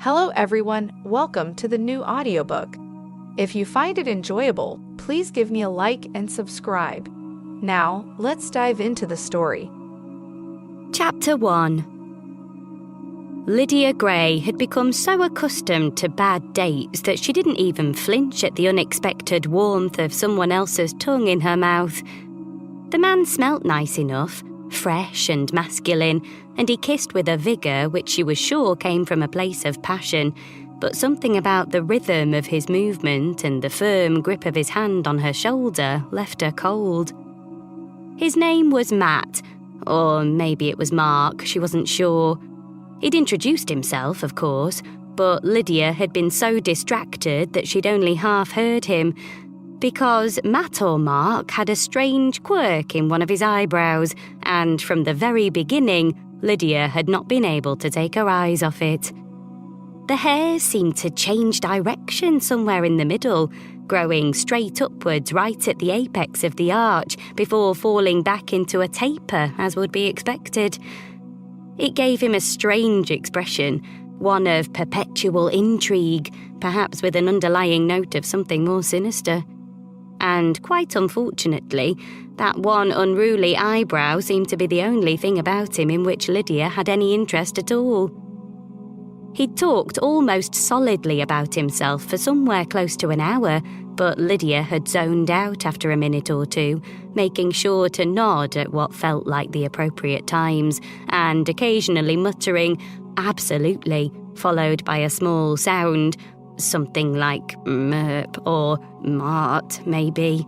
Hello everyone, welcome to the new audiobook. If you find it enjoyable, please give me a like and subscribe. Now, let's dive into the story. Chapter 1. Lydia Gray had become so accustomed to bad dates that she didn't even flinch at the unexpected warmth of someone else's tongue in her mouth. The man smelt nice enough, fresh and masculine, and he kissed with a vigour which she was sure came from a place of passion, but something about the rhythm of his movement and the firm grip of his hand on her shoulder left her cold. His name was Matt, or maybe it was Mark, she wasn't sure. He'd introduced himself, of course, but Lydia had been so distracted that she'd only half heard him, because Matt or Mark had a strange quirk in one of his eyebrows, and from the very beginning, Lydia had not been able to take her eyes off it. The hair seemed to change direction somewhere in the middle, growing straight upwards right at the apex of the arch before falling back into a taper, as would be expected. It gave him a strange expression, one of perpetual intrigue, perhaps with an underlying note of something more sinister. And quite unfortunately, that one unruly eyebrow seemed to be the only thing about him in which Lydia had any interest at all. He'd talked almost solidly about himself for somewhere close to an hour, but Lydia had zoned out after a minute or two, making sure to nod at what felt like the appropriate times, and occasionally muttering, "Absolutely," followed by a small sound, something like merp or mart, maybe.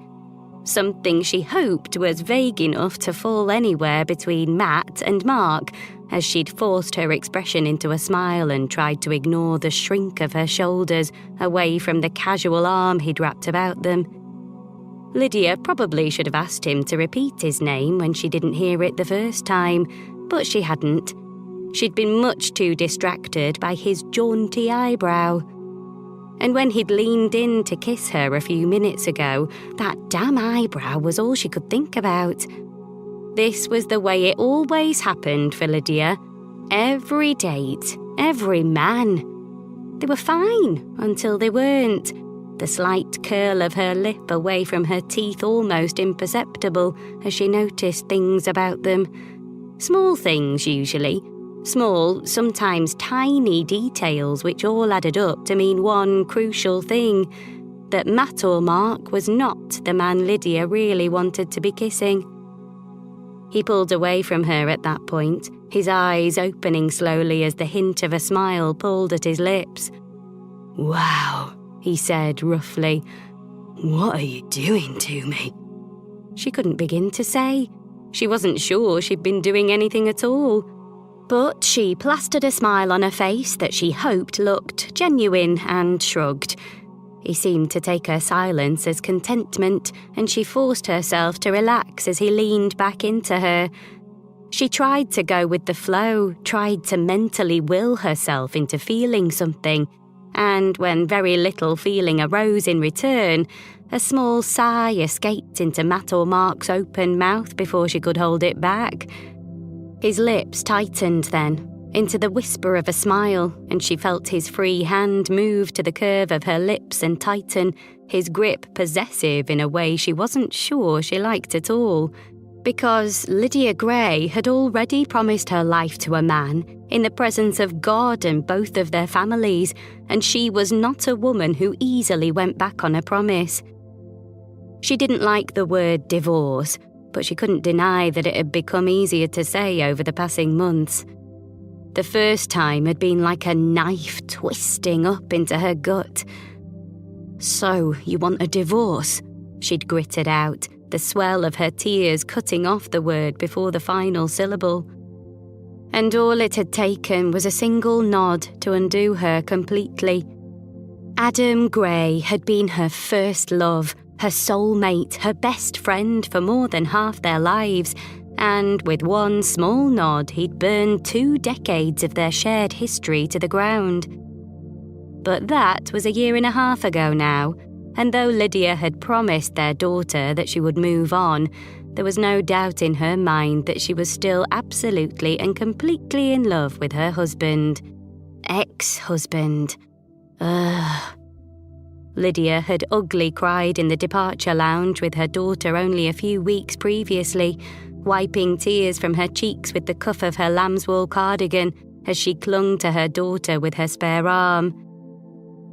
Something she hoped was vague enough to fall anywhere between Matt and Mark, as she'd forced her expression into a smile and tried to ignore the shrink of her shoulders away from the casual arm he'd wrapped about them. Lydia probably should have asked him to repeat his name when she didn't hear it the first time, but she hadn't. She'd been much too distracted by his jaunty eyebrow. And when he'd leaned in to kiss her a few minutes ago, that damn eyebrow was all she could think about. This was the way it always happened for Lydia. Every date, every man. They were fine until they weren't. The slight curl of her lip away from her teeth almost imperceptible as she noticed things about them. Small things, usually. Small, sometimes tiny details which all added up to mean one crucial thing, that Matt or Mark was not the man Lydia really wanted to be kissing. He pulled away from her at that point, his eyes opening slowly as the hint of a smile pulled at his lips. "Wow," he said roughly. "What are you doing to me?" She couldn't begin to say. She wasn't sure she'd been doing anything at all. But she plastered a smile on her face that she hoped looked genuine and shrugged. He seemed to take her silence as contentment, and she forced herself to relax as he leaned back into her. She tried to go with the flow, tried to mentally will herself into feeling something, and when very little feeling arose in return, a small sigh escaped into Matt or Mark's open mouth before she could hold it back. His lips tightened then, into the whisper of a smile, and she felt his free hand move to the curve of her lips and tighten, his grip possessive in a way she wasn't sure she liked at all. Because Lydia Gray had already promised her life to a man, in the presence of God and both of their families, and she was not a woman who easily went back on a promise. She didn't like the word divorce, but she couldn't deny that it had become easier to say over the passing months. The first time had been like a knife twisting up into her gut. "So, you want a divorce?" she'd gritted out, the swell of her tears cutting off the word before the final syllable. And all it had taken was a single nod to undo her completely. Adam Gray had been her first love, her soulmate, her best friend for more than half their lives, and with one small nod he'd burned 2 decades of their shared history to the ground. But that was a 1.5 years ago now, and though Lydia had promised their daughter that she would move on, there was no doubt in her mind that she was still absolutely and completely in love with her husband. ex-husband. Ugh. Lydia had ugly cried in the departure lounge with her daughter only a few weeks previously, wiping tears from her cheeks with the cuff of her lambswool cardigan as she clung to her daughter with her spare arm.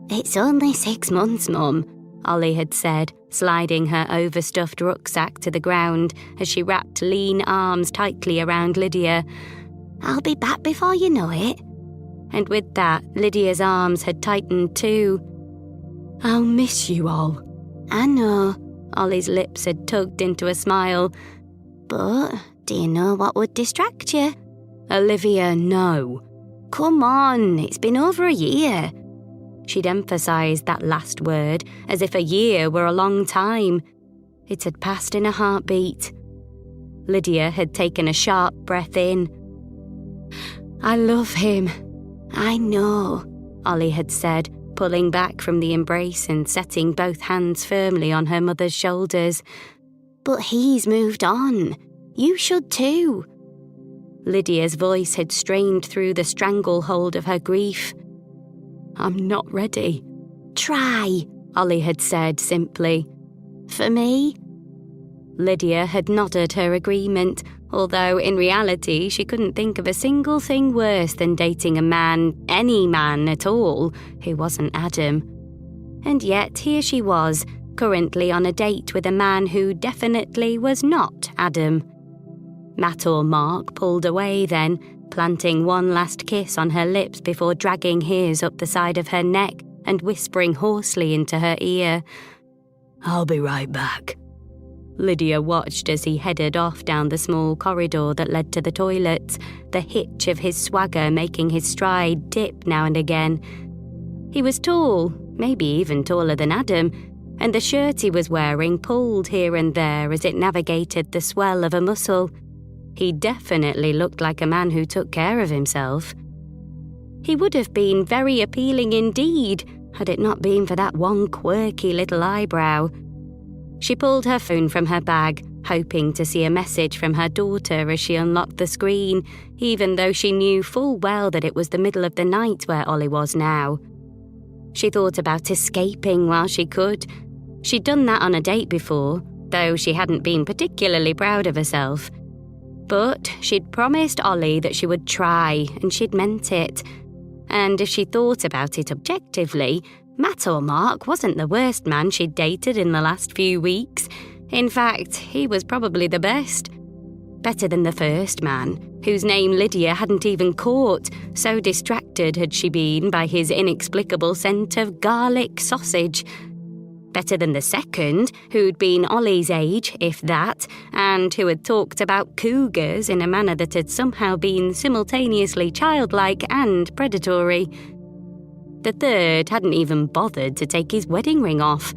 "It's only 6 months, Mum," Ollie had said, sliding her overstuffed rucksack to the ground as she wrapped lean arms tightly around Lydia. "I'll be back before you know it." And with that, Lydia's arms had tightened too. "I'll miss you all." "I know," Ollie's lips had tugged into a smile. "But do you know what would distract you?" "Olivia, no." "Come on, it's been over a year." She'd emphasised that last word as if a year were a long time. It had passed in a heartbeat. Lydia had taken a sharp breath in. "I love him." "I know," Ollie had said, pulling back from the embrace and setting both hands firmly on her mother's shoulders. "But he's moved on. You should too." Lydia's voice had strained through the stranglehold of her grief. "I'm not ready." "Try," Ollie had said simply. "For me?" Lydia had nodded her agreement, although in reality she couldn't think of a single thing worse than dating a man, any man at all, who wasn't Adam. And yet here she was, currently on a date with a man who definitely was not Adam. Matt or Mark pulled away then, planting one last kiss on her lips before dragging his up the side of her neck and whispering hoarsely into her ear. "I'll be right back." Lydia watched as he headed off down the small corridor that led to the toilets, the hitch of his swagger making his stride dip now and again. He was tall, maybe even taller than Adam, and the shirt he was wearing pulled here and there as it navigated the swell of a muscle. He definitely looked like a man who took care of himself. He would have been very appealing indeed, had it not been for that one quirky little eyebrow. She pulled her phone from her bag, hoping to see a message from her daughter as she unlocked the screen, even though she knew full well that it was the middle of the night where Ollie was now. She thought about escaping while she could. She'd done that on a date before, though she hadn't been particularly proud of herself. But she'd promised Ollie that she would try, and she'd meant it. And if she thought about it objectively, Matt or Mark wasn't the worst man she'd dated in the last few weeks. In fact, he was probably the best. Better than the first man, whose name Lydia hadn't even caught, so distracted had she been by his inexplicable scent of garlic sausage. Better than the second, who'd been Ollie's age, if that, and who had talked about cougars in a manner that had somehow been simultaneously childlike and predatory. The third hadn't even bothered to take his wedding ring off.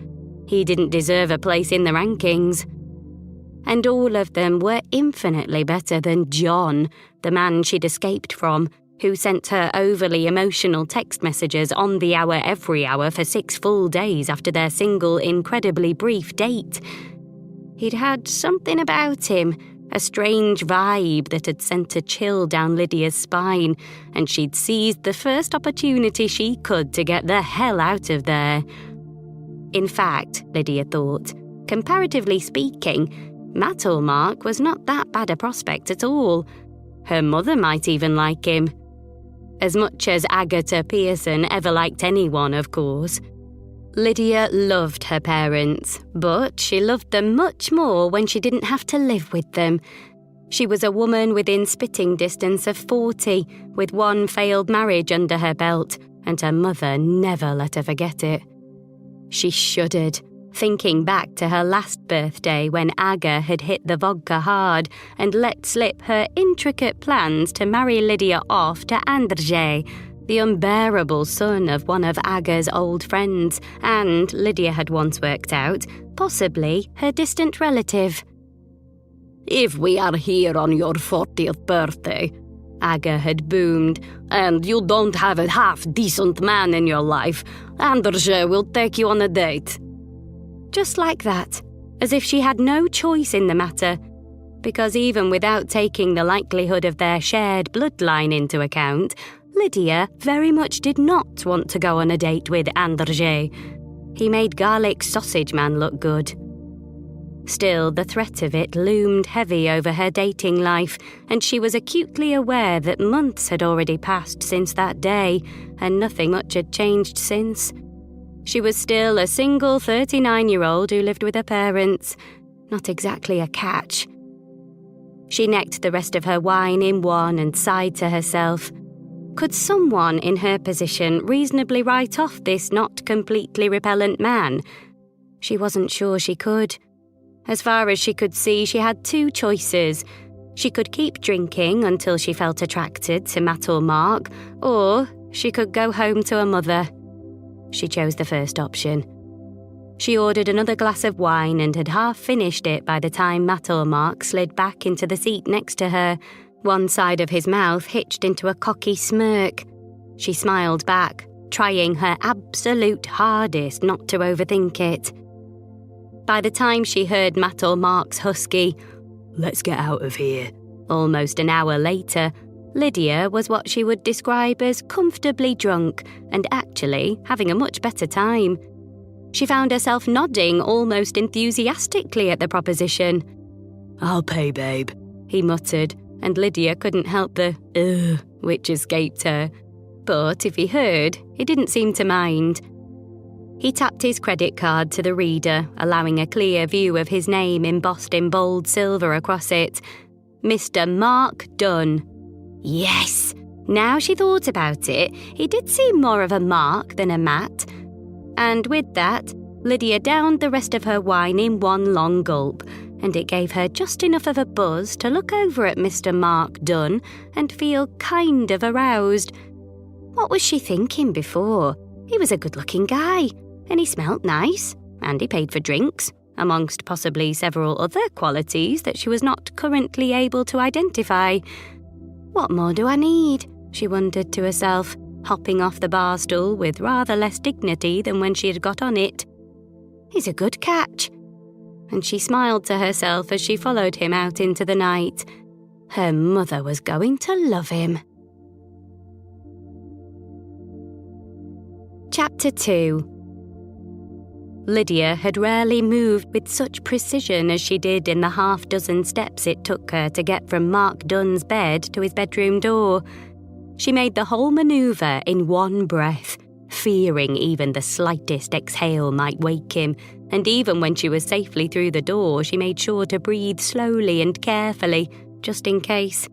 He didn't deserve a place in the rankings. And all of them were infinitely better than John, the man she'd escaped from, who sent her overly emotional text messages on the hour every hour for 6 full days after their single, incredibly brief date. He'd had something about him, a strange vibe that had sent a chill down Lydia's spine, and she'd seized the first opportunity she could to get the hell out of there. In fact, Lydia thought, comparatively speaking, Matt or Mark was not that bad a prospect at all. Her mother might even like him. As much as Agatha Pearson ever liked anyone, of course. Lydia loved her parents, but she loved them much more when she didn't have to live with them. She was a woman within spitting distance of 40, with one failed marriage under her belt, and her mother never let her forget it. She shuddered, thinking back to her last birthday when Aga had hit the vodka hard and let slip her intricate plans to marry Lydia off to Andrzej, the unbearable son of one of Aga's old friends, and, Lydia had once worked out, possibly her distant relative. "If we are here on your 40th birthday," Aga had boomed, "and you don't have a half-decent man in your life, Andrzej will take you on a date." Just like that, as if she had no choice in the matter, because even without taking the likelihood of their shared bloodline into account, Lydia very much did not want to go on a date with Andrzej. He made garlic sausage man look good. Still, the threat of it loomed heavy over her dating life, and she was acutely aware that months had already passed since that day, and nothing much had changed since. She was still a single 39-year-old who lived with her parents. Not exactly a catch. She necked the rest of her wine in one and sighed to herself. Could someone in her position reasonably write off this not completely repellent man? She wasn't sure she could. As far as she could see, she had two choices. She could keep drinking until she felt attracted to Matt or Mark, or she could go home to her mother. She chose the first option. She ordered another glass of wine and had half finished it by the time Matt or Mark slid back into the seat next to her, one side of his mouth hitched into a cocky smirk. She smiled back, trying her absolute hardest not to overthink it. By the time she heard Matt or Mark's husky, "Let's get out of here," almost an hour later, Lydia was what she would describe as comfortably drunk and actually having a much better time. She found herself nodding almost enthusiastically at the proposition. "I'll pay, babe," he muttered, and Lydia couldn't help the which escaped her. But if he heard, he didn't seem to mind. He tapped his credit card to the reader, allowing a clear view of his name embossed in bold silver across it. Mr. Mark Dunn. Yes! Now she thought about it, he did seem more of a Mark than a Matt. And with that, Lydia downed the rest of her wine in one long gulp, and it gave her just enough of a buzz to look over at Mr. Mark Dunn and feel kind of aroused. What was she thinking before? He was a good-looking guy, and he smelt nice, and he paid for drinks, amongst possibly several other qualities that she was not currently able to identify. What more do I need? She wondered to herself, hopping off the bar stool with rather less dignity than when she had got on it. He's a good catch. And she smiled to herself as she followed him out into the night. Her mother was going to love him. Chapter 2. Lydia had rarely moved with such precision as she did in the half-dozen steps it took her to get from Mark Dunn's bed to his bedroom door. She made the whole manoeuvre in one breath, fearing even the slightest exhale might wake him, and even when she was safely through the door, she made sure to breathe slowly and carefully, just in case.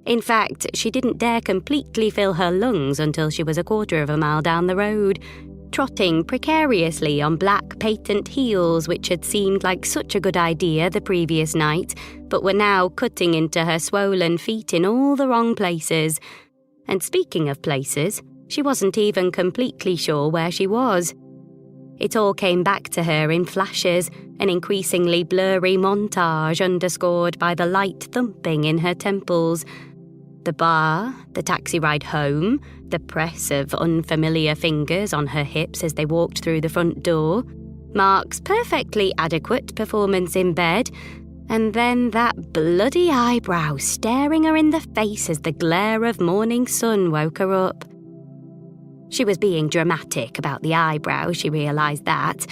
In fact, she didn't dare completely fill her lungs until she was a quarter of a mile down the road, trotting precariously on black patent heels which had seemed like such a good idea the previous night, but were now cutting into her swollen feet in all the wrong places. And speaking of places, she wasn't even completely sure where she was. It all came back to her in flashes, an increasingly blurry montage underscored by the light thumping in her temples. The bar, the taxi ride home, the press of unfamiliar fingers on her hips as they walked through the front door, Mark's perfectly adequate performance in bed, and then that bloody eyebrow staring her in the face as the glare of morning sun woke her up. She was being dramatic about the eyebrow, she realised that.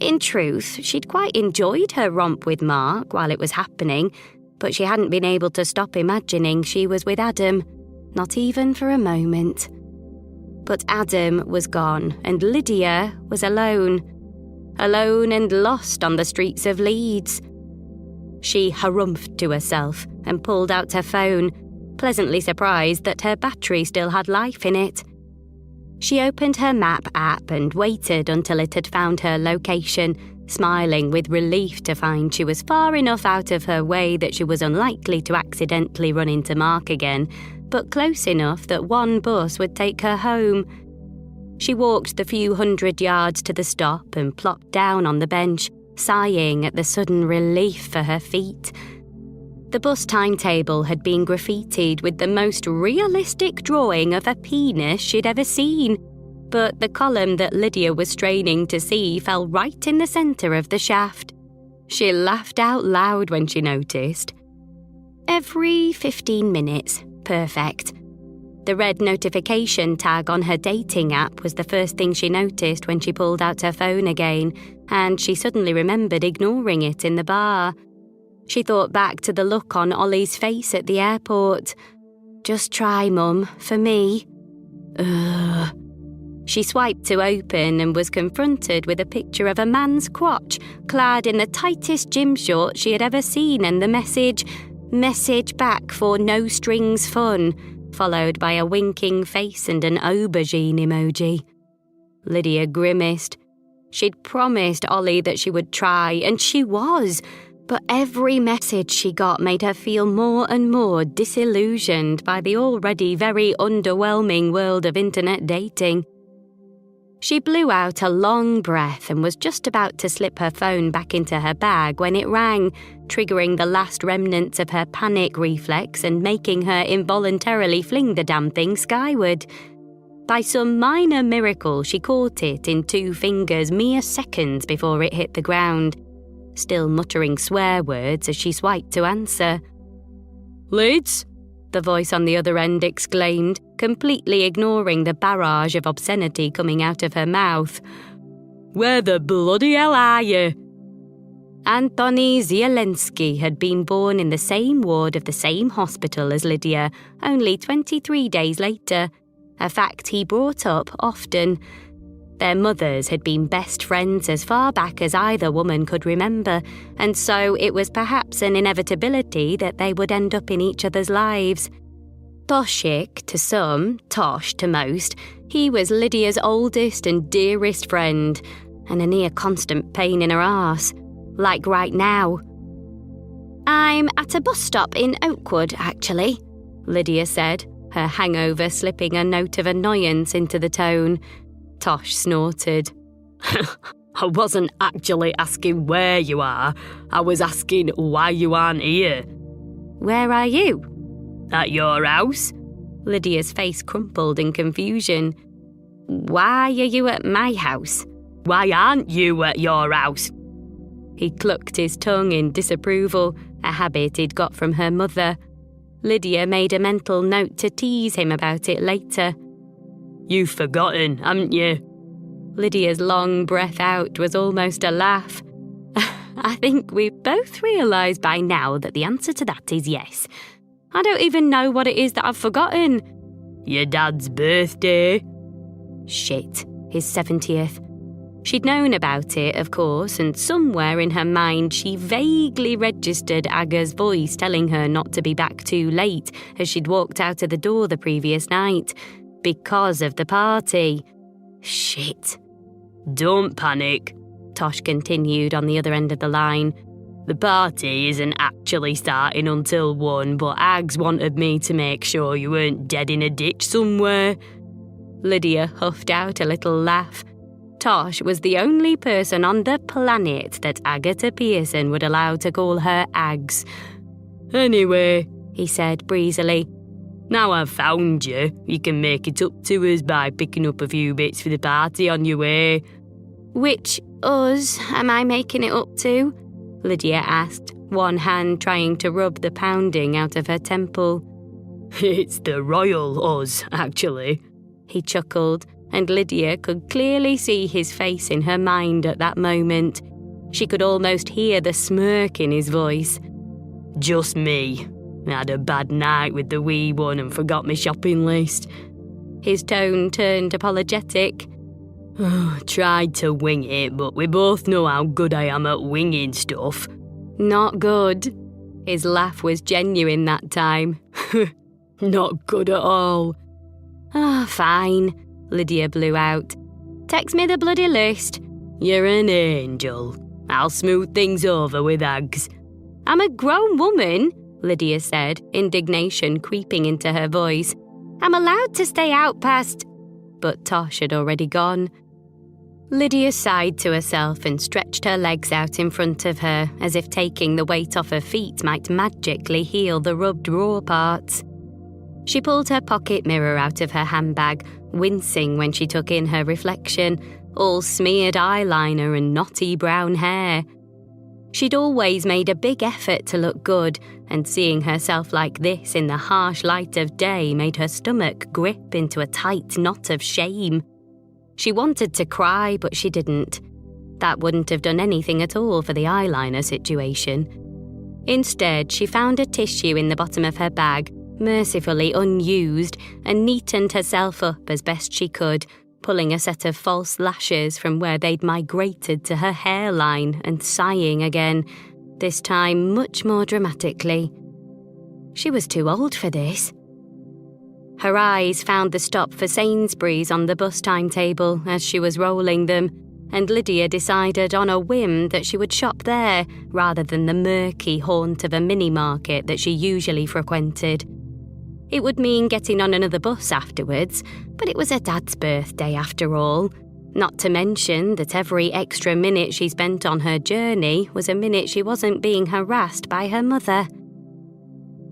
In truth, she'd quite enjoyed her romp with Mark while it was happening, but she hadn't been able to stop imagining she was with Adam, not even for a moment. But Adam was gone, and Lydia was alone and lost on the streets of Leeds. She harumphed to herself and pulled out her phone, pleasantly surprised that her battery still had life in it. She opened her map app and waited until it had found her location, smiling with relief to find she was far enough out of her way that she was unlikely to accidentally run into Mark again, but close enough that one bus would take her home. She walked the few hundred yards to the stop and plopped down on the bench, sighing at the sudden relief for her feet. The bus timetable had been graffitied with the most realistic drawing of a penis she'd ever seen, but the column that Lydia was straining to see fell right in the centre of the shaft. She laughed out loud when she noticed. Every 15 minutes. Perfect. The red notification tag on her dating app was the first thing she noticed when she pulled out her phone again, and she suddenly remembered ignoring it in the bar. She thought back to the look on Ollie's face at the airport. "Just try, Mum, for me." Ugh. She swiped to open and was confronted with a picture of a man's crotch, clad in the tightest gym shorts she had ever seen, and the message back for no strings fun, followed by a winking face and an aubergine emoji. Lydia grimaced. She'd promised Ollie that she would try, and she was, but every message she got made her feel more and more disillusioned by the already very underwhelming world of internet dating. She blew out a long breath and was just about to slip her phone back into her bag when it rang, triggering the last remnants of her panic reflex and making her involuntarily fling the damn thing skyward. By some minor miracle, she caught it in 2 fingers mere seconds before it hit the ground, still muttering swear words as she swiped to answer. "Lids?" the voice on the other end exclaimed, completely ignoring the barrage of obscenity coming out of her mouth. "Where the bloody hell are you?" Anthony Zielinski had been born in the same ward of the same hospital as Lydia, only 23 days later, a fact he brought up often. Their mothers had been best friends as far back as either woman could remember, and so it was perhaps an inevitability that they would end up in each other's lives. Toshik to some, Tosh to most, he was Lydia's oldest and dearest friend, and a near constant pain in her arse, like right now. "I'm at a bus stop in Oakwood, actually," Lydia said, her hangover slipping a note of annoyance into the tone. Tosh snorted. "I wasn't actually asking where you are. I was asking why you aren't here." "Where are you?" "At your house." Lydia's face crumpled in confusion. "Why are you at my house?" "Why aren't you at your house?" He clucked his tongue in disapproval, a habit he'd got from her mother. Lydia made a mental note to tease him about it later. "You've forgotten, haven't you?" Lydia's long breath out was almost a laugh. "I think we've both realised by now that the answer to that is yes. I don't even know what it is that I've forgotten." "Your dad's birthday." Shit, his 70th. She'd known about it, of course, and somewhere in her mind she vaguely registered Aga's voice telling her not to be back too late as she'd walked out of the door the previous night. Because of the party. Shit. "Don't panic," Tosh continued on the other end of the line. "The party isn't actually starting until 1, but Ags wanted me to make sure you weren't dead in a ditch somewhere." Lydia huffed out a little laugh. Tosh was the only person on the planet that Agatha Pearson would allow to call her Ags. "Anyway," he said breezily, "now I've found you, you can make it up to us by picking up a few bits for the party on your way." "Which us am I making it up to?" Lydia asked, one hand trying to rub the pounding out of her temple. "It's the royal us, actually," he chuckled, and Lydia could clearly see his face in her mind at that moment. She could almost hear the smirk in his voice. "Just me. Had a bad night with the wee one and forgot my shopping list." His tone turned apologetic. "Tried to wing it, but we both know how good I am at winging stuff." "Not good." His laugh was genuine that time. "Not good at all." Fine," Lydia blew out. "Text me the bloody list." "You're an angel. I'll smooth things over with Ags." "I'm a grown woman," Lydia said, indignation creeping into her voice. "I'm allowed to stay out past—" But Tosh had already gone. Lydia sighed to herself and stretched her legs out in front of her, as if taking the weight off her feet might magically heal the rubbed raw parts. She pulled her pocket mirror out of her handbag, wincing when she took in her reflection, all smeared eyeliner and knotty brown hair. She'd always made a big effort to look good, and seeing herself like this in the harsh light of day made her stomach grip into a tight knot of shame. She wanted to cry, but she didn't. That wouldn't have done anything at all for the eyeliner situation. Instead, she found a tissue in the bottom of her bag, mercifully unused, and neatened herself up as best she could, pulling a set of false lashes from where they'd migrated to her hairline and sighing again, this time much more dramatically. She was too old for this. Her eyes found the stop for Sainsbury's on the bus timetable as she was rolling them, and Lydia decided on a whim that she would shop there rather than the murky haunt of a mini-market that she usually frequented. It would mean getting on another bus afterwards, but it was her dad's birthday after all, not to mention that every extra minute she spent on her journey was a minute she wasn't being harassed by her mother.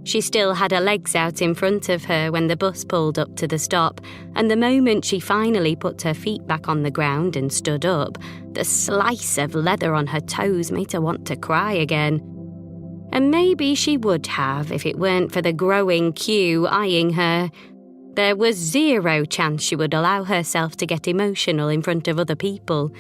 She still had her legs out in front of her when the bus pulled up to the stop, and the moment she finally put her feet back on the ground and stood up, the slice of leather on her toes made her want to cry again. And maybe she would have if it weren't for the growing queue eyeing her. There was zero chance she would allow herself to get emotional in front of other people.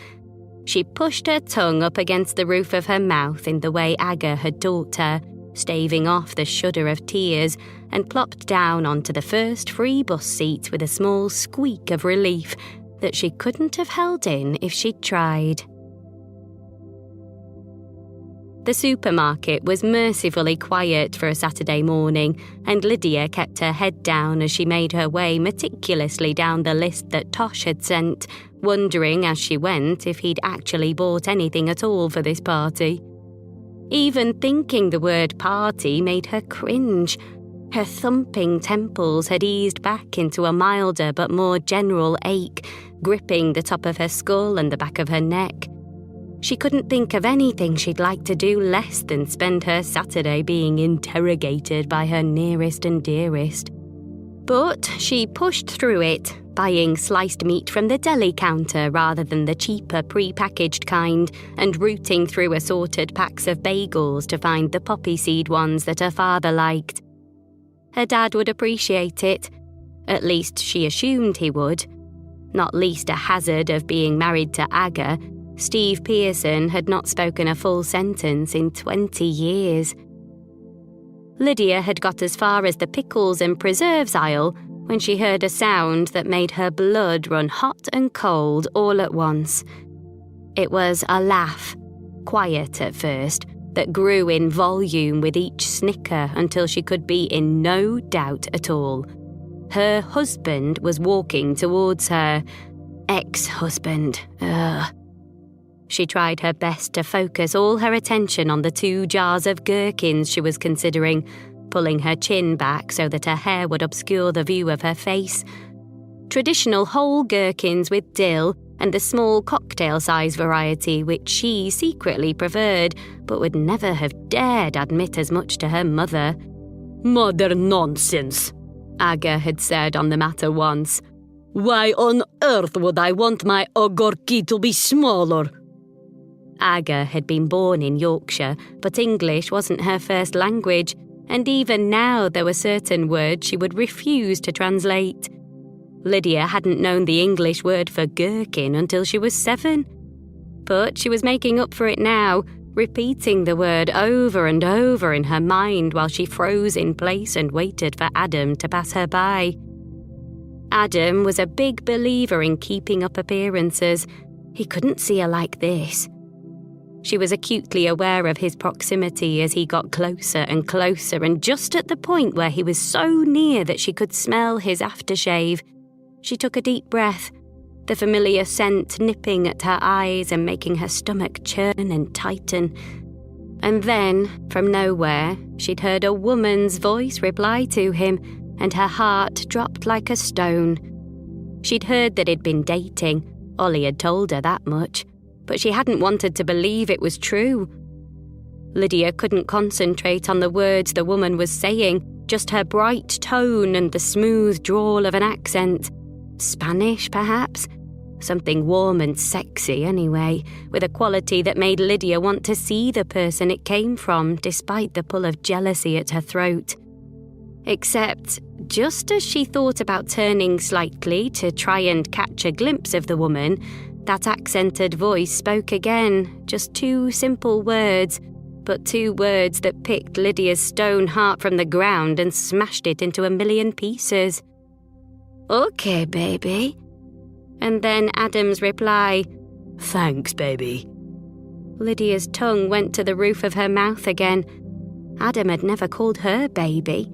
She pushed her tongue up against the roof of her mouth in the way Aga had taught her, staving off the shudder of tears, and plopped down onto the first free bus seat with a small squeak of relief that she couldn't have held in if she'd tried. The supermarket was mercifully quiet for a Saturday morning, and Lydia kept her head down as she made her way meticulously down the list that Tosh had sent, wondering as she went if he'd actually bought anything at all for this party. Even thinking the word party made her cringe. Her thumping temples had eased back into a milder but more general ache, gripping the top of her skull and the back of her neck. She couldn't think of anything she'd like to do less than spend her Saturday being interrogated by her nearest and dearest. But she pushed through it, buying sliced meat from the deli counter rather than the cheaper pre-packaged kind, and rooting through assorted packs of bagels to find the poppy seed ones that her father liked. Her dad would appreciate it. At least she assumed he would. Not least a hazard of being married to Aga. Steve Pearson had not spoken a full sentence in 20 years. Lydia had got as far as the pickles and preserves aisle when she heard a sound that made her blood run hot and cold all at once. It was a laugh, quiet at first, that grew in volume with each snicker until she could be in no doubt at all. Her husband was walking towards her. Ex-husband, ugh. She tried her best to focus all her attention on the 2 jars of gherkins she was considering, pulling her chin back so that her hair would obscure the view of her face. Traditional whole gherkins with dill and the small cocktail-size variety which she secretly preferred, but would never have dared admit as much to her mother. "Modern nonsense," Aga had said on the matter once. "Why on earth would I want my ogorki to be smaller?" Aga had been born in Yorkshire, but English wasn't her first language, and even now there were certain words she would refuse to translate. Lydia hadn't known the English word for gherkin until she was 7. But she was making up for it now, repeating the word over and over in her mind while she froze in place and waited for Adam to pass her by. Adam was a big believer in keeping up appearances. He couldn't see her like this. She was acutely aware of his proximity as he got closer and closer, and just at the point where he was so near that she could smell his aftershave, she took a deep breath, the familiar scent nipping at her eyes and making her stomach churn and tighten. And then, from nowhere, she'd heard a woman's voice reply to him, and her heart dropped like a stone. She'd heard that he'd been dating. Ollie had told her that much. But she hadn't wanted to believe it was true. Lydia couldn't concentrate on the words the woman was saying, just her bright tone and the smooth drawl of an accent. Spanish, perhaps? Something warm and sexy anyway, with a quality that made Lydia want to see the person it came from despite the pull of jealousy at her throat. Except, just as she thought about turning slightly to try and catch a glimpse of the woman, that accented voice spoke again, just 2 simple words, but 2 words that picked Lydia's stone heart from the ground and smashed it into a million pieces. "Okay, baby." And then Adam's reply, "Thanks, baby." Lydia's tongue went to the roof of her mouth again. Adam had never called her baby.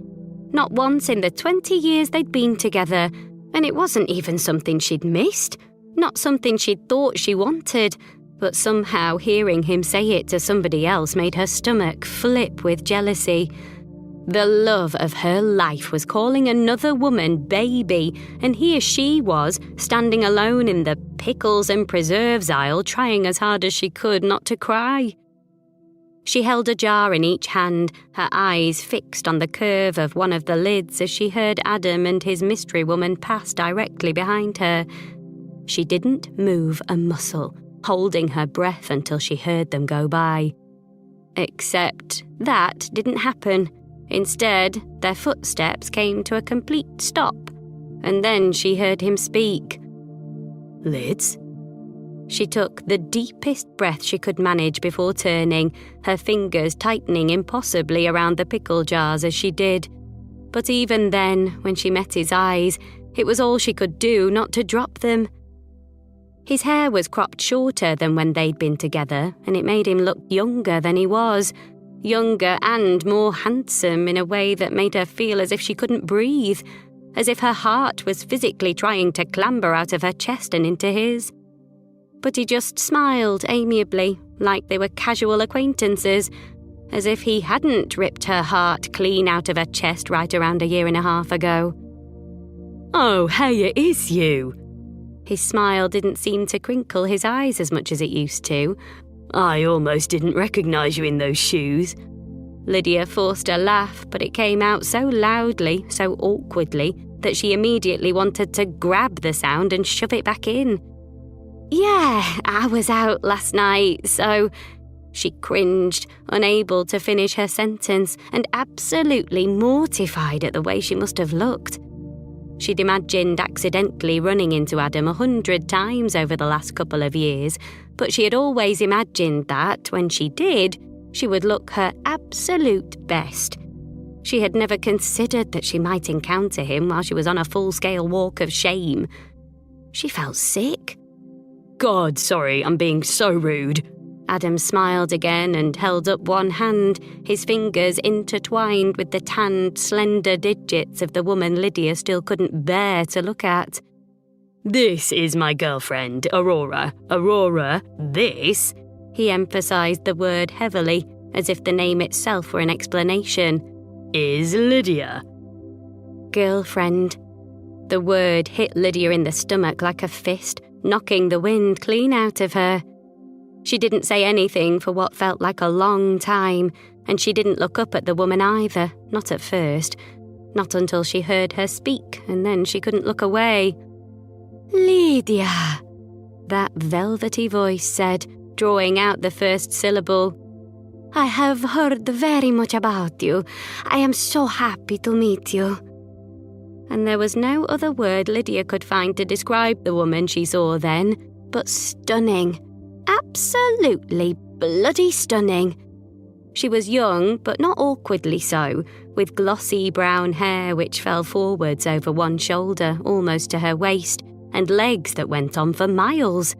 Not once in the 20 years they'd been together, and it wasn't even something she'd missed, not something she'd thought she wanted, but somehow hearing him say it to somebody else made her stomach flip with jealousy. The love of her life was calling another woman baby, and here she was, standing alone in the pickles and preserves aisle, trying as hard as she could not to cry. She held a jar in each hand, her eyes fixed on the curve of one of the lids as she heard Adam and his mystery woman pass directly behind her. She didn't move a muscle, holding her breath until she heard them go by. Except that didn't happen. Instead, their footsteps came to a complete stop, and then she heard him speak. "Lids?" She took the deepest breath she could manage before turning, her fingers tightening impossibly around the pickle jars as she did. But even then, when she met his eyes, it was all she could do not to drop them. His hair was cropped shorter than when they'd been together, and it made him look younger than he was. Younger and more handsome in a way that made her feel as if she couldn't breathe, as if her heart was physically trying to clamber out of her chest and into his. But he just smiled amiably, like they were casual acquaintances, as if he hadn't ripped her heart clean out of her chest right around a year and a half ago. "Oh, hey, it is you." His smile didn't seem to crinkle his eyes as much as it used to. "I almost didn't recognise you in those shoes." Lydia forced a laugh, but it came out so loudly, so awkwardly, that she immediately wanted to grab the sound and shove it back in. "Yeah, I was out last night, so..." She cringed, unable to finish her sentence, and absolutely mortified at the way she must have looked. She'd imagined accidentally running into Adam 100 times over the last couple of years, but she had always imagined that, when she did, she would look her absolute best. She had never considered that she might encounter him while she was on a full-scale walk of shame. She felt sick. "God, sorry, I'm being so rude." Adam smiled again and held up one hand, his fingers intertwined with the tanned, slender digits of the woman Lydia still couldn't bear to look at. "This is my girlfriend, Aurora. Aurora, this," he emphasised the word heavily, as if the name itself were an explanation, "is Lydia." Girlfriend. The word hit Lydia in the stomach like a fist, knocking the wind clean out of her. She didn't say anything for what felt like a long time, and she didn't look up at the woman either, not at first. Not until she heard her speak, and then she couldn't look away. "Lydia," that velvety voice said, drawing out the first syllable. "I have heard very much about you. I am so happy to meet you." And there was no other word Lydia could find to describe the woman she saw then, but stunning. Absolutely bloody stunning. She was young, but not awkwardly so, with glossy brown hair which fell forwards over one shoulder, almost to her waist, and legs that went on for miles.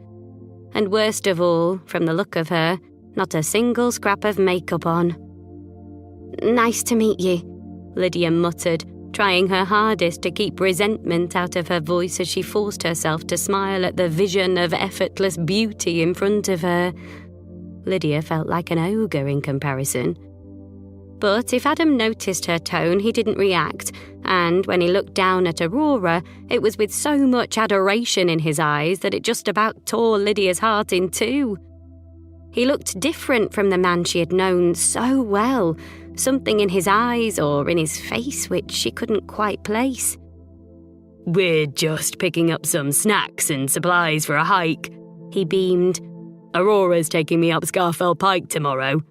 And worst of all, from the look of her, not a single scrap of makeup on. "Nice to meet you," Lydia muttered, trying her hardest to keep resentment out of her voice as she forced herself to smile at the vision of effortless beauty in front of her. Lydia felt like an ogre in comparison. But if Adam noticed her tone, he didn't react, and when he looked down at Aurora, it was with so much adoration in his eyes that it just about tore Lydia's heart in two. He looked different from the man she had known so well, something in his eyes or in his face which she couldn't quite place. "We're just picking up some snacks and supplies for a hike," he beamed. "Aurora's taking me up Scarfell Pike tomorrow."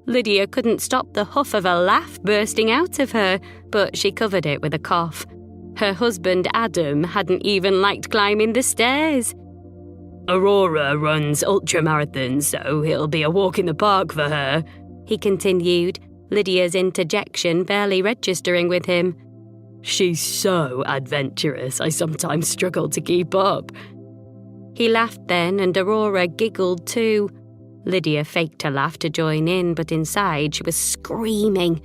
Lydia couldn't stop the huff of a laugh bursting out of her, but she covered it with a cough. Her husband Adam hadn't even liked climbing the stairs. "Aurora runs ultramarathons, so it'll be a walk in the park for her," he continued, Lydia's interjection barely registering with him. "She's so adventurous, I sometimes struggle to keep up." He laughed then, and Aurora giggled too. Lydia faked a laugh to join in, but inside she was screaming.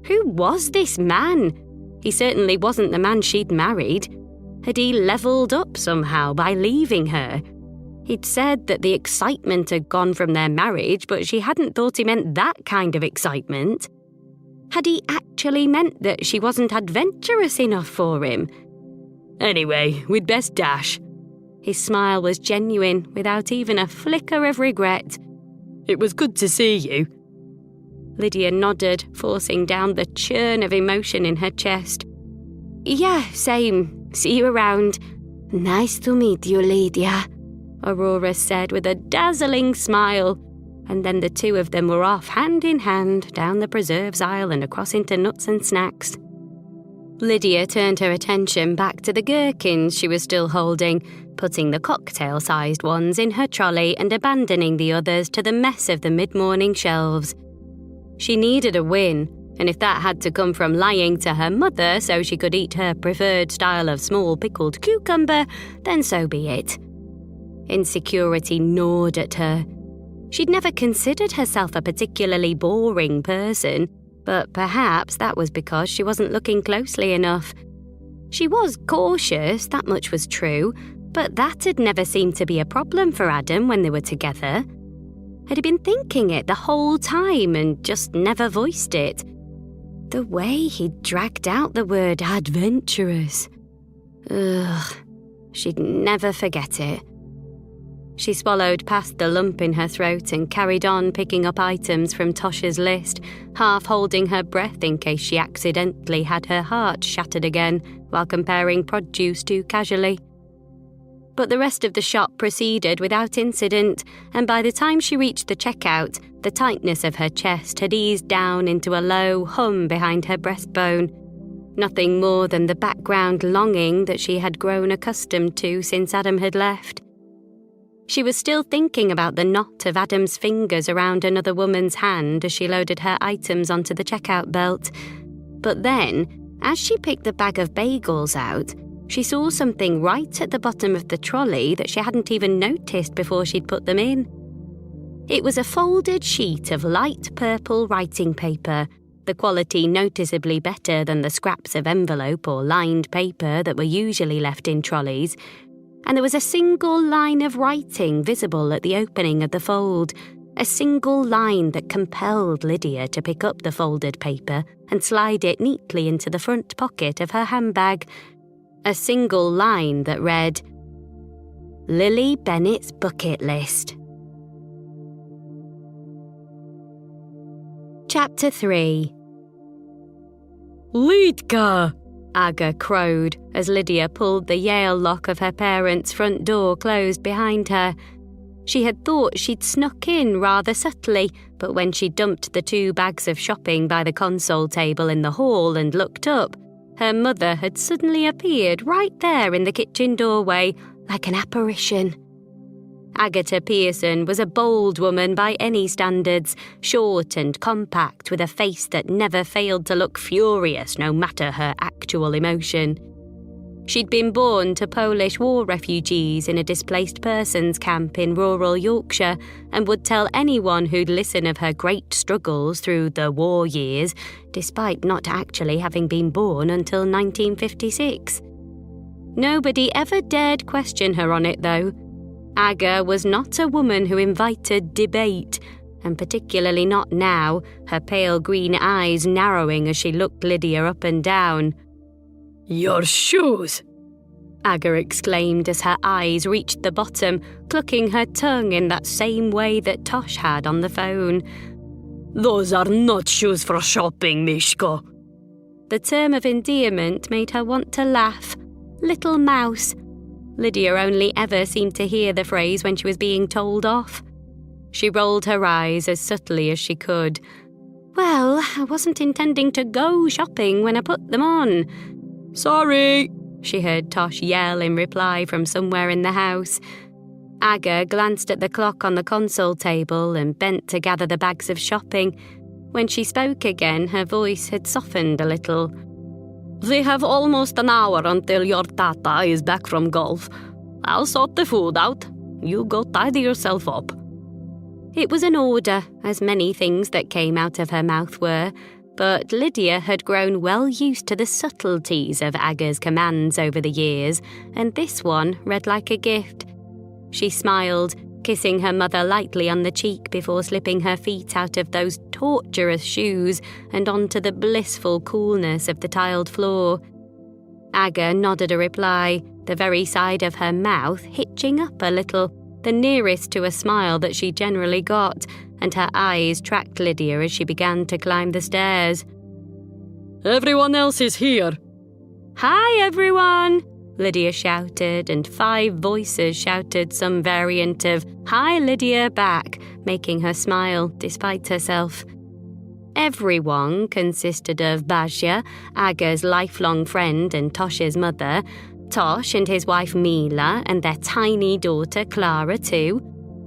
Who was this man? He certainly wasn't the man she'd married. Had he levelled up somehow by leaving her? He'd said that the excitement had gone from their marriage, but she hadn't thought he meant that kind of excitement. Had he actually meant that she wasn't adventurous enough for him? "Anyway, we'd best dash." His smile was genuine, without even a flicker of regret. "It was good to see you." Lydia nodded, forcing down the churn of emotion in her chest. "Yeah, same. See you around." "Nice to meet you, Lydia," Aurora said with a dazzling smile, and then the two of them were off hand in hand down the preserves aisle and across into nuts and snacks. Lydia turned her attention back to the gherkins she was still holding, putting the cocktail-sized ones in her trolley and abandoning the others to the mess of the mid-morning shelves. She needed a win, and if that had to come from lying to her mother so she could eat her preferred style of small pickled cucumber, then so be it. Insecurity gnawed at her. She'd never considered herself a particularly boring person, but perhaps that was because she wasn't looking closely enough. She was cautious, that much was true, but that had never seemed to be a problem for Adam when they were together. Had he been thinking it the whole time and just never voiced it? The way he'd dragged out the word adventurous. Ugh, she'd never forget it. She swallowed past the lump in her throat and carried on picking up items from Tosh's list, half holding her breath in case she accidentally had her heart shattered again while comparing produce too casually. But the rest of the shop proceeded without incident, and by the time she reached the checkout, the tightness of her chest had eased down into a low hum behind her breastbone. Nothing more than the background longing that she had grown accustomed to since Adam had left. She was still thinking about the knot of Adam's fingers around another woman's hand as she loaded her items onto the checkout belt. But then, as she picked the bag of bagels out, she saw something right at the bottom of the trolley that she hadn't even noticed before she'd put them in. It was a folded sheet of light purple writing paper, the quality noticeably better than the scraps of envelope or lined paper that were usually left in trolleys, and there was a single line of writing visible at the opening of the fold, a single line that compelled Lydia to pick up the folded paper and slide it neatly into the front pocket of her handbag. A single line that read, "Lily Bennett's bucket list." Chapter 3. "Lidka!" Aga crowed as Lydia pulled the Yale lock of her parents' front door closed behind her. She had thought she'd snuck in rather subtly, but when she dumped the 2 bags of shopping by the console table in the hall and looked up, her mother had suddenly appeared right there in the kitchen doorway, like an apparition. Agatha Pearson was a bold woman by any standards, short and compact, with a face that never failed to look furious no matter her actual emotion. She'd been born to Polish war refugees in a displaced persons camp in rural Yorkshire and would tell anyone who'd listen of her great struggles through the war years, despite not actually having been born until 1956. Nobody ever dared question her on it, though. Aga was not a woman who invited debate, and particularly not now, her pale green eyes narrowing as she looked Lydia up and down. "Your shoes!" Aga exclaimed as her eyes reached the bottom, clucking her tongue in that same way that Tosh had on the phone. "Those are not shoes for shopping, Mishko." The term of endearment made her want to laugh, little mouse. Lydia only ever seemed to hear the phrase when she was being told off. She rolled her eyes as subtly as she could. "Well, I wasn't intending to go shopping when I put them on." "Sorry," she heard Tosh yell in reply from somewhere in the house. Aga glanced at the clock on the console table and bent to gather the bags of shopping. When she spoke again, her voice had softened a little. "We have almost an hour until your tata is back from golf. I'll sort the food out. You go tidy yourself up." It was an order, as many things that came out of her mouth were, but Lydia had grown well used to the subtleties of Aga's commands over the years, and this one read like a gift. She smiled, kissing her mother lightly on the cheek before slipping her feet out of those torturous shoes and onto the blissful coolness of the tiled floor. Aga nodded a reply, the very side of her mouth hitching up a little, the nearest to a smile that she generally got, and her eyes tracked Lydia as she began to climb the stairs. "Everyone else is here." "Hi, everyone," Lydia shouted, and 5 voices shouted some variant of "Hi, Lydia" back, making her smile despite herself. Everyone consisted of Bajia, Aga's lifelong friend and Tosh's mother, Tosh and his wife Mila and their tiny daughter Clara too,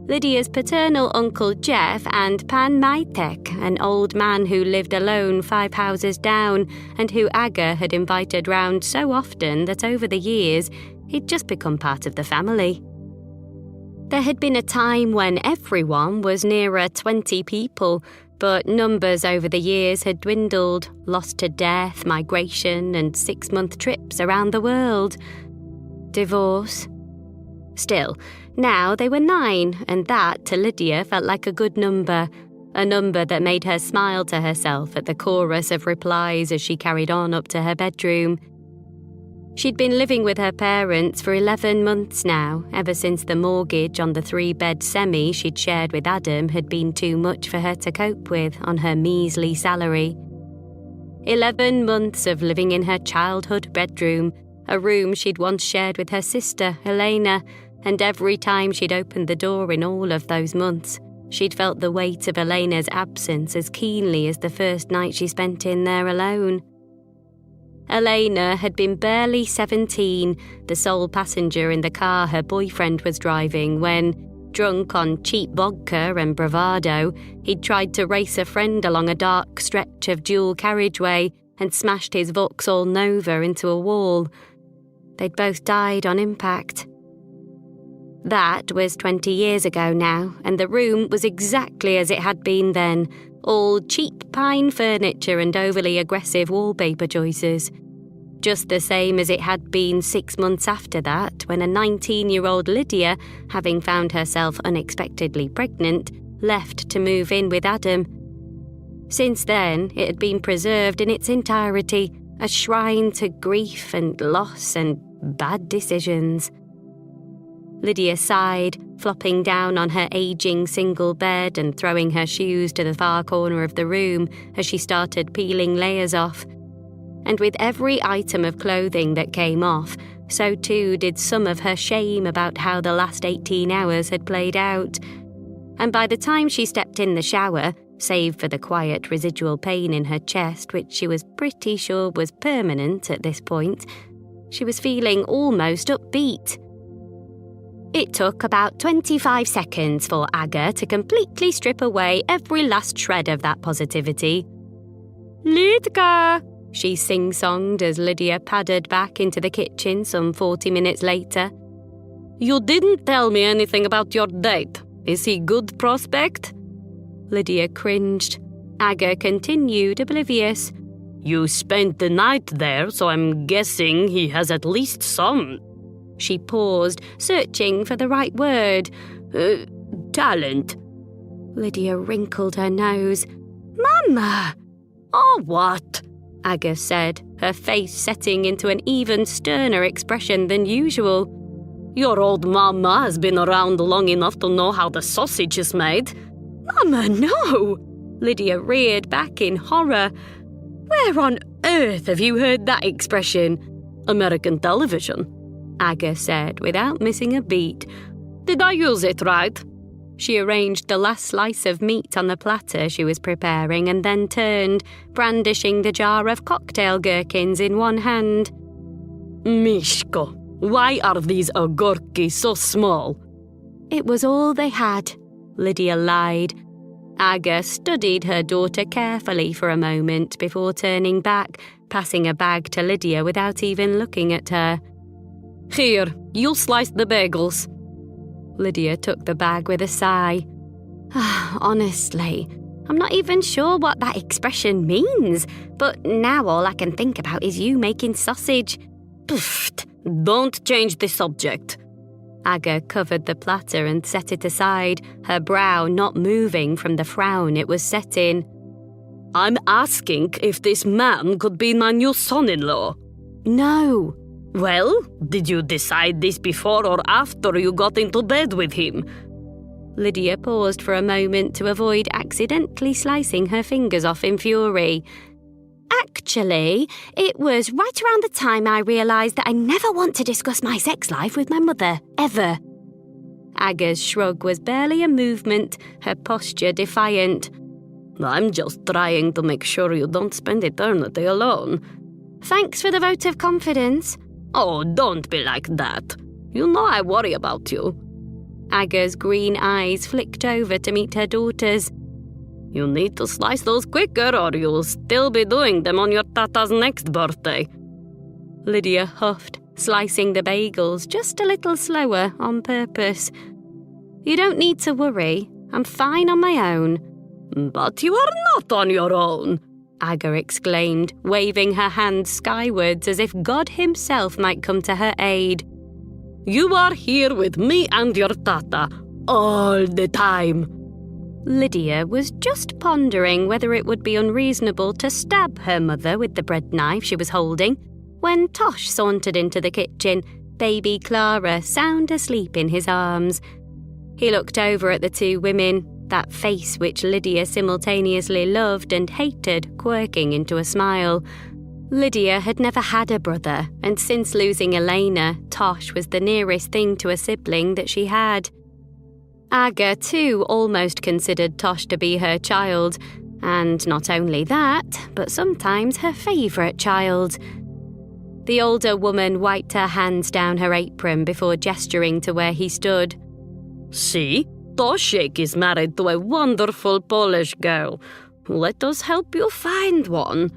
Lydia's paternal uncle Jeff and Pan Maitek, an old man who lived alone 5 houses down and who Aga had invited round so often that over the years he'd just become part of the family. There had been a time when everyone was nearer 20 people, but numbers over the years had dwindled, lost to death, migration, and 6-month trips around the world. Divorce. Still, now they were 9, and that, to Lydia, felt like a good number. A number that made her smile to herself at the chorus of replies as she carried on up to her bedroom. She'd been living with her parents for 11 months now, ever since the mortgage on the 3-bed semi she'd shared with Adam had been too much for her to cope with on her measly salary. 11 months of living in her childhood bedroom, a room she'd once shared with her sister, Elena, and every time she'd opened the door in all of those months, she'd felt the weight of Elena's absence as keenly as the first night she spent in there alone. Elena had been barely 17, the sole passenger in the car her boyfriend was driving when, drunk on cheap vodka and bravado, he'd tried to race a friend along a dark stretch of dual carriageway and smashed his Vauxhall Nova into a wall. They'd both died on impact. That was 20 years ago now, and the room was exactly as it had been then, all cheap pine furniture and overly aggressive wallpaper choices. Just the same as it had been 6 months after that, when a 19-year-old Lydia, having found herself unexpectedly pregnant, left to move in with Adam. Since then, it had been preserved in its entirety, a shrine to grief and loss and bad decisions. Lydia sighed, flopping down on her aging single bed and throwing her shoes to the far corner of the room as she started peeling layers off. And with every item of clothing that came off, so too did some of her shame about how the last 18 hours had played out. And by the time she stepped in the shower, save for the quiet residual pain in her chest, which she was pretty sure was permanent at this point, she was feeling almost upbeat. It took about 25 seconds for Aga to completely strip away every last shred of that positivity. "Lidka!" she sing-songed as Lydia padded back into the kitchen some 40 minutes later. "You didn't tell me anything about your date. Is he good prospect?" Lydia cringed. Aga continued, oblivious. "You spent the night there, so I'm guessing he has at least some..." She paused, searching for the right word. "Talent." Lydia wrinkled her nose. "Mama!" "Oh, what?" Aga said, her face setting into an even sterner expression than usual. "Your old mama has been around long enough to know how the sausage is made." "Mama, no!" Lydia reared back in horror. "Where on earth have you heard that expression?" American television, Aga said without missing a beat. Did I use it right? She arranged the last slice of meat on the platter she was preparing and then turned, brandishing the jar of cocktail gherkins in one hand. Mishko, why are these agorki so small? It was all they had, Lydia lied. Aga studied her daughter carefully for a moment before turning back, passing a bag to Lydia without even looking at her. Here, you slice the bagels. Lydia took the bag with a sigh. Honestly, I'm not even sure what that expression means, but now all I can think about is you making sausage. Pfft, don't change the subject. Aga covered the platter and set it aside, her brow not moving from the frown it was set in. I'm asking if this man could be my new son-in-law. No. Well, did you decide this before or after you got into bed with him? Lydia paused for a moment to avoid accidentally slicing her fingers off in fury. Actually, it was right around the time I realised that I never want to discuss my sex life with my mother, ever. Aga's shrug was barely a movement, her posture defiant. I'm just trying to make sure you don't spend eternity alone. Thanks for the vote of confidence. Oh, don't be like that. You know I worry about you. Aga's green eyes flicked over to meet her daughter's. You need to slice those quicker or you'll still be doing them on your tata's next birthday. Lydia huffed, slicing the bagels just a little slower on purpose. You don't need to worry. I'm fine on my own. But you are not on your own, Aga exclaimed, waving her hand skywards as if God himself might come to her aid. You are here with me and your tata all the time. Lydia was just pondering whether it would be unreasonable to stab her mother with the bread knife she was holding when Tosh sauntered into the kitchen, baby Clara sound asleep in his arms. He looked over at the two women, that face which Lydia simultaneously loved and hated quirking into a smile. Lydia had never had a brother, and since losing Elena, Tosh was the nearest thing to a sibling that she had. Aga, too, almost considered Tosh to be her child, and not only that, but sometimes her favourite child. The older woman wiped her hands down her apron before gesturing to where he stood. See? Toshek is married to a wonderful Polish girl. Let us help you find one.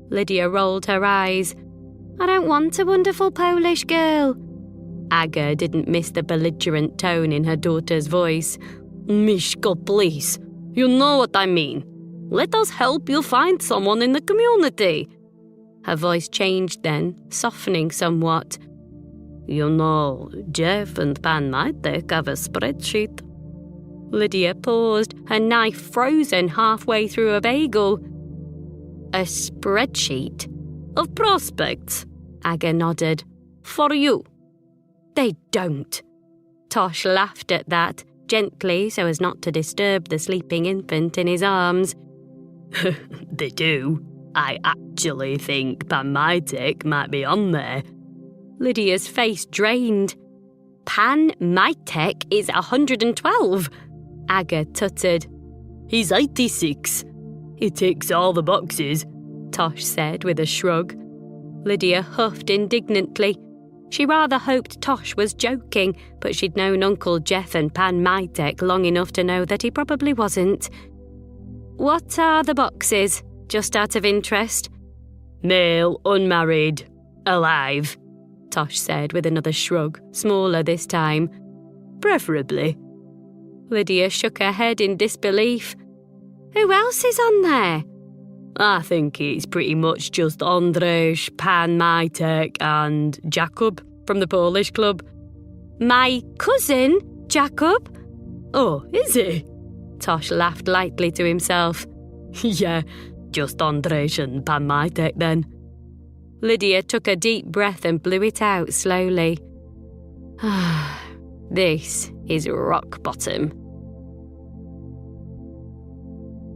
Lydia rolled her eyes. I don't want a wonderful Polish girl. Aga didn't miss the belligerent tone in her daughter's voice. Mishko, please. You know what I mean. Let us help you find someone in the community. Her voice changed then, softening somewhat. You know, Jeff and Pan Maitek have a spreadsheet. Lydia paused, her knife frozen halfway through a bagel. A spreadsheet? Of prospects, Aga nodded. For you. They don't. Tosh laughed at that, gently so as not to disturb the sleeping infant in his arms. They do. I actually think Pan Maitek might be on there. Lydia's face drained. Pan Maitek is 112. Aga tutted. He's 86. He ticks all the boxes, Tosh said with a shrug. Lydia huffed indignantly. She rather hoped Tosh was joking, but she'd known Uncle Jeff and Pan Maitek long enough to know that he probably wasn't. What are the boxes, just out of interest? Male, unmarried, alive, Tosh said with another shrug, smaller this time. Preferably. Lydia shook her head in disbelief. Who else is on there? I think it's pretty much just Andrzej, Pan Maitek and Jakub from the Polish club. My cousin, Jakub? Oh, is he? Tosh laughed lightly to himself. Yeah, just Andrzej and Pan Maitek then. Lydia took a deep breath and blew it out slowly. This is rock bottom.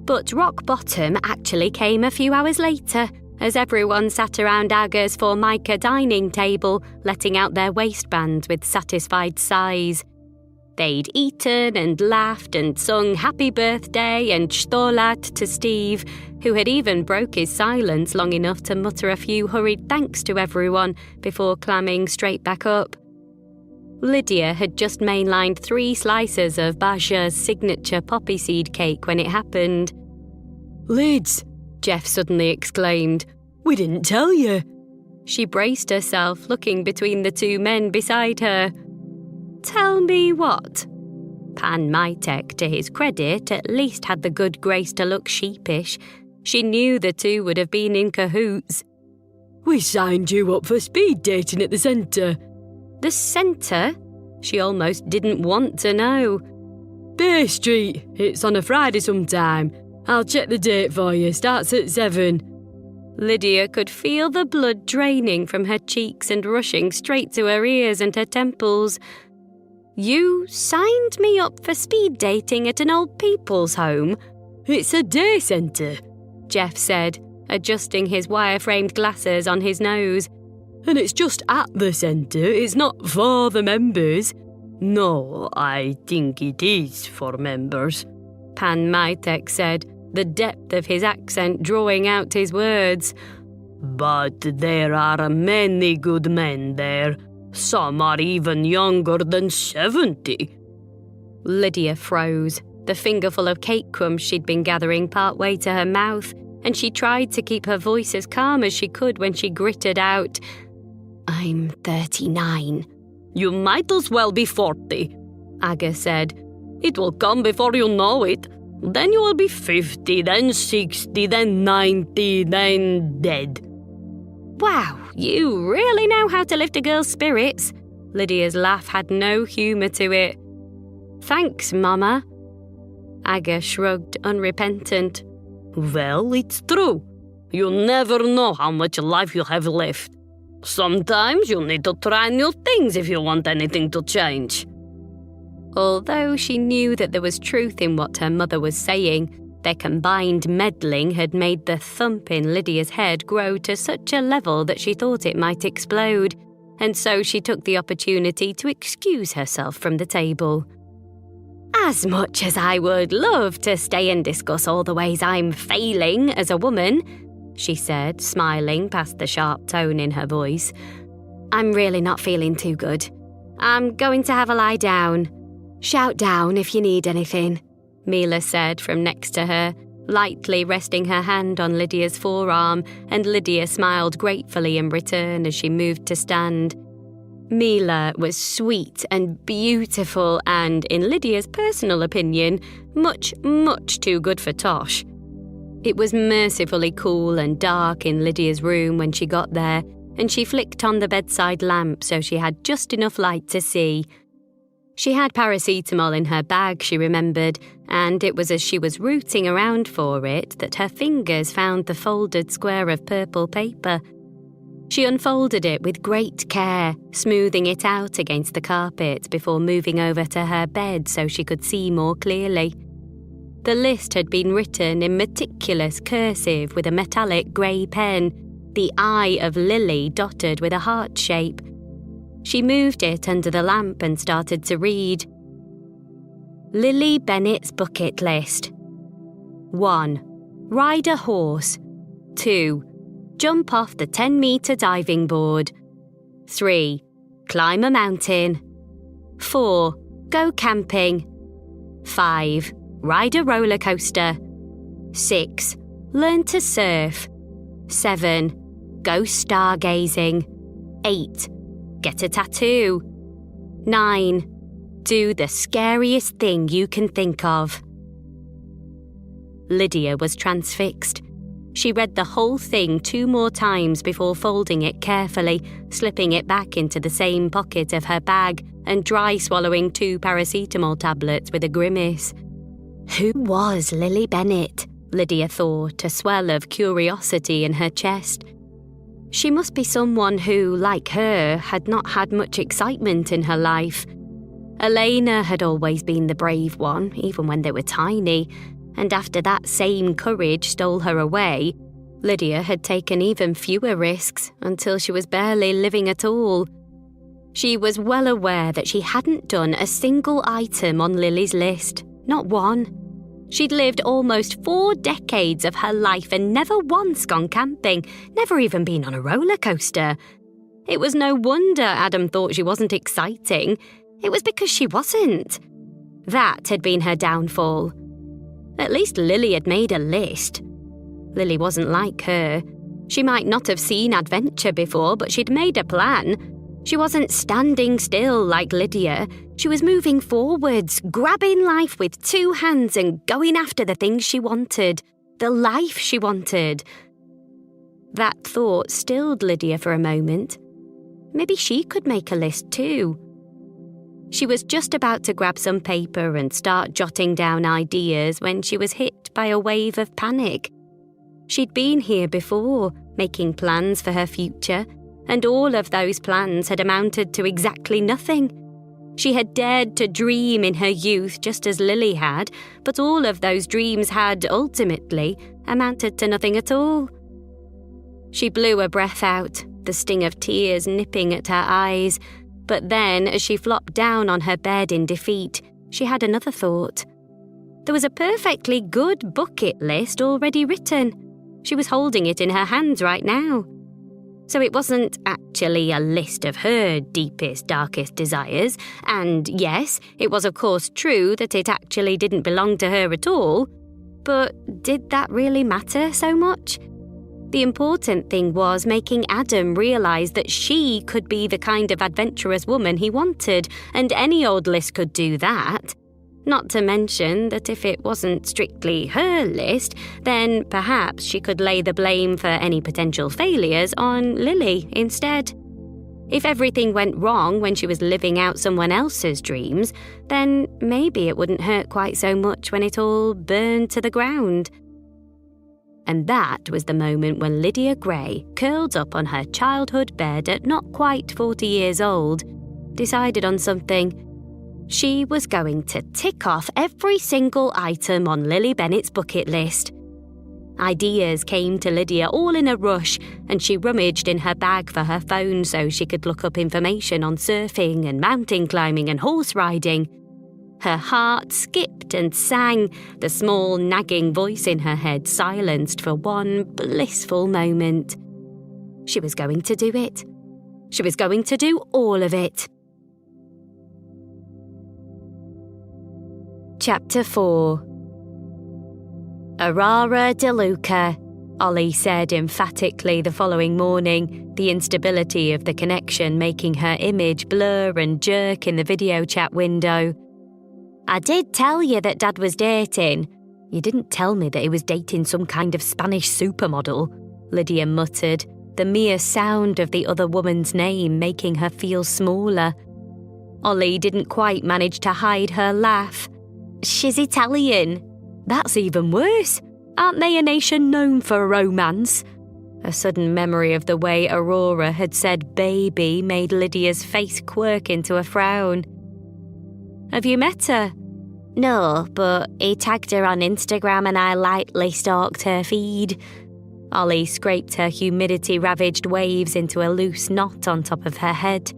But rock bottom actually came a few hours later, as everyone sat around Aga's formica dining table, letting out their waistbands with satisfied sighs. They'd eaten and laughed and sung happy birthday and shtolat to Steve, who had even broke his silence long enough to mutter a few hurried thanks to everyone before clamming straight back up. Lydia had just mainlined 3 slices of Baja's signature poppy seed cake when it happened. "Lids," Jeff suddenly exclaimed. "We didn't tell you." She braced herself, looking between the 2 men beside her. "Tell me what?" Pan Mytek, to his credit, at least had the good grace to look sheepish. She knew the 2 would have been in cahoots. "We signed you up for speed dating at the centre." The centre? She almost didn't want to know. "Bay Street. It's on a Friday sometime. I'll check the date for you. Starts at 7. Lydia could feel the blood draining from her cheeks and rushing straight to her ears and her temples. "You signed me up for speed dating at an old people's home?" "It's a day centre," Jeff said, adjusting his wire-framed glasses on his nose. "And it's just at the centre. It's not for the members." "No, I think it is for members," Pan Mytek said, the depth of his accent drawing out his words. "But there are many good men there. Some are even younger than 70. Lydia froze, the fingerful of cake crumbs she'd been gathering partway to her mouth, and she tried to keep her voice as calm as she could when she gritted out, "I'm 39. "You might as well be 40, Aga said. "It will come before you know it. Then you will be 50, then 60, then 90, then dead." "Wow, you really know how to lift a girl's spirits." Lydia's laugh had no humour to it. "Thanks, Mama." Aga shrugged, unrepentant. "Well, it's true. You never know how much life you have left. Sometimes you need to try new things if you want anything to change." Although she knew that there was truth in what her mother was saying, their combined meddling had made the thump in Lydia's head grow to such a level that she thought it might explode, and so she took the opportunity to excuse herself from the table. "As much as I would love to stay and discuss all the ways I'm failing as a woman," she said, smiling past the sharp tone in her voice, "I'm really not feeling too good. I'm going to have a lie down. Shout down if you need anything," Mila said from next to her, lightly resting her hand on Lydia's forearm, and Lydia smiled gratefully in return as she moved to stand. Mila was sweet and beautiful and, in Lydia's personal opinion, much, much too good for Tosh. It was mercifully cool and dark in Lydia's room when she got there, and she flicked on the bedside lamp so she had just enough light to see. She had paracetamol in her bag, she remembered, and it was as she was rooting around for it that her fingers found the folded square of purple paper. She unfolded it with great care, smoothing it out against the carpet before moving over to her bed so she could see more clearly. The list had been written in meticulous cursive with a metallic grey pen, the eye of Lily dotted with a heart shape. She moved it under the lamp and started to read. Lily Bennett's bucket list. 1. Ride a horse. 2. Jump off the 10-metre diving board. 3. Climb a mountain. 4. Go camping. 5. Ride a roller coaster. 6. Learn to surf. 7. Go stargazing. 8. Get a tattoo. 9. Do the scariest thing you can think of. Lydia was transfixed. She read the whole thing 2 more times before folding it carefully, slipping it back into the same pocket of her bag, and dry swallowing 2 paracetamol tablets with a grimace. Who was Lily Bennett? Lydia thought, a swell of curiosity in her chest. She must be someone who, like her, had not had much excitement in her life. Elena had always been the brave one, even when they were tiny, and after that same courage stole her away, Lydia had taken even fewer risks until she was barely living at all. She was well aware that she hadn't done a single item on Lily's list, not one. She'd lived almost 4 decades of her life and never once gone camping, never even been on a roller coaster. It was no wonder Adam thought she wasn't exciting. It was because she wasn't. That had been her downfall. At least Lily had made a list. Lily wasn't like her. She might not have seen adventure before, but she'd made a plan. She wasn't standing still like Lydia. She was moving forwards, grabbing life with 2 hands and going after the things she wanted, the life she wanted. That thought stilled Lydia for a moment. Maybe she could make a list too. She was just about to grab some paper and start jotting down ideas when she was hit by a wave of panic. She'd been here before, making plans for her future, and all of those plans had amounted to exactly nothing. She had dared to dream in her youth just as Lily had, but all of those dreams had, ultimately, amounted to nothing at all. She blew her breath out, the sting of tears nipping at her eyes, but then, as she flopped down on her bed in defeat, she had another thought. There was a perfectly good bucket list already written. She was holding it in her hands right now. So it wasn't actually a list of her deepest, darkest desires, and yes, it was of course true that it actually didn't belong to her at all, but did that really matter so much? The important thing was making Adam realise that she could be the kind of adventurous woman he wanted, and any old list could do that. Not to mention that if it wasn't strictly her list, then perhaps she could lay the blame for any potential failures on Lily instead. If everything went wrong when she was living out someone else's dreams, then maybe it wouldn't hurt quite so much when it all burned to the ground. And that was the moment when Lydia Gray, curled up on her childhood bed at not quite 40 years old, decided on something. She was going to tick off every single item on Lily Bennett's bucket list. Ideas came to Lydia all in a rush, and she rummaged in her bag for her phone so she could look up information on surfing and mountain climbing and horse riding. Her heart skipped and sang, the small nagging voice in her head silenced for one blissful moment. She was going to do it. She was going to do all of it. Chapter 4. Aurora DeLuca, Ollie said emphatically the following morning, the instability of the connection making her image blur and jerk in the video chat window. I did tell you that Dad was dating. You didn't tell me that he was dating some kind of Spanish supermodel, Lydia muttered, the mere sound of the other woman's name making her feel smaller. Ollie didn't quite manage to hide her laugh. She's Italian. That's even worse. Aren't they a nation known for romance? A sudden memory of the way Aurora had said baby made Lydia's face quirk into a frown. Have you met her? No, but he tagged her on Instagram and I lightly stalked her feed. Ollie scraped her humidity-ravaged waves into a loose knot on top of her head.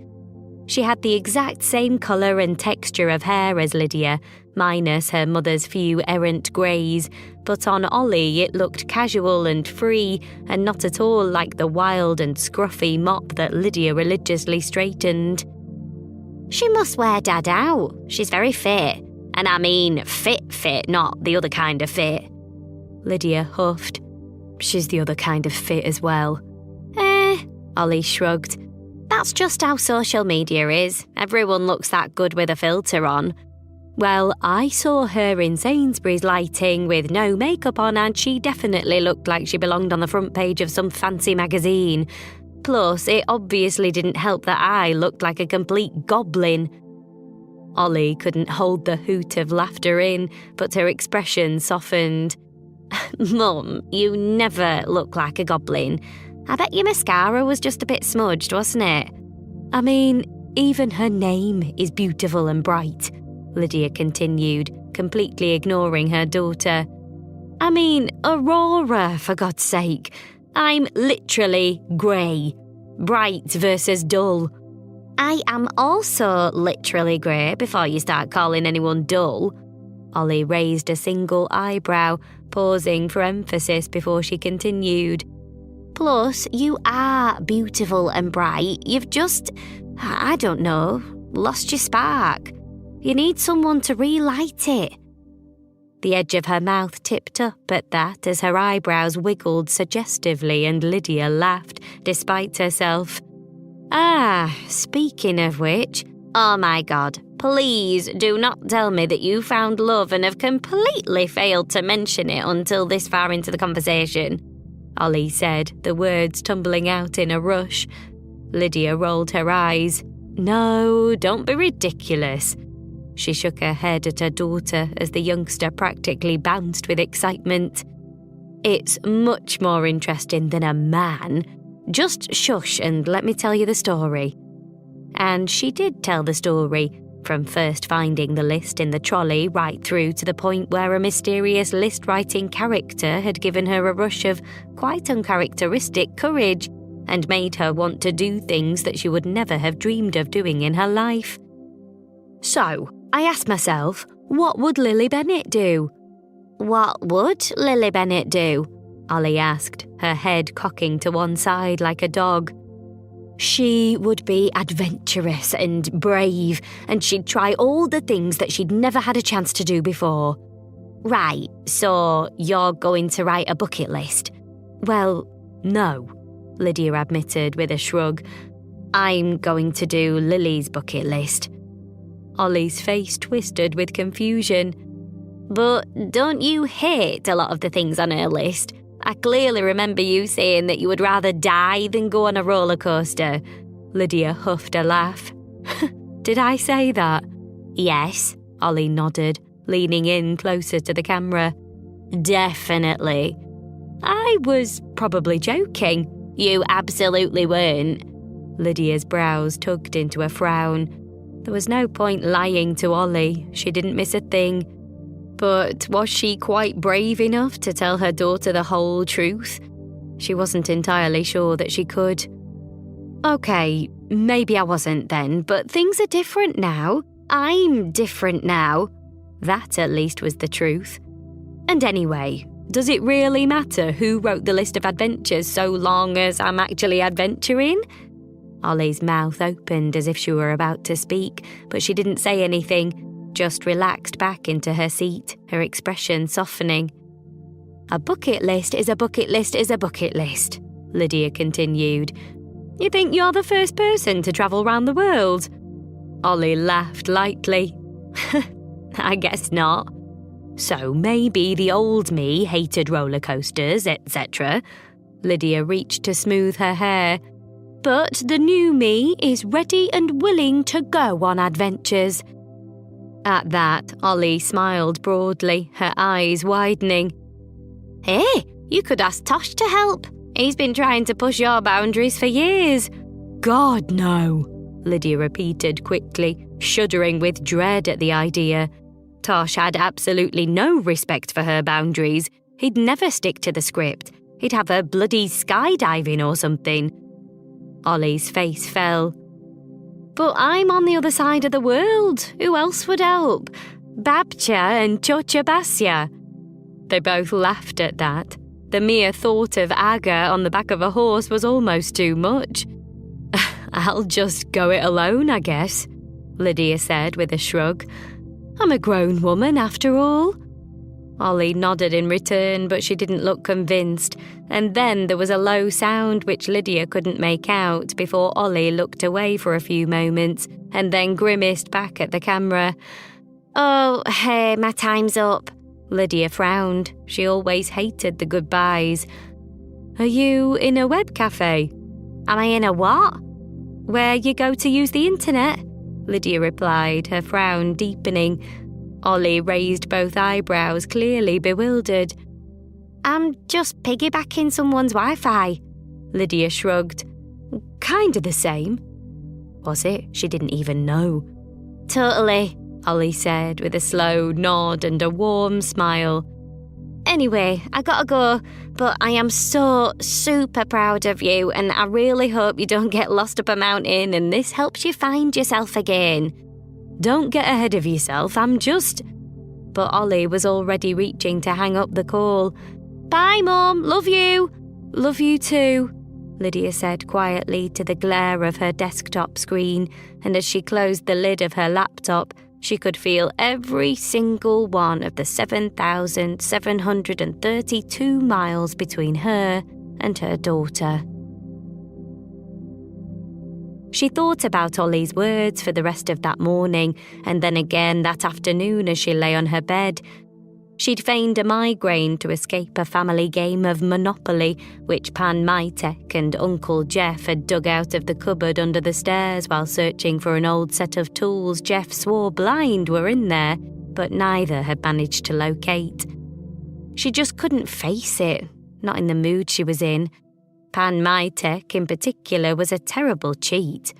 She had the exact same colour and texture of hair as Lydia, minus her mother's few errant greys, but on Ollie it looked casual and free, and not at all like the wild and scruffy mop that Lydia religiously straightened. She must wear Dad out. She's very fit. And I mean fit, not the other kind of fit. Lydia huffed. She's the other kind of fit as well. Ollie shrugged. That's just how social media is. Everyone looks that good with a filter on. Well, I saw her in Sainsbury's lighting with no makeup on, and she definitely looked like she belonged on the front page of some fancy magazine. Plus, it obviously didn't help that I looked like a complete goblin. Ollie couldn't hold the hoot of laughter in, but her expression softened. Mum, you never look like a goblin. I bet your mascara was just a bit smudged, wasn't it? I mean, even her name is beautiful and bright, Lydia continued, completely ignoring her daughter. I mean, Aurora, for God's sake. I'm literally grey. Bright versus dull. I am also literally grey before you start calling anyone dull. Ollie raised a single eyebrow, pausing for emphasis before she continued. Plus, you are beautiful and bright. You've just, I don't know, lost your spark. You need someone to relight it. The edge of her mouth tipped up at that as her eyebrows wiggled suggestively and Lydia laughed, despite herself. Speaking of which, oh my God, please do not tell me that you found love and have completely failed to mention it until this far into the conversation, Ollie said, the words tumbling out in a rush. Lydia rolled her eyes. No, don't be ridiculous. She shook her head at her daughter as the youngster practically bounced with excitement. It's much more interesting than a man. Just shush and let me tell you the story. And she did tell the story, from first finding the list in the trolley right through to the point where a mysterious list-writing character had given her a rush of quite uncharacteristic courage and made her want to do things that she would never have dreamed of doing in her life. So, I asked myself, what would Lily Bennett do? What would Lily Bennett do? Ollie asked, her head cocking to one side like a dog. She would be adventurous and brave, and she'd try all the things that she'd never had a chance to do before. Right, so you're going to write a bucket list? Well, no, Lydia admitted with a shrug. I'm going to do Lily's bucket list. Ollie's face twisted with confusion. But don't you hate a lot of the things on her list? I clearly remember you saying that you would rather die than go on a roller coaster. Lydia huffed a laugh. Did I say that? Yes, Ollie nodded, leaning in closer to the camera. Definitely. I was probably joking. You absolutely weren't. Lydia's brows tugged into a frown. There was no point lying to Ollie. She didn't miss a thing. But was she quite brave enough to tell her daughter the whole truth? She wasn't entirely sure that she could. Okay, maybe I wasn't then, but things are different now. I'm different now. That at least was the truth. And anyway, does it really matter who wrote the list of adventures so long as I'm actually adventuring? Ollie's mouth opened as if she were about to speak, but she didn't say anything. Just relaxed back into her seat, her expression softening. A bucket list is a bucket list is a bucket list, Lydia continued. You think you're the first person to travel round the world? Ollie laughed lightly. I guess not. So maybe the old me hated roller coasters, etc. Lydia reached to smooth her hair. But the new me is ready and willing to go on adventures. At that, Ollie smiled broadly, her eyes widening. Hey, you could ask Tosh to help. He's been trying to push your boundaries for years. God, no, Lydia repeated quickly, shuddering with dread at the idea. Tosh had absolutely no respect for her boundaries. He'd never stick to the script. He'd have her bloody skydiving or something. Ollie's face fell. But I'm on the other side of the world. Who else would help? Babcha and Chocha Basya. They both laughed at that. The mere thought of Aga on the back of a horse was almost too much. I'll just go it alone, I guess, Lydia said with a shrug. I'm a grown woman, after all. Ollie nodded in return, but she didn't look convinced, and then there was a low sound which Lydia couldn't make out before Ollie looked away for a few moments and then grimaced back at the camera. Oh, hey, my time's up. Lydia frowned. She always hated the goodbyes. Are you in a web cafe? Am I in a what? Where you go to use the internet? Lydia replied, her frown deepening. Ollie raised both eyebrows, clearly bewildered. I'm just piggybacking someone's Wi-Fi. Lydia shrugged. Kinda the same. Was it? She didn't even know. Totally, Ollie said with a slow nod and a warm smile. Anyway, I gotta go, but I am so super proud of you, and I really hope you don't get lost up a mountain and this helps you find yourself again. Don't get ahead of yourself, I'm just... But Ollie was already reaching to hang up the call. Bye, Mum. Love you. Love you too, Lydia said quietly to the glare of her desktop screen, and as she closed the lid of her laptop, she could feel every single one of the 7,732 miles between her and her daughter. She thought about Ollie's words for the rest of that morning, and then again that afternoon as she lay on her bed. She'd feigned a migraine to escape a family game of Monopoly, which Pan Mytek and Uncle Jeff had dug out of the cupboard under the stairs while searching for an old set of tools Jeff swore blind were in there, but neither had managed to locate. She just couldn't face it, not in the mood she was in. Pan Mytek, in particular, was a terrible cheat.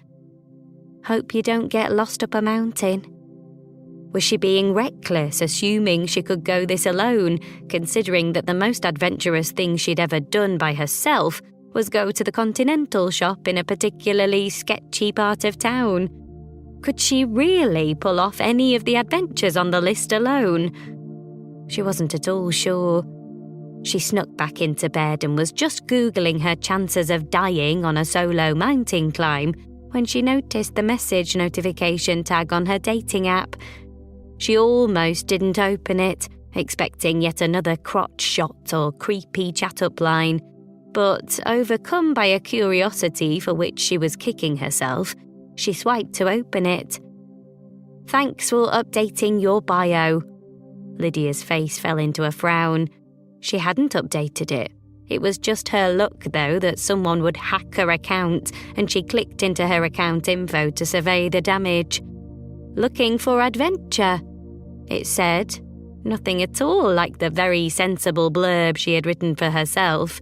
Hope you don't get lost up a mountain. Was she being reckless, assuming she could go this alone, considering that the most adventurous thing she'd ever done by herself was go to the Continental shop in a particularly sketchy part of town? Could she really pull off any of the adventures on the list alone? She wasn't at all sure. She snuck back into bed and was just Googling her chances of dying on a solo mountain climb when she noticed the message notification tag on her dating app. She almost didn't open it, expecting yet another crotch shot or creepy chat-up line. But overcome by a curiosity for which she was kicking herself, she swiped to open it. Thanks for updating your bio. Lydia's face fell into a frown. She hadn't updated it. It was just her luck, though, that someone would hack her account, and she clicked into her account info to survey the damage. Looking for adventure, it said. Nothing at all like the very sensible blurb she had written for herself.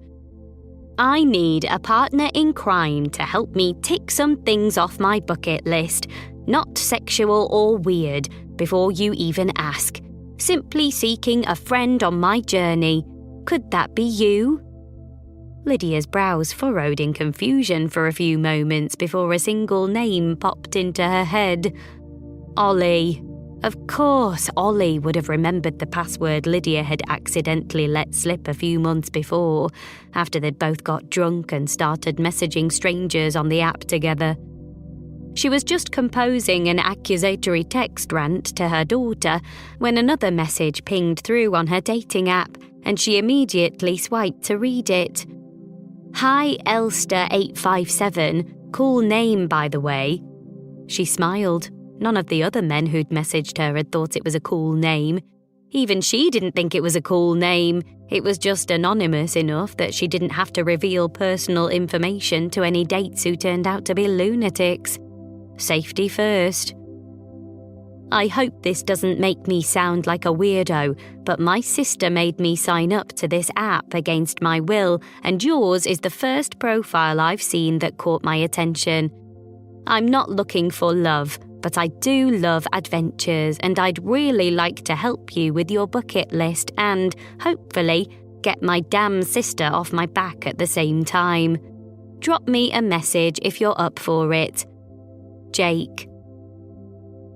I need a partner in crime to help me tick some things off my bucket list, not sexual or weird, before you even ask. Simply seeking a friend on my journey. Could that be you? Lydia's brows furrowed in confusion for a few moments before a single name popped into her head. Ollie. Of course, Ollie would have remembered the password Lydia had accidentally let slip a few months before, after they'd both got drunk and started messaging strangers on the app together. She was just composing an accusatory text rant to her daughter when another message pinged through on her dating app, and she immediately swiped to read it. Hi, Elster857. Cool name, by the way. She smiled. None of the other men who'd messaged her had thought it was a cool name. Even she didn't think it was a cool name. It was just anonymous enough that she didn't have to reveal personal information to any dates who turned out to be lunatics. Safety first. I hope this doesn't make me sound like a weirdo, but my sister made me sign up to this app against my will, and yours is the first profile I've seen that caught my attention. I'm not looking for love, but I do love adventures, and I'd really like to help you with your bucket list and, hopefully, get my damn sister off my back at the same time. Drop me a message if you're up for it. Jake.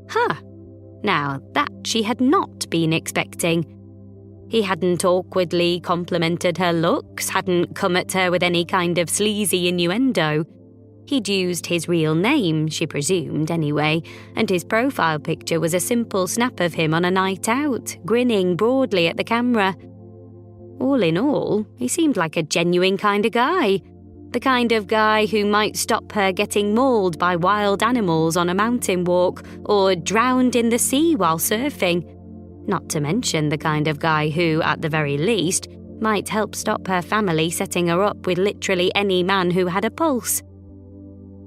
Huh. Now, that she had not been expecting. He hadn't awkwardly complimented her looks, hadn't come at her with any kind of sleazy innuendo. He'd used his real name, she presumed anyway, and his profile picture was a simple snap of him on a night out, grinning broadly at the camera. All in all, he seemed like a genuine kind of guy. The kind of guy who might stop her getting mauled by wild animals on a mountain walk or drowned in the sea while surfing. Not to mention the kind of guy who, at the very least, might help stop her family setting her up with literally any man who had a pulse.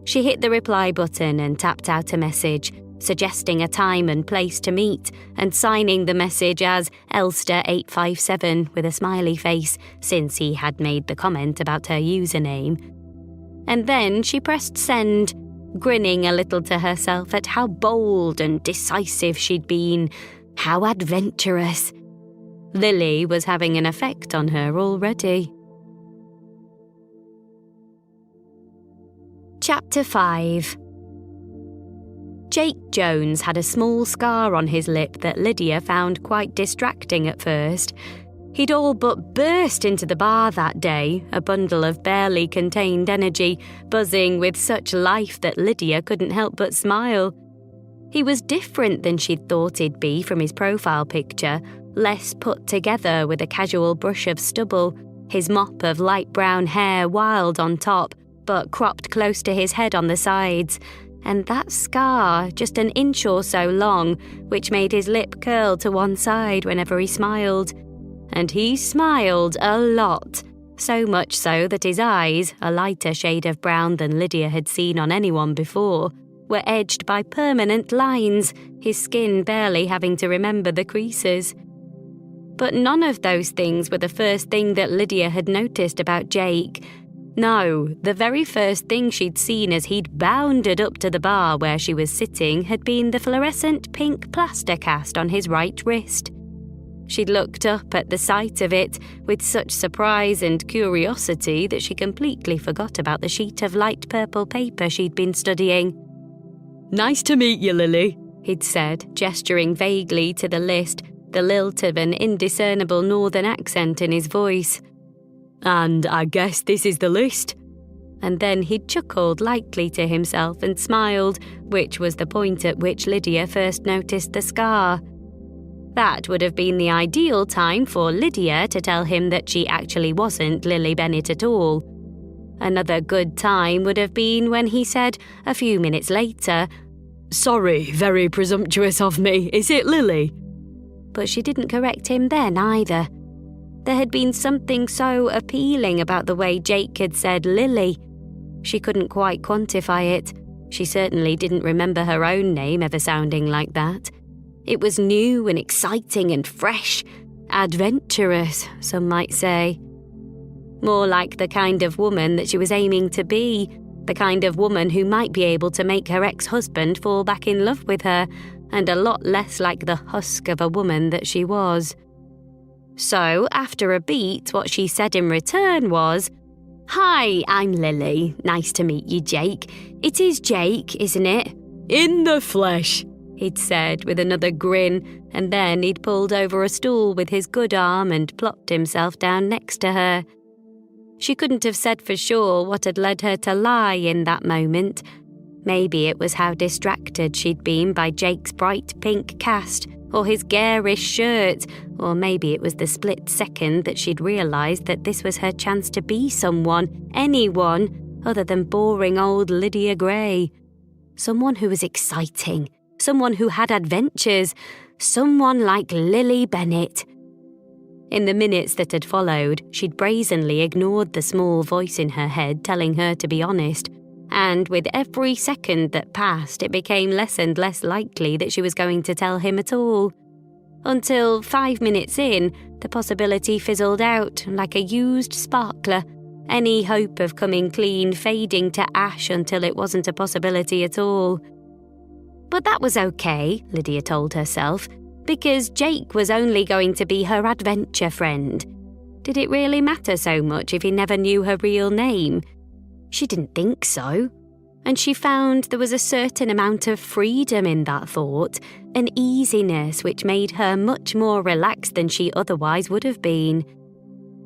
She hit the reply button and tapped out a message, suggesting a time and place to meet, and signing the message as Elster857 with a smiley face, since he had made the comment about her username. And then she pressed send, grinning a little to herself at how bold and decisive she'd been, how adventurous. Lily was having an effect on her already. Chapter 5. Jake Jones had a small scar on his lip that Lydia found quite distracting at first. He'd all but burst into the bar that day, a bundle of barely contained energy, buzzing with such life that Lydia couldn't help but smile. He was different than she'd thought he'd be from his profile picture, less put together with a casual brush of stubble, his mop of light brown hair wild on top, but cropped close to his head on the sides, and that scar just an inch or so long, which made his lip curl to one side whenever he smiled. And he smiled a lot, so much so that his eyes, a lighter shade of brown than Lydia had seen on anyone before, were edged by permanent lines, his skin barely having to remember the creases. But none of those things were the first thing that Lydia had noticed about Jake. No, the very first thing she'd seen as he'd bounded up to the bar where she was sitting had been the fluorescent pink plaster cast on his right wrist. She'd looked up at the sight of it with such surprise and curiosity that she completely forgot about the sheet of light purple paper she'd been studying. "Nice to meet you, Lily," he'd said, gesturing vaguely to the list, the lilt of an indiscernible northern accent in his voice. "And I guess this is the list." And then he'd chuckled lightly to himself and smiled, which was the point at which Lydia first noticed the scar. That would have been the ideal time for Lydia to tell him that she actually wasn't Lily Bennet at all. Another good time would have been when he said, a few minutes later, "Sorry, very presumptuous of me. Is it Lily?" But she didn't correct him then either. There had been something so appealing about the way Jake had said Lily. She couldn't quite quantify it. She certainly didn't remember her own name ever sounding like that. It was new and exciting and fresh, adventurous, some might say. More like the kind of woman that she was aiming to be, the kind of woman who might be able to make her ex-husband fall back in love with her, and a lot less like the husk of a woman that she was. So, after a beat, what she said in return was, "Hi, I'm Lily. Nice to meet you, Jake. It is Jake, isn't it?" "In the flesh," he'd said with another grin, and then he'd pulled over a stool with his good arm and plopped himself down next to her. She couldn't have said for sure what had led her to lie in that moment. Maybe it was how distracted she'd been by Jake's bright pink cast, or his garish shirt, or maybe it was the split second that she'd realised that this was her chance to be someone, anyone, other than boring old Lydia Gray. Someone who was exciting, someone who had adventures, someone like Lily Bennet. In the minutes that had followed, she'd brazenly ignored the small voice in her head telling her to be honest, and with every second that passed, it became less and less likely that she was going to tell him at all. Until 5 minutes in, the possibility fizzled out like a used sparkler, any hope of coming clean fading to ash until it wasn't a possibility at all. But that was okay, Lydia told herself, because Jake was only going to be her adventure friend. Did it really matter so much if he never knew her real name? She didn't think so. And she found there was a certain amount of freedom in that thought, an easiness which made her much more relaxed than she otherwise would have been.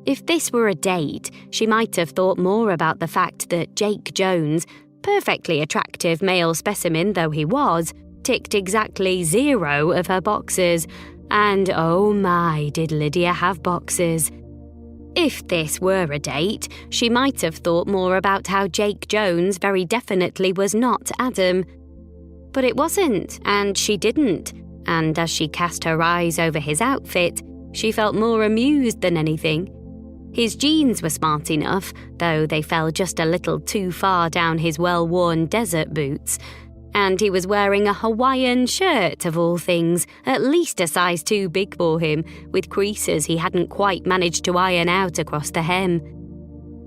If this were a date, she might have thought more about the fact that Jake Jones, perfectly attractive male specimen though he was, ticked exactly 0 of her boxes, and oh my, did Lydia have boxes. If this were a date, she might have thought more about how Jake Jones very definitely was not Adam. But it wasn't, and she didn't, and as she cast her eyes over his outfit, she felt more amused than anything. His jeans were smart enough, though they fell just a little too far down his well-worn desert boots, and he was wearing a Hawaiian shirt of all things, at least a size too big for him, with creases he hadn't quite managed to iron out across the hem.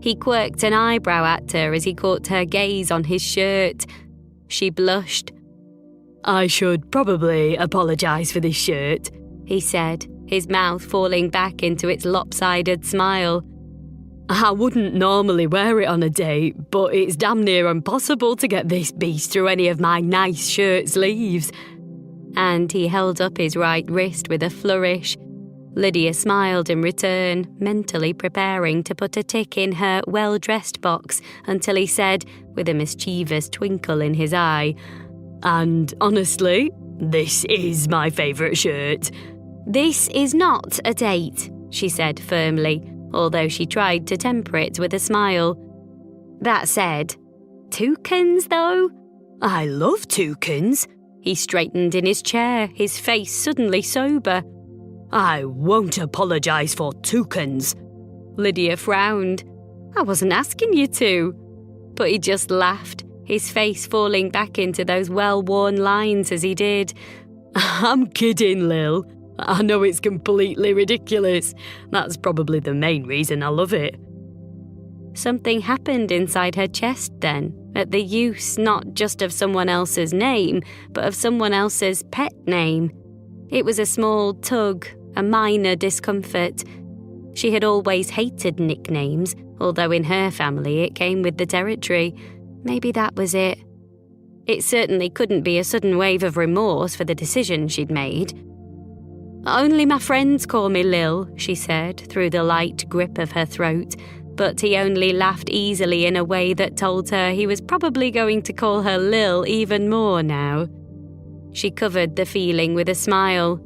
He quirked an eyebrow at her as he caught her gaze on his shirt. She blushed. "I should probably apologise for this shirt," he said, his mouth falling back into its lopsided smile. I wouldn't normally wear it on a date, but it's damn near impossible to get this beast through any of my nice shirt sleeves. And he held up his right wrist with a flourish. Lydia smiled in return, mentally preparing to put a tick in her well-dressed box until he said, with a mischievous twinkle in his eye, "And honestly, this is my favourite shirt." "This is not a date," she said firmly, although she tried to temper it with a smile. "That said, toucans, though?" "I love toucans." He straightened in his chair, his face suddenly sober. "I won't apologise for toucans." Lydia frowned. "I wasn't asking you to." But he just laughed, his face falling back into those well-worn lines as he did. "I'm kidding, Lil. I know it's completely ridiculous. That's probably the main reason I love it." Something happened inside her chest then, at the use not just of someone else's name, but of someone else's pet name. It was a small tug, a minor discomfort. She had always hated nicknames, although in her family it came with the territory. Maybe that was it. It certainly couldn't be a sudden wave of remorse for the decision she'd made. "Only my friends call me Lil," she said, through the light grip of her throat, but he only laughed easily in a way that told her he was probably going to call her Lil even more now. She covered the feeling with a smile.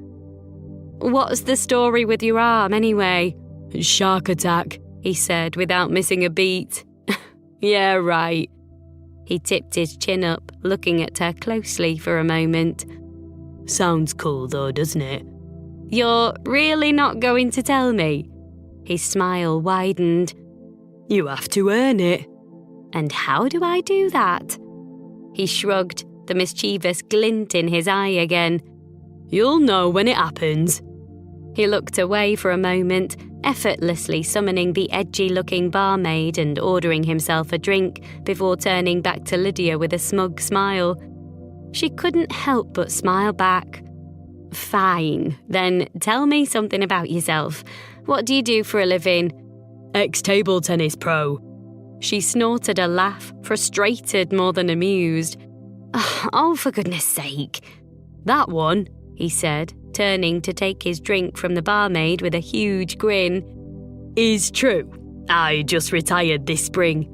"What's the story with your arm, anyway?" "Shark attack," he said without missing a beat. "Yeah, right." He tipped his chin up, looking at her closely for a moment. "Sounds cool though, doesn't it?" "You're really not going to tell me?" His smile widened. "You have to earn it." "And how do I do that?" He shrugged, the mischievous glint in his eye again. "You'll know when it happens." He looked away for a moment, effortlessly summoning the edgy-looking barmaid and ordering himself a drink before turning back to Lydia with a smug smile. She couldn't help but smile back. "Fine, then tell me something about yourself. What do you do for a living?" "Ex-table tennis pro." She snorted a laugh, frustrated more than amused. "Oh, for goodness sake." "That one," he said, turning to take his drink from the barmaid with a huge grin, "is true. I just retired this spring."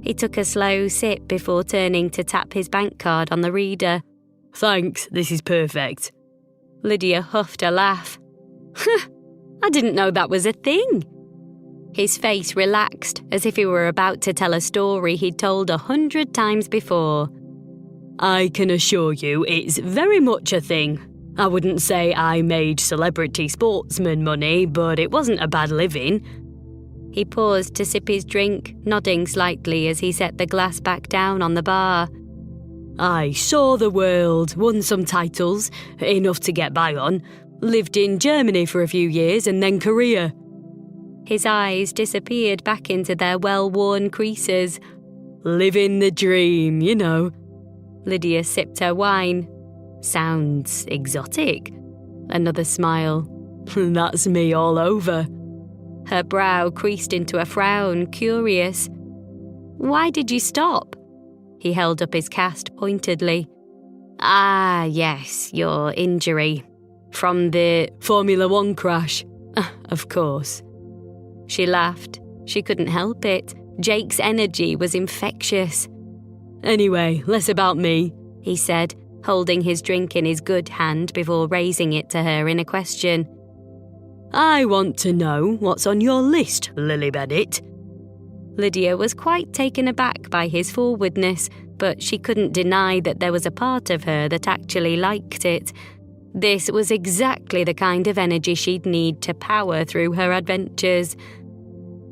He took a slow sip before turning to tap his bank card on the reader. "Thanks, this is perfect." Lydia huffed a laugh. "I didn't know that was a thing." His face relaxed, as if he were about to tell a story he'd told 100 times before. "I can assure you it's very much a thing. I wouldn't say I made celebrity sportsman money, but it wasn't a bad living." He paused to sip his drink, nodding slightly as he set the glass back down on the bar. "I saw the world, won some titles, enough to get by on, lived in Germany for a few years and then Korea." His eyes disappeared back into their well-worn creases. "Living the dream, you know." Lydia sipped her wine. "Sounds exotic." Another smile. "That's me all over." Her brow creased into a frown, curious. "Why did you stop?" He held up his cast pointedly. "Ah, yes, your injury. From the Formula One crash." Of course." She laughed. She couldn't help it. Jake's energy was infectious. "Anyway, less about me," he said, holding his drink in his good hand before raising it to her in a question. "I want to know what's on your list, Lily Bennett." Lydia was quite taken aback by his forwardness, but she couldn't deny that there was a part of her that actually liked it. This was exactly the kind of energy she'd need to power through her adventures.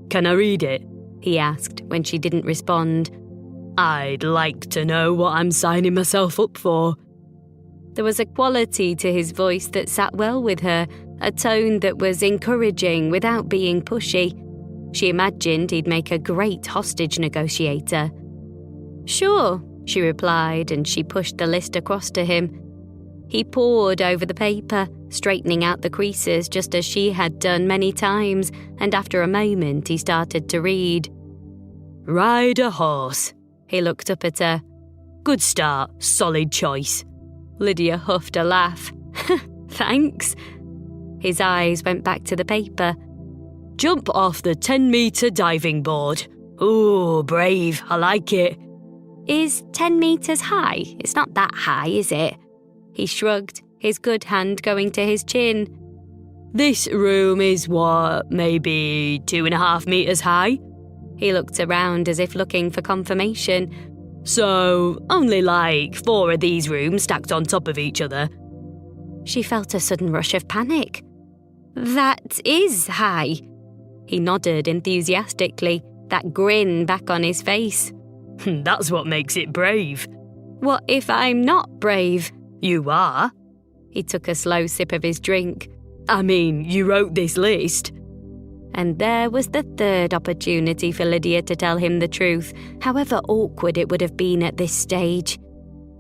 "Can I read it?" he asked when she didn't respond. "I'd like to know what I'm signing myself up for." There was a quality to his voice that sat well with her, a tone that was encouraging without being pushy. She imagined he'd make a great hostage negotiator. "Sure," she replied, and she pushed the list across to him. He pored over the paper, straightening out the creases just as she had done many times, and after a moment he started to read. Ride a horse. He looked up at her. Good start, solid choice. Lydia huffed a laugh. Thanks. His eyes went back to the paper. Jump off the 10-metre diving board. Ooh, brave, I like it. Is 10 metres high? It's not that high, is it? He shrugged, his good hand going to his chin. This room is maybe 2.5 metres high? He looked around as if looking for confirmation. So, only like 4 of these rooms stacked on top of each other. She felt a sudden rush of panic. That is high. He nodded enthusiastically, that grin back on his face. That's what makes it brave. What if I'm not brave? You are. He took a slow sip of his drink. I mean, you wrote this list. And there was the third opportunity for Lydia to tell him the truth, however awkward it would have been at this stage.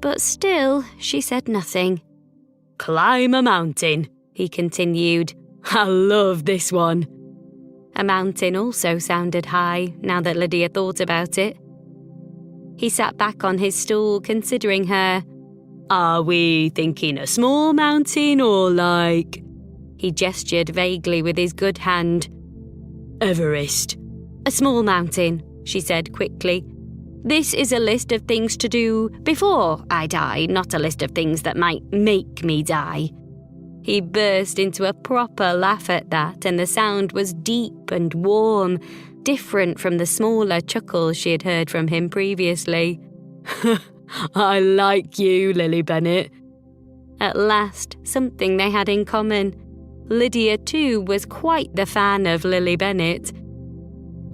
But still, she said nothing. Climb a mountain, he continued. I love this one. A mountain also sounded high, now that Lydia thought about it. He sat back on his stool, considering her. Are we thinking a small mountain or like... He gestured vaguely with his good hand. Everest. A small mountain, she said quickly. This is a list of things to do before I die, not a list of things that might make me die. He burst into a proper laugh at that, and the sound was deep and warm, different from the smaller chuckles she had heard from him previously. I like you, Lily Bennet. At last, something they had in common. Lydia, too, was quite the fan of Lily Bennet.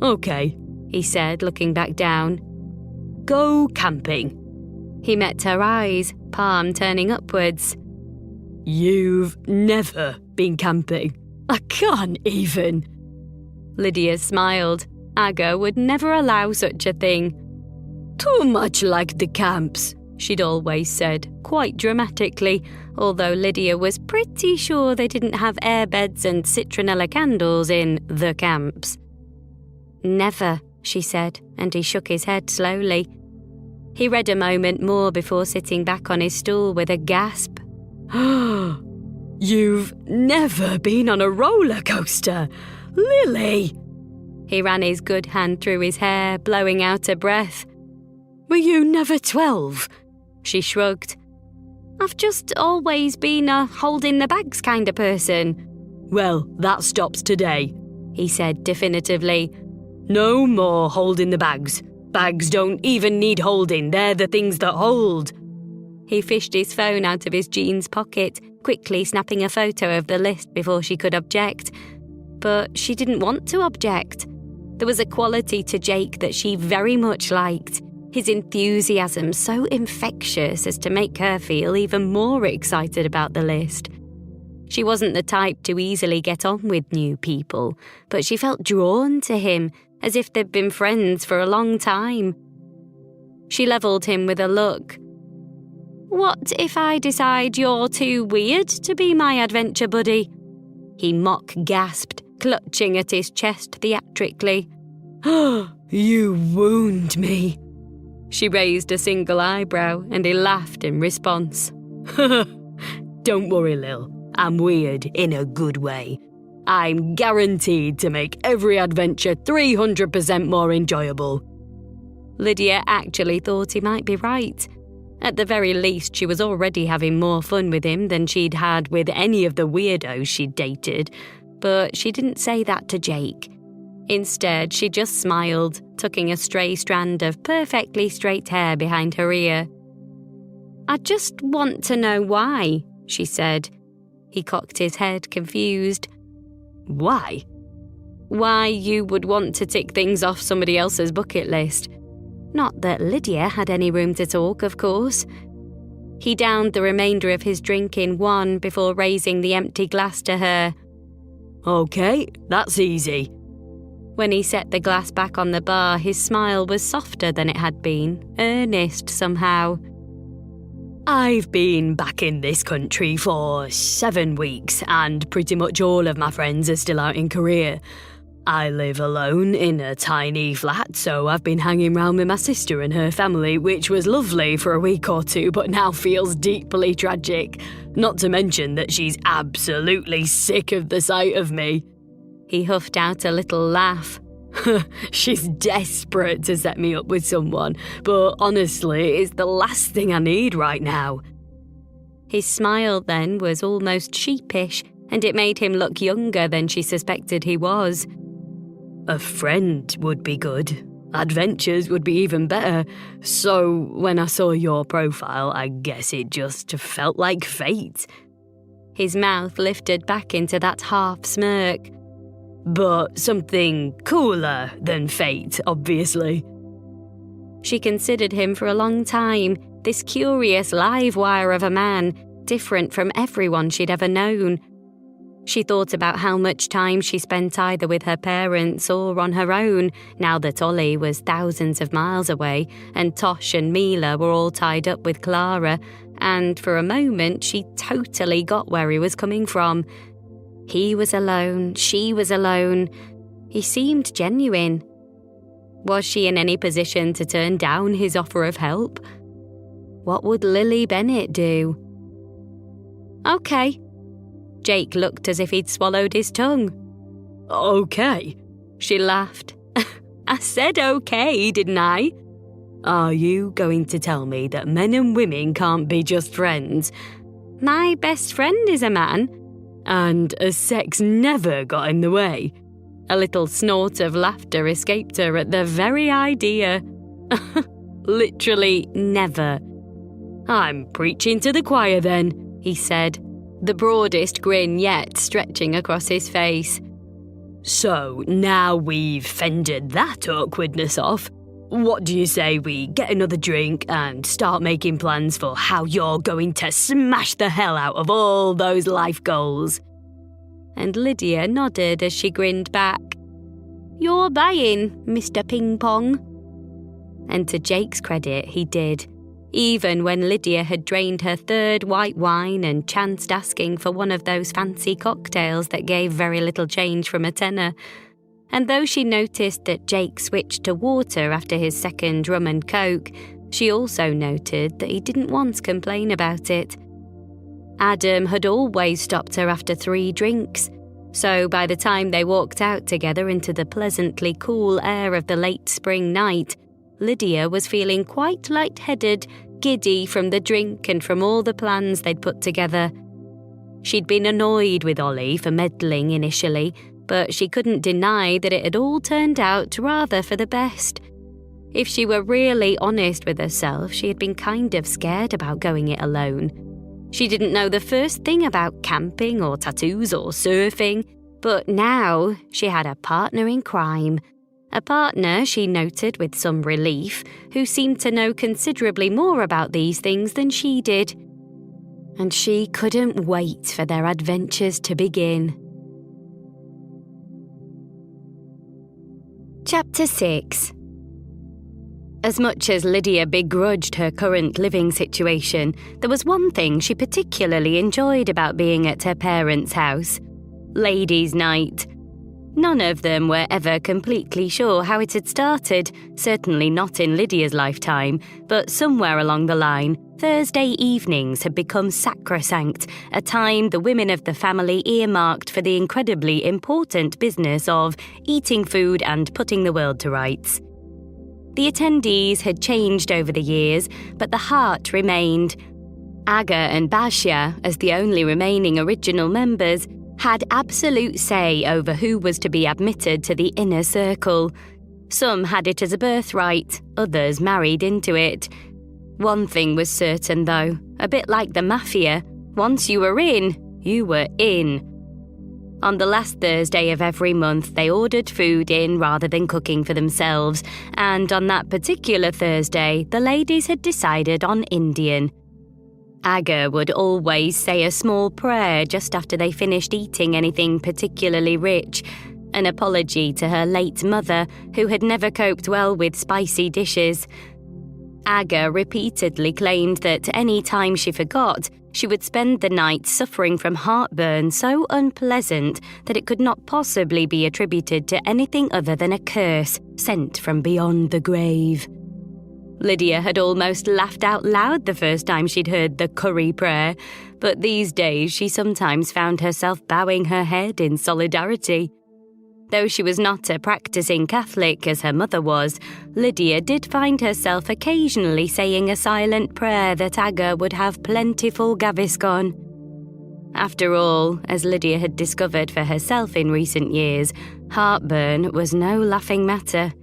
Okay, he said, looking back down. Go camping. He met her eyes, palm turning upwards. You've never been camping. I can't even. Lydia smiled. Aga would never allow such a thing. Too much like the camps, she'd always said, quite dramatically, although Lydia was pretty sure they didn't have airbeds and citronella candles in the camps. Never, she said, and he shook his head slowly. He read a moment more before sitting back on his stool with a gasp. You've never been on a roller coaster, Lily! He ran his good hand through his hair, blowing out a breath. Were you never 12? She shrugged. I've just always been a holding the bags kind of person. Well, that stops today, he said definitively. No more holding the bags. Bags don't even need holding, they're the things that hold. He fished his phone out of his jeans pocket, quickly snapping a photo of the list before she could object. But she didn't want to object. There was a quality to Jake that she very much liked, his enthusiasm so infectious as to make her feel even more excited about the list. She wasn't the type to easily get on with new people, but she felt drawn to him, as if they'd been friends for a long time. She levelled him with a look. What if I decide you're too weird to be my adventure buddy? He mock-gasped, clutching at his chest theatrically. You wound me. She raised a single eyebrow, and he laughed in response. Don't worry, Lil. I'm weird in a good way. I'm guaranteed to make every adventure 300% more enjoyable. Lydia actually thought he might be right. At the very least, she was already having more fun with him than she'd had with any of the weirdos she'd dated, but she didn't say that to Jake. Instead, she just smiled, tucking a stray strand of perfectly straight hair behind her ear. I just want to know why, she said. He cocked his head, confused. Why? Why you would want to tick things off somebody else's bucket list. Not that Lydia had any room to talk, of course. He downed the remainder of his drink in one before raising the empty glass to her. Okay, that's easy. When he set the glass back on the bar, his smile was softer than it had been, earnest somehow. I've been back in this country for 7 weeks, and pretty much all of my friends are still out in Korea. I live alone in a tiny flat, so I've been hanging around with my sister and her family, which was lovely for a week or two, but now feels deeply tragic. Not to mention that she's absolutely sick of the sight of me. He huffed out a little laugh. She's desperate to set me up with someone, but honestly, it's the last thing I need right now. His smile then was almost sheepish, and it made him look younger than she suspected he was. A friend would be good. Adventures would be even better. So when I saw your profile, I guess it just felt like fate. His mouth lifted back into that half smirk. But something cooler than fate, obviously. She considered him for a long time, this curious live wire of a man, different from everyone she'd ever known. She thought about how much time she spent either with her parents or on her own, now that Ollie was thousands of miles away and Tosh and Mila were all tied up with Clara, and for a moment she totally got where he was coming from. He was alone, she was alone. He seemed genuine. Was she in any position to turn down his offer of help? What would Lily Bennett do? Okay. Jake looked as if he'd swallowed his tongue. Okay, she laughed. I said okay, didn't I? Are you going to tell me that men and women can't be just friends? My best friend is a man. And sex never got in the way? A little snort of laughter escaped her at the very idea. Literally never. I'm preaching to the choir then, he said, the broadest grin yet stretching across his face. So now we've fended that awkwardness off, what do you say we get another drink and start making plans for how you're going to smash the hell out of all those life goals? And Lydia nodded as she grinned back. You're buying, Mr. Ping Pong. And to Jake's credit, he did. Even when Lydia had drained her third white wine and chanced asking for one of those fancy cocktails that gave very little change from a tenner. And though she noticed that Jake switched to water after his second rum and coke, she also noted that he didn't once complain about it. Adam had always stopped her after 3 drinks, so by the time they walked out together into the pleasantly cool air of the late spring night, Lydia was feeling quite lightheaded, giddy from the drink and from all the plans they'd put together. She'd been annoyed with Ollie for meddling initially, but she couldn't deny that it had all turned out rather for the best. If she were really honest with herself, she had been kind of scared about going it alone. She didn't know the first thing about camping or tattoos or surfing, but now she had a partner in crime. A partner, she noted with some relief, who seemed to know considerably more about these things than she did. And she couldn't wait for their adventures to begin. Chapter 6. As much as Lydia begrudged her current living situation, there was one thing she particularly enjoyed about being at her parents' house: ladies' night. None of them were ever completely sure how it had started, certainly not in Lydia's lifetime, but somewhere along the line, Thursday evenings had become sacrosanct, a time the women of the family earmarked for the incredibly important business of eating food and putting the world to rights. The attendees had changed over the years, but the heart remained. Aga and Basha, as the only remaining original members, had absolute say over who was to be admitted to the inner circle. Some had it as a birthright, others married into it. One thing was certain, though, a bit like the mafia, once you were in, you were in. On the last Thursday of every month, they ordered food in rather than cooking for themselves, and on that particular Thursday, the ladies had decided on Indian. Aga would always say a small prayer just after they finished eating anything particularly rich, an apology to her late mother, who had never coped well with spicy dishes. Aga repeatedly claimed that any time she forgot, she would spend the night suffering from heartburn so unpleasant that it could not possibly be attributed to anything other than a curse sent from beyond the grave. Lydia had almost laughed out loud the first time she'd heard the curry prayer, but these days she sometimes found herself bowing her head in solidarity. Though she was not a practicing Catholic as her mother was, Lydia did find herself occasionally saying a silent prayer that Aga would have plentiful Gaviscon. After all, as Lydia had discovered for herself in recent years, heartburn was no laughing matter.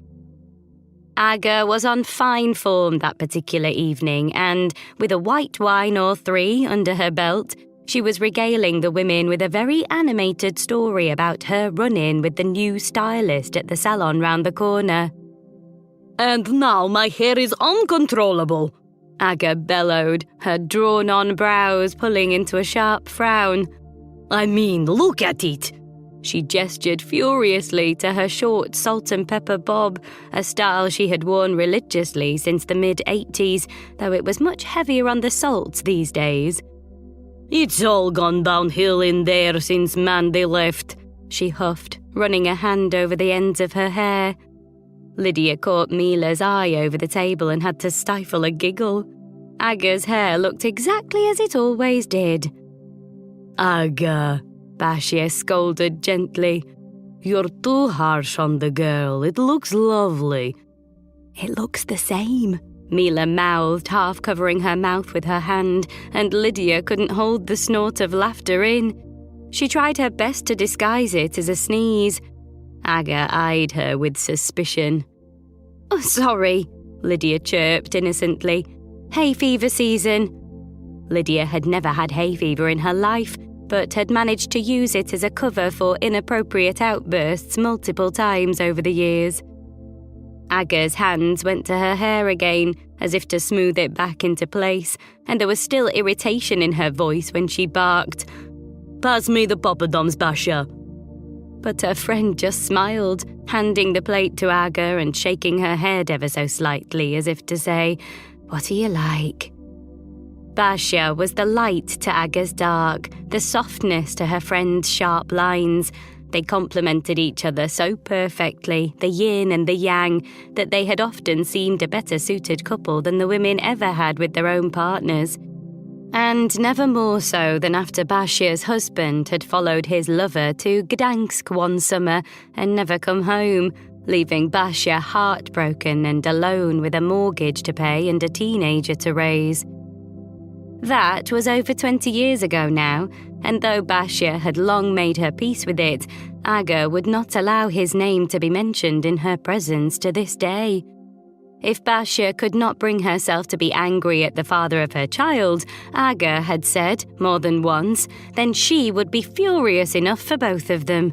Aga was on fine form that particular evening, and, with a white wine or 3 under her belt, she was regaling the women with a very animated story about her run-in with the new stylist at the salon round the corner. "And now my hair is uncontrollable," Aga bellowed, her drawn-on brows pulling into a sharp frown. "I mean, look at it." She gestured furiously to her short salt and pepper bob, a style she had worn religiously since the mid-80s, though it was much heavier on the salts these days. "It's all gone downhill in there since Mandy left," she huffed, running a hand over the ends of her hair. Lydia caught Mila's eye over the table and had to stifle a giggle. Aga's hair looked exactly as it always did. "Aga," Bashir scolded gently. "You're too harsh on the girl. It looks lovely." "It looks the same," Mila mouthed, half covering her mouth with her hand, and Lydia couldn't hold the snort of laughter in. She tried her best to disguise it as a sneeze. Aga eyed her with suspicion. "Oh, sorry," Lydia chirped innocently. "Hay fever season." Lydia had never had hay fever in her life, but had managed to use it as a cover for inappropriate outbursts multiple times over the years. Aga's hands went to her hair again, as if to smooth it back into place, and there was still irritation in her voice when she barked, "Pass me the poppadoms, Basha." But her friend just smiled, handing the plate to Aga and shaking her head ever so slightly as if to say, "What do you like?" Basha was the light to Aga's dark, the softness to her friend's sharp lines. They complemented each other so perfectly, the yin and the yang, that they had often seemed a better suited couple than the women ever had with their own partners. And never more so than after Bashir's husband had followed his lover to Gdansk one summer and never come home, leaving Bashir heartbroken and alone with a mortgage to pay and a teenager to raise. That was over 20 years ago now, and though Bashir had long made her peace with it, Aga would not allow his name to be mentioned in her presence to this day. If Bashir could not bring herself to be angry at the father of her child, Aga had said more than once, then she would be furious enough for both of them.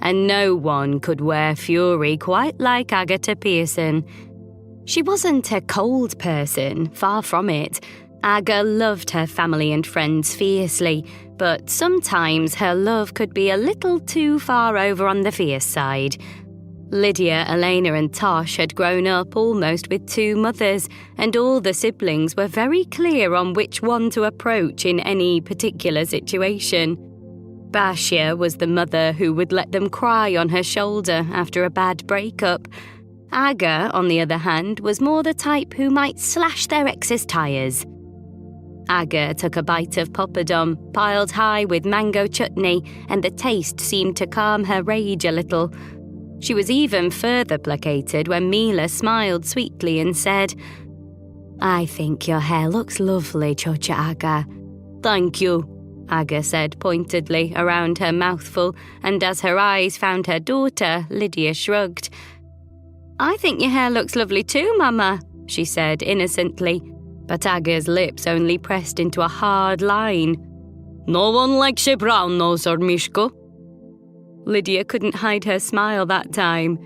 And no one could wear fury quite like Agatha Pearson. She wasn't a cold person, far from it. Aga loved her family and friends fiercely, but sometimes her love could be a little too far over on the fierce side. Lydia, Elena and Tosh had grown up almost with 2 mothers, and all the siblings were very clear on which one to approach in any particular situation. Bashir was the mother who would let them cry on her shoulder after a bad breakup. Aga, on the other hand, was more the type who might slash their ex's tyres. Aga took a bite of poppadom, piled high with mango chutney, and the taste seemed to calm her rage a little. She was even further placated when Mila smiled sweetly and said, "I think your hair looks lovely, Chocha Aga." "Thank you," Aga said pointedly around her mouthful, and as her eyes found her daughter, Lydia shrugged. "I think your hair looks lovely too, Mama," she said innocently, but Aga's lips only pressed into a hard line. "No one likes a brown noser, Mishko." Lydia couldn't hide her smile that time.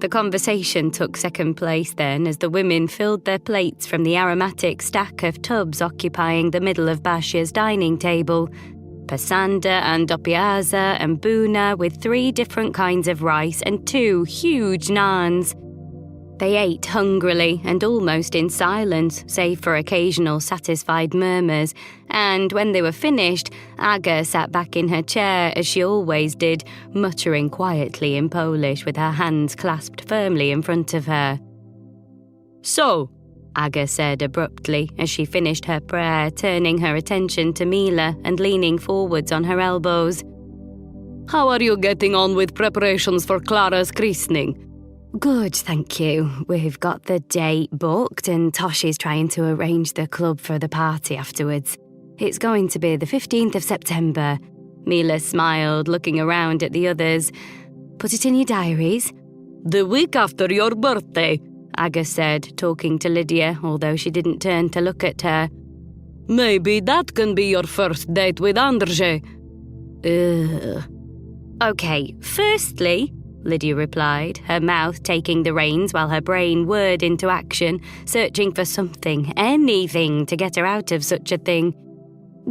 The conversation took second place then as the women filled their plates from the aromatic stack of tubs occupying the middle of Bashir's dining table. Pasanda and dopiaza and buna with 3 different kinds of rice and 2 huge naans. They ate hungrily and almost in silence, save for occasional satisfied murmurs, and when they were finished, Aga sat back in her chair as she always did, muttering quietly in Polish with her hands clasped firmly in front of her. So, Aga said abruptly as she finished her prayer, turning her attention to Mila and leaning forwards on her elbows. how are you getting on with preparations for Clara's christening? Good, thank you. We've got the date booked and Tosh is trying to arrange the club for the party afterwards. It's going to be the 15th of September. Mila smiled, looking around at the others. Put it in your diaries. The week after your birthday, Aga said, talking to Lydia, although she didn't turn to look at her. Maybe that can be your first date with Andrzej. Okay, firstly, Lydia replied, her mouth taking the reins while her brain whirred into action, searching for something, anything to get her out of such a thing.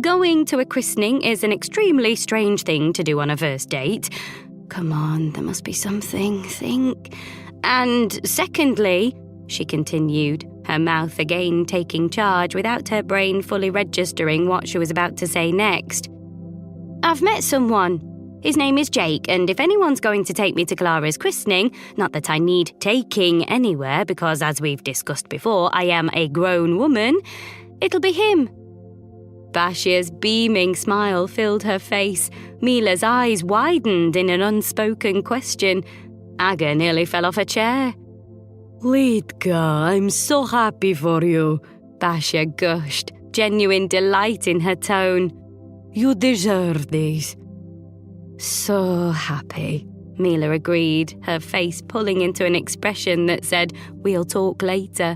Going to a christening is an extremely strange thing to do on a first date. Come on, there must be something, think. And secondly, she continued, her mouth again taking charge without her brain fully registering what she was about to say next. I've met someone. His name is Jake, and if anyone's going to take me to Clara's christening, not that I need taking anywhere because, as we've discussed before, I am a grown woman, it'll be him. Basia's beaming smile filled her face. Mila's eyes widened in an unspoken question. Aga nearly fell off her chair. Litka, I'm so happy for you, Basia gushed, genuine delight in her tone. You deserve this. So happy, Mila agreed, her face pulling into an expression that said, we'll talk later.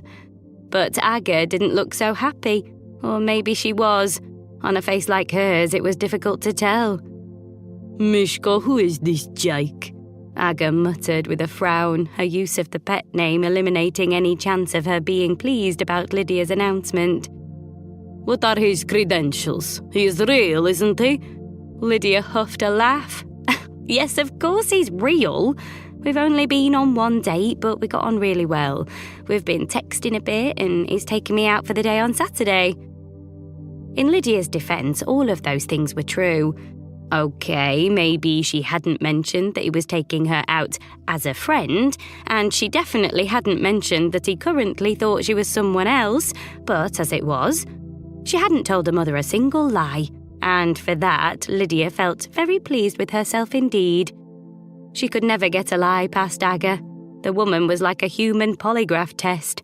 But Aga didn't look so happy, or maybe she was. On a face like hers, it was difficult to tell. Mishka, who is this Jake? Aga muttered with a frown, her use of the pet name eliminating any chance of her being pleased about Lydia's announcement. What are his credentials? He is real, isn't he? Lydia huffed a laugh. Yes, of course he's real. We've only been on one date, but we got on really well. We've been texting a bit, and he's taken me out for the day on Saturday. In Lydia's defence, all of those things were true. Okay, maybe she hadn't mentioned that he was taking her out as a friend, and she definitely hadn't mentioned that he currently thought she was someone else, but as it was, she hadn't told her mother a single lie. And for that, Lydia felt very pleased with herself indeed. She could never get a lie past Aga. The woman was like a human polygraph test.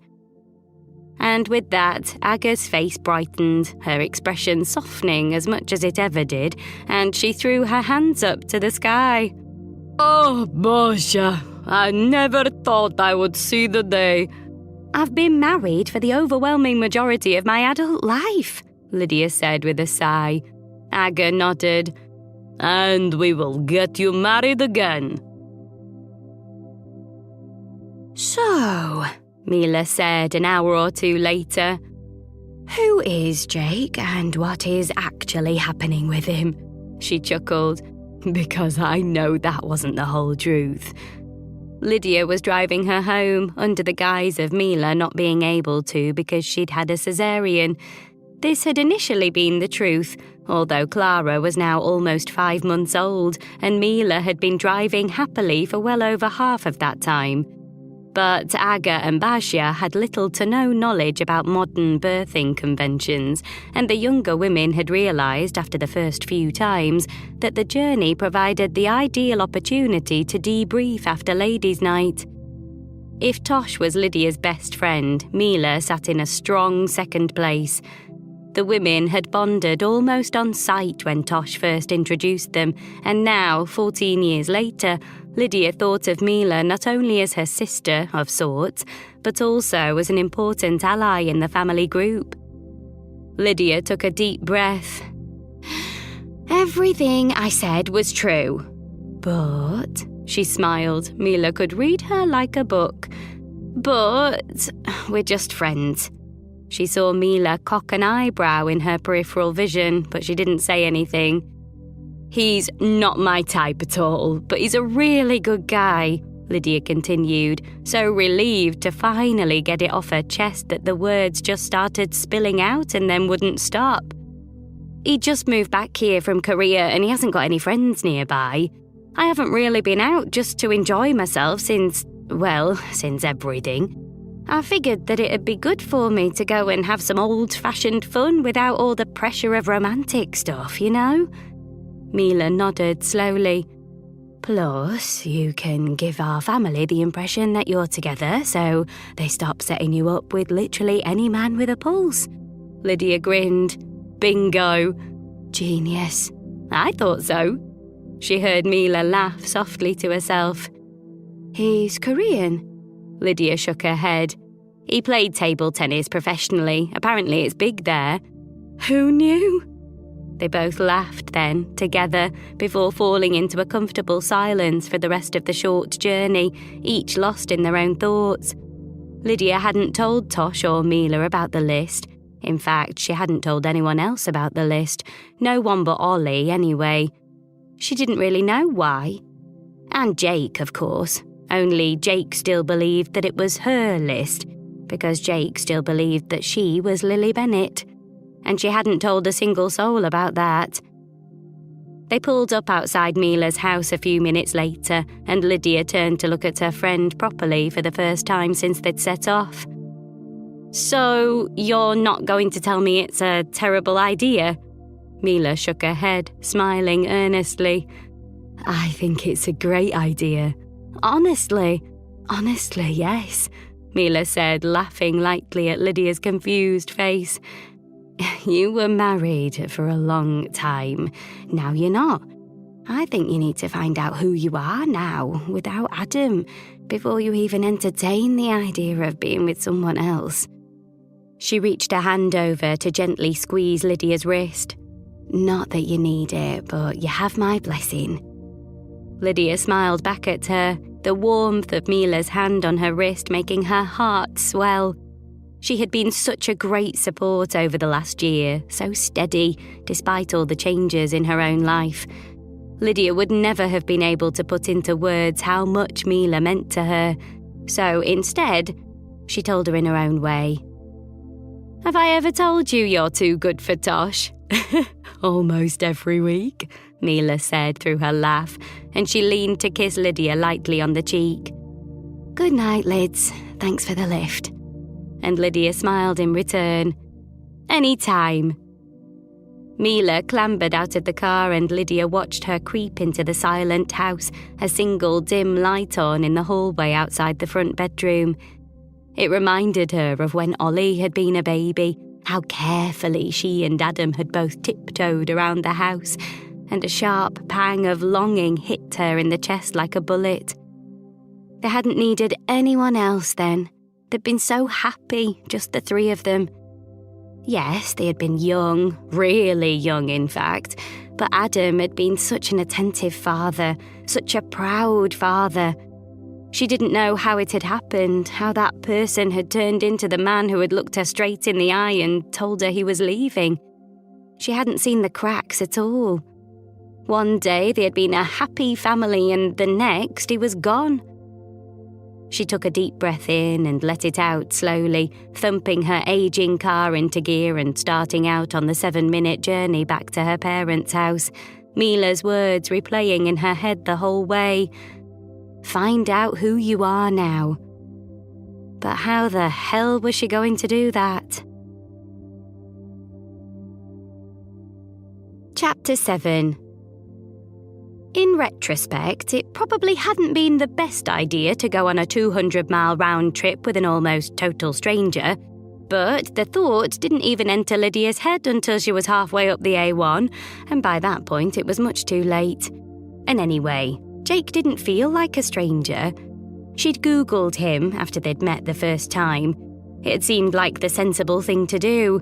And with that, Aga's face brightened, her expression softening as much as it ever did, and she threw her hands up to the sky. Oh, Basia, I never thought I would see the day. I've been married for the overwhelming majority of my adult life, Lydia said with a sigh. Aga nodded. And we will get you married again. So, Mila said an hour or two later, who is Jake and what is actually happening with him? She chuckled, because I know that wasn't the whole truth. Lydia was driving her home under the guise of Mila not being able to because she'd had a caesarean. This had initially been the truth, although Clara was now almost 5 months old and Mila had been driving happily for well over half of that time. But Aga and Basia had little to no knowledge about modern birthing conventions, and the younger women had realised after the first few times that the journey provided the ideal opportunity to debrief after ladies' night. If Tosh was Lydia's best friend, Mila sat in a strong second place. The women had bonded almost on sight when Tosh first introduced them, and now, 14 years later, Lydia thought of Mila not only as her sister, of sorts, but also as an important ally in the family group. Lydia took a deep breath. Everything I said was true. But, she smiled, Mila could read her like a book. But, we're just friends. She saw Mila cock an eyebrow in her peripheral vision, but she didn't say anything. He's not my type at all, but he's a really good guy. Lydia continued, so relieved to finally get it off her chest that the words just started spilling out and then wouldn't stop. He'd just moved back here from Korea and he hasn't got any friends nearby. I haven't really been out just to enjoy myself since everything. I figured that it'd be good for me to go and have some old-fashioned fun without all the pressure of romantic stuff, you know? Mila nodded slowly. Plus, you can give our family the impression that you're together, so they stop setting you up with literally any man with a pulse. Lydia grinned. Bingo. Genius. I thought so. She heard Mila laugh softly to herself. He's Korean. Lydia shook her head. He played table tennis professionally. Apparently it's big there. Who knew? They both laughed then, together, before falling into a comfortable silence for the rest of the short journey, each lost in their own thoughts. Lydia hadn't told Tosh or Mila about the list. In fact, she hadn't told anyone else about the list. No one but Ollie, anyway. She didn't really know why. And Jake, of course. Only Jake still believed that it was her list, because Jake still believed that she was Lily Bennett. And she hadn't told a single soul about that. They pulled up outside Mila's house a few minutes later, and Lydia turned to look at her friend properly for the first time since they'd set off. So, you're not going to tell me it's a terrible idea? Mila shook her head, smiling earnestly. I think it's a great idea. Honestly, yes, Mila said, laughing lightly at Lydia's confused face. You were married for a long time. Now you're not. I think you need to find out who you are now, without Adam, before you even entertain the idea of being with someone else. She reached a hand over to gently squeeze Lydia's wrist. Not that you need it, but you have my blessing. Lydia smiled back at her, the warmth of Mila's hand on her wrist making her heart swell. She had been such a great support over the last year, so steady, despite all the changes in her own life. Lydia would never have been able to put into words how much Mila meant to her, so instead, she told her in her own way. Have I ever told you you're too good for Tosh? Almost every week, Mila said through her laugh, and she leaned to kiss Lydia lightly on the cheek. Good night, Lids. Thanks for the lift. And Lydia smiled in return. Any time. Mila clambered out of the car and Lydia watched her creep into the silent house, a single dim light on in the hallway outside the front bedroom. It reminded her of when Ollie had been a baby, how carefully she and Adam had both tiptoed around the house, and a sharp pang of longing hit her in the chest like a bullet. They hadn't needed anyone else then. They'd been so happy, just the three of them. Yes, they had been young, really young in fact, but Adam had been such an attentive father, such a proud father. She didn't know how it had happened, how that person had turned into the man who had looked her straight in the eye and told her he was leaving. She hadn't seen the cracks at all. One day they had been a happy family and the next he was gone. She took a deep breath in and let it out slowly, thumping her aging car into gear and starting out on the 7-minute journey back to her parents' house, Mila's words replaying in her head the whole way. Find out who you are now. But how the hell was she going to do that? Chapter 7. In retrospect, it probably hadn't been the best idea to go on a 200-mile round trip with an almost total stranger, but the thought didn't even enter Lydia's head until she was halfway up the A1, and by that point it was much too late. And anyway, Jake didn't feel like a stranger. She'd Googled him after they'd met the first time. It seemed like the sensible thing to do.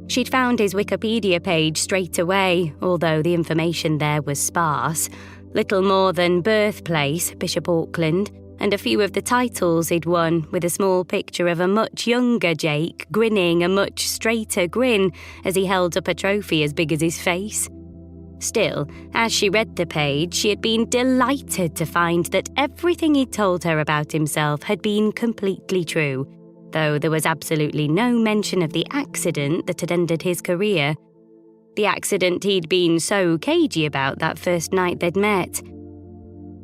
She'd found his Wikipedia page straight away, although the information there was sparse. Little more than birthplace, Bishop Auckland, and a few of the titles he'd won, with a small picture of a much younger Jake grinning a much straighter grin as he held up a trophy as big as his face. Still, as she read the page, she had been delighted to find that everything he'd told her about himself had been completely true, though there was absolutely no mention of the accident that had ended his career. The accident he'd been so cagey about that first night they'd met.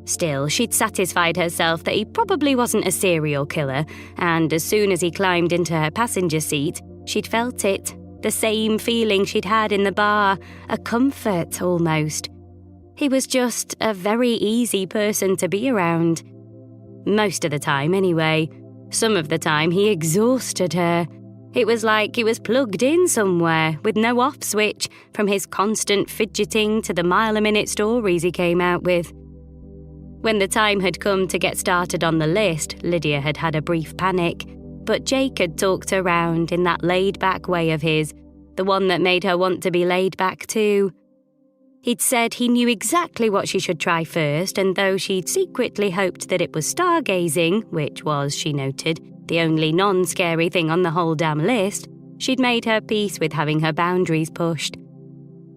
Still, she'd satisfied herself that he probably wasn't a serial killer, and as soon as he climbed into her passenger seat, she'd felt it. The same feeling she'd had in the bar, a comfort almost. He was just a very easy person to be around. Most of the time, anyway. Some of the time, he exhausted her. It was like he was plugged in somewhere, with no off switch, from his constant fidgeting to the mile-a-minute stories he came out with. When the time had come to get started on the list, Lydia had had a brief panic. But Jake had talked her round in that laid-back way of his, the one that made her want to be laid back too. He'd said he knew exactly what she should try first, and though she'd secretly hoped that it was stargazing, which was, she noted, the only non-scary thing on the whole damn list, she'd made her peace with having her boundaries pushed.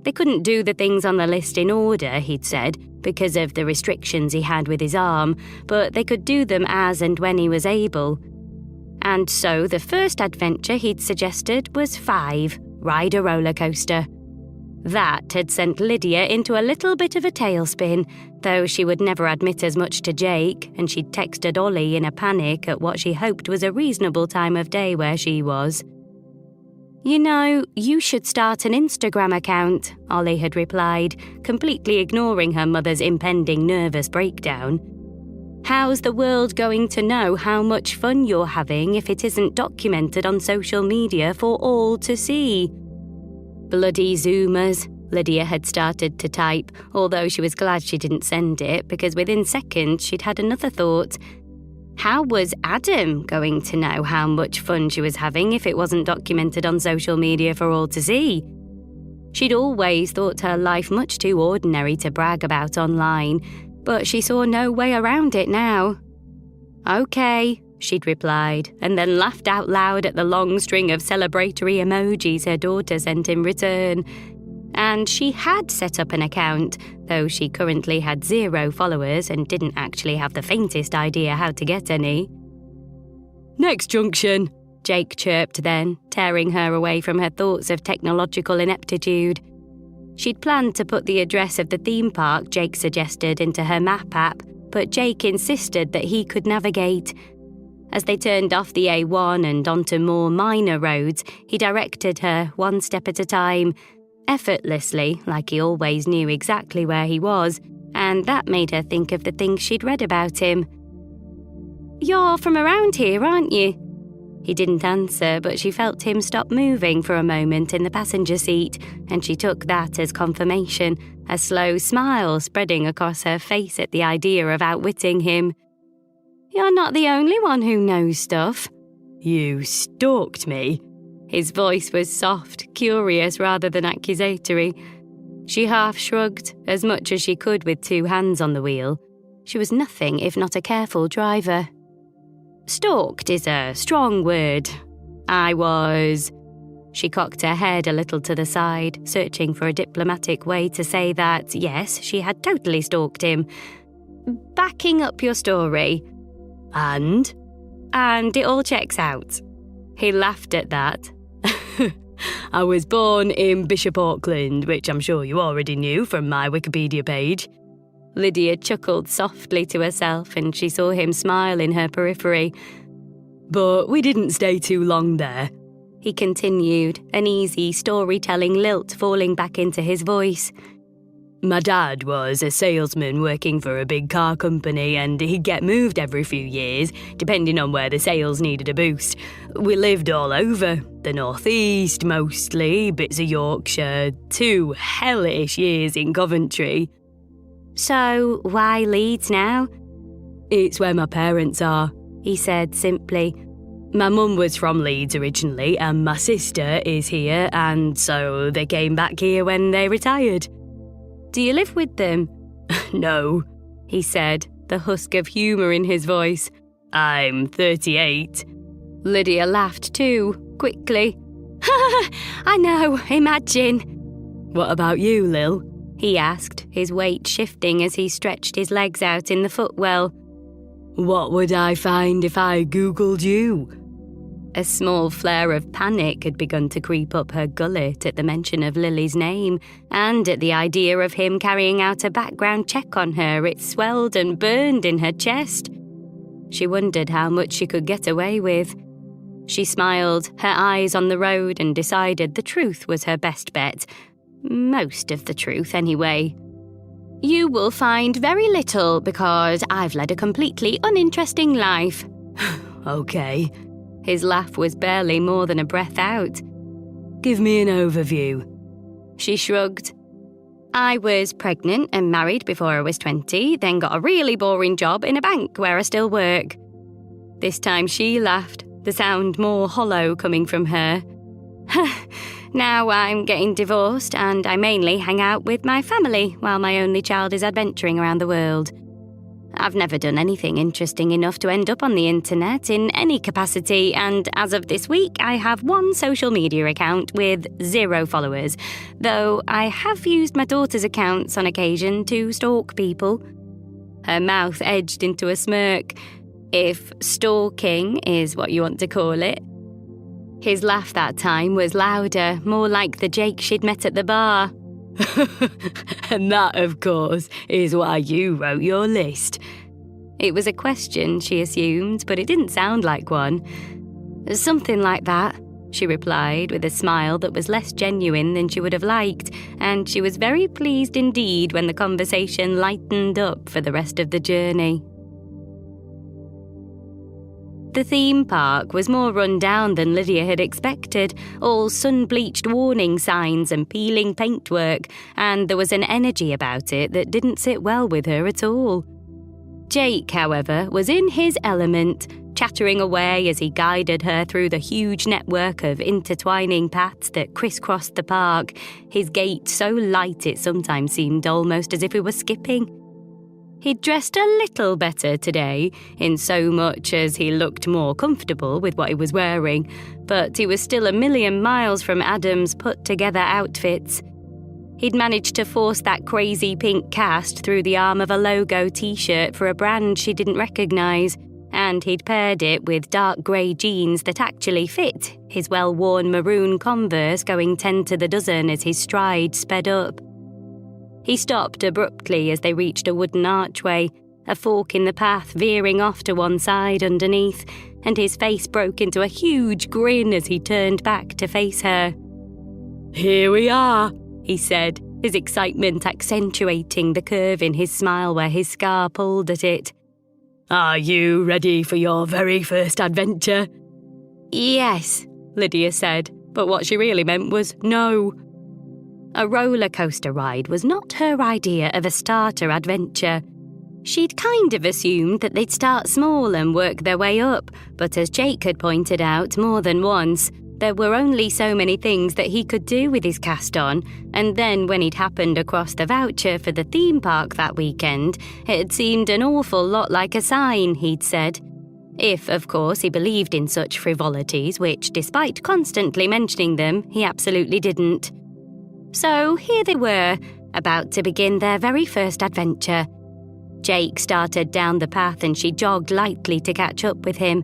They couldn't do the things on the list in order, he'd said, because of the restrictions he had with his arm, but they could do them as and when he was able. And so the first adventure he'd suggested was 5, ride a roller coaster. That had sent Lydia into a little bit of a tailspin, though she would never admit as much to Jake, and she'd texted Ollie in a panic at what she hoped was a reasonable time of day where she was. "You know, you should start an Instagram account," Ollie had replied, completely ignoring her mother's impending nervous breakdown. "How's the world going to know how much fun you're having if it isn't documented on social media for all to see?" Bloody Zoomers, Lydia had started to type, although she was glad she didn't send it because within seconds she'd had another thought. How was Adam going to know how much fun she was having if it wasn't documented on social media for all to see? She'd always thought her life much too ordinary to brag about online, but she saw no way around it now. "Okay," she'd replied, and then laughed out loud at the long string of celebratory emojis her daughter sent in return. And she had set up an account, though she currently had 0 followers and didn't actually have the faintest idea how to get any. "Next junction," Jake chirped then, tearing her away from her thoughts of technological ineptitude. She'd planned to put the address of the theme park Jake suggested into her map app, but Jake insisted that he could navigate. As they turned off the A1 and onto more minor roads, he directed her one step at a time, effortlessly, like he always knew exactly where he was, and that made her think of the things she'd read about him. "You're from around here, aren't you?" He didn't answer, but she felt him stop moving for a moment in the passenger seat, and she took that as confirmation, a slow smile spreading across her face at the idea of outwitting him. "You're not the only one who knows stuff." "You stalked me?" His voice was soft, curious rather than accusatory. She half shrugged, as much as she could with 2 hands on the wheel. She was nothing if not a careful driver. "Stalked is a strong word. She cocked her head a little to the side, searching for a diplomatic way to say that, yes, she had totally stalked him. "Backing up your story." And it all checks out." He laughed at that. "I was born in Bishop Auckland, which I'm sure you already knew from my Wikipedia page." Lydia chuckled softly to herself, and she saw him smile in her periphery. "But we didn't stay too long there," he continued, an easy storytelling lilt falling back into his voice. "My dad was a salesman working for a big car company, and he'd get moved every few years, depending on where the sales needed a boost. We lived all over, the northeast mostly, bits of Yorkshire, 2 hellish years in Coventry." "So, why Leeds now?" "It's where my parents are," he said simply. "My mum was from Leeds originally, and my sister is here, and so they came back here when they retired." "Do you live with them?" "No," he said, the husk of humour in his voice. "I'm 38. Lydia laughed too, quickly. "I know, imagine." "What about you, Lil?" he asked, his weight shifting as he stretched his legs out in the footwell. What would I find if I Googled you? A small flare of panic had begun to creep up her gullet at the mention of Lily's name, and at the idea of him carrying out a background check on her, it swelled and burned in her chest. She wondered how much she could get away with. She smiled, her eyes on the road, and decided the truth was her best bet. Most of the truth, anyway. You will find very little because I've led a completely uninteresting life. Okay. His laugh was barely more than a breath out. Give me an overview. She shrugged. I was pregnant and married before I was 20, then got a really boring job in a bank where I still work. This time she laughed, the sound more hollow coming from her. Now I'm getting divorced and I mainly hang out with my family while my only child is adventuring around the world. I've never done anything interesting enough to end up on the internet in any capacity, and as of this week I have one social media account with 0 followers, though I have used my daughter's accounts on occasion to stalk people. Her mouth edged into a smirk, if stalking is what you want to call it. His laugh that time was louder, more like the Jake she'd met at the bar. And that, of course, is why you wrote your list. It was a question, she assumed, but it didn't sound like one. Something like that, she replied with a smile that was less genuine than she would have liked, and she was very pleased indeed when the conversation lightened up for the rest of the journey. The theme park was more run down than Lydia had expected, all sun-bleached warning signs and peeling paintwork, and there was an energy about it that didn't sit well with her at all. Jake, however, was in his element, chattering away as he guided her through the huge network of intertwining paths that crisscrossed the park, his gait so light it sometimes seemed almost as if he were skipping. He'd dressed a little better today, in so much as he looked more comfortable with what he was wearing, but he was still a million miles from Adam's put-together outfits. He'd managed to force that crazy pink cast through the arm of a logo t-shirt for a brand she didn't recognise, and he'd paired it with dark grey jeans that actually fit, his well-worn maroon Converse going 10 to the dozen as his stride sped up. He stopped abruptly as they reached a wooden archway, a fork in the path veering off to one side underneath, and his face broke into a huge grin as he turned back to face her. Here we are, he said, his excitement accentuating the curve in his smile where his scar pulled at it. Are you ready for your very first adventure? Yes, Lydia said, but what she really meant was no. A roller coaster ride was not her idea of a starter adventure. She'd kind of assumed that they'd start small and work their way up, but as Jake had pointed out more than once, there were only so many things that he could do with his cast on, and then when he'd happened across the voucher for the theme park that weekend, it had seemed an awful lot like a sign, he'd said. If, of course, he believed in such frivolities, which, despite constantly mentioning them, he absolutely didn't. So here they were, about to begin their very first adventure. Jake started down the path and she jogged lightly to catch up with him.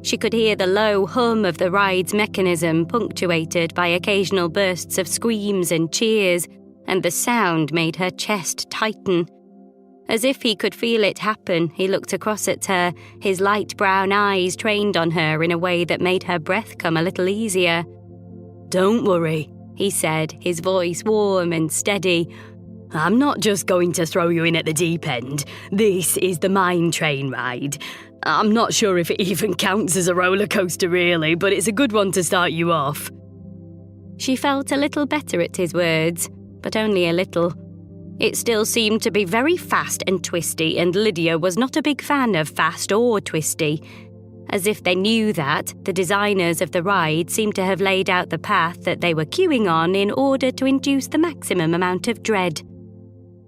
She could hear the low hum of the ride's mechanism, punctuated by occasional bursts of screams and cheers, and the sound made her chest tighten. As if he could feel it happen, he looked across at her, his light brown eyes trained on her in a way that made her breath come a little easier. Don't worry, he said, his voice warm and steady. I'm not just going to throw you in at the deep end. This is the mine train ride. I'm not sure if it even counts as a roller coaster really, but it's a good one to start you off. She felt a little better at his words, but only a little. It still seemed to be very fast and twisty, and Lydia was not a big fan of fast or twisty. As if they knew that, the designers of the ride seemed to have laid out the path that they were queuing on in order to induce the maximum amount of dread.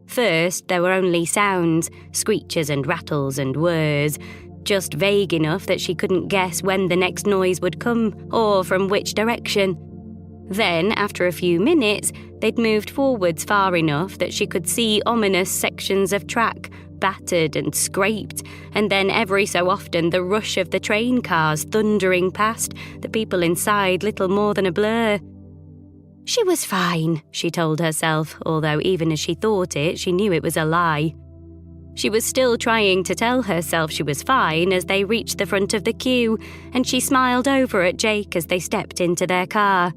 First, there were only sounds, screeches and rattles and whirs, just vague enough that she couldn't guess when the next noise would come or from which direction. Then, after a few minutes, they'd moved forwards far enough that she could see ominous sections of track, battered and scraped, and then every so often the rush of the train cars thundering past, the people inside little more than a blur. She was fine, she told herself, although even as she thought it, she knew it was a lie. She was still trying to tell herself she was fine as they reached the front of the queue, and she smiled over at Jake as they stepped into their car.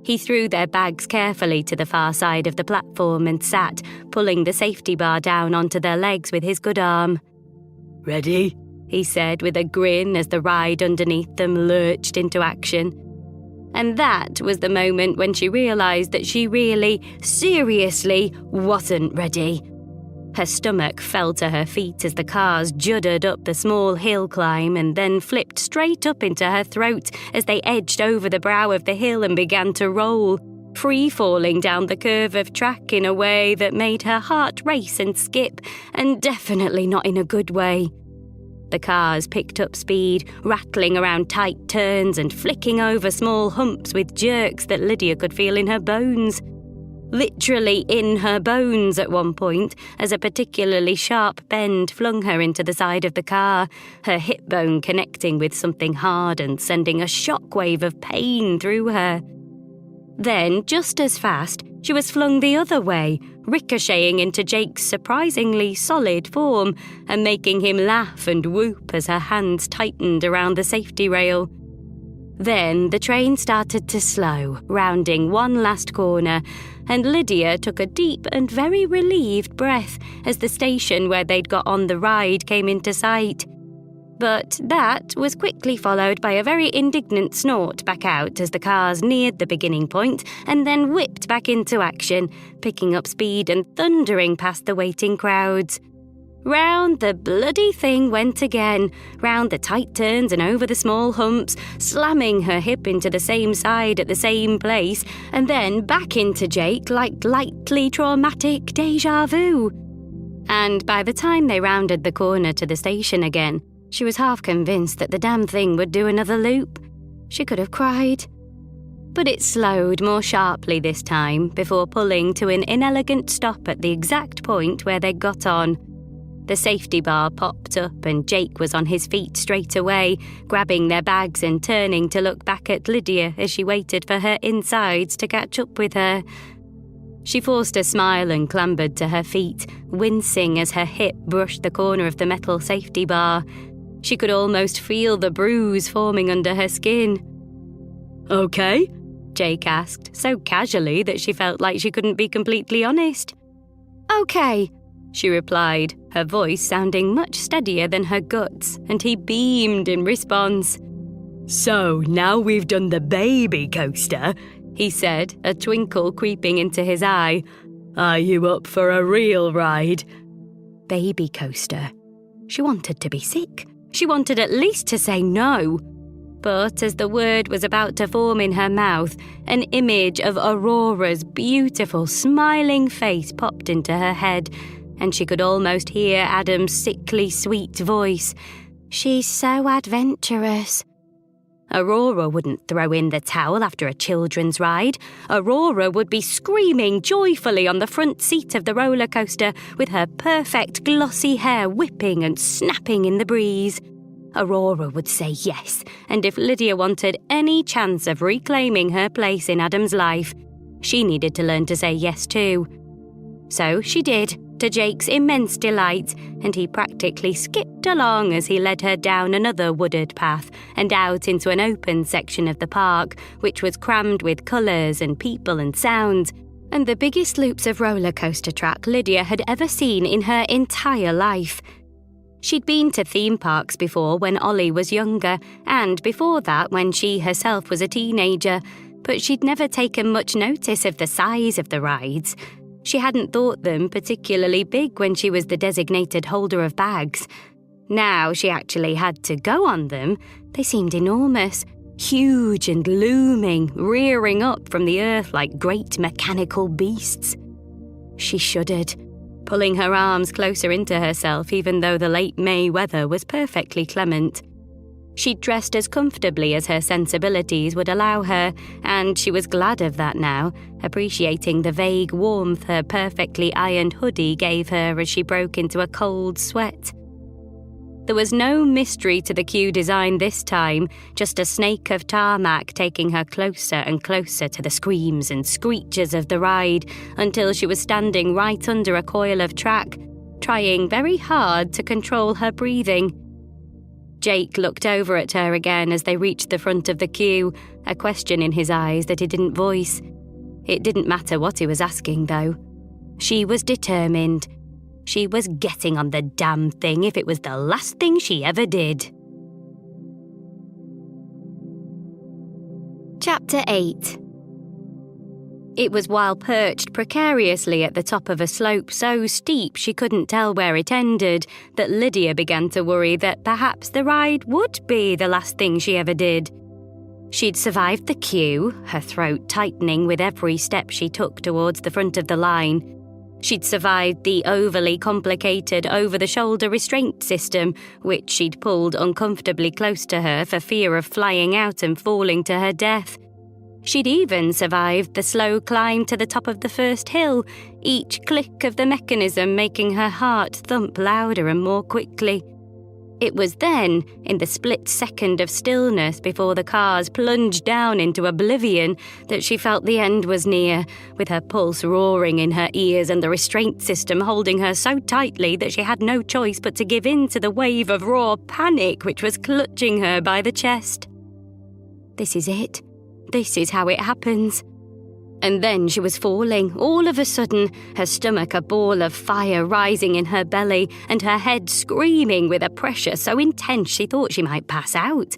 He threw their bags carefully to the far side of the platform and sat, pulling the safety bar down onto their legs with his good arm. Ready? He said with a grin as the ride underneath them lurched into action. And that was the moment when she realised that she really, seriously wasn't ready. Her stomach fell to her feet as the cars juddered up the small hill climb and then flipped straight up into her throat as they edged over the brow of the hill and began to roll, free-falling down the curve of track in a way that made her heart race and skip, and definitely not in a good way. The cars picked up speed, rattling around tight turns and flicking over small humps with jerks that Lydia could feel in her bones. Literally in her bones at one point, as a particularly sharp bend flung her into the side of the car, her hip bone connecting with something hard and sending a shockwave of pain through her. Then, just as fast, she was flung the other way, ricocheting into Jake's surprisingly solid form and making him laugh and whoop as her hands tightened around the safety rail. Then the train started to slow, rounding one last corner, and Lydia took a deep and very relieved breath as the station where they'd got on the ride came into sight. But that was quickly followed by a very indignant snort back out as the cars neared the beginning point and then whipped back into action, picking up speed and thundering past the waiting crowds. Round the bloody thing went again, round the tight turns and over the small humps, slamming her hip into the same side at the same place, and then back into Jake like lightly traumatic déjà vu. And by the time they rounded the corner to the station again, she was half convinced that the damn thing would do another loop. She could have cried. But it slowed more sharply this time before pulling to an inelegant stop at the exact point where they got on. The safety bar popped up and Jake was on his feet straight away, grabbing their bags and turning to look back at Lydia as she waited for her insides to catch up with her. She forced a smile and clambered to her feet, wincing as her hip brushed the corner of the metal safety bar. She could almost feel the bruise forming under her skin. Okay? Jake asked, so casually that she felt like she couldn't be completely honest. Okay, she replied, her voice sounding much steadier than her guts, and he beamed in response. So, now we've done the baby coaster, he said, a twinkle creeping into his eye. Are you up for a real ride? Baby coaster. She wanted to be sick. She wanted at least to say no. But as the word was about to form in her mouth, an image of Aurora's beautiful, smiling face popped into her head, and she could almost hear Adam's sickly sweet voice. She's so adventurous. Aurora wouldn't throw in the towel after a children's ride. Aurora would be screaming joyfully on the front seat of the roller coaster with her perfect glossy hair whipping and snapping in the breeze. Aurora would say yes, and if Lydia wanted any chance of reclaiming her place in Adam's life, she needed to learn to say yes too. So she did, to Jake's immense delight, and he practically skipped along as he led her down another wooded path and out into an open section of the park, which was crammed with colours and people and sounds, and the biggest loops of roller coaster track Lydia had ever seen in her entire life. She'd been to theme parks before when Ollie was younger, and before that when she herself was a teenager, but she'd never taken much notice of the size of the rides. She hadn't thought them particularly big when she was the designated holder of bags. Now she actually had to go on them. They seemed enormous, huge and looming, rearing up from the earth like great mechanical beasts. She shuddered, pulling her arms closer into herself even though the late May weather was perfectly clement. She'd dressed as comfortably as her sensibilities would allow her, and she was glad of that now, appreciating the vague warmth her perfectly ironed hoodie gave her as she broke into a cold sweat. There was no mystery to the queue design this time, just a snake of tarmac taking her closer and closer to the screams and screeches of the ride until she was standing right under a coil of track, trying very hard to control her breathing. Jake looked over at her again as they reached the front of the queue, a question in his eyes that he didn't voice. It didn't matter what he was asking, though. She was determined. She was getting on the damn thing if it was the last thing she ever did. Chapter 8. It was while perched precariously at the top of a slope so steep she couldn't tell where it ended that Lydia began to worry that perhaps the ride would be the last thing she ever did. She'd survived the queue, her throat tightening with every step she took towards the front of the line. She'd survived the overly complicated over-the-shoulder restraint system, which she'd pulled uncomfortably close to her for fear of flying out and falling to her death. She'd even survived the slow climb to the top of the first hill, each click of the mechanism making her heart thump louder and more quickly. It was then, in the split second of stillness before the cars plunged down into oblivion, that she felt the end was near, with her pulse roaring in her ears and the restraint system holding her so tightly that she had no choice but to give in to the wave of raw panic which was clutching her by the chest. This is it. This is how it happens. And then she was falling, all of a sudden, her stomach a ball of fire rising in her belly and her head screaming with a pressure so intense she thought she might pass out.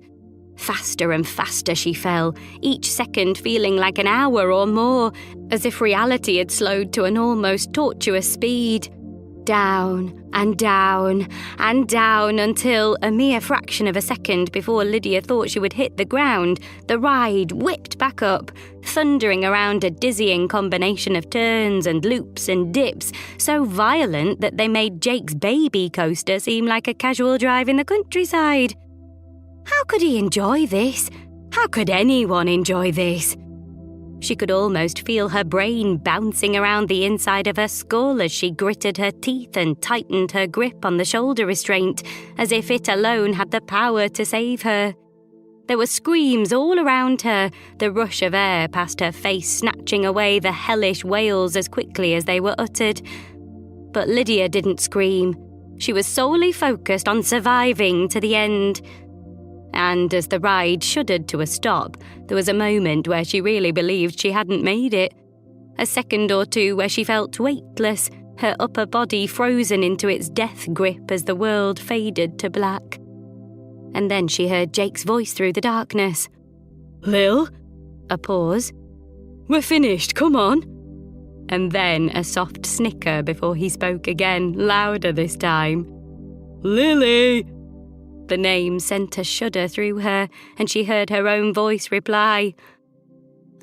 Faster and faster she fell, each second feeling like an hour or more, as if reality had slowed to an almost tortuous speed. Down and down and down until, a mere fraction of a second before Lydia thought she would hit the ground, the ride whipped back up, thundering around a dizzying combination of turns and loops and dips, so violent that they made Jake's baby coaster seem like a casual drive in the countryside. How could he enjoy this? How could anyone enjoy this? She could almost feel her brain bouncing around the inside of her skull as she gritted her teeth and tightened her grip on the shoulder restraint, as if it alone had the power to save her. There were screams all around her, the rush of air past her face snatching away the hellish wails as quickly as they were uttered. But Lydia didn't scream. She was solely focused on surviving to the end. And as the ride shuddered to a stop, there was a moment where she really believed she hadn't made it. A second or two where she felt weightless, her upper body frozen into its death grip as the world faded to black. And then she heard Jake's voice through the darkness. Lil? A pause. We're finished, come on. And then a soft snicker before he spoke again, louder this time. Lily! The name sent a shudder through her, and she heard her own voice reply,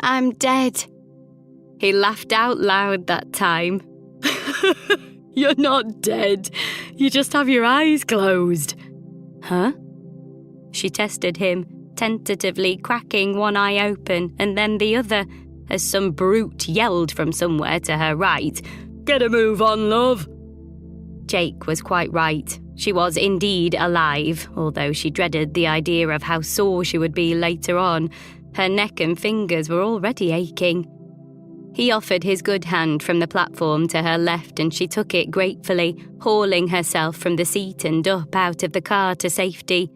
I'm dead. He laughed out loud that time. You're not dead. You just have your eyes closed. Huh? She tested him, tentatively cracking one eye open and then the other, as some brute yelled from somewhere to her right, Get a move on, love. Jake was quite right. She was indeed alive, although she dreaded the idea of how sore she would be later on. Her neck and fingers were already aching. He offered his good hand from the platform to her left, and she took it gratefully, hauling herself from the seat and up out of the car to safety.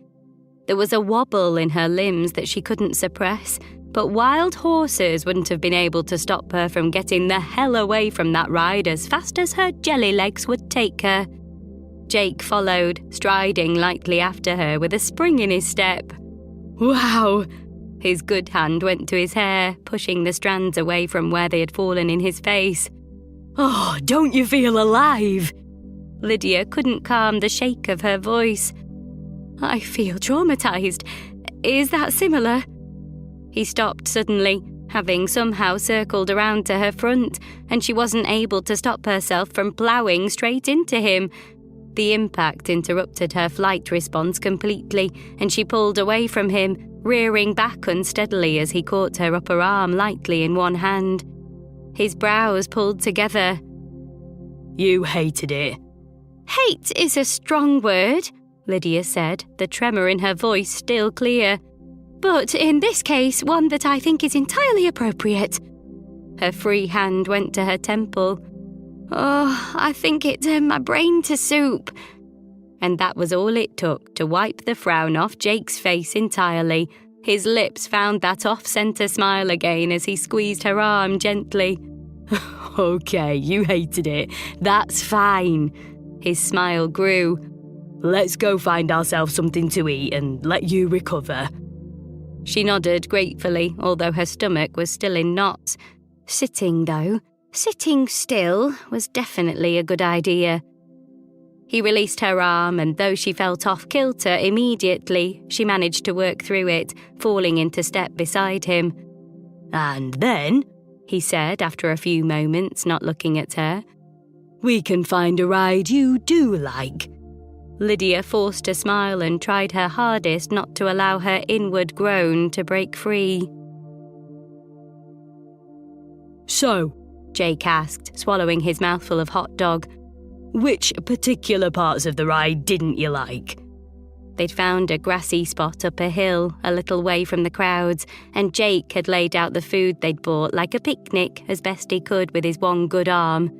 There was a wobble in her limbs that she couldn't suppress, but wild horses wouldn't have been able to stop her from getting the hell away from that ride as fast as her jelly legs would take her. Jake followed, striding lightly after her with a spring in his step. Wow! His good hand went to his hair, pushing the strands away from where they had fallen in his face. Oh, don't you feel alive? Lydia couldn't calm the shake of her voice. I feel traumatized. Is that similar? He stopped suddenly, having somehow circled around to her front, and she wasn't able to stop herself from ploughing straight into him. The impact interrupted her flight response completely, and she pulled away from him, rearing back unsteadily as he caught her upper arm lightly in one hand. His brows pulled together. You hated it. Hate is a strong word, Lydia said, the tremor in her voice still clear. But in this case, one that I think is entirely appropriate. Her free hand went to her temple. Oh, I think it turned my brain to soup. And that was all it took to wipe the frown off Jake's face entirely. His lips found that off-centre smile again as he squeezed her arm gently. Okay, you hated it. That's fine. His smile grew. Let's go find ourselves something to eat and let you recover. She nodded gratefully, although her stomach was still in knots. Sitting still was definitely a good idea. He released her arm, and though she felt off kilter immediately, she managed to work through it, falling into step beside him. And then, he said after a few moments, not looking at her, we can find a ride you do like. Lydia forced a smile and tried her hardest not to allow her inward groan to break free. So, Jake asked, swallowing his mouthful of hot dog, which particular parts of the ride didn't you like? They'd found a grassy spot up a hill, a little way from the crowds, and Jake had laid out the food they'd bought like a picnic as best he could with his one good arm.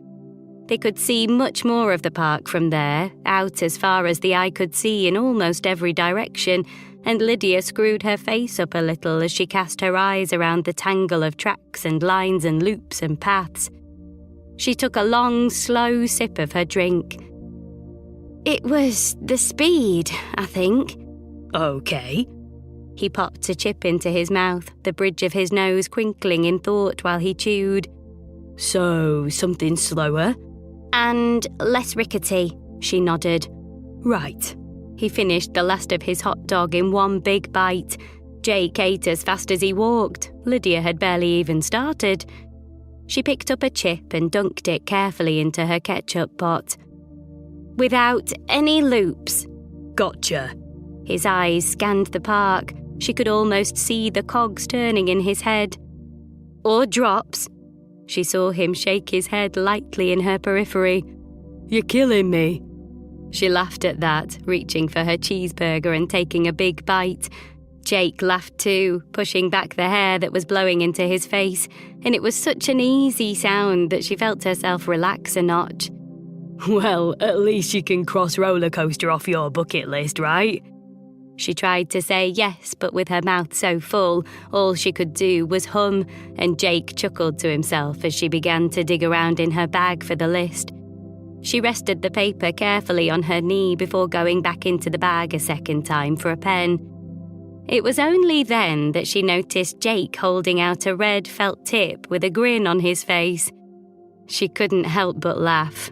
They could see much more of the park from there, out as far as the eye could see in almost every direction, and Lydia screwed her face up a little as she cast her eyes around the tangle of tracks and lines and loops and paths. She took a long, slow sip of her drink. It was the speed, I think. Okay. He popped a chip into his mouth, the bridge of his nose crinkling in thought while he chewed. So, something slower? And less rickety, she nodded. Right. He finished the last of his hot dog in one big bite. Jake ate as fast as he walked. Lydia had barely even started. She picked up a chip and dunked it carefully into her ketchup pot. Without any loops. Gotcha. His eyes scanned the park. She could almost see the cogs turning in his head. Or drops. She saw him shake his head lightly in her periphery. You're killing me. She laughed at that, reaching for her cheeseburger and taking a big bite. Jake laughed too, pushing back the hair that was blowing into his face, and it was such an easy sound that she felt herself relax a notch. Well, at least you can cross roller coaster off your bucket list, right? She tried to say yes, but with her mouth so full, all she could do was hum, and Jake chuckled to himself as she began to dig around in her bag for the list. She rested the paper carefully on her knee before going back into the bag a second time for a pen. It was only then that she noticed Jake holding out a red felt tip with a grin on his face. She couldn't help but laugh.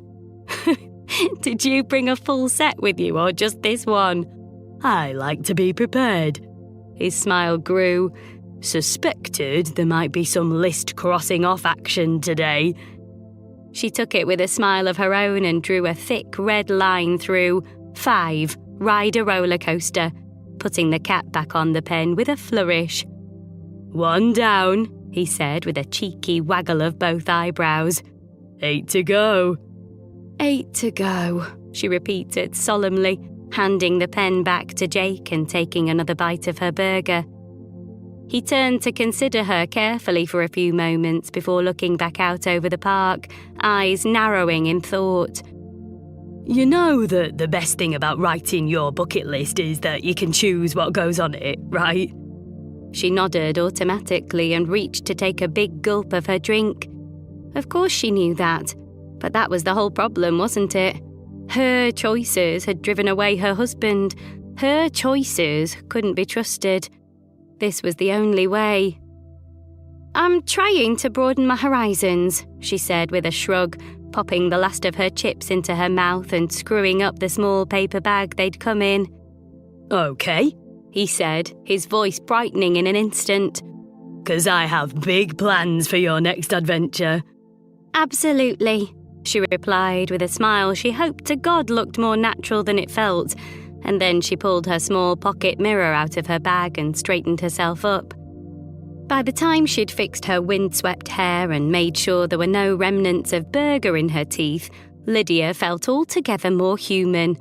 Did you bring a full set with you or just this one? I like to be prepared. His smile grew. Suspected there might be some list crossing off action today. She took it with a smile of her own and drew a thick red line through 5, ride a roller coaster, putting the cap back on the pen with a flourish. 1 down, he said with a cheeky waggle of both eyebrows. 8 to go. 8 to go, she repeated solemnly, handing the pen back to Jake and taking another bite of her burger. He turned to consider her carefully for a few moments before looking back out over the park, eyes narrowing in thought. You know that the best thing about writing your bucket list is that you can choose what goes on it, right? She nodded automatically and reached to take a big gulp of her drink. Of course she knew that, but that was the whole problem, wasn't it? Her choices had driven away her husband. Her choices couldn't be trusted. This was the only way. I'm trying to broaden my horizons, she said with a shrug, popping the last of her chips into her mouth and screwing up the small paper bag they'd come in. Okay, he said, his voice brightening in an instant. 'Cause I have big plans for your next adventure. Absolutely. she replied with a smile she hoped to God looked more natural than it felt, and then she pulled her small pocket mirror out of her bag and straightened herself up. By the time she'd fixed her windswept hair and made sure there were no remnants of burger in her teeth, Lydia felt altogether more human.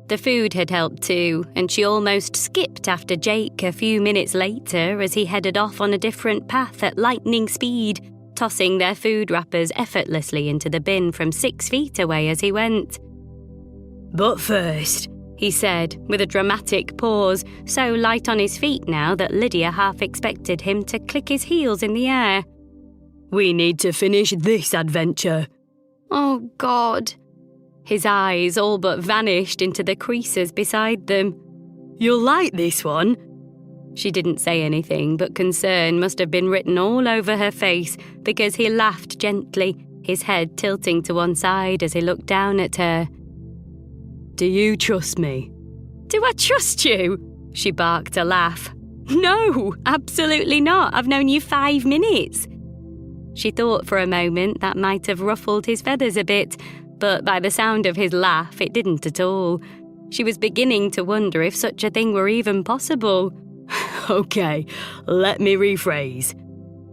The food had helped too, and she almost skipped after Jake a few minutes later as he headed off on a different path at lightning speed, tossing their food wrappers effortlessly into the bin from 6 feet away as he went. But first, he said, with a dramatic pause, so light on his feet now that Lydia half expected him to click his heels in the air. we need to finish this adventure. Oh, God. His eyes all but vanished into the creases beside them. You'll like this one. She didn't say anything, but concern must have been written all over her face because he laughed gently, his head tilting to one side as he looked down at her. Do you trust me? Do I trust you? She barked a laugh. No, absolutely not. I've known you 5 minutes. She thought for a moment that might have ruffled his feathers a bit, but by the sound of his laugh, it didn't at all. She was beginning to wonder if such a thing were even possible. Okay, let me rephrase.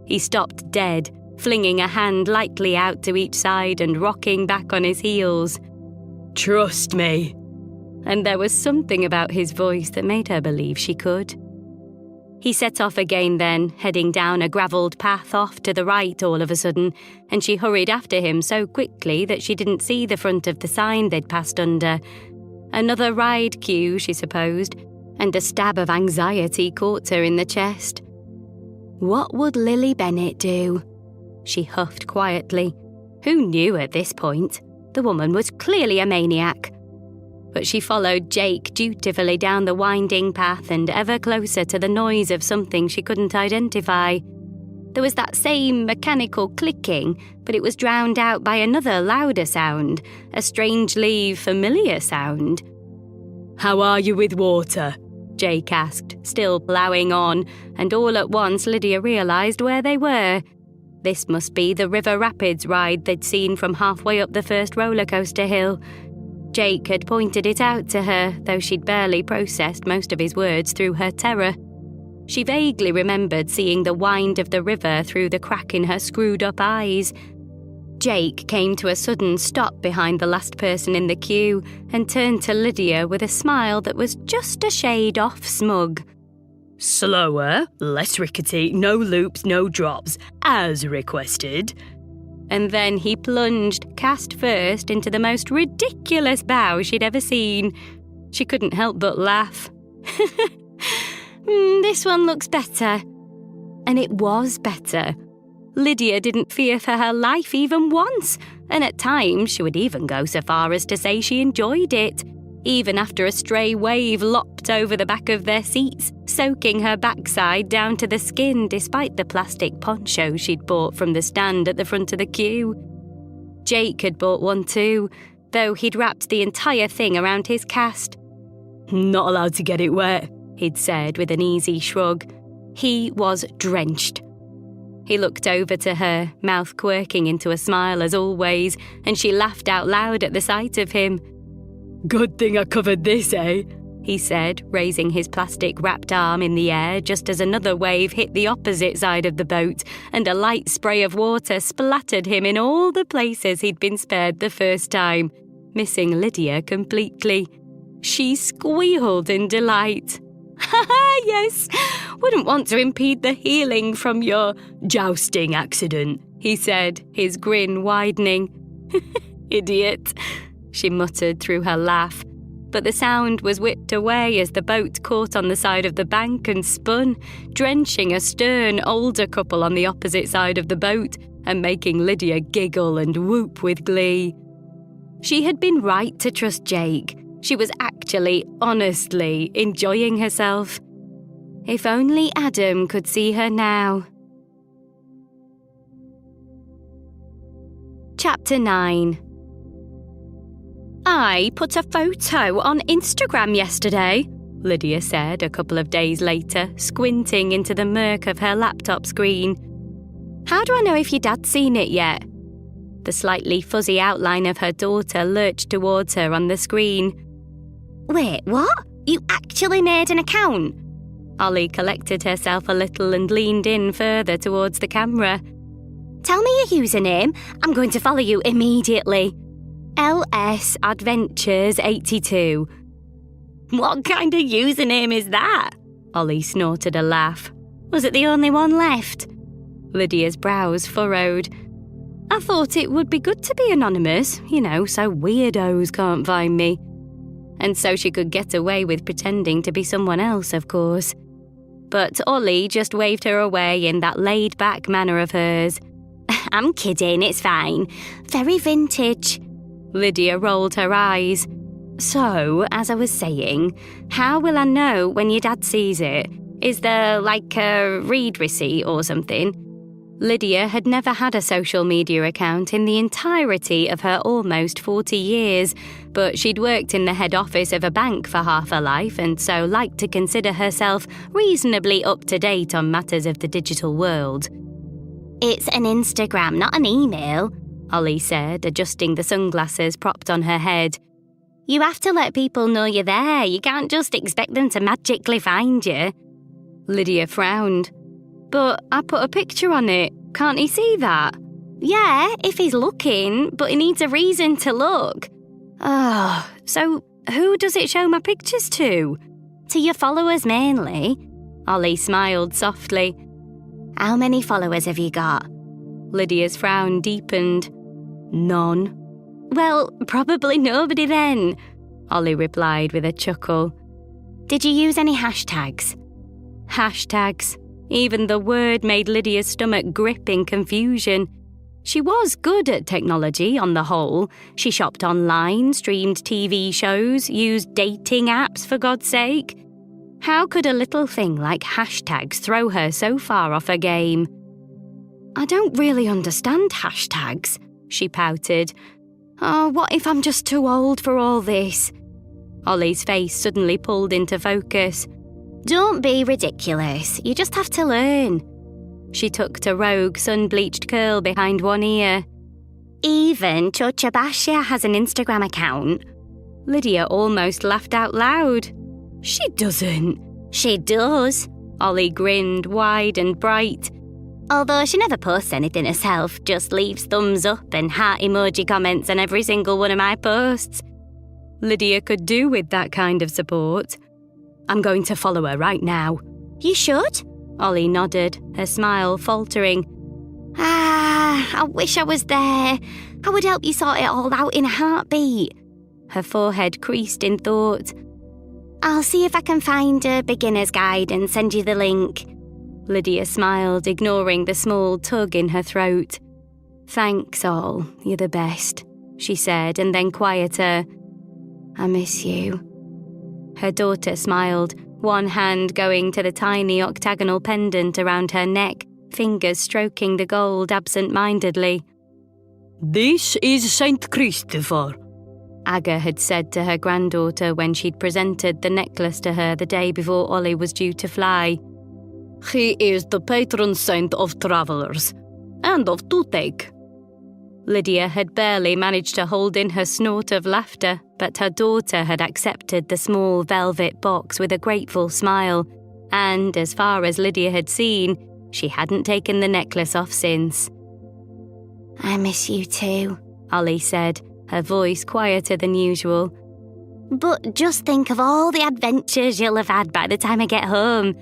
He stopped dead, flinging a hand lightly out to each side and rocking back on his heels. Trust me. And there was something about his voice that made her believe she could. He set off again then, heading down a gravelled path off to the right all of a sudden, and she hurried after him so quickly that she didn't see the front of the sign they'd passed under. Another ride queue, she supposed, and a stab of anxiety caught her in the chest. What would Lily Bennett do? She huffed quietly. Who knew at this point? The woman was clearly a maniac. But she followed Jake dutifully down the winding path and ever closer to the noise of something she couldn't identify. There was that same mechanical clicking, but it was drowned out by another louder sound, a strangely familiar sound. How are you with water? Jake asked, still ploughing on, and all at once Lydia realised where they were. This must be the River Rapids ride they'd seen from halfway up the first roller coaster hill. Jake had pointed it out to her, though she'd barely processed most of his words through her terror. She vaguely remembered seeing the wind of the river through the crack in her screwed-up eyes. Jake came to a sudden stop behind the last person in the queue and turned to Lydia with a smile that was just a shade off smug. Slower, less rickety, no loops, no drops, as requested. And then he plunged, cast first, into the most ridiculous bow she'd ever seen. She couldn't help but laugh. This one looks better. And it was better. Lydia didn't fear for her life even once, and at times she would even go so far as to say she enjoyed it, even after a stray wave lopped over the back of their seats, soaking her backside down to the skin despite the plastic poncho she'd bought from the stand at the front of the queue. Jake had bought one too, though he'd wrapped the entire thing around his cast. Not allowed to get it wet, he'd said with an easy shrug. He was drenched. He looked over to her, mouth quirking into a smile as always, and she laughed out loud at the sight of him. Good thing I covered this, eh? He said, raising his plastic-wrapped arm in the air just as another wave hit the opposite side of the boat and a light spray of water splattered him in all the places he'd been spared the first time, missing Lydia completely. She squealed in delight. "Ha, yes! Wouldn't want to impede the healing from your jousting accident," he said, his grin widening. "Idiot," she muttered through her laugh, but the sound was whipped away as the boat caught on the side of the bank and spun, drenching a stern older couple on the opposite side of the boat and making Lydia giggle and whoop with glee. She had been right to trust Jake. She was actually, honestly, enjoying herself. If only Adam could see her now. Chapter 9. I put a photo on Instagram yesterday, Lydia said a couple of days later, squinting into the murk of her laptop screen. How do I know if your dad's seen it yet? The slightly fuzzy outline of her daughter lurched towards her on the screen. "Wait, what? You actually made an account?" Ollie collected herself a little and leaned in further towards the camera. "Tell me your username. I'm going to follow you immediately." LS Adventures 82. "What kind of username is that?" Ollie snorted a laugh. "Was it the only one left?" Lydia's brows furrowed. "I thought it would be good to be anonymous, so weirdos can't find me." And so she could get away with pretending to be someone else, of course. But Ollie just waved her away in that laid-back manner of hers. "I'm kidding, it's fine. Very vintage." Lydia rolled her eyes. "So, as I was saying, how will I know when your dad sees it? Is there, a read receipt or something?" Lydia had never had a social media account in the entirety of her almost 40 years, but she'd worked in the head office of a bank for half her life and so liked to consider herself reasonably up-to-date on matters of the digital world. "It's an Instagram, not an email," Ollie said, adjusting the sunglasses propped on her head. "You have to let people know you're there. You can't just expect them to magically find you." Lydia frowned. "But I put a picture on it. Can't he see that?" "Yeah, if he's looking, but he needs a reason to look." "Oh, so who does it show my pictures to?" "To your followers mainly." Ollie smiled softly. "How many followers have you got?" Lydia's frown deepened. "None." "Well, probably nobody then," Ollie replied with a chuckle. "Did you use any hashtags?" Hashtags. Even the word made Lydia's stomach grip in confusion. She was good at technology on the whole. She shopped online, streamed TV shows, used dating apps for God's sake. How could a little thing like hashtags throw her so far off her game? "I don't really understand hashtags," she pouted. "Oh, what if I'm just too old for all this?" Ollie's face suddenly pulled into focus. "Don't be ridiculous. You just have to learn." She tucked a rogue sun-bleached curl behind one ear. "Even Chochabashia has an Instagram account." Lydia almost laughed out loud. "She doesn't." "She does." Ollie grinned wide and bright. "Although she never posts anything herself, just leaves thumbs up and heart emoji comments on every single one of my posts." Lydia could do with that kind of support. "I'm going to follow her right now." "You should?" Ollie nodded, her smile faltering. "I wish I was there. I would help you sort it all out in a heartbeat." Her forehead creased in thought. "I'll see if I can find a beginner's guide and send you the link." Lydia smiled, ignoring the small tug in her throat. "Thanks, all. You're the best," she said, and then quieter. "I miss you." Her daughter smiled, one hand going to the tiny octagonal pendant around her neck, fingers stroking the gold absent-mindedly. "This is Saint Christopher," Aga had said to her granddaughter when she'd presented the necklace to her the day before Ollie was due to fly. "He is the patron saint of travellers and of toothache." Lydia had barely managed to hold in her snort of laughter, but her daughter had accepted the small velvet box with a grateful smile, and as far as Lydia had seen, she hadn't taken the necklace off since. "I miss you too," Ollie said, her voice quieter than usual. "But just think of all the adventures you'll have had by the time I get home.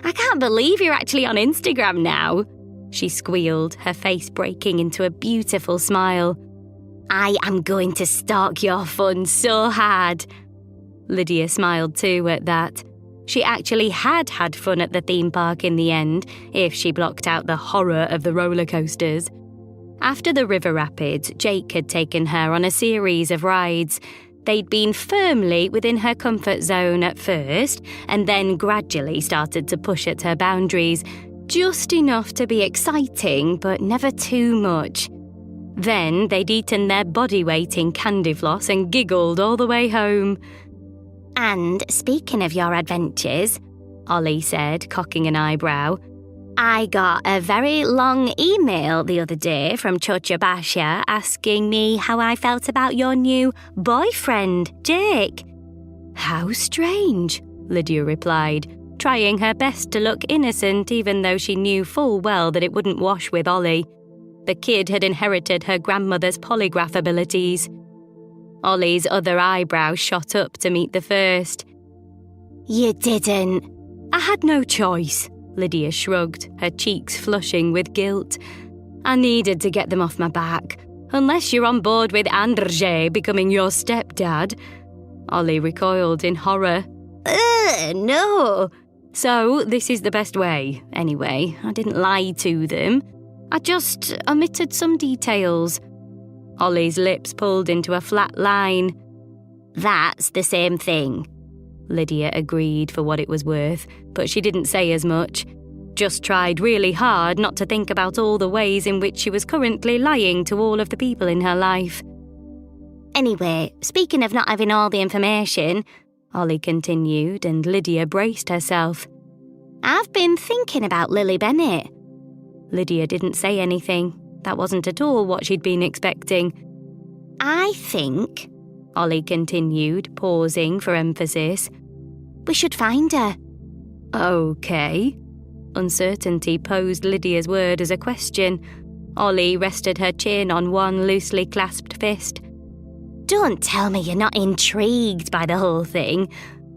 I can't believe you're actually on Instagram now," she squealed, her face breaking into a beautiful smile. "I am going to stalk your fun so hard." Lydia smiled too at that. She actually had had fun at the theme park in the end, if she blocked out the horror of the roller coasters. After the river rapids, Jake had taken her on a series of rides. They'd been firmly within her comfort zone at first, and then gradually started to push at her boundaries, just enough to be exciting, but never too much. Then they'd eaten their body weight in candy floss and giggled all the way home. "And speaking of your adventures," Ollie said, cocking an eyebrow, I got a very long email the other day from Chocha Basha asking me how I felt about your new boyfriend, Jake. How strange, Lydia replied, trying her best to look innocent even though she knew full well that it wouldn't wash with Ollie. The kid had inherited her grandmother's polygraph abilities. Ollie's other eyebrow shot up to meet the first. You didn't. I had no choice, Lydia shrugged, her cheeks flushing with guilt. I needed to get them off my back. Unless you're on board with Andrzej becoming your stepdad. Ollie recoiled in horror. No. So, this is the best way. Anyway, I didn't lie to them. I just omitted some details. Ollie's lips pulled into a flat line. That's the same thing. Lydia agreed for what it was worth, but she didn't say as much. Just tried really hard not to think about all the ways in which she was currently lying to all of the people in her life. Anyway, speaking of not having all the information, Ollie continued, and Lydia braced herself. I've been thinking about Lily Bennett. Lydia didn't say anything. That wasn't at all what she'd been expecting. I think, Ollie continued, pausing for emphasis, we should find her. Okay. Uncertainty posed Lydia's word as a question. Ollie rested her chin on one loosely clasped fist. Don't tell me you're not intrigued by the whole thing.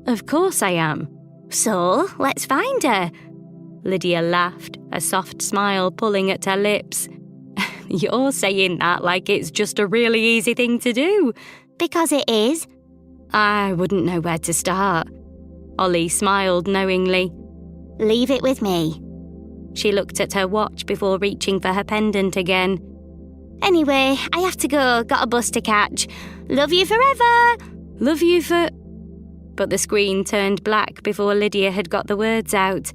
Of course I am. So, let's find her. Lydia laughed, a soft smile pulling at her lips. You're saying that like it's just a really easy thing to do. Because it is. I wouldn't know where to start. Ollie smiled knowingly. Leave it with me. She looked at her watch before reaching for her pendant again. Anyway, I have to go. Got a bus to catch. Love you forever. Love you for... But the screen turned black before Lydia had got the words out.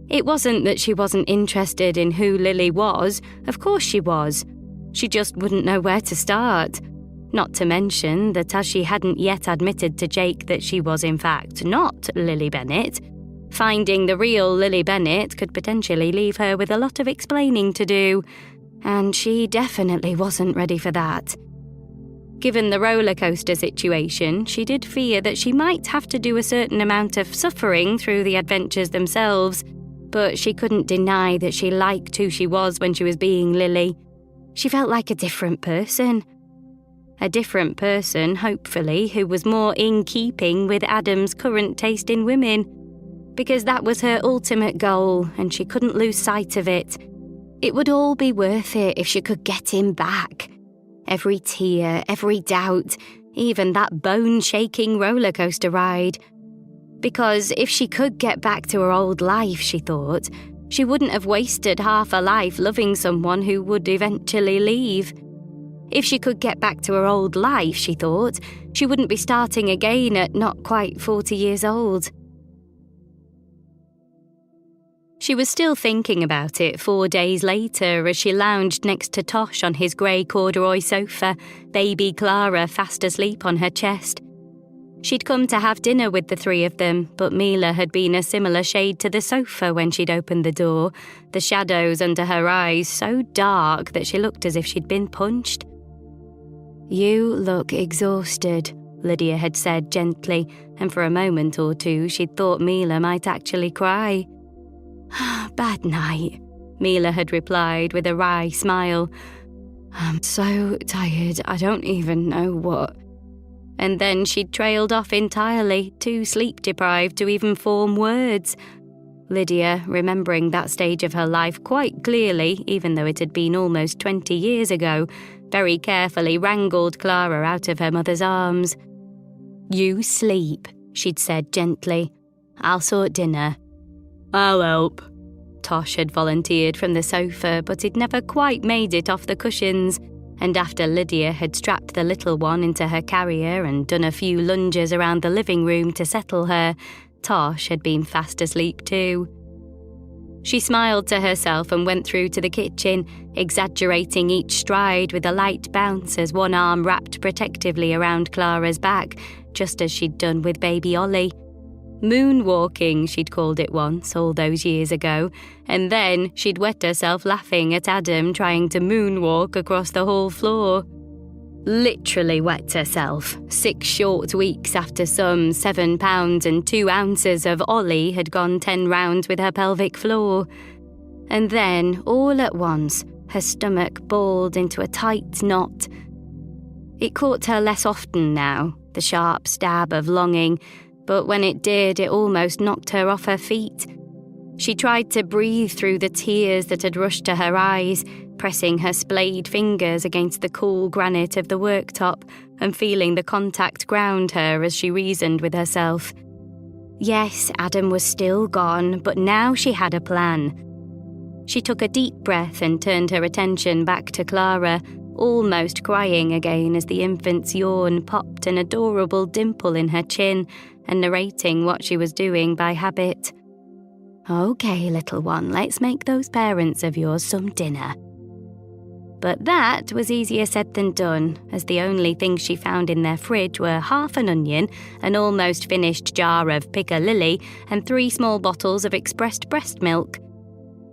It wasn't that she wasn't interested in who Lily was. Of course she was. She just wouldn't know where to start. Not to mention that as she hadn't yet admitted to Jake that she was in fact not Lily Bennett, finding the real Lily Bennett could potentially leave her with a lot of explaining to do. And she definitely wasn't ready for that. Given the roller coaster situation, she did fear that she might have to do a certain amount of suffering through the adventures themselves, but she couldn't deny that she liked who she was when she was being Lily. She felt like a different person. A different person, hopefully, who was more in keeping with Adam's current taste in women. Because that was her ultimate goal, and she couldn't lose sight of it. It would all be worth it if she could get him back. Every tear, every doubt, even that bone-shaking roller coaster ride. Because if she could get back to her old life, she thought, she wouldn't have wasted half her life loving someone who would eventually leave. If she could get back to her old life, she thought, she wouldn't be starting again at not quite 40 years old. She was still thinking about it 4 days later as she lounged next to Tosh on his grey corduroy sofa, baby Clara fast asleep on her chest. She'd come to have dinner with the three of them, but Mila had been a similar shade to the sofa when she'd opened the door, the shadows under her eyes so dark that she looked as if she'd been punched. "You look exhausted," Lydia had said gently, and for a moment or two she'd thought Mila might actually cry. "Bad night," Mila had replied with a wry smile. "I'm so tired, I don't even know what." And then she'd trailed off entirely, too sleep-deprived to even form words. Lydia, remembering that stage of her life quite clearly, even though it had been almost 20 years ago, very carefully wrangled Clara out of her mother's arms. "You sleep," she'd said gently. "I'll sort dinner." "I'll help." Tosh had volunteered from the sofa, but he'd never quite made it off the cushions, and after Lydia had strapped the little one into her carrier and done a few lunges around the living room to settle her, Tosh had been fast asleep too. She smiled to herself and went through to the kitchen, exaggerating each stride with a light bounce as one arm wrapped protectively around Clara's back, just as she'd done with baby Ollie. Moonwalking, she'd called it once, all those years ago, and then she'd wet herself laughing at Adam trying to moonwalk across the hall floor. Literally wet herself, 6 short weeks after some 7 pounds and 2 ounces of Ollie had gone 10 rounds with her pelvic floor. And then, all at once, her stomach balled into a tight knot. It caught her less often now, the sharp stab of longing, but when it did, it almost knocked her off her feet. She tried to breathe through the tears that had rushed to her eyes, pressing her splayed fingers against the cool granite of the worktop and feeling the contact ground her as she reasoned with herself. Yes, Adam was still gone, but now she had a plan. She took a deep breath and turned her attention back to Clara, almost crying again as the infant's yawn popped an adorable dimple in her chin and narrating what she was doing by habit. "Okay, little one, let's make those parents of yours some dinner." But that was easier said than done, as the only things she found in their fridge were half an onion, an almost finished jar of piccalilli, and 3 small bottles of expressed breast milk.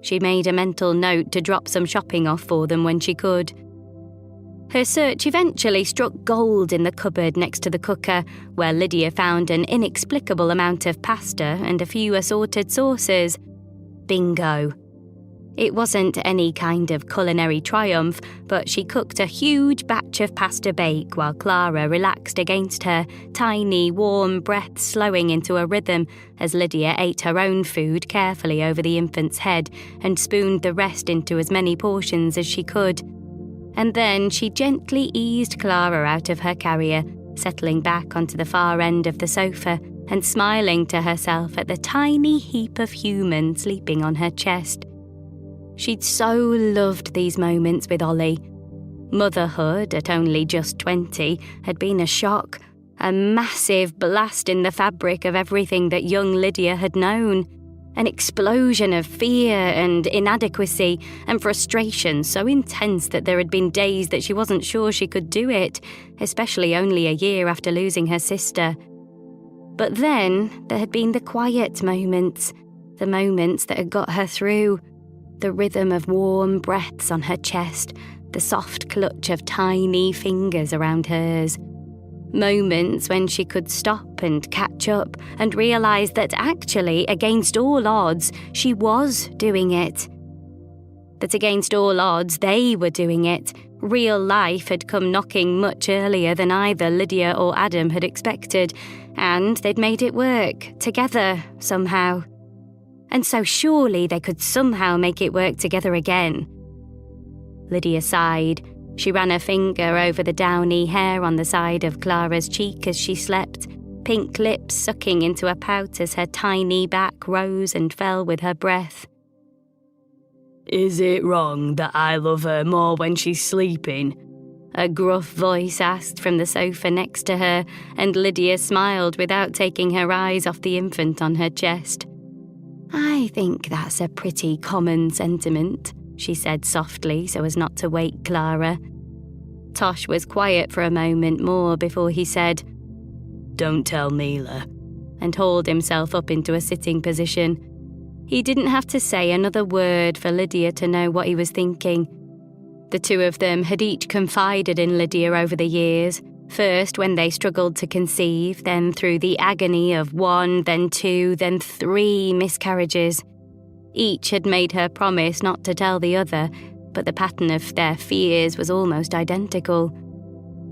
She made a mental note to drop some shopping off for them when she could. Her search eventually struck gold in the cupboard next to the cooker, where Lydia found an inexplicable amount of pasta and a few assorted sauces. Bingo. It wasn't any kind of culinary triumph, but she cooked a huge batch of pasta bake while Clara relaxed against her, tiny, warm breaths slowing into a rhythm as Lydia ate her own food carefully over the infant's head and spooned the rest into as many portions as she could. And then she gently eased Clara out of her carrier, settling back onto the far end of the sofa and smiling to herself at the tiny heap of human sleeping on her chest. She'd so loved these moments with Ollie. Motherhood, at only just 20, had been a shock, a massive blast in the fabric of everything that young Lydia had known. An explosion of fear and inadequacy and frustration so intense that there had been days that she wasn't sure she could do it, especially only a year after losing her sister. But then there had been the quiet moments, the moments that had got her through. The rhythm of warm breaths on her chest, the soft clutch of tiny fingers around hers. Moments when she could stop and catch up and realise that actually, against all odds, she was doing it. That against all odds, they were doing it. Real life had come knocking much earlier than either Lydia or Adam had expected, and they'd made it work, together, somehow. And so surely they could somehow make it work together again. Lydia sighed. She ran her finger over the downy hair on the side of Clara's cheek as she slept, pink lips sucking into a pout as her tiny back rose and fell with her breath. "Is it wrong that I love her more when she's sleeping?" A gruff voice asked from the sofa next to her, and Lydia smiled without taking her eyes off the infant on her chest. "I think that's a pretty common sentiment," she said softly so as not to wake Clara. Tosh was quiet for a moment more before he said, "Don't tell Mila," and hauled himself up into a sitting position. He didn't have to say another word for Lydia to know what he was thinking. The two of them had each confided in Lydia over the years, first when they struggled to conceive, then through the agony of 1, then 2, then 3 miscarriages. Each had made her promise not to tell the other, but the pattern of their fears was almost identical.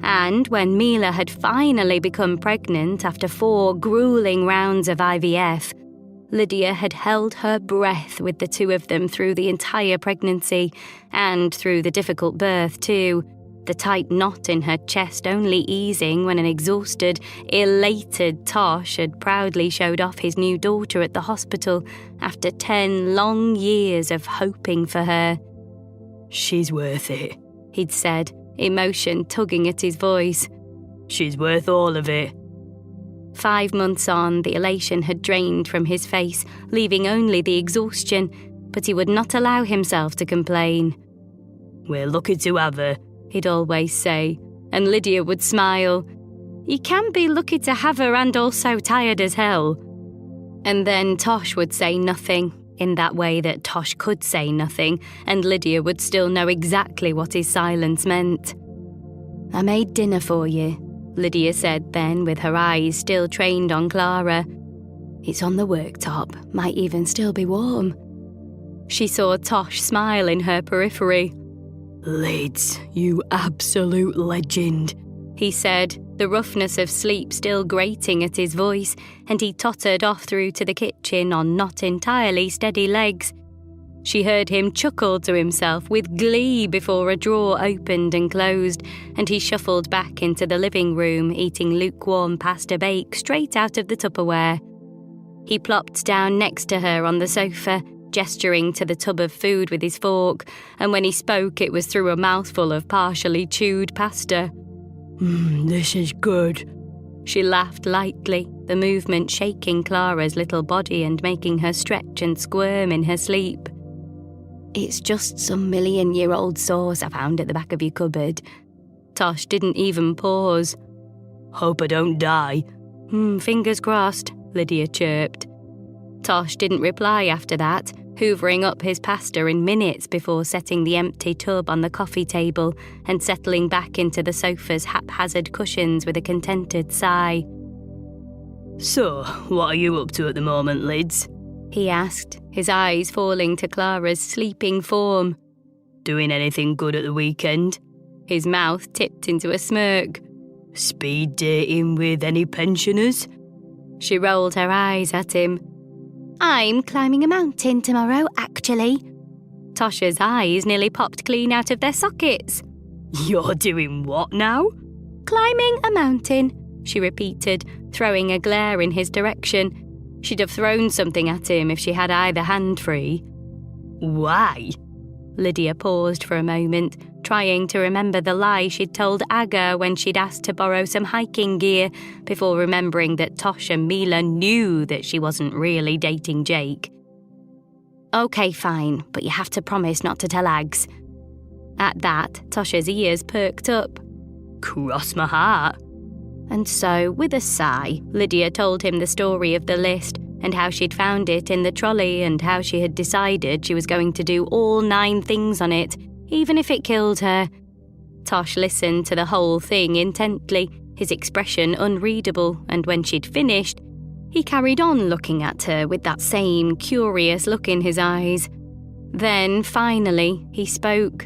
And when Mila had finally become pregnant after 4 grueling rounds of IVF, Lydia had held her breath with the two of them through the entire pregnancy, and through the difficult birth too, the tight knot in her chest only easing when an exhausted, elated Tosh had proudly showed off his new daughter at the hospital after 10 long years of hoping for her. "She's worth it," he'd said, emotion tugging at his voice. "She's worth all of it." 5 months on, the elation had drained from his face, leaving only the exhaustion, but he would not allow himself to complain. "We're lucky to have her," he'd always say, and Lydia would smile. "You can be lucky to have her and also tired as hell." And then Tosh would say nothing, in that way that Tosh could say nothing, and Lydia would still know exactly what his silence meant. "I made dinner for you," Lydia said then, with her eyes still trained on Clara. "It's on the worktop, might even still be warm." She saw Tosh smile in her periphery. "Lids, you absolute legend," he said, the roughness of sleep still grating at his voice, and he tottered off through to the kitchen on not entirely steady legs. She heard him chuckle to himself with glee before a drawer opened and closed, and he shuffled back into the living room, eating lukewarm pasta bake straight out of the Tupperware. He plopped down next to her on the sofa, gesturing to the tub of food with his fork, and when he spoke it was through a mouthful of partially chewed pasta. This is good." She laughed lightly, the movement shaking Clara's little body and making her stretch and squirm in her sleep. "It's just some million-year-old sauce I found at the back of your cupboard." Tosh didn't even pause. "Hope I don't die." Fingers crossed," Lydia chirped. Tosh didn't reply after that, hoovering up his pasta in minutes before setting the empty tub on the coffee table and settling back into the sofa's haphazard cushions with a contented sigh. "So, what are you up to at the moment, Lids?" he asked, his eyes falling to Clara's sleeping form. "Doing anything good at the weekend?" His mouth tipped into a smirk. "Speed dating with any pensioners?" She rolled her eyes at him. "I'm climbing a mountain tomorrow, actually." Tosh's eyes nearly popped clean out of their sockets. "You're doing what now?" "Climbing a mountain," she repeated, throwing a glare in his direction. She'd have thrown something at him if she had either hand free. "Why?" Lydia paused for a moment, trying to remember the lie she'd told Aga when she'd asked to borrow some hiking gear, before remembering that Tosh and Mila knew that she wasn't really dating Jake. "Okay, fine, but you have to promise not to tell Ags." At that, Tosh's ears perked up. "Cross my heart." And so, with a sigh, Lydia told him the story of the list and how she'd found it in the trolley and how she had decided she was going to do all 9 things on it, even if it killed her. Tosh listened to the whole thing intently, his expression unreadable, and when she'd finished, he carried on looking at her with that same curious look in his eyes. Then, finally, he spoke.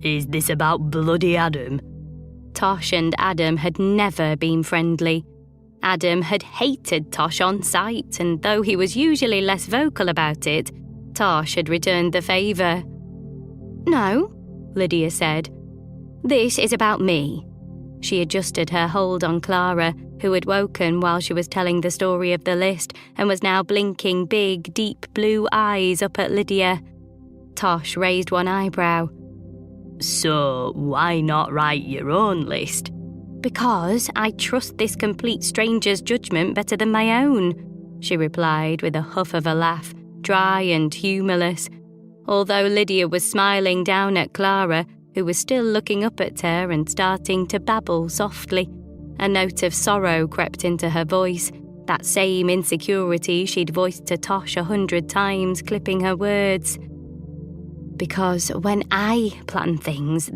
"Is this about bloody Adam?" Tosh and Adam had never been friendly. Adam had hated Tosh on sight, and though he was usually less vocal about it, Tosh had returned the favour. "No," Lydia said. "This is about me." She adjusted her hold on Clara, who had woken while she was telling the story of the list and was now blinking big, deep blue eyes up at Lydia. Tosh raised one eyebrow. "So, why not write your own list?" "Because I trust this complete stranger's judgment better than my own," she replied with a huff of a laugh, dry and humourless, although Lydia was smiling down at Clara, who was still looking up at her and starting to babble softly. A note of sorrow crept into her voice, that same insecurity she'd voiced to Tosh 100 times, clipping her words. "Because when I plan things,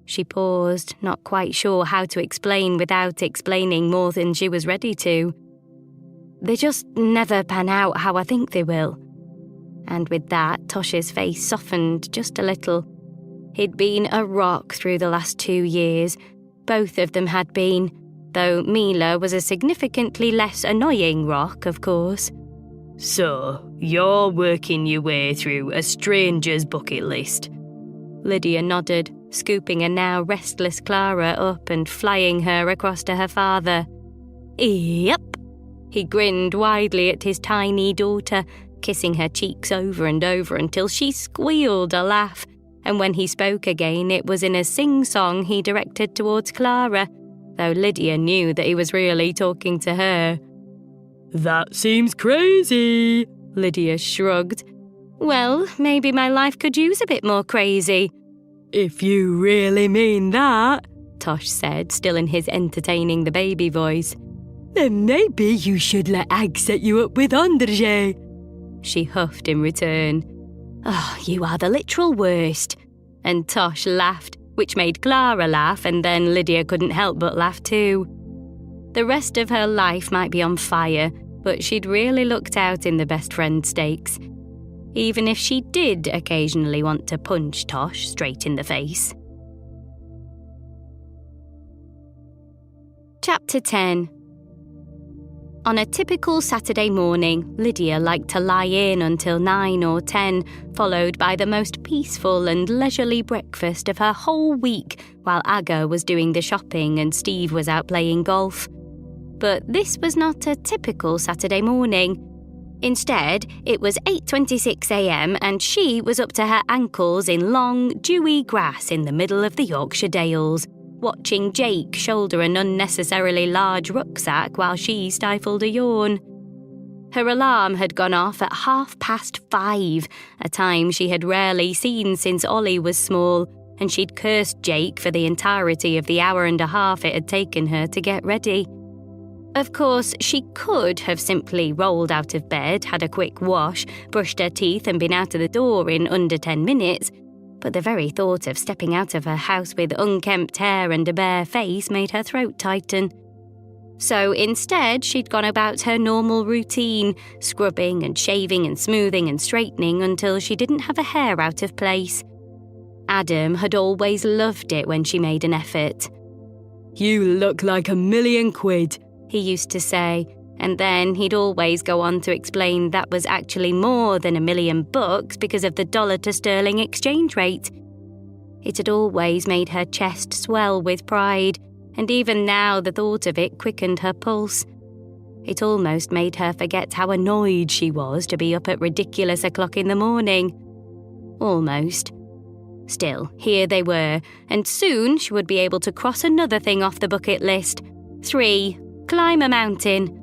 She paused, not quite sure how to explain without explaining more than she was ready to. "They just never pan out how I think they will." And with that, Tosh's face softened just a little. He'd been a rock through the last 2 years. Both of them had been, though Mila was a significantly less annoying rock, of course. "So, you're working your way through a stranger's bucket list?" Lydia nodded, scooping a now restless Clara up and flying her across to her father. "Yep." He grinned widely at his tiny daughter, kissing her cheeks over and over until she squealed a laugh, and when he spoke again it was in a sing-song he directed towards Clara, though Lydia knew that he was really talking to her. "That seems crazy," Lydia shrugged. "Well, maybe my life could use a bit more crazy." "If you really mean that," Tosh said, still in his entertaining the baby voice. Then maybe you should let Ag set you up with Andrzej. She huffed in return. Oh, you are the literal worst. And Tosh laughed, which made Clara laugh, and then Lydia couldn't help but laugh too. The rest of her life might be on fire, but she'd really looked out in the best friend stakes, even if she did occasionally want to punch Tosh straight in the face. Chapter 10. On a typical Saturday morning, Lydia liked to lie in until 9 or 10, followed by the most peaceful and leisurely breakfast of her whole week while Aga was doing the shopping and Steve was out playing golf. But this was not a typical Saturday morning. Instead, it was 8:26 a.m. and she was up to her ankles in long, dewy grass in the middle of the Yorkshire Dales, watching Jake shoulder an unnecessarily large rucksack while she stifled a yawn. Her alarm had gone off at 5:30, a time she had rarely seen since Ollie was small, and she'd cursed Jake for the entirety of the hour and a half it had taken her to get ready. Of course, she could have simply rolled out of bed, had a quick wash, brushed her teeth and been out of the door in under 10 minutes, but the very thought of stepping out of her house with unkempt hair and a bare face made her throat tighten. So instead, she'd gone about her normal routine, scrubbing and shaving and smoothing and straightening until she didn't have a hair out of place. Adam had always loved it when she made an effort. "You look like £1,000,000, he used to say, and then he'd always go on to explain that was actually more than $1,000,000 because of the dollar to sterling exchange rate. It had always made her chest swell with pride, and even now the thought of it quickened her pulse. It almost made her forget how annoyed she was to be up at ridiculous o'clock in the morning. Almost. Still, here they were, and soon she would be able to cross another thing off the bucket list. 3. Climb a mountain.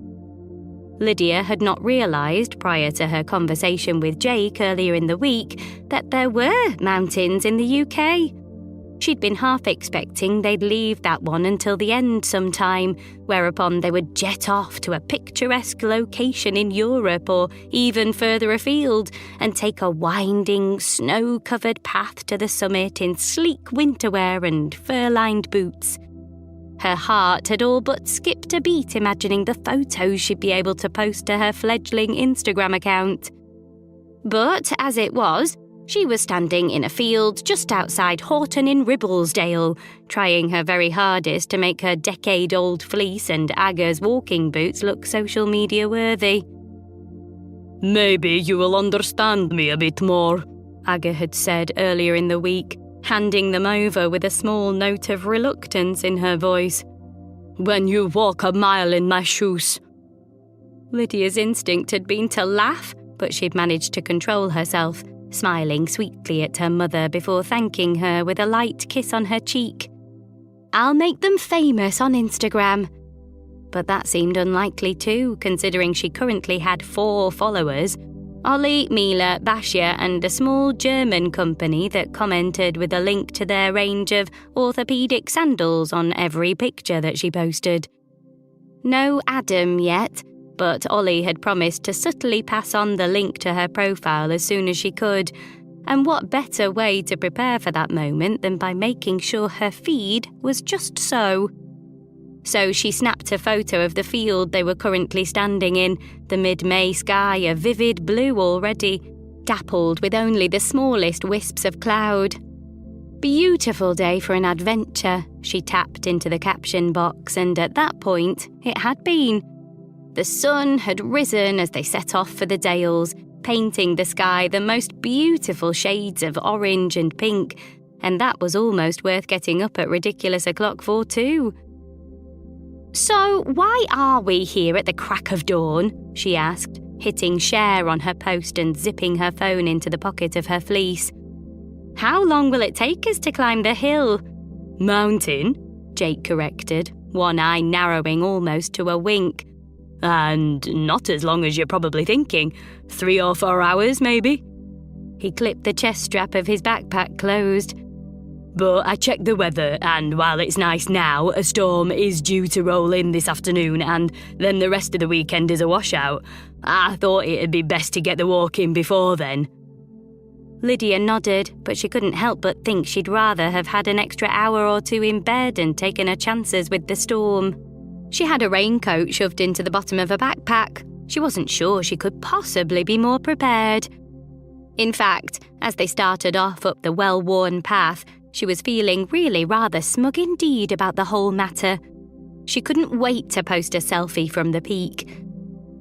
Lydia had not realised, prior to her conversation with Jake earlier in the week, that there were mountains in the UK. She'd been half expecting they'd leave that one until the end sometime, whereupon they would jet off to a picturesque location in Europe or even further afield and take a winding, snow-covered path to the summit in sleek winterwear and fur-lined boots. Her heart had all but skipped a beat imagining the photos she'd be able to post to her fledgling Instagram account. But, as it was, she was standing in a field just outside Horton in Ribblesdale, trying her very hardest to make her decade-old fleece and Aga's walking boots look social media worthy. "Maybe you will understand me a bit more," Aga had said earlier in the week, handing them over with a small note of reluctance in her voice. "When you walk a mile in my shoes." Lydia's instinct had been to laugh, but she'd managed to control herself, smiling sweetly at her mother before thanking her with a light kiss on her cheek. "I'll make them famous on Instagram." But that seemed unlikely too, considering she currently had 4 followers: Ollie, Mila, Basia, and a small German company that commented with a link to their range of orthopedic sandals on every picture that she posted. No Adam yet, but Ollie had promised to subtly pass on the link to her profile as soon as she could, and what better way to prepare for that moment than by making sure her feed was just so. So she snapped a photo of the field they were currently standing in, the mid-May sky a vivid blue already, dappled with only the smallest wisps of cloud. "Beautiful day for an adventure," she tapped into the caption box, and at that point, it had been. The sun had risen as they set off for the Dales, painting the sky the most beautiful shades of orange and pink, and that was almost worth getting up at ridiculous o'clock for too. "So why are we here at the crack of dawn?" she asked, hitting share on her post and zipping her phone into the pocket of her fleece. "How long will it take us to climb the hill?" "Mountain," Jake corrected, one eye narrowing almost to a wink. "And not as long as you're probably thinking. 3 or 4 hours, maybe." He clipped the chest strap of his backpack closed. But I checked the weather, and while it's nice now, a storm is due to roll in this afternoon, and then the rest of the weekend is a washout. I thought it'd be best to get the walk in before then. Lydia nodded, but she couldn't help but think she'd rather have had an extra hour or two in bed and taken her chances with the storm. She had a raincoat shoved into the bottom of her backpack. She wasn't sure she could possibly be more prepared. In fact, as they started off up the well-worn path, she was feeling really rather smug indeed about the whole matter. She couldn't wait to post a selfie from the peak.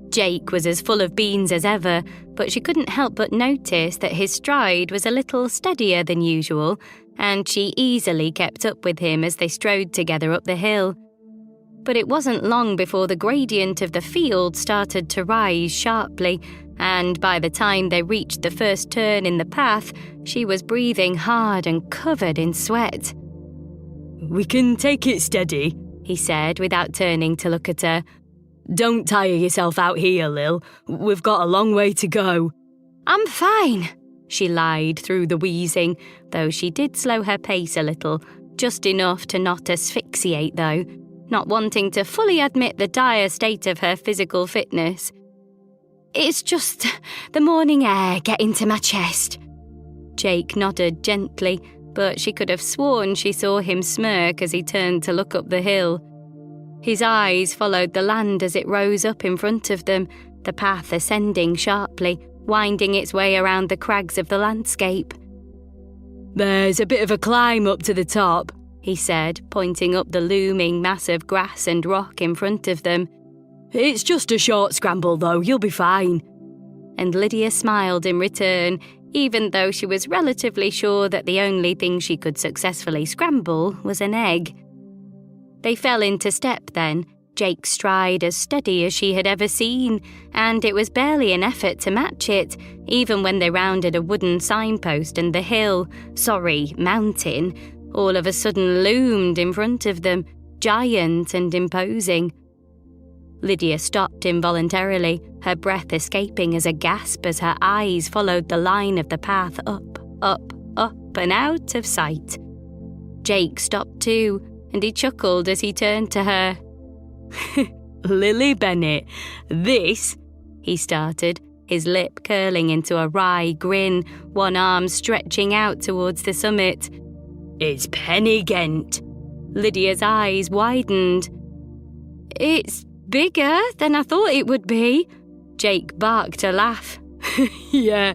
Jake was as full of beans as ever, but she couldn't help but notice that his stride was a little steadier than usual, and she easily kept up with him as they strode together up the hill. But it wasn't long before the gradient of the field started to rise sharply, and by the time they reached the first turn in the path, she was breathing hard and covered in sweat. "We can take it steady," he said without turning to look at her. "Don't tire yourself out here, Lil. We've got a long way to go." "I'm fine," she lied through the wheezing, though she did slow her pace a little, just enough to not asphyxiate though, not wanting to fully admit the dire state of her physical fitness. "It's just the morning air getting to my chest." Jake nodded gently, but she could have sworn she saw him smirk as he turned to look up the hill. His eyes followed the land as it rose up in front of them, the path ascending sharply, winding its way around the crags of the landscape. "There's a bit of a climb up to the top," he said, pointing up the looming mass of grass and rock in front of them. "It's just a short scramble, though. You'll be fine." And Lydia smiled in return, even though she was relatively sure that the only thing she could successfully scramble was an egg. They fell into step then, Jake's stride as steady as she had ever seen, and it was barely an effort to match it, even when they rounded a wooden signpost and the mountain, all of a sudden loomed in front of them, giant and imposing. Lydia stopped involuntarily, her breath escaping as a gasp as her eyes followed the line of the path up, up, up and out of sight. Jake stopped too, and he chuckled as he turned to her. "Lily Bennett, this," he started, his lip curling into a wry grin, one arm stretching out towards the summit. "is Penny Gent." Lydia's eyes widened. "It's bigger than I thought it would be." Jake barked a laugh. "Yeah,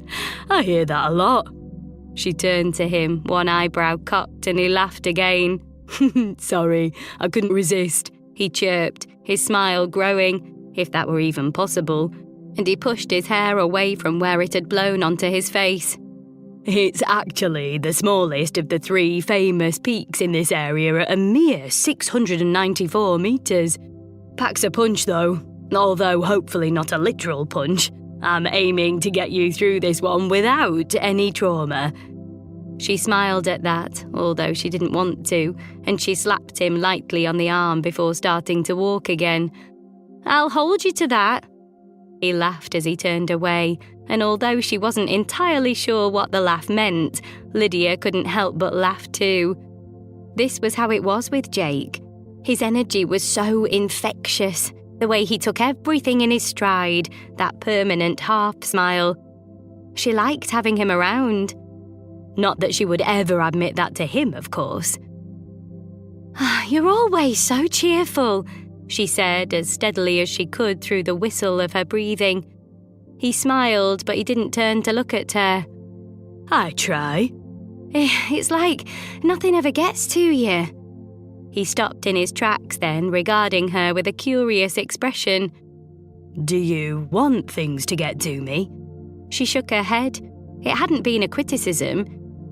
I hear that a lot." She turned to him, one eyebrow cocked, and he laughed again. "Sorry, I couldn't resist," he chirped, his smile growing, if that were even possible, and he pushed his hair away from where it had blown onto his face. "It's actually the smallest of the 3 famous peaks in this area at a mere 694 metres. Packs a punch though, although hopefully not a literal punch. I'm aiming to get you through this one without any trauma." She smiled at that, although she didn't want to, and she slapped him lightly on the arm before starting to walk again. "I'll hold you to that." He laughed as he turned away, and although she wasn't entirely sure what the laugh meant, Lydia couldn't help but laugh too. This was how it was with Jake. His energy was so infectious, the way he took everything in his stride, that permanent half smile. She liked having him around. Not that she would ever admit that to him, of course. "You're always so cheerful," she said as steadily as she could through the whistle of her breathing. He smiled, but he didn't turn to look at her. "I try." "It's like nothing ever gets to you." He stopped in his tracks then, regarding her with a curious expression. "Do you want things to get to me?" She shook her head. It hadn't been a criticism.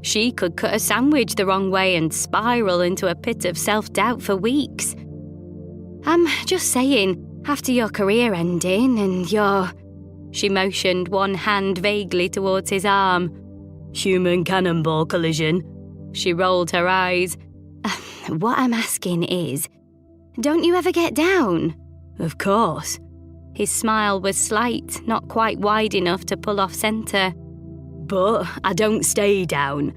She could cut a sandwich the wrong way and spiral into a pit of self-doubt for weeks. "I'm just saying, after your career ending and your..." She motioned one hand vaguely towards his arm. "Human cannonball collision." She rolled her eyes. "What I'm asking is, don't you ever get down?" "Of course." His smile was slight, not quite wide enough to pull off centre. "But I don't stay down."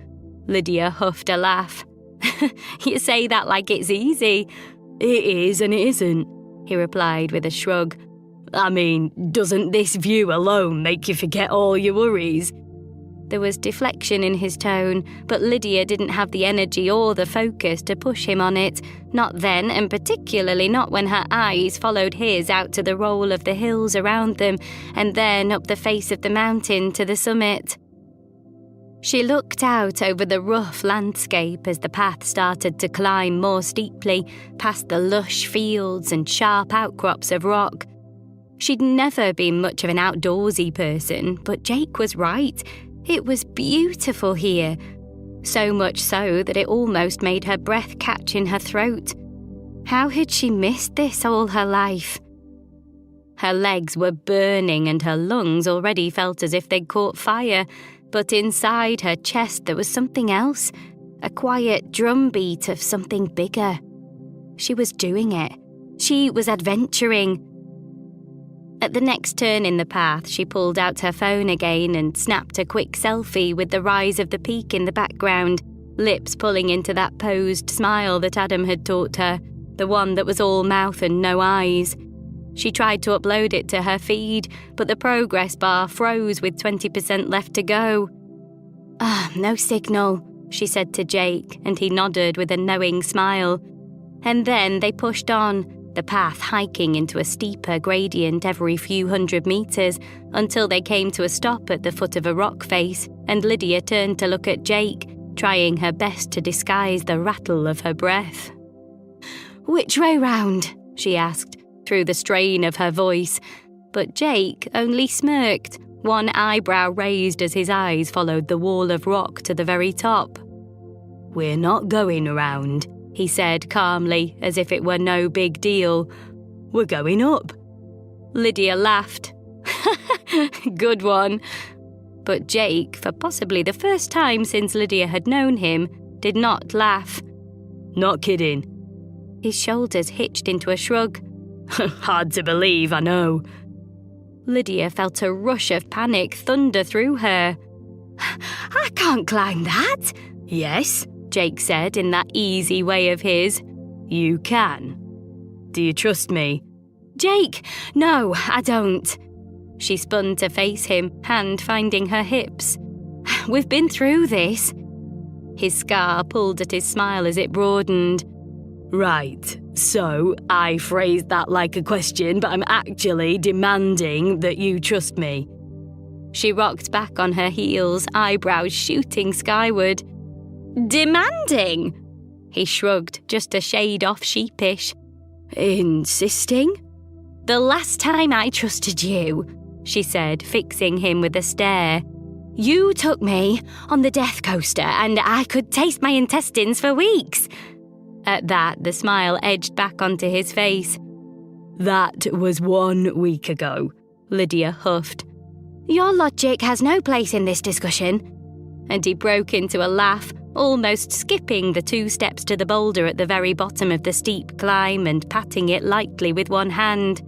Lydia huffed a laugh. You say that like it's easy. It is and it isn't, he replied with a shrug. I mean, doesn't this view alone make you forget all your worries? There was deflection in his tone, but Lydia didn't have the energy or the focus to push him on it. Not then, and particularly not when her eyes followed his out to the roll of the hills around them, and then up the face of the mountain to the summit. She looked out over the rough landscape as the path started to climb more steeply, past the lush fields and sharp outcrops of rock. She'd never been much of an outdoorsy person, but Jake was right. It was beautiful here, so much so that it almost made her breath catch in her throat. How had she missed this all her life? Her legs were burning and her lungs already felt as if they'd caught fire, but inside her chest there was something else, a quiet drumbeat of something bigger. She was doing it. She was adventuring. At the next turn in the path, she pulled out her phone again and snapped a quick selfie with the rise of the peak in the background, lips pulling into that posed smile that Adam had taught her, the one that was all mouth and no eyes. She tried to upload it to her feed, but the progress bar froze with 20% left to go. No signal, she said to Jake, and he nodded with a knowing smile. And then they pushed on, the path hiking into a steeper gradient every few 100 meters until they came to a stop at the foot of a rock face, and Lydia turned to look at Jake, trying her best to disguise the rattle of her breath. "Which way round?" she asked, through the strain of her voice, but Jake only smirked, one eyebrow raised as his eyes followed the wall of rock to the very top. "We're not going around," he said calmly, as if it were no big deal. "We're going up." Lydia laughed. Good one. But Jake, for possibly the first time since Lydia had known him, did not laugh. "Not kidding." His shoulders hitched into a shrug. "Hard to believe, I know." Lydia felt a rush of panic thunder through her. "I can't climb that." "Yes," Jake said in that easy way of his. "You can. Do you trust me?" "Jake, no, I don't." She spun to face him, hand finding her hips. "We've been through this." His scar pulled at his smile as it broadened. "Right, so I phrased that like a question, but I'm actually demanding that you trust me." She rocked back on her heels, eyebrows shooting skyward. "Demanding?" He shrugged, just a shade off sheepish. "Insisting?" "The last time I trusted you," she said, fixing him with a stare. "You took me on the death coaster and I could taste my intestines for weeks." At that, the smile edged back onto his face. "That was 1 week ago," Lydia huffed. "Your logic has no place in this discussion." And he broke into a laugh, almost skipping the 2 steps to the boulder at the very bottom of the steep climb and patting it lightly with one hand.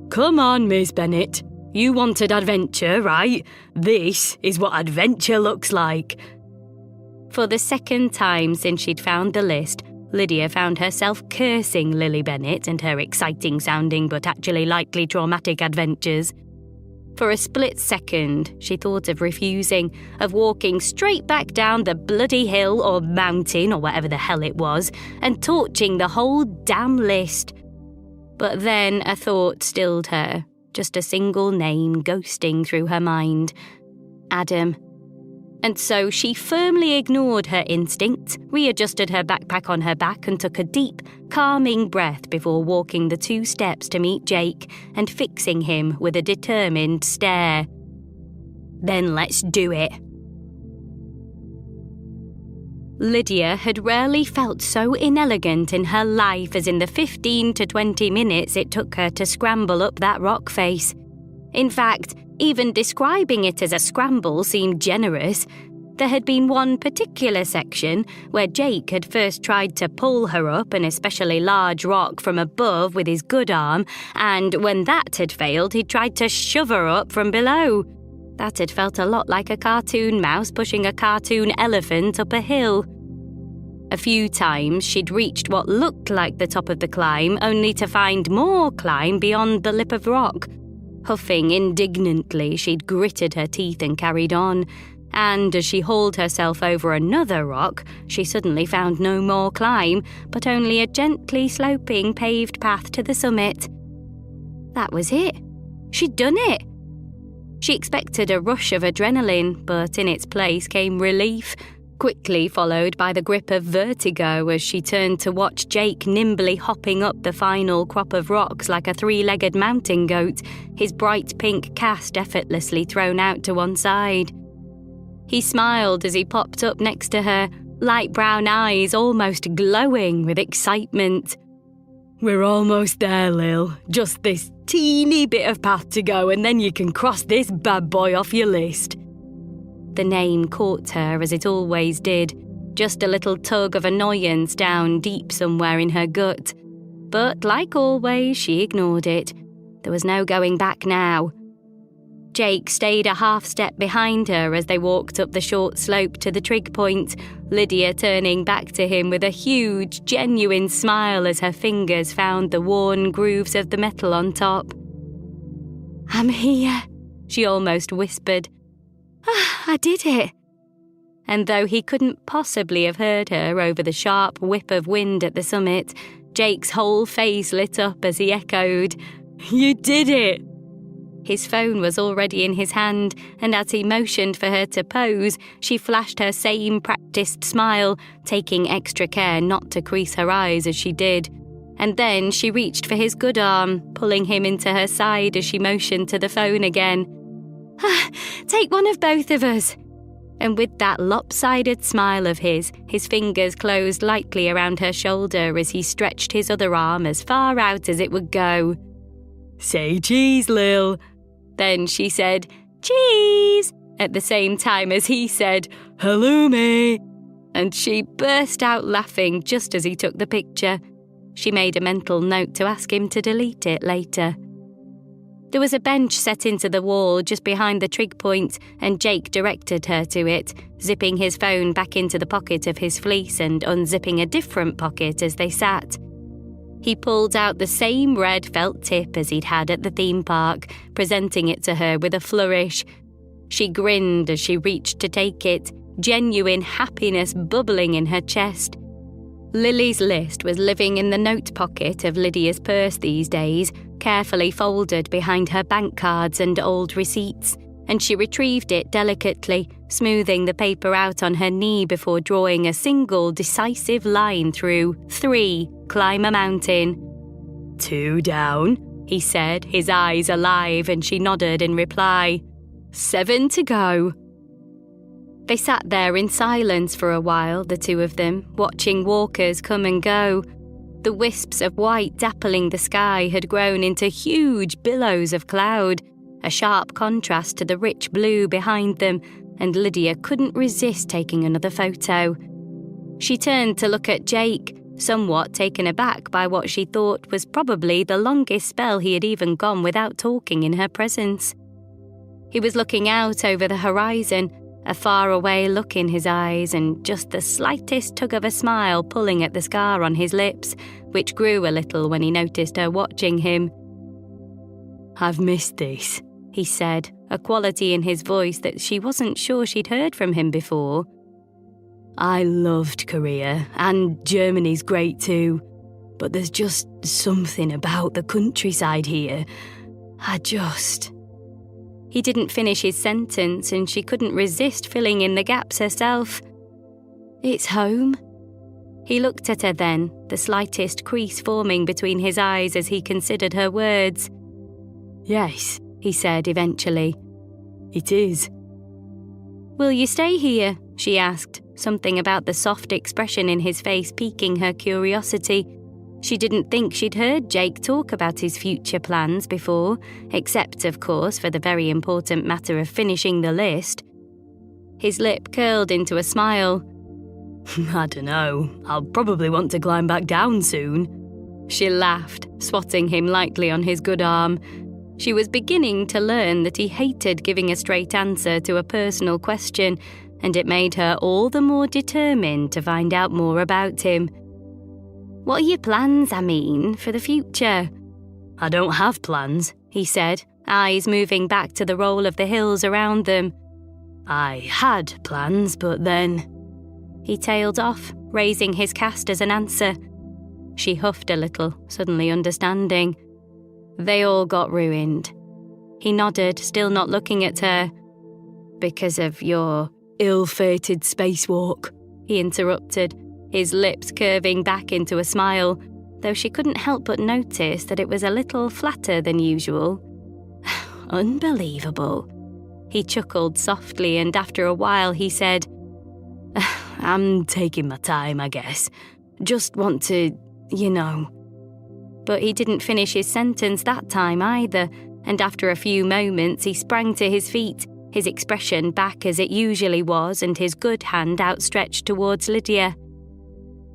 "Come on, Miss Bennett. You wanted adventure, right? This is what adventure looks like." For the second time since she'd found the list, Lydia found herself cursing Lily Bennett and her exciting-sounding but actually likely traumatic adventures. For a split second, she thought of refusing, of walking straight back down the bloody hill or mountain or whatever the hell it was, and torching the whole damn list. But then a thought stilled her, just a single name ghosting through her mind. Adam. And so she firmly ignored her instinct, readjusted her backpack on her back and took a deep, calming breath before walking the 2 steps to meet Jake and fixing him with a determined stare. "Then let's do it." Lydia had rarely felt so inelegant in her life as in the 15 to 20 minutes it took her to scramble up that rock face. In fact, even describing it as a scramble seemed generous. There had been one particular section where Jake had first tried to pull her up an especially large rock from above with his good arm, and when that had failed, he'd tried to shove her up from below. That had felt a lot like a cartoon mouse pushing a cartoon elephant up a hill. A few times she'd reached what looked like the top of the climb, only to find more climb beyond the lip of rock. Huffing indignantly, she'd gritted her teeth and carried on. And as she hauled herself over another rock, she suddenly found no more climb, but only a gently sloping paved path to the summit. That was it. She'd done it. She expected a rush of adrenaline, but in its place came relief, quickly followed by the grip of vertigo as she turned to watch Jake nimbly hopping up the final crop of rocks like a three-legged mountain goat, his bright pink cast effortlessly thrown out to one side. He smiled as he popped up next to her, light brown eyes almost glowing with excitement. We're almost there, Lil. Just this teeny bit of path to go and then you can cross this bad boy off your list. The name caught her as it always did, just a little tug of annoyance down deep somewhere in her gut. But like always, she ignored it. There was no going back now. Jake stayed a half step behind her as they walked up the short slope to the trig point, Lydia turning back to him with a huge, genuine smile as her fingers found the worn grooves of the metal on top. I'm here, she almost whispered. I did it. And though he couldn't possibly have heard her over the sharp whip of wind at the summit, Jake's whole face lit up as he echoed, You did it! His phone was already in his hand, and as he motioned for her to pose, she flashed her same practiced smile, taking extra care not to crease her eyes as she did. And then she reached for his good arm, pulling him into her side as she motioned to the phone again. Take one of both of us. And with that lopsided smile of his fingers closed lightly around her shoulder as he stretched his other arm as far out as it would go. Say cheese, Lil. Then she said, cheese, at the same time as he said, halloumi. And she burst out laughing just as he took the picture. She made a mental note to ask him to delete it later. There was a bench set into the wall just behind the trig point, and Jake directed her to it, zipping his phone back into the pocket of his fleece and unzipping a different pocket as they sat. He pulled out the same red felt tip as he'd had at the theme park, presenting it to her with a flourish. She grinned as she reached to take it, genuine happiness bubbling in her chest. Lily's list was living in the note pocket of Lydia's purse these days, carefully folded behind her bank cards and old receipts, and she retrieved it delicately, smoothing the paper out on her knee before drawing a single decisive line through 3, climb a mountain. 2 down, he said, his eyes alive, and she nodded in reply. 7 to go. They sat there in silence for a while, the two of them, watching walkers come and go. The wisps of white dappling the sky had grown into huge billows of cloud, a sharp contrast to the rich blue behind them, and Lydia couldn't resist taking another photo. She turned to look at Jake, somewhat taken aback by what she thought was probably the longest spell he had even gone without talking in her presence. He was looking out over the horizon, a faraway look in his eyes and just the slightest tug of a smile pulling at the scar on his lips, which grew a little when he noticed her watching him. I've missed this, he said, a quality in his voice that she wasn't sure she'd heard from him before. I loved Korea, and Germany's great too, but there's just something about the countryside here. He didn't finish his sentence, and she couldn't resist filling in the gaps herself. It's home. He looked at her then, the slightest crease forming between his eyes as he considered her words. Yes, he said eventually. It is. Will you stay here? She asked, something about the soft expression in his face piquing her curiosity. She didn't think she'd heard Jake talk about his future plans before, except, of course, for the very important matter of finishing the list. His lip curled into a smile. I don't know. I'll probably want to climb back down soon. She laughed, swatting him lightly on his good arm. She was beginning to learn that he hated giving a straight answer to a personal question, and it made her all the more determined to find out more about him. "What are your plans, for the future?" "I don't have plans," he said, eyes moving back to the roll of the hills around them. "I had plans, but then—" He tailed off, raising his cast as an answer. She huffed a little, suddenly understanding. "They all got ruined." He nodded, still not looking at her. "Because of your ill-fated spacewalk," he interrupted, his lips curving back into a smile, though she couldn't help but notice that it was a little flatter than usual. "Unbelievable." He chuckled softly, and after a while he said, "I'm taking my time, I guess. Just want to, But he didn't finish his sentence that time either, and after a few moments he sprang to his feet, his expression back as it usually was and his good hand outstretched towards Lydia.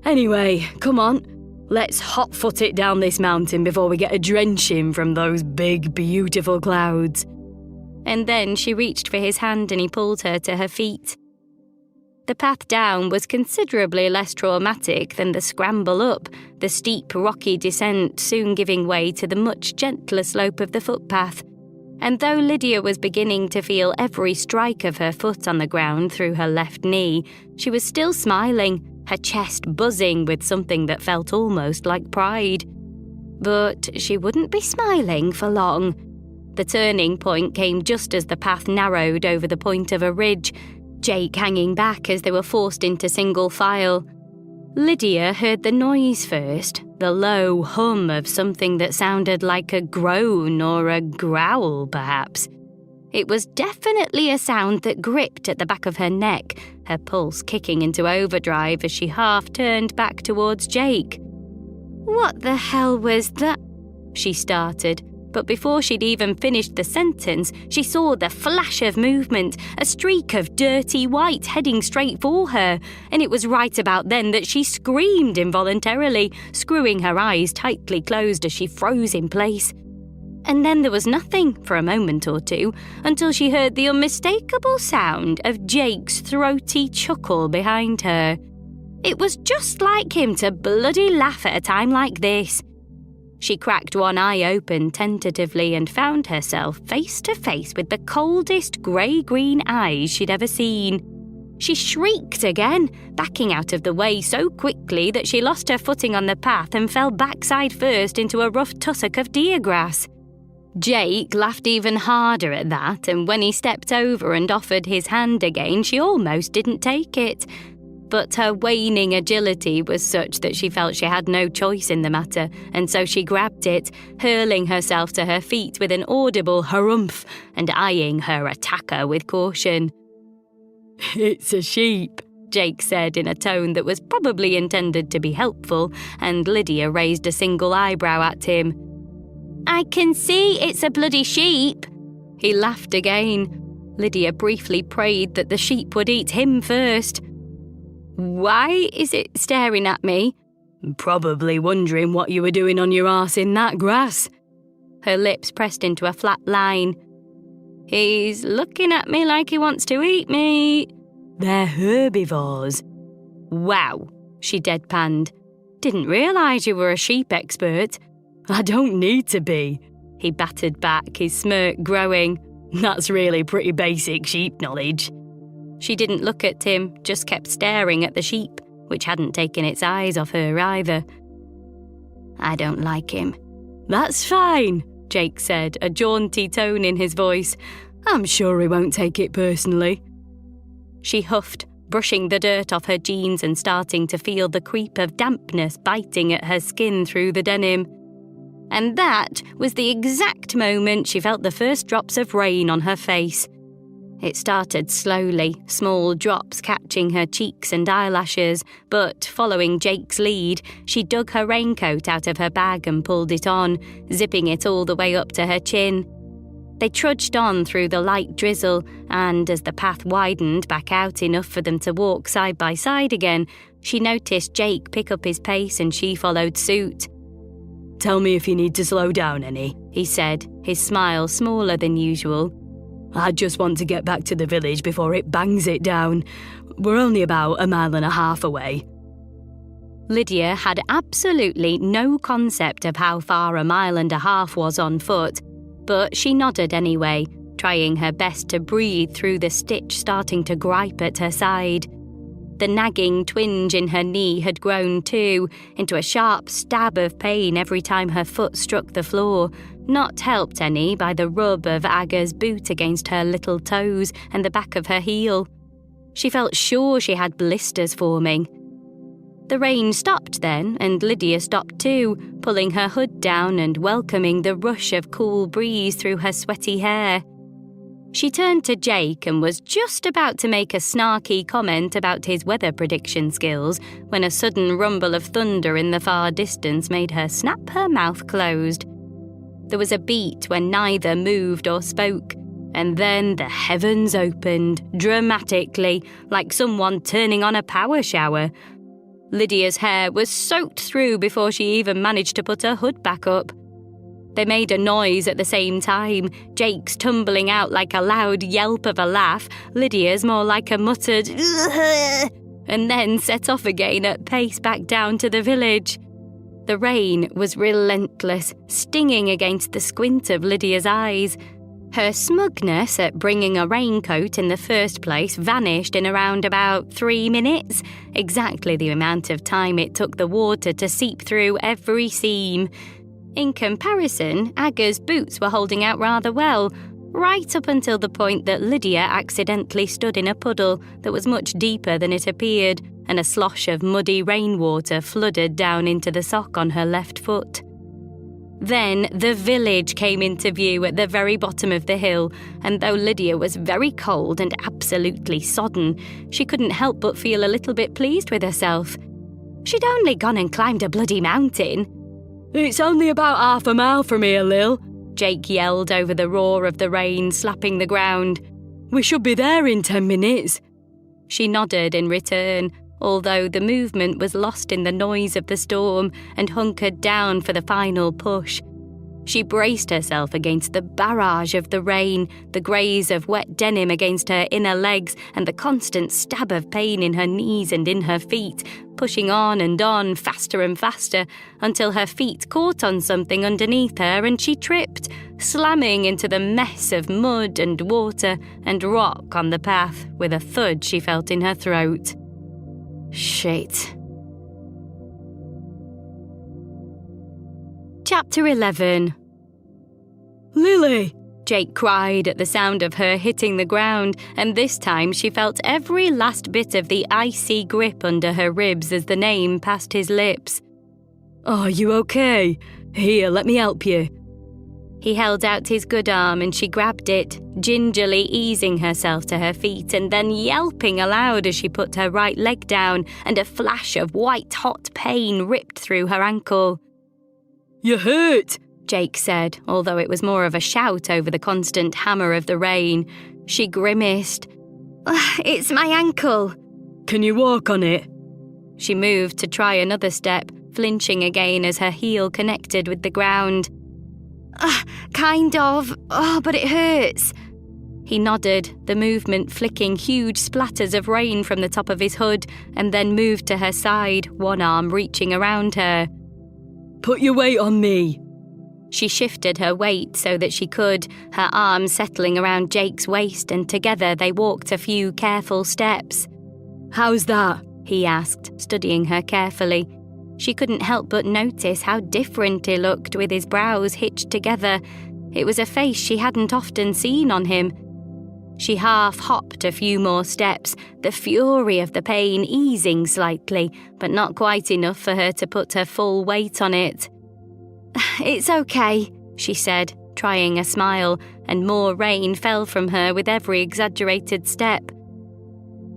"Anyway, come on. Let's hot-foot it down this mountain before we get a drenching from those big, beautiful clouds." And then she reached for his hand and he pulled her to her feet. The path down was considerably less traumatic than the scramble up, the steep, rocky descent soon giving way to the much gentler slope of the footpath. And though Lydia was beginning to feel every strike of her foot on the ground through her left knee, she was still smiling, her chest buzzing with something that felt almost like pride. But she wouldn't be smiling for long. The turning point came just as the path narrowed over the point of a ridge, Jake hanging back as they were forced into single file. Lydia heard the noise first, the low hum of something that sounded like a groan or a growl, perhaps. It was definitely a sound that gripped at the back of her neck, her pulse kicking into overdrive as she half turned back towards Jake. "What the hell was that?" she started. But before she'd even finished the sentence, she saw the flash of movement, a streak of dirty white heading straight for her, and it was right about then that she screamed involuntarily, screwing her eyes tightly closed as she froze in place. And then there was nothing for a moment or two, until she heard the unmistakable sound of Jake's throaty chuckle behind her. It was just like him to bloody laugh at a time like this. She cracked one eye open tentatively and found herself face to face with the coldest grey-green eyes she'd ever seen. She shrieked again, backing out of the way so quickly that she lost her footing on the path and fell backside first into a rough tussock of deer grass. Jake laughed even harder at that, and when he stepped over and offered his hand again, she almost didn't take it. But her waning agility was such that she felt she had no choice in the matter, and so she grabbed it, hurling herself to her feet with an audible harumph and eyeing her attacker with caution. "It's a sheep," Jake said in a tone that was probably intended to be helpful, and Lydia raised a single eyebrow at him. "I can see it's a bloody sheep." He laughed again. Lydia briefly prayed that the sheep would eat him first. "Why is it staring at me?" "Probably wondering what you were doing on your arse in that grass." Her lips pressed into a flat line. "He's looking at me like he wants to eat me." "They're herbivores." "Wow," she deadpanned. "Didn't realise you were a sheep expert." "I don't need to be," he battered back, his smirk growing. "That's really pretty basic sheep knowledge." She didn't look at him, just kept staring at the sheep, which hadn't taken its eyes off her either. "I don't like him." "That's fine," Jake said, a jaunty tone in his voice. "I'm sure he won't take it personally." She huffed, brushing the dirt off her jeans and starting to feel the creep of dampness biting at her skin through the denim. And that was the exact moment she felt the first drops of rain on her face. It started slowly, small drops catching her cheeks and eyelashes, but following Jake's lead, she dug her raincoat out of her bag and pulled it on, zipping it all the way up to her chin. They trudged on through the light drizzle, and as the path widened back out enough for them to walk side by side again, she noticed Jake pick up his pace and she followed suit. "Tell me if you need to slow down any," he said, his smile smaller than usual. I just want to get back to the village before it bangs it down. We're only about 1.5 miles away." Lydia had absolutely no concept of how far 1.5 miles was on foot, but she nodded anyway, trying her best to breathe through the stitch starting to gripe at her side. The nagging twinge in her knee had grown too, into a sharp stab of pain every time her foot struck the floor, not helped any by the rub of Aga's boot against her little toes and the back of her heel. She felt sure she had blisters forming. The rain stopped then, and Lydia stopped too, pulling her hood down and welcoming the rush of cool breeze through her sweaty hair. She turned to Jake and was just about to make a snarky comment about his weather prediction skills when a sudden rumble of thunder in the far distance made her snap her mouth closed. There was a beat when neither moved or spoke, and then the heavens opened, dramatically, like someone turning on a power shower. Lydia's hair was soaked through before she even managed to put her hood back up. They made a noise at the same time, Jake's tumbling out like a loud yelp of a laugh, Lydia's more like a muttered "Ugh," and then set off again at pace back down to the village. The rain was relentless, stinging against the squint of Lydia's eyes. Her smugness at bringing a raincoat in the first place vanished in around about 3 minutes, exactly the amount of time it took the water to seep through every seam. In comparison, Aga's boots were holding out rather well, right up until the point that Lydia accidentally stood in a puddle that was much deeper than it appeared, and a slosh of muddy rainwater flooded down into the sock on her left foot. Then the village came into view at the very bottom of the hill, and though Lydia was very cold and absolutely sodden, she couldn't help but feel a little bit pleased with herself. She'd only gone and climbed a bloody mountain. "It's only about 1/2 mile from here, Lil," Jake yelled over the roar of the rain slapping the ground. "We should be there in 10 minutes. She nodded in return, although the movement was lost in the noise of the storm and hunkered down for the final push. She braced herself against the barrage of the rain, the graze of wet denim against her inner legs, and the constant stab of pain in her knees and in her feet, pushing on, faster and faster, until her feet caught on something underneath her and she tripped, slamming into the mess of mud and water and rock on the path with a thud she felt in her throat. Shit. Chapter 11. "Lily!" Jake cried at the sound of her hitting the ground, and this time she felt every last bit of the icy grip under her ribs as the name passed his lips. "Are you okay? Here, let me help you." He held out his good arm and she grabbed it, gingerly easing herself to her feet and then yelping aloud as she put her right leg down, and a flash of white-hot pain ripped through her ankle. "You hurt," Jake said, although it was more of a shout over the constant hammer of the rain. She grimaced. "It's my ankle." "Can you walk on it?" She moved to try another step, flinching again as her heel connected with the ground. Kind of. But it hurts." He nodded, the movement flicking huge splatters of rain from the top of his hood, and then moved to her side, one arm reaching around her. "Put your weight on me." She shifted her weight so that she could, her arm settling around Jake's waist, and together they walked a few careful steps. "How's that?" he asked, studying her carefully. She couldn't help but notice how different he looked with his brows hitched together. It was a face she hadn't often seen on him. She half-hopped a few more steps, the fury of the pain easing slightly, but not quite enough for her to put her full weight on it. "It's okay," she said, trying a smile, and more rain fell from her with every exaggerated step.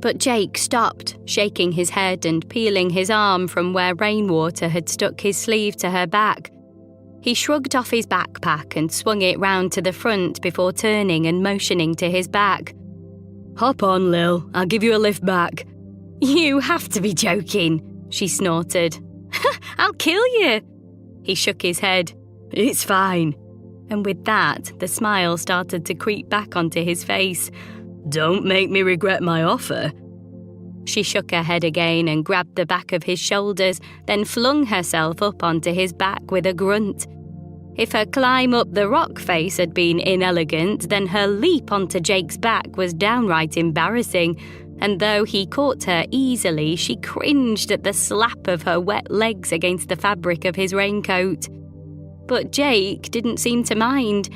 But Jake stopped, shaking his head and peeling his arm from where rainwater had stuck his sleeve to her back. He shrugged off his backpack and swung it round to the front before turning and motioning to his back. "Hop on, Lil. I'll give you a lift back." "You have to be joking," she snorted. "I'll kill you." He shook his head. "It's fine." And with that, the smile started to creep back onto his face. Don't make me regret my offer. She shook her head again and grabbed the back of his shoulders, then flung herself up onto his back with a grunt. If her climb up the rock face had been inelegant, then her leap onto Jake's back was downright embarrassing, and though he caught her easily, she cringed at the slap of her wet legs against the fabric of his raincoat. But Jake didn't seem to mind.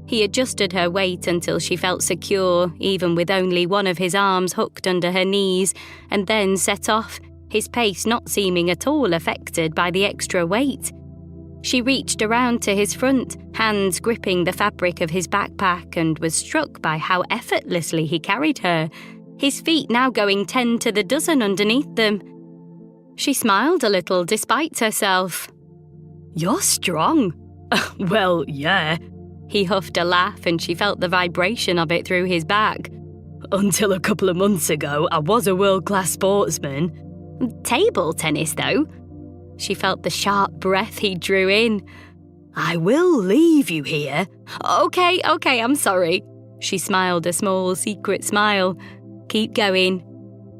He adjusted her weight until she felt secure, even with only one of his arms hooked under her knees, and then set off, his pace not seeming at all affected by the extra weight. She reached around to his front, hands gripping the fabric of his backpack, and was struck by how effortlessly he carried her, his feet now going 10 to the dozen underneath them. She smiled a little despite herself. You're strong. Well, yeah. He huffed a laugh, and she felt the vibration of it through his back. Until a couple of months ago, I was a world-class sportsman. Table tennis, though. She felt the sharp breath he drew in. I will leave you here. Okay, I'm sorry. She smiled a small secret smile. Keep going.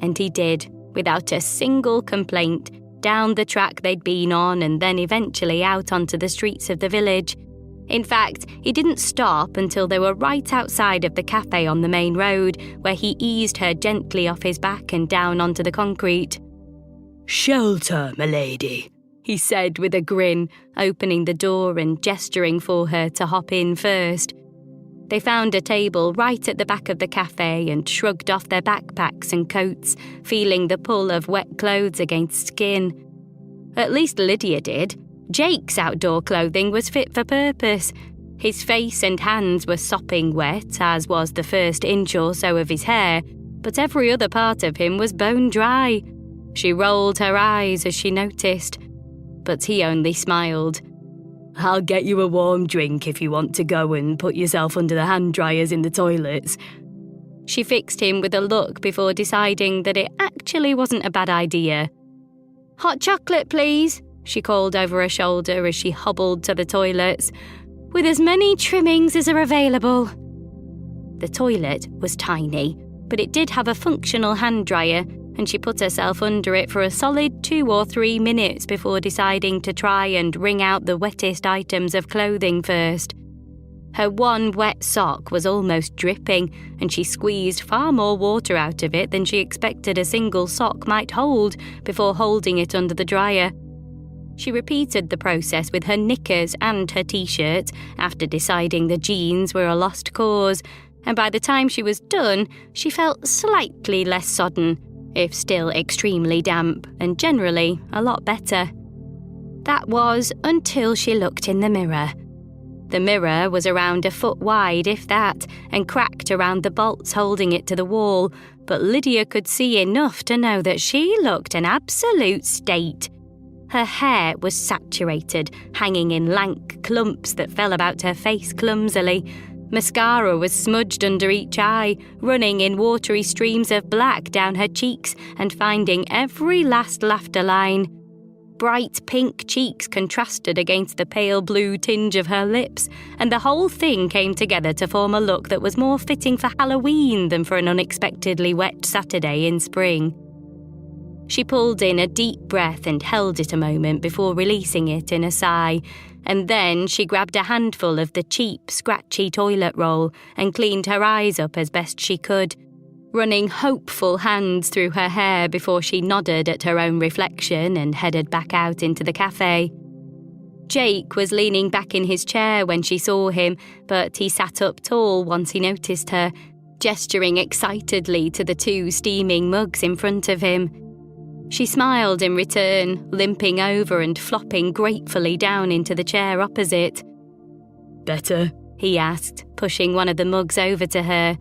And he did, without a single complaint, down the track they'd been on and then eventually out onto the streets of the village. In fact, he didn't stop until they were right outside of the cafe on the main road, where he eased her gently off his back and down onto the concrete. Shelter, milady, he said with a grin, opening the door and gesturing for her to hop in first. They found a table right at the back of the cafe and shrugged off their backpacks and coats, feeling the pull of wet clothes against skin. At least Lydia did. Jake's outdoor clothing was fit for purpose. His face and hands were sopping wet, as was the first inch or so of his hair, but every other part of him was bone dry. She rolled her eyes as she noticed, but he only smiled. I'll get you a warm drink if you want to go and put yourself under the hand dryers in the toilets. She fixed him with a look before deciding that it actually wasn't a bad idea. Hot chocolate, please, she called over her shoulder as she hobbled to the toilets, with as many trimmings as are available. The toilet was tiny, but it did have a functional hand dryer, and she put herself under it for a solid 2 or 3 minutes before deciding to try and wring out the wettest items of clothing first. Her one wet sock was almost dripping, and she squeezed far more water out of it than she expected a single sock might hold before holding it under the dryer. She repeated the process with her knickers and her t-shirt after deciding the jeans were a lost cause, and by the time she was done, she felt slightly less sodden, if still extremely damp, and generally a lot better. That was until she looked in the mirror. The mirror was around a foot wide, if that, and cracked around the bolts holding it to the wall, but Lydia could see enough to know that she looked an absolute state. Her hair was saturated, hanging in lank clumps that fell about her face clumsily. Mascara was smudged under each eye, running in watery streams of black down her cheeks and finding every last laughter line. Bright pink cheeks contrasted against the pale blue tinge of her lips, and the whole thing came together to form a look that was more fitting for Halloween than for an unexpectedly wet Saturday in spring. She pulled in a deep breath and held it a moment before releasing it in a sigh, and then she grabbed a handful of the cheap, scratchy toilet roll and cleaned her eyes up as best she could, running hopeful hands through her hair before she nodded at her own reflection and headed back out into the cafe. Jake was leaning back in his chair when she saw him, but he sat up tall once he noticed her, gesturing excitedly to the 2 steaming mugs in front of him. She smiled in return, limping over and flopping gratefully down into the chair opposite. Better? He asked, pushing one of the mugs over to her.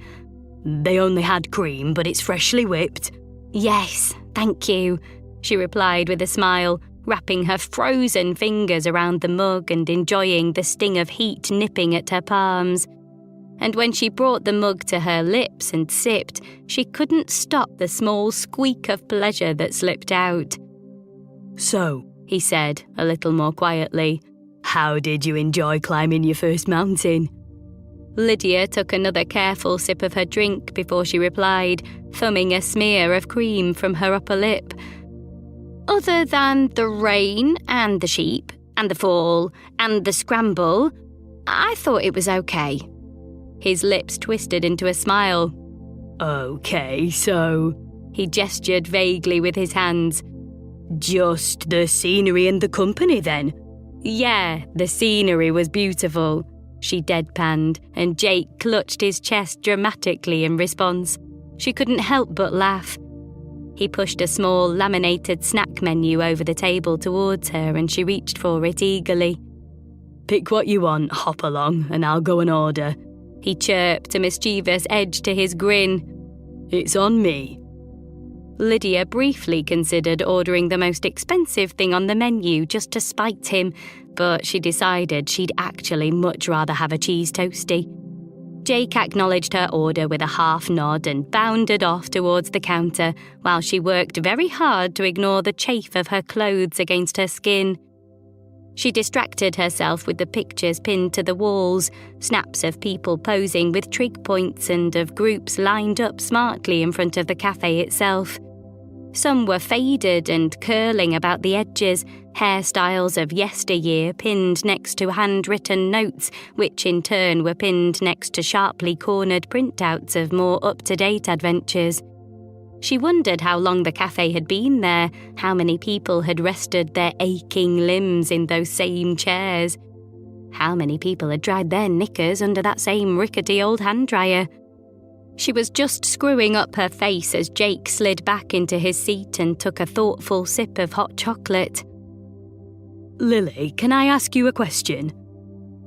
They only had cream, but it's freshly whipped. Yes, thank you, she replied with a smile, wrapping her frozen fingers around the mug and enjoying the sting of heat nipping at her palms. And when she brought the mug to her lips and sipped, she couldn't stop the small squeak of pleasure that slipped out. So, he said, a little more quietly, How did you enjoy climbing your first mountain? Lydia took another careful sip of her drink before she replied, thumbing a smear of cream from her upper lip. Other than the rain and the sheep and the fall and the scramble, I thought it was okay. His lips twisted into a smile. Okay, so... He gestured vaguely with his hands. Just the scenery and the company, then? Yeah, the scenery was beautiful, she deadpanned, and Jake clutched his chest dramatically in response. She couldn't help but laugh. He pushed a small laminated snack menu over the table towards her, and she reached for it eagerly. Pick what you want, hop along, and I'll go and order. He chirped, a mischievous edge to his grin. It's on me. Lydia briefly considered ordering the most expensive thing on the menu just to spite him, but she decided she'd actually much rather have a cheese toastie. Jake acknowledged her order with a half nod and bounded off towards the counter while she worked very hard to ignore the chafe of her clothes against her skin. She distracted herself with the pictures pinned to the walls, snaps of people posing with trig points and of groups lined up smartly in front of the cafe itself. Some were faded and curling about the edges, hairstyles of yesteryear pinned next to handwritten notes, which in turn were pinned next to sharply cornered printouts of more up-to-date adventures. She wondered how long the cafe had been there, how many people had rested their aching limbs in those same chairs. How many people had dried their knickers under that same rickety old hand dryer. She was just screwing up her face as Jake slid back into his seat and took a thoughtful sip of hot chocolate. Lily, can I ask you a question?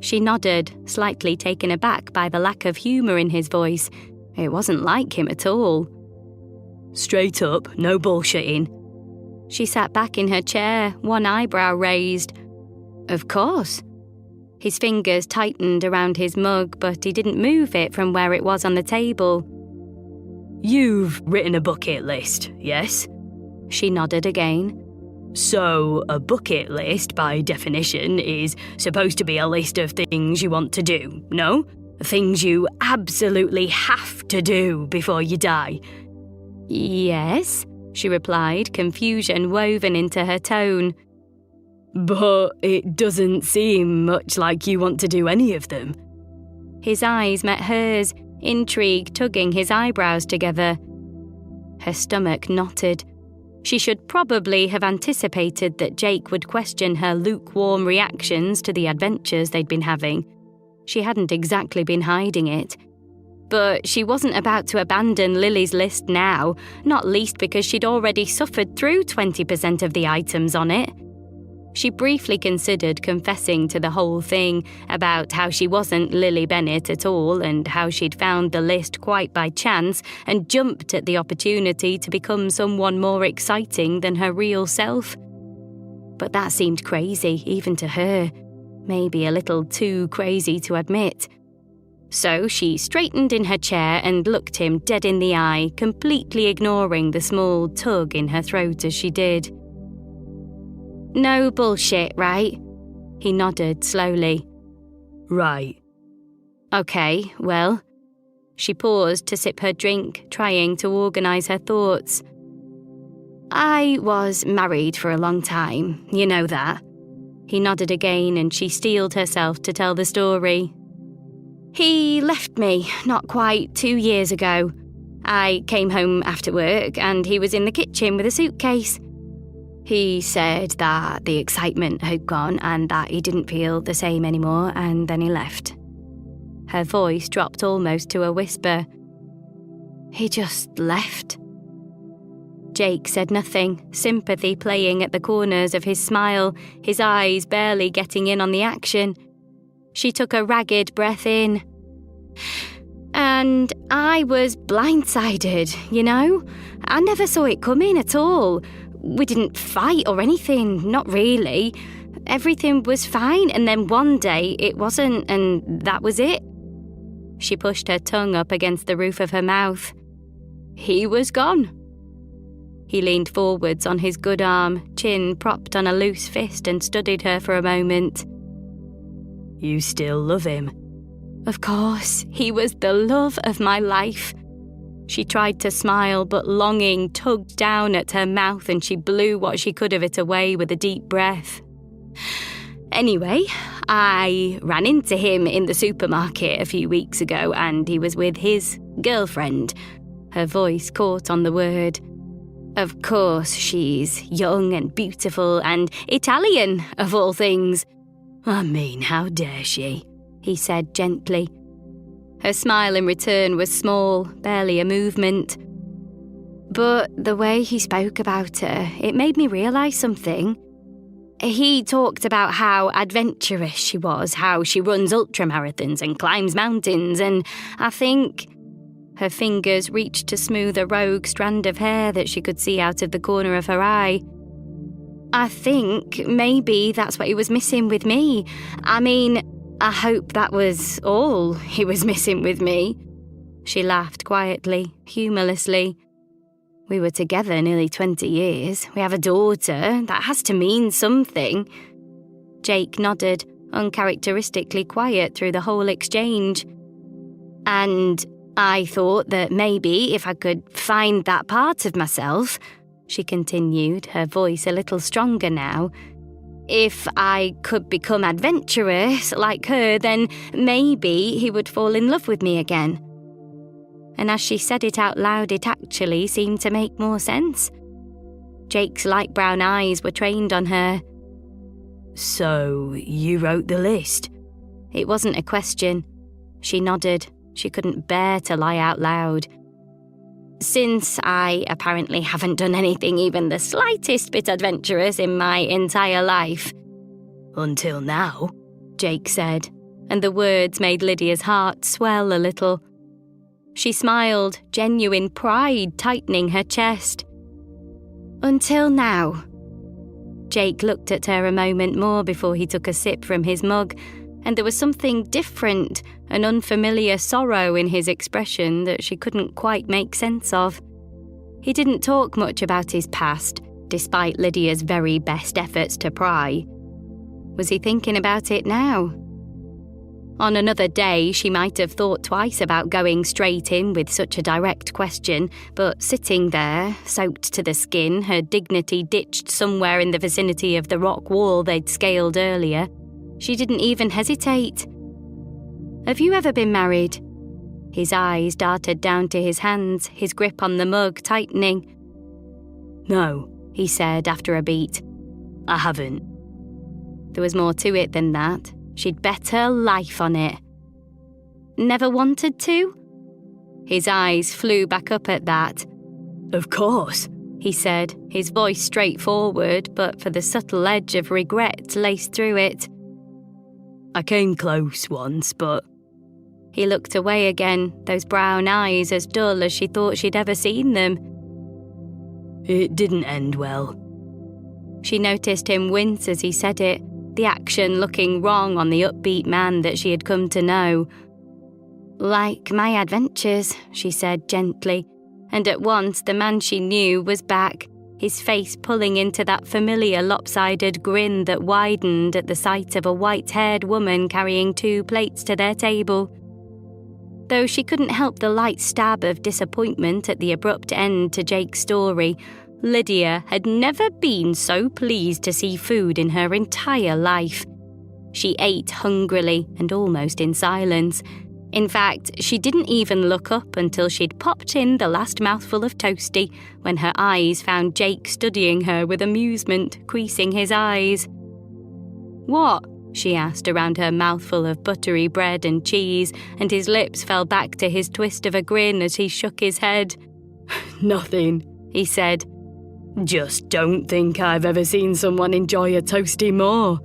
She nodded, slightly taken aback by the lack of humour in his voice. It wasn't like him at all. Straight up, no bullshitting. She sat back in her chair, one eyebrow raised. Of course. His fingers tightened around his mug, but he didn't move it from where it was on the table. You've written a bucket list, yes? She nodded again. So, a bucket list, by definition, is supposed to be a list of things you want to do, no? Things you absolutely have to do before you die. Yes, she replied, confusion woven into her tone. But it doesn't seem much like you want to do any of them. His eyes met hers, intrigue tugging his eyebrows together. Her stomach knotted. She should probably have anticipated that Jake would question her lukewarm reactions to the adventures they'd been having. She hadn't exactly been hiding it. But she wasn't about to abandon Lily's list now, not least because she'd already suffered through 20% of the items on it. She briefly considered confessing to the whole thing about how she wasn't Lily Bennett at all and how she'd found the list quite by chance and jumped at the opportunity to become someone more exciting than her real self. But that seemed crazy, even to her. Maybe a little too crazy to admit. So she straightened in her chair and looked him dead in the eye, completely ignoring the small tug in her throat as she did. No bullshit, right? He nodded slowly. Right. Okay, well. She paused to sip her drink, trying to organise her thoughts. I was married for a long time, you know that. He nodded again and she steeled herself to tell the story. He left me not quite 2 years ago. I came home after work and he was in the kitchen with a suitcase. He said that the excitement had gone and that he didn't feel the same anymore, and then he left. Her voice dropped almost to a whisper. He just left. Jake said nothing, sympathy playing at the corners of his smile, his eyes barely getting in on the action. She took a ragged breath in. And I was blindsided, you know? I never saw it coming at all. We didn't fight or anything, not really. Everything was fine, and then one day it wasn't, and that was it. She pushed her tongue up against the roof of her mouth. He was gone. He leaned forwards on his good arm, chin propped on a loose fist, and studied her for a moment. You still love him? Of course, he was the love of my life. She tried to smile, but longing tugged down at her mouth and she blew what she could of it away with a deep breath. Anyway, I ran into him in the supermarket a few weeks ago and he was with his girlfriend. Her voice caught on the word. Of course, she's young and beautiful and Italian, of all things. I mean, how dare she? He said gently. Her smile in return was small, barely a movement. But the way he spoke about her, it made me realise something. He talked about how adventurous she was, how she runs ultramarathons and climbs mountains, and I think... Her fingers reached to smooth a rogue strand of hair that she could see out of the corner of her eye. I think maybe that's what he was missing with me. I mean, I hope that was all he was missing with me. She laughed quietly, humorlessly. We were together nearly 20 years. We have a daughter. That has to mean something. Jake nodded, uncharacteristically quiet through the whole exchange. And I thought that maybe if I could find that part of myself, she continued, her voice a little stronger now, if I could become adventurous like her, then maybe he would fall in love with me again. And as she said it out loud, it actually seemed to make more sense. Jake's light brown eyes were trained on her. So, you wrote the list? It wasn't a question. She nodded. She couldn't bear to lie out loud. Since I apparently haven't done anything even the slightest bit adventurous in my entire life. Until now, Jake said, and the words made Lydia's heart swell a little. She smiled, genuine pride tightening her chest. Until now. Jake looked at her a moment more before he took a sip from his mug, and there was something different, an unfamiliar sorrow in his expression that she couldn't quite make sense of. He didn't talk much about his past, despite Lydia's very best efforts to pry. Was he thinking about it now? On another day, she might have thought twice about going straight in with such a direct question, but sitting there, soaked to the skin, her dignity ditched somewhere in the vicinity of the rock wall they'd scaled earlier, she didn't even hesitate. Have you ever been married? His eyes darted down to his hands, his grip on the mug tightening. No, he said after a beat. I haven't. There was more to it than that. She'd bet her life on it. Never wanted to? His eyes flew back up at that. Of course, he said, his voice straightforward, but for the subtle edge of regret laced through it. I came close once, but... He looked away again, those brown eyes as dull as she thought she'd ever seen them. It didn't end well. She noticed him wince as he said it, the action looking wrong on the upbeat man that she had come to know. Like my adventures, she said gently, and at once the man she knew was back, his face pulling into that familiar lopsided grin that widened at the sight of a white-haired woman carrying 2 plates to their table. Though she couldn't help the light stab of disappointment at the abrupt end to Jake's story, Lydia had never been so pleased to see food in her entire life. She ate hungrily and almost in silence. In fact, she didn't even look up until she'd popped in the last mouthful of toasty when her eyes found Jake studying her with amusement, creasing his eyes. What? She asked around her mouthful of buttery bread and cheese, and his lips fell back to his twist of a grin as he shook his head. Nothing, he said. Just don't think I've ever seen someone enjoy a toasty more.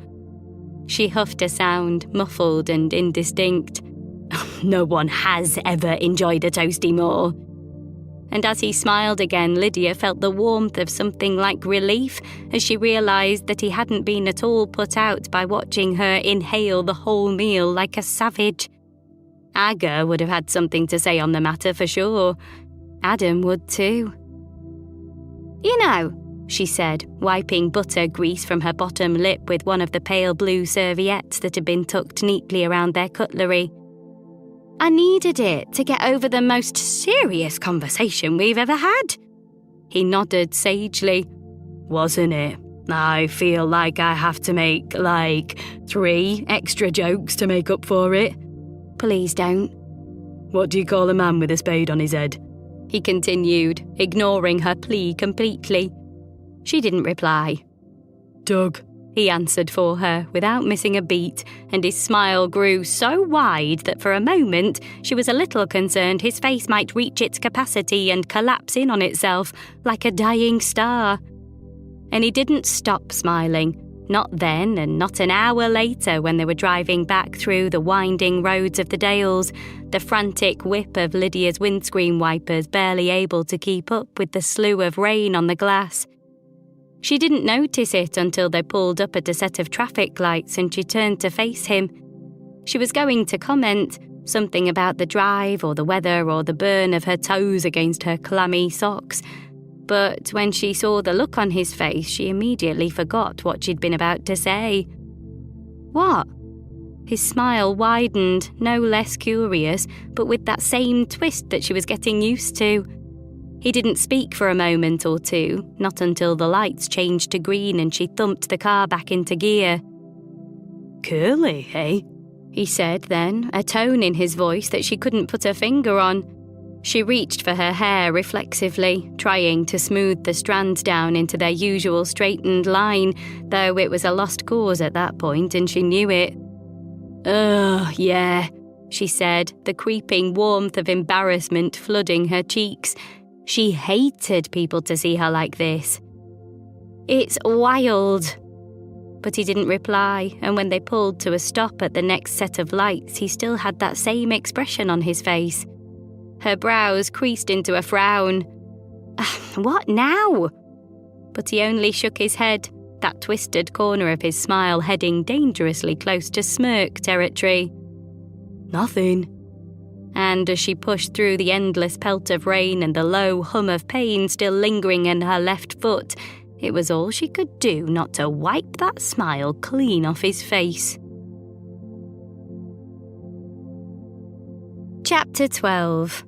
She huffed a sound, muffled and indistinct. No one has ever enjoyed a toasty more. And as he smiled again, Lydia felt the warmth of something like relief as she realised that he hadn't been at all put out by watching her inhale the whole meal like a savage. Aga would have had something to say on the matter for sure. Adam would too. You know, she said, wiping butter grease from her bottom lip with one of the pale blue serviettes that had been tucked neatly around their cutlery. I needed it to get over the most serious conversation we've ever had. He nodded sagely. Wasn't it? I feel like I have to make, 3 extra jokes to make up for it. Please don't. What do you call a man with a spade on his head? He continued, ignoring her plea completely. She didn't reply. Doug, he answered for her without missing a beat, and his smile grew so wide that for a moment she was a little concerned his face might reach its capacity and collapse in on itself like a dying star. And he didn't stop smiling, not then and not an hour later when they were driving back through the winding roads of the Dales, the frantic whip of Lydia's windscreen wipers barely able to keep up with the slew of rain on the glass. She didn't notice it until they pulled up at a set of traffic lights and she turned to face him. She was going to comment something about the drive or the weather or the burn of her toes against her clammy socks, but when she saw the look on his face, she immediately forgot what she'd been about to say. What? His smile widened, no less curious, but with that same twist that she was getting used to. He didn't speak for a moment or two, not until the lights changed to green and she thumped the car back into gear. Curly, eh? He said then, a tone in his voice that she couldn't put her finger on. She reached for her hair reflexively, trying to smooth the strands down into their usual straightened line, though it was a lost cause at that point and she knew it. Yeah, she said, the creeping warmth of embarrassment flooding her cheeks. She hated people to see her like this. It's wild. But he didn't reply, and when they pulled to a stop at the next set of lights, he still had that same expression on his face. Her brows creased into a frown. What now? But he only shook his head, that twisted corner of his smile heading dangerously close to smirk territory. Nothing. And as she pushed through the endless pelt of rain and the low hum of pain still lingering in her left foot, it was all she could do not to wipe that smile clean off his face. Chapter 12.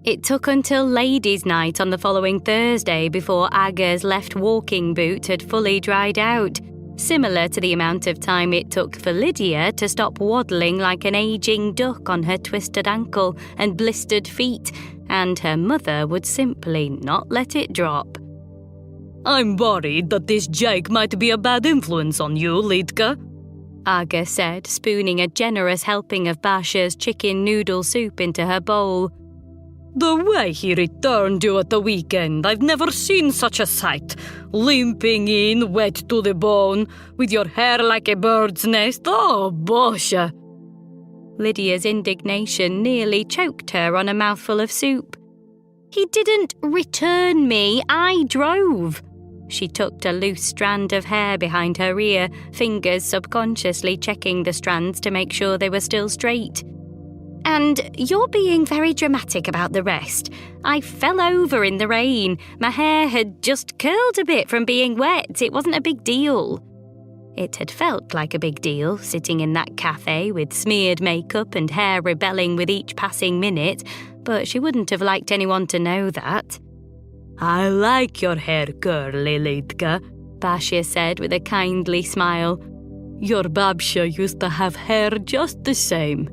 It took until ladies' night on the following Thursday before Aga's left walking boot had fully dried out, similar to the amount of time it took for Lydia to stop waddling like an aging duck on her twisted ankle and blistered feet, and her mother would simply not let it drop. I'm worried that this Jake might be a bad influence on you, Lidka, Aga said, spooning a generous helping of Basha's chicken noodle soup into her bowl. The way he returned you at the weekend, I've never seen such a sight. Limping in, wet to the bone, with your hair like a bird's nest. Oh, Basha! Lydia's indignation nearly choked her on a mouthful of soup. He didn't return me, I drove. She tucked a loose strand of hair behind her ear, fingers subconsciously checking the strands to make sure they were still straight. And you're being very dramatic about the rest. I fell over in the rain. My hair had just curled a bit from being wet. It wasn't a big deal. It had felt like a big deal, sitting in that cafe with smeared makeup and hair rebelling with each passing minute, but she wouldn't have liked anyone to know that. I like your hair curly, Lidka, Basha said with a kindly smile. Your Babsha used to have hair just the same.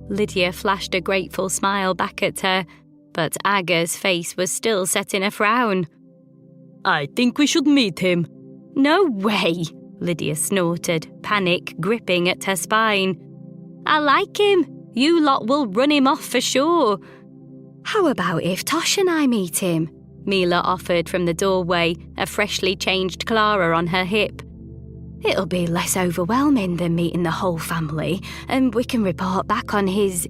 Lydia flashed a grateful smile back at her, but Aga's face was still set in a frown. I think we should meet him. No way, Lydia snorted, panic gripping at her spine. I like him. You lot will run him off for sure. How about if Tosh and I meet him? Mila offered from the doorway, a freshly changed Clara on her hip. It'll be less overwhelming than meeting the whole family, and we can report back on his...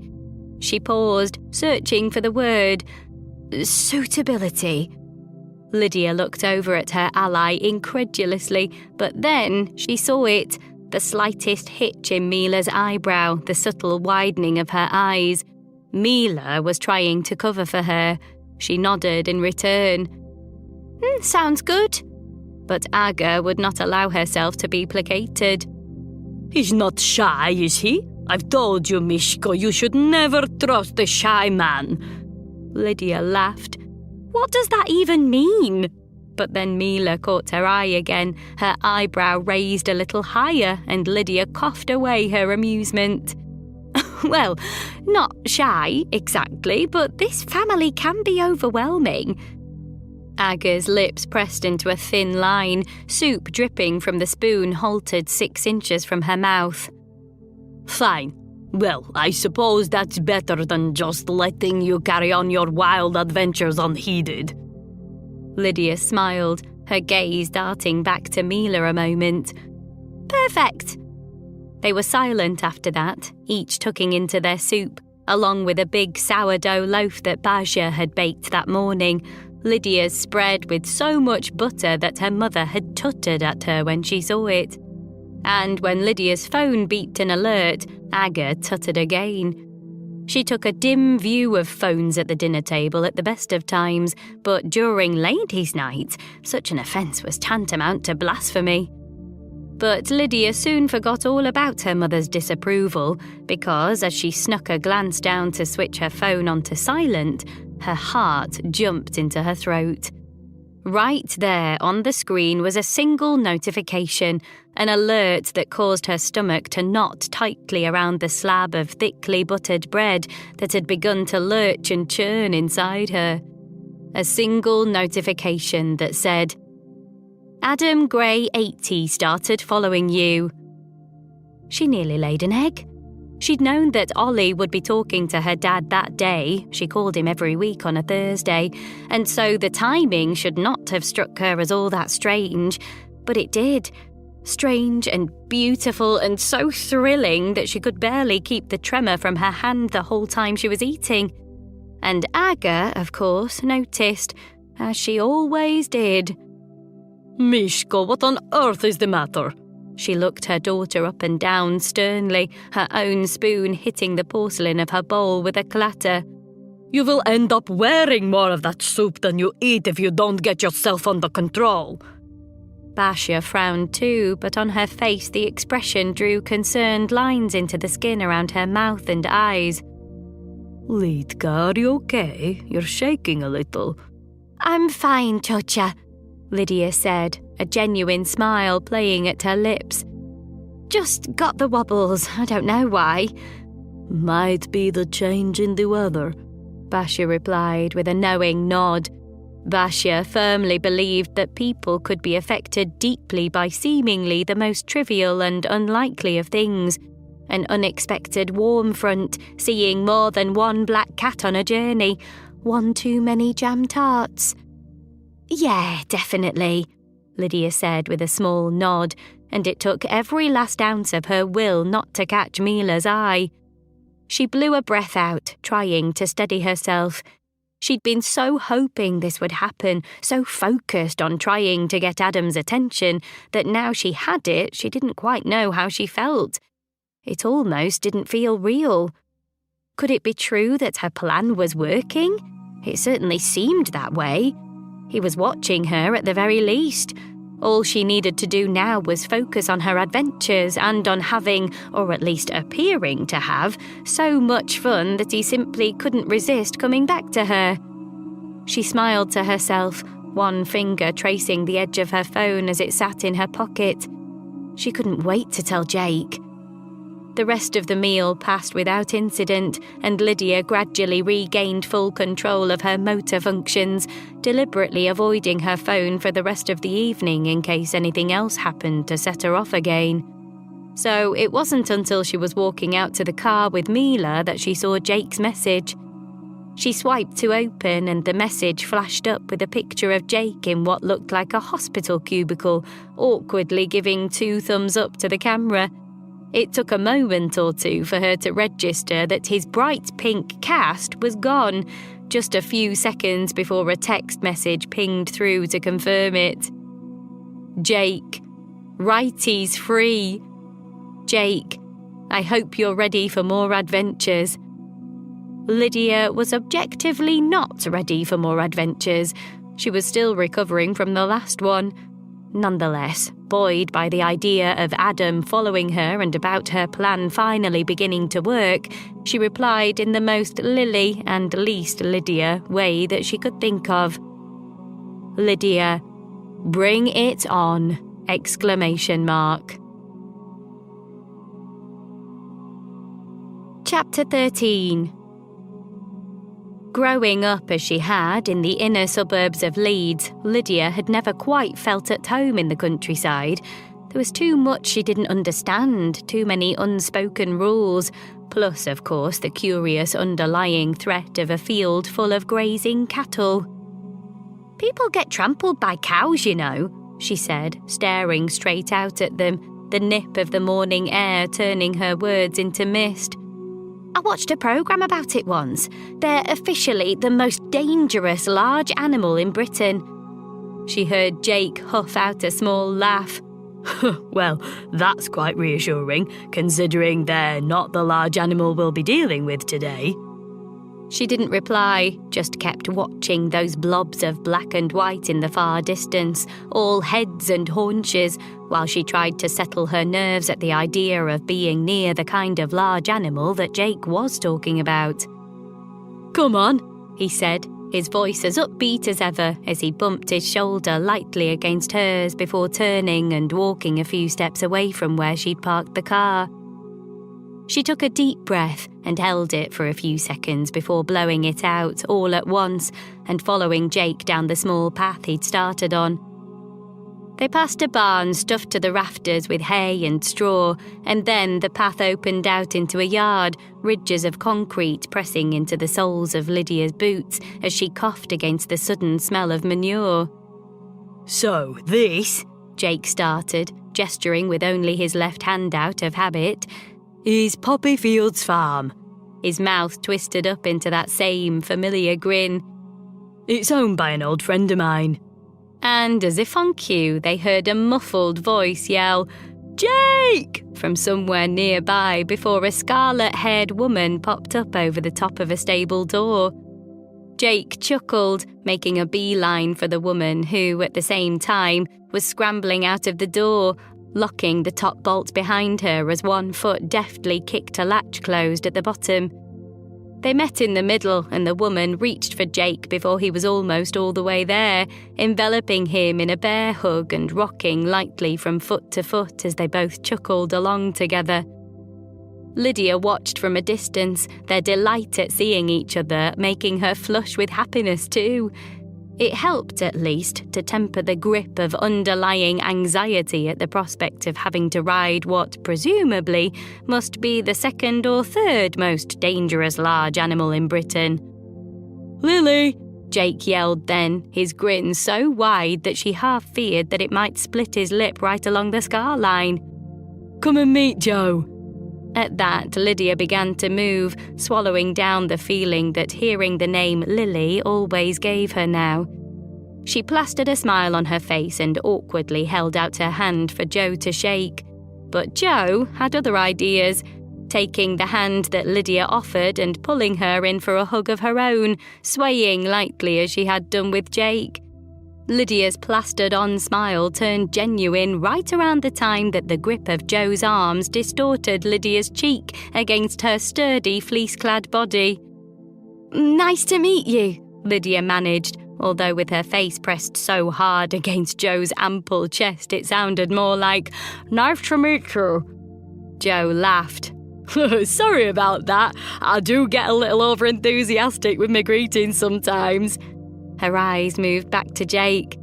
She paused, searching for the word. Suitability. Lydia looked over at her ally incredulously, but then she saw it, the slightest hitch in Mila's eyebrow, the subtle widening of her eyes. Mila was trying to cover for her. She nodded in return. Sounds good. But Aga would not allow herself to be placated. He's not shy, is he? I've told you, Mishko, you should never trust a shy man. Lydia laughed. What does that even mean? But then Mila caught her eye again, her eyebrow raised a little higher, and Lydia coughed away her amusement. Well, not shy, exactly, but this family can be overwhelming. Aga's lips pressed into a thin line, soup dripping from the spoon halted 6 inches from her mouth. Fine. Well, I suppose that's better than just letting you carry on your wild adventures unheeded. Lydia smiled, her gaze darting back to Mila a moment. Perfect. They were silent after that, each tucking into their soup, along with a big sourdough loaf that Basia had baked that morning, Lydia's spread with so much butter that her mother had tutted at her when she saw it. And when Lydia's phone beeped an alert, Aga tutted again. She took a dim view of phones at the dinner table at the best of times, but during ladies' night, such an offence was tantamount to blasphemy. But Lydia soon forgot all about her mother's disapproval because, as she snuck a glance down to switch her phone onto silent, her heart jumped into her throat. Right there on the screen was a single notification, an alert that caused her stomach to knot tightly around the slab of thickly buttered bread that had begun to lurch and churn inside her. A single notification that said, Adam Gray 80 started following you. She nearly laid an egg. She'd known that Ollie would be talking to her dad that day. She called him every week on a Thursday, and so the timing should not have struck her as all that strange. But it did. Strange and beautiful and so thrilling that she could barely keep the tremor from her hand the whole time she was eating. And Aga, of course, noticed, as she always did. Mishko, what on earth is the matter? She looked her daughter up and down sternly, her own spoon hitting the porcelain of her bowl with a clatter. You will end up wearing more of that soup than you eat if you don't get yourself under control. Basia frowned too, but on her face the expression drew concerned lines into the skin around her mouth and eyes. Litka, are you okay? You're shaking a little. I'm fine, Chocha, Lydia said, a genuine smile playing at her lips. Just got the wobbles, I don't know why. Might be the change in the weather, Basia replied with a knowing nod. Basia firmly believed that people could be affected deeply by seemingly the most trivial and unlikely of things. An unexpected warm front, seeing more than one black cat on a journey, one too many jam tarts. Yeah, definitely, Lydia said with a small nod, and it took every last ounce of her will not to catch Mila's eye. She blew a breath out, trying to steady herself. She'd been so hoping this would happen, so focused on trying to get Adam's attention, that now she had it, she didn't quite know how she felt. It almost didn't feel real. Could it be true that her plan was working? It certainly seemed that way. He was watching her at the very least. All she needed to do now was focus on her adventures and on having, or at least appearing to have, so much fun that he simply couldn't resist coming back to her. She smiled to herself, one finger tracing the edge of her phone as it sat in her pocket. She couldn't wait to tell Jake. The rest of the meal passed without incident, and Lydia gradually regained full control of her motor functions, deliberately avoiding her phone for the rest of the evening in case anything else happened to set her off again. So it wasn't until she was walking out to the car with Mila that she saw Jake's message. She swiped to open, and the message flashed up with a picture of Jake in what looked like a hospital cubicle, awkwardly giving 2 thumbs up to the camera. It took a moment or two for her to register that his bright pink cast was gone, just a few seconds before a text message pinged through to confirm it. Jake, righties free. Jake, I hope you're ready for more adventures. Lydia was objectively not ready for more adventures. She was still recovering from the last one. Nonetheless, buoyed by the idea of Adam following her and about her plan finally beginning to work, she replied in the most Lily and least Lydia way that she could think of. "Lydia, bring it on!" Exclamation mark. Chapter 13. Growing up as she had in the inner suburbs of Leeds, Lydia had never quite felt at home in the countryside. There was too much she didn't understand, too many unspoken rules, plus, of course, the curious underlying threat of a field full of grazing cattle. "People get trampled by cows, you know," she said, staring straight out at them, the nip of the morning air turning her words into mist. "I watched a programme about it once. They're officially the most dangerous large animal in Britain." She heard Jake huff out a small laugh. Well, that's quite reassuring, considering they're not the large animal we'll be dealing with today. She didn't reply, just kept watching those blobs of black and white in the far distance, all heads and haunches, while she tried to settle her nerves at the idea of being near the kind of large animal that Jake was talking about. "Come on," he said, his voice as upbeat as ever as he bumped his shoulder lightly against hers before turning and walking a few steps away from where she'd parked the car. She took a deep breath and held it for a few seconds before blowing it out all at once and following Jake down the small path he'd started on. They passed a barn stuffed to the rafters with hay and straw, and then the path opened out into a yard, ridges of concrete pressing into the soles of Lydia's boots as she coughed against the sudden smell of manure. "So, this," Jake started, gesturing with only his left hand out of habit, "is Poppy Field's farm." His mouth twisted up into that same familiar grin. "It's owned by an old friend of mine." And as if on cue, they heard a muffled voice yell, "Jake!" from somewhere nearby before a scarlet-haired woman popped up over the top of a stable door. Jake chuckled, making a beeline for the woman who, at the same time, was scrambling out of the door, locking the top bolt behind her as one foot deftly kicked a latch closed at the bottom. They met in the middle, and the woman reached for Jake before he was almost all the way there, enveloping him in a bear hug and rocking lightly from foot to foot as they both chuckled along together. Lydia watched from a distance, their delight at seeing each other making her flush with happiness too. It helped, at least, to temper the grip of underlying anxiety at the prospect of having to ride what, presumably, must be the second or third most dangerous large animal in Britain. "Lily!" Jake yelled then, his grin so wide that she half feared that it might split his lip right along the scar line. "Come and meet Joe." At that, Lydia began to move, swallowing down the feeling that hearing the name Lily always gave her now. She plastered a smile on her face and awkwardly held out her hand for Joe to shake. But Joe had other ideas, taking the hand that Lydia offered and pulling her in for a hug of her own, swaying lightly as she had done with Jake. Lydia's plastered-on smile turned genuine right around the time that the grip of Joe's arms distorted Lydia's cheek against her sturdy, fleece-clad body. "Nice to meet you," Lydia managed, although with her face pressed so hard against Joe's ample chest it sounded more like, "Nice to meet you." Joe laughed. "Sorry about that. I do get a little over-enthusiastic with my greetings sometimes." Her eyes moved back to Jake.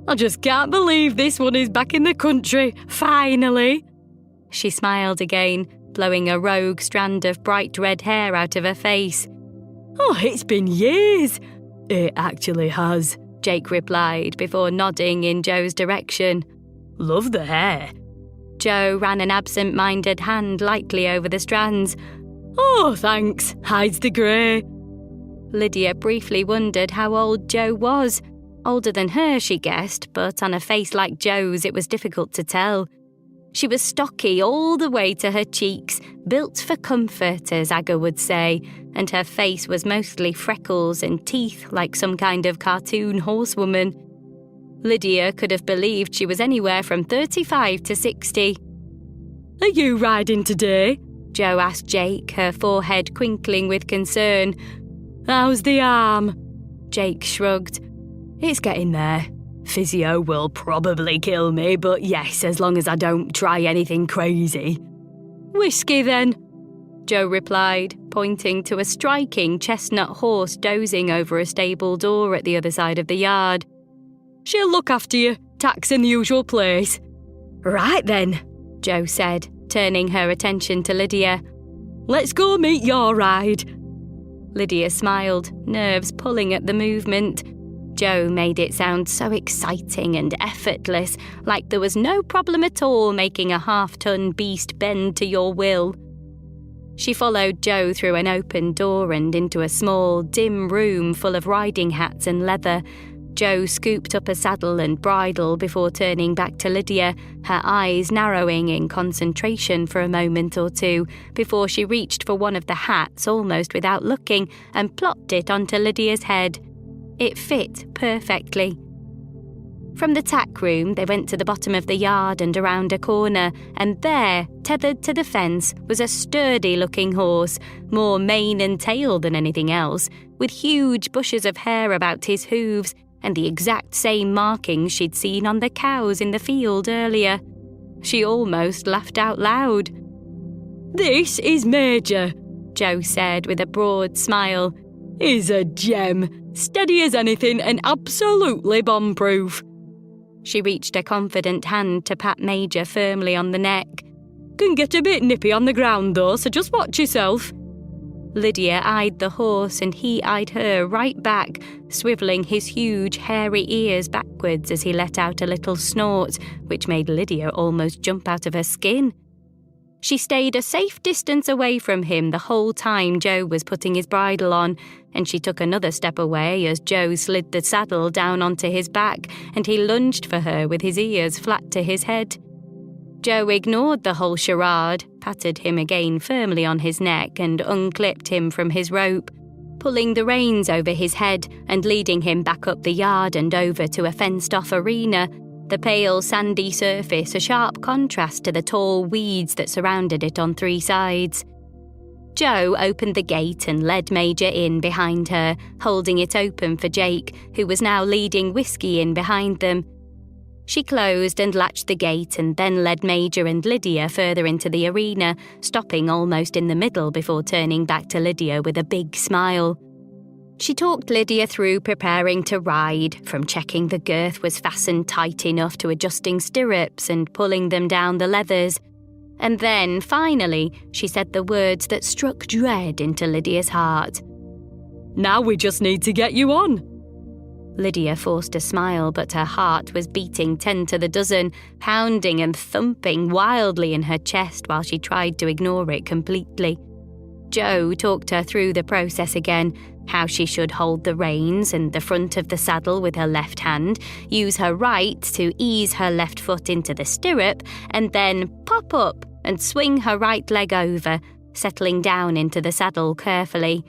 "I just can't believe this one is back in the country, finally." She smiled again, blowing a rogue strand of bright red hair out of her face. "Oh, it's been years." "It actually has," Jake replied before nodding in Joe's direction. "Love the hair." Joe ran an absent-minded hand lightly over the strands. "Oh, thanks. Hides the grey." Lydia briefly wondered how old Joe was. Older than her, she guessed, but on a face like Joe's it was difficult to tell. She was stocky all the way to her cheeks, built for comfort, as Aga would say, and her face was mostly freckles and teeth like some kind of cartoon horsewoman. Lydia could have believed she was anywhere from 35 to 60. "Are you riding today?" Jo asked Jake, her forehead crinkling with concern. "How's the arm?" Jake shrugged. "It's getting there. Physio will probably kill me, but yes, as long as I don't try anything crazy." "Whiskey then," Jo replied, pointing to a striking chestnut horse dozing over a stable door at the other side of the yard. "She'll look after you. Tack's in the usual place." "Right then," Jo said, turning her attention to Lydia. "Let's go meet your ride." Lydia smiled, nerves pulling at the movement. Jo made it sound so exciting and effortless, like there was no problem at all making a half-ton beast bend to your will. She followed Jo through an open door and into a small, dim room full of riding hats and leather. Jo scooped up a saddle and bridle before turning back to Lydia, her eyes narrowing in concentration for a moment or two, before she reached for one of the hats almost without looking and plopped it onto Lydia's head. It fit perfectly. From the tack room, they went to the bottom of the yard and around a corner, and there, tethered to the fence, was a sturdy-looking horse, more mane and tail than anything else, with huge bushes of hair about his hooves and the exact same markings she'd seen on the cows in the field earlier. She almost laughed out loud. "This is Major," Jo said with a broad smile. "He's a gem, steady as anything and absolutely bomb-proof." She reached a confident hand to pat Major firmly on the neck. "Can get a bit nippy on the ground though, so just watch yourself." Lydia eyed the horse and he eyed her right back, swivelling his huge hairy ears backwards as he let out a little snort, which made Lydia almost jump out of her skin. She stayed a safe distance away from him the whole time Jo was putting his bridle on, and she took another step away as Jo slid the saddle down onto his back and he lunged for her with his ears flat to his head. Jo ignored the whole charade, patted him again firmly on his neck and unclipped him from his rope, pulling the reins over his head and leading him back up the yard and over to a fenced-off arena, the pale sandy surface a sharp contrast to the tall weeds that surrounded it on three sides. Jo opened the gate and led Major in behind her, holding it open for Jake, who was now leading Whiskey in behind them. She closed and latched the gate and then led Major and Lydia further into the arena, stopping almost in the middle before turning back to Lydia with a big smile. She talked Lydia through preparing to ride, from checking the girth was fastened tight enough to adjusting stirrups and pulling them down the leathers. And then, finally, she said the words that struck dread into Lydia's heart. "Now we just need to get you on." Lydia forced a smile, but her heart was beating 10 to the dozen, pounding and thumping wildly in her chest while she tried to ignore it completely. Jo talked her through the process again, how she should hold the reins and the front of the saddle with her left hand, use her right to ease her left foot into the stirrup, and then pop up and swing her right leg over, settling down into the saddle carefully.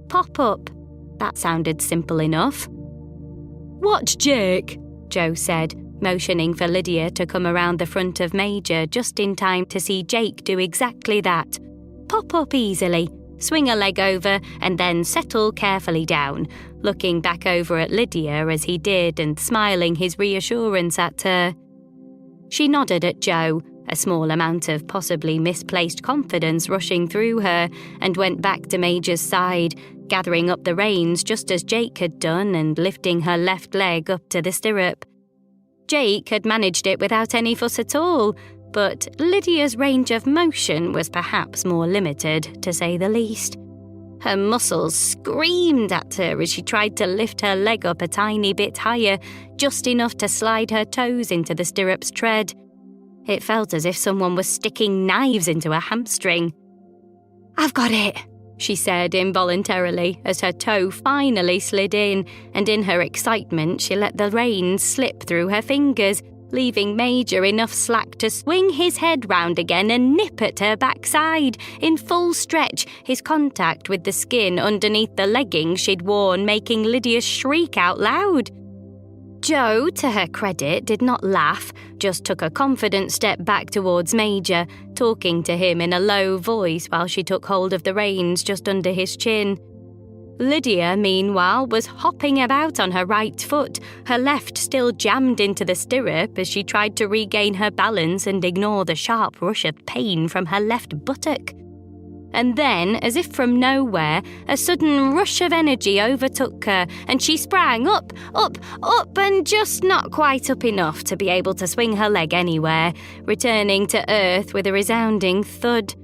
Pop up. That sounded simple enough. "Watch Jake," Jo said, motioning for Lydia to come around the front of Major just in time to see Jake do exactly that. Pop up easily, swing a leg over, and then settle carefully down, looking back over at Lydia as he did and smiling his reassurance at her. She nodded at Jo, a small amount of possibly misplaced confidence rushing through her, and went back to Major's side, gathering up the reins just as Jake had done and lifting her left leg up to the stirrup. Jake had managed it without any fuss at all, but Lydia's range of motion was perhaps more limited, to say the least. Her muscles screamed at her as she tried to lift her leg up a tiny bit higher, just enough to slide her toes into the stirrup's tread. It felt as if someone was sticking knives into her hamstring. "I've got it," she said involuntarily as her toe finally slid in, and in her excitement she let the reins slip through her fingers, leaving Major enough slack to swing his head round again and nip at her backside in full stretch, his contact with the skin underneath the leggings she'd worn making Lydia shriek out loud. Jo, to her credit, did not laugh, just took a confident step back towards Major, talking to him in a low voice while she took hold of the reins just under his chin. Lydia, meanwhile, was hopping about on her right foot, her left still jammed into the stirrup as she tried to regain her balance and ignore the sharp rush of pain from her left buttock. And then, as if from nowhere, a sudden rush of energy overtook her, and she sprang up, and just not quite up enough to be able to swing her leg anywhere, returning to earth with a resounding thud.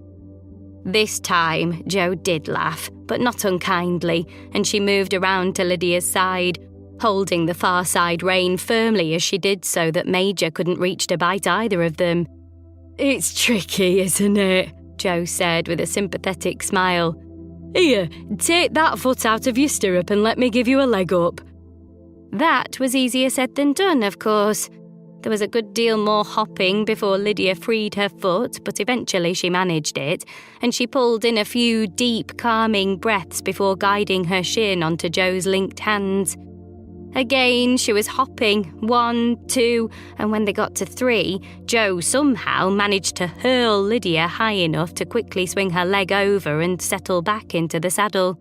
This time, Jo did laugh, but not unkindly, and she moved around to Lydia's side, holding the far side rein firmly as she did so that Major couldn't reach to bite either of them. "It's tricky, isn't it?" Jo said with a sympathetic smile. "Here, take that foot out of your stirrup and let me give you a leg up." That was easier said than done, of course. There was a good deal more hopping before Lydia freed her foot, but eventually she managed it, and she pulled in a few deep, calming breaths before guiding her shin onto Jo's linked hands. Again, she was hopping, 1, 2, and when they got to 3, Jo somehow managed to hurl Lydia high enough to quickly swing her leg over and settle back into the saddle.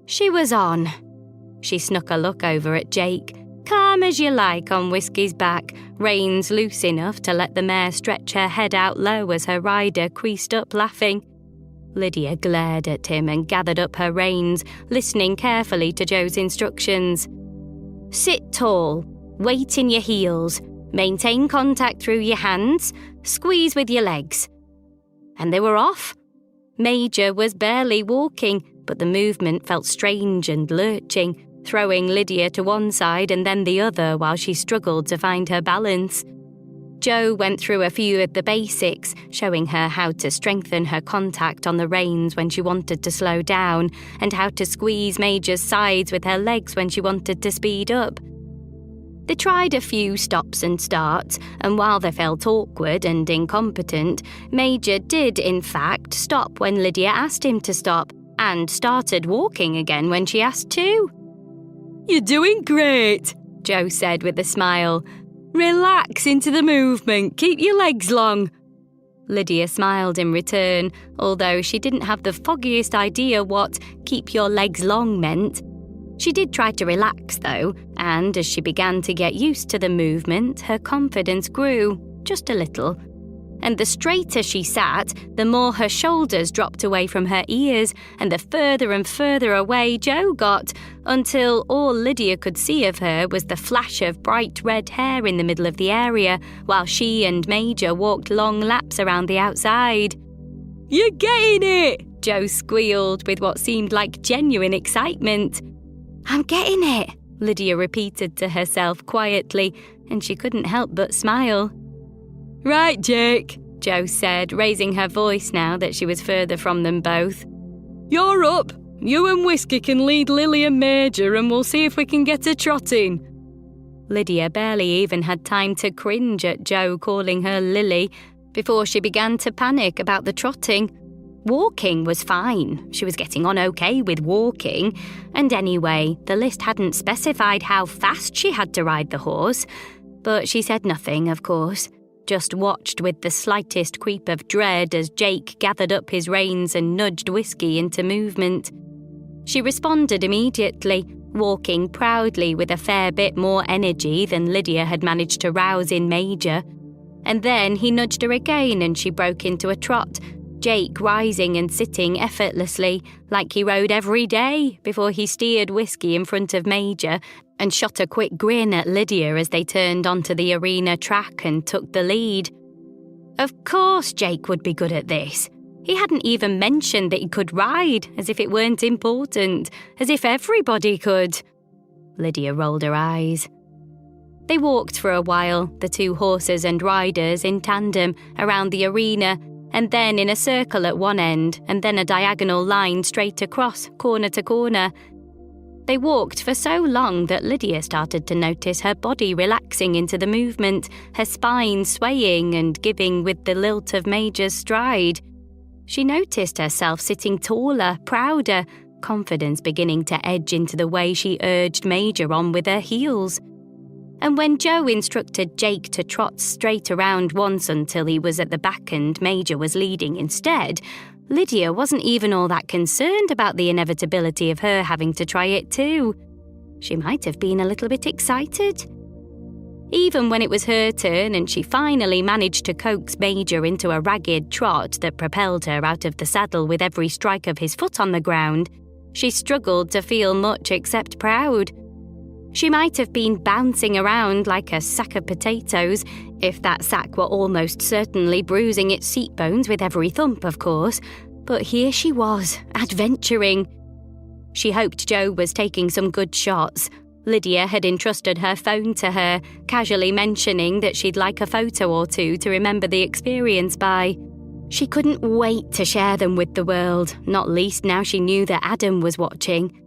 She was on. She snuck a look over at Jake, calm as you like on Whiskey's back, reins loose enough to let the mare stretch her head out low as her rider creased up laughing. Lydia glared at him and gathered up her reins, listening carefully to Jo's instructions. Sit tall, weight in your heels, maintain contact through your hands, squeeze with your legs. And they were off. Major was barely walking, but the movement felt strange and lurching, throwing Lydia to one side and then the other while she struggled to find her balance. Jo went through a few of the basics, showing her how to strengthen her contact on the reins when she wanted to slow down, and how to squeeze Major's sides with her legs when she wanted to speed up. They tried a few stops and starts, and while they felt awkward and incompetent, Major did, in fact, stop when Lydia asked him to stop, and started walking again when she asked to. "You're doing great," Jo said with a smile. "Relax into the movement. Keep your legs long." Lydia smiled in return, although she didn't have the foggiest idea what "keep your legs long" meant. She did try to relax, though, and as she began to get used to the movement, her confidence grew, just a little. And the straighter she sat, the more her shoulders dropped away from her ears, and the further and further away Jo got, until all Lydia could see of her was the flash of bright red hair in the middle of the area, while she and Major walked long laps around the outside. "You're getting it!" Jo squealed with what seemed like genuine excitement. "I'm getting it," Lydia repeated to herself quietly, and she couldn't help but smile. "Right, Jake," Jo said, raising her voice now that she was further from them both. "You're up. You and Whiskey can lead Lily and Major, and we'll see if we can get her trotting." Lydia barely even had time to cringe at Jo calling her Lily before she began to panic about the trotting. Walking was fine. She was getting on okay with walking. And anyway, the list hadn't specified how fast she had to ride the horse. But she said nothing, of course. Just watched with the slightest creep of dread as Jake gathered up his reins and nudged Whiskey into movement. She responded immediately, walking proudly with a fair bit more energy than Lydia had managed to rouse in Major. And then he nudged her again and she broke into a trot, Jake rising and sitting effortlessly, like he rode every day, before he steered Whiskey in front of Major and shot a quick grin at Lydia as they turned onto the arena track and took the lead. Of course Jake would be good at this. He hadn't even mentioned that he could ride, as if it weren't important, as if everybody could. Lydia rolled her eyes. They walked for a while, the two horses and riders in tandem, around the arena, and then in a circle at one end, and then a diagonal line straight across, corner to corner. They walked for so long that Lydia started to notice her body relaxing into the movement, her spine swaying and giving with the lilt of Major's stride. She noticed herself sitting taller, prouder, confidence beginning to edge into the way she urged Major on with her heels. And when Joe instructed Jake to trot straight around once until he was at the back and Major was leading instead, Lydia wasn't even all that concerned about the inevitability of her having to try it too. She might have been a little bit excited. Even when it was her turn and she finally managed to coax Major into a ragged trot that propelled her out of the saddle with every strike of his foot on the ground, she struggled to feel much except proud. She might have been bouncing around like a sack of potatoes, if that sack were almost certainly bruising its seat bones with every thump, of course. But here she was, adventuring. She hoped Joe was taking some good shots. Lydia had entrusted her phone to her, casually mentioning that she'd like a photo or two to remember the experience by. She couldn't wait to share them with the world, not least now she knew that Adam was watching.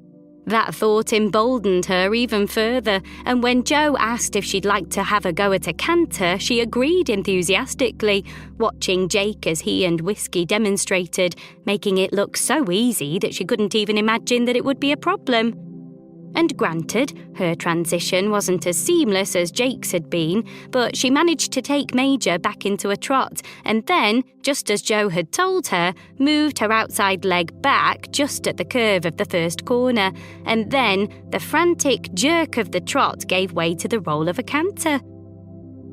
That thought emboldened her even further, and when Joe asked if she'd like to have a go at a canter, she agreed enthusiastically, watching Jake as he and Whiskey demonstrated, making it look so easy that she couldn't even imagine that it would be a problem. And granted, her transition wasn't as seamless as Jake's had been, but she managed to take Major back into a trot, and then, just as Joe had told her, moved her outside leg back just at the curve of the first corner, and then the frantic jerk of the trot gave way to the roll of a canter.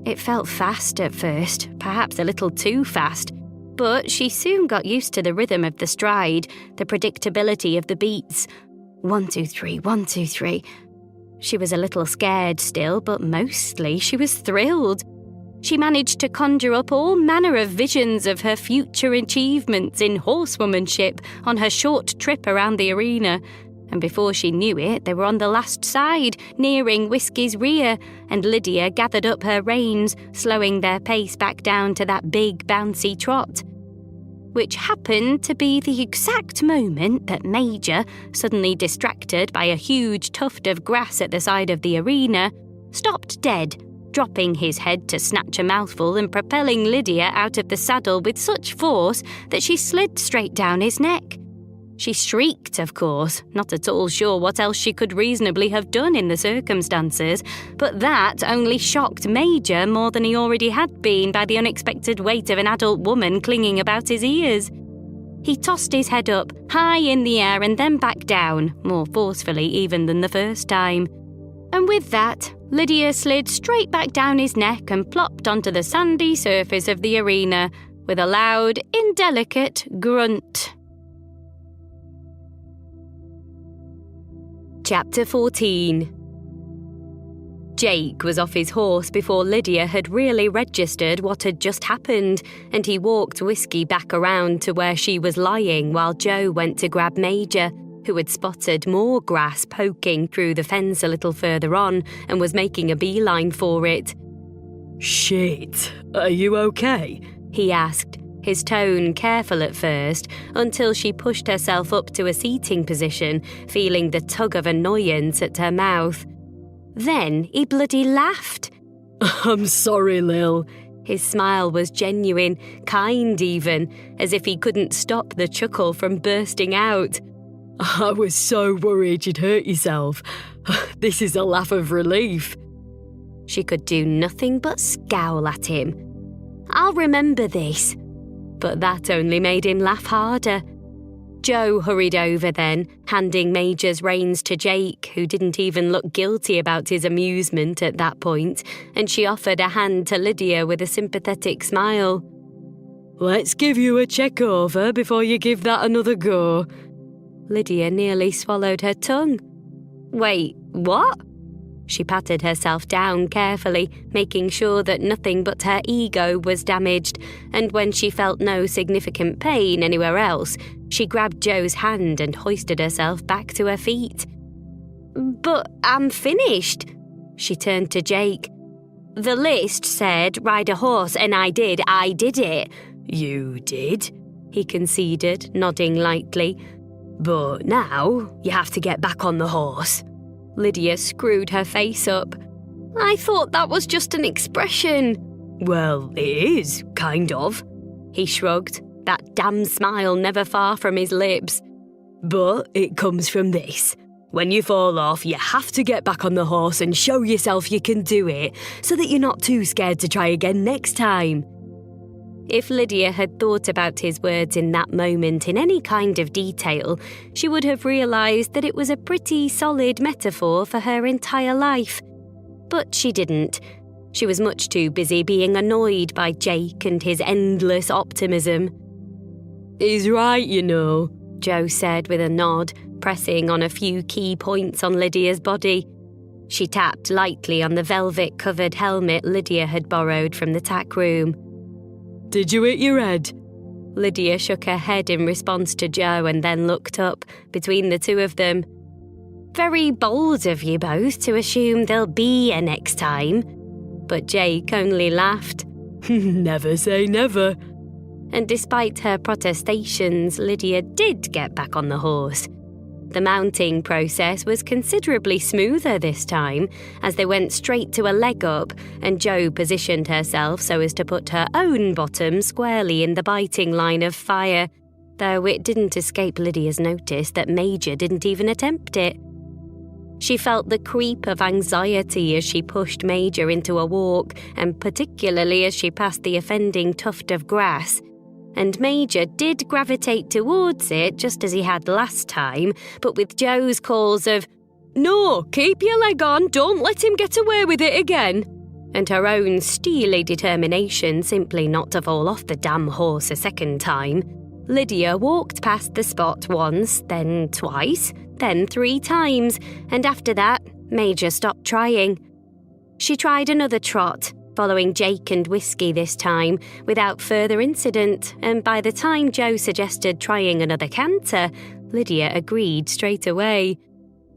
It felt fast at first, perhaps a little too fast, but she soon got used to the rhythm of the stride, the predictability of the beats. 1, 2, 3, 1, 2, 3. She was a little scared still, but mostly she was thrilled. She managed to conjure up all manner of visions of her future achievements in horsewomanship on her short trip around the arena. And before she knew it, they were on the last side, nearing Whiskey's rear, and Lydia gathered up her reins, slowing their pace back down to that big, bouncy trot. Which happened to be the exact moment that Major, suddenly distracted by a huge tuft of grass at the side of the arena, stopped dead, dropping his head to snatch a mouthful and propelling Lydia out of the saddle with such force that she slid straight down his neck. She shrieked, of course, not at all sure what else she could reasonably have done in the circumstances, but that only shocked Major more than he already had been by the unexpected weight of an adult woman clinging about his ears. He tossed his head up, high in the air and then back down, more forcefully even than the first time. And with that, Lydia slid straight back down his neck and plopped onto the sandy surface of the arena with a loud, indelicate grunt. Chapter 14. Jake was off his horse before Lydia had really registered what had just happened, and he walked Whiskey back around to where she was lying while Joe went to grab Major, who had spotted more grass poking through the fence a little further on and was making a beeline for it. "Shit, are you okay?" he asked, his tone careful at first, until she pushed herself up to a seating position, feeling the tug of annoyance at her mouth. Then he bloody laughed. "I'm sorry, Lil." His smile was genuine, kind even, as if he couldn't stop the chuckle from bursting out. "I was so worried you'd hurt yourself. This is a laugh of relief." She could do nothing but scowl at him. "I'll remember this." But that only made him laugh harder. Joe hurried over then, handing Major's reins to Jake, who didn't even look guilty about his amusement at that point, and she offered a hand to Lydia with a sympathetic smile. "Let's give you a check-over before you give that another go." Lydia nearly swallowed her tongue. "Wait, what?" She patted herself down carefully, making sure that nothing but her ego was damaged, and when she felt no significant pain anywhere else, she grabbed Joe's hand and hoisted herself back to her feet. "But I'm finished." She turned to Jake. "The list said ride a horse and I did it." "You did?" he conceded, nodding lightly. But now you have to get back on the horse. Lydia screwed her face up. I thought that was just an expression. Well, it is, kind of. He shrugged, that damn smile never far from his lips. But it comes from this. When you fall off, you have to get back on the horse and show yourself you can do it, so that you're not too scared to try again next time. If Lydia had thought about his words in that moment in any kind of detail, she would have realised that it was a pretty solid metaphor for her entire life. But she didn't. She was much too busy being annoyed by Jake and his endless optimism. He's right, you know, Joe said with a nod, pressing on a few key points on Lydia's body. She tapped lightly on the velvet-covered helmet Lydia had borrowed from the tack room. Did you hit your head? Lydia shook her head in response to Joe and then looked up, between the two of them. Very bold of you both to assume there'll be a next time. But Jake only laughed. Never say never. And despite her protestations, Lydia did get back on the horse. The mounting process was considerably smoother this time, as they went straight to a leg up, and Jo positioned herself so as to put her own bottom squarely in the biting line of fire, though it didn't escape Lydia's notice that Major didn't even attempt it. She felt the creep of anxiety as she pushed Major into a walk, and particularly as she passed the offending tuft of grass. And Major did gravitate towards it just as he had last time, but with Joe's calls of, "No, keep your leg on, don't let him get away with it again," and her own steely determination simply not to fall off the damn horse a second time, Lydia walked past the spot once, then twice, then 3 times, and after that, Major stopped trying. She tried another trot, following Jake and Whiskey this time, without further incident, and by the time Joe suggested trying another canter, Lydia agreed straight away.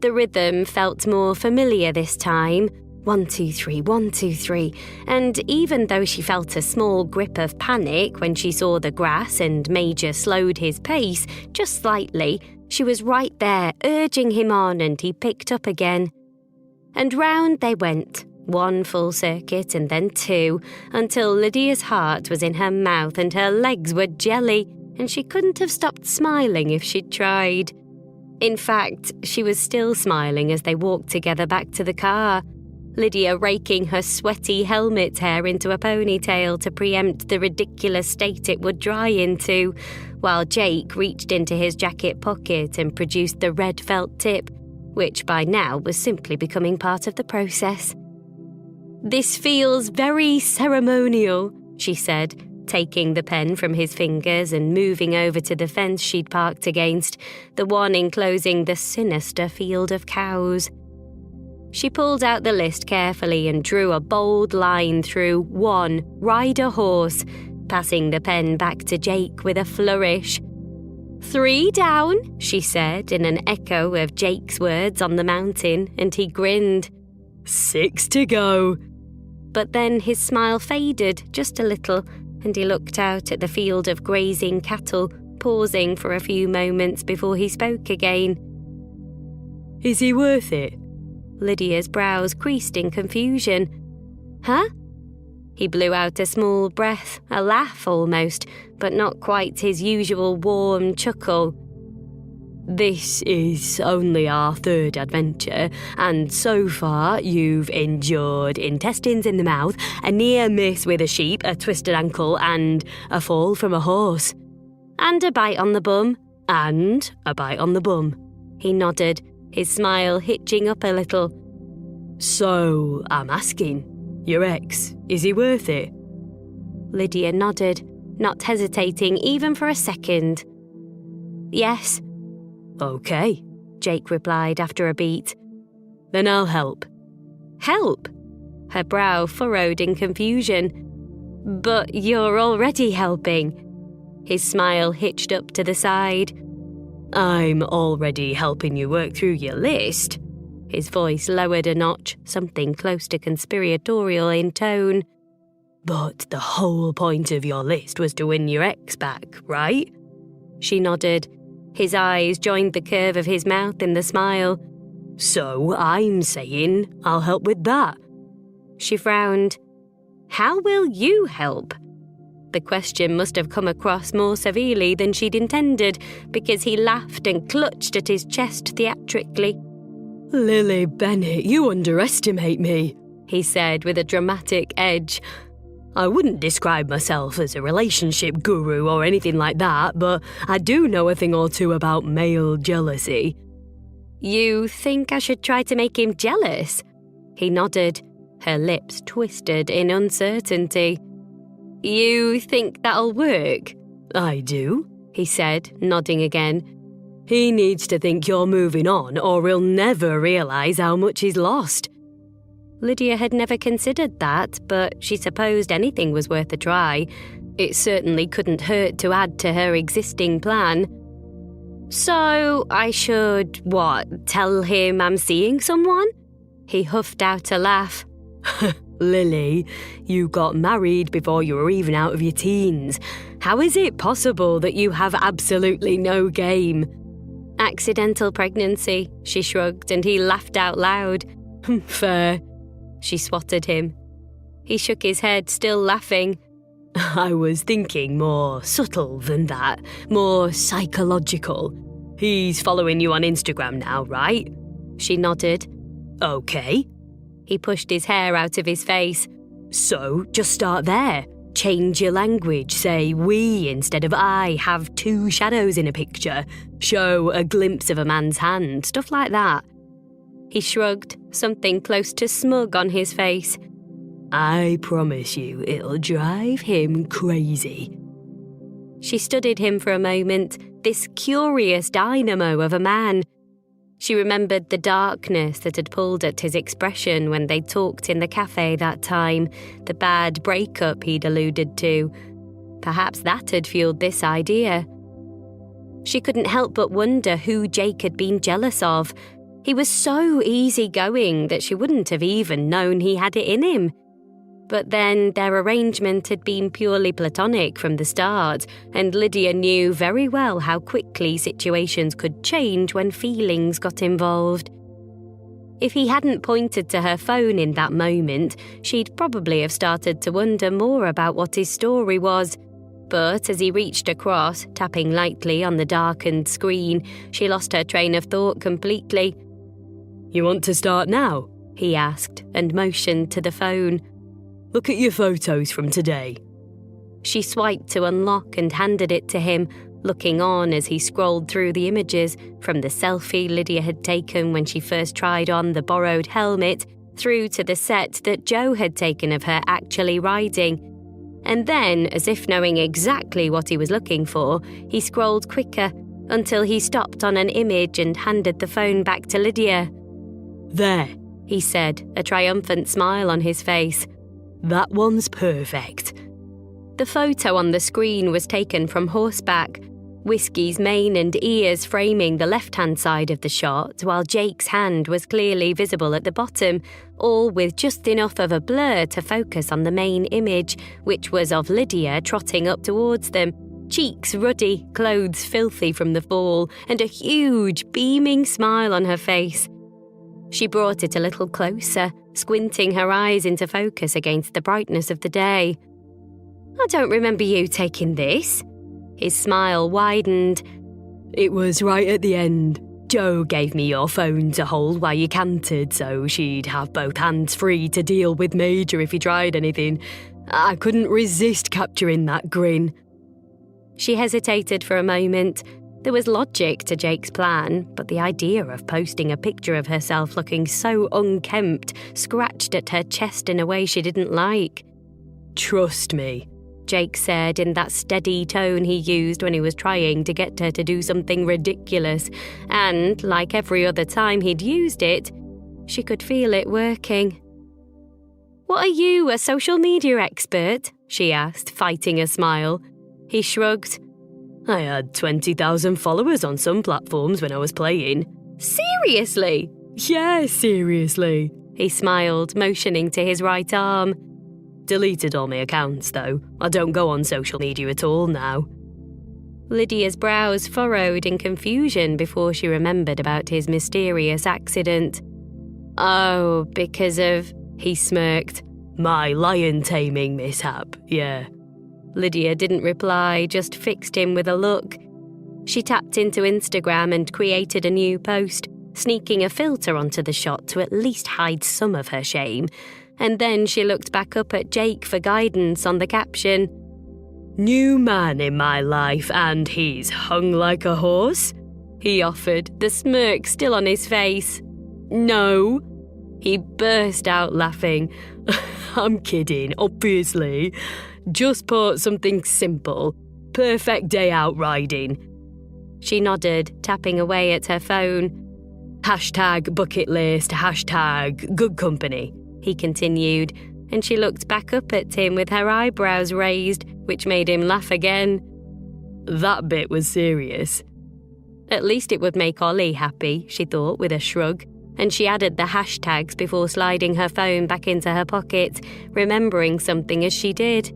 The rhythm felt more familiar this time. 1, 2, 3, 1, 2, 3, and even though she felt a small grip of panic when she saw the grass and Major slowed his pace just slightly, she was right there, urging him on, and he picked up again. And round they went, 1 full circuit and then 2, until Lydia's heart was in her mouth and her legs were jelly, and she couldn't have stopped smiling if she'd tried. In fact, she was still smiling as they walked together back to the car, Lydia raking her sweaty helmet hair into a ponytail to preempt the ridiculous state it would dry into, while Jake reached into his jacket pocket and produced the red felt tip, which by now was simply becoming part of the process. "This feels very ceremonial," she said, taking the pen from his fingers and moving over to the fence she'd parked against, the one enclosing the sinister field of cows. She pulled out the list carefully and drew a bold line through 1, ride a horse, passing the pen back to Jake with a flourish. 3 down, she said in an echo of Jake's words on the mountain, and he grinned. 6 to go. But then his smile faded just a little, and he looked out at the field of grazing cattle, pausing for a few moments before he spoke again. "Is he worth it?" Lydia's brows creased in confusion. "Huh?" He blew out a small breath, a laugh almost, but not quite his usual warm chuckle. "This is only our 3rd adventure, and so far you've endured intestines in the mouth, a near miss with a sheep, a twisted ankle, and a fall from a horse." "And a bite on the bum." "And a bite on the bum." He nodded, his smile hitching up a little. "So, I'm asking, your ex, is he worth it?" Lydia nodded, not hesitating even for a second. "Yes." "Okay," Jake replied after a beat. "Then I'll help." "Help?" Her brow furrowed in confusion. "But you're already helping." His smile hitched up to the side. "I'm already helping you work through your list." His voice lowered a notch, something close to conspiratorial in tone. "But the whole point of your list was to win your ex back, right?" She nodded. His eyes joined the curve of his mouth in the smile. So I'm saying I'll help with that. She frowned. How will you help? The question must have come across more severely than she'd intended, because he laughed and clutched at his chest theatrically. Lily Bennett, you underestimate me, he said with a dramatic edge. I wouldn't describe myself as a relationship guru or anything like that, but I do know a thing or two about male jealousy. You think I should try to make him jealous? He nodded, her lips twisted in uncertainty. You think that'll work? I do, he said, nodding again. He needs to think you're moving on or he'll never realise how much he's lost. Lydia had never considered that, but she supposed anything was worth a try. It certainly couldn't hurt to add to her existing plan. So I should, tell him I'm seeing someone? He huffed out a laugh. Lily, you got married before you were even out of your teens. How is it possible that you have absolutely no game? Accidental pregnancy, she shrugged, and he laughed out loud. Fair. She swatted him. He shook his head, still laughing. I was thinking more subtle than that, more psychological. He's following you on Instagram now, right? She nodded. Okay. He pushed his hair out of his face. So, just start there. Change your language. Say we instead of I. Have two shadows in a picture. Show a glimpse of a man's hand. Stuff like that. He shrugged, something close to smug on his face. I promise you it'll drive him crazy. She studied him for a moment, this curious dynamo of a man. She remembered the darkness that had pulled at his expression when they talked in the cafe that time, the bad breakup he'd alluded to. Perhaps that had fueled this idea. She couldn't help but wonder who Jake had been jealous of. He was so easygoing that she wouldn't have even known he had it in him. But then their arrangement had been purely platonic from the start, and Lydia knew very well how quickly situations could change when feelings got involved. If he hadn't pointed to her phone in that moment, she'd probably have started to wonder more about what his story was. But as he reached across, tapping lightly on the darkened screen, she lost her train of thought completely. You want to start now? He asked, and motioned to the phone. Look at your photos from today. She swiped to unlock and handed it to him, looking on as he scrolled through the images, from the selfie Lydia had taken when she first tried on the borrowed helmet, through to the set that Joe had taken of her actually riding. And then, as if knowing exactly what he was looking for, he scrolled quicker, until he stopped on an image and handed the phone back to Lydia. There, he said, a triumphant smile on his face. That one's perfect. The photo on the screen was taken from horseback, Whiskey's mane and ears framing the left-hand side of the shot, while Jake's hand was clearly visible at the bottom, all with just enough of a blur to focus on the main image, which was of Lydia trotting up towards them, cheeks ruddy, clothes filthy from the fall, and a huge, beaming smile on her face. She brought it a little closer, squinting her eyes into focus against the brightness of the day. I don't remember you taking this. His smile widened. It was right at the end. Joe gave me your phone to hold while you cantered, so she'd have both hands free to deal with Major if he tried anything. I couldn't resist capturing that grin. She hesitated for a moment. There was logic to Jake's plan, but the idea of posting a picture of herself looking so unkempt scratched at her chest in a way she didn't like. Trust me, Jake said in that steady tone he used when he was trying to get her to do something ridiculous, and, like every other time he'd used it, she could feel it working. What are you, a social media expert? She asked, fighting a smile. He shrugged. I had 20,000 followers on some platforms when I was playing. Seriously? Yeah, seriously. He smiled, motioning to his right arm. Deleted all my accounts, though. I don't go on social media at all now. Lydia's brows furrowed in confusion before she remembered about his mysterious accident. "Oh, because of..." He smirked. "My lion taming mishap, yeah." Lydia didn't reply, just fixed him with a look. She tapped into Instagram and created a new post, sneaking a filter onto the shot to at least hide some of her shame. And then she looked back up at Jake for guidance on the caption. "New man in my life, and he's hung like a horse?" he offered, the smirk still on his face. "No." He burst out laughing. "I'm kidding, obviously. Just put something simple. Perfect day out riding." She nodded, tapping away at her phone. #bucket list, #good company," he continued, and she looked back up at him with her eyebrows raised, which made him laugh again. "That bit was serious." At least it would make Ollie happy, she thought with a shrug, and she added the hashtags before sliding her phone back into her pocket, remembering something as she did.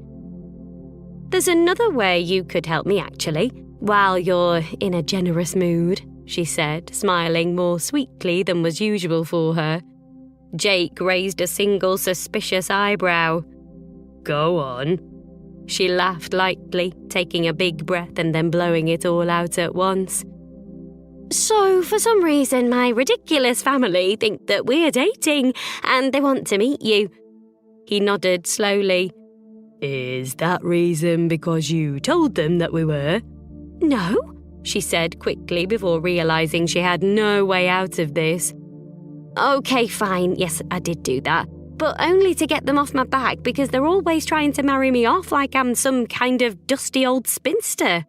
"There's another way you could help me, actually, while you're in a generous mood," she said, smiling more sweetly than was usual for her. Jake raised a single suspicious eyebrow. "Go on." She laughed lightly, taking a big breath and then blowing it all out at once. "So, for some reason, my ridiculous family think that we're dating, and they want to meet you." He nodded slowly. "Is that reason because you told them that we were?" "No," she said quickly before realising she had no way out of this. "Okay, fine, yes, I did do that, but only to get them off my back because they're always trying to marry me off like I'm some kind of dusty old spinster."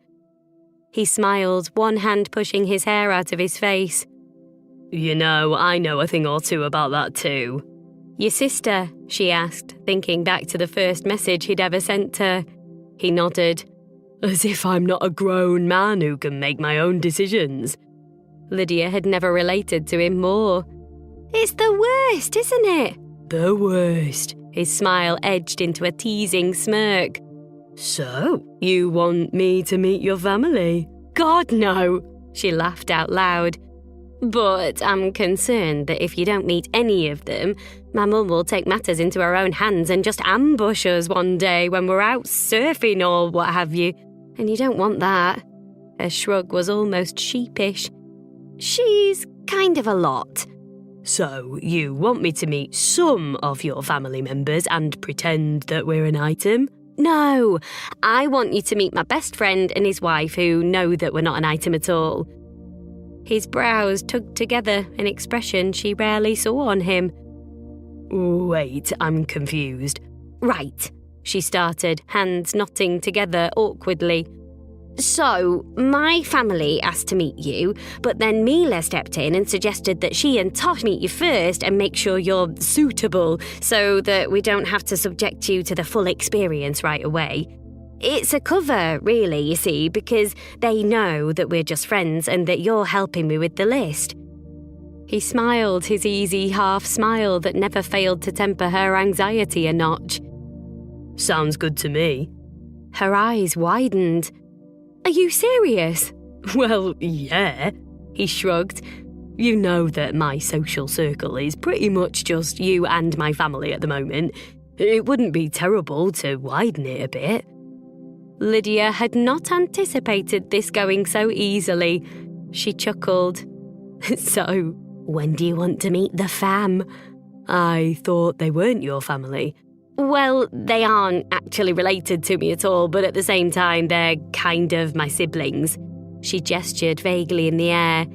He smiled, one hand pushing his hair out of his face. "You know, I know a thing or two about that too." "Your sister?" she asked, thinking back to the first message he'd ever sent her. He nodded. "As if I'm not a grown man who can make my own decisions." Lydia had never related to him more. "It's the worst, isn't it?" "The worst." His smile edged into a teasing smirk. "So, you want me to meet your family?" "God, no!" She laughed out loud. "But I'm concerned that if you don't meet any of them, my mum will take matters into her own hands and just ambush us one day when we're out surfing or what have you. And you don't want that." Her shrug was almost sheepish. "She's kind of a lot." "So, you want me to meet some of your family members and pretend that we're an item?" "No, I want you to meet my best friend and his wife who know that we're not an item at all." His brows tugged together, an expression she rarely saw on him. "Wait, I'm confused." "Right," she started, hands knotting together awkwardly. "So, my family asked to meet you, but then Mila stepped in and suggested that she and Tosh meet you first and make sure you're suitable so that we don't have to subject you to the full experience right away. It's a cover, really, you see, because they know that we're just friends and that you're helping me with the list." He smiled, his easy half-smile that never failed to temper her anxiety a notch. "Sounds good to me." Her eyes widened. "Are you serious?" "Well, yeah," he shrugged. "You know that my social circle is pretty much just you and my family at the moment. It wouldn't be terrible to widen it a bit." Lydia had not anticipated this going so easily. She chuckled. "So, when do you want to meet the fam?" "I thought they weren't your family." "Well, they aren't actually related to me at all, but at the same time, they're kind of my siblings." She gestured vaguely in the air.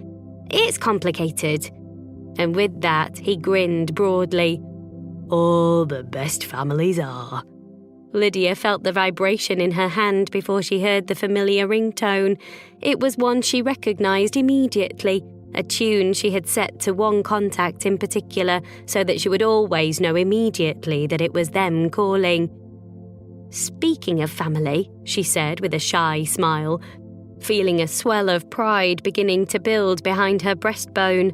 "It's complicated." And with that, he grinned broadly. "All the best families are." Lydia felt the vibration in her hand before she heard the familiar ringtone. It was one she recognised immediately, a tune she had set to one contact in particular so that she would always know immediately that it was them calling. "Speaking of family," she said with a shy smile, feeling a swell of pride beginning to build behind her breastbone,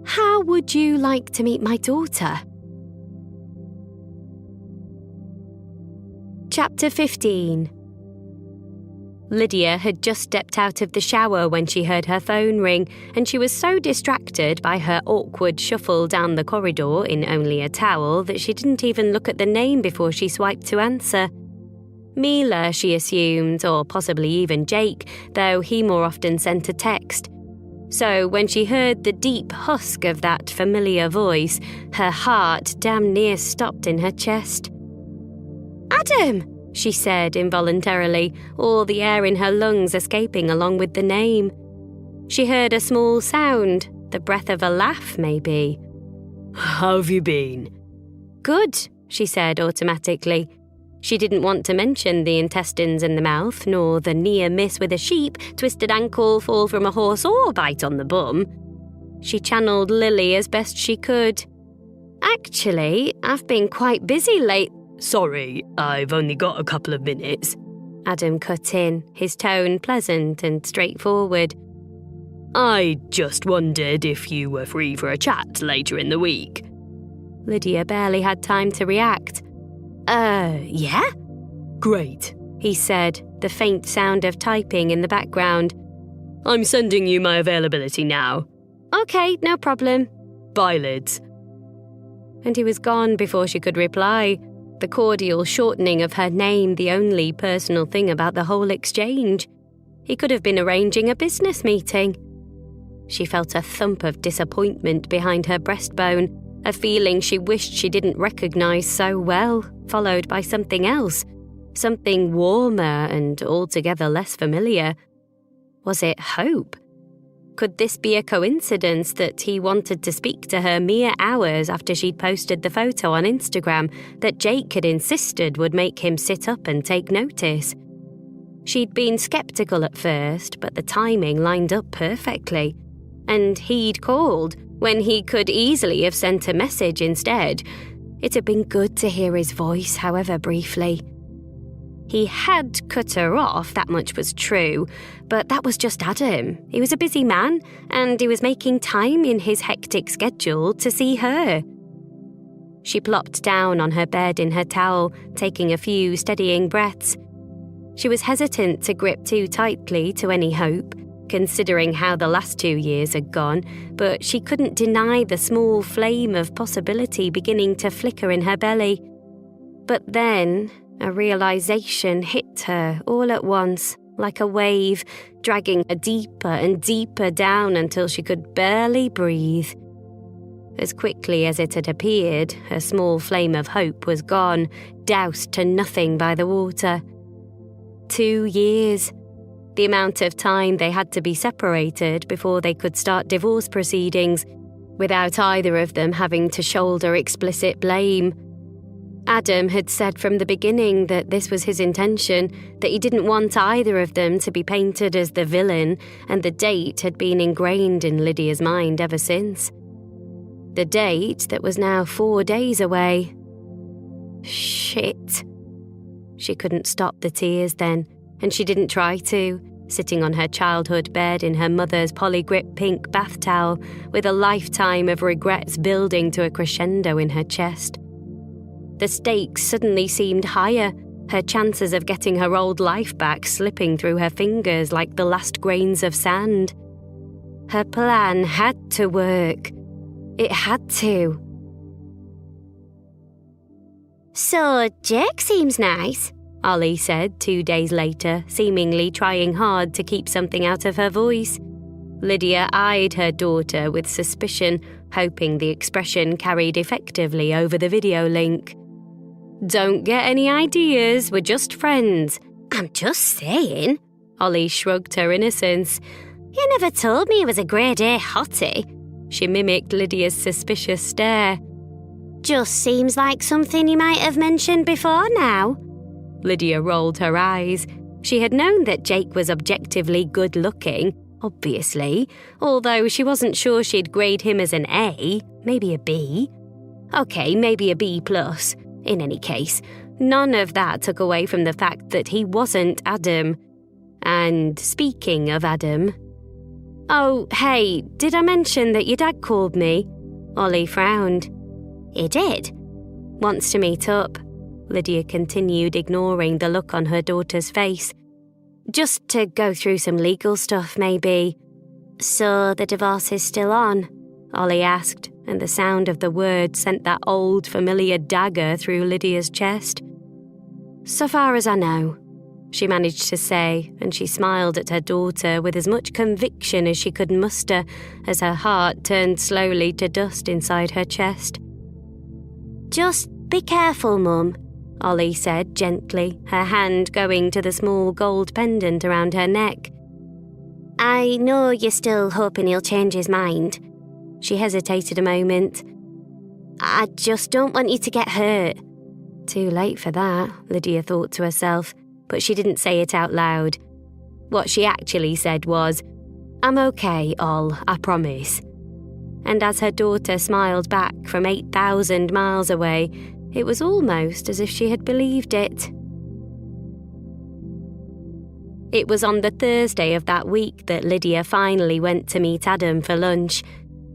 "how would you like to meet my daughter?" Chapter 15. Lydia had just stepped out of the shower when she heard her phone ring, and she was so distracted by her awkward shuffle down the corridor in only a towel that she didn't even look at the name before she swiped to answer. Mila, she assumed, or possibly even Jake, though he more often sent a text. So when she heard the deep husk of that familiar voice, her heart damn near stopped in her chest. "Adam!" she said involuntarily, all the air in her lungs escaping along with the name. She heard a small sound, the breath of a laugh maybe. "How have you been?" "Good," she said automatically. She didn't want to mention the intestines in the mouth, nor the near miss with a sheep, twisted ankle, fall from a horse, or bite on the bum. She channeled Lily as best she could. "Actually, I've been quite busy late." "Sorry, I've only got a couple of minutes," Adam cut in, his tone pleasant and straightforward. "I just wondered if you were free for a chat later in the week." Lydia barely had time to react. Yeah?" "Great," he said, the faint sound of typing in the background. "I'm sending you my availability now." "Okay, no problem." "Bye, Lids." And he was gone before she could reply, the cordial shortening of her name the only personal thing about the whole exchange. He could have been arranging a business meeting. She felt a thump of disappointment behind her breastbone, a feeling she wished she didn't recognise so well, followed by something else, something warmer and altogether less familiar. Was it hope? Could this be a coincidence that he wanted to speak to her mere hours after she'd posted the photo on Instagram that Jake had insisted would make him sit up and take notice? She'd been sceptical at first, but the timing lined up perfectly. And he'd called when he could easily have sent a message instead. It had been good to hear his voice, however briefly. He had cut her off, that much was true, but that was just Adam. He was a busy man, and he was making time in his hectic schedule to see her. She plopped down on her bed in her towel, taking a few steadying breaths. She was hesitant to grip too tightly to any hope, considering how the last 2 years had gone, but she couldn't deny the small flame of possibility beginning to flicker in her belly. But then a realization hit her all at once, like a wave, dragging her deeper and deeper down until she could barely breathe. As quickly as it had appeared, her small flame of hope was gone, doused to nothing by the water. 2 years. The amount of time they had to be separated before they could start divorce proceedings, without either of them having to shoulder explicit blame. Adam had said from the beginning that this was his intention, that he didn't want either of them to be painted as the villain, and the date had been ingrained in Lydia's mind ever since. The date that was now 4 days away. Shit. She couldn't stop the tears then, and she didn't try to, sitting on her childhood bed in her mother's polygrip pink bath towel, with a lifetime of regrets building to a crescendo in her chest. The stakes suddenly seemed higher, her chances of getting her old life back slipping through her fingers like the last grains of sand. Her plan had to work. It had to. "So, Jake seems nice," Ollie said 2 days later, seemingly trying hard to keep something out of her voice. Lydia eyed her daughter with suspicion, hoping the expression carried effectively over the video link. "Don't get any ideas, we're just friends." "I'm just saying." Ollie shrugged her innocence. "You never told me he was a grade A hottie." She mimicked Lydia's suspicious stare. "Just seems like something you might have mentioned before now." Lydia rolled her eyes. She had known that Jake was objectively good-looking, obviously, although she wasn't sure she'd grade him as an A, maybe a B. Okay, maybe a B+. In any case, none of that took away from the fact that he wasn't Adam. And speaking of Adam... "Oh, hey, did I mention that your dad called me?" Ollie frowned. "He did?" "Wants to meet up." Lydia continued, ignoring the look on her daughter's face. Just to go through some legal stuff, maybe." "So the divorce is still on?" Ollie asked, and the sound of the word sent that old familiar dagger through Lydia's chest. "So far as I know," she managed to say, and she smiled at her daughter with as much conviction as she could muster as her heart turned slowly to dust inside her chest. "Just be careful, Mum," Ollie said gently, her hand going to the small gold pendant around her neck. "I know you're still hoping he'll change his mind." She hesitated a moment. "I just don't want you to get hurt." Too late for that, Lydia thought to herself, but she didn't say it out loud. What she actually said was, "I'm okay, Ol, I promise." And as her daughter smiled back from 8,000 miles away, it was almost as if she had believed it. It was on the Thursday of that week that Lydia finally went to meet Adam for lunch.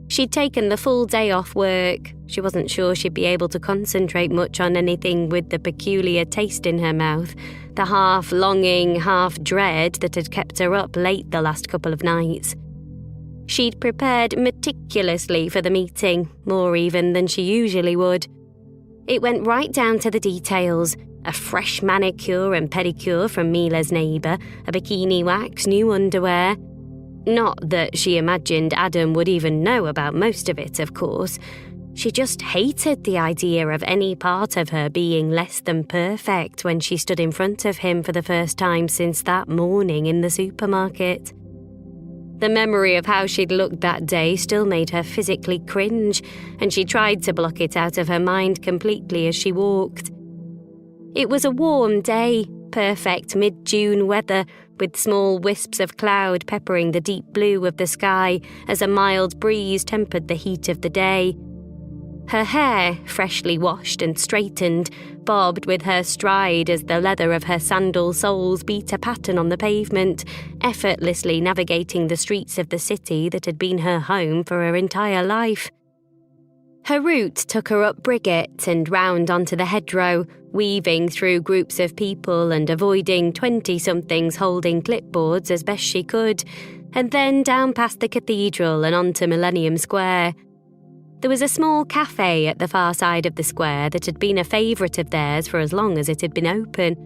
She'd taken the full day off work. She wasn't sure she'd be able to concentrate much on anything with the peculiar taste in her mouth, the half-longing, half-dread that had kept her up late the last couple of nights. She'd prepared meticulously for the meeting, more even than she usually would. It went right down to the details: a fresh manicure and pedicure from Mila's neighbour, a bikini wax, new underwear. Not that she imagined Adam would even know about most of it, of course. She just hated the idea of any part of her being less than perfect when she stood in front of him for the first time since that morning in the supermarket. The memory of how she'd looked that day still made her physically cringe, and she tried to block it out of her mind completely as she walked. It was a warm day, perfect mid-June weather, with small wisps of cloud peppering the deep blue of the sky as a mild breeze tempered the heat of the day. Her hair, freshly washed and straightened, bobbed with her stride as the leather of her sandal soles beat a pattern on the pavement, effortlessly navigating the streets of the city that had been her home for her entire life. Her route took her up Briggate and round onto the hedgerow, weaving through groups of people and avoiding 20-somethings holding clipboards as best she could, and then down past the cathedral and onto Millennium Square. There was a small cafe at the far side of the square that had been a favourite of theirs for as long as it had been open.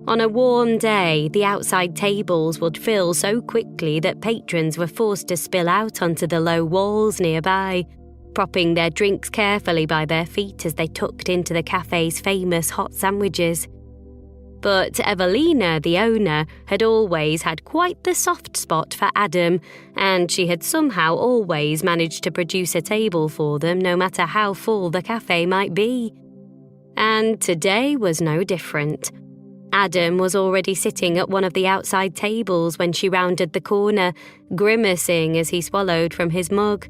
On a warm day, the outside tables would fill so quickly that patrons were forced to spill out onto the low walls nearby, propping their drinks carefully by their feet as they tucked into the cafe's famous hot sandwiches. But Evelina, the owner, had always had quite the soft spot for Adam, and she had somehow always managed to produce a table for them no matter how full the cafe might be. And today was no different. Adam was already sitting at one of the outside tables when she rounded the corner, grimacing as he swallowed from his mug.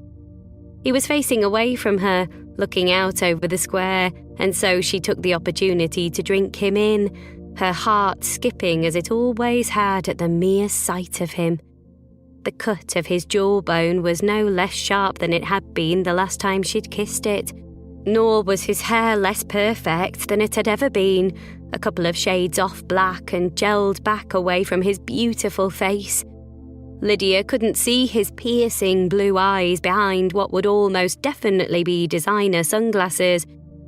He was facing away from her, looking out over the square, and so she took the opportunity to drink him in, her heart skipping as it always had at the mere sight of him. The cut of his jawbone was no less sharp than it had been the last time she'd kissed it, nor was his hair less perfect than it had ever been, a couple of shades off black and gelled back away from his beautiful face. Lydia couldn't see his piercing blue eyes behind what would almost definitely be designer sunglasses,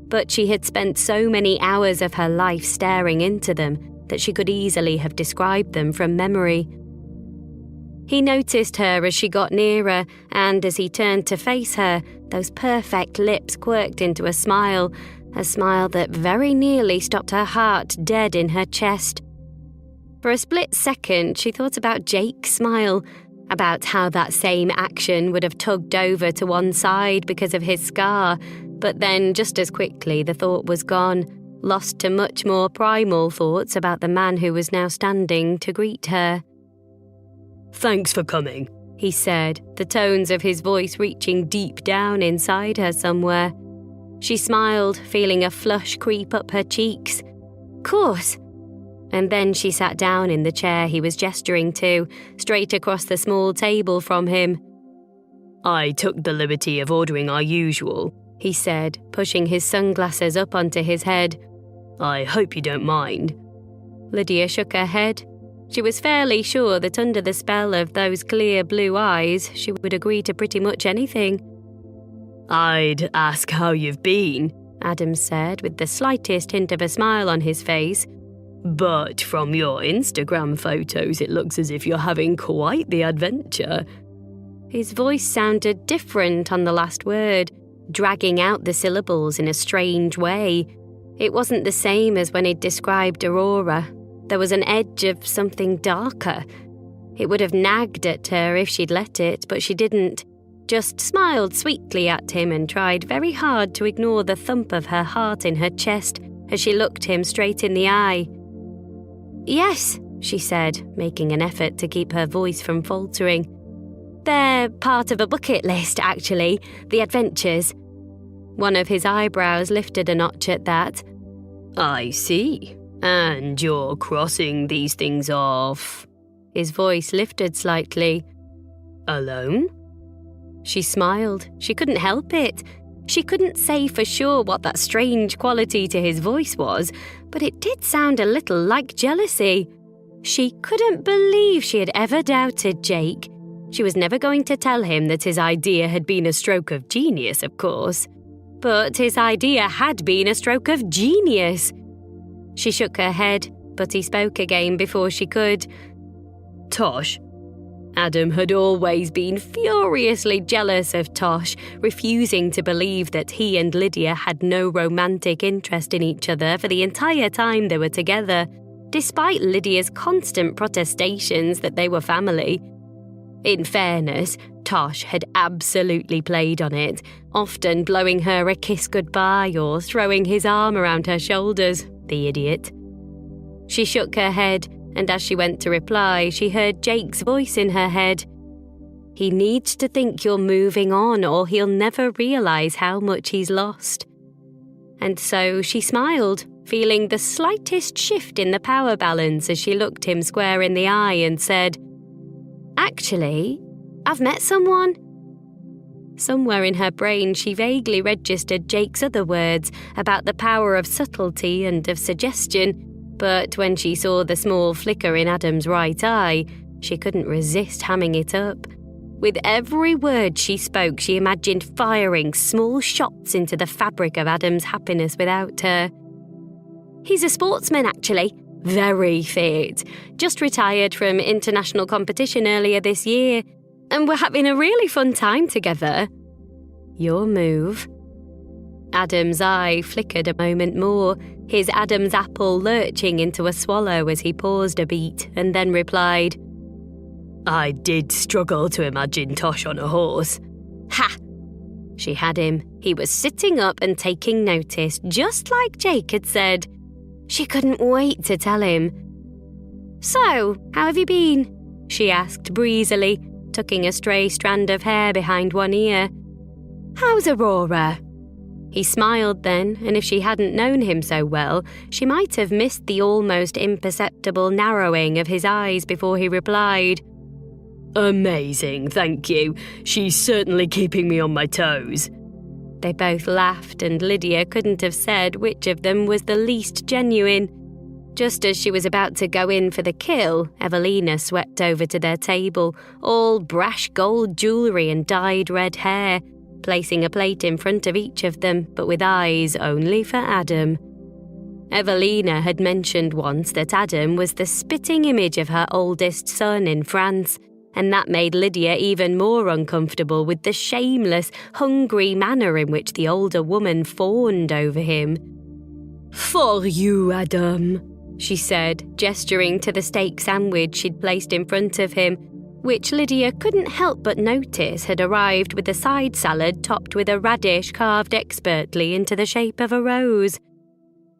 but she had spent so many hours of her life staring into them that she could easily have described them from memory. He noticed her as she got nearer, and as he turned to face her, those perfect lips quirked into a smile that very nearly stopped her heart dead in her chest. For a split second, she thought about Jake's smile, about how that same action would have tugged over to one side because of his scar, but then just as quickly the thought was gone, lost to much more primal thoughts about the man who was now standing to greet her. "Thanks for coming," he said, the tones of his voice reaching deep down inside her somewhere. She smiled, feeling a flush creep up her cheeks. "Course." And then she sat down in the chair he was gesturing to, straight across the small table from him. "I took the liberty of ordering our usual," he said, pushing his sunglasses up onto his head. "I hope you don't mind." Lydia shook her head. She was fairly sure that under the spell of those clear blue eyes, she would agree to pretty much anything. "I'd ask how you've been," Adam said, with the slightest hint of a smile on his face. "But from your Instagram photos, it looks as if you're having quite the adventure." His voice sounded different on the last word, dragging out the syllables in a strange way. It wasn't the same as when he'd described Aurora. There was an edge of something darker. It would have nagged at her if she'd let it, but she didn't. Just smiled sweetly at him and tried very hard to ignore the thump of her heart in her chest as she looked him straight in the eye. "Yes," she said, making an effort to keep her voice from faltering. "They're part of a bucket list, actually, the adventures." One of his eyebrows lifted a notch at that. "I see. And you're crossing these things off?" His voice lifted slightly. "Alone?" She smiled. She couldn't help it. She couldn't say for sure what that strange quality to his voice was, but it did sound a little like jealousy. She couldn't believe she had ever doubted Jake. She was never going to tell him that his idea had been a stroke of genius, of course. But his idea had been a stroke of genius. She shook her head, but he spoke again before she could. "Tosh." Adam had always been furiously jealous of Tosh, refusing to believe that he and Lydia had no romantic interest in each other for the entire time they were together, despite Lydia's constant protestations that they were family. In fairness, Tosh had absolutely played on it, often blowing her a kiss goodbye or throwing his arm around her shoulders, the idiot. She shook her head, and as she went to reply, she heard Jake's voice in her head. "He needs to think you're moving on or he'll never realise how much he's lost." And so she smiled, feeling the slightest shift in the power balance as she looked him square in the eye and said, "Actually, I've met someone." Somewhere in her brain, she vaguely registered Jake's other words about the power of subtlety and of suggestion, but when she saw the small flicker in Adam's right eye, she couldn't resist hamming it up. With every word she spoke, she imagined firing small shots into the fabric of Adam's happiness without her. "He's a sportsman, actually. Very fit. Just retired from international competition earlier this year. And we're having a really fun time together." "Your move." Adam's eye flickered a moment more, his Adam's apple lurching into a swallow as he paused a beat and then replied, "I did struggle to imagine Tosh on a horse." "Ha!" She had him. He was sitting up and taking notice, just like Jake had said. She couldn't wait to tell him. "So, how have you been?" she asked breezily, tucking a stray strand of hair behind one ear. "How's Aurora?" He smiled then, and if she hadn't known him so well, she might have missed the almost imperceptible narrowing of his eyes before he replied. "Amazing, thank you. She's certainly keeping me on my toes." They both laughed, and Lydia couldn't have said which of them was the least genuine. Just as she was about to go in for the kill, Evelina swept over to their table, all brash gold jewellery and dyed red hair, placing a plate in front of each of them, but with eyes only for Adam. Evelina had mentioned once that Adam was the spitting image of her oldest son in France, and that made Lydia even more uncomfortable with the shameless, hungry manner in which the older woman fawned over him. "For you, Adam," she said, gesturing to the steak sandwich she'd placed in front of him, which Lydia couldn't help but notice had arrived with a side salad topped with a radish carved expertly into the shape of a rose.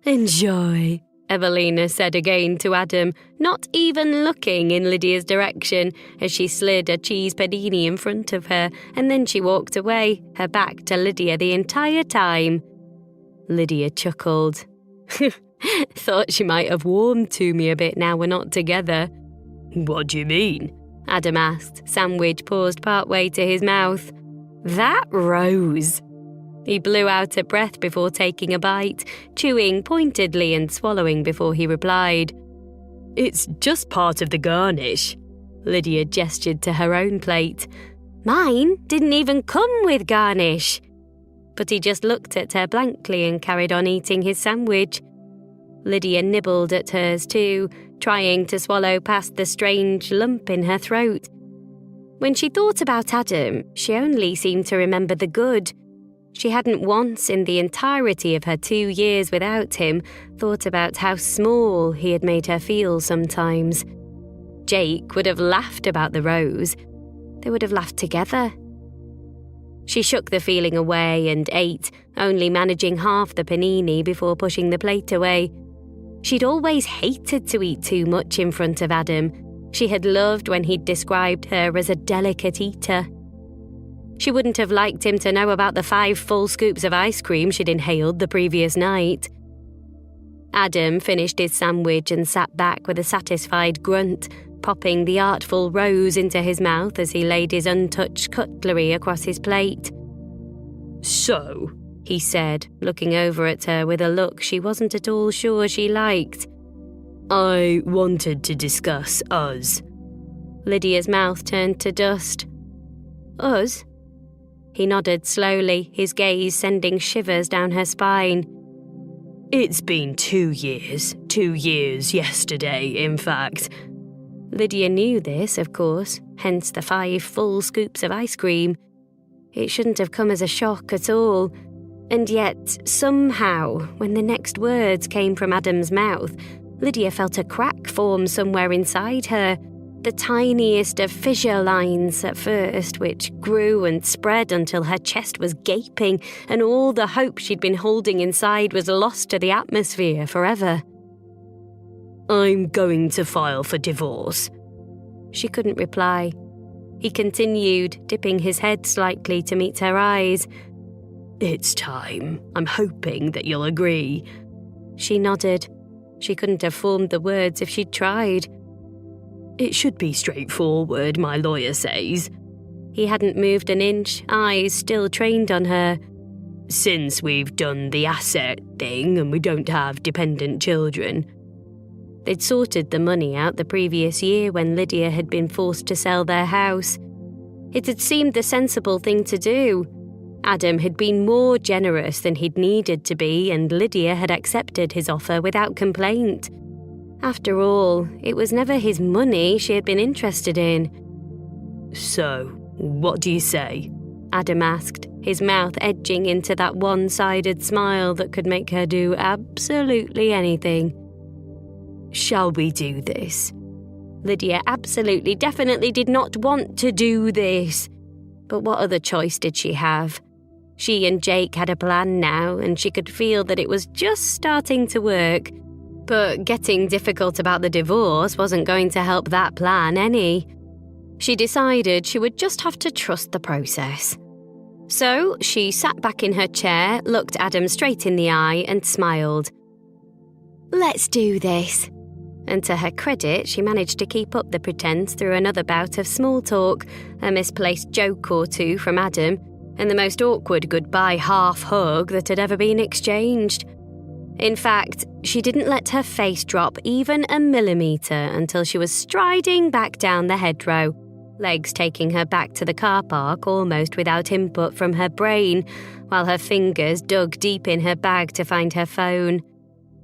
"Enjoy," Evelina said again to Adam, not even looking in Lydia's direction as she slid a cheese panini in front of her, and then she walked away, her back to Lydia the entire time. Lydia chuckled. "Thought she might have warmed to me a bit now we're not together." "What do you mean?" Adam asked, sandwich paused partway to his mouth. "That rose." He blew out a breath before taking a bite, chewing pointedly and swallowing before he replied. It's just part of the garnish. Lydia gestured to her own plate. Mine didn't even come with garnish. But he just looked at her blankly and carried on eating his sandwich. Lydia nibbled at hers too, trying to swallow past the strange lump in her throat. When she thought about Adam, she only seemed to remember the good. She hadn't once in the entirety of her 2 years without him thought about how small he had made her feel sometimes. Jake would have laughed about the rose. They would have laughed together. She shook the feeling away and ate, only managing half the panini before pushing the plate away. She'd always hated to eat too much in front of Adam. She had loved when he'd described her as a delicate eater. She wouldn't have liked him to know about the 5 full scoops of ice cream she'd inhaled the previous night. Adam finished his sandwich and sat back with a satisfied grunt, popping the artful rose into his mouth as he laid his untouched cutlery across his plate. So, he said, looking over at her with a look she wasn't at all sure she liked. I wanted to discuss us. Lydia's mouth turned to dust. Us? He nodded slowly, his gaze sending shivers down her spine. It's been 2 years. 2 years yesterday, in fact. Lydia knew this, of course, hence the 5 full scoops of ice cream. It shouldn't have come as a shock at all. And yet, somehow, when the next words came from Adam's mouth, Lydia felt a crack form somewhere inside her, the tiniest of fissure lines at first, which grew and spread until her chest was gaping and all the hope she'd been holding inside was lost to the atmosphere forever. I'm going to file for divorce. She couldn't reply. He continued, dipping his head slightly to meet her eyes. It's time. I'm hoping that you'll agree. She nodded. She couldn't have formed the words if she'd tried. It should be straightforward, my lawyer says. He hadn't moved an inch, eyes still trained on her. Since we've done the asset thing and we don't have dependent children. They'd sorted the money out the previous year when Lydia had been forced to sell their house. It had seemed the sensible thing to do. Adam had been more generous than he'd needed to be, and Lydia had accepted his offer without complaint. After all, it was never his money she had been interested in. So, what do you say? Adam asked, his mouth edging into that one-sided smile that could make her do absolutely anything. Shall we do this? Lydia absolutely, definitely did not want to do this. But what other choice did she have? She and Jake had a plan now, and she could feel that it was just starting to work. But getting difficult about the divorce wasn't going to help that plan any. She decided she would just have to trust the process. So she sat back in her chair, looked Adam straight in the eye, and smiled. Let's do this. And to her credit, she managed to keep up the pretense through another bout of small talk, a misplaced joke or two from Adam, and the most awkward goodbye half hug that had ever been exchanged. In fact, she didn't let her face drop even a millimetre until she was striding back down the hedgerow, legs taking her back to the car park almost without input from her brain, while her fingers dug deep in her bag to find her phone.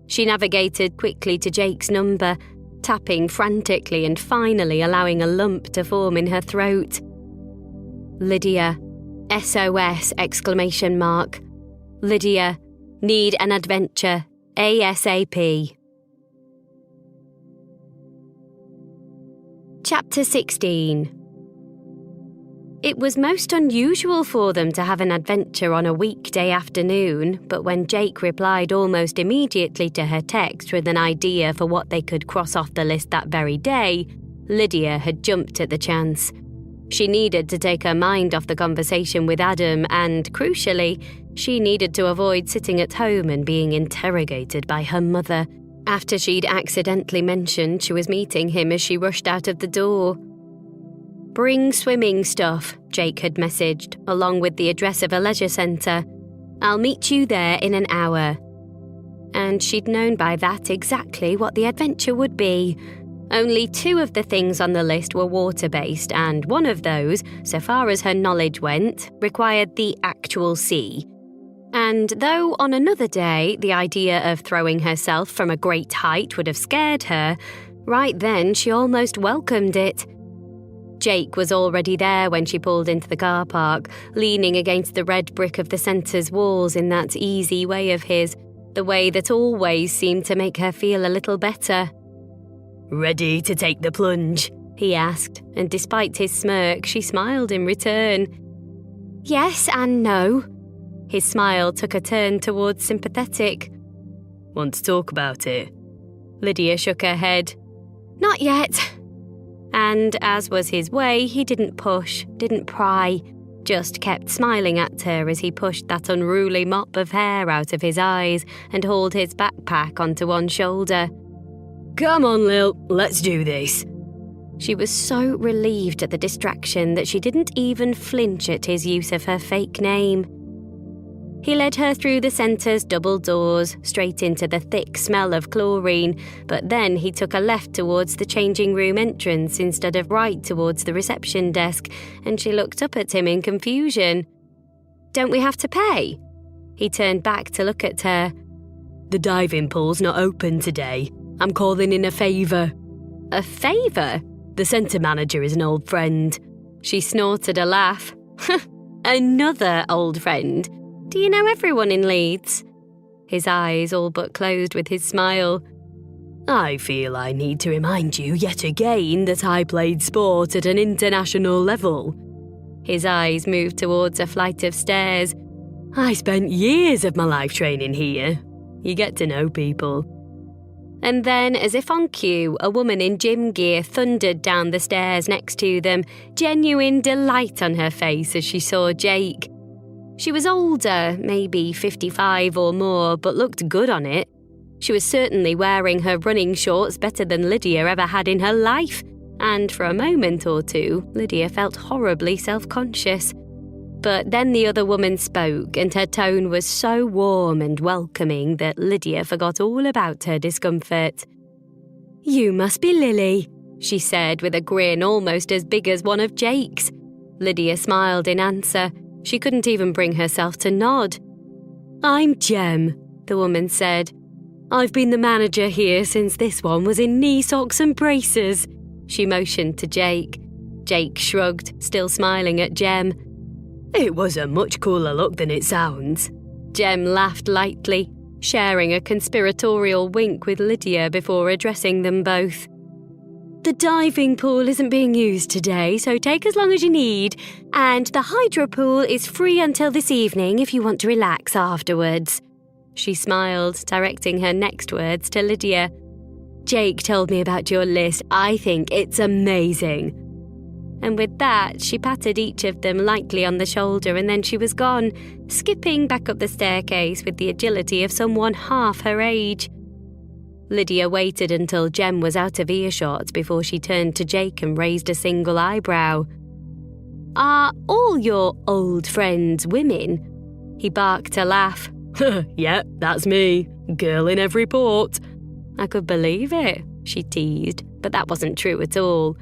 She navigated quickly to Jake's number, tapping frantically and finally allowing a lump to form in her throat. Lydia. SOS! Lydia. Need an adventure. ASAP. Chapter 16. It was most unusual for them to have an adventure on a weekday afternoon, but when Jake replied almost immediately to her text with an idea for what they could cross off the list that very day, Lydia had jumped at the chance. She needed to take her mind off the conversation with Adam and, crucially, she needed to avoid sitting at home and being interrogated by her mother after she'd accidentally mentioned she was meeting him as she rushed out of the door. Bring swimming stuff, Jake had messaged, along with the address of a leisure centre. I'll meet you there in an hour. and she'd known by that exactly what the adventure would be. Only 2 of the things on the list were water-based, and one of those, so far as her knowledge went, required the actual sea. And though on another day the idea of throwing herself from a great height would have scared her, right then she almost welcomed it. Jake was already there when she pulled into the car park, leaning against the red brick of the centre's walls in that easy way of his, the way that always seemed to make her feel a little better. Ready to take the plunge? He asked, and despite his smirk, she smiled in return. Yes and no. His smile took a turn towards sympathetic. Want to talk about it? Lydia shook her head. Not yet. And as was his way, he didn't push, didn't pry, just kept smiling at her as he pushed that unruly mop of hair out of his eyes and hauled his backpack onto one shoulder. Come on, Lil, let's do this. She was so relieved at the distraction that she didn't even flinch at his use of her fake name. He led her through the centre's double doors, straight into the thick smell of chlorine, but then he took a left towards the changing room entrance instead of right towards the reception desk, and she looked up at him in confusion. Don't we have to pay? He turned back to look at her. The diving pool's not open today. I'm calling in a favour. A favour? The centre manager is an old friend. She snorted a laugh. Another old friend? Do you know everyone in Leeds? His eyes all but closed with his smile. I feel I need to remind you yet again that I played sport at an international level. His eyes moved towards a flight of stairs. I spent years of my life training here. You get to know people. And then, as if on cue, a woman in gym gear thundered down the stairs next to them, genuine delight on her face as she saw Jake. She was older, maybe 55 or more, but looked good on it. She was certainly wearing her running shorts better than Lydia ever had in her life, and for a moment or two, Lydia felt horribly self-conscious. But then the other woman spoke, and her tone was so warm and welcoming that Lydia forgot all about her discomfort. You must be Lily, she said with a grin almost as big as one of Jake's. Lydia smiled in answer. She couldn't even bring herself to nod. I'm Jem, the woman said. I've been the manager here since this one was in knee socks and braces. She motioned to Jake. Jake shrugged, still smiling at Jem. It was a much cooler look than it sounds. Jem laughed lightly, sharing a conspiratorial wink with Lydia before addressing them both. The diving pool isn't being used today, so take as long as you need. And the hydro pool is free until this evening if you want to relax afterwards. She smiled, directing her next words to Lydia. Jake told me about your list. I think it's amazing. And with that, she patted each of them lightly on the shoulder and then she was gone, skipping back up the staircase with the agility of someone half her age. Lydia waited until Jem was out of earshot before she turned to Jake and raised a single eyebrow. Are all your old friends women? He barked a laugh. Yep, that's me. Girl in every port. I could believe it, she teased, but that wasn't true at all.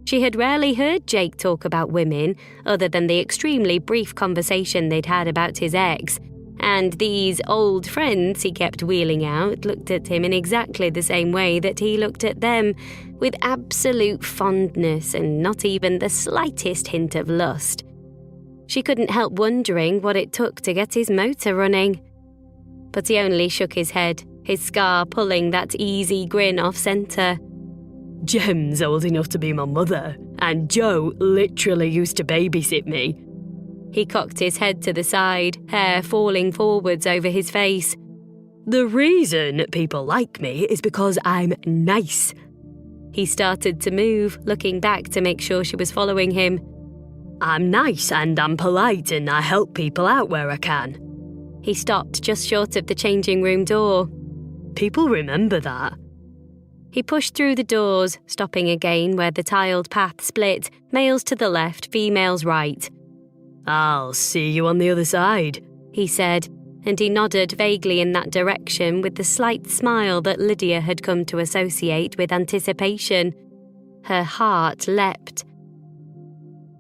She had rarely heard Jake talk about women, other than the extremely brief conversation they'd had about his ex, and these old friends he kept wheeling out looked at him in exactly the same way that he looked at them, with absolute fondness and not even the slightest hint of lust. She couldn't help wondering what it took to get his motor running. But he only shook his head, his scar pulling that easy grin off centre. Jem's old enough to be my mother, and Joe literally used to babysit me. He cocked his head to the side, hair falling forwards over his face. The reason people like me is because I'm nice. He started to move, looking back to make sure she was following him. I'm nice and I'm polite and I help people out where I can. He stopped just short of the changing room door. People remember that. He pushed through the doors, stopping again where the tiled path split, males to the left, females right. I'll see you on the other side, he said, and he nodded vaguely in that direction with the slight smile that Lydia had come to associate with anticipation. Her heart leapt.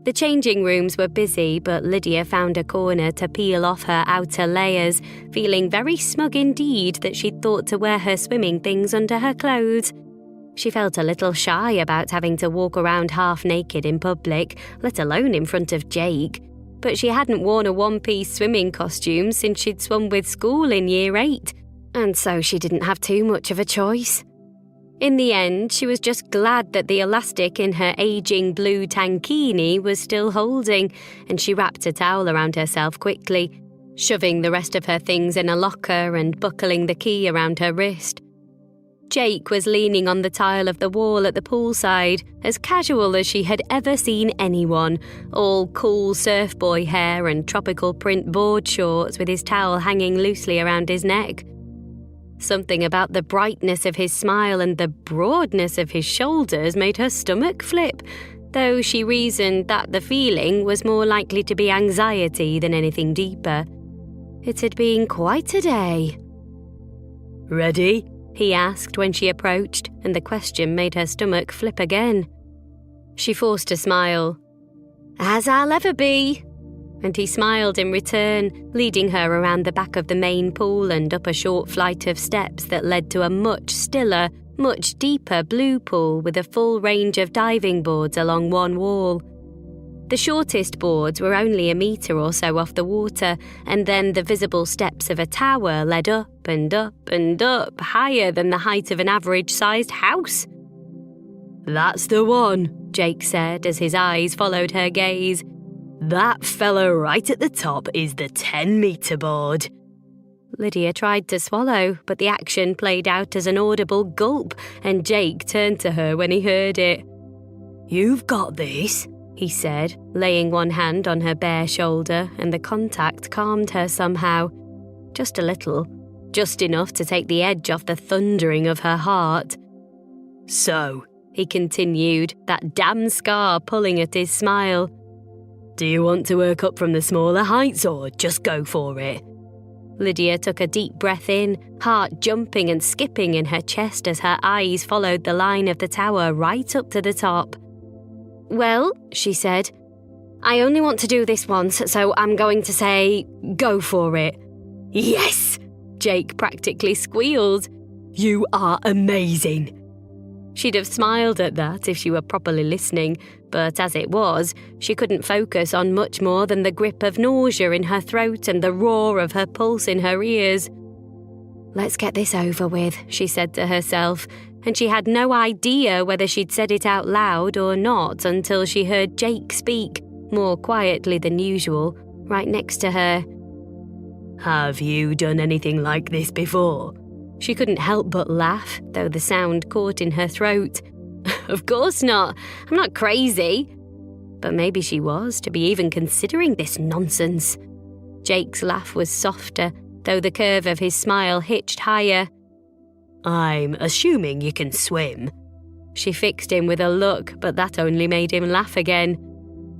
The changing rooms were busy, but Lydia found a corner to peel off her outer layers, feeling very smug indeed that she'd thought to wear her swimming things under her clothes. She felt a little shy about having to walk around half naked in public, let alone in front of Jake. But she hadn't worn a one-piece swimming costume since she'd swum with school in Year 8, and so she didn't have too much of a choice. In the end, she was just glad that the elastic in her aging blue tankini was still holding, and she wrapped a towel around herself quickly, shoving the rest of her things in a locker and buckling the key around her wrist. Jake was leaning on the tile of the wall at the poolside, as casual as she had ever seen anyone, all cool surf boy hair and tropical print board shorts with his towel hanging loosely around his neck. Something about the brightness of his smile and the broadness of his shoulders made her stomach flip, though she reasoned that the feeling was more likely to be anxiety than anything deeper. It had been quite a day. "Ready?" he asked when she approached, and the question made her stomach flip again. She forced a smile. "As I'll ever be." And he smiled in return, leading her around the back of the main pool and up a short flight of steps that led to a much stiller, much deeper blue pool with a full range of diving boards along one wall. The shortest boards were only a metre or so off the water, and then the visible steps of a tower led up and up and up, higher than the height of an average-sized house. "That's the one," Jake said as his eyes followed her gaze. "That fella right at the top is the 10-metre board." Lydia tried to swallow, but the action played out as an audible gulp, and Jake turned to her when he heard it. "You've got this," he said, laying one hand on her bare shoulder, and the contact calmed her somehow. Just a little. Just enough to take the edge off the thundering of her heart. "So," he continued, that damn scar pulling at his smile, "do you want to work up from the smaller heights or just go for it?" Lydia took a deep breath in, heart jumping and skipping in her chest as her eyes followed the line of the tower right up to the top. "Well," she said, "I only want to do this once, so I'm going to say, go for it." "Yes!" Jake practically squealed. "You are amazing." She'd have smiled at that if she were properly listening, but as it was, she couldn't focus on much more than the grip of nausea in her throat and the roar of her pulse in her ears. "Let's get this over with," she said to herself, and she had no idea whether she'd said it out loud or not until she heard Jake speak, more quietly than usual, right next to her. "Have you done anything like this before?" She couldn't help but laugh, though the sound caught in her throat. Of course not. I'm not crazy. But maybe she was, to be even considering this nonsense. Jake's laugh was softer, though the curve of his smile hitched higher. "I'm assuming you can swim." She fixed him with a look, but that only made him laugh again.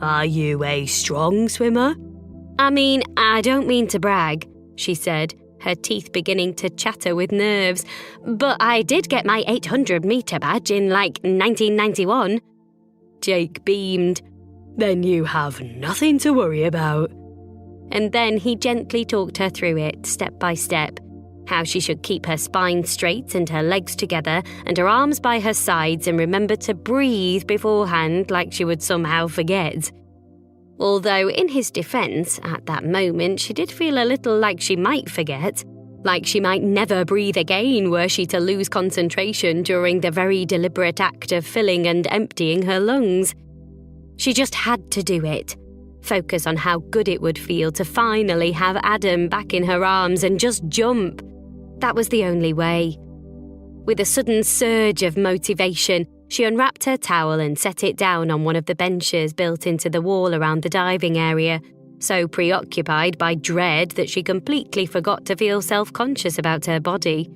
"Are you a strong swimmer?" "I mean, I don't mean to brag," she said, her teeth beginning to chatter with nerves, "but I did get my 800-metre badge in, 1991. Jake beamed. "Then you have nothing to worry about." And then he gently talked her through it, step by step. How she should keep her spine straight and her legs together and her arms by her sides and remember to breathe beforehand like she would somehow forget. Although, in his defence, at that moment she did feel a little like she might forget, like she might never breathe again were she to lose concentration during the very deliberate act of filling and emptying her lungs. She just had to do it. Focus on how good it would feel to finally have Adam back in her arms and just jump. That was the only way. With a sudden surge of motivation, she unwrapped her towel and set it down on one of the benches built into the wall around the diving area, so preoccupied by dread that she completely forgot to feel self-conscious about her body.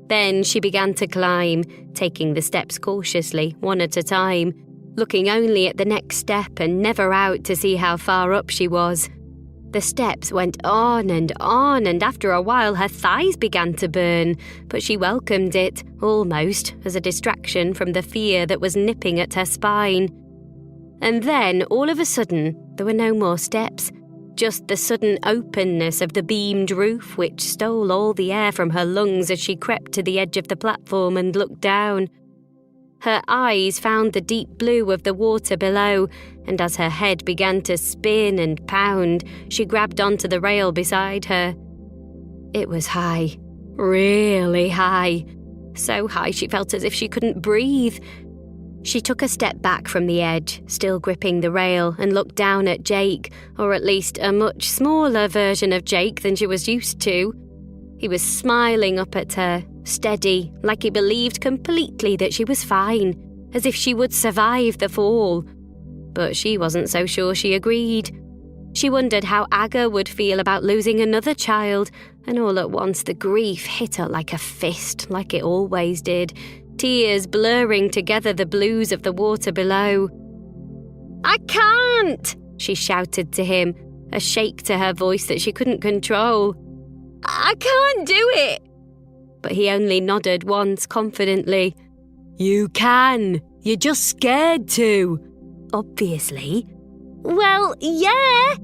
Then she began to climb, taking the steps cautiously, one at a time, looking only at the next step and never out to see how far up she was. The steps went on, and after a while her thighs began to burn, but she welcomed it, almost, as a distraction from the fear that was nipping at her spine. And then, all of a sudden, there were no more steps, just the sudden openness of the beamed roof which stole all the air from her lungs as she crept to the edge of the platform and looked down. Her eyes found the deep blue of the water below, and as her head began to spin and pound, she grabbed onto the rail beside her. It was high, really high, so high she felt as if she couldn't breathe. She took a step back from the edge, still gripping the rail, and looked down at Jake, or at least a much smaller version of Jake than she was used to. He was smiling up at her, steady, like he believed completely that she was fine, as if she would survive the fall. But she wasn't so sure she agreed. She wondered how Aga would feel about losing another child, and all at once the grief hit her like a fist, like it always did, tears blurring together the blues of the water below. "I can't!" she shouted to him, a shake to her voice that she couldn't control. "I can't do it!" But he only nodded once confidently. "You can! You're just scared to!" "Obviously." "Well, yeah!"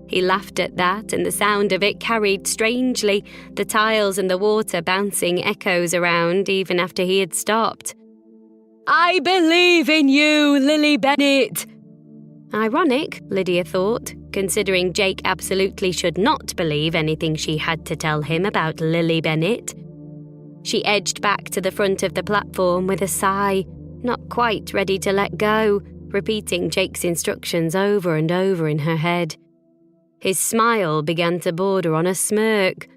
He laughed at that, and the sound of it carried strangely, the tiles and the water bouncing echoes around even after he had stopped. "I believe in you, Lily Bennett!" Ironic, Lydia thought, considering Jake absolutely should not believe anything she had to tell him about Lily Bennett. She edged back to the front of the platform with a sigh, not quite ready to let go, repeating Jake's instructions over and over in her head. His smile began to border on a smirk.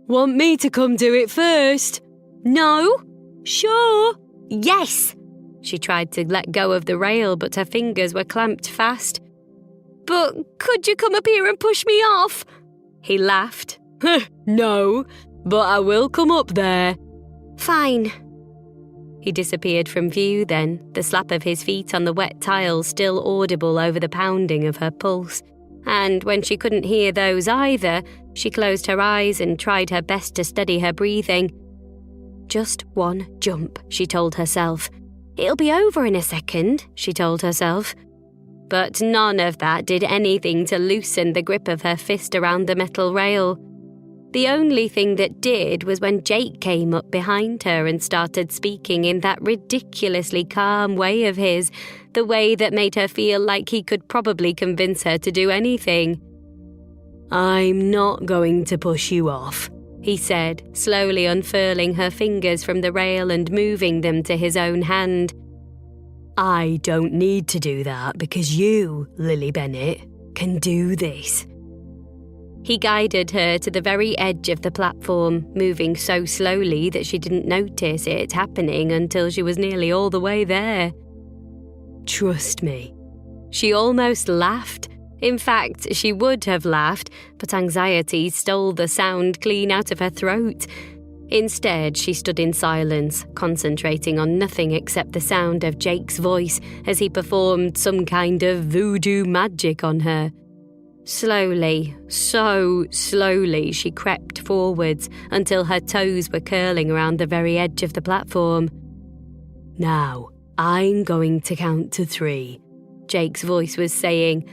"Want me to come do it first?" "No." "Sure." "Yes." She tried to let go of the rail, but her fingers were clamped fast. "But could you come up here and push me off?" He laughed. "No, but I will come up there." "Fine." He disappeared from view then, the slap of his feet on the wet tiles still audible over the pounding of her pulse. And when she couldn't hear those either, she closed her eyes and tried her best to steady her breathing. Just one jump, she told herself. "It'll be over in a second," she told herself. But none of that did anything to loosen the grip of her fist around the metal rail. The only thing that did was when Jake came up behind her and started speaking in that ridiculously calm way of his, the way that made her feel like he could probably convince her to do anything. "I'm not going to push you off," he said, slowly unfurling her fingers from the rail and moving them to his own hand. "I don't need to do that because you, Lily Bennett, can do this." He guided her to the very edge of the platform, moving so slowly that she didn't notice it happening until she was nearly all the way there. "Trust me." She almost laughed. In fact, she would have laughed, but anxiety stole the sound clean out of her throat. Instead, she stood in silence, concentrating on nothing except the sound of Jake's voice as he performed some kind of voodoo magic on her. Slowly, so slowly, she crept forwards until her toes were curling around the very edge of the platform. "Now, I'm going to count to 3, Jake's voice was saying.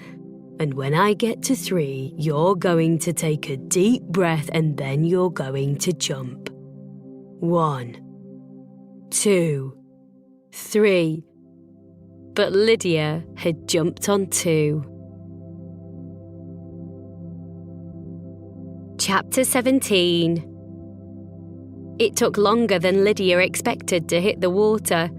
"And when I get to 3, you're going to take a deep breath and then you're going to jump. 1, 2, 3. But Lydia had jumped on 2. Chapter 17. It took longer than Lydia expected to hit the water.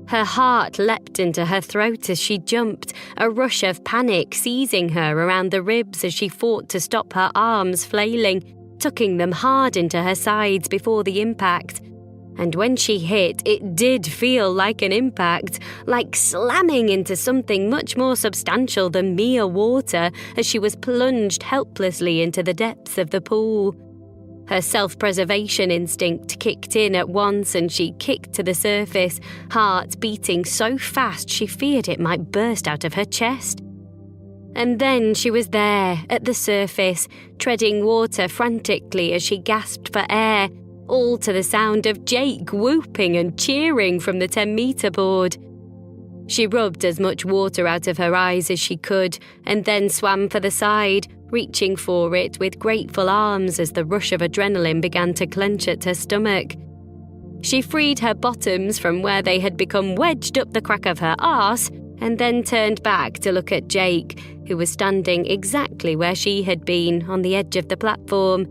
Her heart leapt into her throat as she jumped, a rush of panic seizing her around the ribs as she fought to stop her arms flailing, tucking them hard into her sides before the impact. And when she hit, it did feel like an impact, like slamming into something much more substantial than mere water as she was plunged helplessly into the depths of the pool. Her self-preservation instinct kicked in at once and she kicked to the surface, heart beating so fast she feared it might burst out of her chest. And then she was there, at the surface, treading water frantically as she gasped for air, all to the sound of Jake whooping and cheering from the 10-metre board. She rubbed as much water out of her eyes as she could, and then swam for the side, reaching for it with grateful arms as the rush of adrenaline began to clench at her stomach. She freed her bottoms from where they had become wedged up the crack of her arse, and then turned back to look at Jake, who was standing exactly where she had been, on the edge of the platform.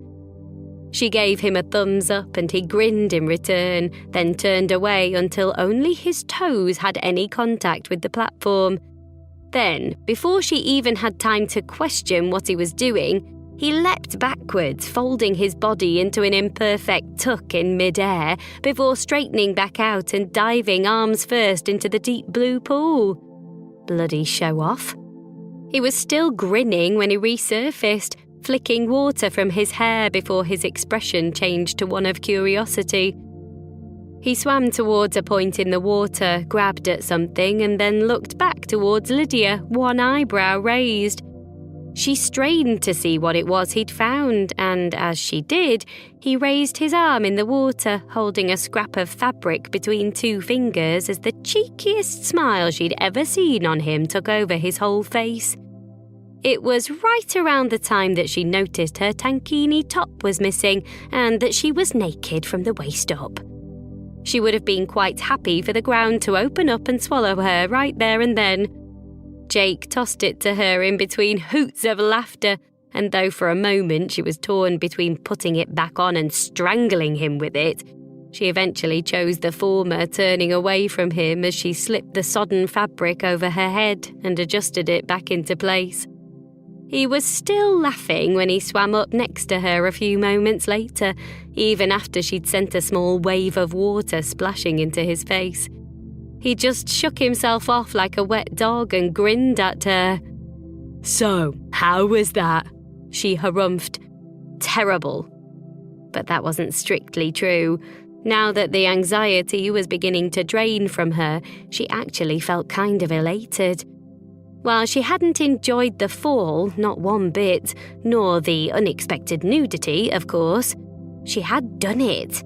She gave him a thumbs up and he grinned in return, then turned away until only his toes had any contact with the platform. Then, before she even had time to question what he was doing, he leapt backwards, folding his body into an imperfect tuck in mid-air before straightening back out and diving arms first into the deep blue pool. Bloody show-off. He was still grinning when he resurfaced, flicking water from his hair before his expression changed to one of curiosity. He swam towards a point in the water, grabbed at something, and then looked back towards Lydia, one eyebrow raised. She strained to see what it was he'd found, and as she did, he raised his arm in the water, holding a scrap of fabric between two fingers as the cheekiest smile she'd ever seen on him took over his whole face. It was right around the time that she noticed her tankini top was missing and that she was naked from the waist up. She would have been quite happy for the ground to open up and swallow her right there and then. Jake tossed it to her in between hoots of laughter, and though for a moment she was torn between putting it back on and strangling him with it, she eventually chose the former, turning away from him as she slipped the sodden fabric over her head and adjusted it back into place. He was still laughing when he swam up next to her a few moments later, even after she'd sent a small wave of water splashing into his face. He just shook himself off like a wet dog and grinned at her. "So, how was that?" she harumphed. Terrible. But that wasn't strictly true. Now that the anxiety was beginning to drain from her, she actually felt kind of elated. While she hadn't enjoyed the fall, not one bit, nor the unexpected nudity, of course, she had done it.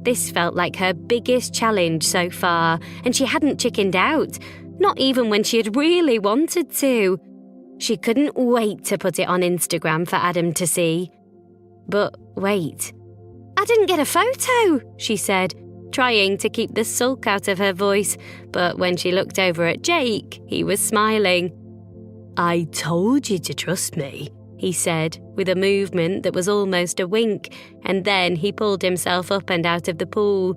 This felt like her biggest challenge so far, and she hadn't chickened out, not even when she had really wanted to. She couldn't wait to put it on Instagram for Adam to see. But wait, I didn't get a photo, she said, trying to keep the sulk out of her voice, but when she looked over at Jake, he was smiling. "I told you to trust me," he said, with a movement that was almost a wink, and then he pulled himself up and out of the pool.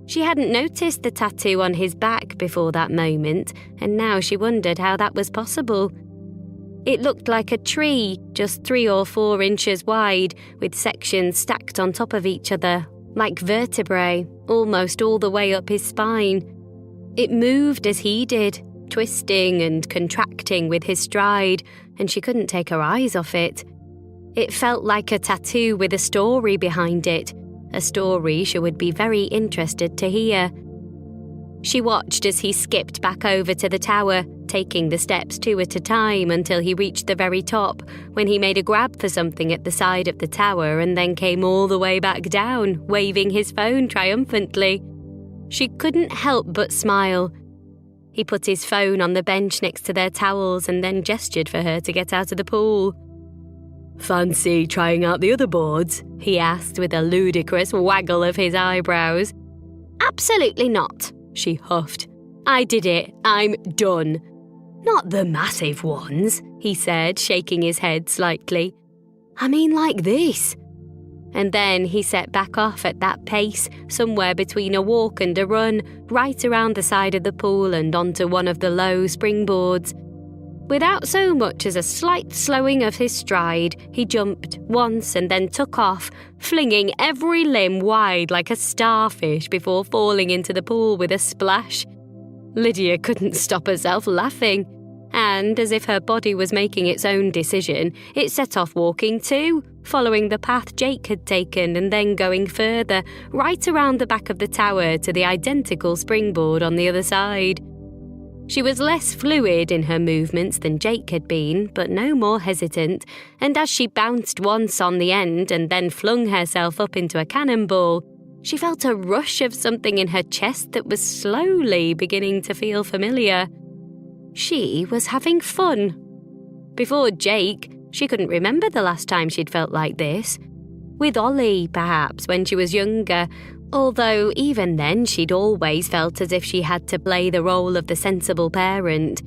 She hadn't noticed the tattoo on his back before that moment, and now she wondered how that was possible. It looked like a tree, just 3 or 4 inches wide, with sections stacked on top of each other, like vertebrae, almost all the way up his spine. It moved as he did, twisting and contracting with his stride, and she couldn't take her eyes off it. It felt like a tattoo with a story behind it, a story she would be very interested to hear. She watched as he skipped back over to the tower, taking the steps 2 at a time until he reached the very top, when he made a grab for something at the side of the tower and then came all the way back down, waving his phone triumphantly. She couldn't help but smile. He put his phone on the bench next to their towels and then gestured for her to get out of the pool. "Fancy trying out the other boards?" he asked with a ludicrous waggle of his eyebrows. "Absolutely not," she huffed. "I did it. I'm done." "Not the massive ones," he said, shaking his head slightly. "I mean like this." And then he set back off at that pace, somewhere between a walk and a run, right around the side of the pool and onto one of the low springboards. Without so much as a slight slowing of his stride, he jumped once and then took off, flinging every limb wide like a starfish before falling into the pool with a splash. Lydia couldn't stop herself laughing, and as if her body was making its own decision, it set off walking too, following the path Jake had taken and then going further, right around the back of the tower to the identical springboard on the other side. She was less fluid in her movements than Jake had been, but no more hesitant, and as she bounced once on the end and then flung herself up into a cannonball, she felt a rush of something in her chest that was slowly beginning to feel familiar. She was having fun. Before Jake, she couldn't remember the last time she'd felt like this. With Ollie, perhaps, when she was younger, although even then she'd always felt as if she had to play the role of the sensible parent.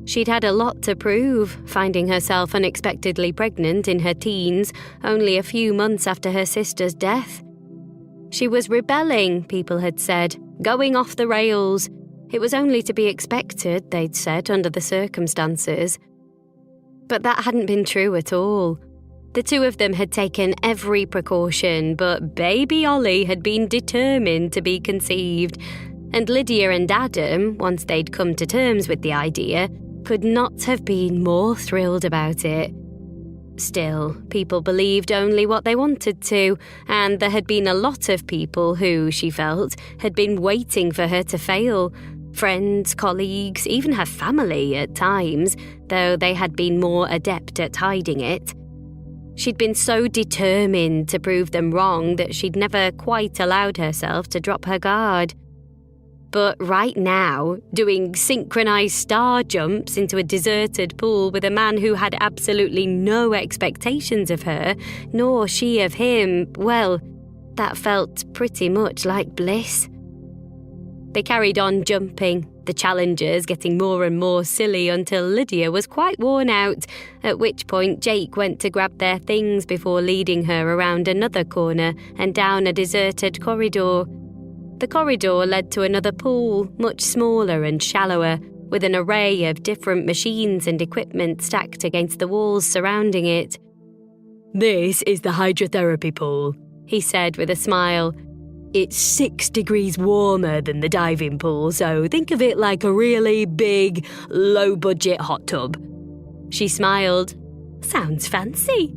She'd had a lot to prove, finding herself unexpectedly pregnant in her teens, only a few months after her sister's death. She was rebelling, people had said, going off the rails. It was only to be expected, they'd said, under the circumstances. But that hadn't been true at all. The two of them had taken every precaution, but baby Ollie had been determined to be conceived, and Lydia and Adam, once they'd come to terms with the idea, could not have been more thrilled about it. Still, people believed only what they wanted to, and there had been a lot of people who, she felt, had been waiting for her to fail. Friends, colleagues, even her family at times, though they had been more adept at hiding it. She'd been so determined to prove them wrong that she'd never quite allowed herself to drop her guard. But right now, doing synchronized star jumps into a deserted pool with a man who had absolutely no expectations of her, nor she of him, well, that felt pretty much like bliss. They carried on jumping, the challengers getting more and more silly until Lydia was quite worn out, at which point Jake went to grab their things before leading her around another corner and down a deserted corridor. The corridor led to another pool, much smaller and shallower, with an array of different machines and equipment stacked against the walls surrounding it. "This is the hydrotherapy pool," he said with a smile. "It's 6 degrees warmer than the diving pool, so think of it like a really big, low-budget hot tub." She smiled. "Sounds fancy."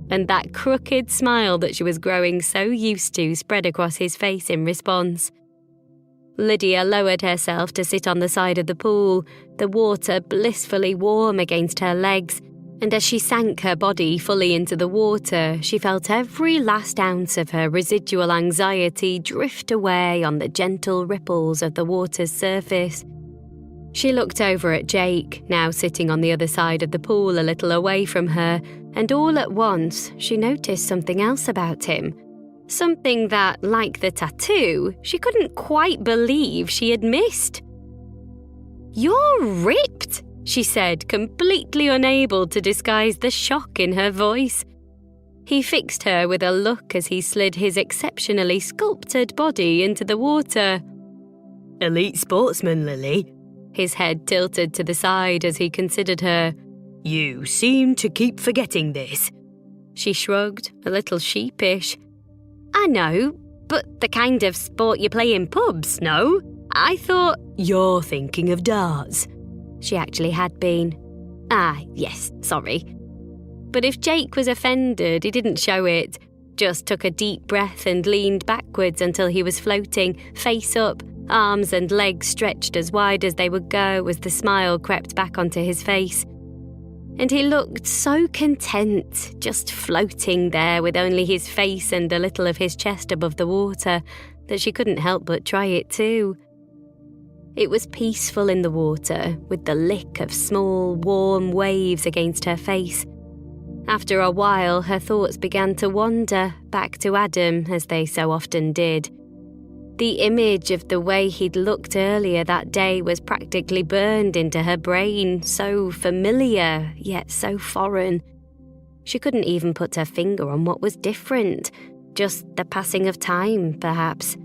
And that crooked smile that she was growing so used to spread across his face in response. Lydia lowered herself to sit on the side of the pool, the water blissfully warm against her legs, and as she sank her body fully into the water, she felt every last ounce of her residual anxiety drift away on the gentle ripples of the water's surface. She looked over at Jake, now sitting on the other side of the pool a little away from her, and all at once she noticed something else about him. Something that, like the tattoo, she couldn't quite believe she had missed. "You're ripped," she said, completely unable to disguise the shock in her voice. He fixed her with a look as he slid his exceptionally sculpted body into the water. "Elite sportsman, Lily." His head tilted to the side as he considered her. "You seem to keep forgetting this." She shrugged, a little sheepish. "I know, but the kind of sport you play in pubs, no? I thought—" "You're thinking of darts." She actually had been. "Ah, yes, sorry." But if Jake was offended, he didn't show it, just took a deep breath and leaned backwards until he was floating, face up, arms and legs stretched as wide as they would go as the smile crept back onto his face. And he looked so content, just floating there with only his face and a little of his chest above the water, that she couldn't help but try it too. It was peaceful in the water, with the lick of small, warm waves against her face. After a while, her thoughts began to wander back to Adam, as they so often did. The image of the way he'd looked earlier that day was practically burned into her brain, so familiar, yet so foreign. She couldn't even put her finger on what was different, just the passing of time, perhaps.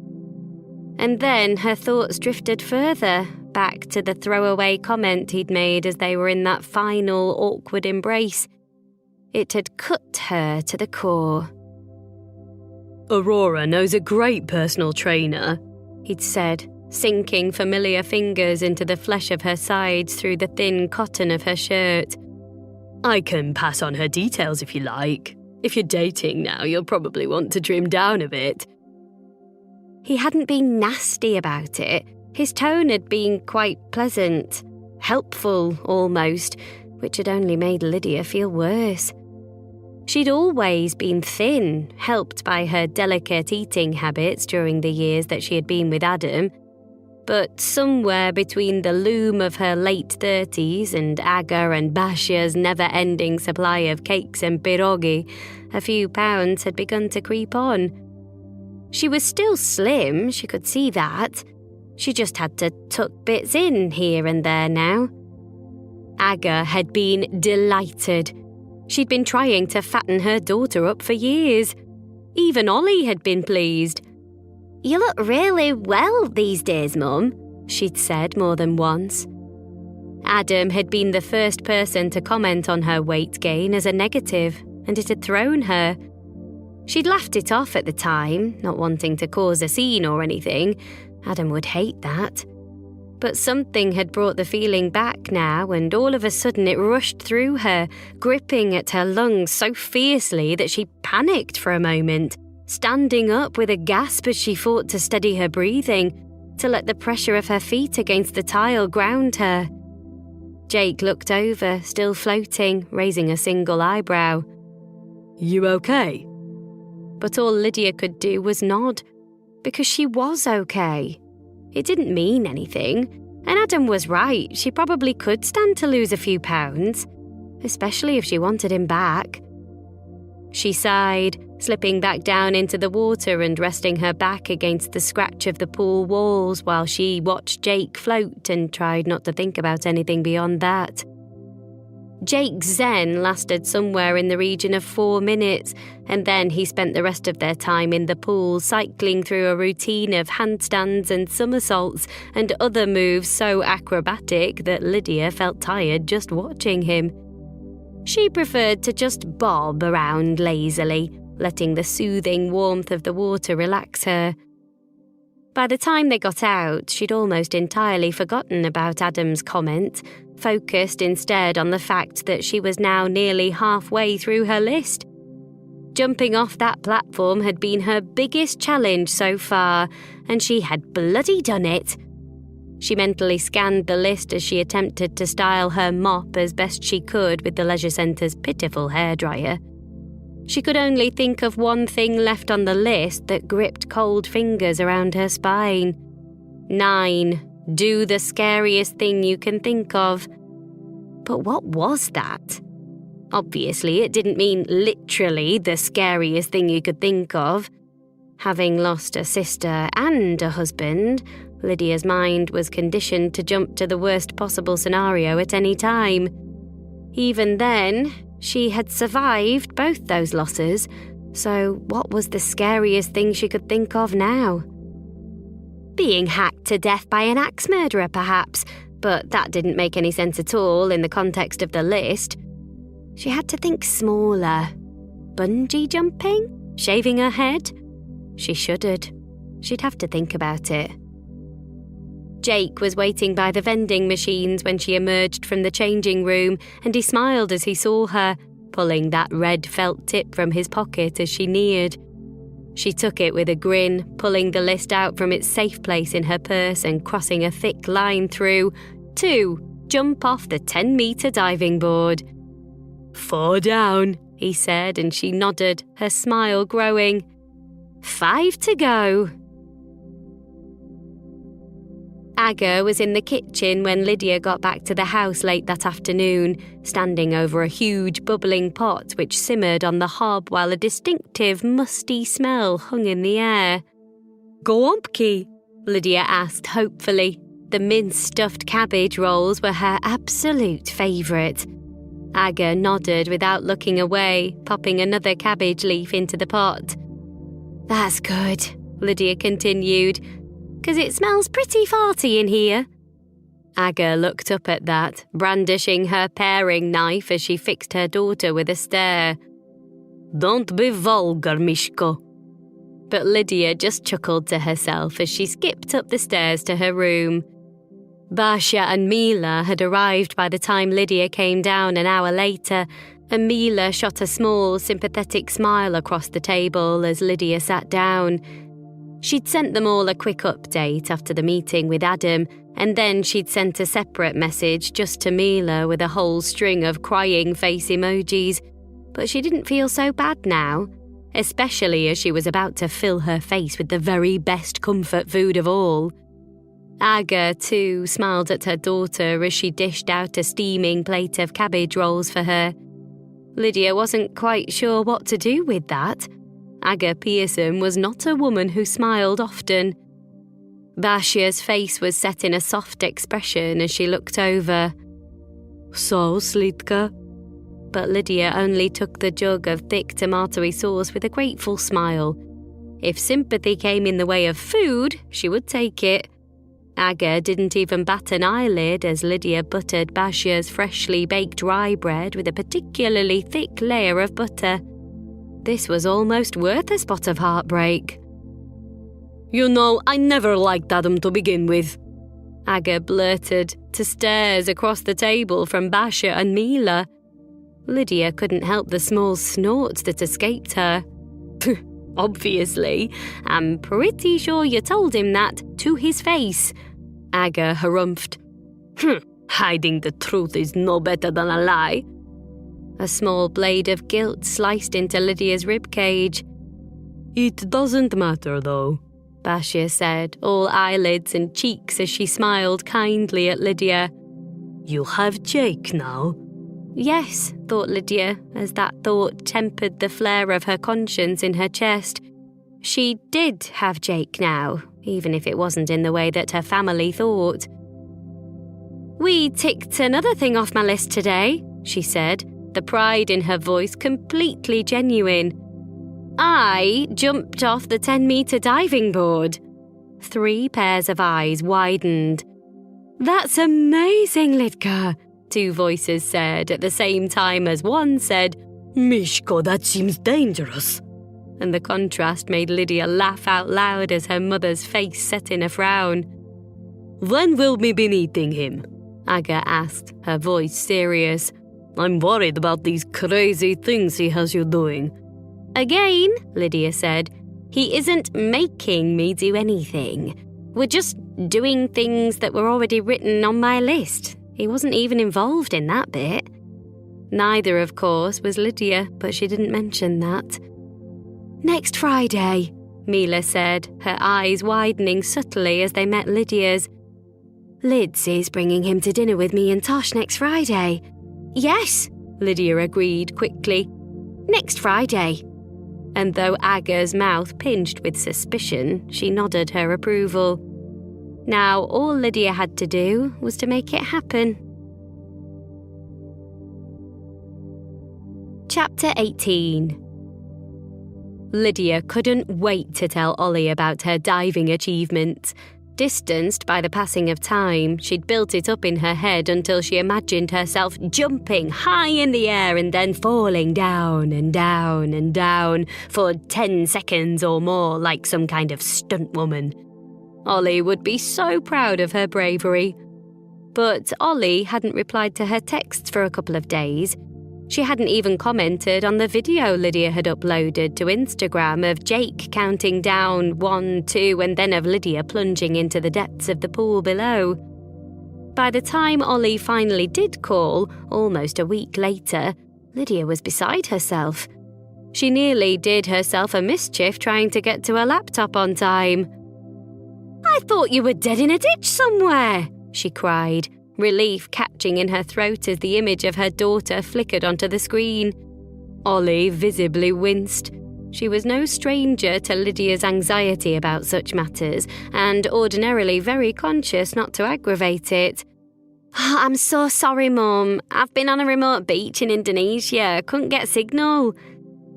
And then her thoughts drifted further, back to the throwaway comment he'd made as they were in that final awkward embrace. It had cut her to the core. "Aurora knows a great personal trainer," he'd said, sinking familiar fingers into the flesh of her sides through the thin cotton of her shirt. "I can pass on her details if you like. If you're dating now, you'll probably want to trim down a bit." He hadn't been nasty about it, His tone had been quite pleasant, helpful almost, which had only made Lydia feel worse. She'd always been thin, helped by her delicate eating habits during the years that she had been with Adam. But somewhere between the loom of her late 30s and Aga and Basha's never-ending supply of cakes and pierogi, a few pounds had begun to creep on. She was still slim, she could see that. She just had to tuck bits in here and there now. Aga had been delighted. She'd been trying to fatten her daughter up for years. Even Ollie had been pleased. "You look really well these days, Mum," she'd said more than once. Adam had been the first person to comment on her weight gain as a negative, and it had thrown her. She'd laughed it off at the time, not wanting to cause a scene or anything. Adam would hate that. But something had brought the feeling back now, and all of a sudden it rushed through her, gripping at her lungs so fiercely that she panicked for a moment, standing up with a gasp as she fought to steady her breathing, to let the pressure of her feet against the tile ground her. Jake looked over, still floating, raising a single eyebrow. "You okay?" But all Lydia could do was nod, because she was okay. It didn't mean anything, and Adam was right. She probably could stand to lose a few pounds, especially if she wanted him back. She sighed, slipping back down into the water and resting her back against the scratch of the pool walls while she watched Jake float and tried not to think about anything beyond that. Jake's zen lasted somewhere in the region of 4 minutes, and then he spent the rest of their time in the pool cycling through a routine of handstands and somersaults and other moves so acrobatic that Lydia felt tired just watching him. She preferred to just bob around lazily, letting the soothing warmth of the water relax her. By the time they got out, she'd almost entirely forgotten about Adam's comment, focused instead on the fact that she was now nearly halfway through her list. Jumping off that platform had been her biggest challenge so far, and she had bloody done it. She mentally scanned the list as she attempted to style her mop as best she could with the leisure centre's pitiful hairdryer. She could only think of one thing left on the list that gripped cold fingers around her spine. 9. Do the scariest thing you can think of. But what was that? Obviously, it didn't mean literally the scariest thing you could think of. Having lost a sister and a husband, Lydia's mind was conditioned to jump to the worst possible scenario at any time. Even then, she had survived both those losses, so what was the scariest thing she could think of now? Being hacked to death by an axe murderer, perhaps, but that didn't make any sense at all in the context of the list. She had to think smaller. Bungee jumping? Shaving her head? She shuddered. She'd have to think about it. Jake was waiting by the vending machines when she emerged from the changing room, and he smiled as he saw her, pulling that red felt tip from his pocket as she neared. She took it with a grin, pulling the list out from its safe place in her purse and crossing a thick line through 2. Jump off the 10-metre diving board. 4 down, he said, and she nodded, her smile growing. 5 to go. Aga was in the kitchen when Lydia got back to the house late that afternoon, standing over a huge bubbling pot which simmered on the hob while a distinctive musty smell hung in the air. "Gołąbki?" Lydia asked hopefully. The mince-stuffed cabbage rolls were her absolute favourite. Aga nodded without looking away, popping another cabbage leaf into the pot. "That's good," Lydia continued, "'cause it smells pretty farty in here." Aga looked up at that, brandishing her paring knife as she fixed her daughter with a stare. "Don't be vulgar, Mishko." But Lydia just chuckled to herself as she skipped up the stairs to her room. Basha and Mila had arrived by the time Lydia came down an hour later, and Mila shot a small, sympathetic smile across the table as Lydia sat down. She'd sent them all a quick update after the meeting with Adam, and then she'd sent a separate message just to Mila with a whole string of crying face emojis. But she didn't feel so bad now, especially as she was about to fill her face with the very best comfort food of all. Aga, too, smiled at her daughter as she dished out a steaming plate of cabbage rolls for her. Lydia wasn't quite sure what to do with that. Aga Pearson was not a woman who smiled often. Bashia's face was set in a soft expression as she looked over. So, Slitka? But Lydia only took the jug of thick tomatoey sauce with a grateful smile. If sympathy came in the way of food, she would take it. Aga didn't even bat an eyelid as Lydia buttered Bashia's freshly baked rye bread with a particularly thick layer of butter. This was almost worth a spot of heartbreak. You know, I never liked Adam to begin with, Aga blurted to stares across the table from Bashia and Mila. Lydia couldn't help the small snorts that escaped her. Obviously, I'm pretty sure you told him that to his face, Aga harumphed. Hiding the truth is no better than a lie. A small blade of guilt sliced into Lydia's ribcage. It doesn't matter, though, Bashia said, all eyelids and cheeks as she smiled kindly at Lydia. You have Jake now. Yes, thought Lydia, as that thought tempered the flare of her conscience in her chest. She did have Jake now, even if it wasn't in the way that her family thought. We ticked another thing off my list today, she said, the pride in her voice completely genuine. I jumped off the 10-metre diving board. 3 pairs of eyes widened. That's amazing, Lidka, 2 voices said at the same time as one said, Mishko, that seems dangerous. And the contrast made Lydia laugh out loud as her mother's face set in a frown. When will we be meeting him? Aga asked, her voice serious. I'm worried about these crazy things he has you doing. Again, Lydia said, he isn't making me do anything. We're just doing things that were already written on my list. He wasn't even involved in that bit. Neither, of course, was Lydia, but she didn't mention that. Next Friday, Mila said, her eyes widening subtly as they met Lydia's. Lids is bringing him to dinner with me and Tosh next Friday. Yes, Lydia agreed quickly. Next Friday. And though Aga's mouth pinched with suspicion, she nodded her approval. Now all Lydia had to do was to make it happen. Chapter 18. Lydia couldn't wait to tell Ollie about her diving achievements. Distanced by the passing of time, she'd built it up in her head until she imagined herself jumping high in the air and then falling down and down and down for 10 seconds or more like some kind of stunt woman. Ollie would be so proud of her bravery. But Ollie hadn't replied to her texts for a couple of days. She hadn't even commented on the video Lydia had uploaded to Instagram of Jake counting down 1, 2, and then of Lydia plunging into the depths of the pool below. By the time Ollie finally did call, almost a week later, Lydia was beside herself. She nearly did herself a mischief trying to get to her laptop on time. "I thought you were dead in a ditch somewhere," she cried, relief catching in her throat as the image of her daughter flickered onto the screen. Ollie visibly winced. She was no stranger to Lydia's anxiety about such matters, and ordinarily very conscious not to aggravate it. "I'm so sorry, Mum. I've been on a remote beach in Indonesia. Couldn't get signal."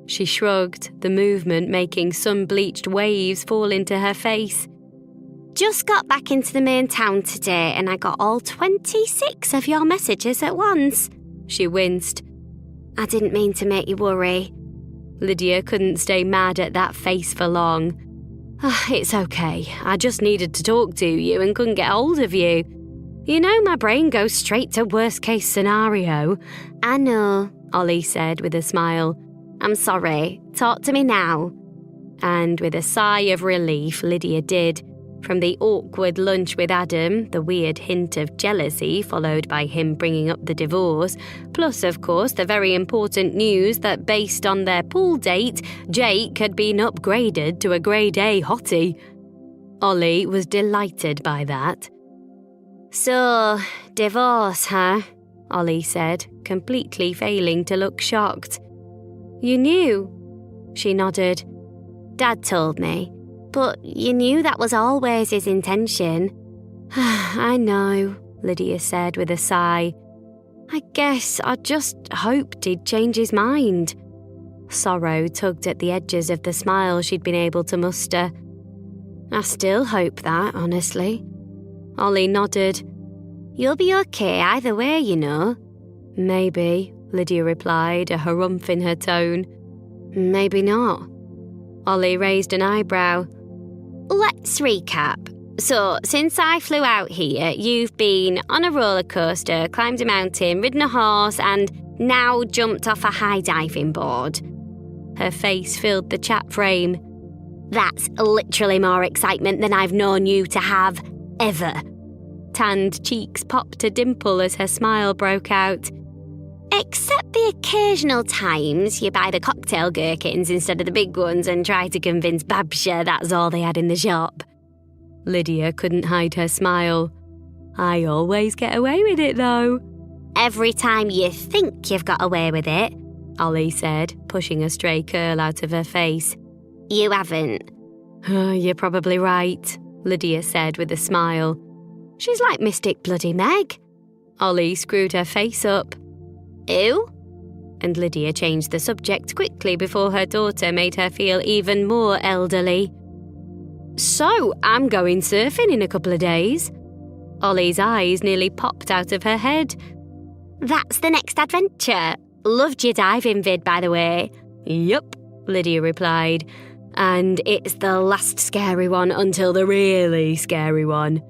She shrugged, the movement making sun-bleached waves fall into her face. "Just got back into the main town today and I got all 26 of your messages at once." She winced. "I didn't mean to make you worry." Lydia couldn't stay mad at that face for long. "It's okay. I just needed to talk to you and couldn't get hold of you. You know my brain goes straight to worst-case scenario." "I know," Ollie said with a smile. "I'm sorry. Talk to me now." And with a sigh of relief, Lydia did. From the awkward lunch with Adam, the weird hint of jealousy followed by him bringing up the divorce, plus, of course, the very important news that based on their pool date, Jake had been upgraded to a grade A hottie. Ollie was delighted by that. "So, divorce, huh?" Ollie said, completely failing to look shocked. "You knew?" She nodded. "Dad told me. But you knew that was always his intention." "I know," Lydia said with a sigh. "I guess I just hoped he'd change his mind." Sorrow tugged at the edges of the smile she'd been able to muster. "I still hope that, honestly." Ollie nodded. "You'll be okay either way, you know." "Maybe," Lydia replied, a harumph in her tone. "Maybe not." Ollie raised an eyebrow. "Let's recap. So, since I flew out here, you've been on a roller coaster, climbed a mountain, ridden a horse, and now jumped off a high diving board." Her face filled the chat frame. "That's literally more excitement than I've known you to have, ever." Tanned cheeks popped a dimple as her smile broke out. "Except the occasional times you buy the cocktail gherkins instead of the big ones and try to convince Babsha that's all they had in the shop." Lydia couldn't hide her smile. "I always get away with it, though." "Every time you think you've got away with it," Ollie said, pushing a stray curl out of her face. "You haven't." "You're probably right," Lydia said with a smile. "She's like Mystic Bloody Meg." Ollie screwed her face up. "Who?" And Lydia changed the subject quickly before her daughter made her feel even more elderly. "So, I'm going surfing in a couple of days." Ollie's eyes nearly popped out of her head. "That's the next adventure. Loved your diving vid, by the way." "Yup," Lydia replied. "And it's the last scary one until the really scary one."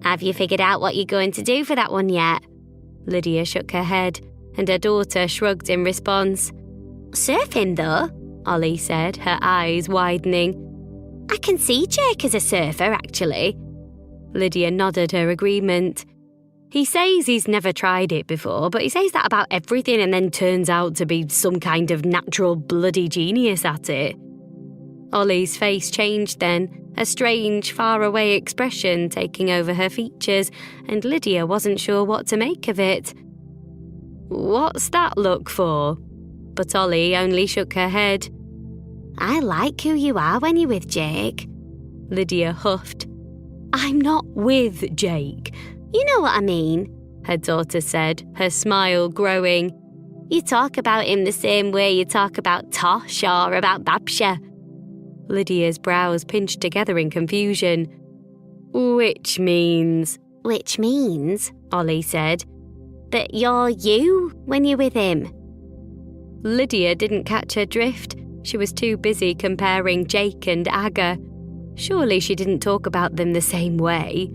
"Have you figured out what you're going to do for that one yet?" Lydia shook her head, and her daughter shrugged in response. "Surfing, though," Ollie said, her eyes widening. "I can see Jake as a surfer, actually." Lydia nodded her agreement. "He says he's never tried it before, but he says that about everything and then turns out to be some kind of natural bloody genius at it." Ollie's face changed then, a strange, faraway expression taking over her features, and Lydia wasn't sure what to make of it. "What's that look for?" But Ollie only shook her head. "I like who you are when you're with Jake." Lydia huffed. "I'm not with Jake." "You know what I mean," her daughter said, her smile growing. "You talk about him the same way you talk about Tosh or about Babsha." Lydia's brows pinched together in confusion. Which means, Ollie said, "that you're you when you're with him." Lydia didn't catch her drift. She was too busy comparing Jake and Aga. Surely she didn't talk about them the same way.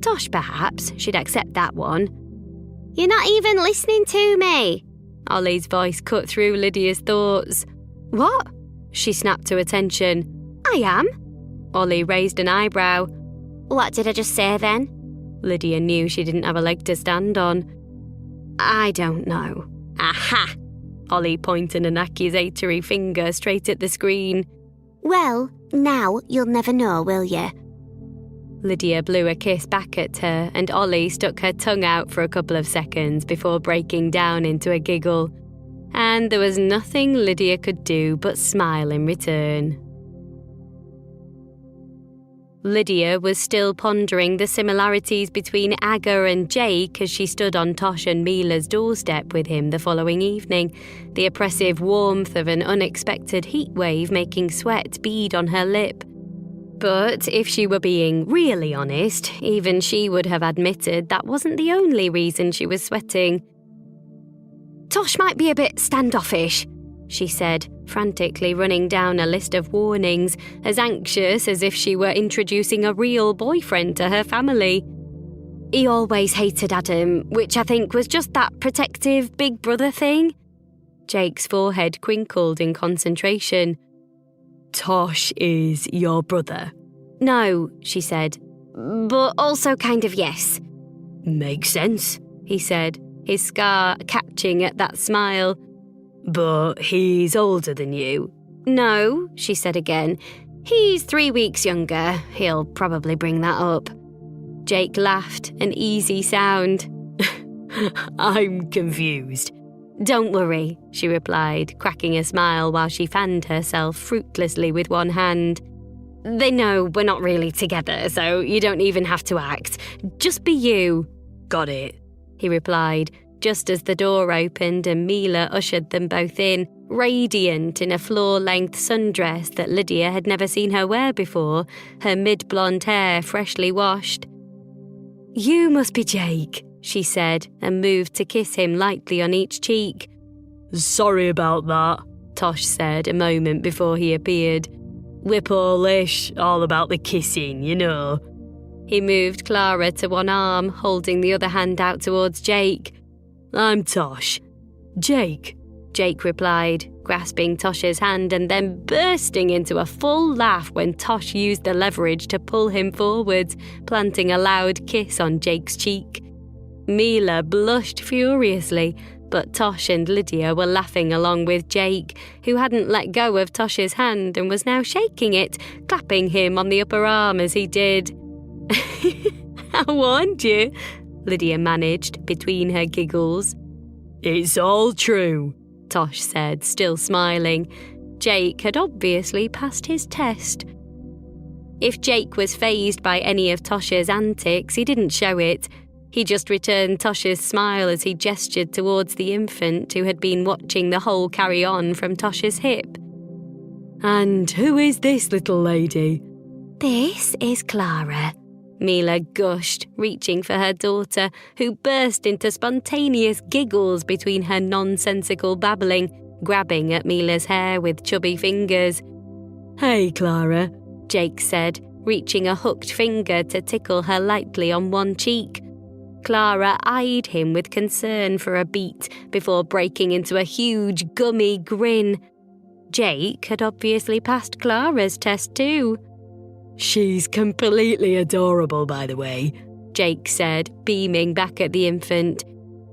Tosh, perhaps, she'd accept that one. "You're not even listening to me." Ollie's voice cut through Lydia's thoughts. "What?" She snapped to attention. "I am." Ollie raised an eyebrow. "What did I just say then?" Lydia knew she didn't have a leg to stand on. "I don't know." "Aha!" Ollie pointed an accusatory finger straight at the screen. "Well, now you'll never know, will you?" Lydia blew a kiss back at her, and Ollie stuck her tongue out for a couple of seconds before breaking down into a giggle. And there was nothing Lydia could do but smile in return. Lydia was still pondering the similarities between Aga and Jake as she stood on Tosh and Mila's doorstep with him the following evening, the oppressive warmth of an unexpected heatwave making sweat bead on her lip. But if she were being really honest, even she would have admitted that wasn't the only reason she was sweating. "Tosh might be a bit standoffish," she said, frantically running down a list of warnings, as anxious as if she were introducing a real boyfriend to her family. "He always hated Adam, which I think was just that protective big brother thing." Jake's forehead crinkled in concentration. Tosh is your brother? No, she said, but also kind of yes. Makes sense, he said, his scar catching at that smile. But he's older than you? No, she said again. He's 3 weeks younger. He'll probably bring that up. Jake laughed, an easy sound. I'm confused. Don't worry, she replied, cracking a smile while she fanned herself fruitlessly with one hand. They know we're not really together, so you don't even have to act. Just be you. Got it, he replied, just as the door opened and Mila ushered them both in, radiant in a floor-length sundress that Lydia had never seen her wear before, her mid-blonde hair freshly washed. You must be Jake, she said, and moved to kiss him lightly on each cheek. Sorry about that, Tosh said a moment before he appeared. We're Polish, all about the kissing, you know. He moved Clara to one arm, holding the other hand out towards Jake. I'm Tosh. Jake, Jake replied, grasping Tosh's hand and then bursting into a full laugh when Tosh used the leverage to pull him forwards, planting a loud kiss on Jake's cheek. Mila blushed furiously, but Tosh and Lydia were laughing along with Jake, who hadn't let go of Tosh's hand and was now shaking it, clapping him on the upper arm as he did. I warned you, Lydia managed between her giggles. It's all true, Tosh said, still smiling. Jake had obviously passed his test. If Jake was fazed by any of Tosh's antics, he didn't show it. He just returned Tosh's smile as he gestured towards the infant who had been watching the whole carry-on from Tosh's hip. And who is this little lady? This is Clara, Mila gushed, reaching for her daughter, who burst into spontaneous giggles between her nonsensical babbling, grabbing at Mila's hair with chubby fingers. Hey, Clara, Jake said, reaching a hooked finger to tickle her lightly on one cheek. Clara eyed him with concern for a beat before breaking into a huge, gummy grin. Jake had obviously passed Clara's test too. She's completely adorable, by the way, Jake said, beaming back at the infant.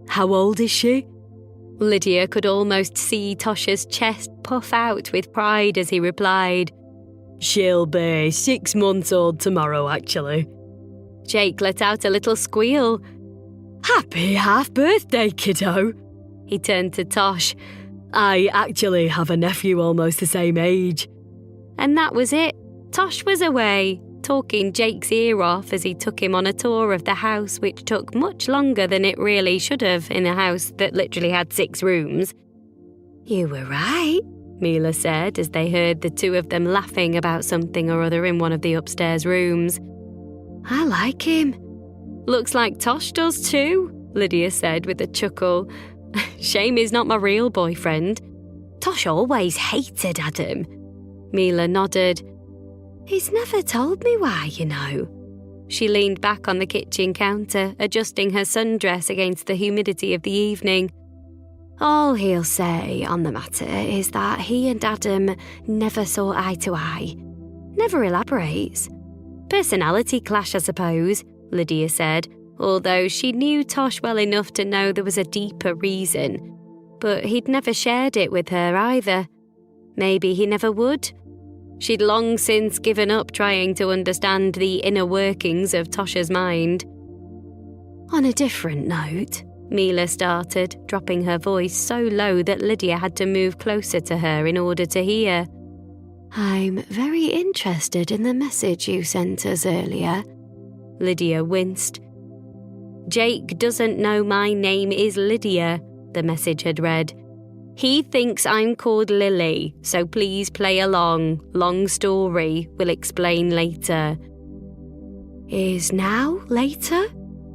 How old is she? Lydia could almost see Tosh's chest puff out with pride as he replied. She'll be 6 months old tomorrow, actually. Jake let out a little squeal. Happy half-birthday, kiddo. He turned to Tosh. I actually have a nephew almost the same age. And that was it. Tosh was away, talking Jake's ear off as he took him on a tour of the house, which took much longer than it really should have in a house that literally had 6 rooms. You were right, Mila said as they heard the two of them laughing about something or other in one of the upstairs rooms. I like him. Looks like Tosh does too, Lydia said with a chuckle. Shame he's not my real boyfriend. Tosh always hated Adam. Mila nodded. He's never told me why, you know. She leaned back on the kitchen counter, adjusting her sundress against the humidity of the evening. All he'll say on the matter is that he and Adam never saw eye to eye. Never elaborates. Personality clash, I suppose, Lydia said, although she knew Tosh well enough to know there was a deeper reason. But he'd never shared it with her either. Maybe he never would. She'd long since given up trying to understand the inner workings of Tosh's mind. On a different note, Mila started, dropping her voice so low that Lydia had to move closer to her in order to hear. I'm very interested in the message you sent us earlier. Lydia winced. Jake doesn't know my name is Lydia, the message had read. He thinks I'm called Lily, so please play along. Long story, we'll explain later. Is now later?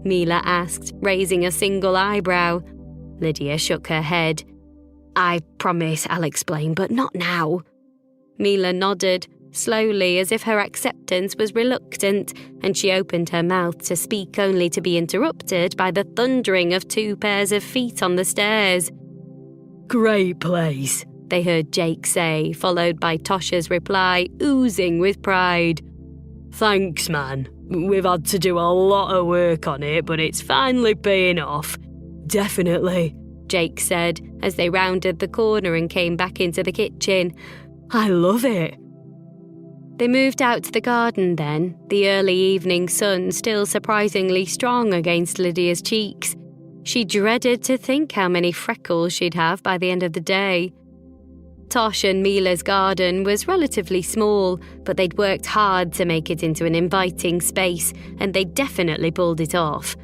Mila asked, raising a single eyebrow. Lydia shook her head. I promise I'll explain, but not now. Mila nodded, slowly as if her acceptance was reluctant, and she opened her mouth to speak only to be interrupted by the thundering of 2 pairs of feet on the stairs. Great place, they heard Jake say, followed by Tosh's reply, oozing with pride. Thanks, man. We've had to do a lot of work on it, but it's finally paying off. Definitely, Jake said as they rounded the corner and came back into the kitchen. I love it. They moved out to the garden then, the early evening sun still surprisingly strong against Lydia's cheeks. She dreaded to think how many freckles she'd have by the end of the day. Tosh and Mila's garden was relatively small, but they'd worked hard to make it into an inviting space, and they definitely pulled it off.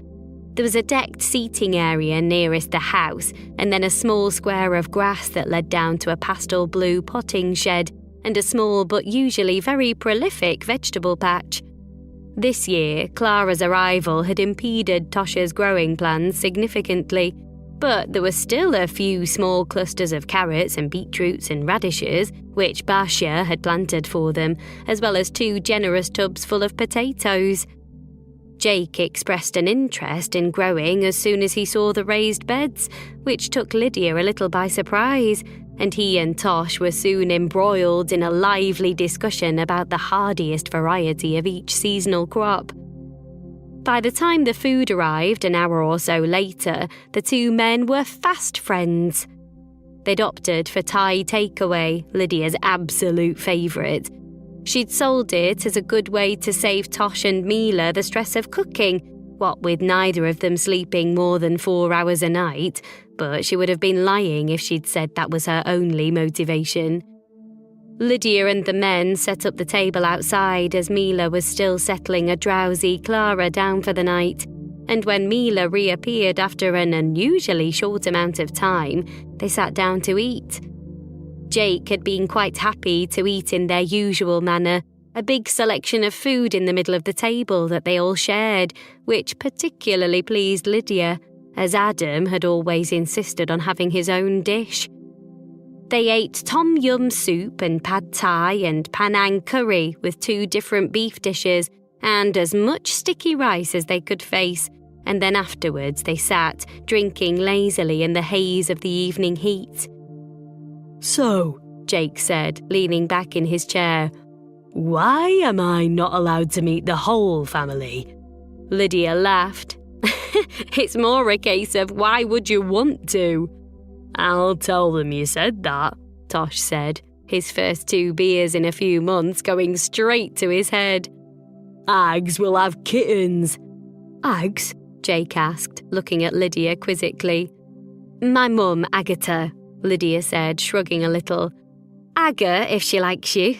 There was a decked seating area nearest the house, and then a small square of grass that led down to a pastel blue potting shed, and a small but usually very prolific vegetable patch. This year, Clara's arrival had impeded Tosh's growing plans significantly, but there were still a few small clusters of carrots and beetroots and radishes, which Basia had planted for them, as well as 2 generous tubs full of potatoes. Jake expressed an interest in growing as soon as he saw the raised beds, which took Lydia a little by surprise, and he and Tosh were soon embroiled in a lively discussion about the hardiest variety of each seasonal crop. By the time the food arrived an hour or so later, the 2 men were fast friends. They'd opted for Thai takeaway, Lydia's absolute favourite. She'd sold it as a good way to save Tosh and Mila the stress of cooking, what with neither of them sleeping more than 4 hours a night, but she would have been lying if she'd said that was her only motivation. Lydia and the men set up the table outside as Mila was still settling a drowsy Clara down for the night, and when Mila reappeared after an unusually short amount of time, they sat down to eat. Jake had been quite happy to eat in their usual manner, a big selection of food in the middle of the table that they all shared, which particularly pleased Lydia, as Adam had always insisted on having his own dish. They ate tom yum soup and pad thai and Penang curry with 2 different beef dishes and as much sticky rice as they could face, and then afterwards they sat, drinking lazily in the haze of the evening heat. So, Jake said, leaning back in his chair, why am I not allowed to meet the whole family? Lydia laughed. It's more a case of why would you want to? I'll tell them you said that, Tosh said, his first 2 beers in a few months going straight to his head. Ags will have kittens. Ags? Jake asked, looking at Lydia quizzically. My mum, Agatha, Lydia said, shrugging a little. Aga, if she likes you.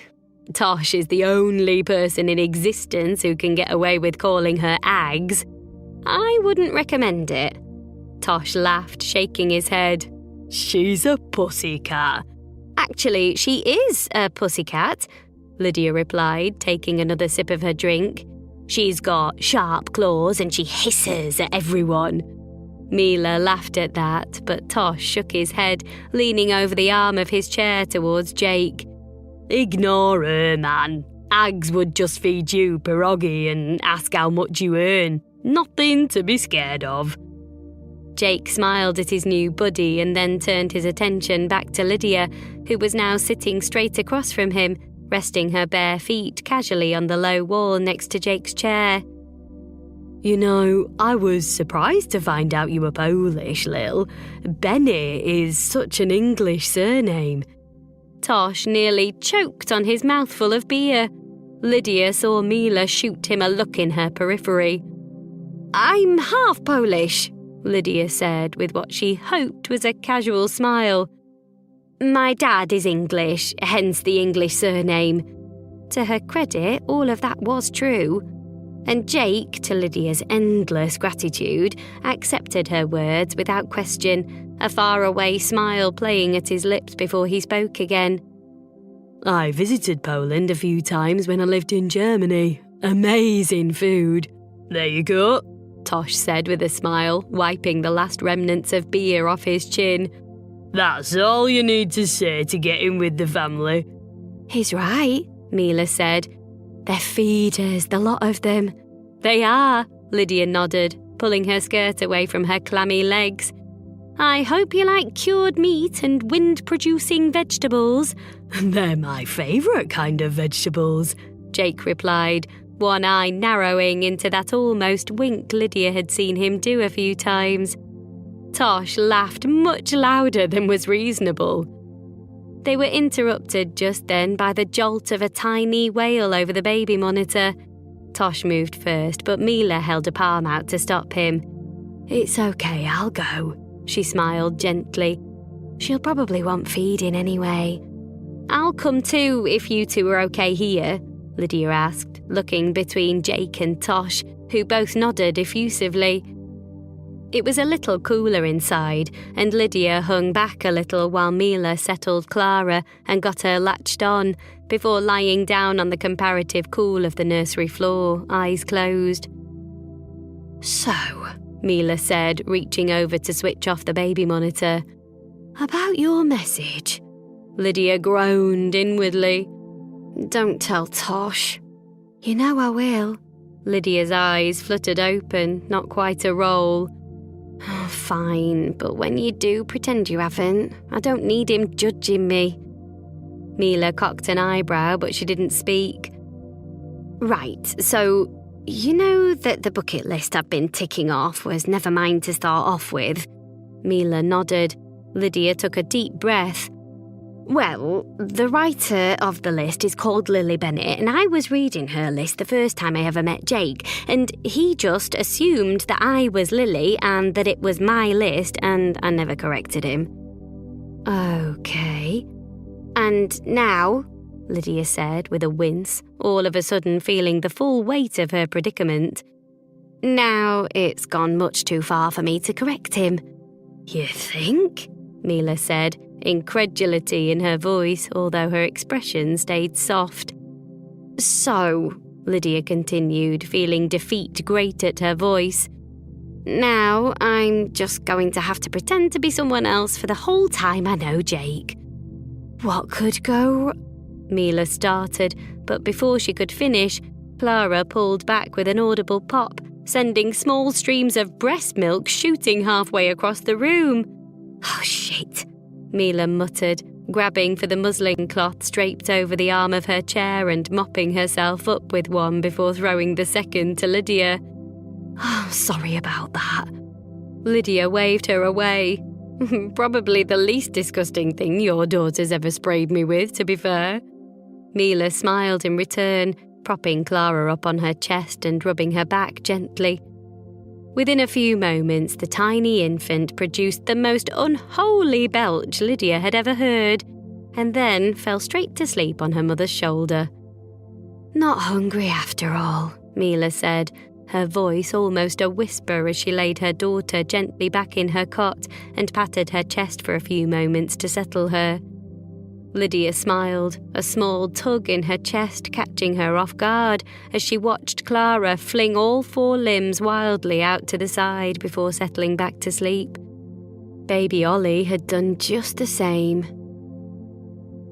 Tosh is the only person in existence who can get away with calling her Ags. I wouldn't recommend it. Tosh laughed, shaking his head. She's a pussycat. Actually, she is a pussycat, Lydia replied, taking another sip of her drink. She's got sharp claws and she hisses at everyone. Mila laughed at that, but Tosh shook his head, leaning over the arm of his chair towards Jake. Ignore her, man. Ags would just feed you pierogi and ask how much you earn. Nothing to be scared of. Jake smiled at his new buddy and then turned his attention back to Lydia, who was now sitting straight across from him, resting her bare feet casually on the low wall next to Jake's chair. You know, I was surprised to find out you were Polish, Lil. Benny is such an English surname. Tosh nearly choked on his mouthful of beer. Lydia saw Mila shoot him a look in her periphery. I'm half Polish, Lydia said with what she hoped was a casual smile. My dad is English, hence the English surname. To her credit, all of that was true. And Jake, to Lydia's endless gratitude, accepted her words without question, a faraway smile playing at his lips before he spoke again. I visited Poland a few times when I lived in Germany. Amazing food. There you go, Tosh said with a smile, wiping the last remnants of beer off his chin. That's all you need to say to get in with the family. He's right, Mila said. They're feeders, the lot of them. They are, Lydia nodded, pulling her skirt away from her clammy legs. I hope you like cured meat and wind-producing vegetables. They're my favourite kind of vegetables, Jake replied, one eye narrowing into that almost wink Lydia had seen him do a few times. Tosh laughed much louder than was reasonable. They were interrupted just then by the jolt of a tiny wail over the baby monitor. Tosh moved first, but Mila held a palm out to stop him. "It's okay, I'll go," she smiled gently. "She'll probably want feeding anyway." "I'll come too, if you two are okay here," Lydia asked, looking between Jake and Tosh, who both nodded effusively. It was a little cooler inside, and Lydia hung back a little while Mila settled Clara and got her latched on, before lying down on the comparative cool of the nursery floor, eyes closed. "So," Mila said, reaching over to switch off the baby monitor. "About your message." Lydia groaned inwardly. "Don't tell Tosh." "You know I will." Lydia's eyes fluttered open, not quite a roll. "Oh, fine, but when you do, pretend you haven't. I don't need him judging me." Mila cocked an eyebrow, but she didn't speak. "Right, so you know that the bucket list I've been ticking off was never mine to start off with?" Mila nodded. Lydia took a deep breath. "Well, the writer of the list is called Lily Bennett, and I was reading her list the first time I ever met Jake, and he just assumed that I was Lily and that it was my list, and I never corrected him." "Okay." "And now," Lydia said with a wince, all of a sudden feeling the full weight of her predicament, "now it's gone much too far for me to correct him." "You think?" Mila said, incredulity in her voice, although her expression stayed soft. "So," Lydia continued, feeling defeat grate at her voice, "now I'm just going to have to pretend to be someone else for the whole time I know Jake." "What could go?" Mila started, but before she could finish, Clara pulled back with an audible pop, sending small streams of breast milk shooting halfway across the room. "Oh, shit," Mila muttered, grabbing for the muslin cloth draped over the arm of her chair and mopping herself up with one before throwing the second to Lydia. "Oh, sorry about that." Lydia waved her away. "Probably the least disgusting thing your daughter's ever sprayed me with, to be fair." Mila smiled in return, propping Clara up on her chest and rubbing her back gently. Within a few moments, the tiny infant produced the most unholy belch Lydia had ever heard, and then fell straight to sleep on her mother's shoulder. "Not hungry after all," Mila said, her voice almost a whisper as she laid her daughter gently back in her cot and patted her chest for a few moments to settle her. Lydia smiled, a small tug in her chest catching her off guard as she watched Clara fling all four limbs wildly out to the side before settling back to sleep. Baby Ollie had done just the same.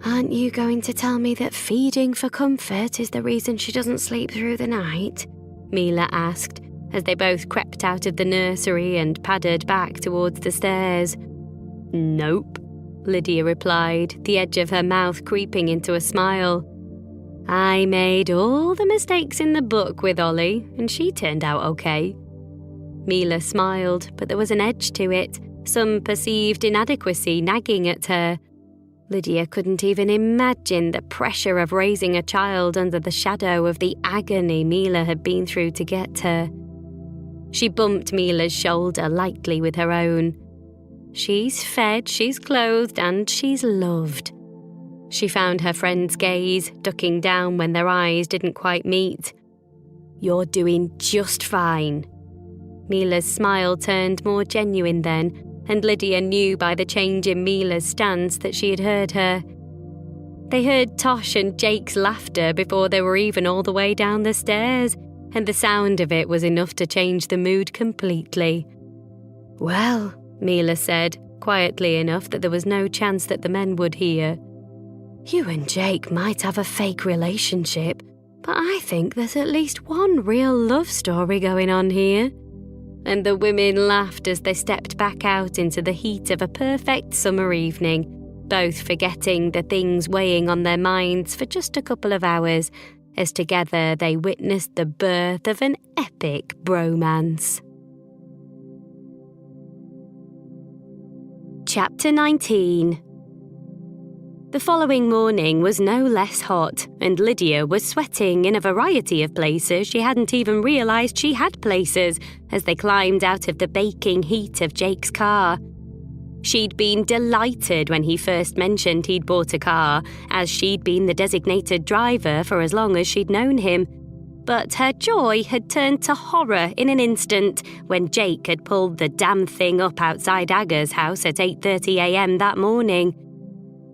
"Aren't you going to tell me that feeding for comfort is the reason she doesn't sleep through the night?" Mila asked, as they both crept out of the nursery and padded back towards the stairs. "Nope," Lydia replied, the edge of her mouth creeping into a smile. "I made all the mistakes in the book with Ollie, and she turned out okay." Mila smiled, but there was an edge to it, some perceived inadequacy nagging at her. Lydia couldn't even imagine the pressure of raising a child under the shadow of the agony Mila had been through to get her. She bumped Mila's shoulder lightly with her own. She's fed, she's clothed, and she's loved. She found her friend's gaze, ducking down when their eyes didn't quite meet. "You're doing just fine." Mila's smile turned more genuine then, and Lydia knew by the change in Mila's stance that she had heard her. They heard Tosh and Jake's laughter before they were even all the way down the stairs, and the sound of it was enough to change the mood completely. "Well," Mila said, quietly enough that there was no chance that the men would hear, "you and Jake might have a fake relationship, but I think there's at least one real love story going on here." and the women laughed as they stepped back out into the heat of a perfect summer evening, both forgetting the things weighing on their minds for just a couple of hours, as together they witnessed the birth of an epic bromance. Chapter 19. The following morning was no less hot, and Lydia was sweating in a variety of places she hadn't even realised she had places as they climbed out of the baking heat of Jake's car. She'd been delighted when he first mentioned he'd bought a car, as she'd been the designated driver for as long as she'd known him. But her joy had turned to horror in an instant when Jake had pulled the damn thing up outside Aga's house at 8:30 a.m. that morning.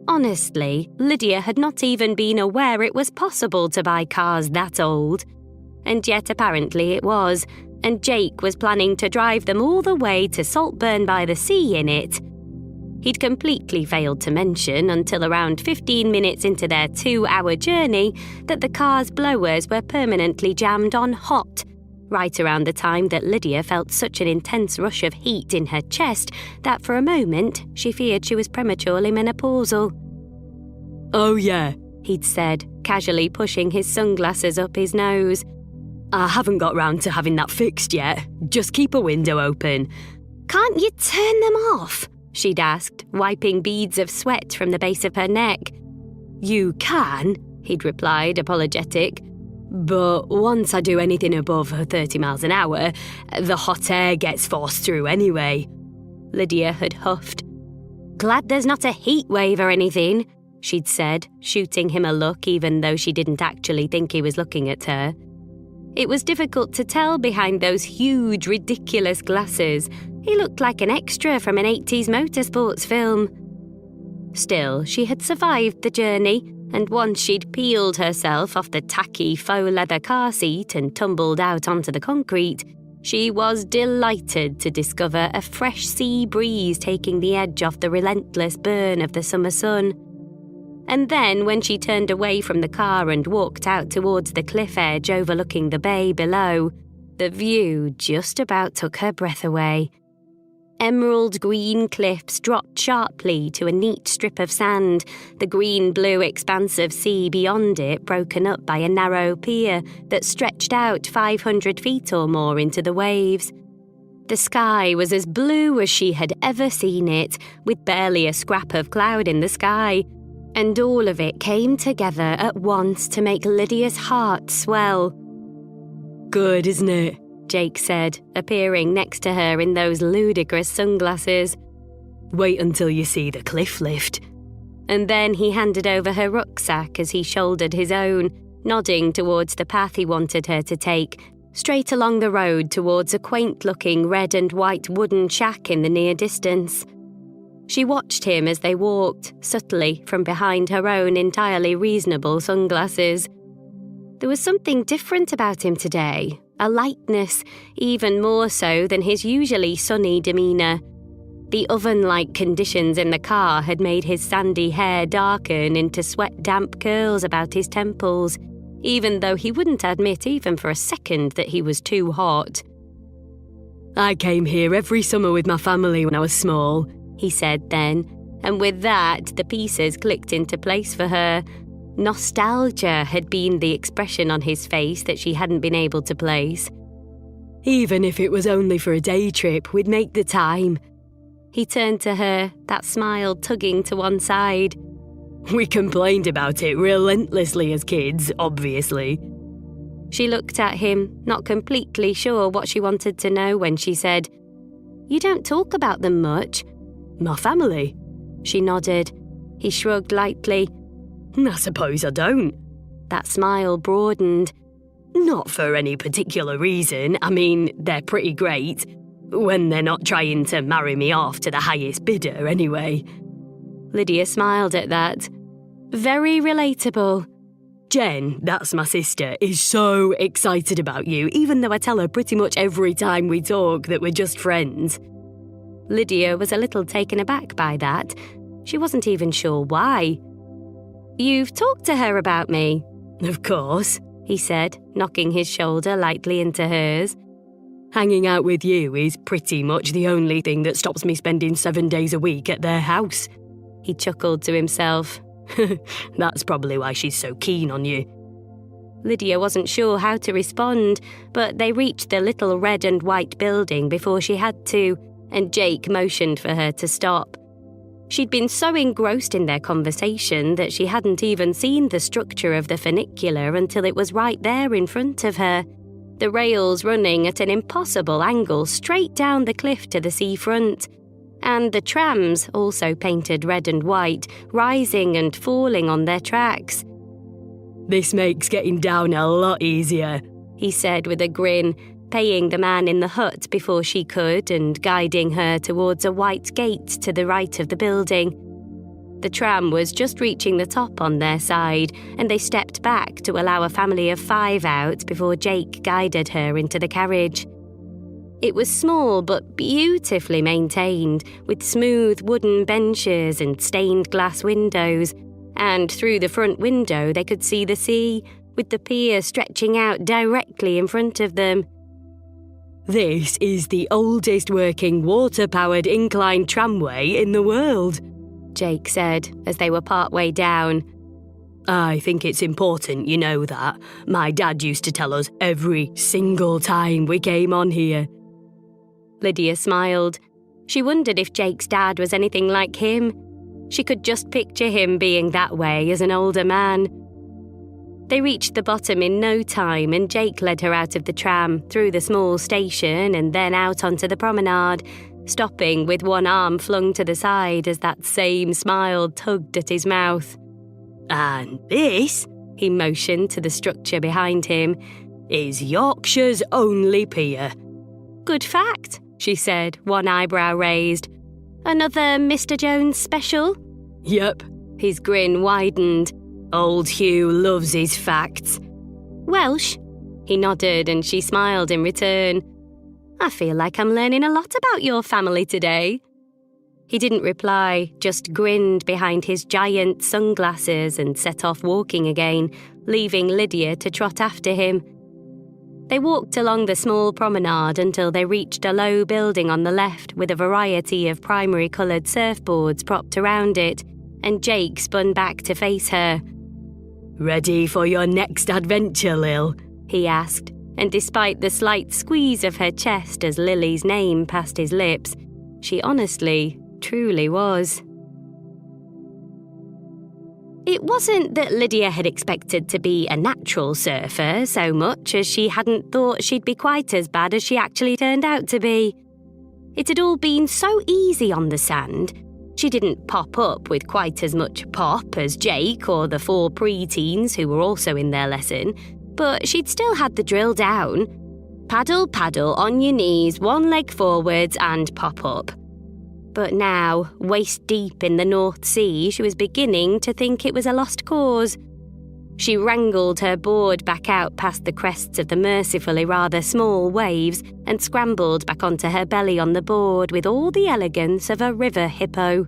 Honestly, Lydia had not even been aware it was possible to buy cars that old. And yet apparently it was, and Jake was planning to drive them all the way to Saltburn by the Sea in it. He'd completely failed to mention until around 15 minutes into their 2-hour journey that the car's blowers were permanently jammed on hot, right around the time that Lydia felt such an intense rush of heat in her chest that for a moment she feared she was prematurely menopausal. "Oh yeah," he'd said, casually pushing his sunglasses up his nose. "I haven't got round to having that fixed yet. Just keep a window open." "Can't you turn them off?" she'd asked, wiping beads of sweat from the base of her neck. "You can," he'd replied, apologetic. "But once I do anything above 30 miles an hour, the hot air gets forced through anyway." Lydia had huffed. "Glad there's not a heat wave or anything," she'd said, shooting him a look even though she didn't actually think he was looking at her. It was difficult to tell behind those huge, ridiculous glasses. He looked like an extra from an 80s motorsports film. Still, she had survived the journey, and once she'd peeled herself off the tacky faux leather car seat and tumbled out onto the concrete, she was delighted to discover a fresh sea breeze taking the edge off the relentless burn of the summer sun. And then when she turned away from the car and walked out towards the cliff edge overlooking the bay below, the view just about took her breath away. Emerald green cliffs dropped sharply to a neat strip of sand, the green-blue expanse of sea beyond it broken up by a narrow pier that stretched out 500 feet or more into the waves. The sky was as blue as she had ever seen it, with barely a scrap of cloud in the sky, and all of it came together at once to make Lydia's heart swell. "Good, isn't it?" Jake said, appearing next to her in those ludicrous sunglasses. "Wait until you see the cliff lift." And then he handed over her rucksack as he shouldered his own, nodding towards the path he wanted her to take, straight along the road towards a quaint-looking red and white wooden shack in the near distance. She watched him as they walked, subtly, from behind her own entirely reasonable sunglasses. There was something different about him today, a lightness, even more so than his usually sunny demeanour. The oven-like conditions in the car had made his sandy hair darken into sweat-damp curls about his temples, even though he wouldn't admit even for a second that he was too hot. "I came here every summer with my family when I was small," he said then, and with that the pieces clicked into place for her. Nostalgia had been the expression on his face that she hadn't been able to place. "Even if it was only for a day trip, we'd make the time." He turned to her, that smile tugging to one side. "We complained about it relentlessly as kids, obviously." She looked at him, not completely sure what she wanted to know when she said, "You don't talk about them much." "My family?" She nodded. He shrugged lightly. "I suppose I don't." That smile broadened. "Not for any particular reason. I mean, they're pretty great. When they're not trying to marry me off to the highest bidder, anyway." Lydia smiled at that. Very relatable. "Jen, that's my sister, is so excited about you, even though I tell her pretty much every time we talk that we're just friends." Lydia was a little taken aback by that. She wasn't even sure why. "You've talked to her about me?" "Of course," he said, knocking his shoulder lightly into hers. Hanging out with you is pretty much the only thing that stops me spending 7 days a week at their house." He chuckled to himself. "That's probably why she's so keen on you." Lydia wasn't sure how to respond, but they reached the little red and white building before she had to, and Jake motioned for her to stop. She'd been so engrossed in their conversation that she hadn't even seen the structure of the funicular until it was right there in front of her, the rails running at an impossible angle straight down the cliff to the seafront, and the trams, also painted red and white, rising and falling on their tracks. "This makes getting down a lot easier," he said with a grin, paying the man in the hut before she could and guiding her towards a white gate to the right of the building. The tram was just reaching the top on their side, and they stepped back to allow a family of 5 out before Jake guided her into the carriage. It was small but beautifully maintained, with smooth wooden benches and stained glass windows, and through the front window they could see the sea, with the pier stretching out directly in front of them. "This is the oldest working water-powered incline tramway in the world," Jake said as they were partway down. "I think it's important you know that. My dad used to tell us every single time we came on here." Lydia smiled. She wondered if Jake's dad was anything like him. She could just picture him being that way as an older man. They reached the bottom in no time, and Jake led her out of the tram, through the small station and then out onto the promenade, stopping with one arm flung to the side as that same smile tugged at his mouth. "And this," he motioned to the structure behind him, "is Yorkshire's only pier." "Good fact," she said, one eyebrow raised. "Another Mr. Jones special?" "Yep." His grin widened. "Old Hugh loves his facts." "Welsh?" He nodded and she smiled in return. "I feel like I'm learning a lot about your family today." He didn't reply, just grinned behind his giant sunglasses and set off walking again, leaving Lydia to trot after him. They walked along the small promenade until they reached a low building on the left with a variety of primary-coloured surfboards propped around it, and Jake spun back to face her. "Ready for your next adventure, Lil?" he asked, and despite the slight squeeze of her chest as Lily's name passed his lips, she honestly, truly was. It wasn't that Lydia had expected to be a natural surfer so much as she hadn't thought she'd be quite as bad as she actually turned out to be. It had all been so easy on the sand. She didn't pop up with quite as much pop as Jake or the 4 pre-teens who were also in their lesson, but she'd still had the drill down. Paddle, paddle, on your knees, 1 leg forwards and pop up. But now, waist deep in the North Sea, she was beginning to think it was a lost cause. She wrangled her board back out past the crests of the mercifully rather small waves and scrambled back onto her belly on the board with all the elegance of a river hippo.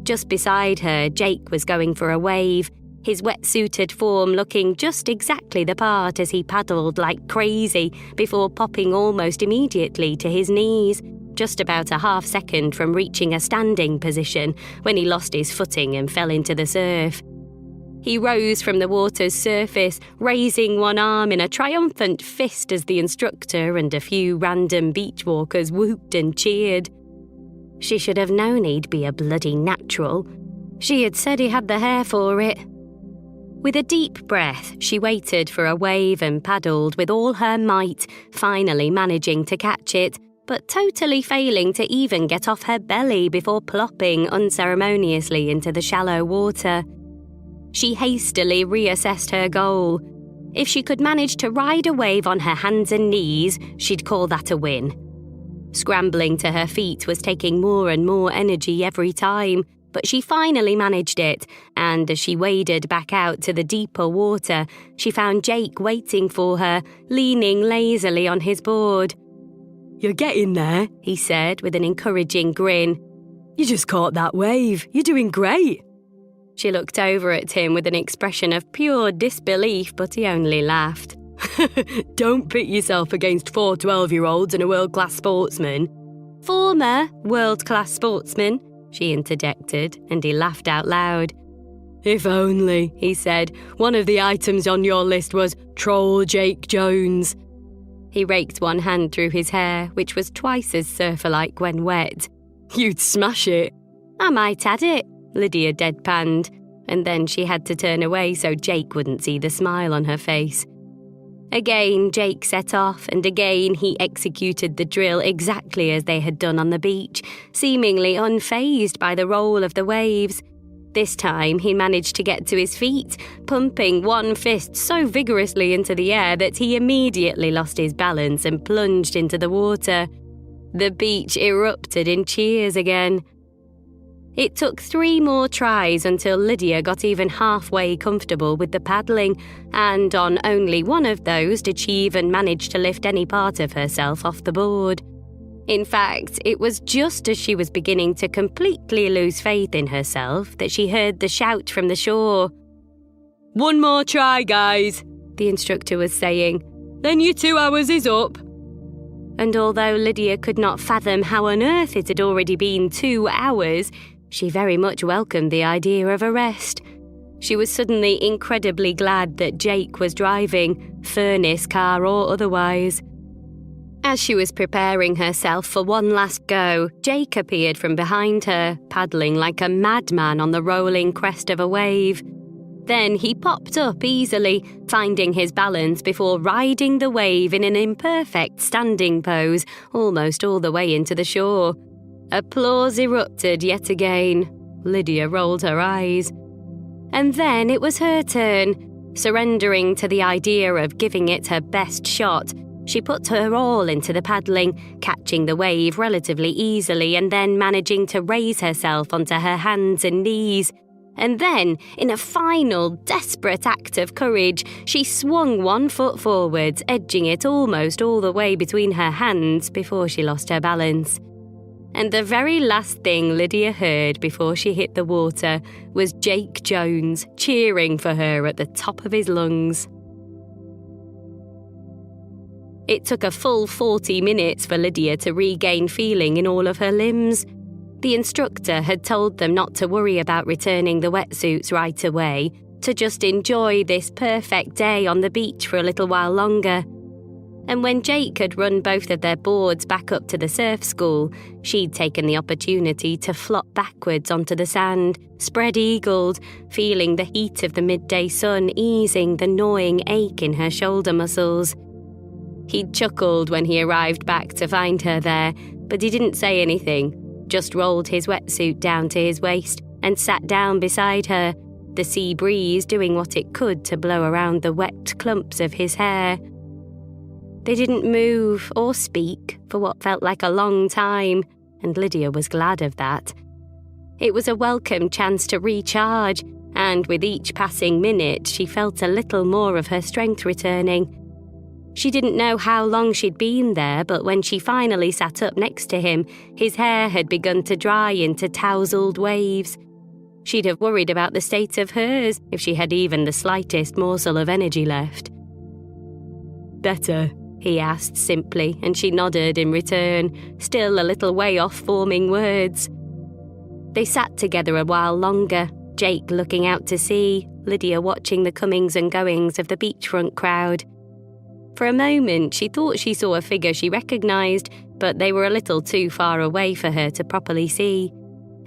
Just beside her, Jake was going for a wave, his wetsuited form looking just exactly the part as he paddled like crazy before popping almost immediately to his knees, just about a half second from reaching a standing position when he lost his footing and fell into the surf. He rose from the water's surface, raising one arm in a triumphant fist as the instructor and a few random beach walkers whooped and cheered. She should have known he'd be a bloody natural. She had said he had the hair for it. With a deep breath, she waited for a wave and paddled with all her might, finally managing to catch it, but totally failing to even get off her belly before plopping unceremoniously into the shallow water. She hastily reassessed her goal. If she could manage to ride a wave on her hands and knees, she'd call that a win. Scrambling to her feet was taking more and more energy every time, but she finally managed it, and as she waded back out to the deeper water, she found Jake waiting for her, leaning lazily on his board. "You're getting there," he said with an encouraging grin. "You just caught that wave. You're doing great." She looked over at him with an expression of pure disbelief, but he only laughed. Don't pit yourself against 4 12-year-olds and a world-class sportsman. Former world-class sportsman, she interjected, and he laughed out loud. If only, he said, one of the items on your list was Troll Jake Jones. He raked one hand through his hair, which was twice as surfer-like when wet. You'd smash it. I might add it, Lydia deadpanned, and then she had to turn away so Jake wouldn't see the smile on her face. Again, Jake set off, and again he executed the drill exactly as they had done on the beach, seemingly unfazed by the roll of the waves. This time he managed to get to his feet, pumping one fist so vigorously into the air that he immediately lost his balance and plunged into the water. The beach erupted in cheers again. It took 3 more tries until Lydia got even halfway comfortable with the paddling, and on only one of those did she even manage to lift any part of herself off the board. In fact, it was just as she was beginning to completely lose faith in herself that she heard the shout from the shore. One more try, guys, the instructor was saying. Then your 2 hours is up. And although Lydia could not fathom how on earth it had already been 2 hours, she very much welcomed the idea of a rest. She was suddenly incredibly glad that Jake was driving, furnace car or otherwise. As she was preparing herself for one last go, Jake appeared from behind her, paddling like a madman on the rolling crest of a wave. Then he popped up easily, finding his balance before riding the wave in an imperfect standing pose almost all the way into the shore. Applause erupted yet again. Lydia rolled her eyes. And then it was her turn. Surrendering to the idea of giving it her best shot, she put her all into the paddling, catching the wave relatively easily and then managing to raise herself onto her hands and knees. And then, in a final, desperate act of courage, she swung 1 foot forwards, edging it almost all the way between her hands before she lost her balance. And the very last thing Lydia heard before she hit the water was Jake Jones cheering for her at the top of his lungs. It took a full 40 minutes for Lydia to regain feeling in all of her limbs. The instructor had told them not to worry about returning the wetsuits right away, to just enjoy this perfect day on the beach for a little while longer. And when Jake had run both of their boards back up to the surf school, she'd taken the opportunity to flop backwards onto the sand, spread-eagled, feeling the heat of the midday sun easing the gnawing ache in her shoulder muscles. He'd chuckled when he arrived back to find her there, but he didn't say anything, just rolled his wetsuit down to his waist and sat down beside her, the sea breeze doing what it could to blow around the wet clumps of his hair. They didn't move or speak for what felt like a long time, and Lydia was glad of that. It was a welcome chance to recharge, and with each passing minute she felt a little more of her strength returning. She didn't know how long she'd been there, but when she finally sat up next to him, his hair had begun to dry into tousled waves. She'd have worried about the state of hers if she had even the slightest morsel of energy left. Better? He asked simply, and she nodded in return, still a little way off forming words. They sat together a while longer, Jake looking out to sea, Lydia watching the comings and goings of the beachfront crowd. For a moment, she thought she saw a figure she recognised, but they were a little too far away for her to properly see.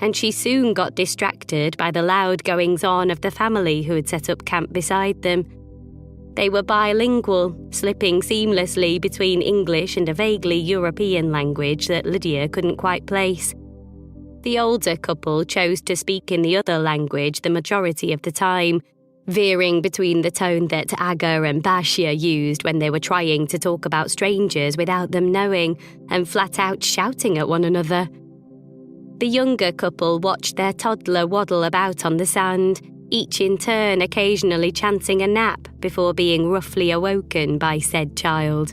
And she soon got distracted by the loud goings-on of the family who had set up camp beside them. They were bilingual, slipping seamlessly between English and a vaguely European language that Lydia couldn't quite place. The older couple chose to speak in the other language the majority of the time, veering between the tone that Aga and Bashia used when they were trying to talk about strangers without them knowing, and flat out shouting at one another. The younger couple watched their toddler waddle about on the sand, each in turn occasionally chancing a nap before being roughly awoken by said child.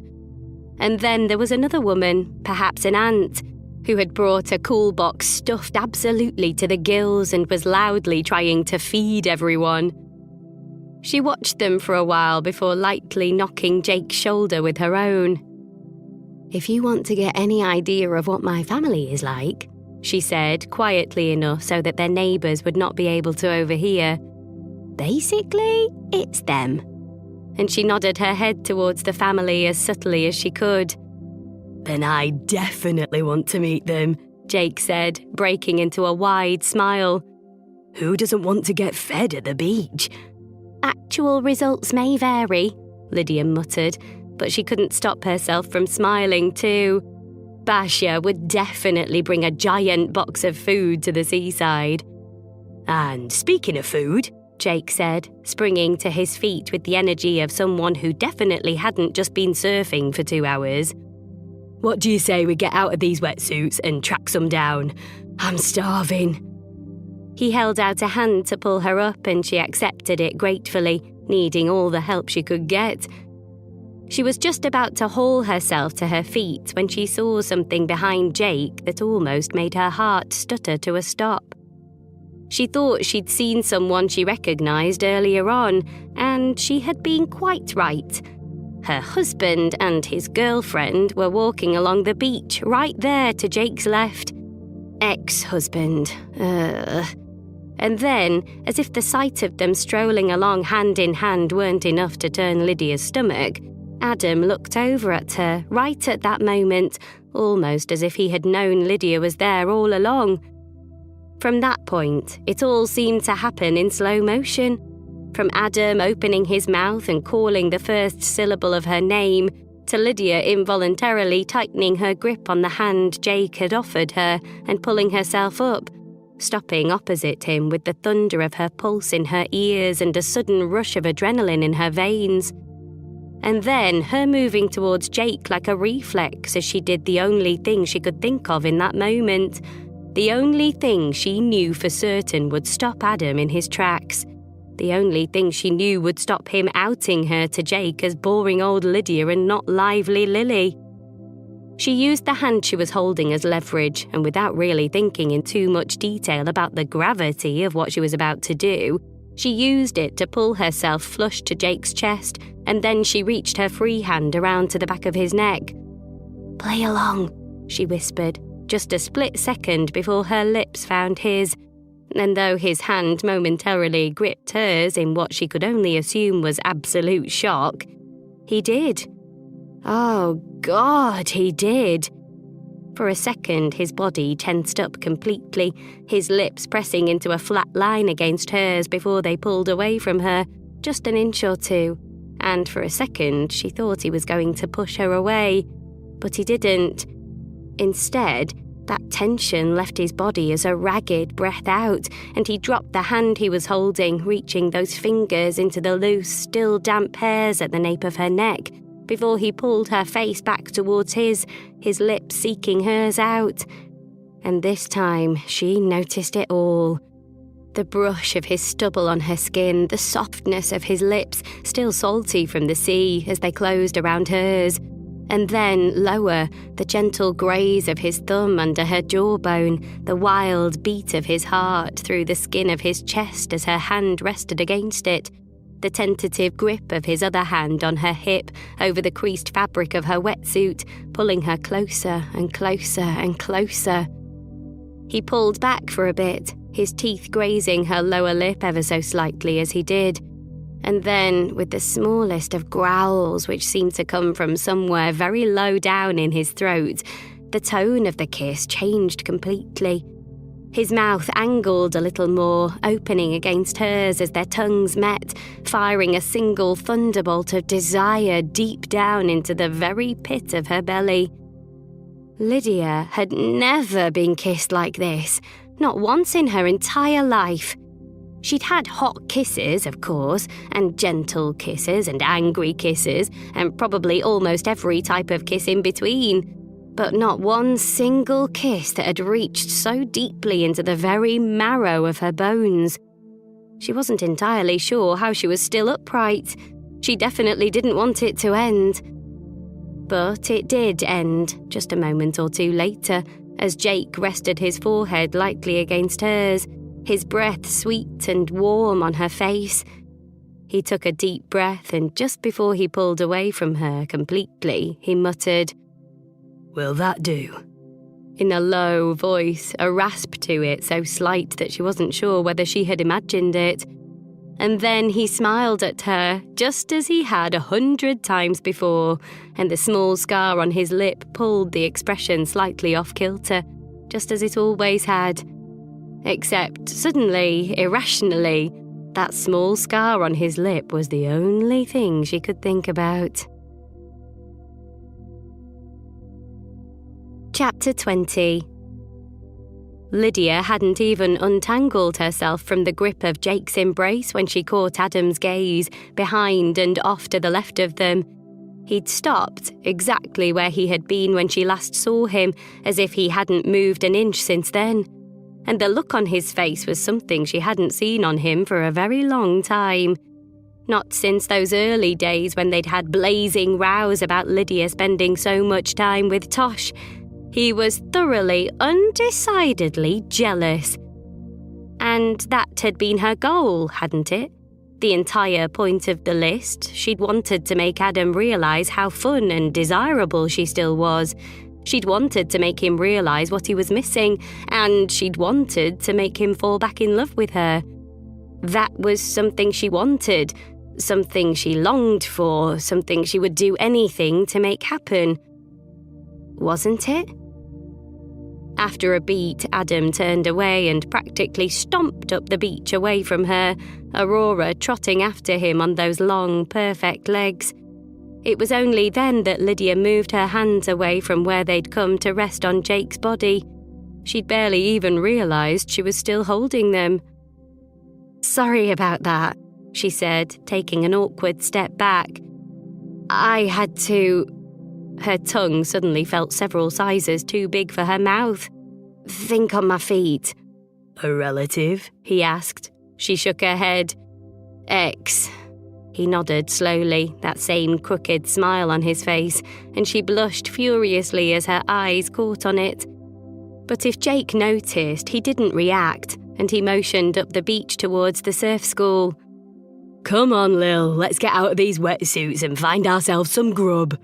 And then there was another woman, perhaps an aunt, who had brought a cool box stuffed absolutely to the gills and was loudly trying to feed everyone. She watched them for a while before lightly knocking Jake's shoulder with her own. "If you want to get any idea of what my family is like," she said, quietly enough so that their neighbours would not be able to overhear, "basically, it's them." And she nodded her head towards the family as subtly as she could. "Then I definitely want to meet them," Jake said, breaking into a wide smile. "Who doesn't want to get fed at the beach?" "Actual results may vary," Lydia muttered, but she couldn't stop herself from smiling too. Basia would definitely bring a giant box of food to the seaside. "And speaking of food," Jake said, springing to his feet with the energy of someone who definitely hadn't just been surfing for 2 hours. "what do you say we get out of these wetsuits and track some down? I'm starving." He held out a hand to pull her up and she accepted it gratefully, needing all the help she could get. She was just about to haul herself to her feet when she saw something behind Jake that almost made her heart stutter to a stop. She thought she'd seen someone she recognised earlier on, and she had been quite right. Her husband and his girlfriend were walking along the beach right there to Jake's left. Ex-husband. And then, as if the sight of them strolling along hand in hand weren't enough to turn Lydia's stomach, Adam looked over at her right at that moment, almost as if he had known Lydia was there all along. From that point, it all seemed to happen in slow motion. From Adam opening his mouth and calling the first syllable of her name, to Lydia involuntarily tightening her grip on the hand Jake had offered her and pulling herself up, stopping opposite him with the thunder of her pulse in her ears and a sudden rush of adrenaline in her veins. And then her moving towards Jake like a reflex as she did the only thing she could think of in that moment, the only thing she knew for certain would stop Adam in his tracks, the only thing she knew would stop him outing her to Jake as boring old Lydia and not lively Lily. She used the hand she was holding as leverage, and without really thinking in too much detail about the gravity of what she was about to do, she used it to pull herself flush to Jake's chest, and then she reached her free hand around to the back of his neck. "Play along," she whispered, just a split second before her lips found his, and though his hand momentarily gripped hers in what she could only assume was absolute shock, he did. Oh, God, he did. For a second, his body tensed up completely, his lips pressing into a flat line against hers before they pulled away from her, just an inch or two. And for a second, she thought he was going to push her away, but he didn't. Instead, that tension left his body as a ragged breath out, and he dropped the hand he was holding, reaching those fingers into the loose, still damp hairs at the nape of her neck, before he pulled her face back towards his lips seeking hers out. And this time, she noticed it all. The brush of his stubble on her skin, the softness of his lips, still salty from the sea as they closed around hers. And then, lower, the gentle graze of his thumb under her jawbone, the wild beat of his heart through the skin of his chest as her hand rested against it, the tentative grip of his other hand on her hip over the creased fabric of her wetsuit, pulling her closer and closer and closer. He pulled back for a bit, his teeth grazing her lower lip ever so slightly as he did. And then, with the smallest of growls which seemed to come from somewhere very low down in his throat, the tone of the kiss changed completely. His mouth angled a little more, opening against hers as their tongues met, firing a single thunderbolt of desire deep down into the very pit of her belly. Lydia had never been kissed like this, not once in her entire life. She'd had hot kisses, of course, and gentle kisses and angry kisses, and probably almost every type of kiss in between, but not one single kiss that had reached so deeply into the very marrow of her bones. She wasn't entirely sure how she was still upright. She definitely didn't want it to end. But it did end, just a moment or two later, as Jake rested his forehead lightly against hers, his breath sweet and warm on her face. He took a deep breath, and just before he pulled away from her completely, he muttered, "Will that do?" in a low voice, a rasp to it so slight that she wasn't sure whether she had imagined it. And then he smiled at her, just as he had 100 times before, and the small scar on his lip pulled the expression slightly off kilter, just as it always had. Except, suddenly, irrationally, that small scar on his lip was the only thing she could think about. Chapter 20. Lydia hadn't even untangled herself from the grip of Jake's embrace when she caught Adam's gaze, behind and off to the left of them. He'd stopped, exactly where he had been when she last saw him, as if he hadn't moved an inch since then. And the look on his face was something she hadn't seen on him for a very long time. Not since those early days when they'd had blazing rows about Lydia spending so much time with Tosh. He was thoroughly, undecidedly jealous. And that had been her goal, hadn't it? The entire point of the list. She'd wanted to make Adam realise how fun and desirable she still was. She'd wanted to make him realise what he was missing, and she'd wanted to make him fall back in love with her. That was something she wanted, something she longed for, something she would do anything to make happen. Wasn't it? After a beat, Adam turned away and practically stomped up the beach away from her, Aurora trotting after him on those long, perfect legs. It was only then that Lydia moved her hands away from where they'd come to rest on Jake's body. She'd barely even realised she was still holding them. "Sorry about that," she said, taking an awkward step back. "I had to..." Her tongue suddenly felt several sizes too big for her mouth. "Think on my feet." "A relative?" he asked. She shook her head. "Ex." He nodded slowly, that same crooked smile on his face, and she blushed furiously as her eyes caught on it. But if Jake noticed, he didn't react, and he motioned up the beach towards the surf school. "Come on, Lil, let's get out of these wetsuits and find ourselves some grub."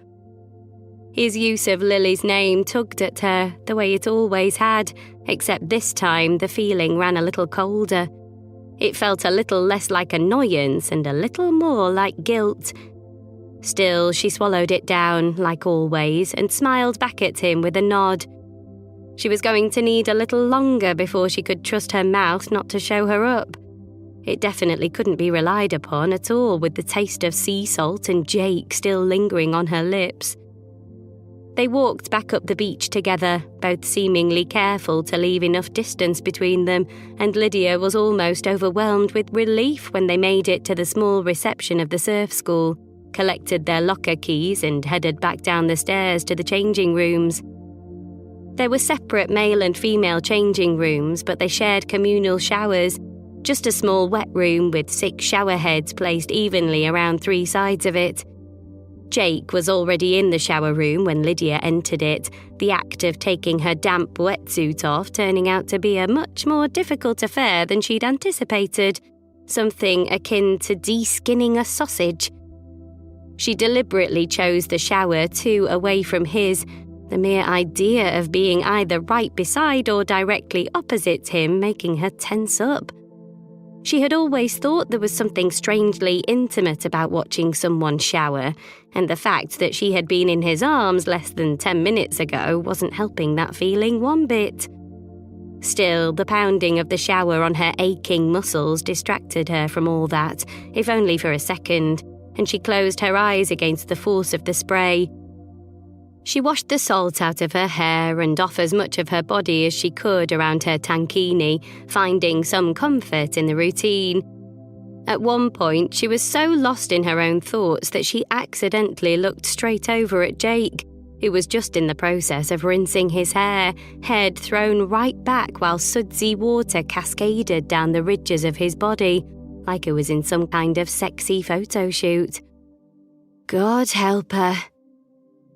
His use of Lily's name tugged at her, the way it always had, except this time the feeling ran a little colder. It felt a little less like annoyance and a little more like guilt. Still, she swallowed it down, like always, and smiled back at him with a nod. She was going to need a little longer before she could trust her mouth not to show her up. It definitely couldn't be relied upon at all with the taste of sea salt and Jake still lingering on her lips. They walked back up the beach together, both seemingly careful to leave enough distance between them, and Lydia was almost overwhelmed with relief when they made it to the small reception of the surf school, collected their locker keys and headed back down the stairs to the changing rooms. There were separate male and female changing rooms, but they shared communal showers, just a small wet room with 6 shower heads placed evenly around 3 sides of it. Jake was already in the shower room when Lydia entered it, the act of taking her damp wetsuit off turning out to be a much more difficult affair than she'd anticipated, something akin to de-skinning a sausage. She deliberately chose the shower 2 away from his, the mere idea of being either right beside or directly opposite him making her tense up. She had always thought there was something strangely intimate about watching someone shower, and the fact that she had been in his arms less than 10 minutes ago wasn't helping that feeling one bit. Still, the pounding of the shower on her aching muscles distracted her from all that, if only for a second, and she closed her eyes against the force of the spray. She washed the salt out of her hair and off as much of her body as she could around her tankini, finding some comfort in the routine. At one point, she was so lost in her own thoughts that she accidentally looked straight over at Jake, who was just in the process of rinsing his hair, head thrown right back while sudsy water cascaded down the ridges of his body, like it was in some kind of sexy photo shoot. God help her.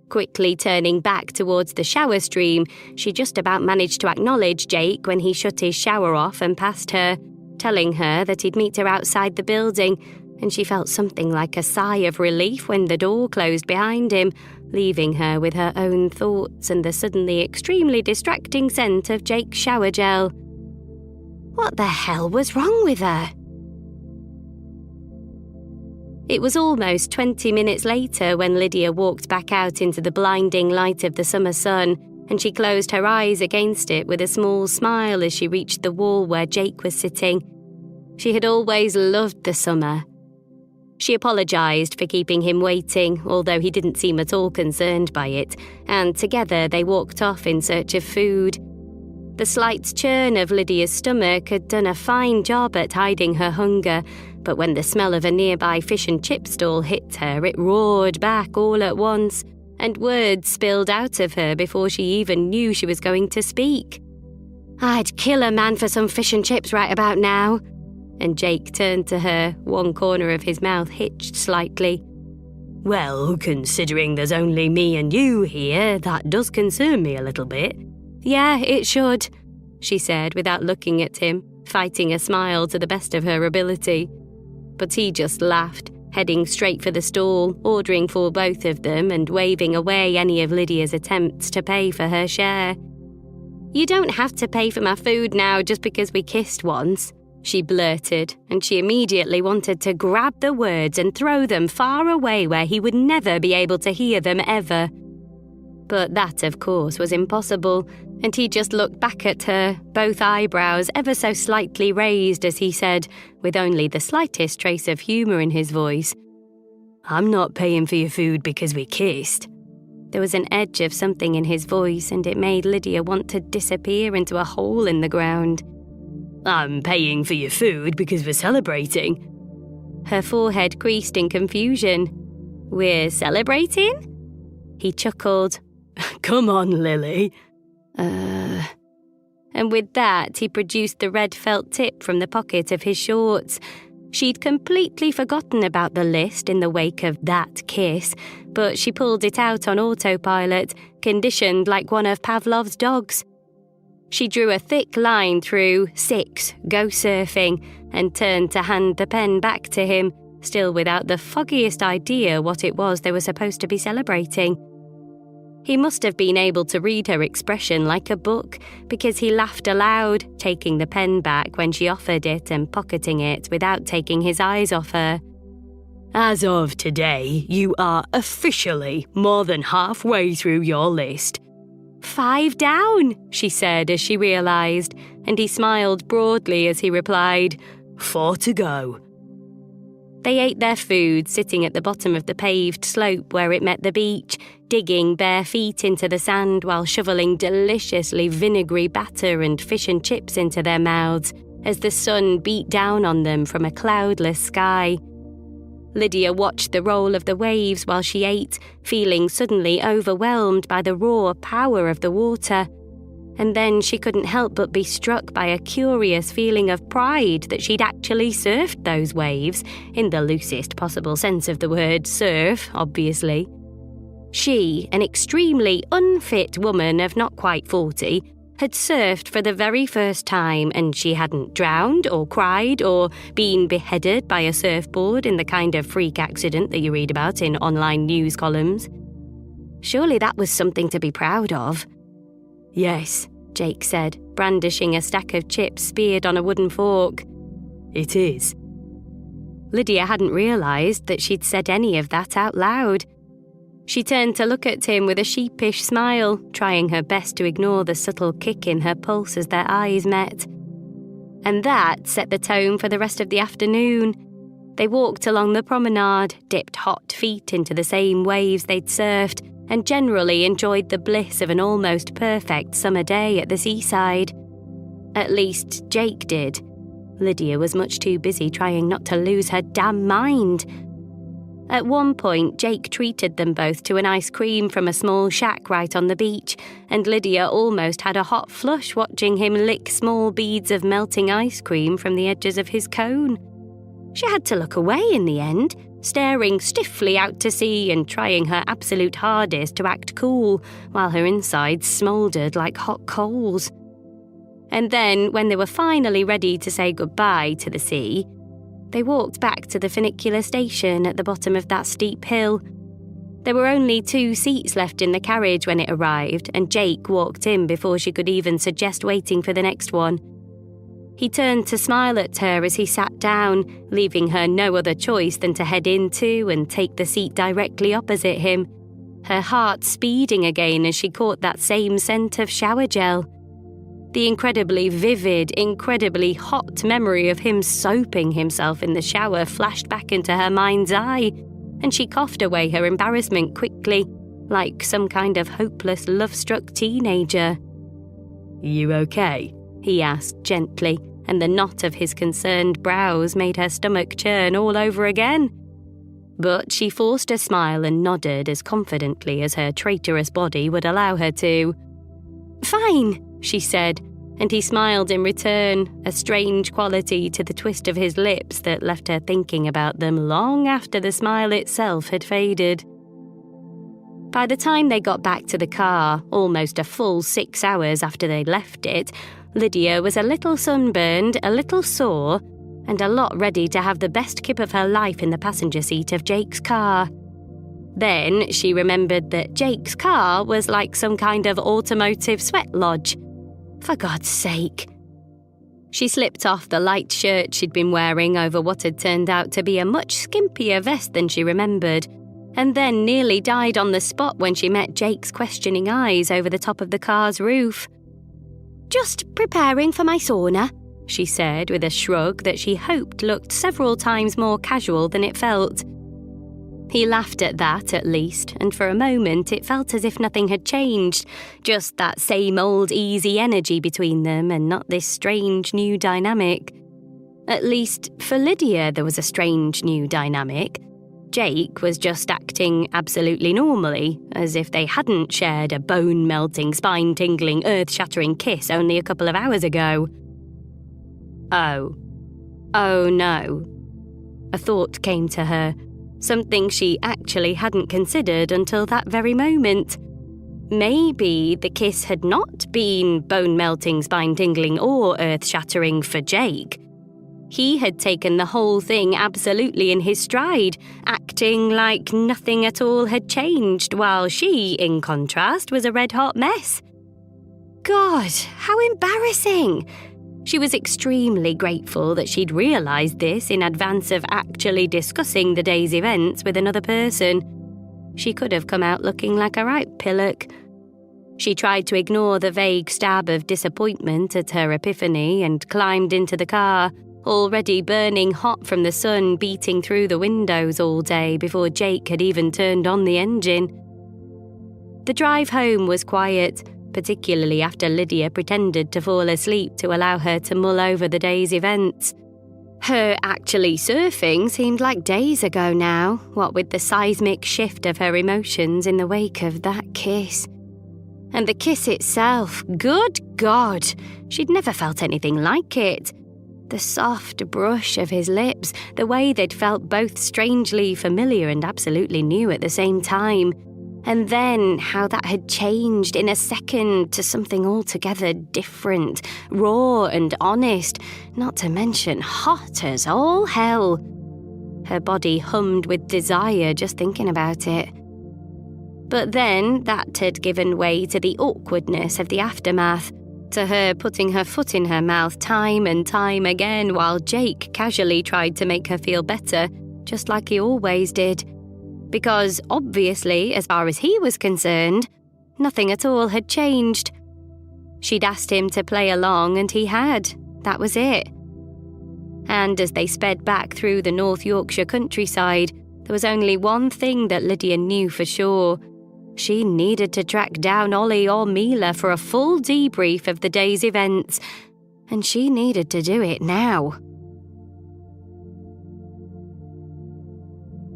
Quickly turning back towards the shower stream, she just about managed to acknowledge Jake when he shut his shower off and passed her, telling her that he'd meet her outside the building, and she felt something like a sigh of relief when the door closed behind him, leaving her with her own thoughts and the suddenly extremely distracting scent of Jake's shower gel. What the hell was wrong with her? It was almost 20 minutes later when Lydia walked back out into the blinding light of the summer sun, and she closed her eyes against it with a small smile as she reached the wall where Jake was sitting. She had always loved the summer. She apologised for keeping him waiting, although he didn't seem at all concerned by it, and together they walked off in search of food. The slight churn of Lydia's stomach had done a fine job at hiding her hunger, but when the smell of a nearby fish and chip stall hit her, it roared back all at once, and words spilled out of her before she even knew she was going to speak. "I'd kill a man for some fish and chips right about now." And Jake turned to her, one corner of his mouth hitched slightly. Well, considering there's only me and you here, that does concern me a little bit. "Yeah, it should," she said without looking at him, fighting a smile to the best of her ability. But he just laughed, heading straight for the stall, ordering for both of them and waving away any of Lydia's attempts to pay for her share. "You don't have to pay for my food now just because we kissed once," she blurted, and she immediately wanted to grab the words and throw them far away where he would never be able to hear them ever. But that, of course, was impossible, and he just looked back at her, both eyebrows ever so slightly raised as he said, with only the slightest trace of humour in his voice, "I'm not paying for your food because we kissed." There was an edge of something in his voice, and it made Lydia want to disappear into a hole in the ground. "I'm paying for your food because we're celebrating." Her forehead creased in confusion. "We're celebrating?" He chuckled. "Come on, Lily." And with that, he produced the red felt tip from the pocket of his shorts. She'd completely forgotten about the list in the wake of that kiss, but she pulled it out on autopilot, conditioned like one of Pavlov's dogs. She drew a thick line through 6, go surfing, and turned to hand the pen back to him, still without the foggiest idea what it was they were supposed to be celebrating. He must have been able to read her expression like a book, because he laughed aloud, taking the pen back when she offered it and pocketing it without taking his eyes off her. "As of today, you are officially more than halfway through your list." 5 down, she said as she realised, and he smiled broadly as he replied, 4 to go. They ate their food sitting at the bottom of the paved slope where it met the beach, digging bare feet into the sand while shoveling deliciously vinegary batter and fish and chips into their mouths as the sun beat down on them from a cloudless sky. Lydia watched the roll of the waves while she ate, feeling suddenly overwhelmed by the raw power of the water. And then she couldn't help but be struck by a curious feeling of pride that she'd actually surfed those waves, in the loosest possible sense of the word surf, obviously. She, an extremely unfit woman of not quite 40, had surfed for the very first time, and she hadn't drowned or cried or been beheaded by a surfboard in the kind of freak accident that you read about in online news columns. Surely that was something to be proud of. "Yes," Jake said, brandishing a stack of chips speared on a wooden fork. "It is." Lydia hadn't realised that she'd said any of that out loud. She turned to look at him with a sheepish smile, trying her best to ignore the subtle kick in her pulse as their eyes met. And that set the tone for the rest of the afternoon. They walked along the promenade, dipped hot feet into the same waves they'd surfed, and generally enjoyed the bliss of an almost perfect summer day at the seaside. At least Jake did. Lydia was much too busy trying not to lose her damn mind. At one point, Jake treated them both to an ice cream from a small shack right on the beach, and Lydia almost had a hot flush watching him lick small beads of melting ice cream from the edges of his cone. She had to look away in the end, staring stiffly out to sea and trying her absolute hardest to act cool, while her insides smouldered like hot coals. And then, when they were finally ready to say goodbye to the sea, They walked back to the funicular station at the bottom of that steep hill. There were only 2 seats left in the carriage when it arrived, and Jake walked in before she could even suggest waiting for the next one. He turned to smile at her as he sat down, leaving her no other choice than to head into and take the seat directly opposite him, her heart speeding again as she caught that same scent of shower gel. The incredibly vivid, incredibly hot memory of him soaping himself in the shower flashed back into her mind's eye, and she coughed away her embarrassment quickly, like some kind of hopeless, love-struck teenager. "You okay?" he asked gently, and the knot of his concerned brows made her stomach churn all over again. But she forced a smile and nodded as confidently as her traitorous body would allow her to. "Fine," she said, and he smiled in return, a strange quality to the twist of his lips that left her thinking about them long after the smile itself had faded. By the time they got back to the car, almost a full 6 hours after they'd left it, Lydia was a little sunburned, a little sore, and a lot ready to have the best kip of her life in the passenger seat of Jake's car. Then she remembered that Jake's car was like some kind of automotive sweat lodge. For God's sake. She slipped off the light shirt she'd been wearing over what had turned out to be a much skimpier vest than she remembered, and then nearly died on the spot when she met Jake's questioning eyes over the top of the car's roof. "Just preparing for my sauna," she said with a shrug that she hoped looked several times more casual than it felt. He laughed at that, at least, and for a moment it felt as if nothing had changed, just that same old easy energy between them and not this strange new dynamic. At least, for Lydia there was a strange new dynamic. Jake was just acting absolutely normally, as if they hadn't shared a bone-melting, spine-tingling, earth-shattering kiss only a couple of hours ago. Oh no. A thought came to her, something she actually hadn't considered until that very moment. Maybe the kiss had not been bone-melting, spine-tingling, or earth-shattering for Jake. He had taken the whole thing absolutely in his stride, acting like nothing at all had changed, while she, in contrast, was a red-hot mess. God, how embarrassing! She was extremely grateful that she'd realised this in advance of actually discussing the day's events with another person. She could have come out looking like a right pillock. She tried to ignore the vague stab of disappointment at her epiphany and climbed into the car, already burning hot from the sun beating through the windows all day before Jake had even turned on the engine. The drive home was quiet, particularly after Lydia pretended to fall asleep to allow her to mull over the day's events. Her actually surfing seemed like days ago now, what with the seismic shift of her emotions in the wake of that kiss. And the kiss itself, good God, she'd never felt anything like it. The soft brush of his lips, the way they'd felt both strangely familiar and absolutely new at the same time. And then how that had changed in a second to something altogether different, raw and honest, not to mention hot as all hell. Her body hummed with desire just thinking about it. But then that had given way to the awkwardness of the aftermath, to her putting her foot in her mouth time and time again while Jake casually tried to make her feel better, just like he always did. Because, obviously, as far as he was concerned, nothing at all had changed. She'd asked him to play along and he had. That was it. And as they sped back through the North Yorkshire countryside, there was only one thing that Lydia knew for sure. She needed to track down Ollie or Mila for a full debrief of the day's events, and she needed to do it now.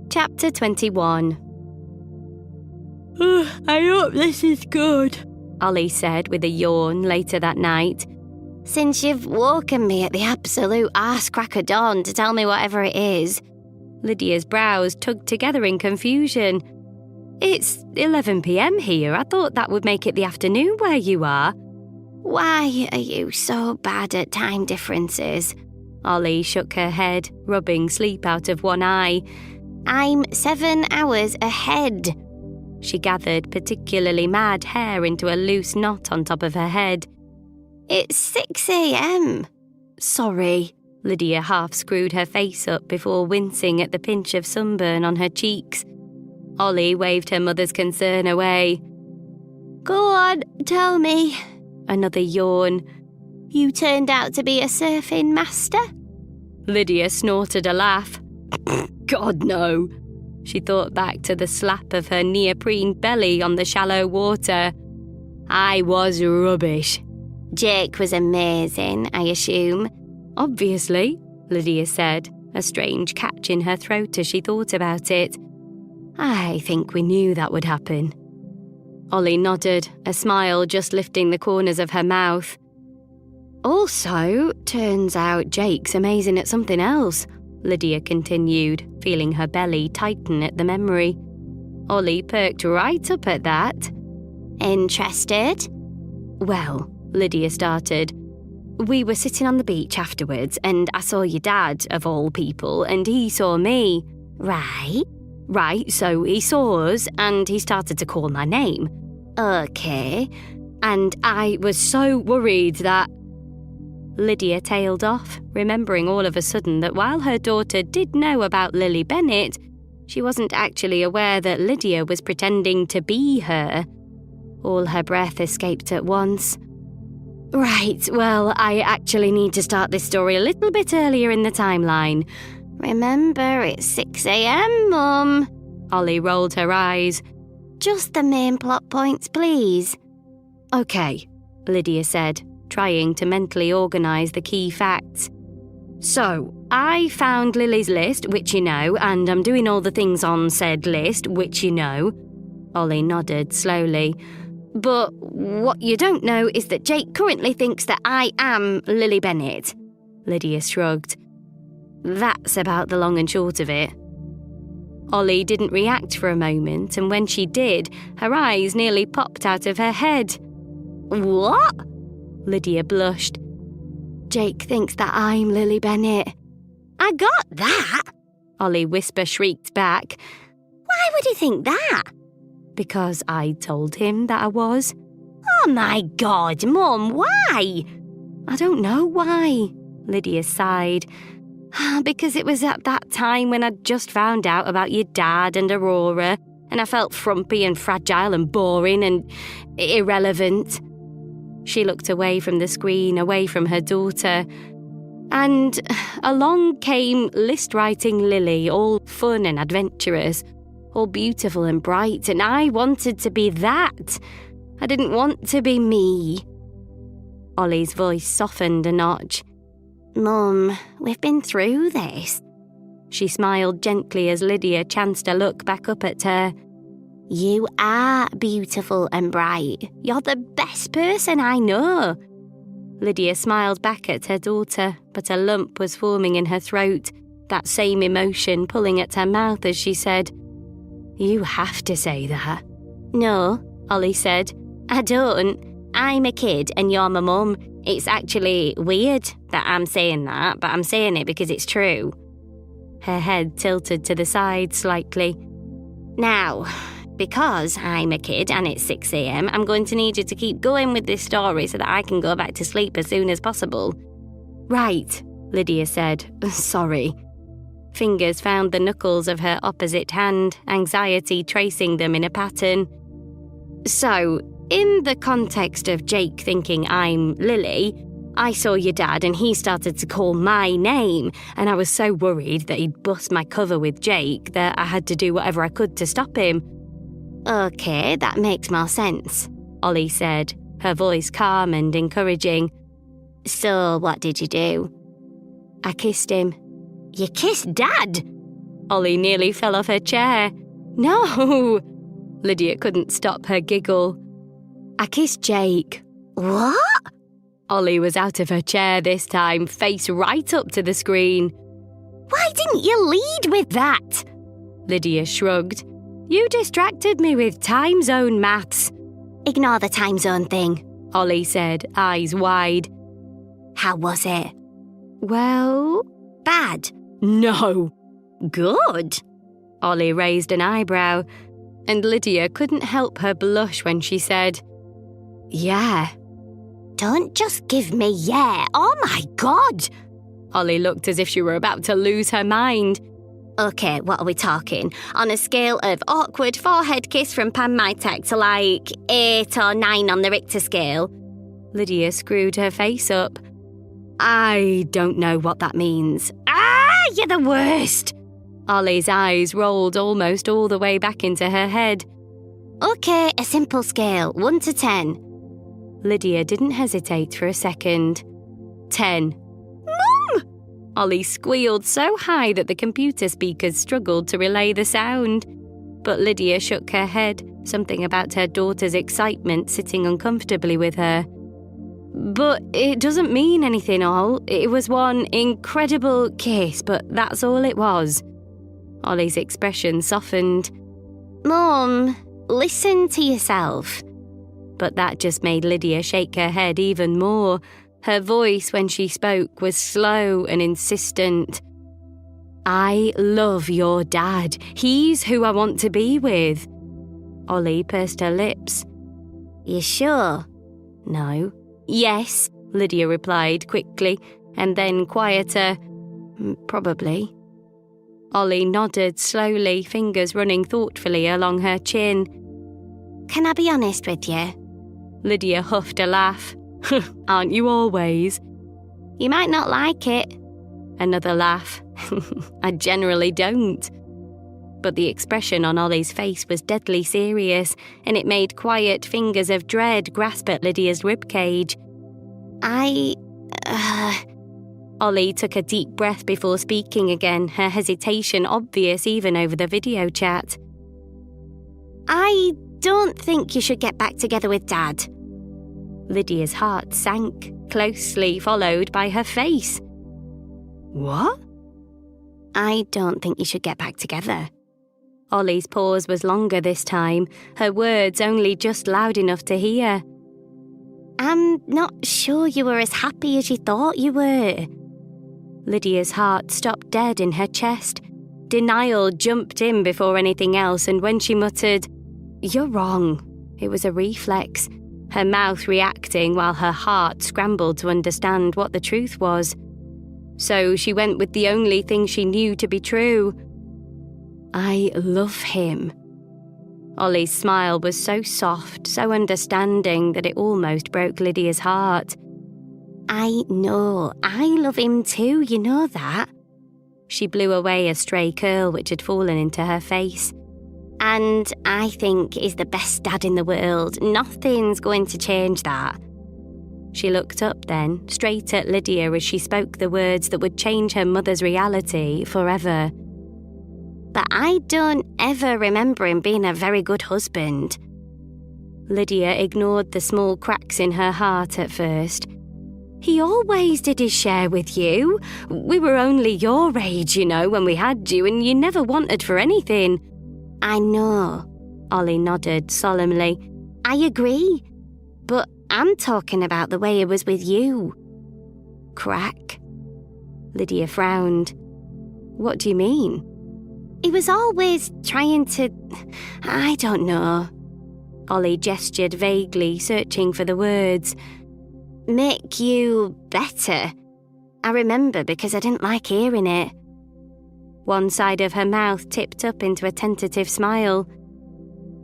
Chapter 21. I hope this is good, Ollie said with a yawn later that night. Since you've woken me at the absolute arse-crack of dawn to tell me whatever it is. Lydia's brows tugged together in confusion. It's 11 p.m. here. I thought that would make it the afternoon where you are. Why are you so bad at time differences? Ollie shook her head, rubbing sleep out of one eye. I'm 7 hours ahead. She gathered particularly mad hair into a loose knot on top of her head. It's 6 a.m. Sorry. Lydia half screwed her face up before wincing at the pinch of sunburn on her cheeks. Ollie waved her mother's concern away. Go on, tell me. Another yawn. You turned out to be a surfing master? Lydia snorted a laugh. God, no. She thought back to the slap of her neoprene belly on the shallow water. I was rubbish. Jake was amazing, I assume. Obviously, Lydia said, a strange catch in her throat as she thought about it. I think we knew that would happen. Ollie nodded, a smile just lifting the corners of her mouth. Also, turns out Jake's amazing at something else, Lydia continued, feeling her belly tighten at the memory. Ollie perked right up at that. Interested? Well, Lydia started. We were sitting on the beach afterwards, and I saw your dad, of all people, and he saw me. Right, so he saw us, and he started to call my name. Okay. And I was so worried that... Lydia tailed off, remembering all of a sudden that while her daughter did know about Lily Bennett, she wasn't actually aware that Lydia was pretending to be her. All her breath escaped at once. Right, well, I actually need to start this story a little bit earlier in the timeline. Remember, it's 6 a.m, Mum. Ollie rolled her eyes. Just the main plot points, please. Okay, Lydia said, trying to mentally organise the key facts. So, I found Lily's list, which you know, and I'm doing all the things on said list, which you know. Ollie nodded slowly. But what you don't know is that Jake currently thinks that I am Lily Bennett. Lydia shrugged. That's about the long and short of it. Ollie didn't react for a moment, and when she did, her eyes nearly popped out of her head. What? Lydia blushed. Jake thinks that I'm Lily Bennett. I got that, Ollie whisper shrieked back. Why would he think that? Because I told him that I was. Oh my God, Mum, why? I don't know why, Lydia sighed. Because it was at that time when I'd just found out about your dad and Aurora, and I felt frumpy and fragile and boring and irrelevant. She looked away from the screen, away from her daughter. And along came list-writing Lily, all fun and adventurous, all beautiful and bright, and I wanted to be that. I didn't want to be me. Ollie's voice softened a notch. Mum, we've been through this. She smiled gently as Lydia chanced to look back up at her. You are beautiful and bright. You're the best person I know. Lydia smiled back at her daughter, but a lump was forming in her throat, that same emotion pulling at her mouth as she said, You have to say that. No, Ollie said. I don't. I'm a kid and you're my mum. It's actually weird that I'm saying that, but I'm saying it because it's true. Her head tilted to the side slightly. Now, because I'm a kid and it's 6 a.m, I'm going to need you to keep going with this story so that I can go back to sleep as soon as possible. Right, Lydia said. Sorry. Fingers found the knuckles of her opposite hand, anxiety tracing them in a pattern. So, in the context of Jake thinking I'm Lily, I saw your dad and he started to call my name, and I was so worried that he'd bust my cover with Jake that I had to do whatever I could to stop him. Okay, that makes more sense, Ollie said, her voice calm and encouraging. So what did you do? I kissed him. You kissed Dad? Ollie nearly fell off her chair. No! Lydia couldn't stop her giggle. I kissed Jake. What? Ollie was out of her chair this time, face right up to the screen. Why didn't you lead with that? Lydia shrugged. You distracted me with time zone maths. Ignore the time zone thing, Ollie said, eyes wide. How was it? Well, Bad. No. Good. Ollie raised an eyebrow, and Lydia couldn't help her blush when she said, "Yeah." Don't just give me yeah. Oh my God. Ollie looked as if she were about to lose her mind. Okay, what are we talking? On a scale of awkward forehead kiss from Pan My Tech to like 8 or 9 on the Richter scale? Lydia screwed her face up. "I don't know what that means." Ah, you're the worst. Ollie's eyes rolled almost all the way back into her head. Okay, a simple scale, 1 to 10. Lydia didn't hesitate for a second. 10. Mum! Ollie squealed so high that the computer speakers struggled to relay the sound. But Lydia shook her head, something about her daughter's excitement sitting uncomfortably with her. "But it doesn't mean anything, Ol. It was one incredible kiss, but that's all it was." Ollie's expression softened. Mum, listen to yourself. But that just made Lydia shake her head even more. Her voice when she spoke was slow and insistent. "I love your dad. He's who I want to be with." Ollie pursed her lips. You sure? "No." "Yes," Lydia replied quickly, and then quieter. "Probably." Ollie nodded slowly, fingers running thoughtfully along her chin. Can I be honest with you? Lydia huffed a laugh. "Aren't you always?" You might not like it. Another laugh. "I generally don't." But the expression on Ollie's face was deadly serious, and it made quiet fingers of dread grasp at Lydia's ribcage. Ollie took a deep breath before speaking again, her hesitation obvious even over the video chat. I don't think you should get back together with Dad. Lydia's heart sank, closely followed by her face. "What?" I don't think you should get back together. Ollie's pause was longer this time, her words only just loud enough to hear. I'm not sure you were as happy as you thought you were. Lydia's heart stopped dead in her chest. Denial jumped in before anything else, and when she muttered, "You're wrong," it was a reflex, her mouth reacting while her heart scrambled to understand what the truth was. So she went with the only thing she knew to be true. "I love him." Ollie's smile was so soft, so understanding that it almost broke Lydia's heart. I know, I love him too, you know that. She blew away a stray curl which had fallen into her face. And I think he's the best dad in the world. Nothing's going to change that. She looked up then, straight at Lydia as she spoke the words that would change her mother's reality forever. But I don't ever remember him being a very good husband. Lydia ignored the small cracks in her heart at first. He always did his share with you. We were only your age, you know, when we had you, and you never wanted for anything. I know, Ollie nodded solemnly. I agree. But I'm talking about the way it was with you. Crack? Lydia frowned. What do you mean? He was always trying to... I don't know. Ollie gestured vaguely, searching for the words. Make you better. I remember because I didn't like hearing it. One side of her mouth tipped up into a tentative smile.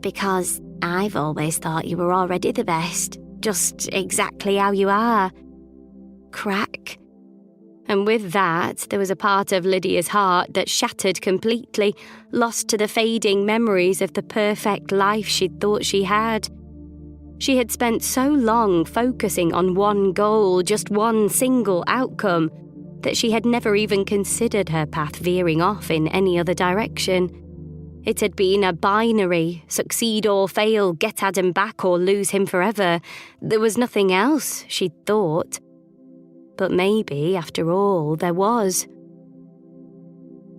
Because I've always thought you were already the best, just exactly how you are. Crack. And with that, there was a part of Lydia's heart that shattered completely, lost to the fading memories of the perfect life she'd thought she had. She had spent so long focusing on one goal, just one single outcome, that she had never even considered her path veering off in any other direction. It had been a binary, succeed or fail, get Adam back or lose him forever. There was nothing else, she'd thought. But maybe, after all, there was.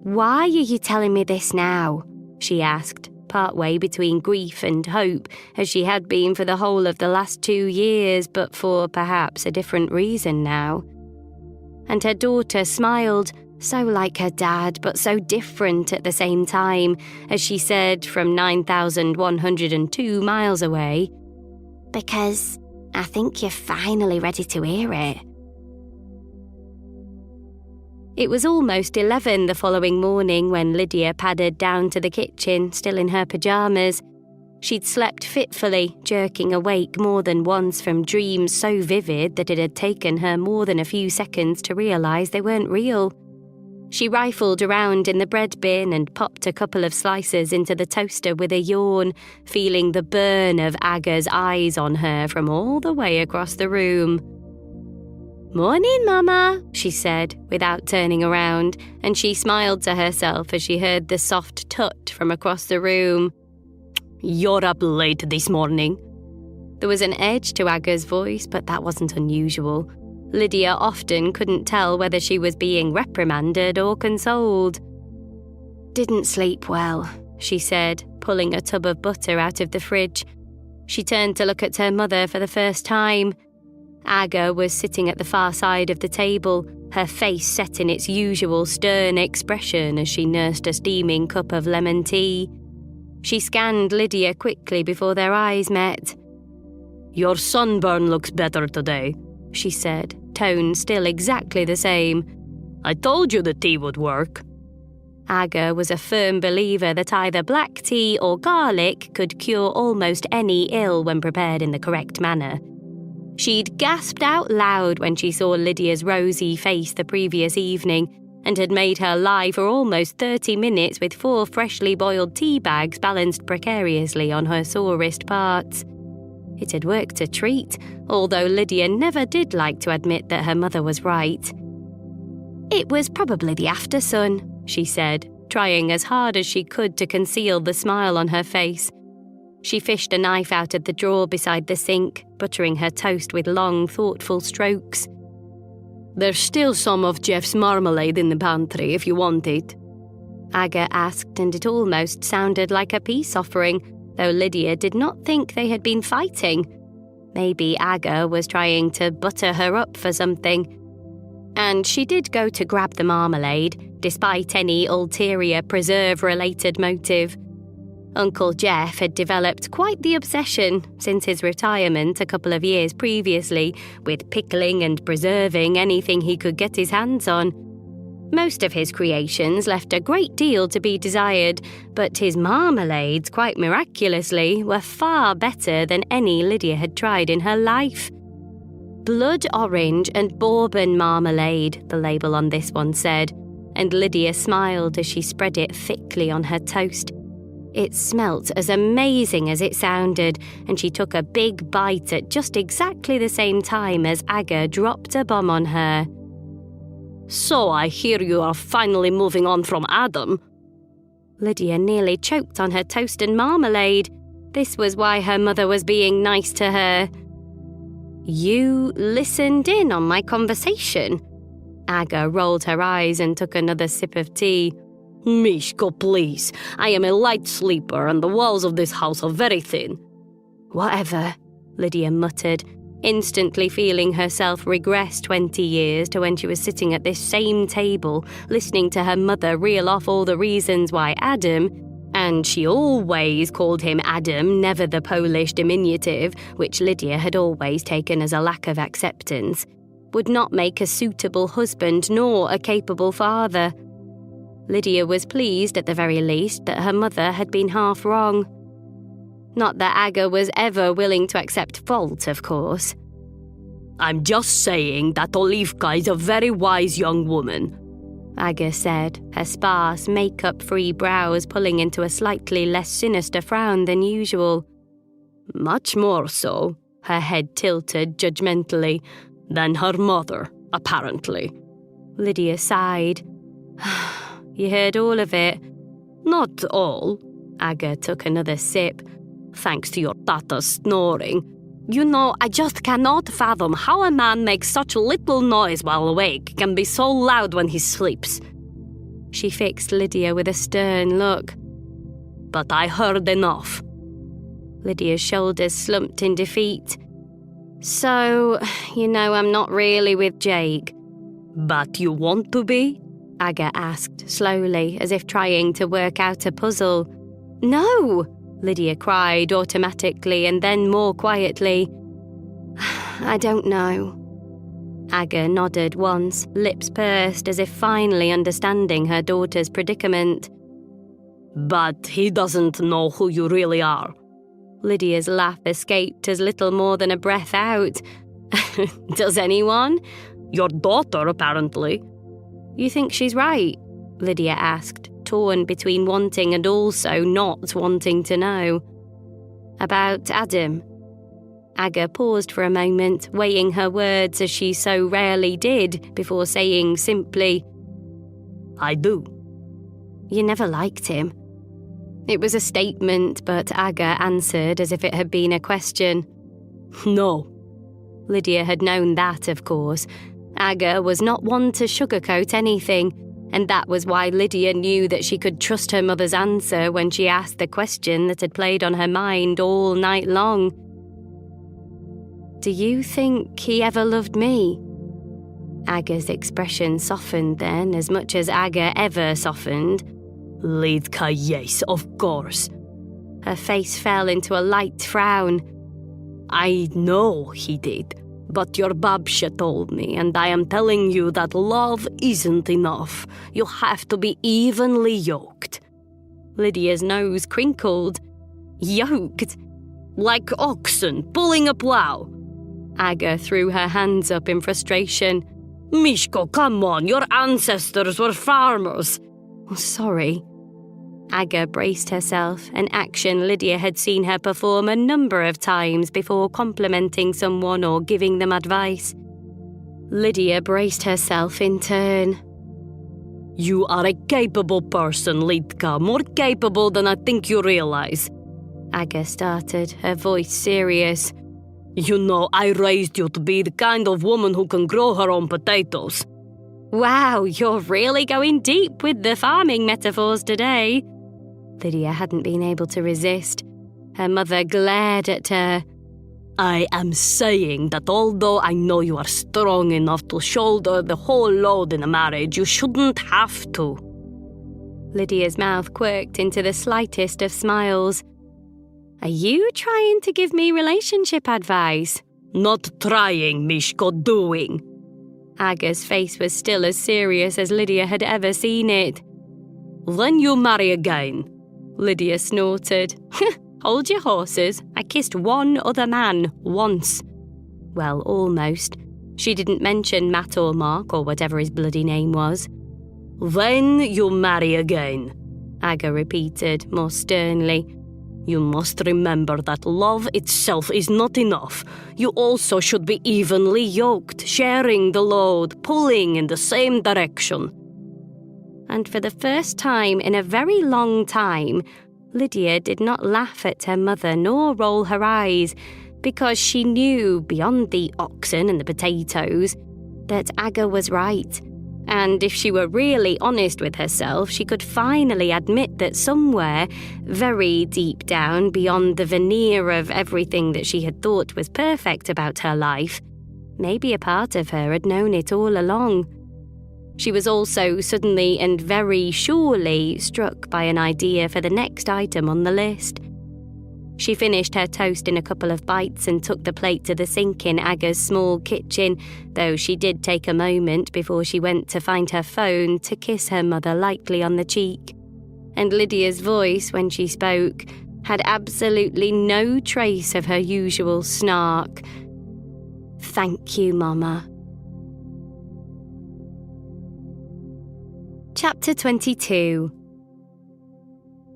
Why are you telling me this now? She asked, partway between grief and hope, as she had been for the whole of the last 2 years, but for perhaps a different reason now. and her daughter smiled, so like her dad, but so different at the same time, as she said from 9,102 miles away, "Because I think you're finally ready to hear it." It was almost 11 the following morning when Lydia padded down to the kitchen, still in her pyjamas. She'd slept fitfully, jerking awake more than once from dreams so vivid that it had taken her more than a few seconds to realise they weren't real. She rifled around in the bread bin and popped a couple of slices into the toaster with a yawn, feeling the burn of Aga's eyes on her from all the way across the room. "Morning, Mama," she said, without turning around, and she smiled to herself as she heard the soft tut from across the room. "You're up late this morning." There was an edge to Aga's voice, but that wasn't unusual. Lydia often couldn't tell whether she was being reprimanded or consoled. "Didn't sleep well," she said, pulling a tub of butter out of the fridge. She turned to look at her mother for the first time. Aga was sitting at the far side of the table, her face set in its usual stern expression as she nursed a steaming cup of lemon tea. She scanned Lydia quickly before their eyes met. "Your sunburn looks better today," she said, tone still exactly the same. "I told you the tea would work." Aga was a firm believer that either black tea or garlic could cure almost any ill when prepared in the correct manner. She'd gasped out loud when she saw Lydia's rosy face the previous evening and had made her lie for almost 30 minutes with 4 freshly boiled tea bags balanced precariously on her sorest parts. It had worked a treat, although Lydia never did like to admit that her mother was right. "It was probably the aftersun," she said, trying as hard as she could to conceal the smile on her face. She fished a knife out of the drawer beside the sink, buttering her toast with long, thoughtful strokes. "There's still some of Jeff's marmalade in the pantry if you want it," Aga asked, and it almost sounded like a peace offering, though Lydia did not think they had been fighting. Maybe Aga was trying to butter her up for something. And she did go to grab the marmalade, despite any ulterior preserve-related motive. Uncle Jeff had developed quite the obsession since his retirement a couple of years previously with pickling and preserving anything he could get his hands on. Most of his creations left a great deal to be desired, but his marmalades, quite miraculously, were far better than any Lydia had tried in her life. Blood orange and bourbon marmalade, the label on this one said, and Lydia smiled as she spread it thickly on her toast. It smelt as amazing as it sounded, and she took a big bite at just exactly the same time as Aga dropped a bomb on her. "So I hear you are finally moving on from Adam." Lydia nearly choked on her toast and marmalade. This was why her mother was being nice to her. "You listened in on my conversation?" Aga rolled her eyes and took another sip of tea. "Mishko, please. I am a light sleeper and the walls of this house are very thin." "Whatever," Lydia muttered, instantly feeling herself regress 20 years to when she was sitting at this same table, listening to her mother reel off all the reasons why Adam, and she always called him Adam, never the Polish diminutive, which Lydia had always taken as a lack of acceptance, would not make a suitable husband nor a capable father. Lydia was pleased, at the very least, that her mother had been half wrong. Not that Aga was ever willing to accept fault, of course. "I'm just saying that Olivka is a very wise young woman," Aga said, her sparse, makeup-free brows pulling into a slightly less sinister frown than usual. "Much more so," her head tilted judgmentally, "than her mother, apparently." Lydia sighed. "You heard all of it?" "Not all." Aga took another sip. "Thanks to your tata's snoring. You know, I just cannot fathom how a man makes such little noise while awake can be so loud when he sleeps." She fixed Lydia with a stern look. "But I heard enough." Lydia's shoulders slumped in defeat. "So, I'm not really with Jake." But you want to be? Aga asked slowly, as if trying to work out a puzzle. No, Lydia cried automatically and then more quietly. I don't know. Aga nodded once, lips pursed as if finally understanding her daughter's predicament. But he doesn't know who you really are. Lydia's laugh escaped as little more than a breath out. Does anyone? Your daughter, apparently. You think she's right? Lydia asked, torn between wanting and also not wanting to know. About Adam. Aga paused for a moment, weighing her words as she so rarely did, before saying simply, I do. You never liked him. It was a statement, but Aga answered as if it had been a question. No. Lydia had known that, of course. Aga was not one to sugarcoat anything, and that was why Lydia knew that she could trust her mother's answer when she asked the question that had played on her mind all night long. Do you think he ever loved me? Aga's expression softened then, as much as Aga ever softened. Lidka, yes, of course. Her face fell into a light frown. I know he did, but your babsha told me, and I am telling you that love isn't enough. You have to be evenly yoked. Lydia's nose crinkled. Yoked? Like oxen pulling a plough. Aga threw her hands up in frustration. Mishko, come on, your ancestors were farmers. Oh, sorry. Aga braced herself, an action Lydia had seen her perform a number of times before complimenting someone or giving them advice. Lydia braced herself in turn. You are a capable person, Lidka, more capable than I think you realize. Aga started, her voice serious. You know, I raised you to be the kind of woman who can grow her own potatoes. Wow, you're really going deep with the farming metaphors today. Lydia hadn't been able to resist. Her mother glared at her. I am saying that although I know you are strong enough to shoulder the whole load in a marriage, you shouldn't have to. Lydia's mouth quirked into the slightest of smiles. Are you trying to give me relationship advice? Not trying, Mishko, doing. Aga's face was still as serious as Lydia had ever seen it. Then you marry again. Lydia snorted. Hold your horses. I kissed one other man once. Well, almost. She didn't mention Matt or Mark or whatever his bloody name was. Then you marry again, Aga repeated more sternly. You must remember that love itself is not enough. You also should be evenly yoked, sharing the load, pulling in the same direction. And for the first time in a very long time, Lydia did not laugh at her mother nor roll her eyes, because she knew, beyond the oxen and the potatoes, that Aga was right. And if she were really honest with herself, she could finally admit that somewhere, very deep down beyond the veneer of everything that she had thought was perfect about her life, maybe a part of her had known it all along. She was also suddenly and very surely struck by an idea for the next item on the list. She finished her toast in a couple of bites and took the plate to the sink in Aga's small kitchen, though she did take a moment before she went to find her phone to kiss her mother lightly on the cheek. And Lydia's voice, when she spoke, had absolutely no trace of her usual snark. Thank you, Mama. Chapter 22.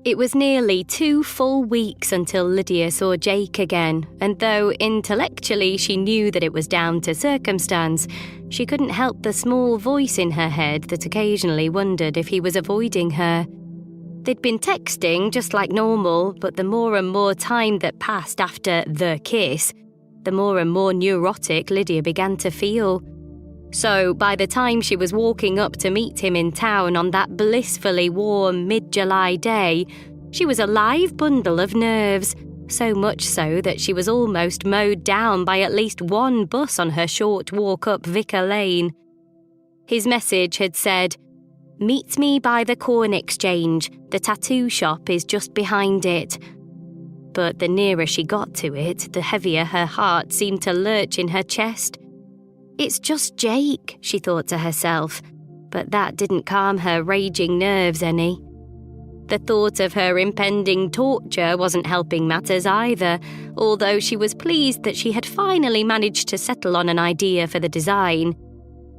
It was nearly 2 full weeks until Lydia saw Jake again, and though intellectually she knew that it was down to circumstance, she couldn't help the small voice in her head that occasionally wondered if he was avoiding her. They'd been texting just like normal, but the more and more time that passed after the kiss, the more and more neurotic Lydia began to feel. So by the time she was walking up to meet him in town on that blissfully warm mid-July day, she was a live bundle of nerves, so much so that she was almost mowed down by at least one bus on her short walk up Vicar Lane. His message had said, "Meet me by the corn exchange. The tattoo shop is just behind it." But the nearer she got to it, the heavier her heart seemed to lurch in her chest. "It's just Jake," she thought to herself, but that didn't calm her raging nerves any. The thought of her impending torture wasn't helping matters either, although she was pleased that she had finally managed to settle on an idea for the design.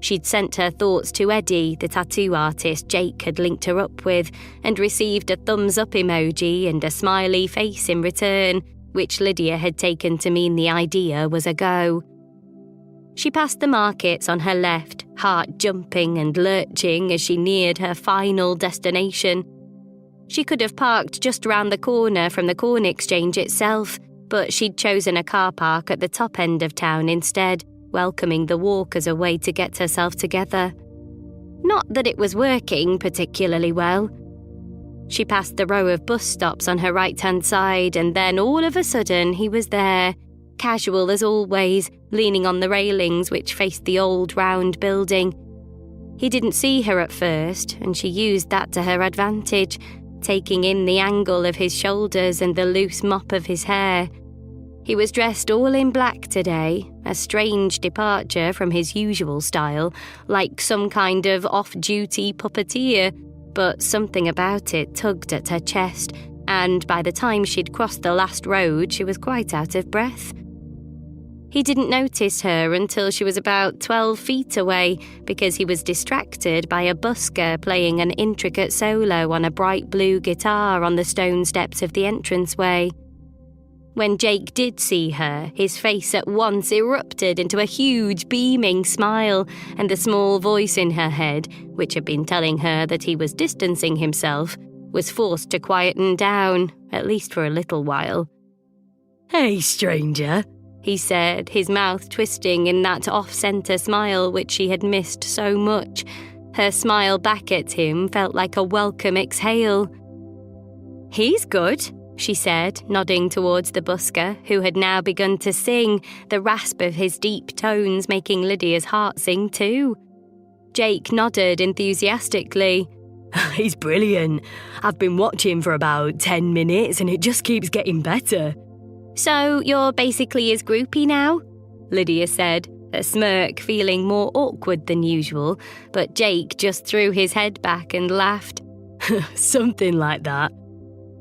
She'd sent her thoughts to Eddie, the tattoo artist Jake had linked her up with, and received a thumbs-up emoji and a smiley face in return, which Lydia had taken to mean the idea was a go. She passed the markets on her left, heart jumping and lurching as she neared her final destination. She could have parked just round the corner from the corn exchange itself, but she'd chosen a car park at the top end of town instead, welcoming the walk as a way to get herself together. Not that it was working particularly well. She passed the row of bus stops on her right-hand side, and then all of a sudden he was there, casual as always, leaning on the railings which faced the old round building. He didn't see her at first, and she used that to her advantage, taking in the angle of his shoulders and the loose mop of his hair. He was dressed all in black today, a strange departure from his usual style, like some kind of off-duty puppeteer, but something about it tugged at her chest, and by the time she'd crossed the last road, she was quite out of breath. He didn't notice her until she was about 12 feet away because he was distracted by a busker playing an intricate solo on a bright blue guitar on the stone steps of the entranceway. When Jake did see her, his face at once erupted into a huge beaming smile, and the small voice in her head, which had been telling her that he was distancing himself, was forced to quieten down, at least for a little while. "Hey, stranger," he said, his mouth twisting in that off-centre smile which she had missed so much. Her smile back at him felt like a welcome exhale. "He's good," she said, nodding towards the busker, who had now begun to sing, the rasp of his deep tones making Lydia's heart sing too. Jake nodded enthusiastically. "He's brilliant. I've been watching for about 10 minutes and it just keeps getting better." "So you're basically his groupie now?" Lydia said, her smirk feeling more awkward than usual, but Jake just threw his head back and laughed. "Something like that."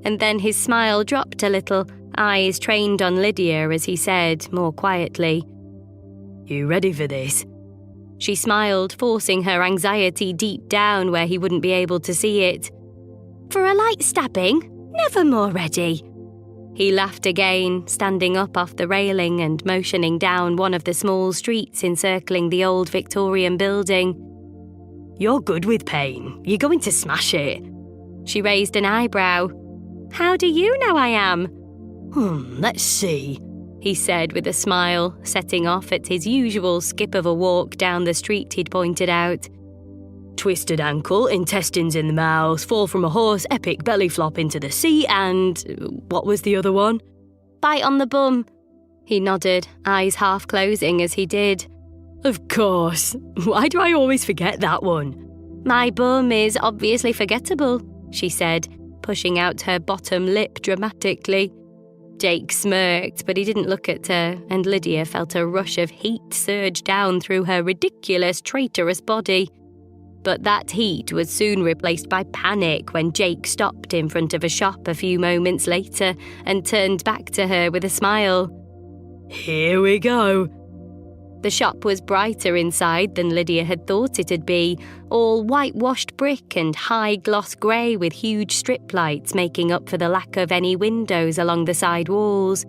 And then his smile dropped a little, eyes trained on Lydia as he said, more quietly, "You ready for this?" She smiled, forcing her anxiety deep down where he wouldn't be able to see it. "For a light stabbing? Never more ready." He laughed again, standing up off the railing and motioning down one of the small streets encircling the old Victorian building. "You're good with pain. You're going to smash it." She raised an eyebrow. "How do you know I am?" Let's see," he said with a smile, setting off at his usual skip of a walk down the street he'd pointed out. "Twisted ankle, intestines in the mouth, fall from a horse, epic belly flop into the sea, and what was the other one?" "Bite on the bum." He nodded, eyes half closing as he did. "Of course. Why do I always forget that one?" "My bum is obviously forgettable," she said, pushing out her bottom lip dramatically. Jake smirked, but he didn't look at her, and Lydia felt a rush of heat surge down through her ridiculous, traitorous body. But that heat was soon replaced by panic when Jake stopped in front of a shop a few moments later and turned back to her with a smile. "Here we go." The shop was brighter inside than Lydia had thought it'd be, all whitewashed brick and high-gloss grey with huge strip lights making up for the lack of any windows along the side walls.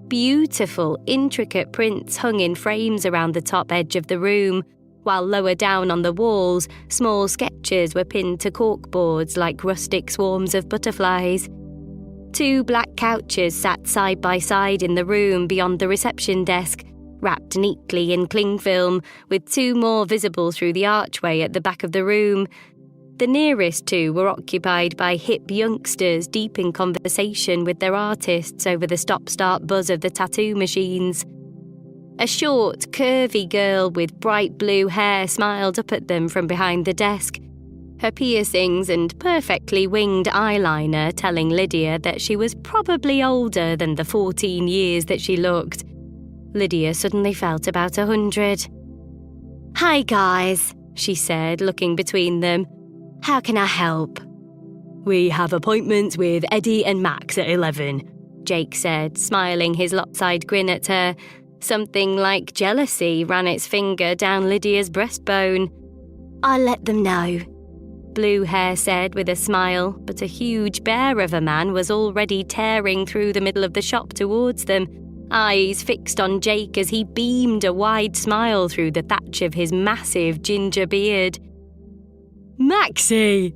Beautiful, intricate prints hung in frames around the top edge of the room, while lower down on the walls, small sketches were pinned to corkboards like rustic swarms of butterflies. 2 black couches sat side by side in the room beyond the reception desk, wrapped neatly in cling film, with 2 more visible through the archway at the back of the room. The nearest 2 were occupied by hip youngsters deep in conversation with their artists over the stop-start buzz of the tattoo machines. A short, curvy girl with bright blue hair smiled up at them from behind the desk, her piercings and perfectly winged eyeliner telling Lydia that she was probably older than the 14 years that she looked. Lydia suddenly felt about 100. "Hi, guys," she said, looking between them. "How can I help?" We have appointments with Eddie and Max at 11, Jake said, smiling his lopsided grin at her. Something like jealousy ran its finger down Lydia's breastbone. "I'll let them know," Blue Hair said with a smile, but a huge bear of a man was already tearing through the middle of the shop towards them, eyes fixed on Jake as he beamed a wide smile through the thatch of his massive ginger beard. "Maxie!"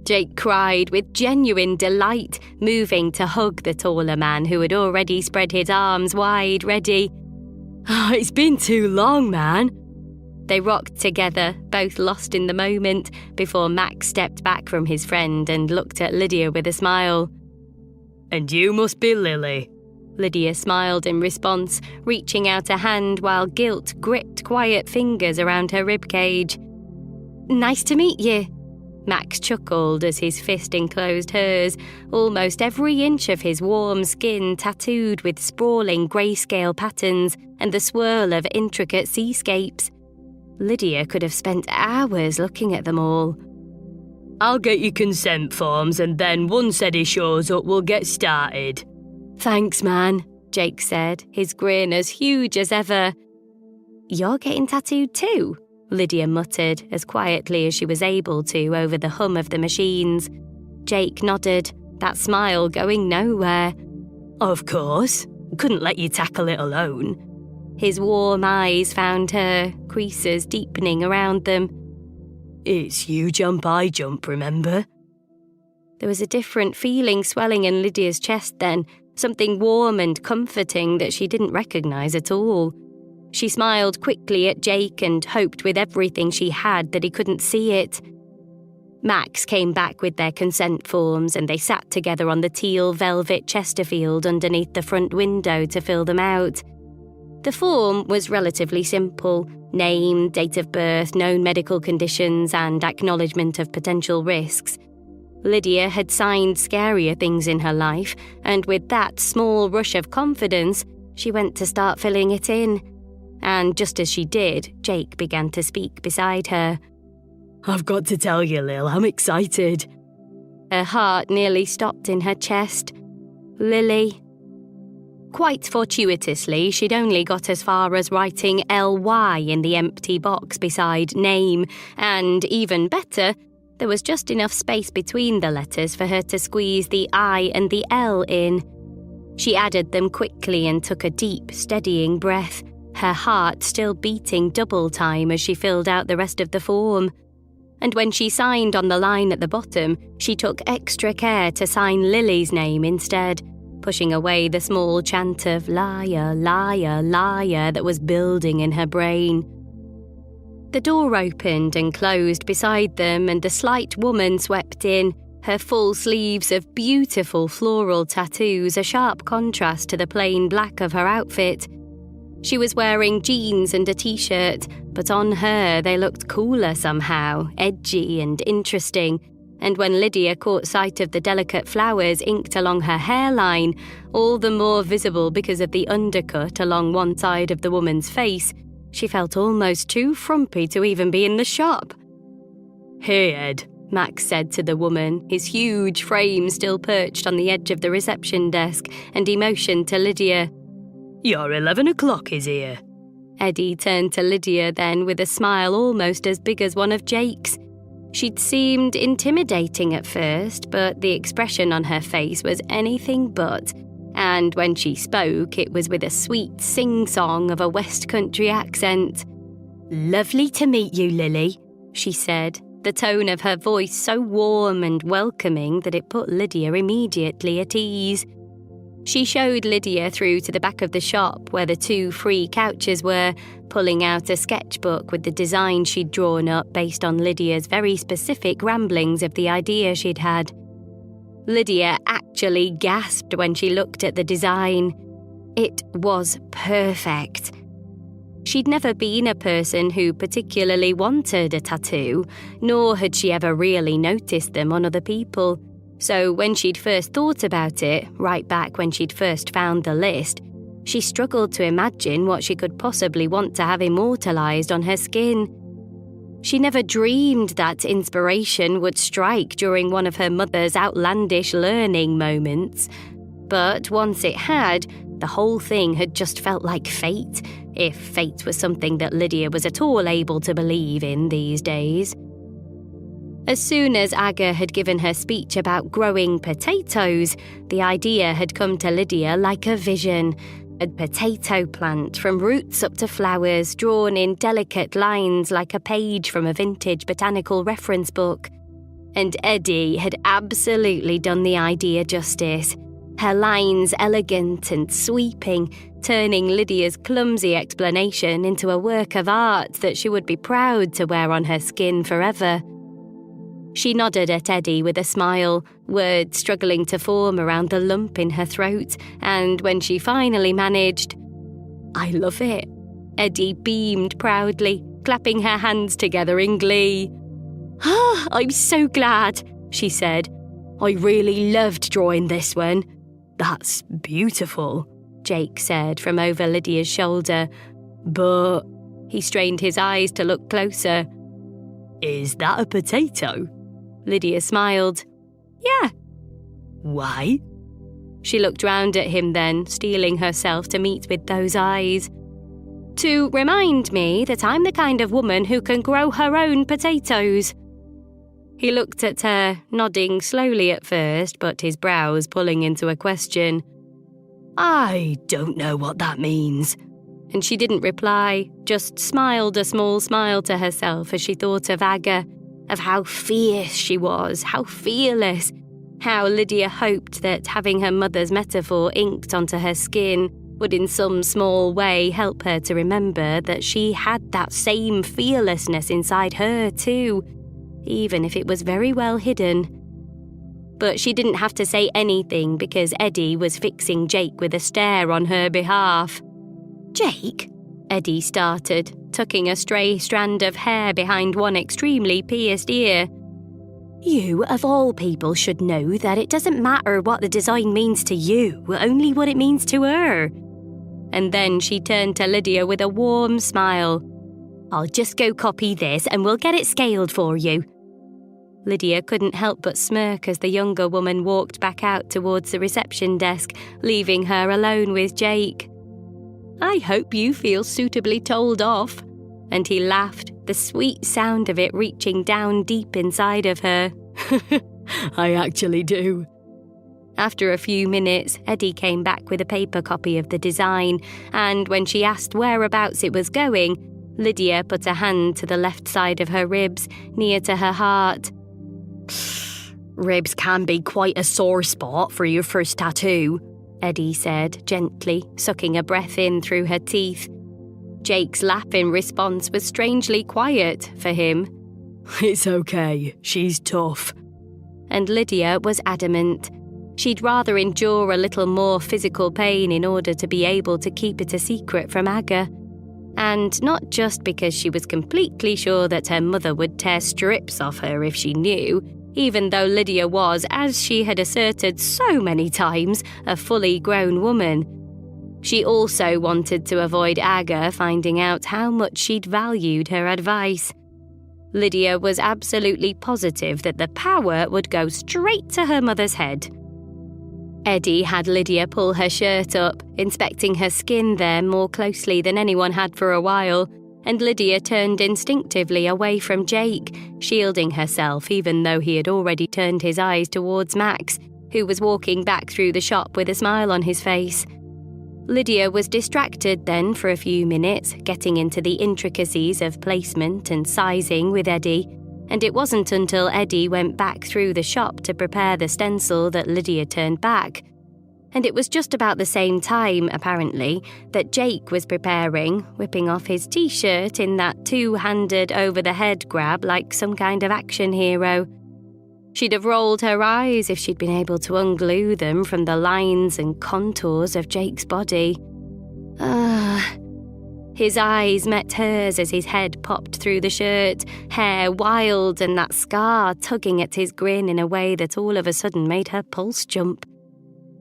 Jake cried with genuine delight, moving to hug the taller man who had already spread his arms wide, ready. "Oh, it's been too long, man." They rocked together, both lost in the moment, before Max stepped back from his friend and looked at Lydia with a smile. "And you must be Lily." Lydia smiled in response, reaching out a hand while guilt gripped quiet fingers around her ribcage. "Nice to meet you." Max chuckled as his fist enclosed hers, almost every inch of his warm skin tattooed with sprawling grayscale patterns and the swirl of intricate seascapes. Lydia could have spent hours looking at them all. "I'll get you consent forms and then once Eddie shows up, we'll get started." "Thanks, man," Jake said, his grin as huge as ever. "You're getting tattooed too?" Lydia muttered as quietly as she was able to over the hum of the machines. Jake nodded, that smile going nowhere. "Of course. Couldn't let you tackle it alone." His warm eyes found her, creases deepening around them. "It's you jump, I jump, remember?" There was a different feeling swelling in Lydia's chest then, something warm and comforting that she didn't recognise at all. She smiled quickly at Jake and hoped with everything she had that he couldn't see it. Max came back with their consent forms and they sat together on the teal velvet Chesterfield underneath the front window to fill them out. The form was relatively simple: name, date of birth, known medical conditions, and acknowledgement of potential risks. Lydia had signed scarier things in her life, and with that small rush of confidence, she went to start filling it in. And just as she did, Jake began to speak beside her. "I've got to tell you, Lil, I'm excited." Her heart nearly stopped in her chest. Lily. Quite fortuitously, she'd only got as far as writing LY in the empty box beside name, and even better, there was just enough space between the letters for her to squeeze the I and the L in. She added them quickly and took a deep, steadying breath, her heart still beating double time as she filled out the rest of the form. And when she signed on the line at the bottom, she took extra care to sign Lily's name instead, pushing away the small chant of liar, liar, liar that was building in her brain. The door opened and closed beside them, and the slight woman swept in, her full sleeves of beautiful floral tattoos a sharp contrast to the plain black of her outfit. She was wearing jeans and a t-shirt, but on her they looked cooler somehow, edgy and interesting, and when Lydia caught sight of the delicate flowers inked along her hairline, all the more visible because of the undercut along one side of the woman's face, she felt almost too frumpy to even be in the shop. "Hey, Ed," Max said to the woman, his huge frame still perched on the edge of the reception desk, and he motioned to Lydia. "Your 11 o'clock is here." Eddie turned to Lydia then with a smile almost as big as one of Jake's. She'd seemed intimidating at first, but the expression on her face was anything but, and when she spoke, it was with a sweet sing-song of a West Country accent. "Lovely to meet you, Lily," she said, the tone of her voice so warm and welcoming that it put Lydia immediately at ease. She showed Lydia through to the back of the shop where the 2 free couches were, pulling out a sketchbook with the design she'd drawn up based on Lydia's very specific ramblings of the idea she'd had. Lydia actually gasped when she looked at the design. It was perfect. She'd never been a person who particularly wanted a tattoo, nor had she ever really noticed them on other people. So when she'd first thought about it, right back when she'd first found the list, she struggled to imagine what she could possibly want to have immortalised on her skin. She never dreamed that inspiration would strike during one of her mother's outlandish learning moments. But once it had, the whole thing had just felt like fate, if fate was something that Lydia was at all able to believe in these days. As soon as Aga had given her speech about growing potatoes, the idea had come to Lydia like a vision. A potato plant from roots up to flowers, drawn in delicate lines like a page from a vintage botanical reference book. And Eddie had absolutely done the idea justice. Her lines elegant and sweeping, turning Lydia's clumsy explanation into a work of art that she would be proud to wear on her skin forever. She nodded at Eddie with a smile, words struggling to form around the lump in her throat, and when she finally managed, "I love it," Eddie beamed proudly, clapping her hands together in glee. "Ah, I'm so glad," she said. "I really loved drawing this one." "That's beautiful," Jake said from over Lydia's shoulder. "But," he strained his eyes to look closer, "is that a potato?" Lydia smiled. "Yeah." "Why?" She looked round at him then, steeling herself to meet with those eyes. "To remind me that I'm the kind of woman who can grow her own potatoes." He looked at her, nodding slowly at first, but his brows pulling into a question. "I don't know what that means." And she didn't reply, just smiled a small smile to herself as she thought of Aga, of how fierce she was, how fearless, how Lydia hoped that having her mother's metaphor inked onto her skin would in some small way help her to remember that she had that same fearlessness inside her too, even if it was very well hidden. But she didn't have to say anything because Eddie was fixing Jake with a stare on her behalf. "Jake?" Eddie started, tucking a stray strand of hair behind one extremely pierced ear. "You, of all people, should know that it doesn't matter what the design means to you, only what it means to her." And then she turned to Lydia with a warm smile. "I'll just go copy this and we'll get it scaled for you." Lydia couldn't help but smirk as the younger woman walked back out towards the reception desk, leaving her alone with Jake. "I hope you feel suitably told off." And he laughed, the sweet sound of it reaching down deep inside of her. "I actually do." After a few minutes, Eddie came back with a paper copy of the design, and when she asked whereabouts it was going, Lydia put a hand to the left side of her ribs, near to her heart. "Ribs can be quite a sore spot for your first tattoo," Eddie said gently, sucking a breath in through her teeth. Jake's laugh in response was strangely quiet for him. "It's okay, she's tough." And Lydia was adamant. She'd rather endure a little more physical pain in order to be able to keep it a secret from Aga. And not just because she was completely sure that her mother would tear strips off her if she knew, even though Lydia was, as she had asserted so many times, a fully grown woman. She also wanted to avoid Aga finding out how much she'd valued her advice. Lydia was absolutely positive that the power would go straight to her mother's head. Eddie had Lydia pull her shirt up, inspecting her skin there more closely than anyone had for a while, and Lydia turned instinctively away from Jake, shielding herself even though he had already turned his eyes towards Max, who was walking back through the shop with a smile on his face. Lydia was distracted then for a few minutes, getting into the intricacies of placement and sizing with Eddie, and it wasn't until Eddie went back through the shop to prepare the stencil that Lydia turned back. And it was just about the same time, apparently, that Jake was preparing, whipping off his t-shirt in that two-handed over-the-head grab like some kind of action hero. She'd have rolled her eyes if she'd been able to unglue them from the lines and contours of Jake's body. His eyes met hers as his head popped through the shirt, hair wild and that scar tugging at his grin in a way that all of a sudden made her pulse jump.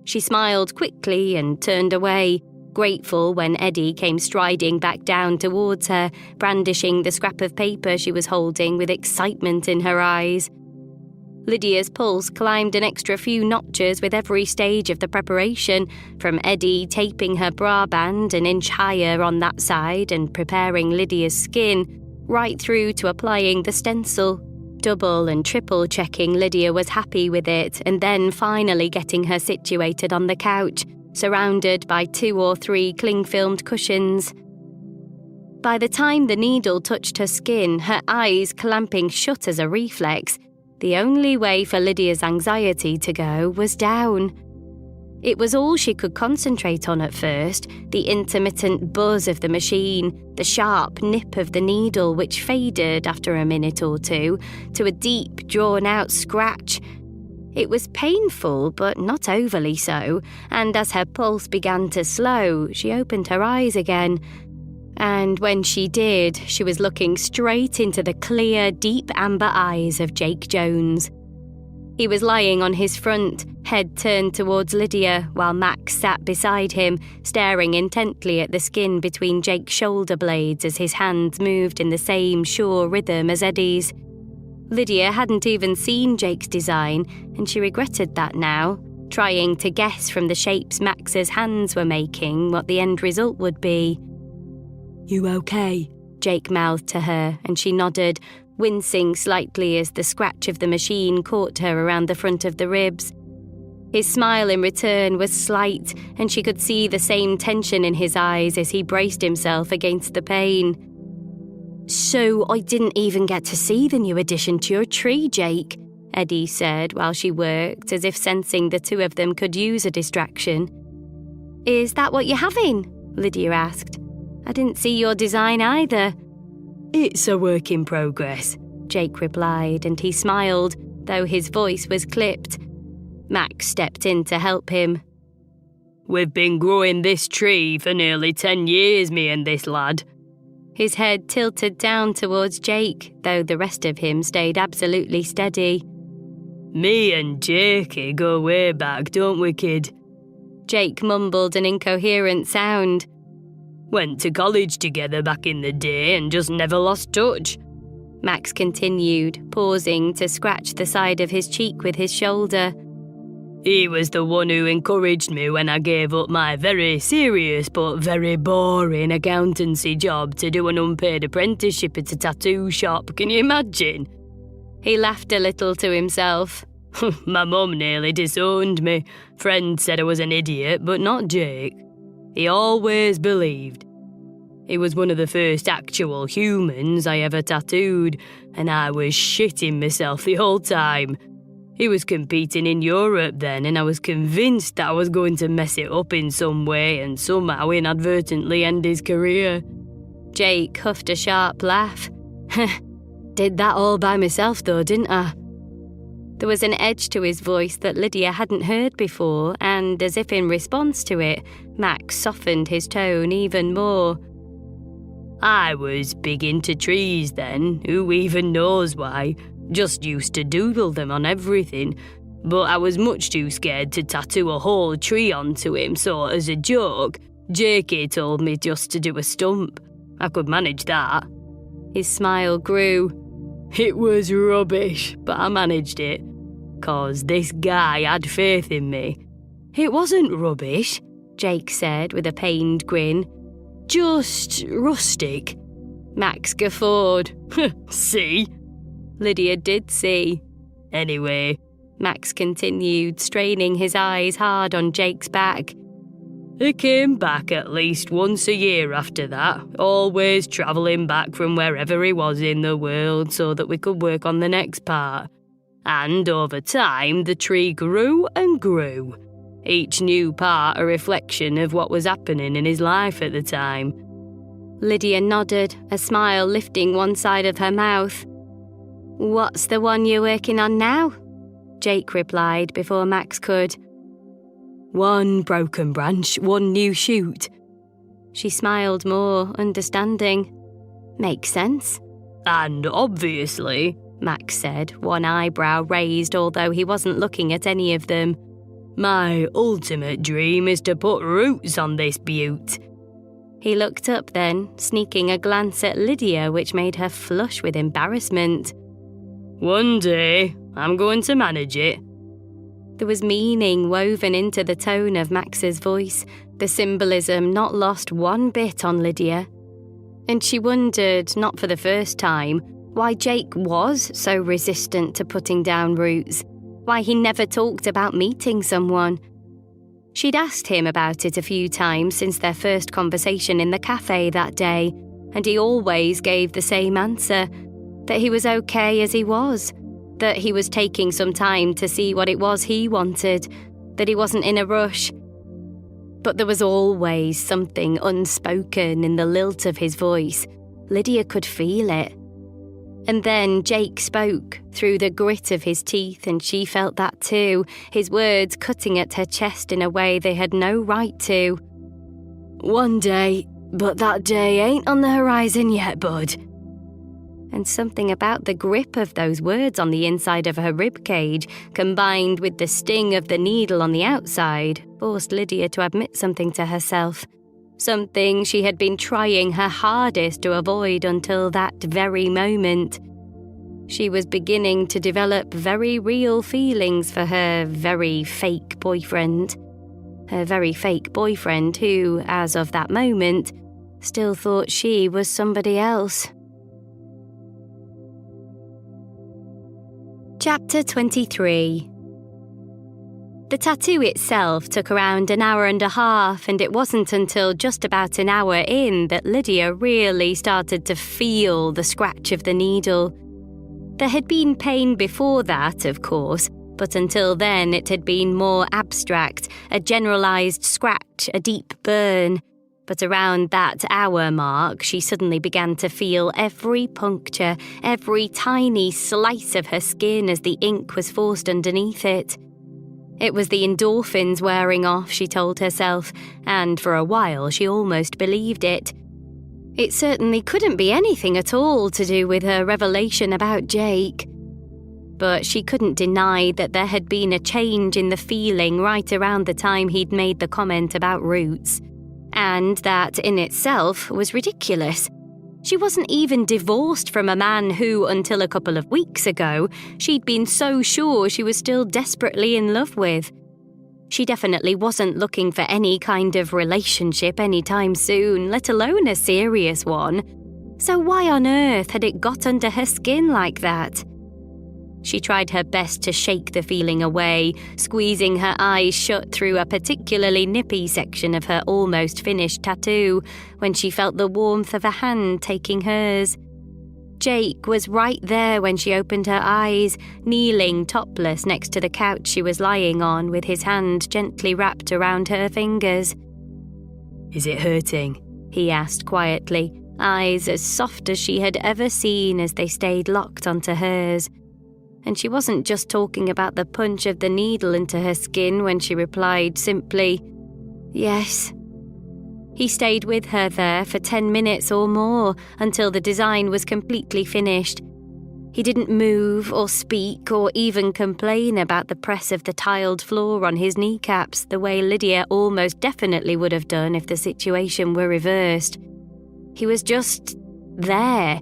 She smiled quickly and turned away, grateful when Eddie came striding back down towards her, brandishing the scrap of paper she was holding with excitement in her eyes. Lydia's pulse climbed an extra few notches with every stage of the preparation, from Eddie taping her bra band an inch higher on that side and preparing Lydia's skin, right through to applying the stencil, double and triple checking Lydia was happy with it, and then finally getting her situated on the couch, surrounded by 2 or 3 cling-filmed cushions. By the time the needle touched her skin, her eyes clamping shut as a reflex, the only way for Lydia's anxiety to go was down. It was all she could concentrate on at first, the intermittent buzz of the machine, the sharp nip of the needle which faded after a minute or two to a deep, drawn-out scratch. It was painful, but not overly so, and as her pulse began to slow, she opened her eyes again. And when she did, she was looking straight into the clear, deep amber eyes of Jake Jones. He was lying on his front, head turned towards Lydia, while Max sat beside him, staring intently at the skin between Jake's shoulder blades as his hands moved in the same sure rhythm as Eddie's. Lydia hadn't even seen Jake's design, and she regretted that now, trying to guess from the shapes Max's hands were making what the end result would be. "You okay?" Jake mouthed to her, and she nodded, wincing slightly as the scratch of the machine caught her around the front of the ribs. His smile in return was slight, and she could see the same tension in his eyes as he braced himself against the pain. "So I didn't even get to see the new addition to your tree, Jake," Eddie said while she worked, as if sensing the two of them could use a distraction. "Is that what you're having?" Lydia asked. "I didn't see your design either." "It's a work in progress," Jake replied, and he smiled, though his voice was clipped. Max stepped in to help him. "We've been growing this tree for nearly 10 years, me and this lad." His head tilted down towards Jake, though the rest of him stayed absolutely steady. "Me and Jakey go way back, don't we, kid?" Jake mumbled an incoherent sound. "Went to college together back in the day and just never lost touch." Max continued, pausing to scratch the side of his cheek with his shoulder. "He was the one who encouraged me when I gave up my very serious but very boring accountancy job to do an unpaid apprenticeship at a tattoo shop. Can you imagine?" He laughed a little to himself. "My mum nearly disowned me. Friend said I was an idiot, but not Jake. He always believed. He was one of the first actual humans I ever tattooed, and I was shitting myself the whole time. He was competing in Europe then, and I was convinced that I was going to mess it up in some way and somehow inadvertently end his career." Jake huffed a sharp laugh. Did that all by myself though, didn't I? There was an edge to his voice that Lydia hadn't heard before, and as if in response to it, Max softened his tone even more. "I was big into trees then, who even knows why, just used to doodle them on everything, but I was much too scared to tattoo a whole tree onto him, so as a joke, Jakey told me just to do a stump. I could manage that." His smile grew. "It was rubbish, but I managed it. 'Cause this guy had faith in me." "It wasn't rubbish," Jake said with a pained grin. "Just rustic." Max guffawed. "See?" Lydia did see. "Anyway," Max continued, straining his eyes hard on Jake's back. "He came back at least once a year after that, always travelling back from wherever he was in the world so that we could work on the next part. And over time, the tree grew and grew. Each new part a reflection of what was happening in his life at the time." Lydia nodded, a smile lifting one side of her mouth. "What's the one you're working on now?" Jake replied before Max could. "One broken branch, one new shoot." She smiled more, understanding. Makes sense. And obviously, Max said, one eyebrow raised although he wasn't looking at any of them, my ultimate dream is to put roots on this butte. He looked up then, sneaking a glance at Lydia which made her flush with embarrassment. One day, I'm going to manage it. There was meaning woven into the tone of Max's voice, the symbolism not lost one bit on Lydia. And she wondered, not for the first time, why Jake was so resistant to putting down roots, why he never talked about meeting someone. She'd asked him about it a few times since their first conversation in the cafe that day, and he always gave the same answer, that he was okay as he was, that he was taking some time to see what it was he wanted, that he wasn't in a rush. But there was always something unspoken in the lilt of his voice. Lydia could feel it. And then Jake spoke, through the grit of his teeth, and she felt that too, his words cutting at her chest in a way they had no right to. One day, but that day ain't on the horizon yet, bud. And something about the grip of those words on the inside of her ribcage, combined with the sting of the needle on the outside, forced Lydia to admit something to herself. Something she had been trying her hardest to avoid until that very moment. She was beginning to develop very real feelings for her very fake boyfriend. Her very fake boyfriend who, as of that moment, still thought she was somebody else. Chapter 23. The tattoo itself took around an hour and a half, and it wasn't until just about an hour in that Lydia really started to feel the scratch of the needle. There had been pain before that, of course, but until then it had been more abstract, a generalised scratch, a deep burn. But around that hour mark, she suddenly began to feel every puncture, every tiny slice of her skin as the ink was forced underneath it. It was the endorphins wearing off, she told herself, and for a while she almost believed it. It certainly couldn't be anything at all to do with her revelation about Jake. But she couldn't deny that there had been a change in the feeling right around the time he'd made the comment about roots. And that in itself was ridiculous. She wasn't even divorced from a man who, until a couple of weeks ago, she'd been so sure she was still desperately in love with. She definitely wasn't looking for any kind of relationship anytime soon, let alone a serious one. So why on earth had it got under her skin like that? She tried her best to shake the feeling away, squeezing her eyes shut through a particularly nippy section of her almost finished tattoo when she felt the warmth of a hand taking hers. Jake was right there when she opened her eyes, kneeling topless next to the couch she was lying on with his hand gently wrapped around her fingers. Is it hurting? He asked quietly, eyes as soft as she had ever seen as they stayed locked onto hers. And she wasn't just talking about the punch of the needle into her skin when she replied simply, yes. He stayed with her there for 10 minutes or more until the design was completely finished. He didn't move or speak or even complain about the press of the tiled floor on his kneecaps the way Lydia almost definitely would have done if the situation were reversed. He was just there,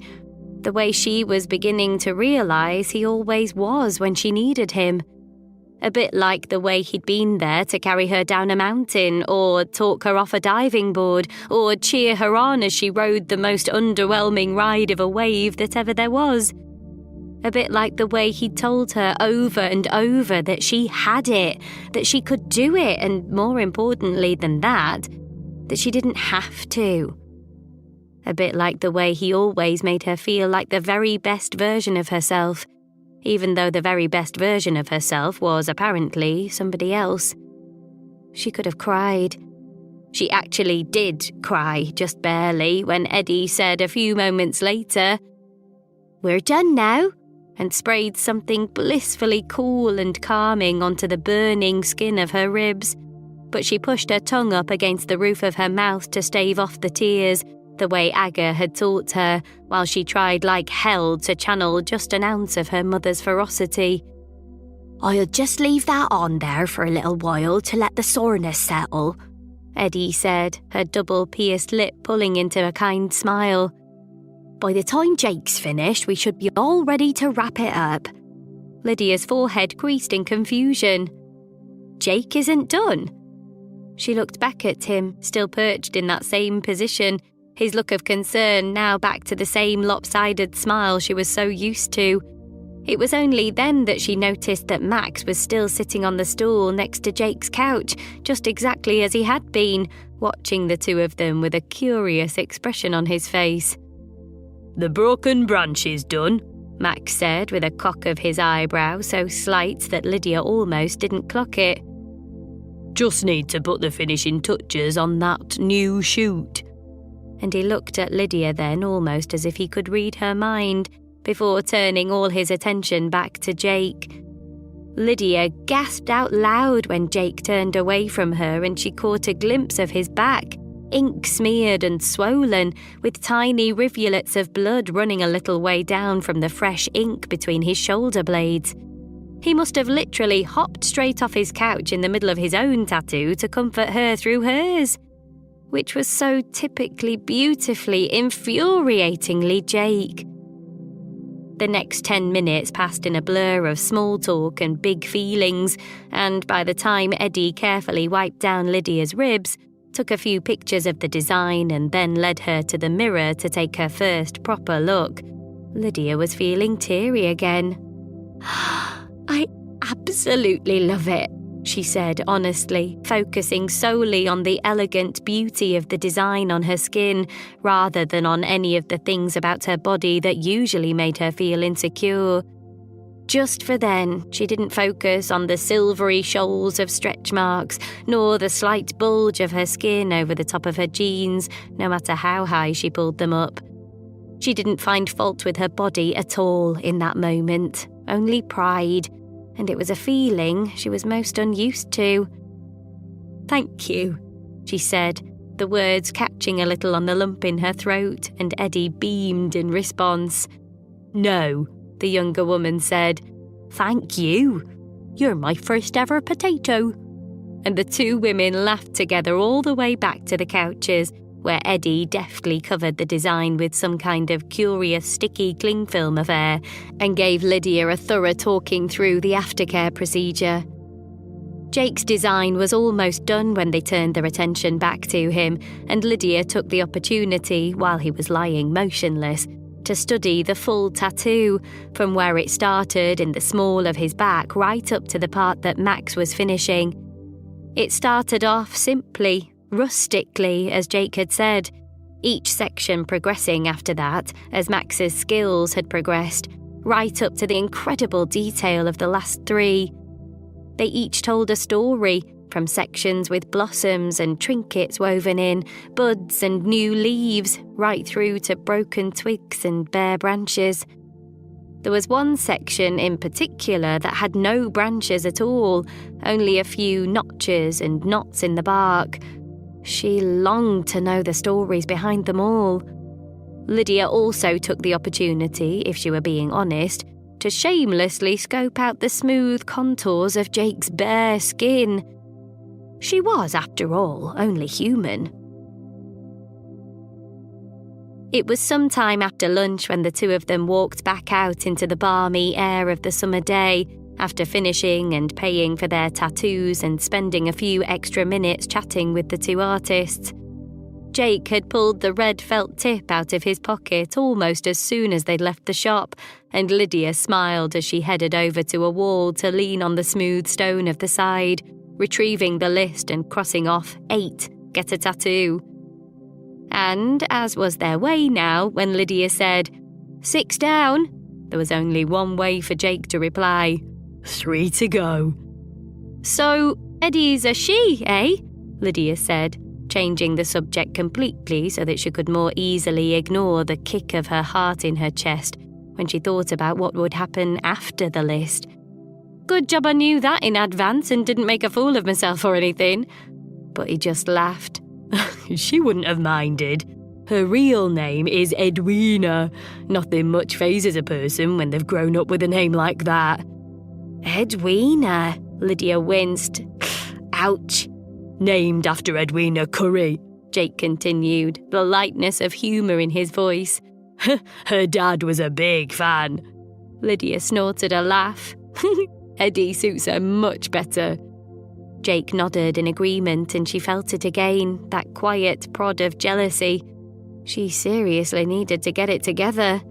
the way she was beginning to realise he always was when she needed him. A bit like the way he'd been there to carry her down a mountain, or talk her off a diving board, or cheer her on as she rode the most underwhelming ride of a wave that ever there was. A bit like the way he'd told her over and over that she had it, that she could do it, and more importantly than that she didn't have to. A bit like the way he always made her feel like the very best version of herself, even though the very best version of herself was apparently somebody else. She could have cried. She actually did cry, just barely, when Eddie said a few moments later, "We're done now," and sprayed something blissfully cool and calming onto the burning skin of her ribs. but she pushed her tongue up against the roof of her mouth to stave off the tears, the way Aga had taught her, while she tried like hell to channel just an ounce of her mother's ferocity. "I'll just leave that on there for a little while to let the soreness settle," Eddie said, her double-pierced lip pulling into a kind smile. "By the time Jake's finished, we should be all ready to wrap it up." Lydia's forehead creased in confusion. "Jake isn't done?" She looked back at him, still perched in that same position, his look of concern now back to the same lopsided smile she was so used to. It was only then that she noticed that Max was still sitting on the stool next to Jake's couch, just exactly as he had been, watching the two of them with a curious expression on his face. "The broken branch is done," Max said with a cock of his eyebrow so slight that Lydia almost didn't clock it. "Just need to put the finishing touches on that new shoot." And he looked at Lydia then almost as if he could read her mind, before turning all his attention back to Jake. Lydia gasped out loud when Jake turned away from her and she caught a glimpse of his back, ink-smeared and swollen, with tiny rivulets of blood running a little way down from the fresh ink between his shoulder blades. He must have literally hopped straight off his couch in the middle of his own tattoo to comfort her through hers, which was so typically, beautifully, infuriatingly Jake. The next 10 minutes passed in a blur of small talk and big feelings, and by the time Eddie carefully wiped down Lydia's ribs, took a few pictures of the design and then led her to the mirror to take her first proper look, Lydia was feeling teary again. "I absolutely love it," she said honestly, focusing solely on the elegant beauty of the design on her skin, rather than on any of the things about her body that usually made her feel insecure. Just for then, she didn't focus on the silvery shoals of stretch marks, nor the slight bulge of her skin over the top of her jeans, no matter how high she pulled them up. She didn't find fault with her body at all in that moment, only pride, and it was a feeling she was most unused to. "Thank you," she said, the words catching a little on the lump in her throat, and Eddie beamed in response. "No," the younger woman said. "Thank you. You're my first ever potato." And the two women laughed together all the way back to the couches, where Eddie deftly covered the design with some kind of curious sticky cling film affair and gave Lydia a thorough talking through the aftercare procedure. Jake's design was almost done when they turned their attention back to him, and Lydia took the opportunity, while he was lying motionless, to study the full tattoo, from where it started in the small of his back right up to the part that Max was finishing. It started off simply, rustically, as Jake had said, each section progressing after that as Max's skills had progressed, right up to the incredible detail of the last 3. They each told a story, from sections with blossoms and trinkets woven in, buds and new leaves, right through to broken twigs and bare branches. There was one section in particular that had no branches at all, only a few notches and knots in the bark. She longed to know the stories behind them all. Lydia also took the opportunity, if she were being honest, to shamelessly scope out the smooth contours of Jake's bare skin. She was, after all, only human. It was some time after lunch when the two of them walked back out into the balmy air of the summer day, after finishing and paying for their tattoos and spending a few extra minutes chatting with the two artists. Jake had pulled the red felt tip out of his pocket almost as soon as they'd left the shop, and Lydia smiled as she headed over to a wall to lean on the smooth stone of the side, retrieving the list and crossing off 8, get a tattoo. And, as was their way now, when Lydia said, 6 down, there was only one way for Jake to reply, 3 to go. So, Eddie's a she, eh? Lydia said, changing the subject completely so that she could more easily ignore the kick of her heart in her chest when she thought about what would happen after the list. Good job I knew that in advance and didn't make a fool of myself or anything. but he just laughed. She wouldn't have minded. Her real name is Edwina. Nothing much phases a person when they've grown up with a name like that. Edwina, Lydia winced. Ouch. Named after Edwina Curry, Jake continued, the lightness of humour in his voice. Her dad was a big fan. Lydia snorted a laugh. Eddie suits her much better. Jake nodded in agreement and she felt it again, that quiet prod of jealousy. She seriously needed to get it together.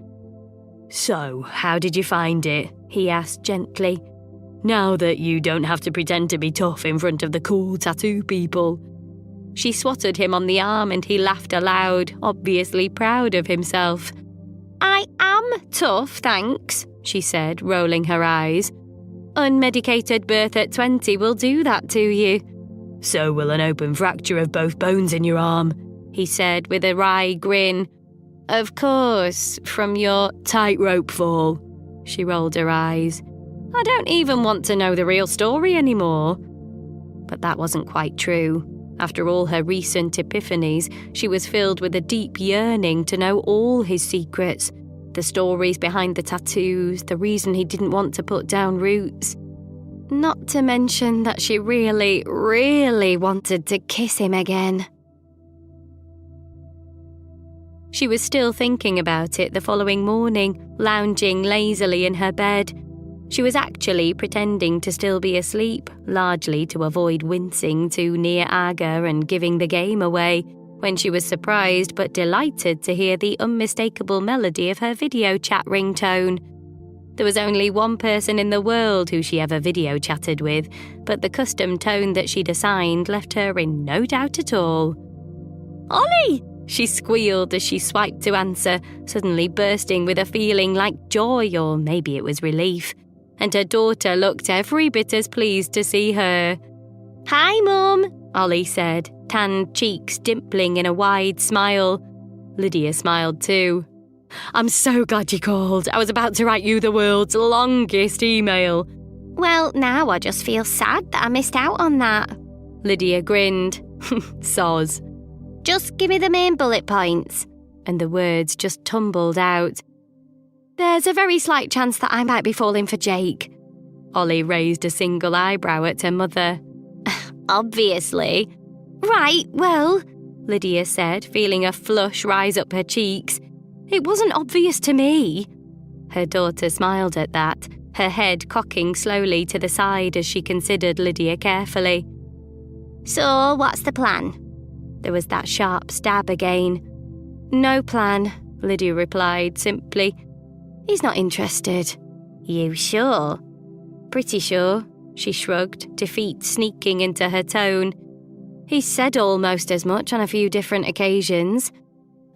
So, how did you find it? He asked gently. Now that you don't have to pretend to be tough in front of the cool tattoo people. She swatted him on the arm and he laughed aloud, obviously proud of himself. I am tough, thanks, she said, rolling her eyes. Unmedicated birth at 20 will do that to you. So will an open fracture of both bones in your arm, he said with a wry grin. Of course, from your tightrope fall. She rolled her eyes. I don't even want to know the real story anymore. But that wasn't quite true. After all her recent epiphanies, she was filled with a deep yearning to know all his secrets, the stories behind the tattoos, the reason he didn't want to put down roots. Not to mention that she really, really wanted to kiss him again. She was still thinking about it the following morning, lounging lazily in her bed. She was actually pretending to still be asleep, largely to avoid wincing too near Aga and giving the game away, when she was surprised but delighted to hear the unmistakable melody of her video chat ringtone. There was only one person in the world who she ever video chatted with, but the custom tone that she'd assigned left her in no doubt at all. "Ollie!" she squealed as she swiped to answer, suddenly bursting with a feeling like joy, or maybe it was relief. And her daughter looked every bit as pleased to see her. "Hi, Mum," Ollie said, tanned cheeks dimpling in a wide smile. Lydia smiled too. "I'm so glad you called. I was about to write you the world's longest email." "Well, now I just feel sad that I missed out on that." Lydia grinned. Soz. "Just give me the main bullet points." And the words just tumbled out. "There's a very slight chance that I might be falling for Jake." Ollie raised a single eyebrow at her mother. "Obviously." "Right, well," Lydia said, feeling a flush rise up her cheeks. "It wasn't obvious to me." Her daughter smiled at that, her head cocking slowly to the side as she considered Lydia carefully. "So, what's the plan?" There was that sharp stab again. "No plan," Lydia replied simply. "He's not interested." "You sure?" "Pretty sure," she shrugged, defeat sneaking into her tone. "He said almost as much on a few different occasions."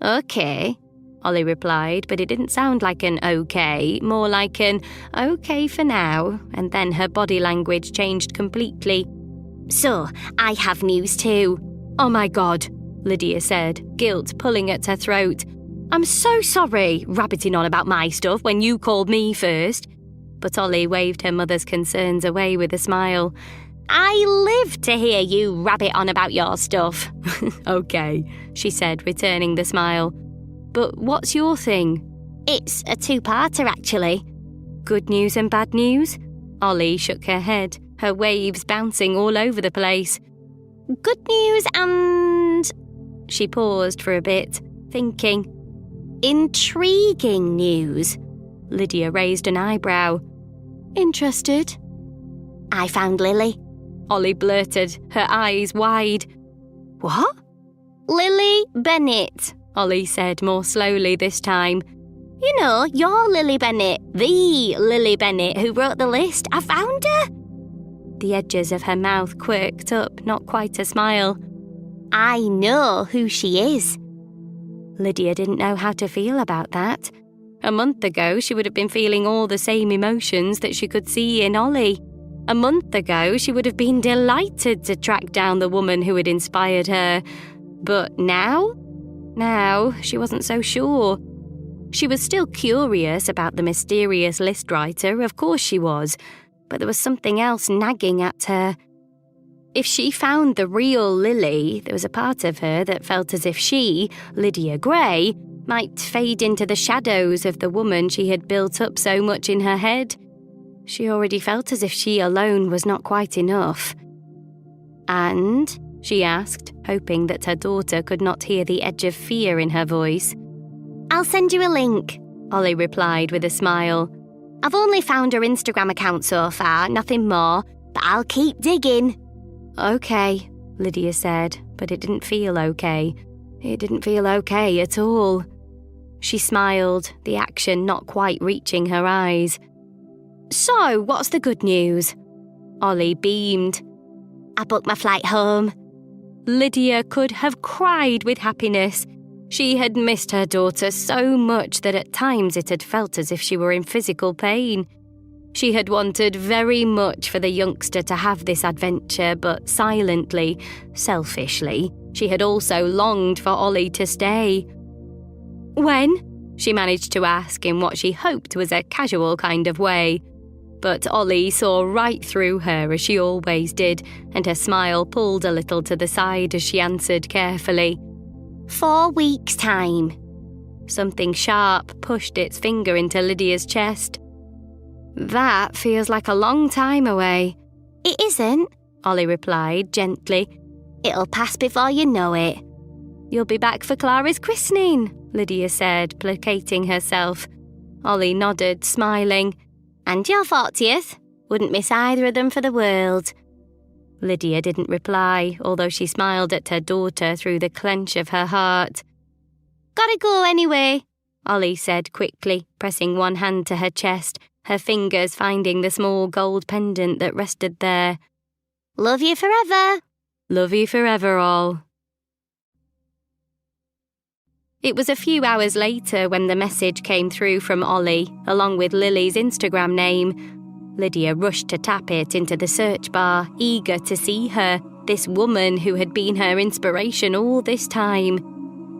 "Okay," Ollie replied, but it didn't sound like an okay, more like an okay for now, and then her body language changed completely. "So, I have news too." "Oh my God," Lydia said, guilt pulling at her throat. "I'm so sorry, rabbiting on about my stuff when you called me first." But Ollie waved her mother's concerns away with a smile. "I live to hear you rabbit on about your stuff." "Okay," she said, returning the smile. "But what's your thing?" "It's a two-parter, actually." "Good news and bad news?" Ollie shook her head, her waves bouncing all over the place. "Good news and..." She paused for a bit, thinking. "Intriguing news." Lydia raised an eyebrow. "Interested?" "I found Lily," Ollie blurted, her eyes wide. "What?" "Lily Bennett," Ollie said more slowly this time. "You know, your Lily Bennett, the Lily Bennett who wrote the list. I found her." The edges of her mouth quirked up, not quite a smile. "I know who she is." Lydia didn't know how to feel about that. A month ago, she would have been feeling all the same emotions that she could see in Ollie. A month ago, she would have been delighted to track down the woman who had inspired her. But now? Now, she wasn't so sure. She was still curious about the mysterious list writer, of course she was, but there was something else nagging at her. If she found the real Lily, there was a part of her that felt as if she, Lydia Gray, might fade into the shadows of the woman she had built up so much in her head. She already felt as if she alone was not quite enough. "And?" she asked, hoping that her daughter could not hear the edge of fear in her voice. "I'll send you a link," Ollie replied with a smile. "I've only found her Instagram account so far, nothing more, but I'll keep digging." "Okay," Lydia said, but it didn't feel okay. It didn't feel okay at all. She smiled, the action not quite reaching her eyes. "So, what's the good news?" Ollie beamed. "I booked my flight home." Lydia could have cried with happiness. She had missed her daughter so much that at times it had felt as if she were in physical pain. She had wanted very much for the youngster to have this adventure, but silently, selfishly, she had also longed for Ollie to stay. "When?" she managed to ask in what she hoped was a casual kind of way. But Ollie saw right through her as she always did, and her smile pulled a little to the side as she answered carefully. 4 weeks' time. Something sharp pushed its finger into Lydia's chest. "That feels like a long time away." "It isn't," Ollie replied gently. "It'll pass before you know it." "You'll be back for Clara's christening," Lydia said, placating herself. Ollie nodded, smiling. "And your 40th. Wouldn't miss either of them for the world." Lydia didn't reply, although she smiled at her daughter through the clench of her heart. "Gotta go anyway," Ollie said quickly, pressing one hand to her chest, her fingers finding the small gold pendant that rested there. "Love you forever." "Love you forever, all." It was a few hours later when the message came through from Ollie, along with Lily's Instagram name. Lydia rushed to tap it into the search bar, eager to see her, this woman who had been her inspiration all this time.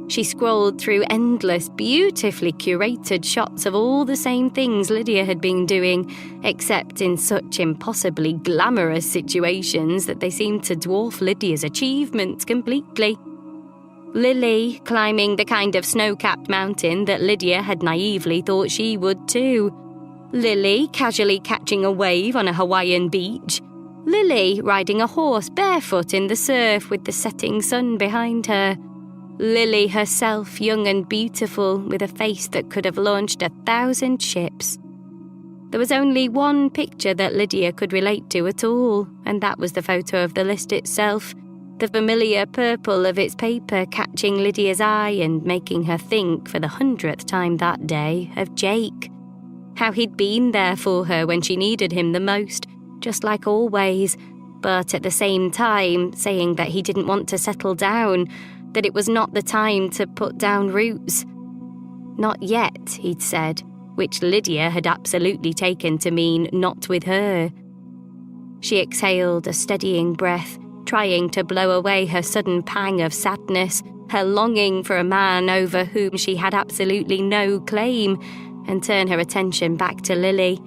She scrolled through endless, beautifully curated shots of all the same things Lydia had been doing, except in such impossibly glamorous situations that they seemed to dwarf Lydia's achievements completely. Lily climbing the kind of snow-capped mountain that Lydia had naively thought she would too. Lily casually catching a wave on a Hawaiian beach. Lily riding a horse barefoot in the surf with the setting sun behind her. Lily herself young and beautiful with a face that could have launched 1,000 ships. There was only one picture that Lydia could relate to at all, and that was the photo of the list itself. The familiar purple of its paper catching Lydia's eye and making her think for the 100th time that day of Jake. How he'd been there for her when she needed him the most, just like always, but at the same time saying that he didn't want to settle down, that it was not the time to put down roots. Not yet, he'd said, which Lydia had absolutely taken to mean not with her. She exhaled a steadying breath, trying to blow away her sudden pang of sadness, her longing for a man over whom she had absolutely no claim, and turn her attention back to Lily.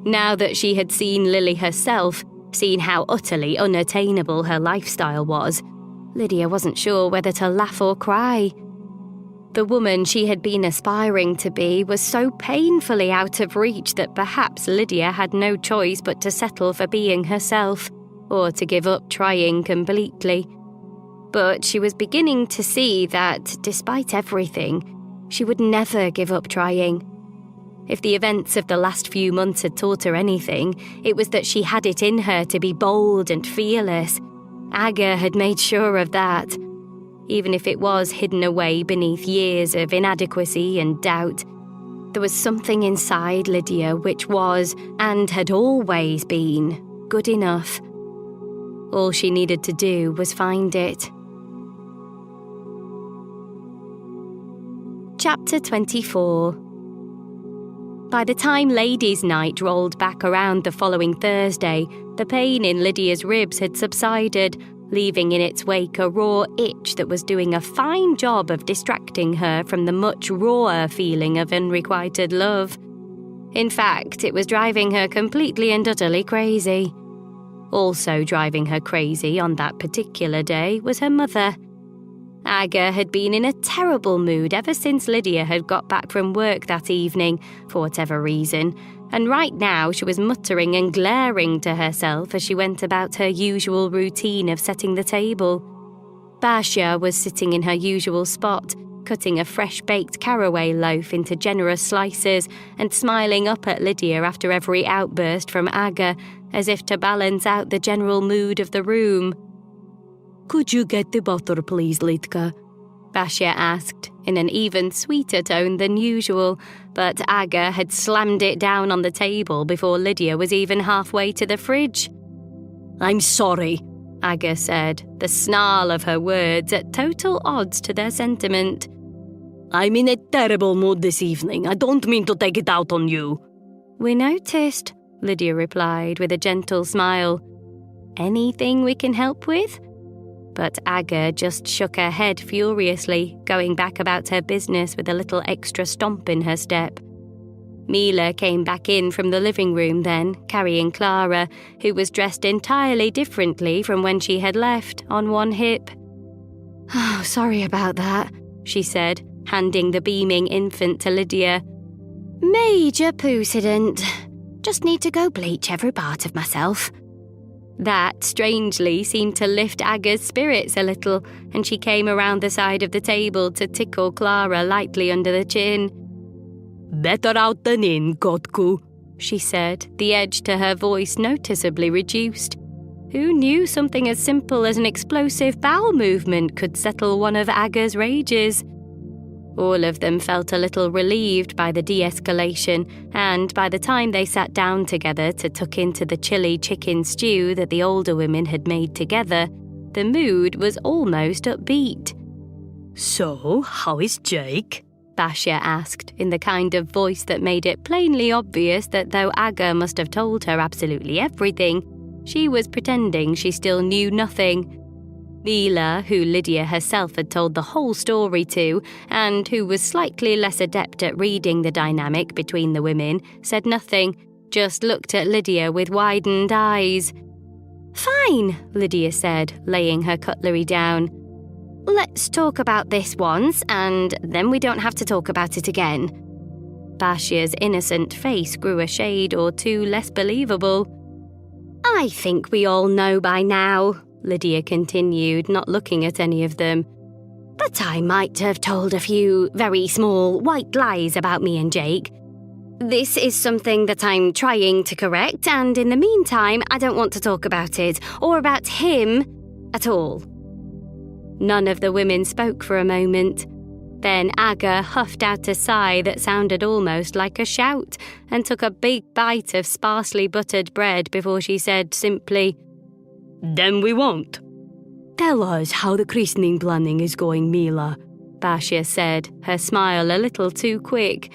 Now that she had seen Lily herself, seen how utterly unattainable her lifestyle was, Lydia wasn't sure whether to laugh or cry. The woman she had been aspiring to be was so painfully out of reach that perhaps Lydia had no choice but to settle for being herself, or to give up trying completely. But she was beginning to see that, despite everything, she would never give up trying. If the events of the last few months had taught her anything, it was that she had it in her to be bold and fearless. Aga had made sure of that. Even if it was hidden away beneath years of inadequacy and doubt, there was something inside Lydia which was, and had always been, good enough. All she needed to do was find it. Chapter 24. By the time Ladies' Night rolled back around the following Thursday, the pain in Lydia's ribs had subsided, leaving in its wake a raw itch that was doing a fine job of distracting her from the much rawer feeling of unrequited love. In fact, it was driving her completely and utterly crazy. Also driving her crazy on that particular day was her mother. Aga had been in a terrible mood ever since Lydia had got back from work that evening, for whatever reason, and right now she was muttering and glaring to herself as she went about her usual routine of setting the table. Basia was sitting in her usual spot, cutting a fresh-baked caraway loaf into generous slices and smiling up at Lydia after every outburst from Aga, as if to balance out the general mood of the room. "Could you get the butter, please, Litka?" Basia asked, in an even sweeter tone than usual, but Aga had slammed it down on the table before Lydia was even halfway to the fridge. "I'm sorry," Aga said, the snarl of her words at total odds to their sentiment. "I'm in a terrible mood this evening. I don't mean to take it out on you." "We noticed," Lydia replied with a gentle smile. "Anything we can help with?" But Aga just shook her head furiously, going back about her business with a little extra stomp in her step. Mila came back in from the living room then, carrying Clara, who was dressed entirely differently from when she had left, on one hip. "Oh, sorry about that," she said, handing the beaming infant to Lydia. "Major poo-cident. Just need to go bleach every part of myself." That, strangely, seemed to lift Aga's spirits a little, and she came around the side of the table to tickle Clara lightly under the chin. "Better out than in, Kotku," she said, the edge to her voice noticeably reduced. Who knew something as simple as an explosive bowel movement could settle one of Aga's rages? All of them felt a little relieved by the de-escalation, and by the time they sat down together to tuck into the chilly chicken stew that the older women had made together, the mood was almost upbeat. "So, how is Jake?" Basia asked, in the kind of voice that made it plainly obvious that though Aga must have told her absolutely everything, she was pretending she still knew nothing. Mila, who Lydia herself had told the whole story to, and who was slightly less adept at reading the dynamic between the women, said nothing, just looked at Lydia with widened eyes. "Fine," Lydia said, laying her cutlery down. "Let's talk about this once, and then we don't have to talk about it again." Basia's innocent face grew a shade or two less believable. "I think we all know by now," Lydia continued, not looking at any of them, "that I might have told a few very small white lies about me and Jake. This is something that I'm trying to correct, and in the meantime, I don't want to talk about it, or about him, at all." None of the women spoke for a moment. Then Aga huffed out a sigh that sounded almost like a shout, and took a big bite of sparsely buttered bread before she said simply, "Then we won't." "Tell us how the christening planning is going, Mila," Basia said, her smile a little too quick.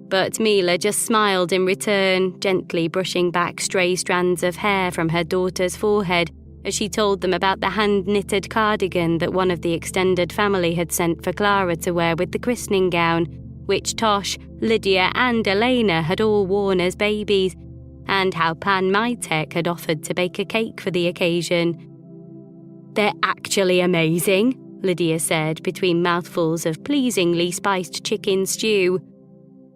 But Mila just smiled in return, gently brushing back stray strands of hair from her daughter's forehead as she told them about the hand-knitted cardigan that one of the extended family had sent for Clara to wear with the christening gown, which Tosh, Lydia and Elena had all worn as babies, and how Pan Mytek had offered to bake a cake for the occasion. "They're actually amazing," Lydia said between mouthfuls of pleasingly spiced chicken stew.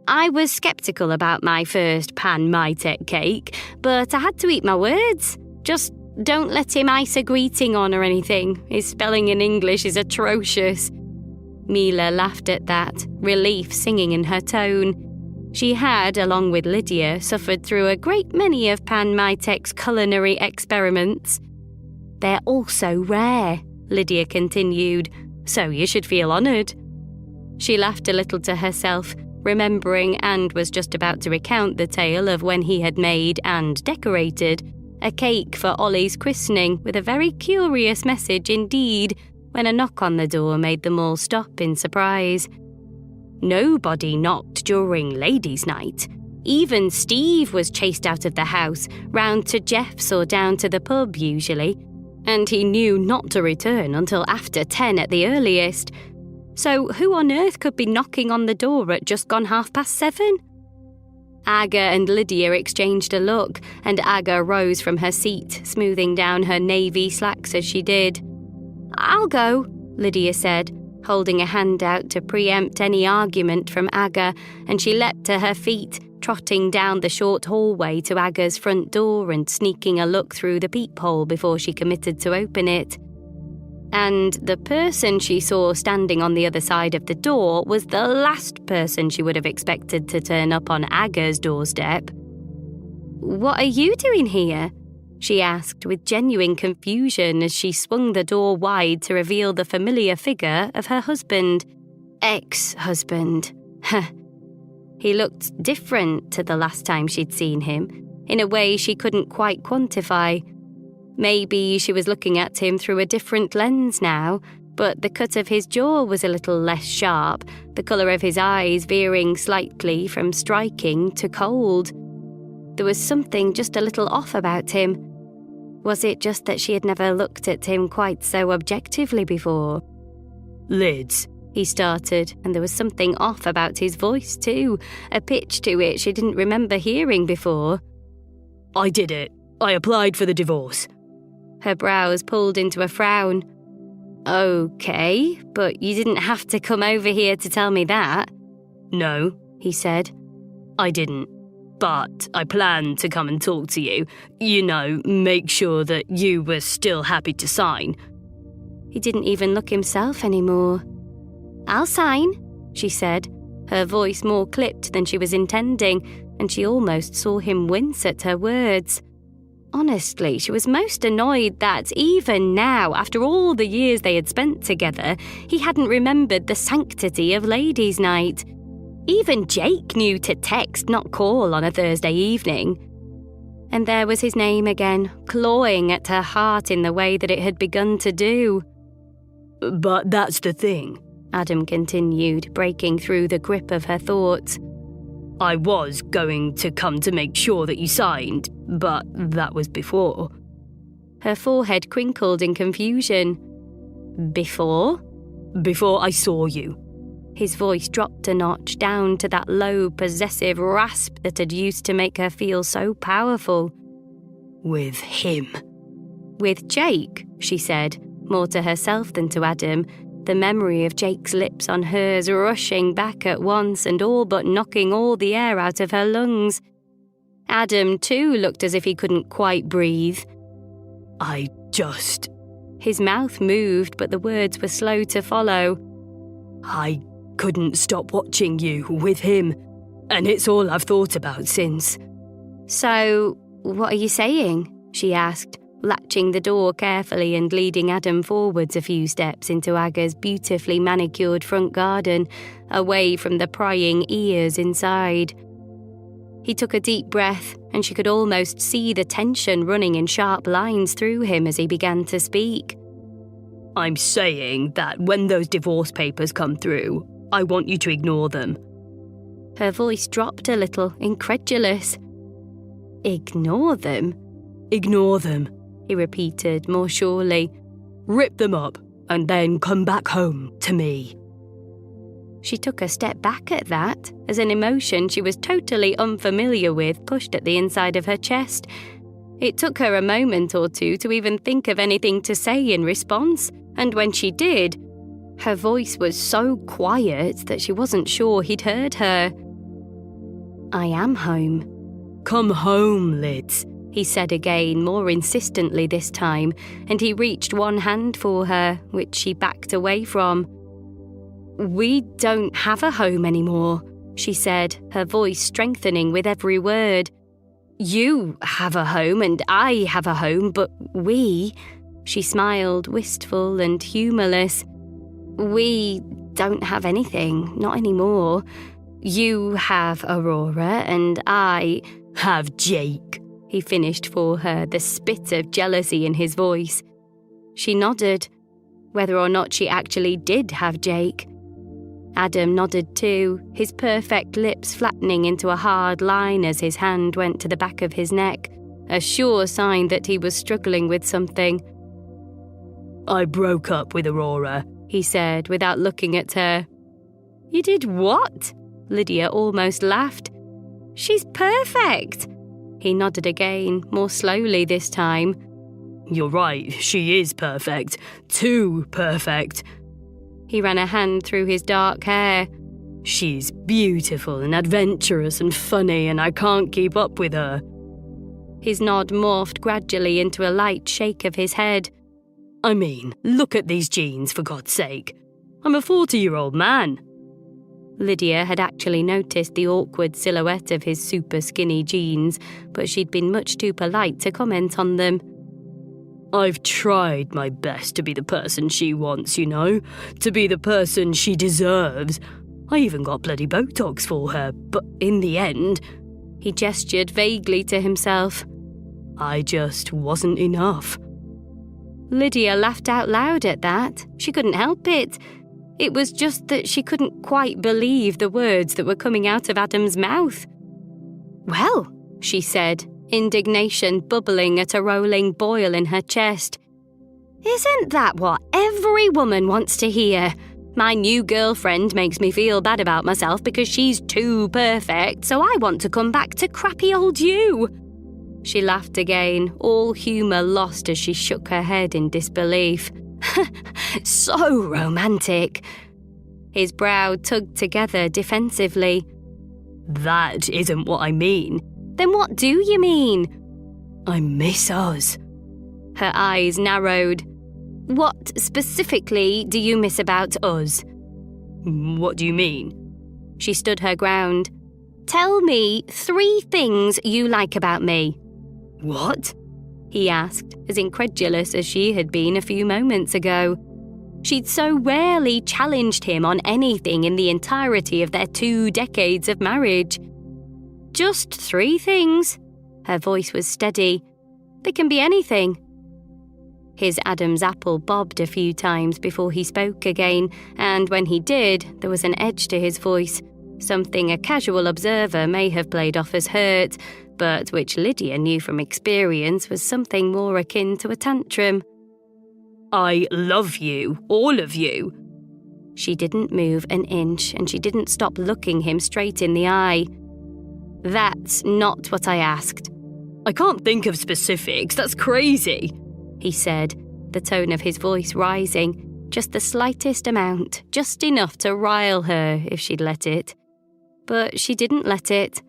"I was sceptical about my first Pan Mytek cake, but I had to eat my words. Just don't let him ice a greeting on or anything. His spelling in English is atrocious." Mila laughed at that, relief singing in her tone. She had, along with Lydia, suffered through a great many of Pan Mytek's culinary experiments. "They're also rare," Lydia continued, "so you should feel honoured." She laughed a little to herself, remembering and was just about to recount the tale of when he had made and decorated a cake for Ollie's christening with a very curious message indeed, when a knock on the door made them all stop in surprise. Nobody knocked during ladies' night. Even Steve was chased out of the house, round to Jeff's or down to the pub usually, and he knew not to return until after 10 at the earliest. So who on earth could be knocking on the door at just gone 7:30? Aga and Lydia exchanged a look, and Aga rose from her seat, smoothing down her navy slacks as she did. "I'll go," Lydia said, holding a hand out to preempt any argument from Aga, and she leapt to her feet, trotting down the short hallway to Aga's front door and sneaking a look through the peephole before she committed to open it. And the person she saw standing on the other side of the door was the last person she would have expected to turn up on Aga's doorstep. "What are you doing here?" she asked with genuine confusion as she swung the door wide to reveal the familiar figure of her husband. Ex-husband. He looked different to the last time she'd seen him, in a way she couldn't quite quantify. Maybe she was looking at him through a different lens now, but the cut of his jaw was a little less sharp, the colour of his eyes veering slightly from striking to cold. There was something just a little off about him. Was it just that she had never looked at him quite so objectively before? "Lids," he started, and there was something off about his voice too, a pitch to it she didn't remember hearing before. "I did it. I applied for the divorce." Her brows pulled into a frown. "Okay, but you didn't have to come over here to tell me that." "No," he said. "I didn't. But I planned to come and talk to you. Make sure that you were still happy to sign." He didn't even look himself anymore. "I'll sign," she said, her voice more clipped than she was intending, and she almost saw him wince at her words. Honestly, she was most annoyed that even now, after all the years they had spent together, he hadn't remembered the sanctity of ladies' night. Even Jake knew to text, not call on a Thursday evening. And there was his name again, clawing at her heart in the way that it had begun to do. "But that's the thing," Adam continued, breaking through the grip of her thoughts. "I was going to come to make sure that you signed, but that was before." Her forehead crinkled in confusion. "Before?" "Before I saw you." His voice dropped a notch down to that low, possessive rasp that had used to make her feel so powerful. "With him." "With Jake," she said, more to herself than to Adam, the memory of Jake's lips on hers rushing back at once and all but knocking all the air out of her lungs. Adam, too, looked as if he couldn't quite breathe. "I just..." His mouth moved, but the words were slow to follow. "I couldn't stop watching you with him, and it's all I've thought about since." "So, what are you saying?" she asked, latching the door carefully and leading Adam forwards a few steps into Aga's beautifully manicured front garden, away from the prying ears inside. He took a deep breath, and she could almost see the tension running in sharp lines through him as he began to speak. "I'm saying that when those divorce papers come through, I want you to ignore them." Her voice dropped a little, incredulous. "Ignore them?" "Ignore them," he repeated more surely. "Rip them up, and then come back home to me." She took a step back at that, as an emotion she was totally unfamiliar with pushed at the inside of her chest. It took her a moment or two to even think of anything to say in response, and when she did, her voice was so quiet that she wasn't sure he'd heard her. "I am home." "Come home, Lids," he said again, more insistently this time, and he reached one hand for her, which she backed away from. "We don't have a home anymore," she said, her voice strengthening with every word. "You have a home and I have a home, but we..." She smiled, wistful and humourless. "We don't have anything, not anymore. You have Aurora and I..." "Have Jake," he finished for her, the spit of jealousy in his voice. She nodded, whether or not she actually did have Jake. Adam nodded too, his perfect lips flattening into a hard line as his hand went to the back of his neck, a sure sign that he was struggling with something. "I broke up with Aurora," he said without looking at her. "You did what?" Lydia almost laughed. She's perfect. He nodded again, more slowly this time. You're right, she is perfect. Too perfect. He ran a hand through his dark hair. She's beautiful and adventurous and funny, and I can't keep up with her. His nod morphed gradually into a light shake of his head. I mean, look at these jeans, for God's sake. I'm a 40-year-old man. Lydia had actually noticed the awkward silhouette of his super skinny jeans, but she'd been much too polite to comment on them. I've tried my best to be the person she wants, you know, to be the person she deserves. I even got bloody Botox for her, but in the end, he gestured vaguely to himself, I just wasn't enough. Lydia laughed out loud at that. She couldn't help it. It was just that she couldn't quite believe the words that were coming out of Adam's mouth. Well, she said, indignation bubbling at a rolling boil in her chest. Isn't that what every woman wants to hear? My new girlfriend makes me feel bad about myself because she's too perfect, so I want to come back to crappy old you. She laughed again, all humour lost as she shook her head in disbelief. So romantic. His brow tugged together defensively. That isn't what I mean. Then what do you mean? I miss us. Her eyes narrowed. What specifically do you miss about us? What do you mean? She stood her ground. Tell me 3 things you like about me. What? He asked, as incredulous as she had been a few moments ago. She'd so rarely challenged him on anything in the entirety of their 2 decades of marriage. Just 3 things. Her voice was steady. They can be anything. His Adam's apple bobbed a few times before he spoke again, and when he did, there was an edge to his voice, something a casual observer may have played off as hurt, but which Lydia knew from experience was something more akin to a tantrum. I love you, all of you. She didn't move an inch, and she didn't stop looking him straight in the eye. That's not what I asked. I can't think of specifics, that's crazy, he said, the tone of his voice rising, just the slightest amount, just enough to rile her if she'd let it. But she didn't let it.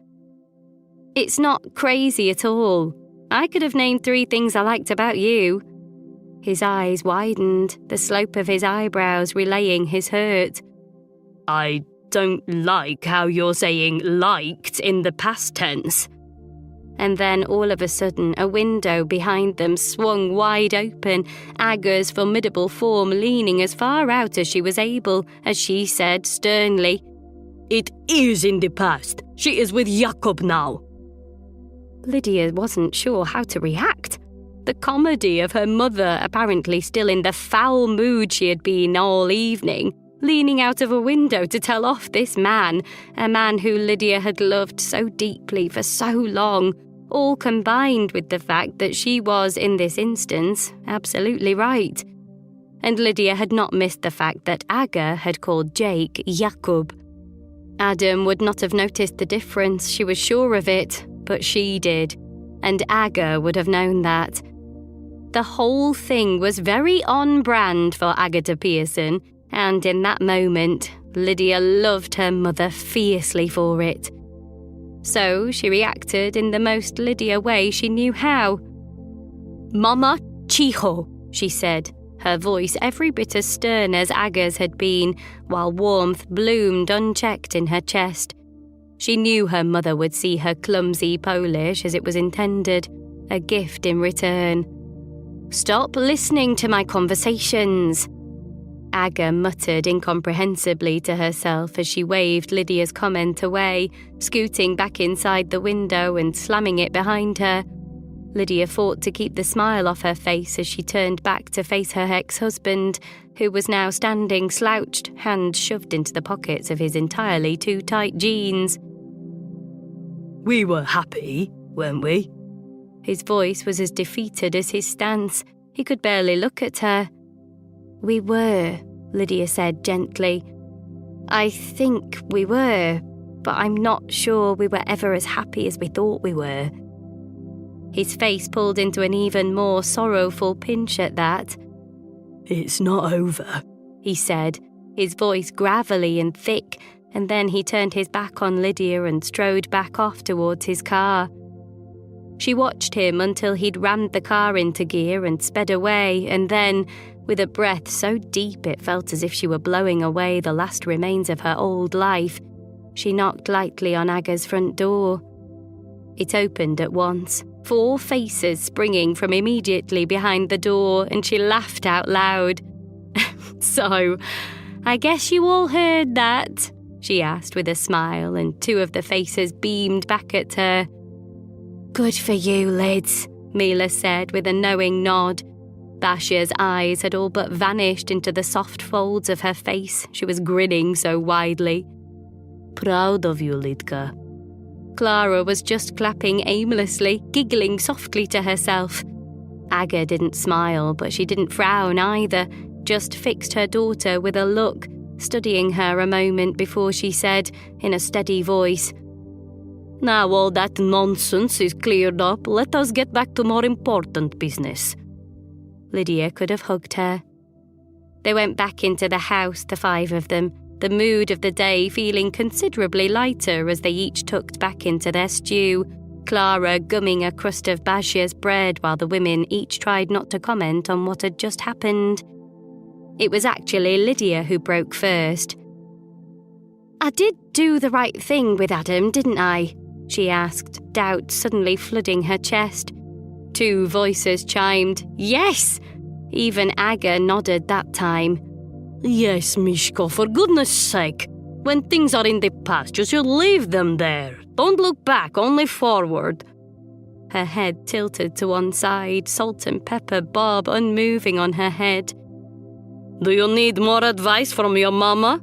It's not crazy at all. I could have named 3 things I liked about you. His eyes widened, the slope of his eyebrows relaying his hurt. I don't like how you're saying liked in the past tense. And then all of a sudden, a window behind them swung wide open, Aga's formidable form leaning as far out as she was able, as she said sternly, It is in the past. She is with Jakob now. Lydia wasn't sure how to react. The comedy of her mother, apparently still in the foul mood she had been all evening, leaning out of a window to tell off this man, a man who Lydia had loved so deeply for so long, all combined with the fact that she was, in this instance, absolutely right. And Lydia had not missed the fact that Aga had called Jake Jakob. Adam would not have noticed the difference, she was sure of it, but she did, and Aga would have known that. The whole thing was very on brand for Agatha Pearson, and in that moment, Lydia loved her mother fiercely for it. So she reacted in the most Lydia way she knew how. Mama Chiho, she said, her voice every bit as stern as Aga's had been, while warmth bloomed unchecked in her chest. She knew her mother would see her clumsy Polish as it was intended, a gift in return. Stop listening to my conversations. Aga muttered incomprehensibly to herself as she waved Lydia's comment away, scooting back inside the window and slamming it behind her. Lydia fought to keep the smile off her face as she turned back to face her ex-husband, who was now standing slouched, hands shoved into the pockets of his entirely too tight jeans. We were happy, weren't we? His voice was as defeated as his stance. He could barely look at her. We were, Lydia said gently. I think we were, but I'm not sure we were ever as happy as we thought we were." His face pulled into an even more sorrowful pinch at that. "It's not over," he said, his voice gravelly and thick, and then he turned his back on Lydia and strode back off towards his car. She watched him until he'd rammed the car into gear and sped away, and then, with a breath so deep it felt as if she were blowing away the last remains of her old life, she knocked lightly on Aga's front door. It opened at once, 4 faces springing from immediately behind the door, and she laughed out loud. "So, I guess you all heard that?" she asked with a smile, and 2 of the faces beamed back at her. "Good for you, Lids," Mila said with a knowing nod. Bashia's eyes had all but vanished into the soft folds of her face. She was grinning so widely. "Proud of you, Lidka." Clara was just clapping aimlessly, giggling softly to herself. Aga didn't smile, but she didn't frown either, just fixed her daughter with a look, studying her a moment before she said, in a steady voice, "Now all that nonsense is cleared up, let us get back to more important business." Lydia could have hugged her. They went back into the house, the 5 of them, the mood of the day feeling considerably lighter as they each tucked back into their stew, Clara gumming a crust of Bashia's bread while the women each tried not to comment on what had just happened. It was actually Lydia who broke first. "I did do the right thing with Adam, didn't I?" she asked, doubt suddenly flooding her chest. 2 voices chimed, "Yes!" Even Aga nodded that time. "Yes, Mishko, for goodness sake. When things are in the past, you should leave them there. Don't look back, only forward." Her head tilted to one side, salt and pepper bob unmoving on her head. "Do you need more advice from your mama?"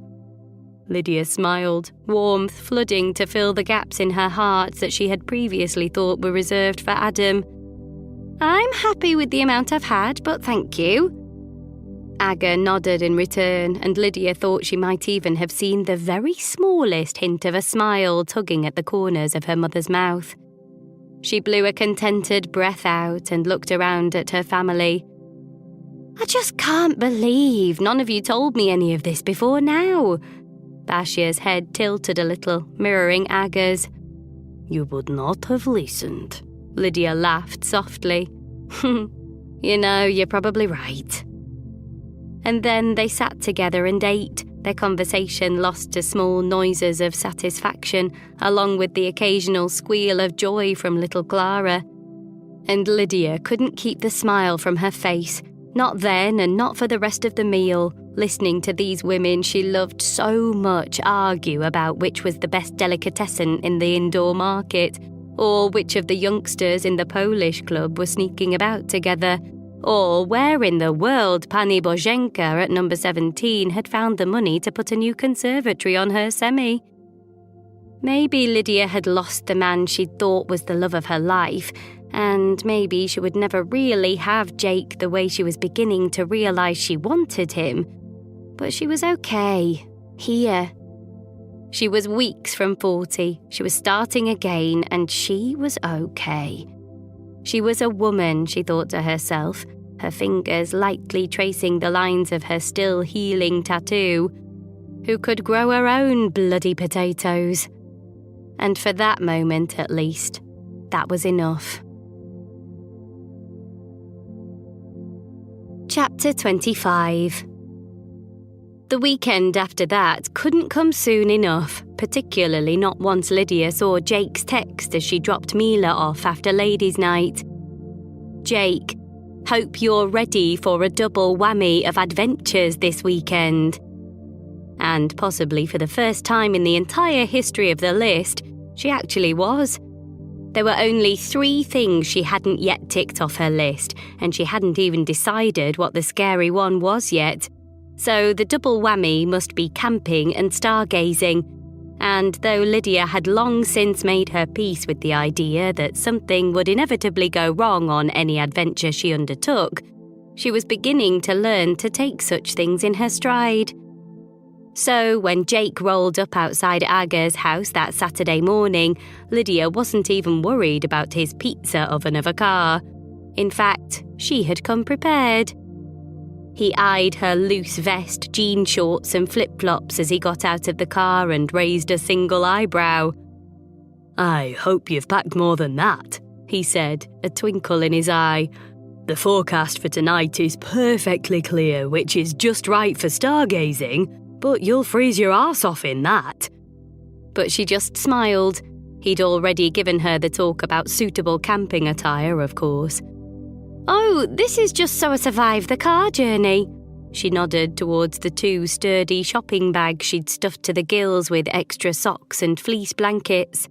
Lydia smiled, warmth flooding to fill the gaps in her heart that she had previously thought were reserved for Adam. "I'm happy with the amount I've had, but thank you." Aga nodded in return, and Lydia thought she might even have seen the very smallest hint of a smile tugging at the corners of her mother's mouth. She blew a contented breath out and looked around at her family. "I just can't believe none of you told me any of this before now." Bashia's head tilted a little, mirroring Aga's. "You would not have listened." Lydia laughed softly. "You know, you're probably right." And then they sat together and ate, their conversation lost to small noises of satisfaction, along with the occasional squeal of joy from little Clara. And Lydia couldn't keep the smile from her face, not then and not for the rest of the meal, listening to these women she loved so much argue about which was the best delicatessen in the indoor market, or which of the youngsters in the Polish club were sneaking about together, or where in the world Pani Bożenka at number 17 had found the money to put a new conservatory on her semi. Maybe Lydia had lost the man she'd thought was the love of her life, and maybe she would never really have Jake the way she was beginning to realise she wanted him. But she was okay, here. She was weeks from 40, she was starting again, and she was okay. She was a woman, she thought to herself, her fingers lightly tracing the lines of her still healing tattoo, who could grow her own bloody potatoes. And for that moment, at least, that was enough. Chapter 25. The weekend after that couldn't come soon enough, particularly not once Lydia saw Jake's text as she dropped Mila off after ladies' night. "Jake, hope you're ready for a double whammy of adventures this weekend." And possibly for the first time in the entire history of the list, she actually was. There were only 3 things she hadn't yet ticked off her list, and she hadn't even decided what the scary one was yet. So the double whammy must be camping and stargazing, and though Lydia had long since made her peace with the idea that something would inevitably go wrong on any adventure she undertook, she was beginning to learn to take such things in her stride. So when Jake rolled up outside Aga's house that Saturday morning, Lydia wasn't even worried about his pizza oven of a car. In fact, she had come prepared. He eyed her loose vest, jean shorts and flip-flops as he got out of the car and raised a single eyebrow. "I hope you've packed more than that," he said, a twinkle in his eye. "The forecast for tonight is perfectly clear, which is just right for stargazing, but you'll freeze your arse off in that." But she just smiled. He'd already given her the talk about suitable camping attire, of course. "Oh, this is just so I survive the car journey." She nodded towards the 2 sturdy shopping bags she'd stuffed to the gills with extra socks and fleece blankets.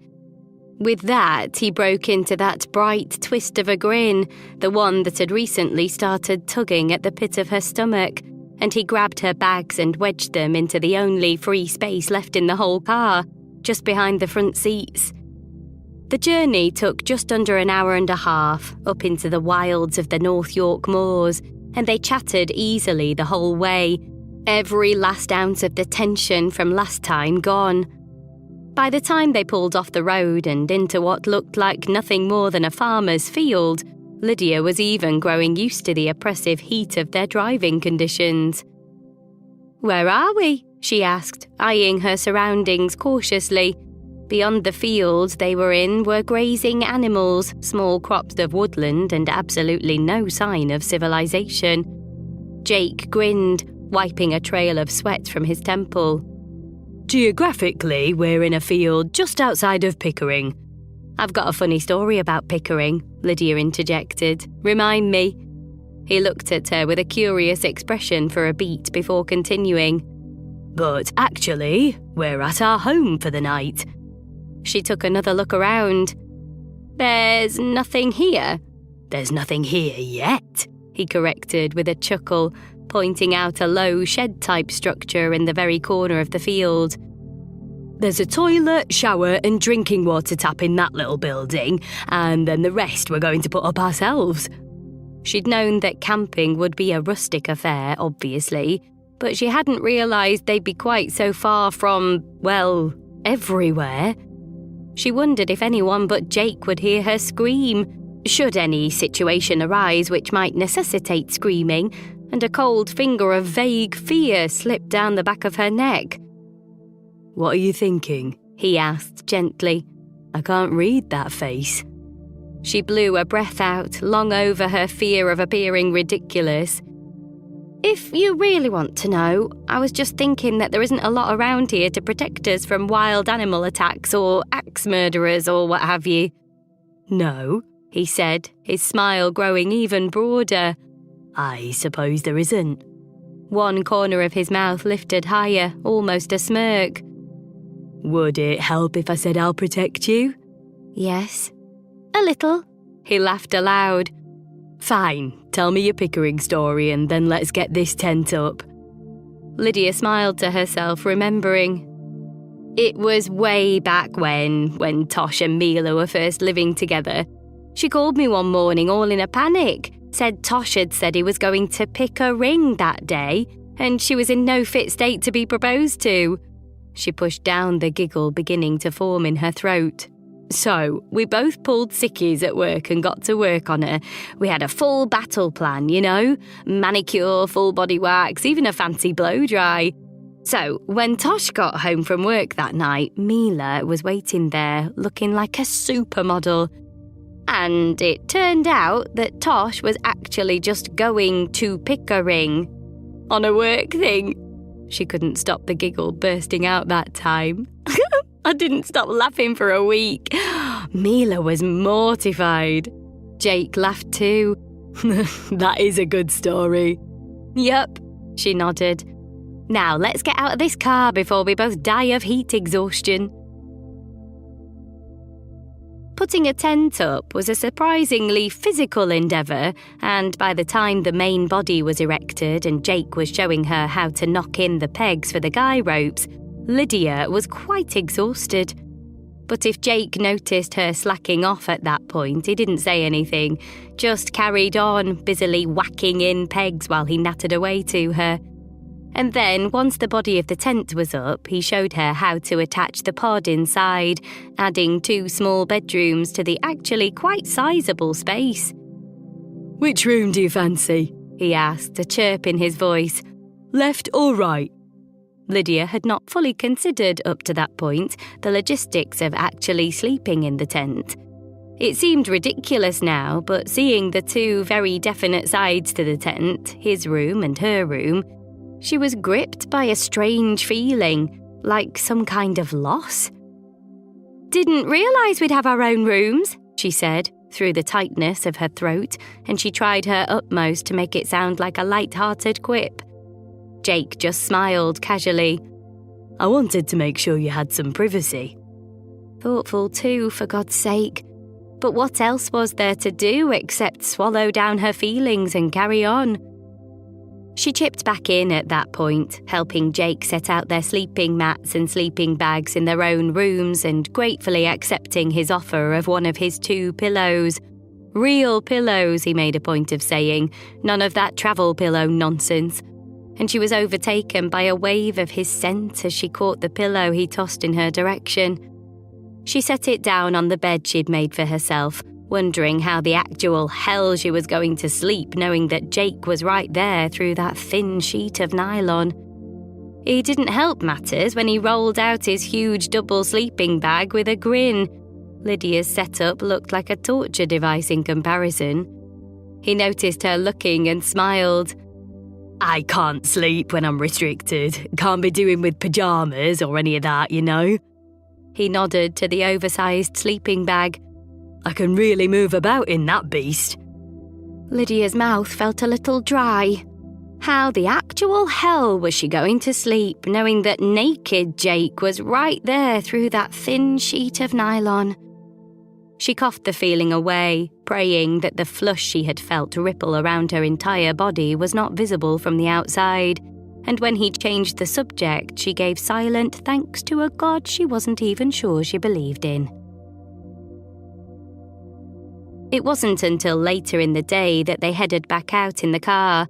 With that, he broke into that bright twist of a grin, the one that had recently started tugging at the pit of her stomach, and he grabbed her bags and wedged them into the only free space left in the whole car, just behind the front seats. The journey took just under an hour and a half, up into the wilds of the North York moors, and they chatted easily the whole way, every last ounce of the tension from last time gone. By the time they pulled off the road and into what looked like nothing more than a farmer's field, Lydia was even growing used to the oppressive heat of their driving conditions. "Where are we?" she asked, eyeing her surroundings cautiously. Beyond the fields they were in were grazing animals, small crops of woodland, and absolutely no sign of civilization. Jake grinned, wiping a trail of sweat from his temple. "Geographically, we're in a field just outside of Pickering." "I've got a funny story about Pickering," Lydia interjected. "Remind me." He looked at her with a curious expression for a beat before continuing. "But actually, we're at our home for the night." She took another look around. "There's nothing here." "There's nothing here yet," he corrected with a chuckle, pointing out a low shed-type structure in the very corner of the field. "There's a toilet, shower and drinking water tap in that little building, and then the rest we're going to put up ourselves." She'd known that camping would be a rustic affair, obviously, but she hadn't realised they'd be quite so far from, well, everywhere. She wondered if anyone but Jake would hear her scream, should any situation arise which might necessitate screaming, and a cold finger of vague fear slipped down the back of her neck. "What are you thinking?" he asked gently. "I can't read that face." She blew a breath out, long over her fear of appearing ridiculous. "If you really want to know, I was just thinking that there isn't a lot around here to protect us from wild animal attacks or axe murderers or what have you." "No," he said, his smile growing even broader. "I suppose there isn't." One corner of his mouth lifted higher, almost a smirk. "Would it help if I said I'll protect you?" "Yes." "A little." He laughed aloud. "Fine, tell me your Pickering story and then let's get this tent up." Lydia smiled to herself, remembering. It was way back when Tosh and Mila were first living together. She called me one morning all in a panic, said Tosh had said he was going to pick a ring that day, and she was in no fit state to be proposed to. She pushed down the giggle beginning to form in her throat. So, we both pulled sickies at work and got to work on her. We had a full battle plan, you know? Manicure, full body wax, even a fancy blow-dry. So, when Tosh got home from work that night, Mila was waiting there, looking like a supermodel. And it turned out that Tosh was actually just going to pick a ring. On a work thing. She couldn't stop the giggle bursting out that time. I didn't stop laughing for a week. Mila was mortified. Jake laughed too. "That is a good story." "Yup," she nodded. "Now let's get out of this car before we both die of heat exhaustion." Putting a tent up was a surprisingly physical endeavour, and by the time the main body was erected and Jake was showing her how to knock in the pegs for the guy ropes, Lydia was quite exhausted. But if Jake noticed her slacking off at that point, he didn't say anything, just carried on, busily whacking in pegs while he nattered away to her. And then, once the body of the tent was up, he showed her how to attach the pod inside, adding 2 small bedrooms to the actually quite sizable space. Which room do you fancy? He asked, a chirp in his voice. Left or right? Lydia had not fully considered, up to that point, the logistics of actually sleeping in the tent. It seemed ridiculous now, but seeing the 2 very definite sides to the tent, his room and her room, she was gripped by a strange feeling, like some kind of loss. "Didn't realise we'd have our own rooms," she said, through the tightness of her throat, and she tried her utmost to make it sound like a light-hearted quip. Jake just smiled casually. "I wanted to make sure you had some privacy." Thoughtful too, for God's sake. But what else was there to do except swallow down her feelings and carry on? She chipped back in at that point, helping Jake set out their sleeping mats and sleeping bags in their own rooms and gratefully accepting his offer of one of his 2 pillows. Real pillows, he made a point of saying, none of that travel pillow nonsense. And she was overtaken by a wave of his scent as she caught the pillow he tossed in her direction. She set it down on the bed she'd made for herself, wondering how the actual hell she was going to sleep, knowing that Jake was right there through that thin sheet of nylon. He didn't help matters when he rolled out his huge double sleeping bag with a grin. Lydia's setup looked like a torture device in comparison. He noticed her looking and smiled. "I can't sleep when I'm restricted. Can't be doing with pyjamas or any of that, you know." He nodded to the oversized sleeping bag. "I can really move about in that beast." Lydia's mouth felt a little dry. How the actual hell was she going to sleep, knowing that naked Jake was right there through that thin sheet of nylon? She coughed the feeling away, praying that the flush she had felt ripple around her entire body was not visible from the outside. And when he changed the subject, she gave silent thanks to a god she wasn't even sure she believed in. It wasn't until later in the day that they headed back out in the car.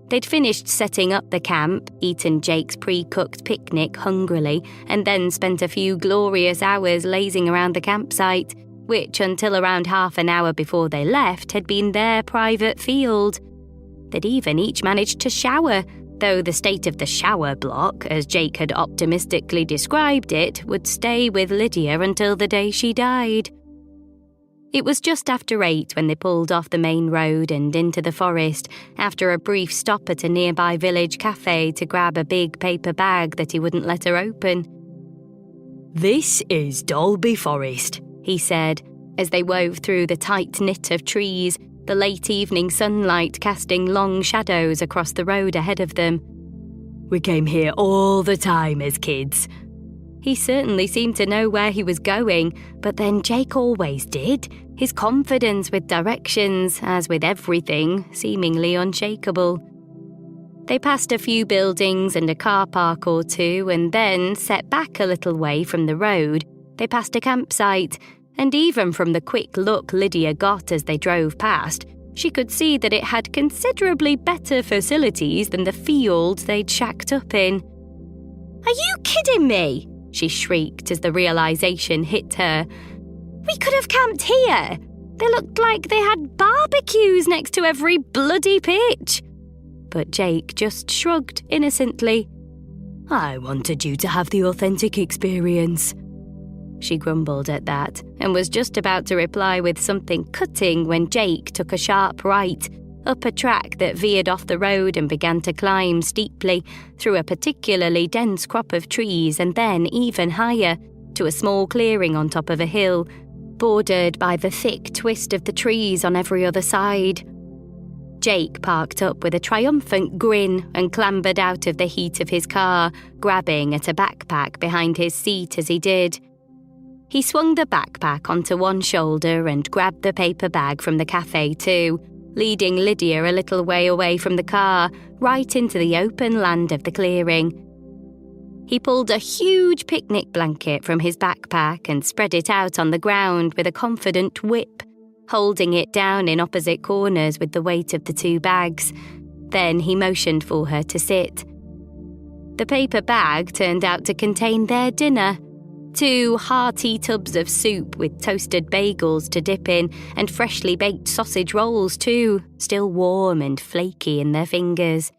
They'd finished setting up the camp, eaten Jake's pre-cooked picnic hungrily, and then spent a few glorious hours lazing around the campsite, which until around half an hour before they left had been their private field. They'd even each managed to shower, though the state of the shower block, as Jake had optimistically described it, would stay with Lydia until the day she died. It was just after 8 when they pulled off the main road and into the forest, after a brief stop at a nearby village cafe to grab a big paper bag that he wouldn't let her open. "This is Dalby Forest," he said, as they wove through the tight knit of trees, the late evening sunlight casting long shadows across the road ahead of them. "We came here all the time as kids." He certainly seemed to know where he was going, but then Jake always did. His confidence with directions, as with everything, seemingly unshakable. They passed a few buildings and a car park or 2, and then, set back a little way from the road, they passed a campsite, and even from the quick look Lydia got as they drove past, she could see that it had considerably better facilities than the field they'd shacked up in. "Are you kidding me?" she shrieked as the realization hit her. "We could have camped here. They looked like they had barbecues next to every bloody pitch." But Jake just shrugged innocently. "I wanted you to have the authentic experience." She grumbled at that and was just about to reply with something cutting when Jake took a sharp right, up a track that veered off the road and began to climb steeply through a particularly dense crop of trees and then even higher to a small clearing on top of a hill, bordered by the thick twist of the trees on every other side. Jake parked up with a triumphant grin and clambered out of the heat of his car, grabbing at a backpack behind his seat as he did. He swung the backpack onto one shoulder and grabbed the paper bag from the cafe too, leading Lydia a little way away from the car, right into the open land of the clearing. He pulled a huge picnic blanket from his backpack and spread it out on the ground with a confident whip, holding it down in opposite corners with the weight of the 2 bags. Then he motioned for her to sit. The paper bag turned out to contain their dinner. 2 hearty tubs of soup with toasted bagels to dip in, and freshly baked sausage rolls too, still warm and flaky in their fingers.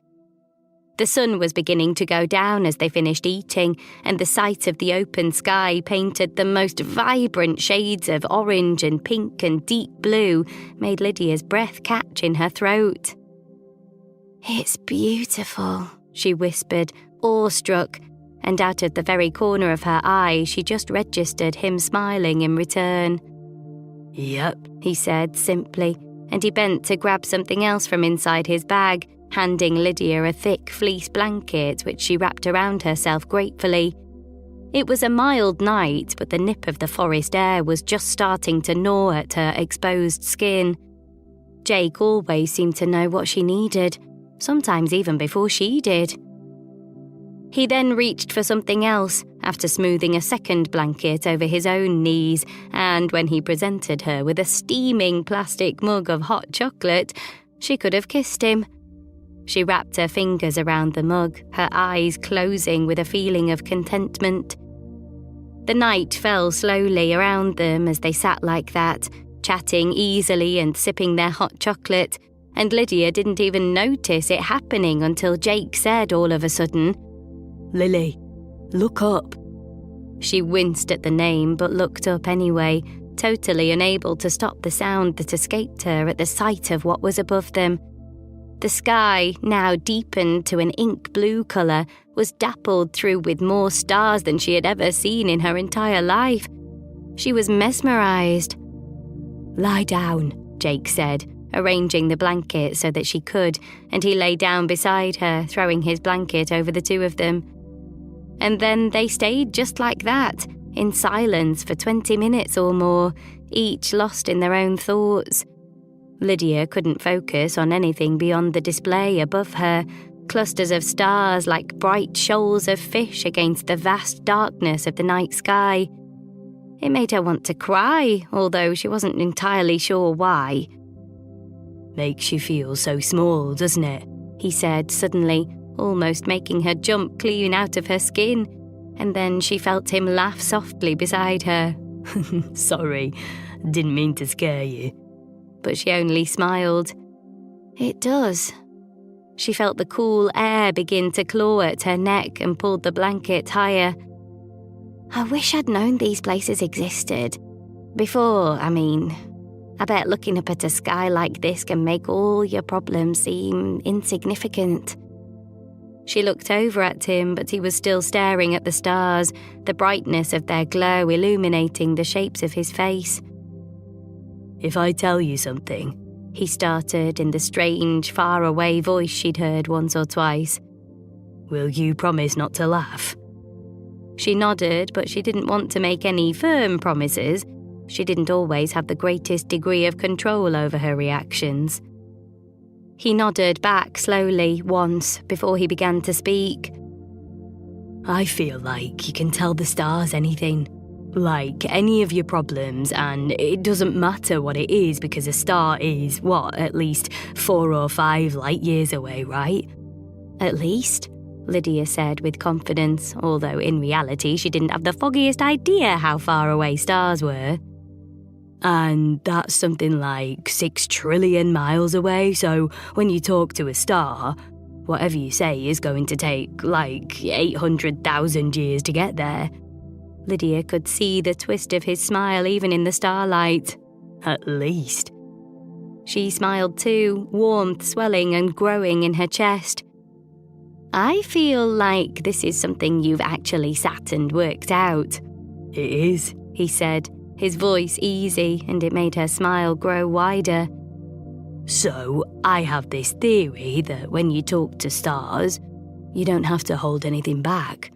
The sun was beginning to go down as they finished eating, and the sight of the open sky painted the most vibrant shades of orange and pink and deep blue made Lydia's breath catch in her throat. "It's beautiful," she whispered, awestruck, and out of the very corner of her eye she just registered him smiling in return. "Yep," he said simply, and he bent to grab something else from inside his bag, handing Lydia a thick fleece blanket which she wrapped around herself gratefully. It was a mild night, but the nip of the forest air was just starting to gnaw at her exposed skin. Jake always seemed to know what she needed, sometimes even before she did. He then reached for something else, after smoothing a second blanket over his own knees, and when he presented her with a steaming plastic mug of hot chocolate, she could have kissed him. She wrapped her fingers around the mug, her eyes closing with a feeling of contentment. The night fell slowly around them as they sat like that, chatting easily and sipping their hot chocolate, and Lydia didn't even notice it happening until Jake said all of a sudden, "Lily, look up." She winced at the name but looked up anyway, totally unable to stop the sound that escaped her at the sight of what was above them. The sky, now deepened to an ink blue colour, was dappled through with more stars than she had ever seen in her entire life. She was mesmerised. "Lie down," Jake said, arranging the blanket so that she could, and he lay down beside her, throwing his blanket over the two of them. And then they stayed just like that, in silence for 20 minutes or more, each lost in their own thoughts. Lydia couldn't focus on anything beyond the display above her, clusters of stars like bright shoals of fish against the vast darkness of the night sky. It made her want to cry, although she wasn't entirely sure why. "Makes you feel so small, doesn't it?" he said suddenly, almost making her jump clean out of her skin, and then she felt him laugh softly beside her. "Sorry, didn't mean to scare you." But she only smiled. "It does." She felt the cool air begin to claw at her neck and pulled the blanket higher. "I wish I'd known these places existed. Before, I mean. I bet looking up at a sky like this can make all your problems seem insignificant." She looked over at him, but he was still staring at the stars, the brightness of their glow illuminating the shapes of his face. "If I tell you something," he started in the strange, far-away voice she'd heard once or twice, "will you promise not to laugh?" She nodded, but she didn't want to make any firm promises. She didn't always have the greatest degree of control over her reactions. He nodded back slowly once before he began to speak. "I feel like you can tell the stars anything. Like any of your problems, and it doesn't matter what it is because a star is, at least 4 or 5 light years away, right?" "At least," Lydia said with confidence, although in reality she didn't have the foggiest idea how far away stars were. "And that's something like 6 trillion miles away, so when you talk to a star, whatever you say is going to take like 800,000 years to get there." Lydia could see the twist of his smile even in the starlight. "At least." She smiled too, warmth swelling and growing in her chest. "I feel like this is something you've actually sat and worked out." "It is," he said, his voice easy, and it made her smile grow wider. "So, I have this theory that when you talk to stars, you don't have to hold anything back."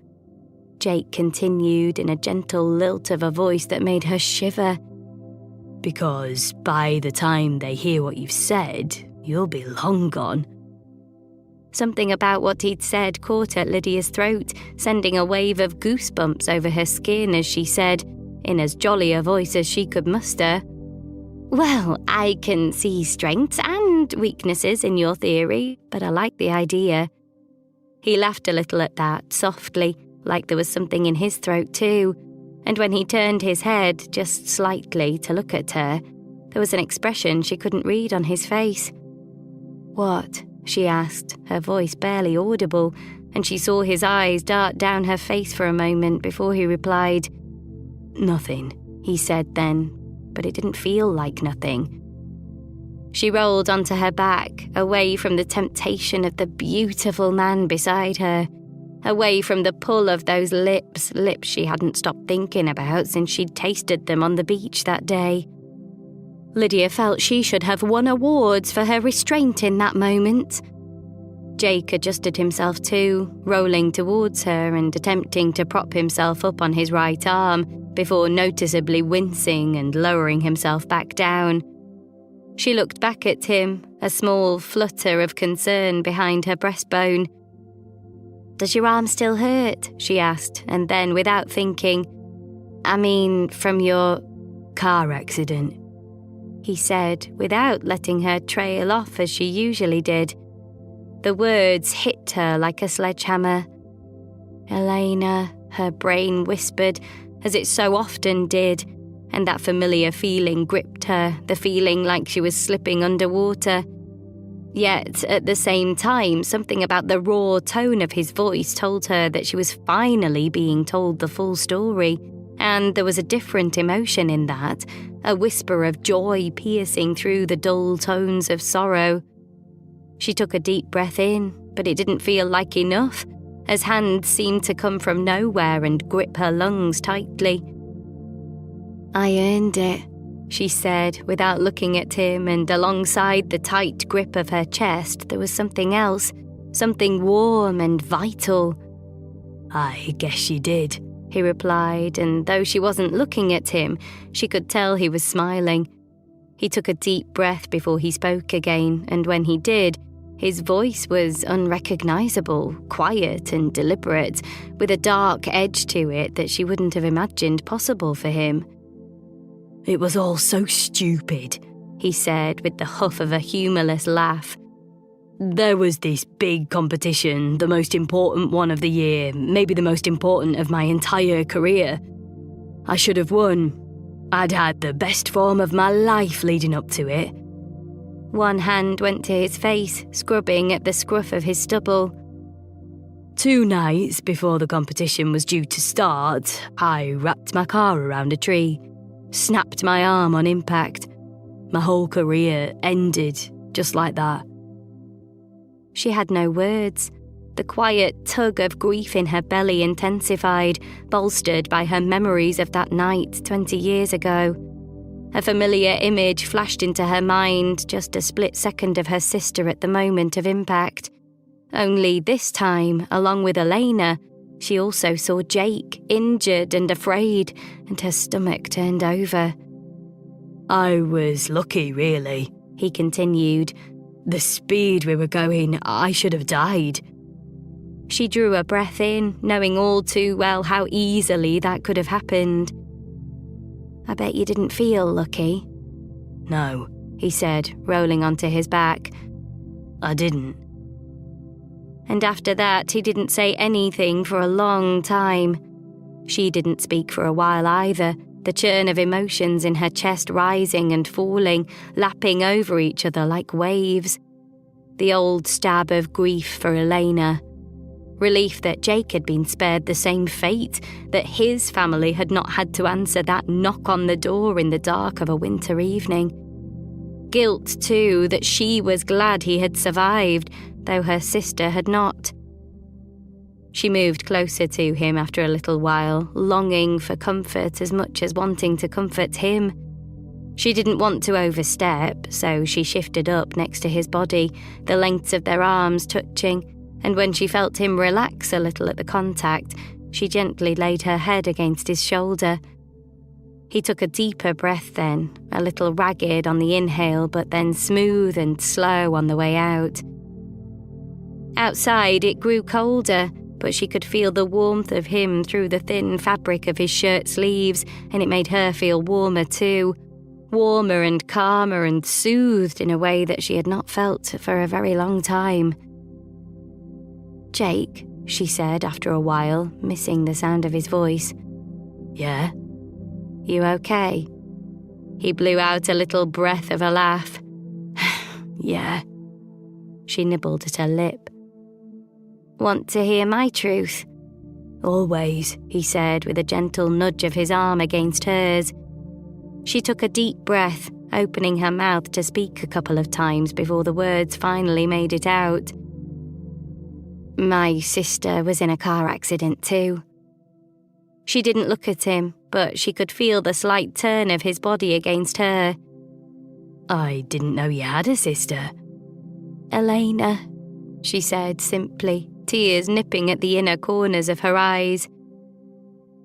Jake continued in a gentle lilt of a voice that made her shiver. "Because by the time they hear what you've said, you'll be long gone." Something about what he'd said caught at Lydia's throat, sending a wave of goosebumps over her skin as she said, in as jolly a voice as she could muster, "Well, I can see strengths and weaknesses in your theory, but I like the idea." He laughed a little at that, softly, like there was something in his throat too, and when he turned his head, just slightly, to look at her, there was an expression she couldn't read on his face. "What?" she asked, her voice barely audible, and she saw his eyes dart down her face for a moment before he replied. "Nothing," he said then, but it didn't feel like nothing. She rolled onto her back, away from the temptation of the beautiful man beside her, away from the pull of those lips she hadn't stopped thinking about since she'd tasted them on the beach that day. Lydia felt she should have won awards for her restraint in that moment. Jake adjusted himself too, rolling towards her and attempting to prop himself up on his right arm before noticeably wincing and lowering himself back down. She looked back at him, a small flutter of concern behind her breastbone. "Does your arm still hurt?" she asked, and then, without thinking, "I mean, from your car accident," he said, without letting her trail off as she usually did. The words hit her like a sledgehammer. "Elena," her brain whispered, as it so often did, and that familiar feeling gripped her, the feeling like she was slipping underwater. Yet, at the same time, something about the raw tone of his voice told her that she was finally being told the full story, and there was a different emotion in that, a whisper of joy piercing through the dull tones of sorrow. She took a deep breath in, but it didn't feel like enough, as hands seemed to come from nowhere and grip her lungs tightly. "I earned it," she said, without looking at him, and alongside the tight grip of her chest there was something else, something warm and vital. "I guess you did," he replied, and though she wasn't looking at him, she could tell he was smiling. He took a deep breath before he spoke again, and when he did, his voice was unrecognisable, quiet and deliberate, with a dark edge to it that she wouldn't have imagined possible for him. "It was all so stupid," he said with the huff of a humourless laugh. "There was this big competition, the most important one of the year, maybe the most important of my entire career. I should have won. I'd had the best form of my life leading up to it." One hand went to his face, scrubbing at the scruff of his stubble. "2 nights before the competition was due to start, I wrapped my car around a tree, snapped my arm on impact. My whole career ended just like that." She had no words. The quiet tug of grief in her belly intensified, bolstered by her memories of that night 20 years ago. A familiar image flashed into her mind, just a split second of her sister at the moment of impact. Only this time, along with Elena, she also saw Jake, injured and afraid, and her stomach turned over. "I was lucky, really," he continued. "The speed we were going, I should have died." She drew a breath in, knowing all too well how easily that could have happened. "I bet you didn't feel lucky." "No," he said, rolling onto his back. "I didn't." And after that, he didn't say anything for a long time. She didn't speak for a while either, the churn of emotions in her chest rising and falling, lapping over each other like waves. The old stab of grief for Elena. Relief that Jake had been spared the same fate, that his family had not had to answer that knock on the door in the dark of a winter evening. Guilt, too, that she was glad he had survived, though her sister had not. She moved closer to him after a little while, longing for comfort as much as wanting to comfort him. She didn't want to overstep, so she shifted up next to his body, the lengths of their arms touching, and when she felt him relax a little at the contact, she gently laid her head against his shoulder. He took a deeper breath then, a little ragged on the inhale, but then smooth and slow on the way out. Outside it grew colder, but she could feel the warmth of him through the thin fabric of his shirt sleeves, and it made her feel warmer too. Warmer and calmer and soothed in a way that she had not felt for a very long time. Jake, she said after a while, missing the sound of his voice. Yeah? You okay? He blew out a little breath of a laugh. Yeah. She nibbled at her lip. Want to hear my truth? Always, he said with a gentle nudge of his arm against hers. She took a deep breath, opening her mouth to speak a couple of times before the words finally made it out. My sister was in a car accident too. She didn't look at him, but she could feel the slight turn of his body against her. I didn't know you had a sister. Elena, she said simply, tears nipping at the inner corners of her eyes.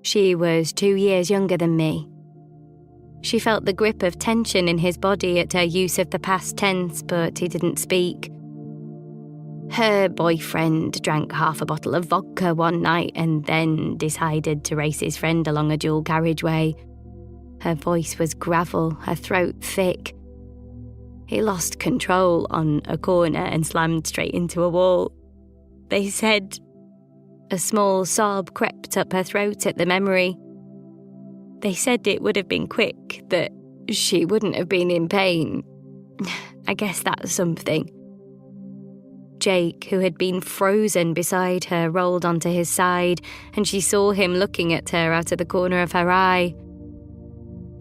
She was 2 years younger than me. She felt the grip of tension in his body at her use of the past tense, but he didn't speak. Her boyfriend drank half a bottle of vodka one night and then decided to race his friend along a dual carriageway. Her voice was gravel, her throat thick. He lost control on a corner and slammed straight into a wall. They said... A small sob crept up her throat at the memory. They said it would have been quick, that she wouldn't have been in pain. I guess that's something. Jake, who had been frozen beside her, rolled onto his side, and she saw him looking at her out of the corner of her eye.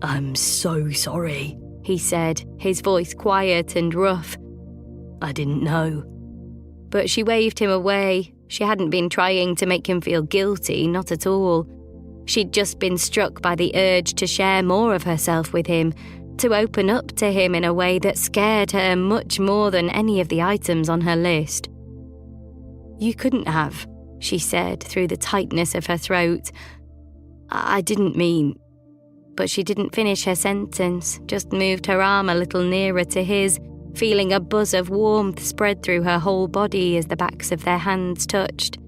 I'm so sorry, he said, his voice quiet and rough. I didn't know. But she waved him away. She hadn't been trying to make him feel guilty, not at all. She'd just been struck by the urge to share more of herself with him, to open up to him in a way that scared her much more than any of the items on her list. You couldn't have, she said through the tightness of her throat. I didn't mean... But she didn't finish her sentence, just moved her arm a little nearer to his, feeling a buzz of warmth spread through her whole body as the backs of their hands touched.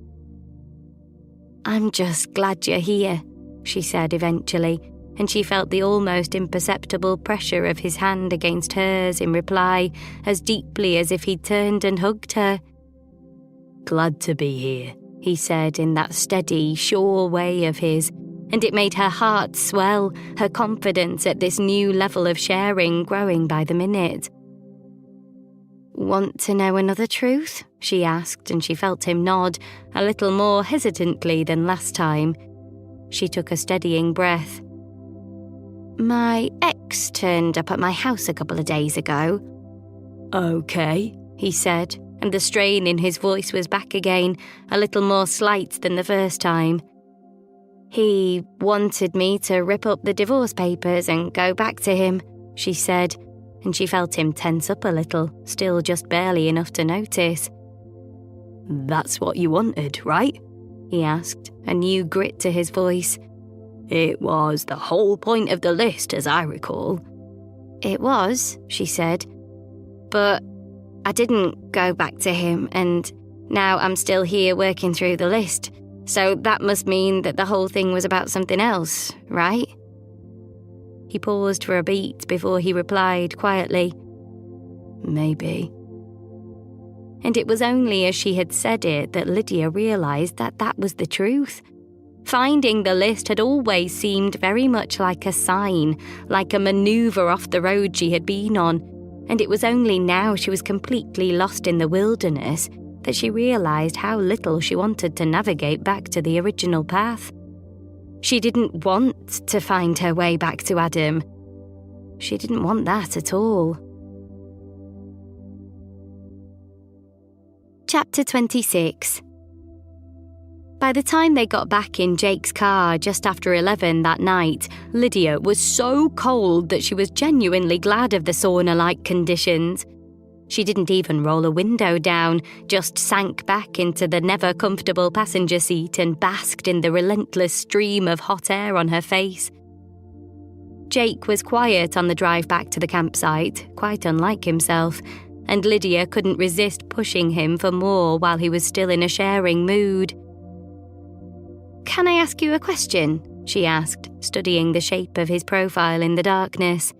I'm just glad you're here, she said eventually, and she felt the almost imperceptible pressure of his hand against hers in reply, as deeply as if he'd turned and hugged her. Glad to be here, he said in that steady, sure way of his, and it made her heart swell, her confidence at this new level of sharing growing by the minute. Want to know another truth? She asked, and she felt him nod, a little more hesitantly than last time. She took a steadying breath. My ex turned up at my house a couple of days ago. Okay, he said, and the strain in his voice was back again, a little more slight than the first time. He wanted me to rip up the divorce papers and go back to him, she said, and she felt him tense up a little, still just barely enough to notice. That's what you wanted, right? He asked, a new grit to his voice. It was the whole point of the list, as I recall. It was, she said. But I didn't go back to him, and now I'm still here working through the list. So that must mean that the whole thing was about something else, right? He paused for a beat before he replied quietly, Maybe. And it was only as she had said it that Lydia realised that that was the truth. Finding the list had always seemed very much like a sign, like a manoeuvre off the road she had been on, and it was only now she was completely lost in the wilderness that she realised how little she wanted to navigate back to the original path. She didn't want to find her way back to Adam. She didn't want that at all. Chapter 26. By the time they got back in Jake's car just after 11 that night, Lydia was so cold that she was genuinely glad of the sauna-like conditions. She didn't even roll a window down, just sank back into the never-comfortable passenger seat and basked in the relentless stream of hot air on her face. Jake was quiet on the drive back to the campsite, quite unlike himself, and Lydia couldn't resist pushing him for more while he was still in a sharing mood. Can I ask you a question? She asked, studying the shape of his profile in the darkness.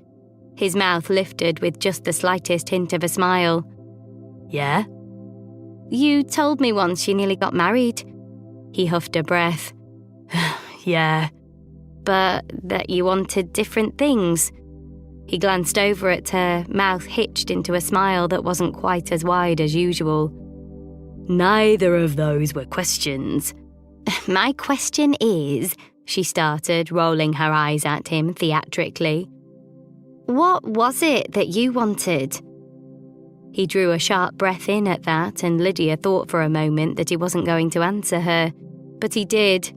His mouth lifted with just the slightest hint of a smile. Yeah? You told me once you nearly got married. He huffed a breath. Yeah. But that you wanted different things. He glanced over at her, mouth hitched into a smile that wasn't quite as wide as usual. Neither of those were questions. My question is, she started, rolling her eyes at him theatrically. What was it that you wanted? He drew a sharp breath in at that, and Lydia thought for a moment that he wasn't going to answer her. But he did.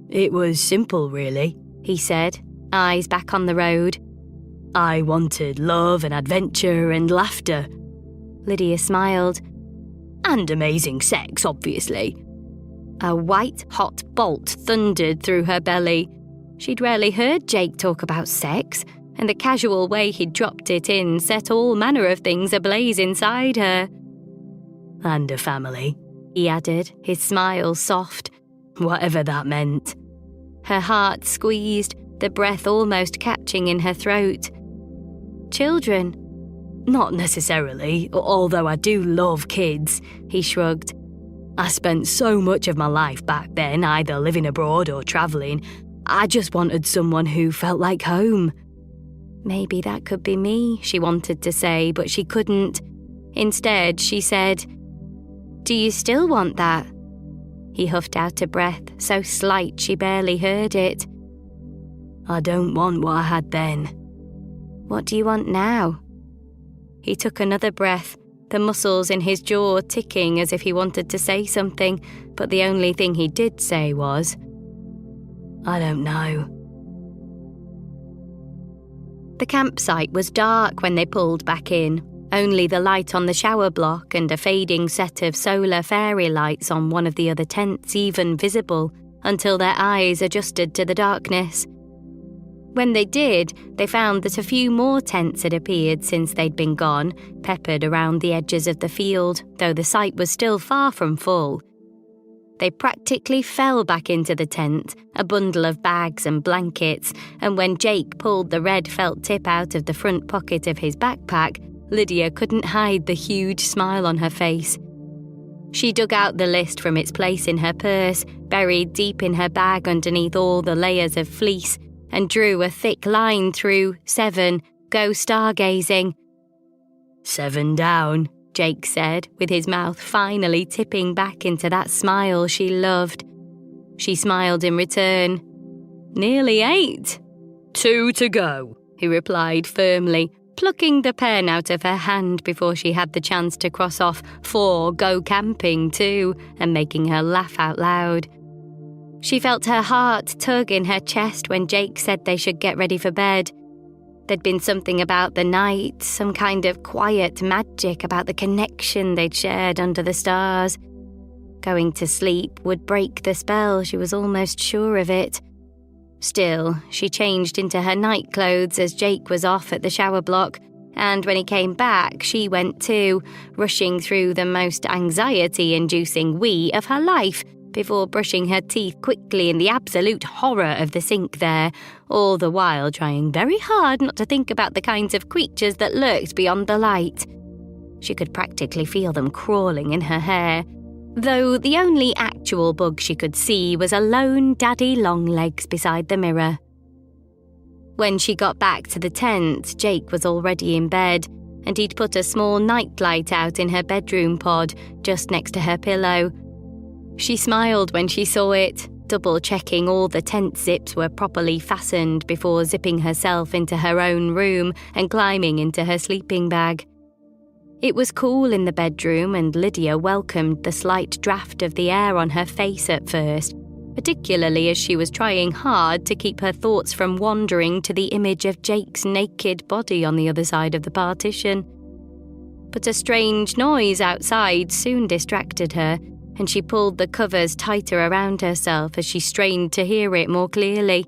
It was simple, really, he said, eyes back on the road. I wanted love and adventure and laughter. Lydia smiled. And amazing sex, obviously. A white-hot bolt thundered through her belly. She'd rarely heard Jake talk about sex, and the casual way he'd dropped it in set all manner of things ablaze inside her. And a family, he added, his smile soft, whatever that meant. Her heart squeezed, the breath almost catching in her throat. Children? Not necessarily, although I do love kids, he shrugged. I spent so much of my life back then either living abroad or travelling. I just wanted someone who felt like home. Maybe that could be me, she wanted to say, but she couldn't. Instead, she said, Do you still want that? He huffed out a breath, so slight she barely heard it. I don't want what I had then. What do you want now? He took another breath, the muscles in his jaw ticking as if he wanted to say something, but the only thing he did say was, I don't know. The campsite was dark when they pulled back in, only the light on the shower block and a fading set of solar fairy lights on one of the other tents even visible until their eyes adjusted to the darkness. When they did, they found that a few more tents had appeared since they'd been gone, peppered around the edges of the field, though the site was still far from full. They practically fell back into the tent, a bundle of bags and blankets, and when Jake pulled the red felt tip out of the front pocket of his backpack, Lydia couldn't hide the huge smile on her face. She dug out the list from its place in her purse, buried deep in her bag underneath all the layers of fleece, and drew a thick line through 7, go stargazing. 7 down, Jake said, with his mouth finally tipping back into that smile she loved. She smiled in return. Nearly 8. 2 to go, he replied firmly, plucking the pen out of her hand before she had the chance to cross off 4 go camping too, and making her laugh out loud. She felt her heart tug in her chest when Jake said they should get ready for bed. There'd been something about the night, some kind of quiet magic about the connection they'd shared under the stars. Going to sleep would break the spell, she was almost sure of it. Still, she changed into her nightclothes as Jake was off at the shower block, and when he came back, she went too, rushing through the most anxiety-inducing wee of her life, before brushing her teeth quickly in the absolute horror of the sink there, all the while trying very hard not to think about the kinds of creatures that lurked beyond the light. She could practically feel them crawling in her hair, though the only actual bug she could see was a lone daddy longlegs beside the mirror. When she got back to the tent, Jake was already in bed, and he'd put a small nightlight out in her bedroom pod just next to her pillow. She smiled when she saw it, double-checking all the tent zips were properly fastened before zipping herself into her own room and climbing into her sleeping bag. It was cool in the bedroom, and Lydia welcomed the slight draft of the air on her face at first, particularly as she was trying hard to keep her thoughts from wandering to the image of Jake's naked body on the other side of the partition. But a strange noise outside soon distracted her, and she pulled the covers tighter around herself as she strained to hear it more clearly.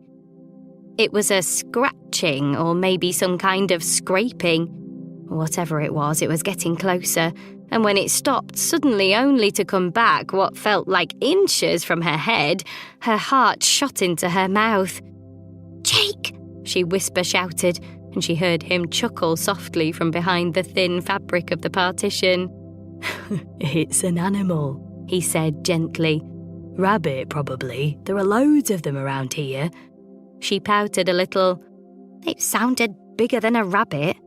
It was a scratching, or maybe some kind of scraping. Whatever it was getting closer, and when it stopped suddenly only to come back what felt like inches from her head, her heart shot into her mouth. "Jake!" she whisper-shouted, and she heard him chuckle softly from behind the thin fabric of the partition. It's an animal, he said gently. Rabbit, probably. There are loads of them around here. She pouted a little. It sounded bigger than a rabbit.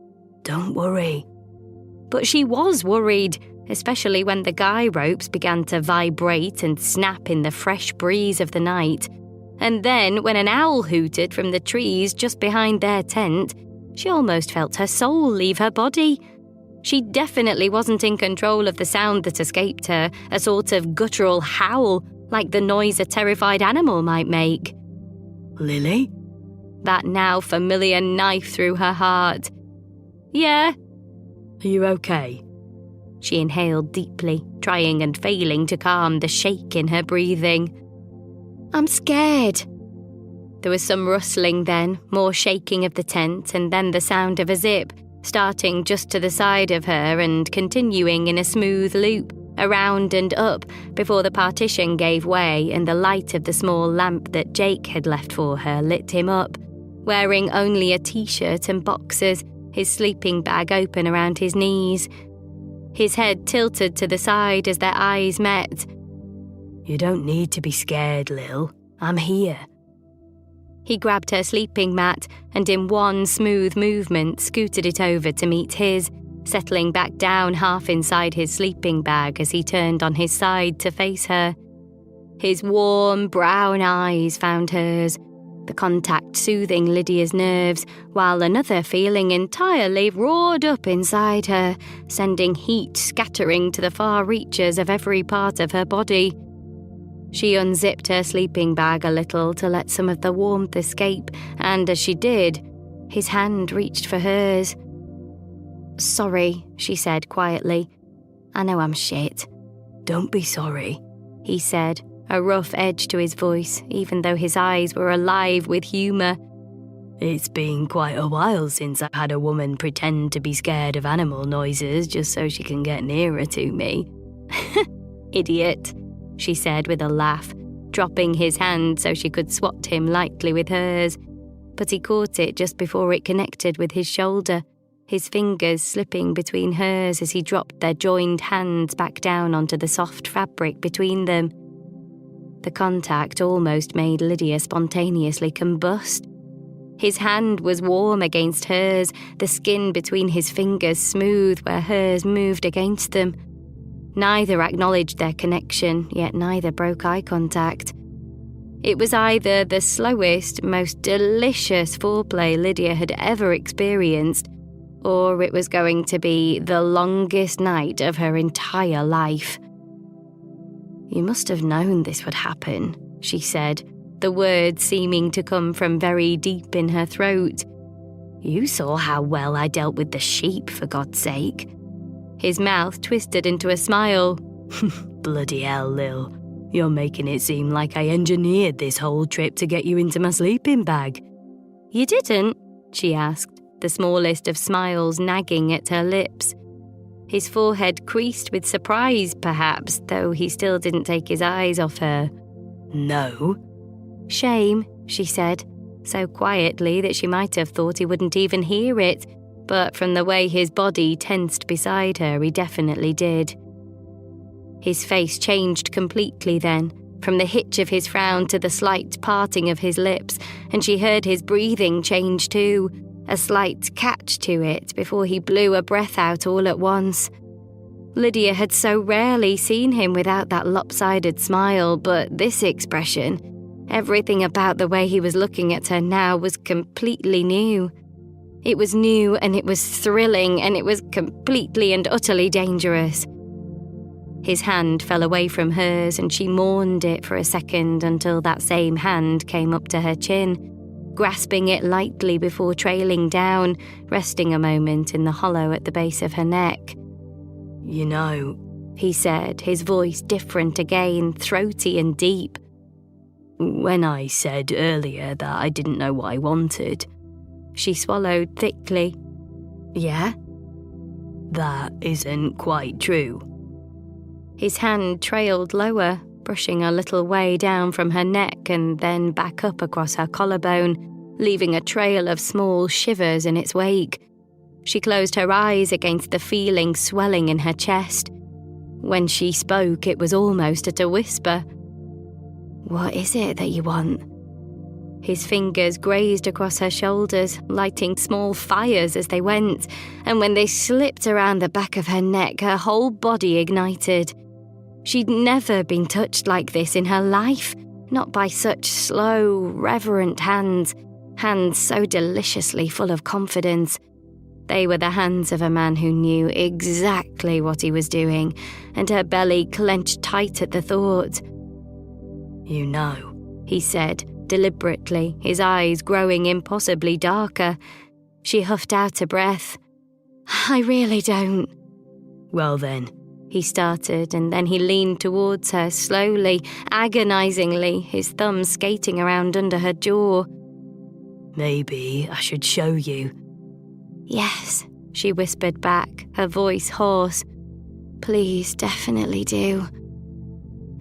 Don't worry. But she was worried, especially when the guy ropes began to vibrate and snap in the fresh breeze of the night. And then, when an owl hooted from the trees just behind their tent, she almost felt her soul leave her body. She definitely wasn't in control of the sound that escaped her, a sort of guttural howl, like the noise a terrified animal might make. Lily? That now familiar knife through her heart. Yeah? Are you okay? She inhaled deeply, trying and failing to calm the shake in her breathing. I'm scared. There was some rustling then, more shaking of the tent, and then the sound of a zip, starting just to the side of her and continuing in a smooth loop, around and up, before the partition gave way and the light of the small lamp that Jake had left for her lit him up, wearing only a t-shirt and boxers, his sleeping bag open around his knees. His head tilted to the side as their eyes met. You don't need to be scared, Lil. I'm here. He grabbed her sleeping mat and in one smooth movement scooted it over to meet his, settling back down half inside his sleeping bag as he turned on his side to face her. His warm, brown eyes found hers, the contact soothing Lydia's nerves, while another feeling entirely roared up inside her, sending heat scattering to the far reaches of every part of her body. She unzipped her sleeping bag a little to let some of the warmth escape, and as she did, his hand reached for hers. Sorry, she said quietly. I know I'm shit. Don't be sorry, he said, a rough edge to his voice, even though his eyes were alive with humour. It's been quite a while since I've had a woman pretend to be scared of animal noises just so she can get nearer to me. Idiot, she said with a laugh, dropping his hand so she could swat him lightly with hers. But he caught it just before it connected with his shoulder, his fingers slipping between hers as he dropped their joined hands back down onto the soft fabric between them. The contact almost made Lydia spontaneously combust. His hand was warm against hers, the skin between his fingers smooth where hers moved against them. Neither acknowledged their connection, yet neither broke eye contact. It was either the slowest, most delicious foreplay Lydia had ever experienced, or it was going to be the longest night of her entire life. You must have known this would happen, she said, the words seeming to come from very deep in her throat. You saw how well I dealt with the sheep, for God's sake. His mouth twisted into a smile. Bloody hell, Lil. You're making it seem like I engineered this whole trip to get you into my sleeping bag. You didn't? She asked, the smallest of smiles nagging at her lips. His forehead creased with surprise, perhaps, though he still didn't take his eyes off her. No. Shame, she said, so quietly that she might have thought he wouldn't even hear it, but from the way his body tensed beside her, he definitely did. His face changed completely then, from the hitch of his frown to the slight parting of his lips, and she heard his breathing change too, a slight catch to it before he blew a breath out all at once. Lydia had so rarely seen him without that lopsided smile, but this expression, everything about the way he was looking at her now was completely new. It was new and it was thrilling and it was completely and utterly dangerous. His hand fell away from hers and she mourned it for a second until that same hand came up to her chin, grasping it lightly before trailing down, resting a moment in the hollow at the base of her neck. You know, he said, his voice different again, throaty and deep. When I said earlier that I didn't know what I wanted, she swallowed thickly. Yeah? That isn't quite true. His hand trailed lower, brushing a little way down from her neck and then back up across her collarbone, leaving a trail of small shivers in its wake. She closed her eyes against the feeling swelling in her chest. When she spoke, it was almost at a whisper. What is it that you want? His fingers grazed across her shoulders, lighting small fires as they went, and when they slipped around the back of her neck, her whole body ignited. She'd never been touched like this in her life, not by such slow, reverent hands so deliciously full of confidence. They were the hands of a man who knew exactly what he was doing, and her belly clenched tight at the thought. You know, he said, deliberately, his eyes growing impossibly darker. She huffed out a breath. I really don't. Well then, he started, and then he leaned towards her slowly, agonizingly, his thumb skating around under her jaw. Maybe I should show you. Yes, she whispered back, her voice hoarse. Please, definitely do.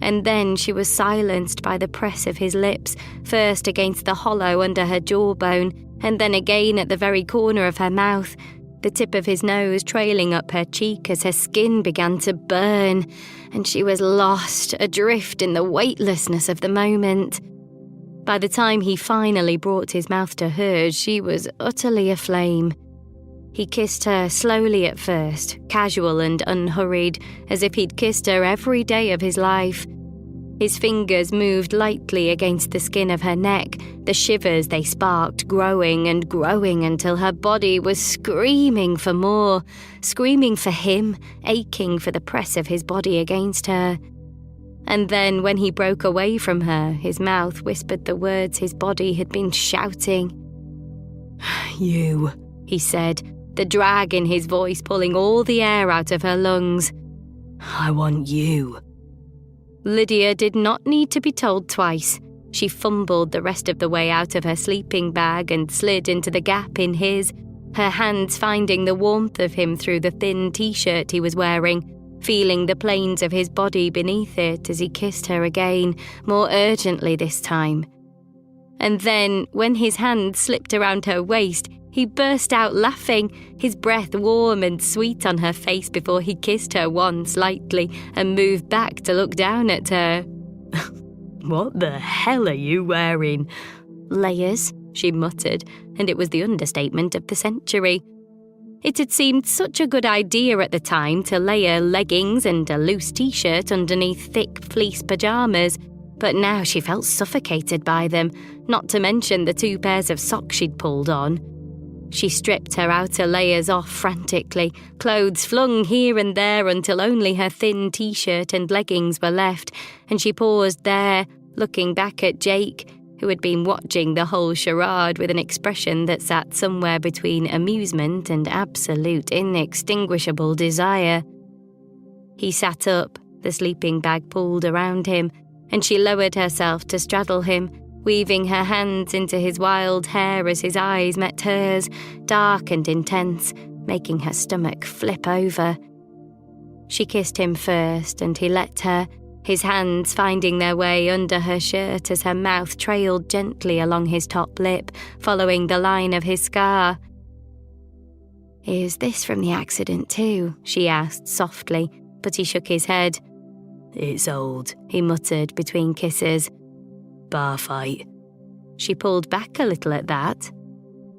And then she was silenced by the press of his lips, first against the hollow under her jawbone, and then again at the very corner of her mouth, the tip of his nose trailing up her cheek as her skin began to burn, and she was lost, adrift in the weightlessness of the moment. By the time he finally brought his mouth to hers, she was utterly aflame. He kissed her slowly at first, casual and unhurried, as if he'd kissed her every day of his life. His fingers moved lightly against the skin of her neck, the shivers they sparked growing and growing until her body was screaming for more, screaming for him, aching for the press of his body against her. And then when he broke away from her, his mouth whispered the words his body had been shouting. You, he said, the drag in his voice pulling all the air out of her lungs. I want you. Lydia did not need to be told twice. She fumbled the rest of the way out of her sleeping bag and slid into the gap in his, her hands finding the warmth of him through the thin t-shirt he was wearing, feeling the planes of his body beneath it as he kissed her again, more urgently this time. And then, when his hand slipped around her waist, he burst out laughing, his breath warm and sweet on her face before he kissed her once lightly and moved back to look down at her. What the hell are you wearing? Layers, she muttered, and it was the understatement of the century. It had seemed such a good idea at the time to layer leggings and a loose t-shirt underneath thick fleece pyjamas, but now she felt suffocated by them, not to mention the 2 pairs of socks she'd pulled on. She stripped her outer layers off frantically, clothes flung here and there until only her thin t-shirt and leggings were left, and she paused there, looking back at Jake, who had been watching the whole charade with an expression that sat somewhere between amusement and absolute inextinguishable desire. He sat up, the sleeping bag pulled around him, and she lowered herself to straddle him, weaving her hands into his wild hair as his eyes met hers, dark and intense, making her stomach flip over. She kissed him first, and he let her, his hands finding their way under her shirt as her mouth trailed gently along his top lip, following the line of his scar. "Is this from the accident too?" she asked softly, but he shook his head. It's old, he muttered between kisses. Bar fight. She pulled back a little at that.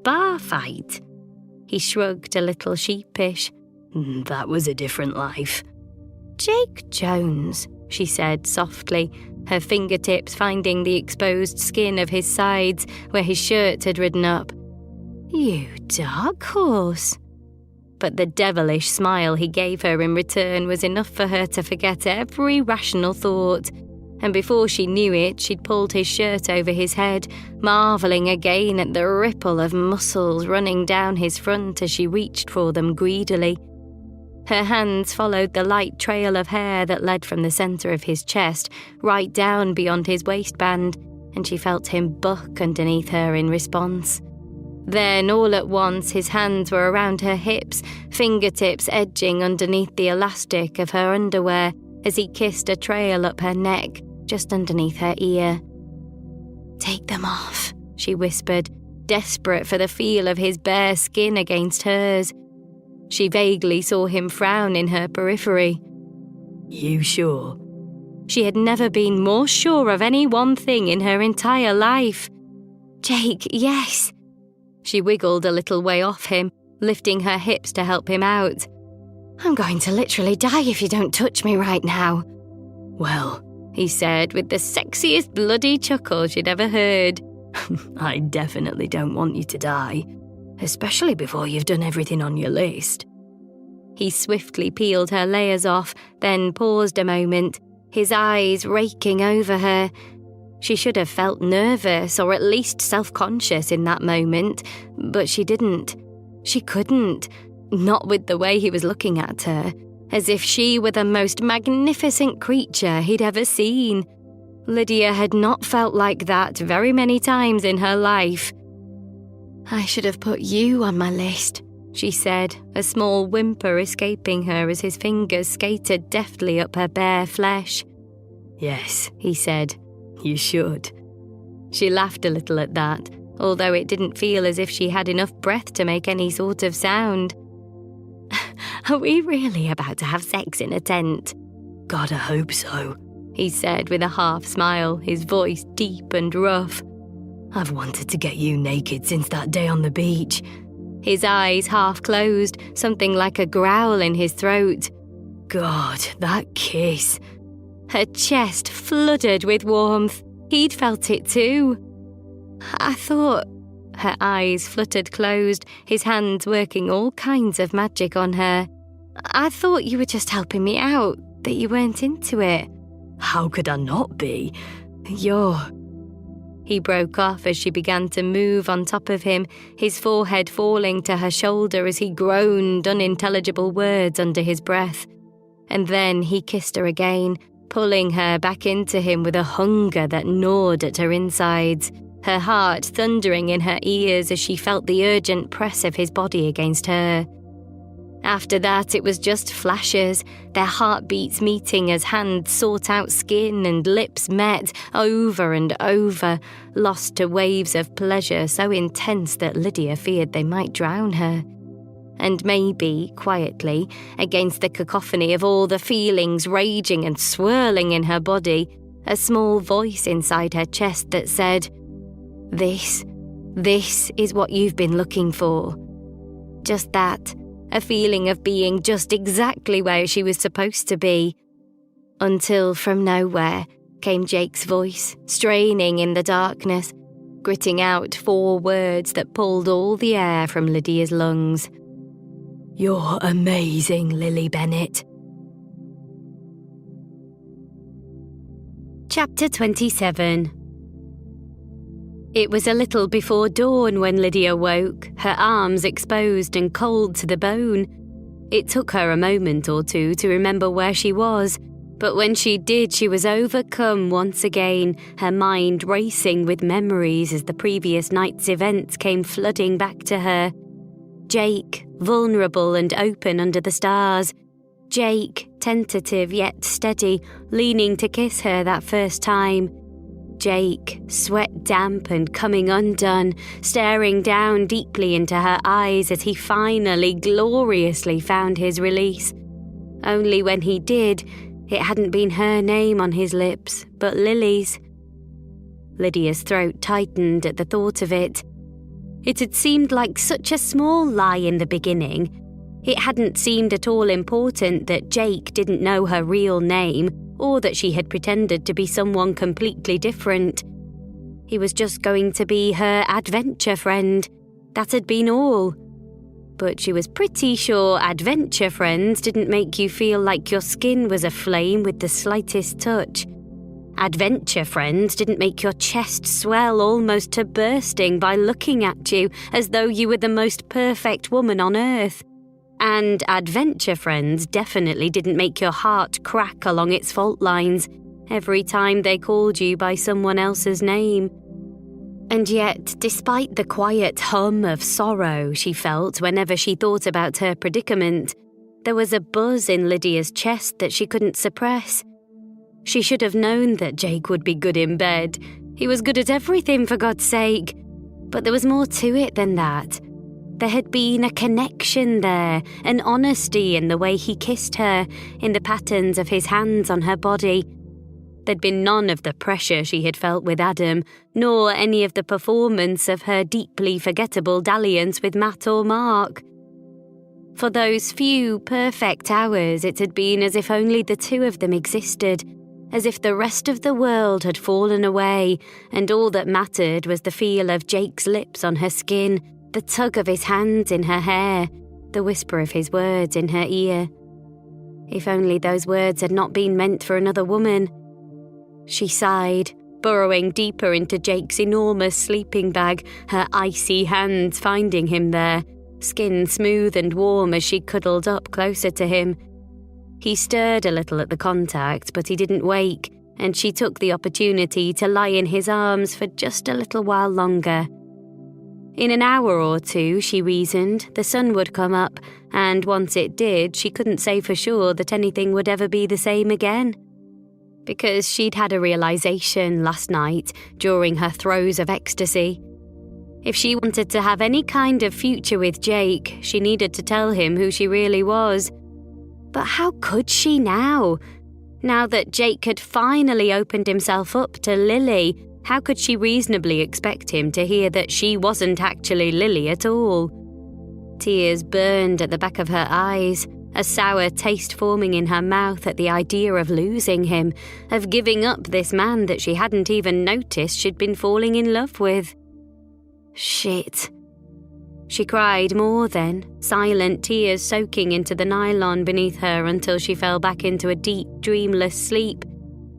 Bar fight? He shrugged a little sheepish. That was a different life. Jake Jones, she said softly, her fingertips finding the exposed skin of his sides where his shirt had ridden up. You dark horse. But the devilish smile he gave her in return was enough for her to forget every rational thought, and before she knew it, she'd pulled his shirt over his head, marvelling again at the ripple of muscles running down his front as she reached for them greedily. Her hands followed the light trail of hair that led from the centre of his chest right down beyond his waistband, and she felt him buck underneath her in response. Then, all at once, his hands were around her hips, fingertips edging underneath the elastic of her underwear as he kissed a trail up her neck, just underneath her ear. Take them off, she whispered, desperate for the feel of his bare skin against hers. She vaguely saw him frown in her periphery. You sure? She had never been more sure of any one thing in her entire life. Jake, yes. She wiggled a little way off him, lifting her hips to help him out. I'm going to literally die if you don't touch me right now. Well, he said with the sexiest bloody chuckle she'd ever heard. I definitely don't want you to die, especially before you've done everything on your list. He swiftly peeled her layers off, then paused a moment, his eyes raking over her. She should have felt nervous or at least self-conscious in that moment, but she didn't. She couldn't. Not with the way he was looking at her, as if she were the most magnificent creature he'd ever seen. Lydia had not felt like that very many times in her life. I should have put you on my list, she said, a small whimper escaping her as his fingers skated deftly up her bare flesh. Yes, he said, you should. She laughed a little at that, although it didn't feel as if she had enough breath to make any sort of sound. Are we really about to have sex in a tent? Gotta hope so, he said with a half smile, his voice deep and rough. I've wanted to get you naked since that day on the beach. His eyes half closed, something like a growl in his throat. God, that kiss. Her chest flooded with warmth. He'd felt it too. I thought... Her eyes fluttered closed, his hands working all kinds of magic on her. I thought you were just helping me out, that you weren't into it. How could I not be? He broke off as she began to move on top of him, his forehead falling to her shoulder as he groaned unintelligible words under his breath. And then he kissed her again, pulling her back into him with a hunger that gnawed at her insides, her heart thundering in her ears as she felt the urgent press of his body against her. After that, it was just flashes, their heartbeats meeting as hands sought out skin and lips met over and over, lost to waves of pleasure so intense that Lydia feared they might drown her. And maybe, quietly, against the cacophony of all the feelings raging and swirling in her body, a small voice inside her chest that said, This is what you've been looking for. Just that. A feeling of being just exactly where she was supposed to be. Until from nowhere came Jake's voice, straining in the darkness, gritting out 4 words that pulled all the air from Lydia's lungs. You're amazing, Lily Bennett. Chapter 27. It was a little before dawn when Lydia woke, her arms exposed and cold to the bone. It took her a moment or two to remember where she was, but when she did, she was overcome once again, her mind racing with memories as the previous night's events came flooding back to her. Jake, vulnerable and open under the stars. Jake, tentative yet steady, leaning to kiss her that first time. Jake, sweat damp and coming undone, staring down deeply into her eyes as he finally gloriously found his release. Only when he did, it hadn't been her name on his lips, but Lily's. Lydia's throat tightened at the thought of it. It had seemed like such a small lie in the beginning. It hadn't seemed at all important that Jake didn't know her real name, or that she had pretended to be someone completely different. He was just going to be her adventure friend. That had been all. But she was pretty sure adventure friends didn't make you feel like your skin was aflame with the slightest touch. Adventure friends didn't make your chest swell almost to bursting by looking at you as though you were the most perfect woman on earth. And adventure friends definitely didn't make your heart crack along its fault lines every time they called you by someone else's name. And yet, despite the quiet hum of sorrow she felt whenever she thought about her predicament, there was a buzz in Lydia's chest that she couldn't suppress. She should have known that Jake would be good in bed. He was good at everything, for God's sake. But there was more to it than that. There had been a connection there, an honesty in the way he kissed her, in the patterns of his hands on her body. There'd been none of the pressure she had felt with Adam, nor any of the performance of her deeply forgettable dalliance with Matt or Mark. For those few perfect hours, it had been as if only the two of them existed, as if the rest of the world had fallen away, and all that mattered was the feel of Jake's lips on her skin, the tug of his hands in her hair, the whisper of his words in her ear. If only those words had not been meant for another woman. She sighed, burrowing deeper into Jake's enormous sleeping bag, her icy hands finding him there, skin smooth and warm as she cuddled up closer to him. He stirred a little at the contact, but he didn't wake, and she took the opportunity to lie in his arms for just a little while longer. In an hour or two, she reasoned, the sun would come up, and once it did, she couldn't say for sure that anything would ever be the same again. Because she'd had a realization last night, during her throes of ecstasy. If she wanted to have any kind of future with Jake, she needed to tell him who she really was. But how could she now? Now that Jake had finally opened himself up to Lily, how could she reasonably expect him to hear that she wasn't actually Lily at all? Tears burned at the back of her eyes, a sour taste forming in her mouth at the idea of losing him, of giving up this man that she hadn't even noticed she'd been falling in love with. Shit. She cried more then, silent tears soaking into the nylon beneath her until she fell back into a deep, dreamless sleep.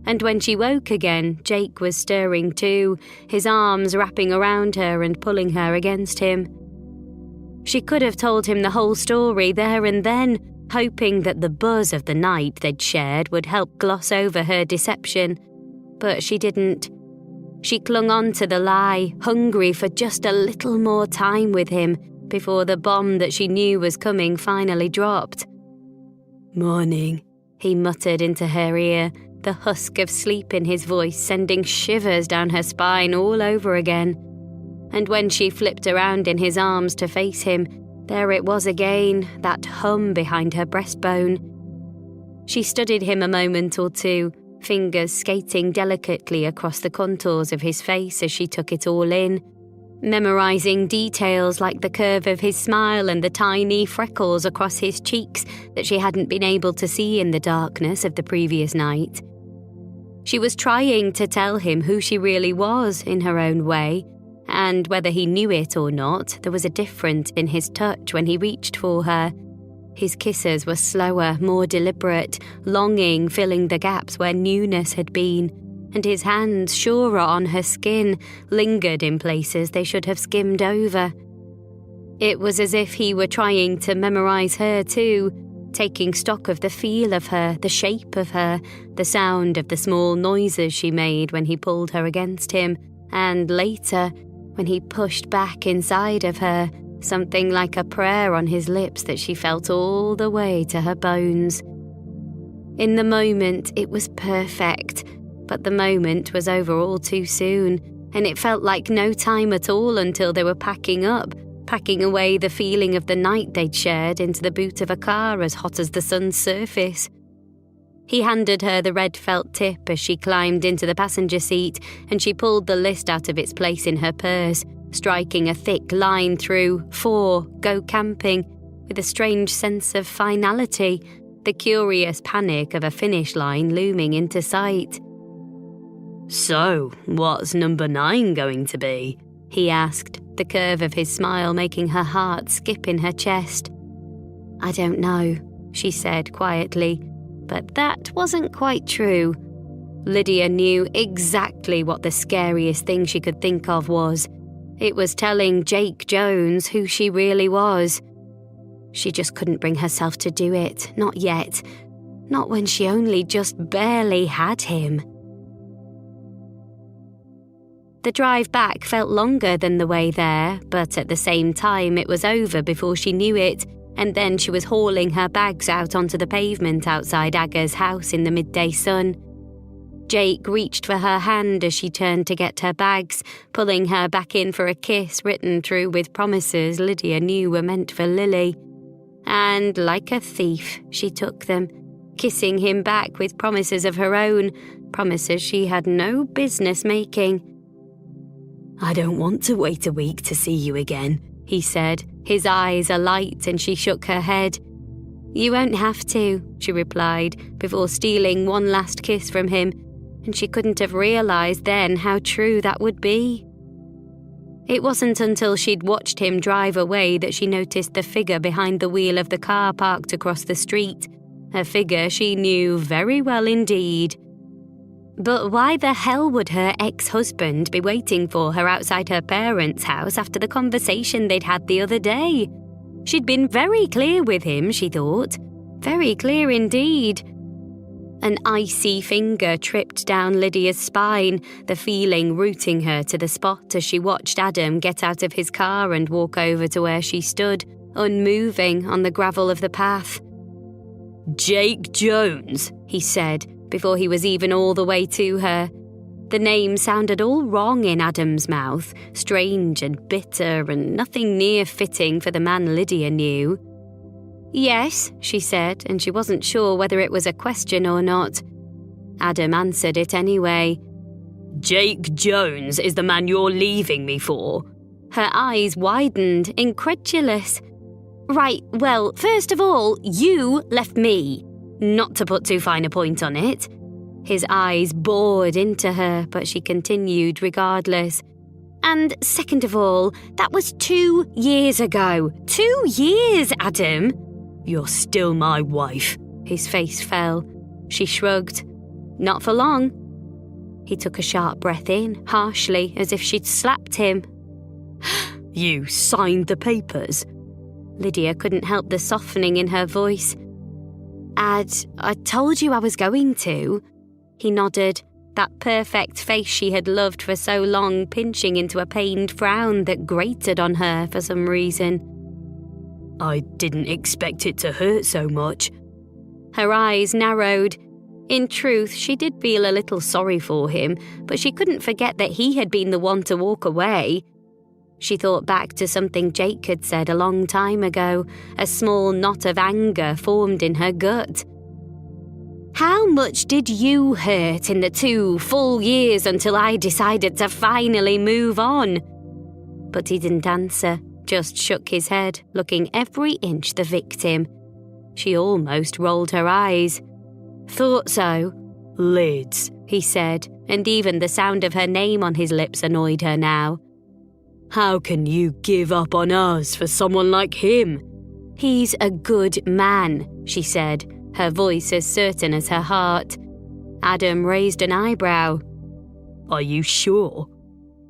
And when she woke again, Jake was stirring too, his arms wrapping around her and pulling her against him. She could have told him the whole story there and then, hoping that the buzz of the night they'd shared would help gloss over her deception. But she didn't. She clung on to the lie, hungry for just a little more time with him before the bomb that she knew was coming finally dropped. "Morning," he muttered into her ear, the husk of sleep in his voice sending shivers down her spine all over again. And when she flipped around in his arms to face him, there it was again, that hum behind her breastbone. She studied him a moment or two, fingers skating delicately across the contours of his face as she took it all in, memorizing details like the curve of his smile and the tiny freckles across his cheeks that she hadn't been able to see in the darkness of the previous night. She was trying to tell him who she really was in her own way, and whether he knew it or not, there was a difference in his touch when he reached for her. His kisses were slower, more deliberate, longing filling the gaps where newness had been, and his hands, surer on her skin, lingered in places they should have skimmed over. It was as if he were trying to memorize her too, taking stock of the feel of her, the shape of her, the sound of the small noises she made when he pulled her against him, and later, when he pushed back inside of her, something like a prayer on his lips that she felt all the way to her bones. In the moment, it was perfect, but the moment was over all too soon, and it felt like no time at all until they were packing up, packing away the feeling of the night they'd shared into the boot of a car as hot as the sun's surface. He handed her the red felt tip as she climbed into the passenger seat, and she pulled the list out of its place in her purse, striking a thick line through 4, go camping, with a strange sense of finality, the curious panic of a finish line looming into sight. "So, what's number 9 going to be?" he asked, the curve of his smile making her heart skip in her chest. "I don't know," she said quietly, but that wasn't quite true. Lydia knew exactly what the scariest thing she could think of was. It was telling Jake Jones who she really was. She just couldn't bring herself to do it, not yet. Not when she only just barely had him. The drive back felt longer than the way there, but at the same time it was over before she knew it, and then she was hauling her bags out onto the pavement outside Aga's house in the midday sun. Jake reached for her hand as she turned to get her bags, pulling her back in for a kiss written through with promises Lydia knew were meant for Lily. And like a thief, she took them, kissing him back with promises of her own, promises she had no business making. I don't want to wait a week to see you again, he said, his eyes alight, and she shook her head. You won't have to, she replied, before stealing one last kiss from him, and she couldn't have realised then how true that would be. It wasn't until she'd watched him drive away that she noticed the figure behind the wheel of the car parked across the street, a figure she knew very well indeed. But why the hell would her ex-husband be waiting for her outside her parents' house after the conversation they'd had the other day? She'd been very clear with him, she thought. Very clear indeed. An icy finger tripped down Lydia's spine, the feeling rooting her to the spot as she watched Adam get out of his car and walk over to where she stood, unmoving on the gravel of the path. Jake Jones, he said, before he was even all the way to her. The name sounded all wrong in Adam's mouth, strange and bitter and nothing near fitting for the man Lydia knew. Yes, she said, and she wasn't sure whether it was a question or not. Adam answered it anyway. Jake Jones is the man you're leaving me for. Her eyes widened, incredulous. Right, well, first of all, you left me. Not to put too fine a point on it. His eyes bored into her, but she continued regardless. And second of all, that was 2 years ago. 2 years, Adam. You're still my wife. His face fell. She shrugged. Not for long. He took a sharp breath in, harshly, as if she'd slapped him. You signed the papers? Lydia couldn't help the softening in her voice. I told you I was going to. He nodded, that perfect face she had loved for so long pinching into a pained frown that grated on her for some reason. I didn't expect it to hurt so much. Her eyes narrowed. In truth, she did feel a little sorry for him, but she couldn't forget that he had been the one to walk away. She thought back to something Jake had said a long time ago. A small knot of anger formed in her gut. How much did you hurt in the 2 full years until I decided to finally move on? But he didn't answer, just shook his head, looking every inch the victim. She almost rolled her eyes. Thought so. Lids, he said, and even the sound of her name on his lips annoyed her now. How can you give up on us for someone like him? He's a good man, she said, her voice as certain as her heart. Adam raised an eyebrow. Are you sure?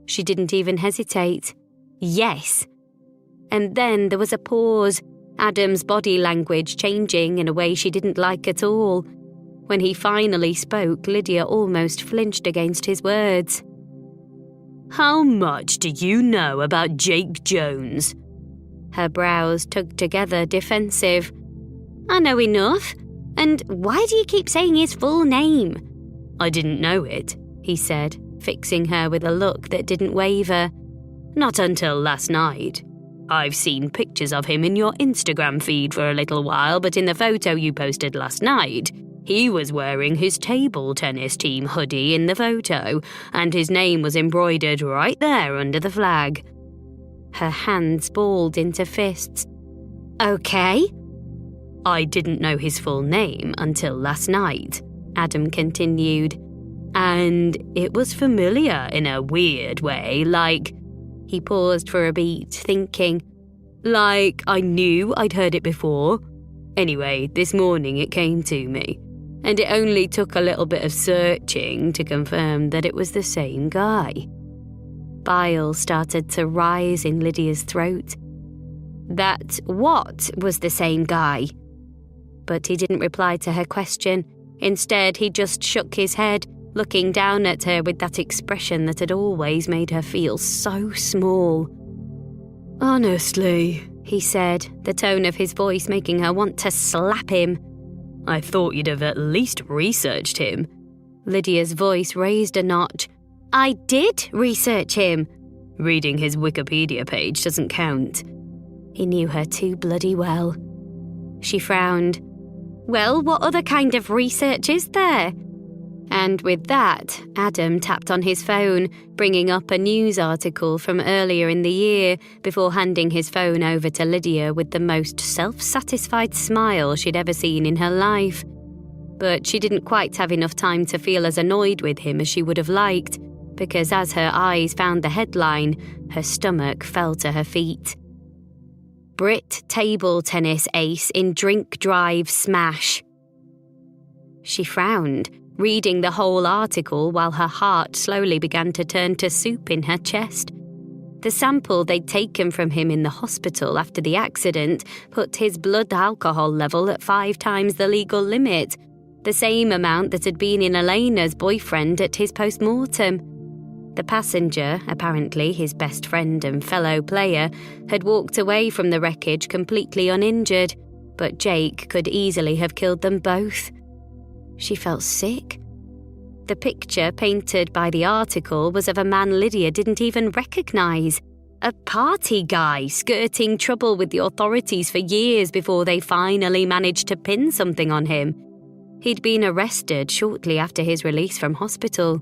She didn't even hesitate. Yes. And then there was a pause, Adam's body language changing in a way she didn't like at all. When he finally spoke, Lydia almost flinched against his words. How much do you know about Jake Jones? Her brows tugged together, defensive. I know enough. And why do you keep saying his full name? I didn't know it, he said, fixing her with a look that didn't waver. Not until last night. I've seen pictures of him in your Instagram feed for a little while, but in the photo you posted last night, he was wearing his table tennis team hoodie in the photo, and his name was embroidered right there under the flag. Her hands balled into fists. Okay. I didn't know his full name until last night, Adam continued. And it was familiar in a weird way, like... He paused for a beat, thinking. Like I knew I'd heard it before. Anyway, this morning it came to me. And it only took a little bit of searching to confirm that it was the same guy. Bile started to rise in Lydia's throat. That what was the same guy? But he didn't reply to her question. Instead, he just shook his head, looking down at her with that expression that had always made her feel so small. Honestly, he said, the tone of his voice making her want to slap him. I thought you'd have at least researched him. Lydia's voice raised a notch. I did research him. Reading his Wikipedia page doesn't count. He knew her too bloody well. She frowned. Well, what other kind of research is there? And with that, Adam tapped on his phone, bringing up a news article from earlier in the year before handing his phone over to Lydia with the most self-satisfied smile she'd ever seen in her life. But she didn't quite have enough time to feel as annoyed with him as she would have liked, because as her eyes found the headline, her stomach fell to her feet. Brit table tennis ace in drink drive smash. She frowned, reading the whole article while her heart slowly began to turn to soup in her chest. The sample they'd taken from him in the hospital after the accident put his blood alcohol level at 5 times the legal limit, the same amount that had been in Elena's boyfriend at his post-mortem. The passenger, apparently his best friend and fellow player, had walked away from the wreckage completely uninjured, but Jake could easily have killed them both. She felt sick. The picture painted by the article was of a man Lydia didn't even recognise. A party guy skirting trouble with the authorities for years before they finally managed to pin something on him. He'd been arrested shortly after his release from hospital.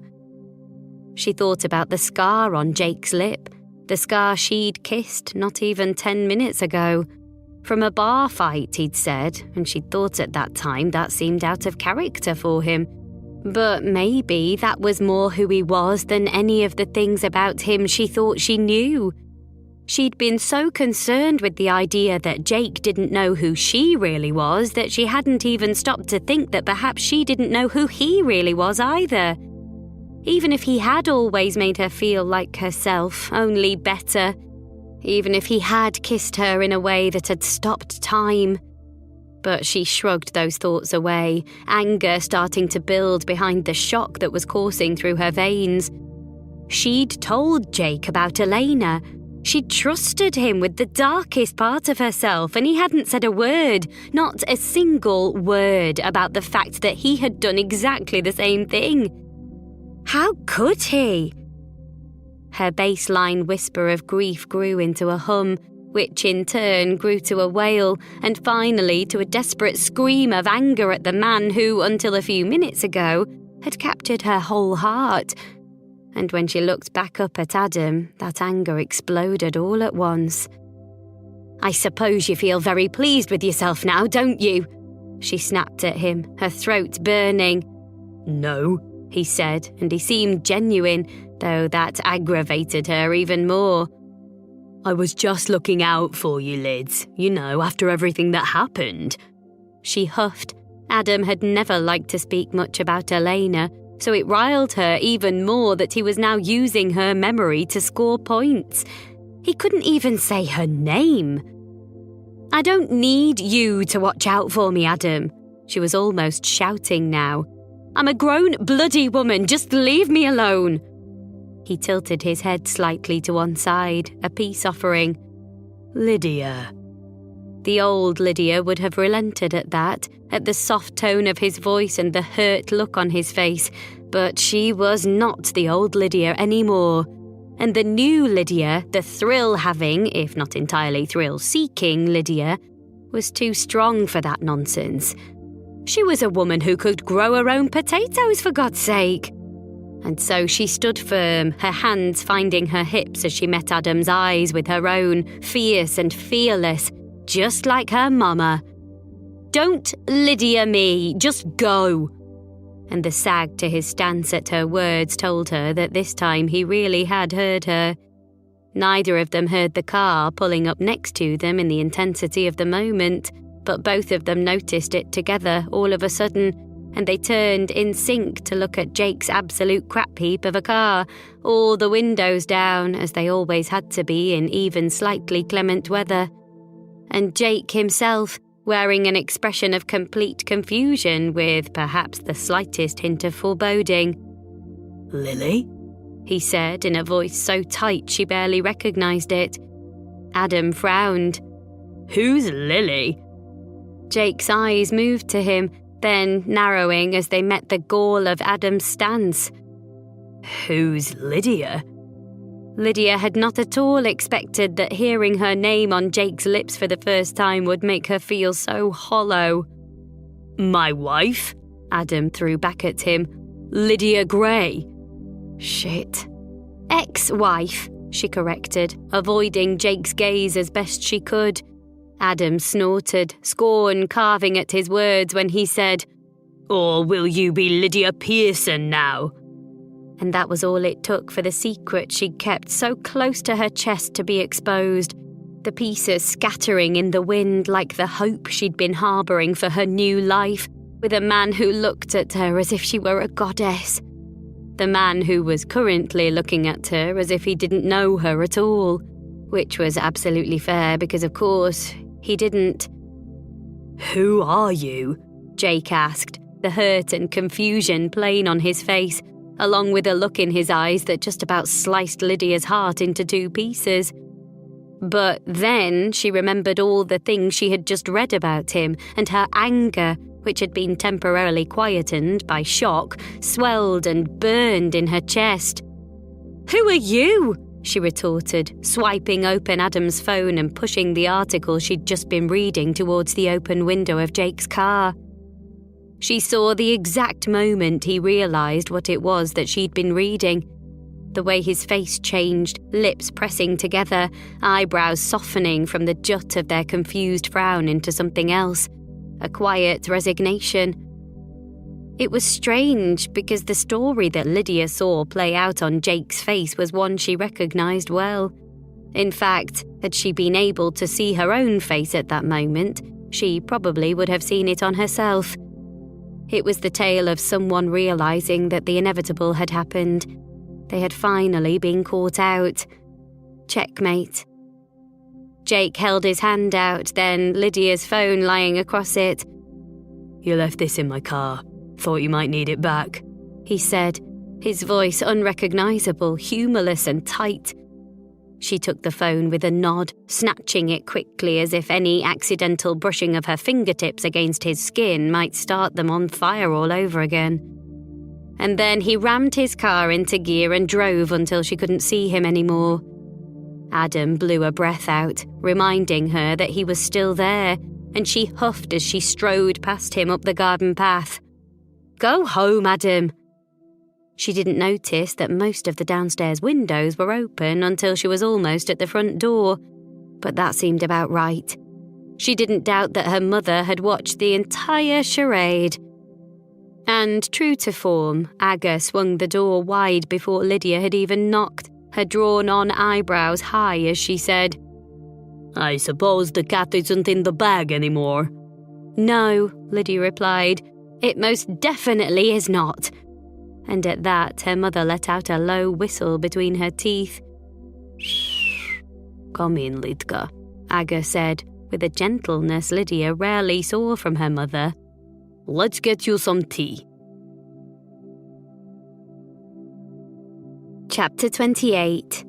She thought about the scar on Jake's lip, the scar she'd kissed not even 10 minutes ago. From a bar fight, he'd said, and she'd thought at that time that seemed out of character for him. But maybe that was more who he was than any of the things about him she thought she knew. She'd been so concerned with the idea that Jake didn't know who she really was that she hadn't even stopped to think that perhaps she didn't know who he really was either. Even if he had always made her feel like herself, only better. Even if he had kissed her in a way that had stopped time. But she shrugged those thoughts away, anger starting to build behind the shock that was coursing through her veins. She'd told Jake about Elena. She'd trusted him with the darkest part of herself, and he hadn't said a word, not a single word, about the fact that he had done exactly the same thing. How could he? Her baseline whisper of grief grew into a hum, which in turn grew to a wail, and finally to a desperate scream of anger at the man who, until a few minutes ago, had captured her whole heart. And when she looked back up at Adam, that anger exploded all at once. I suppose you feel very pleased with yourself now, don't you? She snapped at him, her throat burning. No, he said, and he seemed genuine, though that aggravated her even more. I was just looking out for you, Lids, after everything that happened. She huffed. Adam had never liked to speak much about Elena, so it riled her even more that he was now using her memory to score points. He couldn't even say her name. I don't need you to watch out for me, Adam. She was almost shouting now. I'm a grown bloody woman, just leave me alone. He tilted his head slightly to one side, a peace offering. Lydia. The old Lydia would have relented at that, at the soft tone of his voice and the hurt look on his face, but she was not the old Lydia anymore. And the new Lydia, the thrill-having, if not entirely thrill-seeking Lydia, was too strong for that nonsense. She was a woman who could grow her own potatoes, for God's sake. And so she stood firm, her hands finding her hips as she met Adam's eyes with her own, fierce and fearless, just like her mama. Don't Lydia me, just go. And the sag to his stance at her words told her that this time he really had heard her. Neither of them heard the car pulling up next to them in the intensity of the moment, but both of them noticed it together all of a sudden, and they turned in sync to look at Jake's absolute crap heap of a car, all the windows down, as they always had to be in even slightly clement weather. And Jake himself, wearing an expression of complete confusion with perhaps the slightest hint of foreboding. Lily? He said in a voice so tight she barely recognised it. Adam frowned. Who's Lily? Jake's eyes moved to him, then narrowing as they met the gall of Adam's stance. Who's Lydia? Lydia had not at all expected that hearing her name on Jake's lips for the first time would make her feel so hollow. My wife? Adam threw back at him. Lydia Gray. Shit. Ex-wife, she corrected, avoiding Jake's gaze as best she could. Adam snorted, scorn carving at his words when he said, Or will you be Lydia Pearson now? And that was all it took for the secret she'd kept so close to her chest to be exposed, the pieces scattering in the wind like the hope she'd been harbouring for her new life, with a man who looked at her as if she were a goddess. The man who was currently looking at her as if he didn't know her at all, which was absolutely fair because, of course, he didn't. Who are you? Jake asked, the hurt and confusion plain on his face, along with a look in his eyes that just about sliced Lydia's heart into two pieces. But then she remembered all the things she had just read about him, and her anger, which had been temporarily quietened by shock, swelled and burned in her chest. "Who are you?" she retorted, swiping open Adam's phone and pushing the article she'd just been reading towards the open window of Jake's car. She saw the exact moment he realised what it was that she'd been reading. The way his face changed, lips pressing together, eyebrows softening from the jut of their confused frown into something else, a quiet resignation. It was strange because the story that Lydia saw play out on Jake's face was one she recognised well. In fact, had she been able to see her own face at that moment, she probably would have seen it on herself. It was the tale of someone realising that the inevitable had happened. They had finally been caught out. Checkmate. Jake held his hand out, then Lydia's phone lying across it. You left this in my car. Thought you might need it back, he said, his voice unrecognisable, humourless and tight. She took the phone with a nod, snatching it quickly as if any accidental brushing of her fingertips against his skin might start them on fire all over again. And then he rammed his car into gear and drove until she couldn't see him anymore. Adam blew a breath out, reminding her that he was still there, and she huffed as she strode past him up the garden path. "Go home, Adam." She didn't notice that most of the downstairs windows were open until she was almost at the front door, but that seemed about right. She didn't doubt that her mother had watched the entire charade. And true to form, Aga swung the door wide before Lydia had even knocked, her drawn-on eyebrows high as she said, "I suppose the cat isn't in the bag anymore." "No," Lydia replied. "It most definitely is not." And at that, her mother let out a low whistle between her teeth. "Shh. Come in, Litka," Aga said, with a gentleness Lydia rarely saw from her mother. "Let's get you some tea." Chapter 28.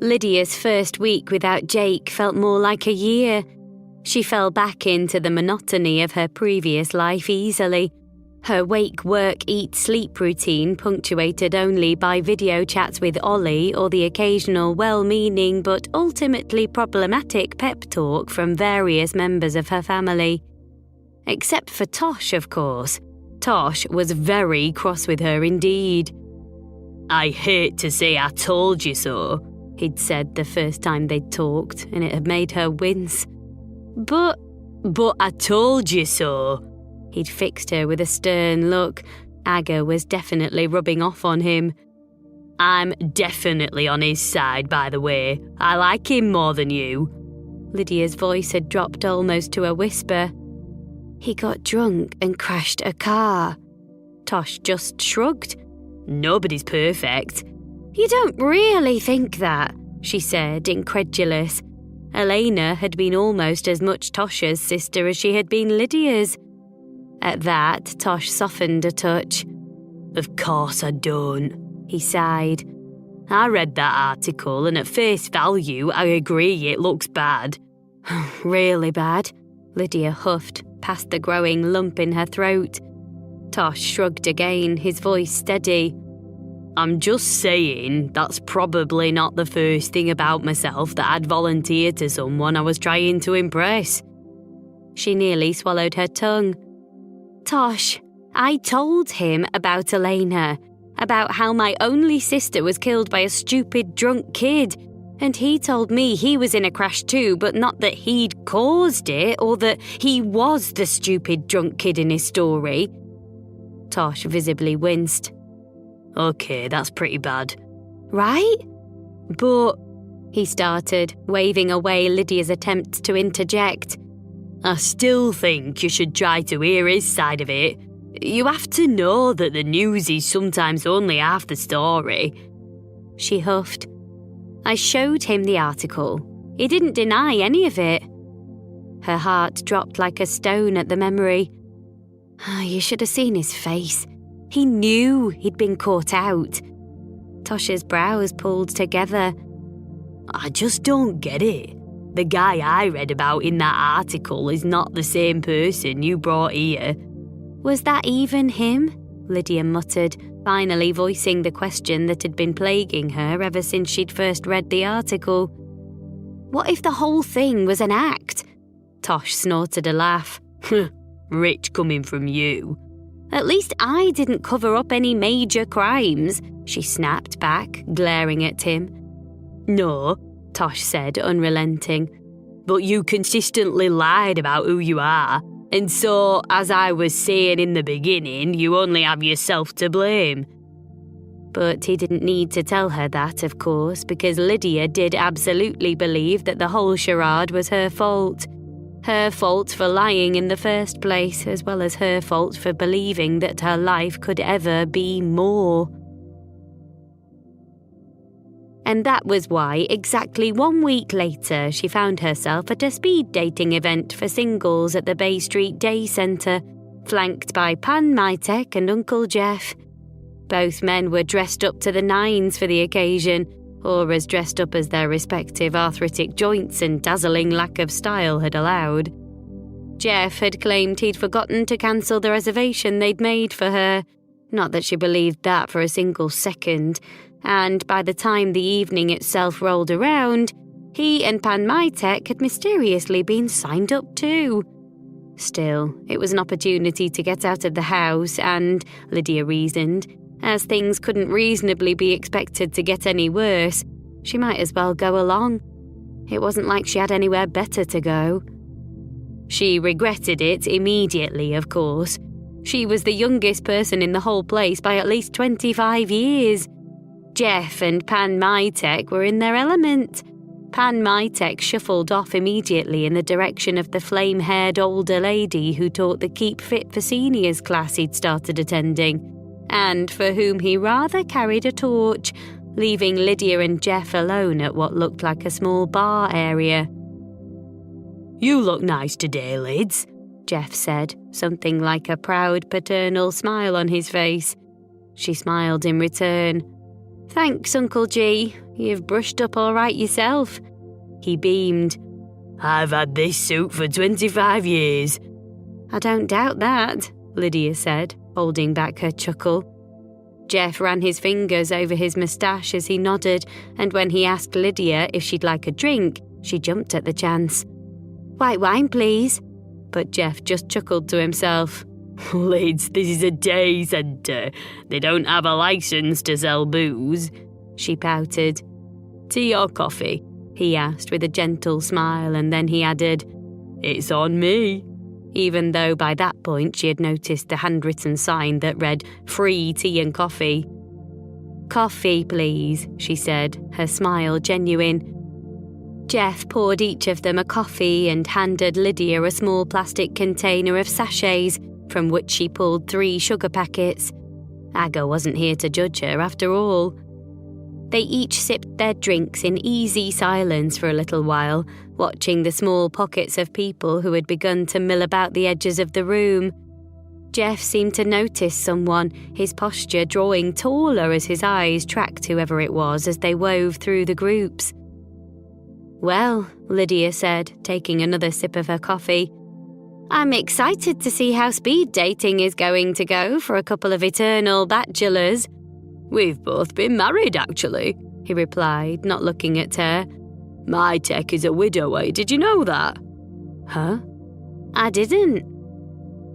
Lydia's first week without Jake felt more like a year. She fell back into the monotony of her previous life easily. Her wake, work, eat, sleep routine punctuated only by video chats with Ollie or the occasional well-meaning but ultimately problematic pep talk from various members of her family. Except for Tosh, of course. Tosh was very cross with her indeed. "I hate to say I told you so," he'd said the first time they'd talked, and it had made her wince. But I told you so." He'd fixed her with a stern look. Aga was definitely rubbing off on him. "I'm definitely on his side, by the way. I like him more than you." Lydia's voice had dropped almost to a whisper. "He got drunk and crashed a car." Tosh just shrugged. "Nobody's perfect." "You don't really think that," she said, incredulous. Elena had been almost as much Tosh's sister as she had been Lydia's. At that, Tosh softened a touch. "Of course I don't," he sighed. "I read that article and at face value I agree it looks bad." "Really bad?" Lydia huffed. past the growing lump in her throat. Tosh shrugged again, his voice steady. I'm just saying that's probably not the first thing about myself that I'd volunteer to someone I was trying to impress. She nearly swallowed her tongue. Tosh, I told him about Elena, about how my only sister was killed by a stupid drunk kid, and he told me he was in a crash too, but not that he'd caused it or that he was the stupid drunk kid in his story. Tosh visibly winced. Okay, that's pretty bad. Right? But, he started, waving away Lydia's attempt to interject. I still think you should try to hear his side of it. You have to know that the news is sometimes only half the story. She huffed. I showed him the article. He didn't deny any of it. Her heart dropped like a stone at the memory. You should have seen his face. He knew he'd been caught out. Tosh's brows pulled together. I just don't get it. The guy I read about in that article is not the same person you brought here. Was that even him? Lydia muttered, finally voicing the question that had been plaguing her ever since she'd first read the article. What if the whole thing was an act? Tosh snorted a laugh. Rich coming from you. At least I didn't cover up any major crimes, she snapped back, glaring at him. No, Tosh said, unrelenting. But you consistently lied about who you are. And so, as I was saying in the beginning, you only have yourself to blame. But he didn't need to tell her that, of course, because Lydia did absolutely believe that the whole charade was her fault. Her fault for lying in the first place, as well as her fault for believing that her life could ever be more. And that was why, exactly 1 week later, she found herself at a speed dating event for singles at the Bay Street Day Centre, flanked by Pan Mytek and Uncle Jeff. Both men were dressed up to the nines for the occasion, or as dressed up as their respective arthritic joints and dazzling lack of style had allowed. Jeff had claimed he'd forgotten to cancel the reservation they'd made for her. Not that she believed that for a single second. And by the time the evening itself rolled around, he and Pan Mytek had mysteriously been signed up too. Still, it was an opportunity to get out of the house and, Lydia reasoned, as things couldn't reasonably be expected to get any worse, she might as well go along. It wasn't like she had anywhere better to go. She regretted it immediately, of course. She was the youngest person in the whole place by at least 25 years. Jeff and Pan Mytek were in their element. Pan Mytek shuffled off immediately in the direction of the flame-haired older lady who taught the Keep Fit for Seniors class he'd started attending, and for whom he rather carried a torch, leaving Lydia and Jeff alone at what looked like a small bar area. You look nice today, Lids, Jeff said, something like a proud paternal smile on his face. She smiled in return. Thanks, Uncle G. You've brushed up all right yourself. He beamed. I've had this suit for 25 years. I don't doubt that, Lydia said, holding back her chuckle. Jeff ran his fingers over his moustache as he nodded, and when he asked Lydia if she'd like a drink, she jumped at the chance. White wine, please. But Jeff just chuckled to himself. Lids, this is a day centre. They don't have a licence to sell booze. She pouted. Tea or coffee? He asked with a gentle smile, and then he added, It's on me. Even though by that point she had noticed the handwritten sign that read, Free tea and coffee. Coffee, please, she said, her smile genuine. Jeff poured each of them a coffee and handed Lydia a small plastic container of sachets, from which she pulled 3 sugar packets. Aga wasn't here to judge her after all. They each sipped their drinks in easy silence for a little while, watching the small pockets of people who had begun to mill about the edges of the room. Jeff seemed to notice someone, his posture drawing taller as his eyes tracked whoever it was as they wove through the groups. Well, Lydia said, taking another sip of her coffee, I'm excited to see how speed dating is going to go for a couple of eternal bachelors. We've both been married, actually, he replied, not looking at her. My tech is a widower, did you know that? Huh? I didn't.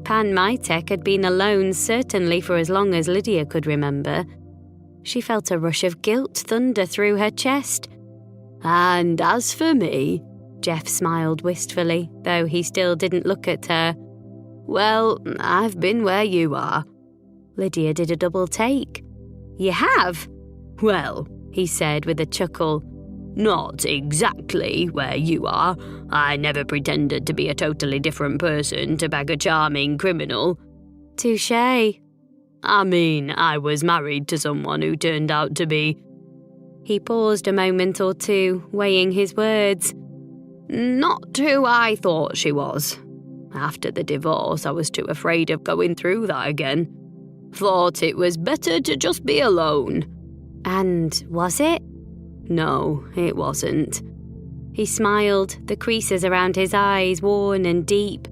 Pan Mytek had been alone certainly for as long as Lydia could remember. She felt a rush of guilt thunder through her chest. And as for me, Jeff smiled wistfully, though he still didn't look at her. Well, I've been where you are. Lydia did a double take. You have? Well, he said with a chuckle. Not exactly where you are. I never pretended to be a totally different person to bag a charming criminal. Touché. I mean, I was married to someone who turned out to be... He paused a moment or two, weighing his words. Not who I thought she was. After the divorce, I was too afraid of going through that again. Thought it was better to just be alone. And was it? No, it wasn't. He smiled, the creases around his eyes worn and deep.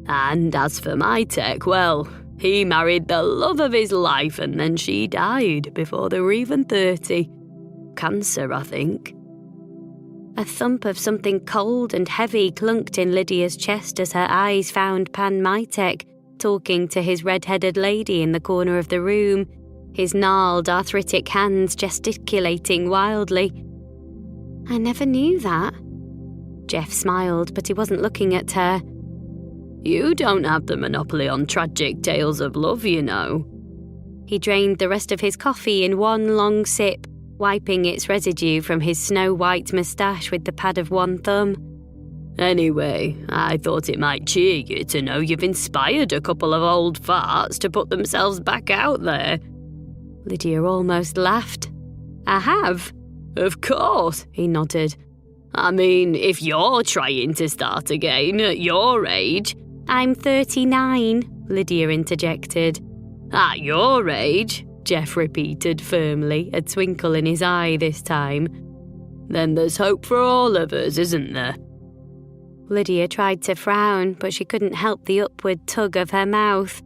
And as for my tech, well, he married the love of his life and then she died before they were even 30. Cancer, I think. A thump of something cold and heavy clunked in Lydia's chest as her eyes found Pan Mytek talking to his red-headed lady in the corner of the room, his gnarled, arthritic hands gesticulating wildly. I never knew that. Jeff smiled, but he wasn't looking at her. You don't have the monopoly on tragic tales of love, you know. He drained the rest of his coffee in one long sip, wiping its residue from his snow-white moustache with the pad of one thumb. Anyway, I thought it might cheer you to know you've inspired a couple of old farts to put themselves back out there. Lydia almost laughed. I have? Of course, he nodded. I mean, if you're trying to start again at your age... I'm 39, Lydia interjected. At your age, Jeff repeated firmly, a twinkle in his eye this time. Then there's hope for all of us, isn't there? Lydia tried to frown, but she couldn't help the upward tug of her mouth.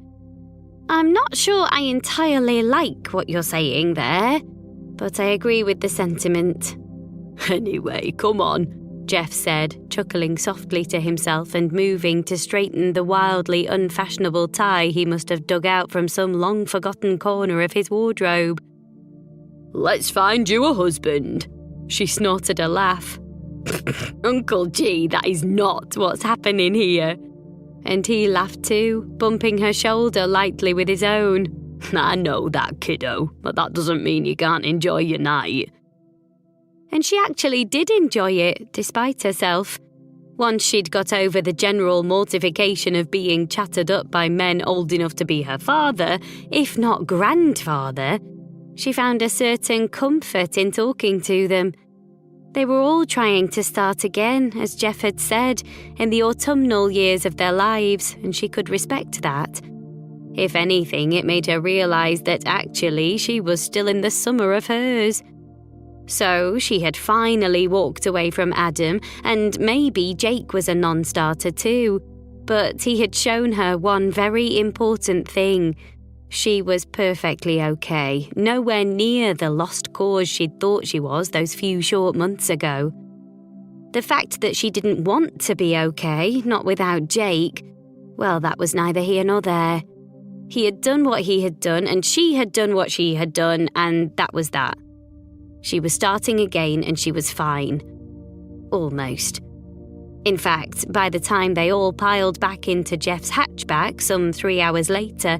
I'm not sure I entirely like what you're saying there, but I agree with the sentiment. Anyway, come on, Jeff said, chuckling softly to himself and moving to straighten the wildly unfashionable tie he must have dug out from some long-forgotten corner of his wardrobe. Let's find you a husband. She snorted a laugh. Uncle G, that is not what's happening here. And he laughed too, bumping her shoulder lightly with his own. I know that, kiddo, but that doesn't mean you can't enjoy your night. And she actually did enjoy it, despite herself. Once she'd got over the general mortification of being chattered up by men old enough to be her father, if not grandfather, she found a certain comfort in talking to them. They were all trying to start again, as Jeff had said, in the autumnal years of their lives, and she could respect that. If anything, it made her realise that actually she was still in the summer of hers. So she had finally walked away from Adam, and maybe Jake was a non-starter too, but he had shown her one very important thing. She was perfectly okay, nowhere near the lost cause she'd thought she was those few short months ago. The fact that she didn't want to be okay, not without Jake, well, that was neither here nor there. He had done what he had done, and she had done what she had done, and that was that. She was starting again, and she was fine. Almost. In fact, by the time they all piled back into Jeff's hatchback some 3 hours later,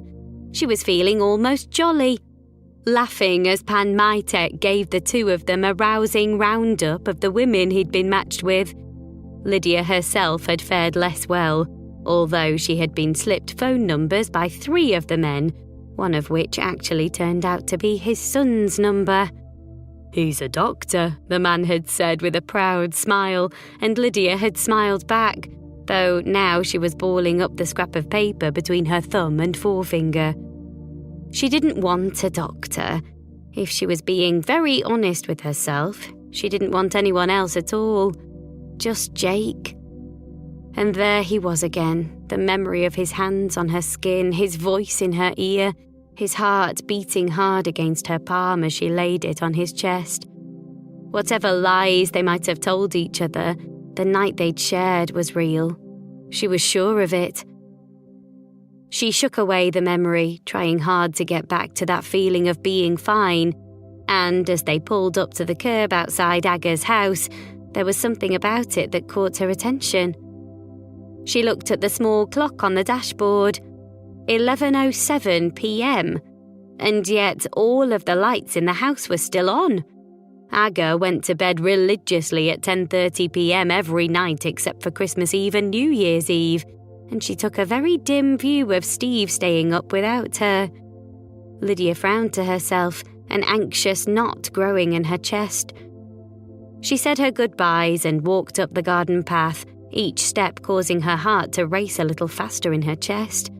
she was feeling almost jolly, laughing as Pan Mytek gave the two of them a rousing roundup of the women he'd been matched with. Lydia herself had fared less well, although she had been slipped phone numbers by 3 of the men, one of which actually turned out to be his son's number. He's a doctor, the man had said with a proud smile, and Lydia had smiled back, though now she was balling up the scrap of paper between her thumb and forefinger. She didn't want a doctor. If she was being very honest with herself, she didn't want anyone else at all. Just Jake. And there he was again, the memory of his hands on her skin, his voice in her ear, his heart beating hard against her palm as she laid it on his chest. Whatever lies they might have told each other, the night they'd shared was real. She was sure of it. She shook away the memory, trying hard to get back to that feeling of being fine, and as they pulled up to the curb outside Aga's house, there was something about it that caught her attention. She looked at the small clock on the dashboard. 11:07 p.m, and yet all of the lights in the house were still on. Aga went to bed religiously at 10:30 p.m. every night except for Christmas Eve and New Year's Eve, and she took a very dim view of Steve staying up without her. Lydia frowned to herself, an anxious knot growing in her chest. She said her goodbyes and walked up the garden path, each step causing her heart to race a little faster in her chest.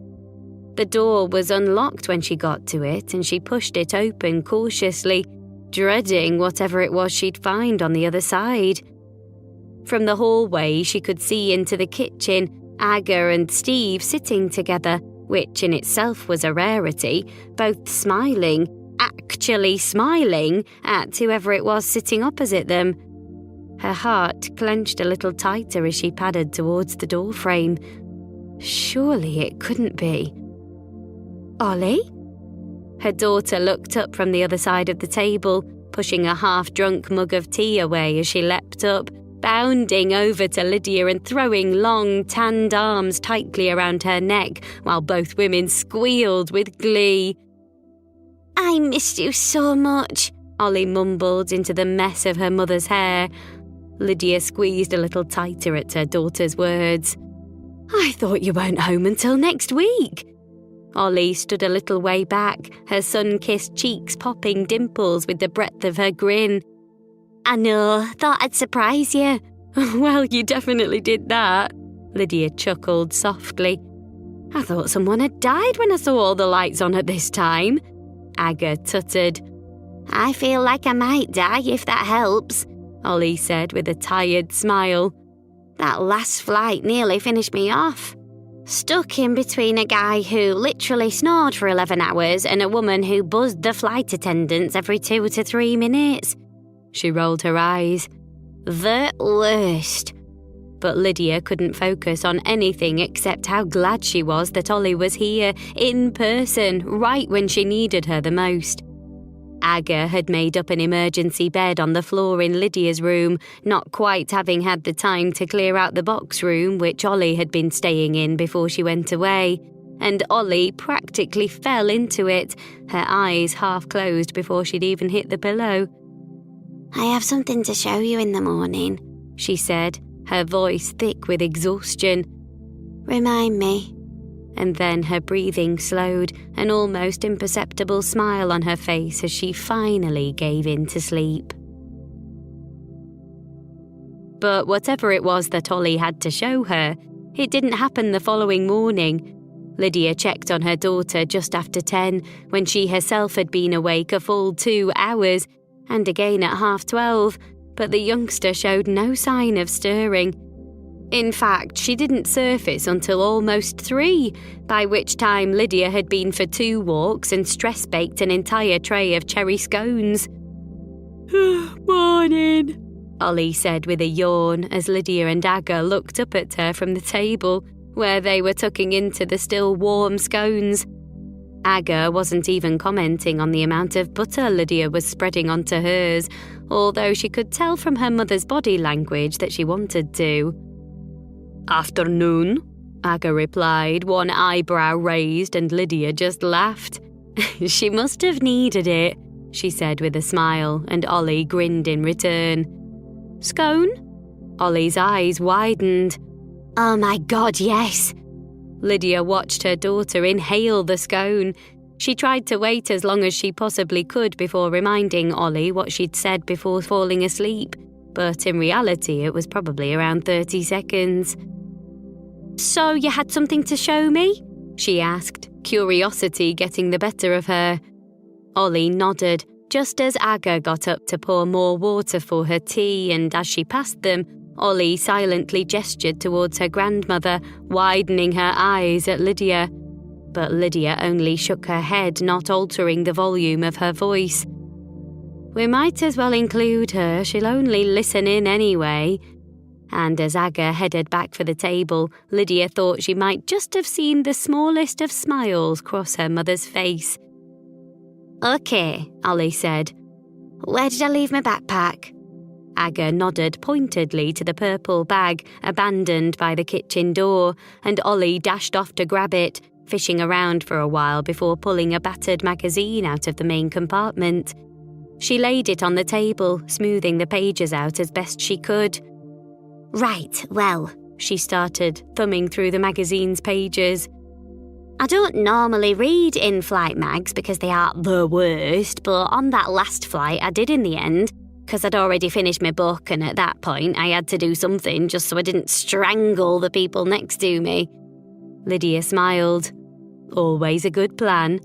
The door was unlocked when she got to it, and she pushed it open cautiously, dreading whatever it was she'd find on the other side. From the hallway, she could see into the kitchen, Aga and Steve sitting together, which in itself was a rarity, both smiling, actually smiling, at whoever it was sitting opposite them. Her heart clenched a little tighter as she padded towards the doorframe. Surely it couldn't be. Ollie? Her daughter looked up from the other side of the table, pushing a half-drunk mug of tea away as she leapt up, bounding over to Lydia and throwing long, tanned arms tightly around her neck while both women squealed with glee. "I missed you so much," Ollie mumbled into the mess of her mother's hair. Lydia squeezed a little tighter at her daughter's words. "I thought you weren't home until next week." Ollie stood a little way back, her sun-kissed cheeks popping dimples with the breadth of her grin. "I know, thought I'd surprise you." "Well, you definitely did that," Lydia chuckled softly. "I thought someone had died when I saw all the lights on at this time," Aga tutted. "I feel like I might die if that helps," Ollie said with a tired smile. "That last flight nearly finished me off. Stuck in between a guy who literally snored for 11 hours and a woman who buzzed the flight attendants every 2 to 3 minutes. She rolled her eyes. The worst. But Lydia couldn't focus on anything except how glad she was that Ollie was here, in person, right when she needed her the most. Aga had made up an emergency bed on the floor in Lydia's room, not quite having had the time to clear out the box room which Ollie had been staying in before she went away, and Ollie practically fell into it, her eyes half closed before she'd even hit the pillow. "I have something to show you in the morning," she said, her voice thick with exhaustion. "Remind me." And then her breathing slowed, an almost imperceptible smile on her face as she finally gave in to sleep. But whatever it was that Ollie had to show her, it didn't happen the following morning. Lydia checked on her daughter just after 10, when she herself had been awake a full 2 hours, and again at 12:30, but the youngster showed no sign of stirring. In fact, she didn't surface until almost 3, by which time Lydia had been for 2 walks and stress-baked an entire tray of cherry scones. "Morning," Ollie said with a yawn as Lydia and Aga looked up at her from the table, where they were tucking into the still warm scones. Aga wasn't even commenting on the amount of butter Lydia was spreading onto hers, although she could tell from her mother's body language that she wanted to. "Afternoon," Aga replied, one eyebrow raised, and Lydia just laughed. "She must have needed it," she said with a smile, and Ollie grinned in return. "Scone?" Ollie's eyes widened. "Oh my God, yes." Lydia watched her daughter inhale the scone. She tried to wait as long as she possibly could before reminding Ollie what she'd said before falling asleep, but in reality it was probably around 30 seconds. "So you had something to show me?" she asked, curiosity getting the better of her. Ollie nodded, just as Aga got up to pour more water for her tea, and as she passed them, Ollie silently gestured towards her grandmother, widening her eyes at Lydia. But Lydia only shook her head, not altering the volume of her voice. "We might as well include her, she'll only listen in anyway." And as Aga headed back for the table, Lydia thought she might just have seen the smallest of smiles cross her mother's face. "OK," Ollie said. "Where did I leave my backpack?" Aga nodded pointedly to the purple bag abandoned by the kitchen door, and Ollie dashed off to grab it, fishing around for a while before pulling a battered magazine out of the main compartment. She laid it on the table, smoothing the pages out as best she could. "Right, well," she started, thumbing through the magazine's pages. "I don't normally read in-flight mags because they are the worst, but on that last flight I did in the end, because I'd already finished my book, and at that point I had to do something just so I didn't strangle the people next to me." Lydia smiled. Always a good plan.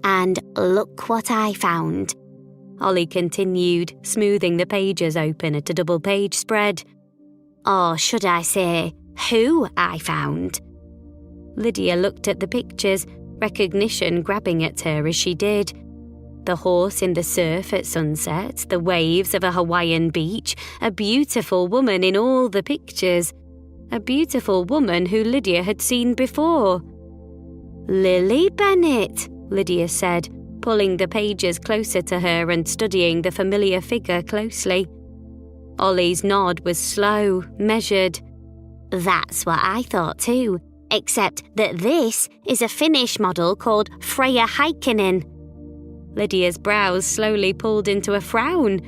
"And look what I found," Ollie continued, smoothing the pages open at a double-page spread. "Or should I say, who I found?" Lydia looked at the pictures, recognition grabbing at her as she did. The horse in the surf at sunset, the waves of a Hawaiian beach, a beautiful woman in all the pictures. A beautiful woman who Lydia had seen before. "Lily Bennet," Lydia said, pulling the pages closer to her and studying the familiar figure closely. Ollie's nod was slow, measured. "That's what I thought too, except that this is a Finnish model called Freya Heikkinen." Lydia's brows slowly pulled into a frown.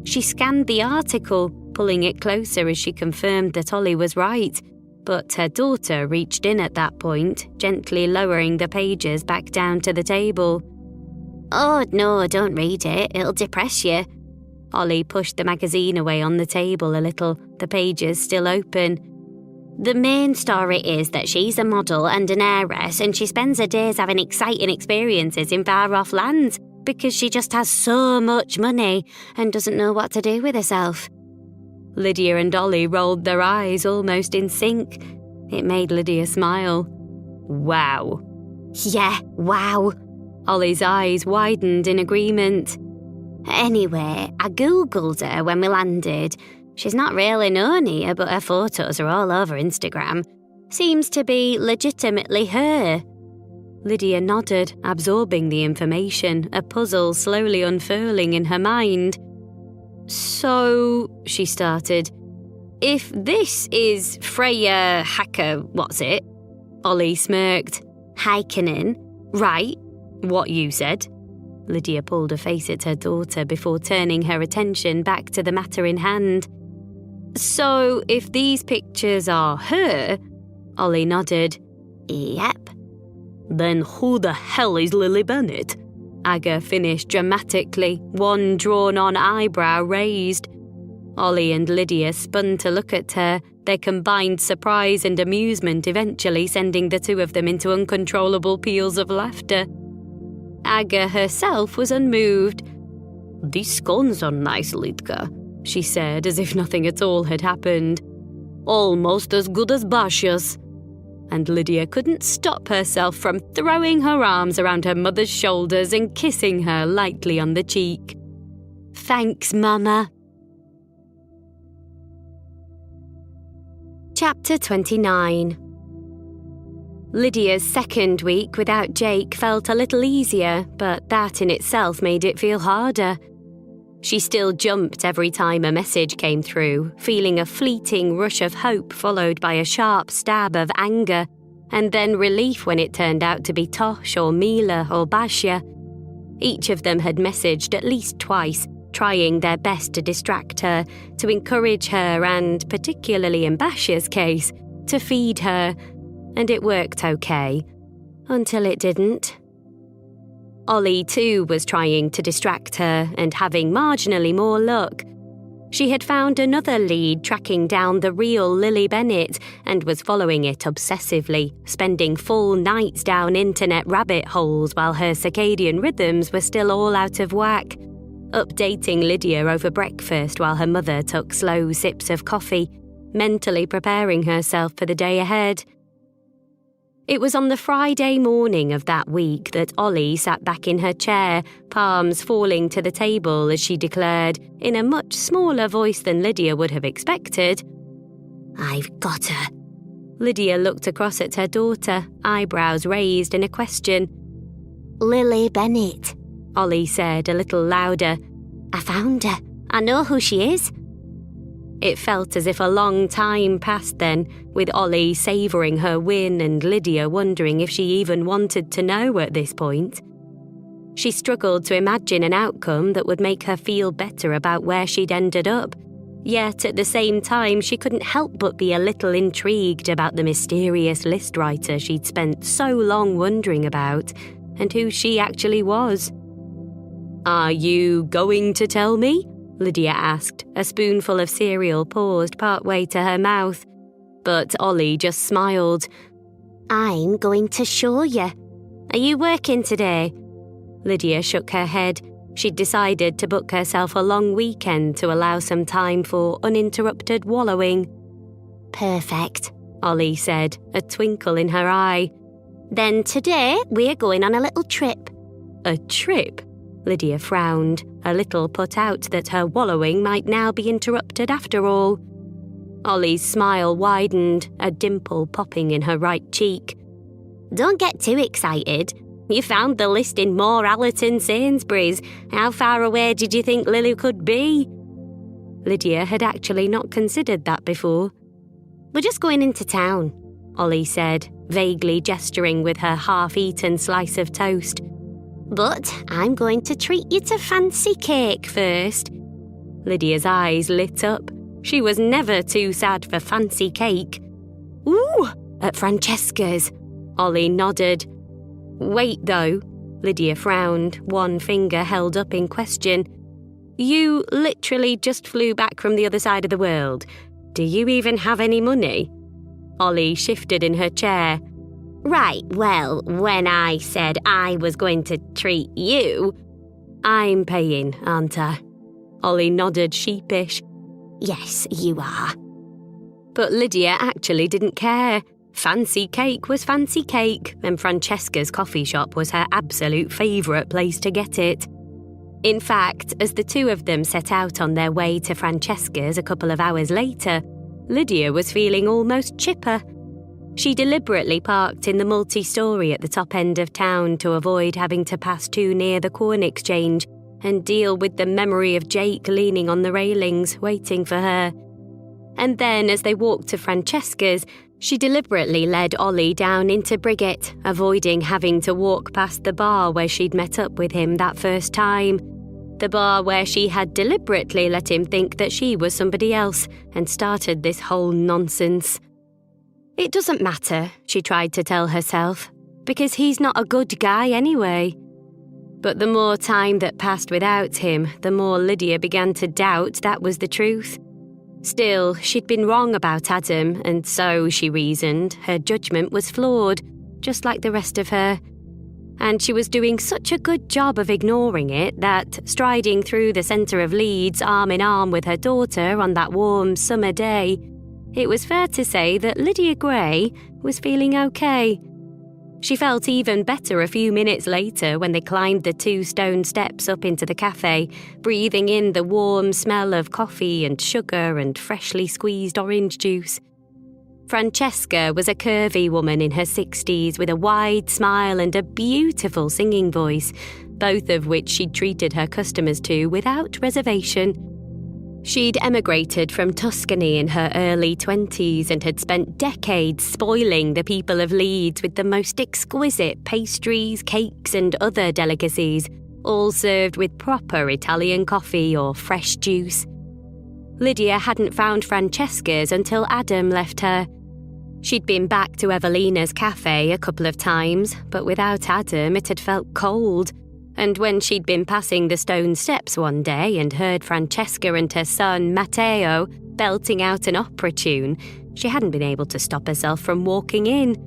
She scanned the article, pulling it closer as she confirmed that Ollie was right. But her daughter reached in at that point, gently lowering the pages back down to the table. "Oh no, don't read it, it'll depress you." Ollie pushed the magazine away on the table a little, the pages still open. "The main story is that she's a model and an heiress, and she spends her days having exciting experiences in far-off lands because she just has so much money and doesn't know what to do with herself." Lydia and Ollie rolled their eyes almost in sync. It made Lydia smile. "Wow." "Yeah, wow." Ollie's eyes widened in agreement. "Anyway, I googled her when we landed. She's not really known here, but her photos are all over Instagram. Seems to be legitimately her." Lydia nodded, absorbing the information, a puzzle slowly unfurling in her mind. "So," she started, "if this is Freya what's it?" Ollie smirked. "Heikkinen." "Right, what you said." Lydia pulled a face at her daughter before turning her attention back to the matter in hand. "So, if these pictures are her," Ollie nodded. "Yep." "Then who the hell is Lily Bennet?" Aga finished dramatically, one drawn-on eyebrow raised. Ollie and Lydia spun to look at her, their combined surprise and amusement eventually sending the two of them into uncontrollable peals of laughter. Aga herself was unmoved. "These scones are nice, Litka," she said, as if nothing at all had happened. "Almost as good as Basha's." And Lydia couldn't stop herself from throwing her arms around her mother's shoulders and kissing her lightly on the cheek. "Thanks, Mama." Chapter 29. Lydia's second week without Jake felt a little easier, but that in itself made it feel harder. She still jumped every time a message came through, feeling a fleeting rush of hope followed by a sharp stab of anger, and then relief when it turned out to be Tosh or Mila or Basha. Each of them had messaged at least twice, trying their best to distract her, to encourage her and, particularly in Basha's case, to feed her, and it worked okay. Until it didn't. Ollie, too, was trying to distract her and having marginally more luck. She had found another lead tracking down the real Lily Bennet and was following it obsessively, spending full nights down internet rabbit holes while her circadian rhythms were still all out of whack, updating Lydia over breakfast while her mother took slow sips of coffee, mentally preparing herself for the day ahead. It was on the Friday morning of that week that Ollie sat back in her chair, palms falling to the table as she declared, in a much smaller voice than Lydia would have expected, "I've got her." Lydia looked across at her daughter, eyebrows raised in a question. "Lily Bennett," Ollie said a little louder. "I found her. I know who she is." It felt as if a long time passed then, with Ollie savouring her win and Lydia wondering if she even wanted to know at this point. She struggled to imagine an outcome that would make her feel better about where she'd ended up, yet at the same time she couldn't help but be a little intrigued about the mysterious list writer she'd spent so long wondering about, and who she actually was. "Are you going to tell me?" Lydia asked, a spoonful of cereal paused partway to her mouth. But Ollie just smiled. "I'm going to show you. "Are you working today?" Lydia shook her head. She'd decided to book herself a long weekend to allow some time for uninterrupted wallowing. "Perfect," Ollie said, a twinkle in her eye. "Then today we're going on a little trip." "A trip?" Lydia frowned, a little put out that her wallowing might now be interrupted after all. Ollie's smile widened, a dimple popping in her right cheek. "Don't get too excited. You found the list in Moore Allerton Sainsbury's. How far away did you think Lily could be?" Lydia had actually not considered that before. "We're just going into town," Ollie said, vaguely gesturing with her half-eaten slice of toast. "But I'm going to treat you to fancy cake first." Lydia's eyes lit up. She was never too sad for fancy cake. "Ooh, at Francesca's," Ollie nodded. "Wait, though," Lydia frowned, one finger held up in question. "You literally just flew back from the other side of the world. Do you even have any money?" Ollie shifted in her chair. "Right, well, when I said I was going to treat you..." "I'm paying, aren't I?" Ollie nodded sheepish. "Yes, you are." But Lydia actually didn't care. Fancy cake was fancy cake, and Francesca's coffee shop was her absolute favourite place to get it. In fact, as the two of them set out on their way to Francesca's a couple of hours later, Lydia was feeling almost chipper. She deliberately parked in the multi-storey at the top end of town to avoid having to pass too near the corn exchange and deal with the memory of Jake leaning on the railings, waiting for her. And then, as they walked to Francesca's, she deliberately led Ollie down into Briggett, avoiding having to walk past the bar where she'd met up with him that first time. The bar where she had deliberately let him think that she was somebody else and started this whole nonsense. It doesn't matter, she tried to tell herself, because he's not a good guy anyway. But the more time that passed without him, the more Lydia began to doubt that was the truth. Still, she'd been wrong about Adam, and so, she reasoned, her judgment was flawed, just like the rest of her. And she was doing such a good job of ignoring it that, striding through the centre of Leeds arm in arm with her daughter on that warm summer day, it was fair to say that Lydia Gray was feeling okay. She felt even better a few minutes later when they climbed the 2 stone steps up into the cafe, breathing in the warm smell of coffee and sugar and freshly squeezed orange juice. Francesca was a curvy woman in her 60s with a wide smile and a beautiful singing voice, both of which she'd treated her customers to without reservation. She'd emigrated from Tuscany in her early 20s and had spent decades spoiling the people of Leeds with the most exquisite pastries, cakes and other delicacies, all served with proper Italian coffee or fresh juice. Lydia hadn't found Francesca's until Adam left her. She'd been back to Evelina's cafe a couple of times, but without Adam it had felt cold. And when she'd been passing the stone steps one day and heard Francesca and her son, Matteo, belting out an opera tune, she hadn't been able to stop herself from walking in.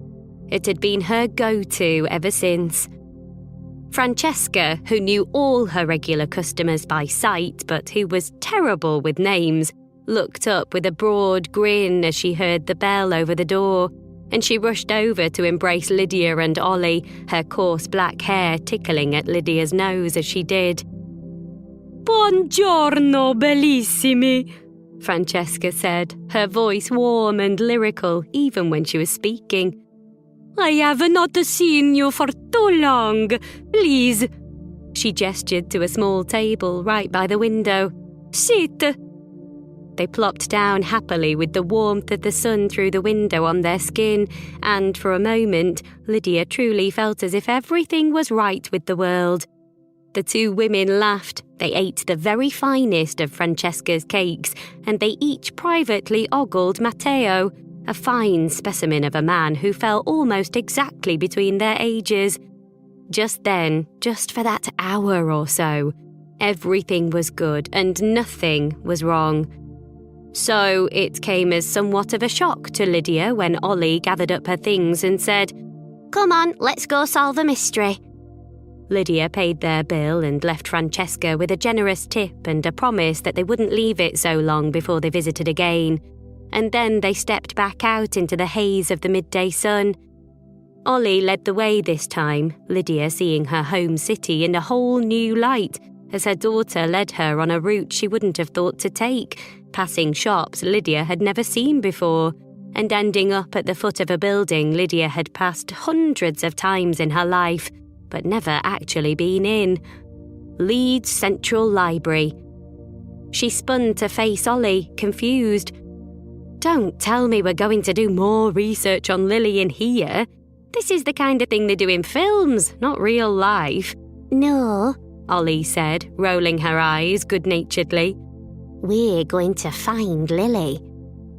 It had been her go-to ever since. Francesca, who knew all her regular customers by sight but who was terrible with names, looked up with a broad grin as she heard the bell over the door, and she rushed over to embrace Lydia and Ollie, her coarse black hair tickling at Lydia's nose as she did. Buongiorno, bellissimi, Francesca said, her voice warm and lyrical even when she was speaking. I have not seen you for too long. Please. She gestured to a small table right by the window. Sit. They plopped down happily with the warmth of the sun through the window on their skin, and for a moment, Lydia truly felt as if everything was right with the world. The two women laughed. They ate the very finest of Francesca's cakes, and they each privately ogled Matteo, a fine specimen of a man who fell almost exactly between their ages. Just then, just for that hour or so, everything was good and nothing was wrong. So it came as somewhat of a shock to Lydia when Ollie gathered up her things and said, Come on, let's go solve a mystery. Lydia paid their bill and left Francesca with a generous tip and a promise that they wouldn't leave it so long before they visited again. And then they stepped back out into the haze of the midday sun. Ollie led the way this time, Lydia seeing her home city in a whole new light, as her daughter led her on a route she wouldn't have thought to take, passing shops Lydia had never seen before, and ending up at the foot of a building Lydia had passed hundreds of times in her life, but never actually been in. Leeds Central Library. She spun to face Ollie, confused. Don't tell me we're going to do more research on Lily in here. This is the kind of thing they do in films, not real life. No, Ollie said, rolling her eyes good-naturedly. We're going to find Lily.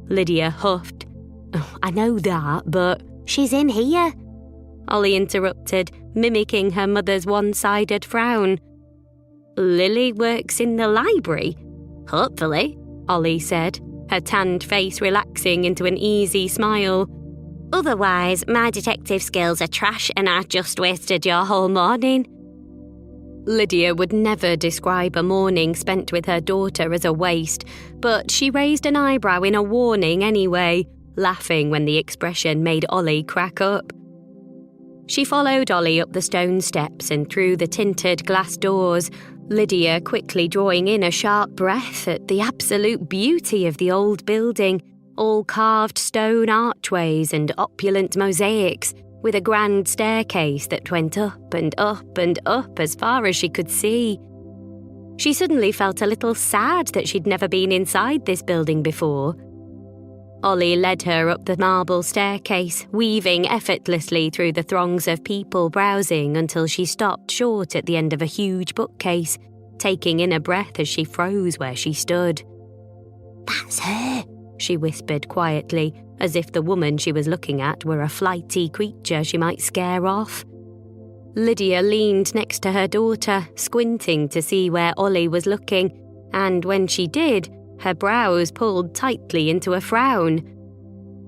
Lydia huffed. Oh, I know that, but... She's in here. Ollie interrupted, mimicking her mother's one-sided frown. Lily works in the library? Hopefully, Ollie said, her tanned face relaxing into an easy smile. Otherwise, my detective skills are trash and I just wasted your whole morning. Lydia would never describe a morning spent with her daughter as a waste, but she raised an eyebrow in a warning anyway, laughing when the expression made Ollie crack up. She followed Ollie up the stone steps and through the tinted glass doors, Lydia quickly drawing in a sharp breath at the absolute beauty of the old building, all carved stone archways and opulent mosaics, with a grand staircase that went up and up and up as far as she could see. She suddenly felt a little sad that she'd never been inside this building before. Ollie led her up the marble staircase, weaving effortlessly through the throngs of people browsing until she stopped short at the end of a huge bookcase, taking in a breath as she froze where she stood. That's her, she whispered quietly, as if the woman she was looking at were a flighty creature she might scare off. Lydia leaned next to her daughter, squinting to see where Ollie was looking, and when she did, her brows pulled tightly into a frown.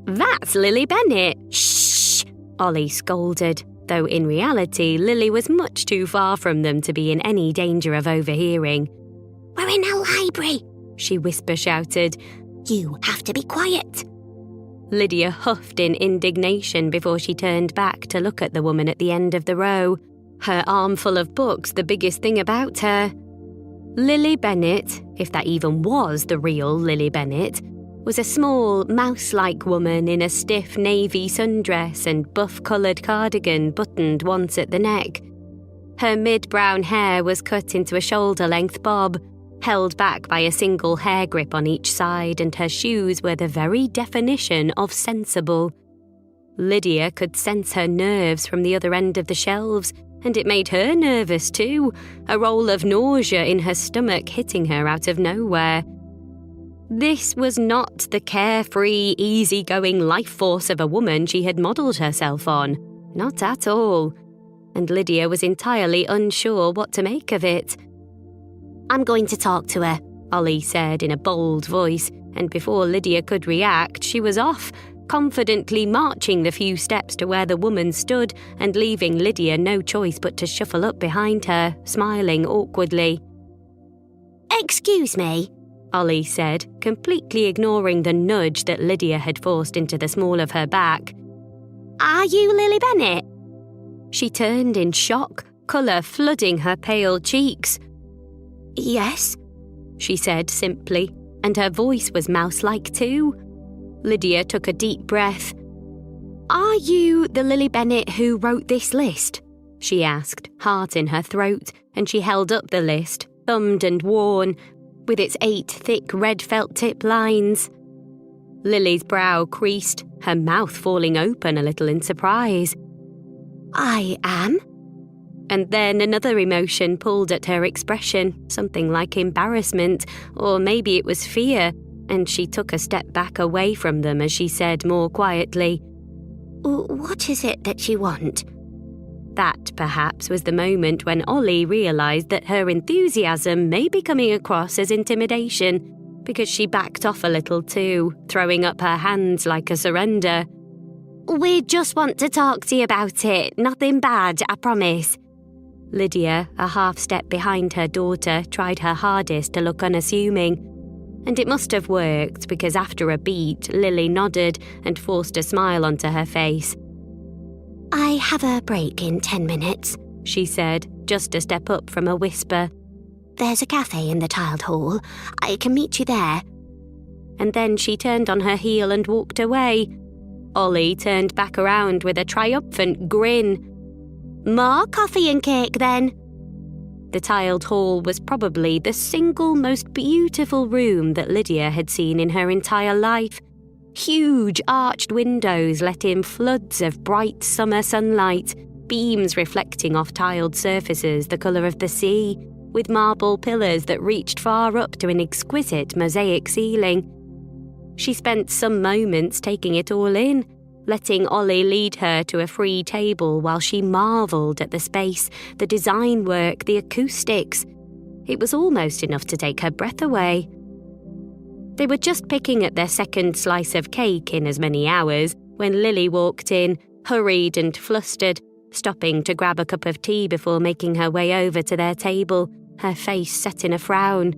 That's Lily Bennett! Shh! Ollie scolded, though in reality Lily was much too far from them to be in any danger of overhearing. We're in a library, she whisper-shouted. You have to be quiet. Lydia huffed in indignation before she turned back to look at the woman at the end of the row, her armful of books the biggest thing about her. Lily Bennett, if that even was the real Lily Bennett, was a small, mouse-like woman in a stiff navy sundress and buff-coloured cardigan buttoned once at the neck. Her mid-brown hair was cut into a shoulder-length bob, held back by a single hair grip on each side, and her shoes were the very definition of sensible. Lydia could sense her nerves from the other end of the shelves, and it made her nervous too, a roll of nausea in her stomach hitting her out of nowhere. This was not the carefree, easygoing life force of a woman she had modelled herself on. Not at all. And Lydia was entirely unsure what to make of it. I'm going to talk to her, Ollie said in a bold voice, and before Lydia could react, she was off, confidently marching the few steps to where the woman stood and leaving Lydia no choice but to shuffle up behind her, smiling awkwardly. Excuse me, Ollie said, completely ignoring the nudge that Lydia had forced into the small of her back. Are you Lily Bennett? She turned in shock, colour flooding her pale cheeks. Yes, she said simply, and her voice was mouse-like too. Lydia took a deep breath. Are you the Lily Bennett who wrote this list? She asked, heart in her throat, and she held up the list, thumbed and worn, with its 8 thick red felt-tip lines. Lily's brow creased, her mouth falling open a little in surprise. I am. And then another emotion pulled at her expression, something like embarrassment, or maybe it was fear, and she took a step back away from them as she said more quietly, What is it that you want? That, perhaps, was the moment when Ollie realised that her enthusiasm may be coming across as intimidation, because she backed off a little too, throwing up her hands like a surrender. We just want to talk to you about it. Nothing bad, I promise. Lydia, a half step behind her daughter, tried her hardest to look unassuming. And it must have worked, because after a beat, Lily nodded and forced a smile onto her face. I have a break in 10 minutes, she said, just a step up from a whisper. There's a cafe in the tiled hall. I can meet you there. And then she turned on her heel and walked away. Ollie turned back around with a triumphant grin. More coffee and cake, then. The tiled hall was probably the single most beautiful room that Lydia had seen in her entire life. Huge arched windows let in floods of bright summer sunlight, beams reflecting off tiled surfaces the colour of the sea, with marble pillars that reached far up to an exquisite mosaic ceiling. She spent some moments taking it all in, letting Ollie lead her to a free table while she marvelled at the space, the design work, the acoustics. It was almost enough to take her breath away. They were just picking at their second slice of cake in as many hours when Lily walked in, hurried and flustered, stopping to grab a cup of tea before making her way over to their table, her face set in a frown.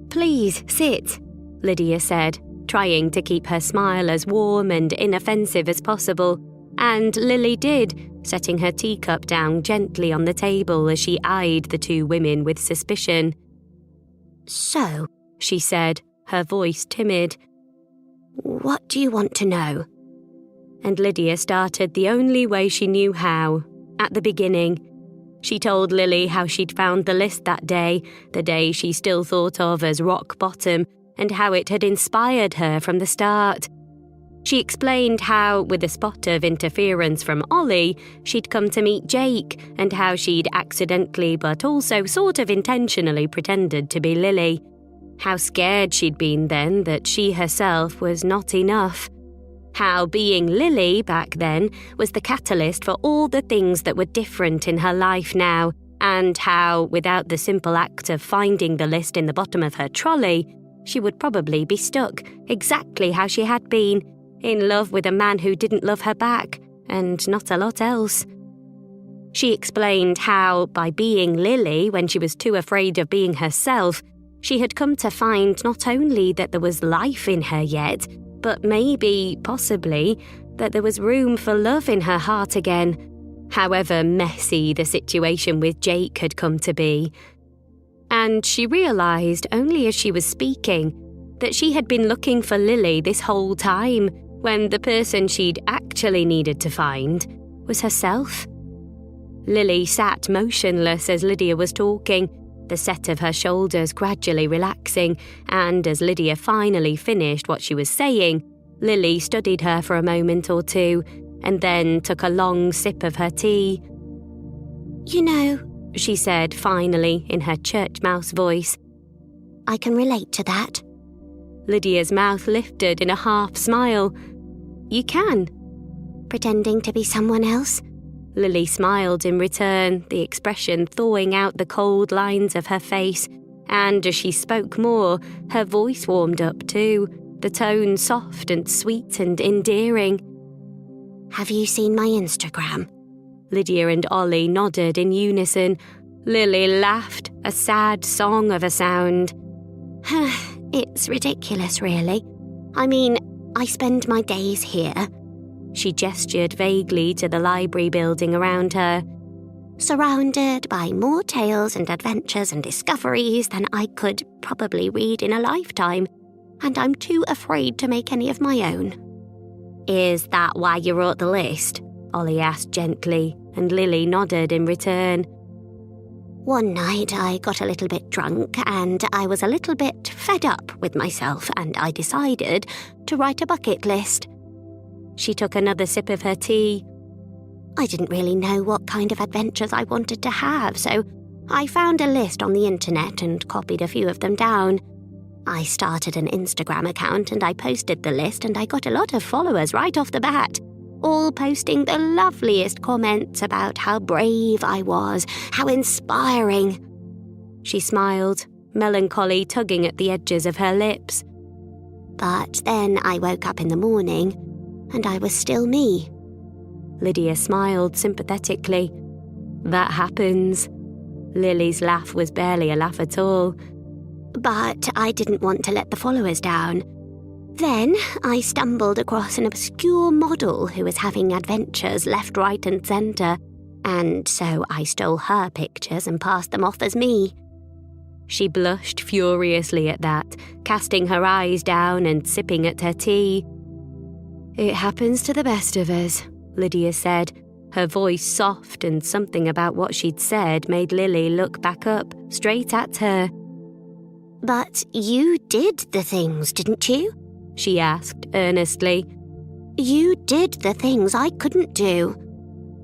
"Please, sit," Lydia said, trying to keep her smile as warm and inoffensive as possible, and Lily did, setting her teacup down gently on the table as she eyed the two women with suspicion. So, she said, her voice timid. What do you want to know? And Lydia started the only way she knew how, at the beginning. She told Lily how she'd found the list that day, the day she still thought of as rock bottom, and how it had inspired her from the start. She explained how, with a spot of interference from Ollie, she'd come to meet Jake, and how she'd accidentally but also sort of intentionally pretended to be Lily. How scared she'd been then that she herself was not enough. How being Lily back then was the catalyst for all the things that were different in her life now, and how, without the simple act of finding the list in the bottom of her trolley, she would probably be stuck, exactly how she had been, in love with a man who didn't love her back, and not a lot else. She explained how, by being Lily when she was too afraid of being herself, she had come to find not only that there was life in her yet, but maybe, possibly, that there was room for love in her heart again, however messy the situation with Jake had come to be. And she realised, only as she was speaking, that she had been looking for Lily this whole time, when the person she'd actually needed to find was herself. Lily sat motionless as Lydia was talking, the set of her shoulders gradually relaxing, and as Lydia finally finished what she was saying, Lily studied her for a moment or two, and then took a long sip of her tea. You know, she said finally in her church mouse voice, I can relate to that. Lydia's mouth lifted in a half smile. You can? Pretending to be someone else? Lily smiled in return, the expression thawing out the cold lines of her face, and as she spoke more, her voice warmed up too, the tone soft and sweet and endearing. Have you seen my Instagram? Lydia and Ollie nodded in unison. Lily laughed, a sad song of a sound. It's ridiculous, really. I mean, I spend my days here." She gestured vaguely to the library building around her. "Surrounded by more tales and adventures and discoveries than I could probably read in a lifetime, and I'm too afraid to make any of my own." "Is that why you wrote the list?" Ollie asked gently, and Lily nodded in return. "One night I got a little bit drunk and I was a little bit fed up with myself, and I decided to write a bucket list." She took another sip of her tea. "I didn't really know what kind of adventures I wanted to have, so I found a list on the internet and copied a few of them down. I started an Instagram account and I posted the list, and I got a lot of followers right off the bat, all posting the loveliest comments about how brave I was, how inspiring." She smiled, melancholy tugging at the edges of her lips. "But then I woke up in the morning and I was still me." Lydia smiled sympathetically. "That happens." Lily's laugh was barely a laugh at all. "But I didn't want to let the followers down. Then I stumbled across an obscure model who was having adventures left, right and centre, and so I stole her pictures and passed them off as me." She blushed furiously at that, casting her eyes down and sipping at her tea. "It happens to the best of us," Lydia said, her voice soft, and something about what she'd said made Lily look back up, straight at her. "But you did the things, didn't you?" she asked earnestly. "You did the things I couldn't do."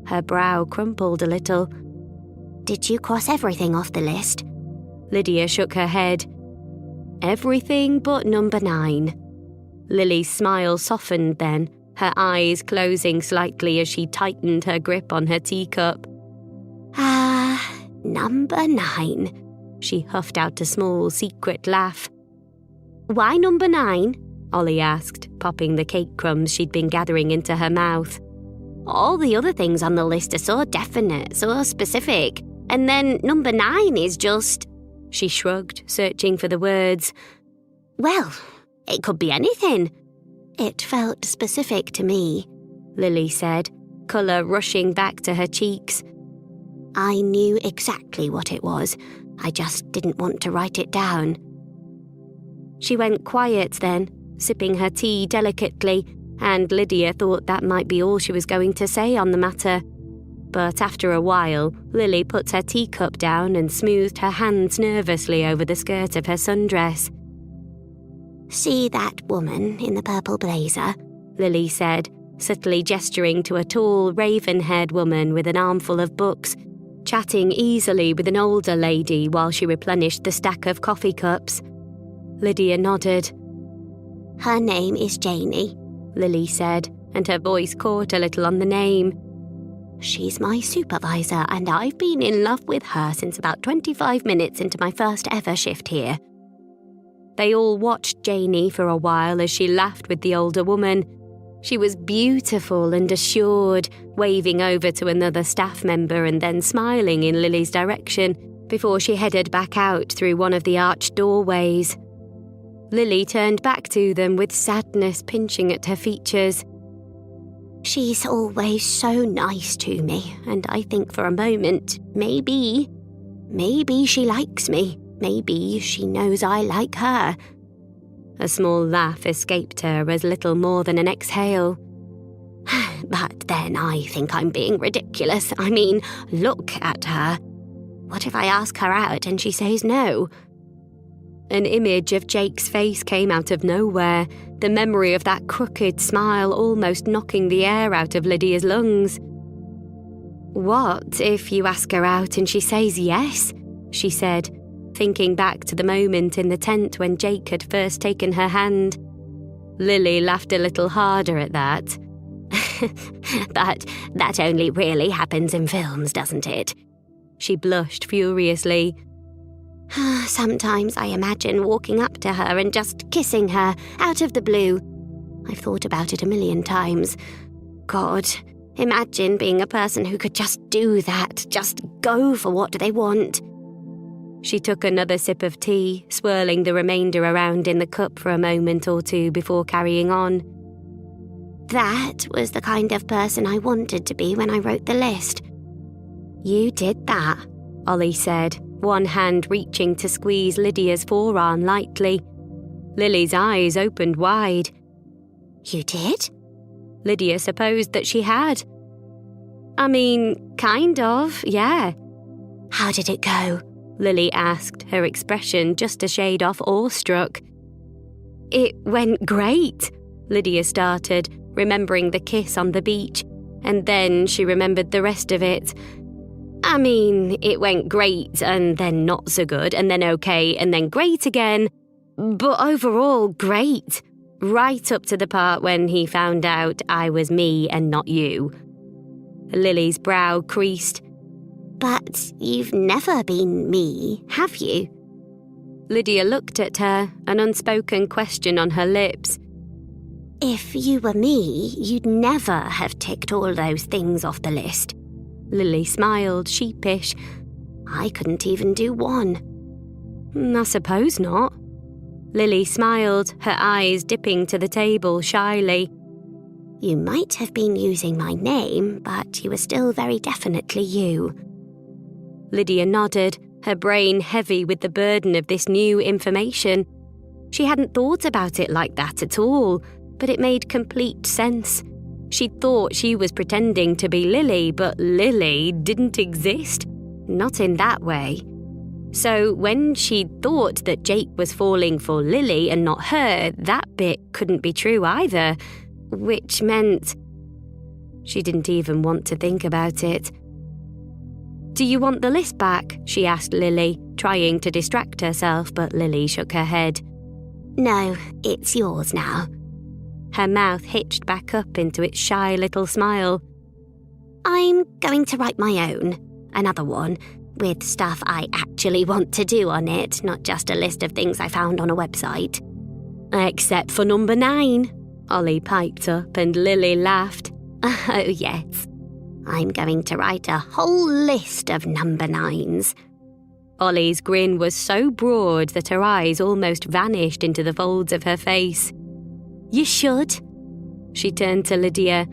Her brow crumpled a little. "Did you cross everything off the list?" Lydia shook her head. "Everything but number 9. Lily's smile softened then, her eyes closing slightly as she tightened her grip on her teacup. Number 9. She huffed out a small secret laugh. "Why number 9? Ollie asked, popping the cake crumbs she'd been gathering into her mouth. "All the other things on the list are so definite, so specific, and then number 9 is just..." She shrugged, searching for the words. "Well, it could be anything." "It felt specific to me," Lily said, colour rushing back to her cheeks. "I knew exactly what it was. I just didn't want to write it down." She went quiet then, sipping her tea delicately, and Lydia thought that might be all she was going to say on the matter. But after a while, Lily put her teacup down and smoothed her hands nervously over the skirt of her sundress. "See that woman in the purple blazer?" Lily said, subtly gesturing to a tall, raven-haired woman with an armful of books, chatting easily with an older lady while she replenished the stack of coffee cups. Lydia nodded. "Her name is Janie," Lily said, and her voice caught a little on the name. "She's my supervisor, and I've been in love with her since about 25 minutes into my first ever shift here." They all watched Janie for a while as she laughed with the older woman. She was beautiful and assured, waving over to another staff member and then smiling in Lily's direction before she headed back out through one of the arched doorways. Lily turned back to them with sadness pinching at her features. "She's always so nice to me, and I think for a moment, maybe she likes me. Maybe she knows I like her." A small laugh escaped her as little more than an exhale. "But then I think I'm being ridiculous. I mean, look at her. What if I ask her out and she says no?" An image of Jake's face came out of nowhere, the memory of that crooked smile almost knocking the air out of Lydia's lungs. "What if you ask her out and she says yes?" she said, thinking back to the moment in the tent when Jake had first taken her hand. Lily laughed a little harder at that. "But that only really happens in films, doesn't it?" She blushed furiously. "Sometimes I imagine walking up to her and just kissing her out of the blue. I've thought about it a million times. God, imagine being a person who could just do that, just go for what they want." She took another sip of tea, swirling the remainder around in the cup for a moment or two before carrying on. That was the kind of person I wanted to be when I wrote the list. You did that, Ollie said, one hand reaching to squeeze Lydia's forearm lightly. Lily's eyes opened wide. You did? Lydia supposed that she had. I mean, kind of, yeah. How did it go? Lily asked, her expression just a shade off awestruck. It went great, Lydia started, remembering the kiss on the beach, and then she remembered the rest of it. I mean, it went great, and then not so good, and then okay, and then great again. But overall, great. Right up to the part when he found out I was me and not you. Lily's brow creased. But you've never been me, have you? Lydia looked at her, an unspoken question on her lips. If you were me, you'd never have ticked all those things off the list. Lily smiled, sheepish. I couldn't even do one. I suppose not. Lily smiled, her eyes dipping to the table shyly. You might have been using my name, but you were still very definitely you. Lydia nodded, her brain heavy with the burden of this new information. She hadn't thought about it like that at all, but it made complete sense. She'd thought she was pretending to be Lily, but Lily didn't exist. Not in that way. So when she'd thought that Jake was falling for Lily and not her, that bit couldn't be true either, which meant... She didn't even want to think about it. Do you want the list back? She asked Lily, trying to distract herself, but Lily shook her head. No, it's yours now. Her mouth hitched back up into its shy little smile. I'm going to write my own. Another one, with stuff I actually want to do on it, not just a list of things I found on a website. Except for number 9, Ollie piped up and Lily laughed. Oh, yes. I'm going to write a whole list of number 9s. Ollie's grin was so broad that her eyes almost vanished into the folds of her face. You should. She turned to Lydia.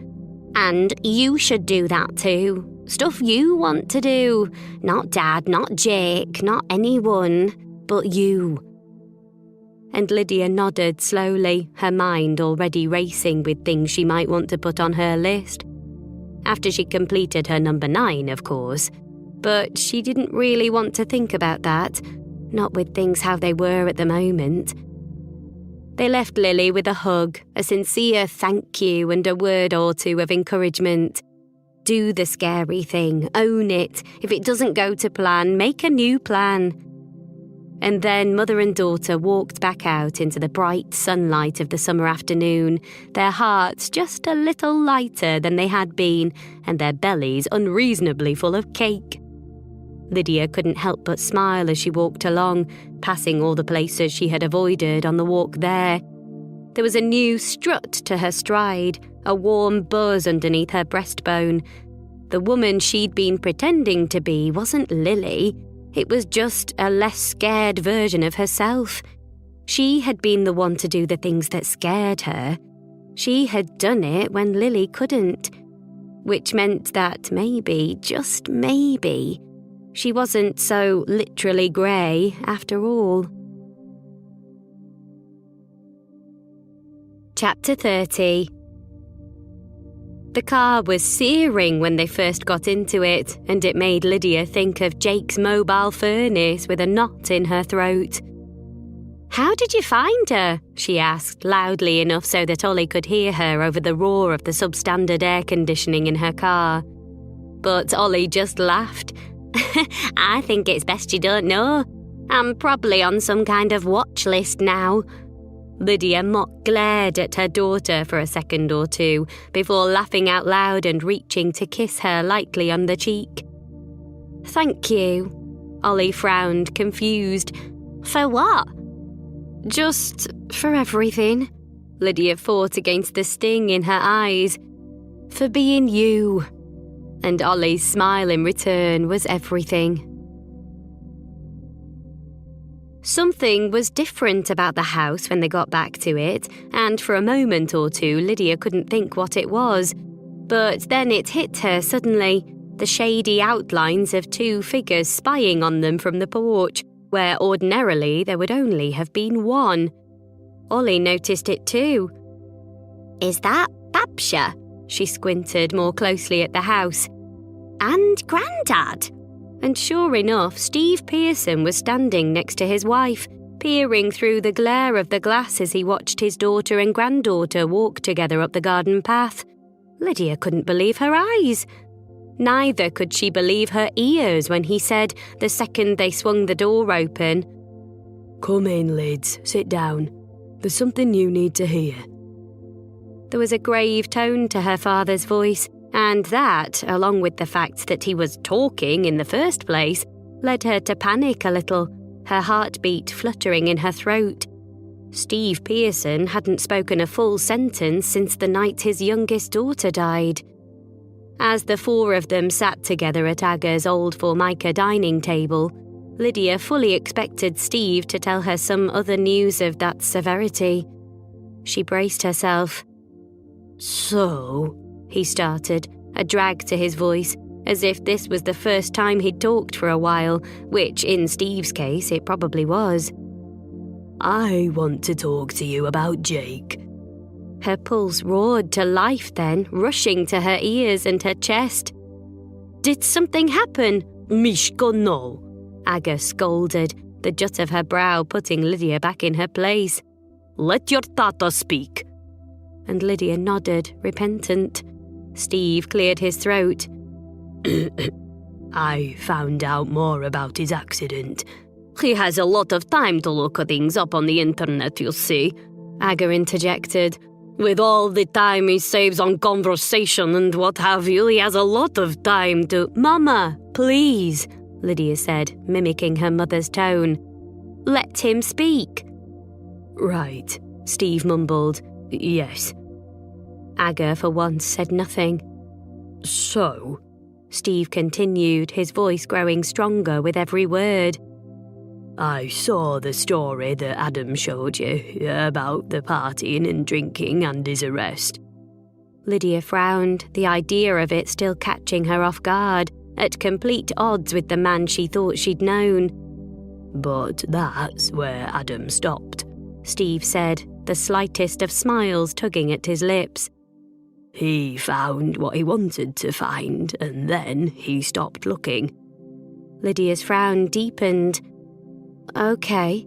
And you should do that too. Stuff you want to do. Not Dad, not Jake, not anyone, but you. And Lydia nodded slowly, her mind already racing with things she might want to put on her list. After she completed her number 9, of course. But she didn't really want to think about that, not with things how they were at the moment. They left Lily with a hug, a sincere thank you and a word or two of encouragement. Do the scary thing, own it. If it doesn't go to plan, make a new plan. And then mother and daughter walked back out into the bright sunlight of the summer afternoon, their hearts just a little lighter than they had been, and their bellies unreasonably full of cake. Lydia couldn't help but smile as she walked along, passing all the places she had avoided on the walk there. There was a new strut to her stride, a warm buzz underneath her breastbone. The woman she'd been pretending to be wasn't Lily. It was just a less scared version of herself. She had been the one to do the things that scared her. She had done it when Lily couldn't. Which meant that maybe, just maybe, she wasn't so literally grey after all. Chapter 30. The car was searing when they first got into it, and it made Lydia think of Jake's mobile furnace with a knot in her throat. How did you find her? She asked, loudly enough so that Ollie could hear her over the roar of the substandard air conditioning in her car. But Ollie just laughed. I think it's best you don't know. I'm probably on some kind of watch list now. Lydia mock glared at her daughter for a second or two before laughing out loud and reaching to kiss her lightly on the cheek. Thank you. Ollie frowned, confused. For what? Just for everything. Lydia fought against the sting in her eyes. For being you. And Ollie's smile in return was everything. Something was different about the house when they got back to it, and for a moment or two Lydia couldn't think what it was. But then it hit her suddenly, the shady outlines of two figures spying on them from the porch, where ordinarily there would only have been one. Ollie noticed it too. Is that Babsha? She squinted more closely at the house. And Grandad? And sure enough, Steve Pearson was standing next to his wife, peering through the glare of the glass as he watched his daughter and granddaughter walk together up the garden path. Lydia couldn't believe her eyes. Neither could she believe her ears when he said, the second they swung the door open, "Come in, Lids, sit down. There's something you need to hear." There was a grave tone to her father's voice, and that, along with the fact that he was talking in the first place, led her to panic a little, her heartbeat fluttering in her throat. Steve Pearson hadn't spoken a full sentence since the night his youngest daughter died. As the four of them sat together at Aga's old Formica dining table, Lydia fully expected Steve to tell her some other news of that severity. She braced herself. "So," he started, a drag to his voice, as if this was the first time he'd talked for a while, which in Steve's case it probably was. "I want to talk to you about Jake." Her pulse roared to life then, rushing to her ears and her chest. Did something happen? "Mishka, no," Aga scolded, the jut of her brow putting Lydia back in her place. "Let your tata speak." And Lydia nodded, repentant. Steve cleared his throat. "I found out more about his accident. He has a lot of time to look things up on the internet, you see," Aga interjected. "With all the time he saves on conversation and what have you, he has a lot of time to—" "Mama, please," Lydia said, mimicking her mother's tone. "Let him speak." "Right," Steve mumbled. "Yes." Aga, for once, said nothing. "So," Steve continued, his voice growing stronger with every word, "I saw the story that Adam showed you about the partying and drinking and his arrest." Lydia frowned, the idea of it still catching her off guard, at complete odds with the man she thought she'd known. "But that's where Adam stopped," Steve said, the slightest of smiles tugging at his lips. "He found what he wanted to find, and then he stopped looking." Lydia's frown deepened. "Okay."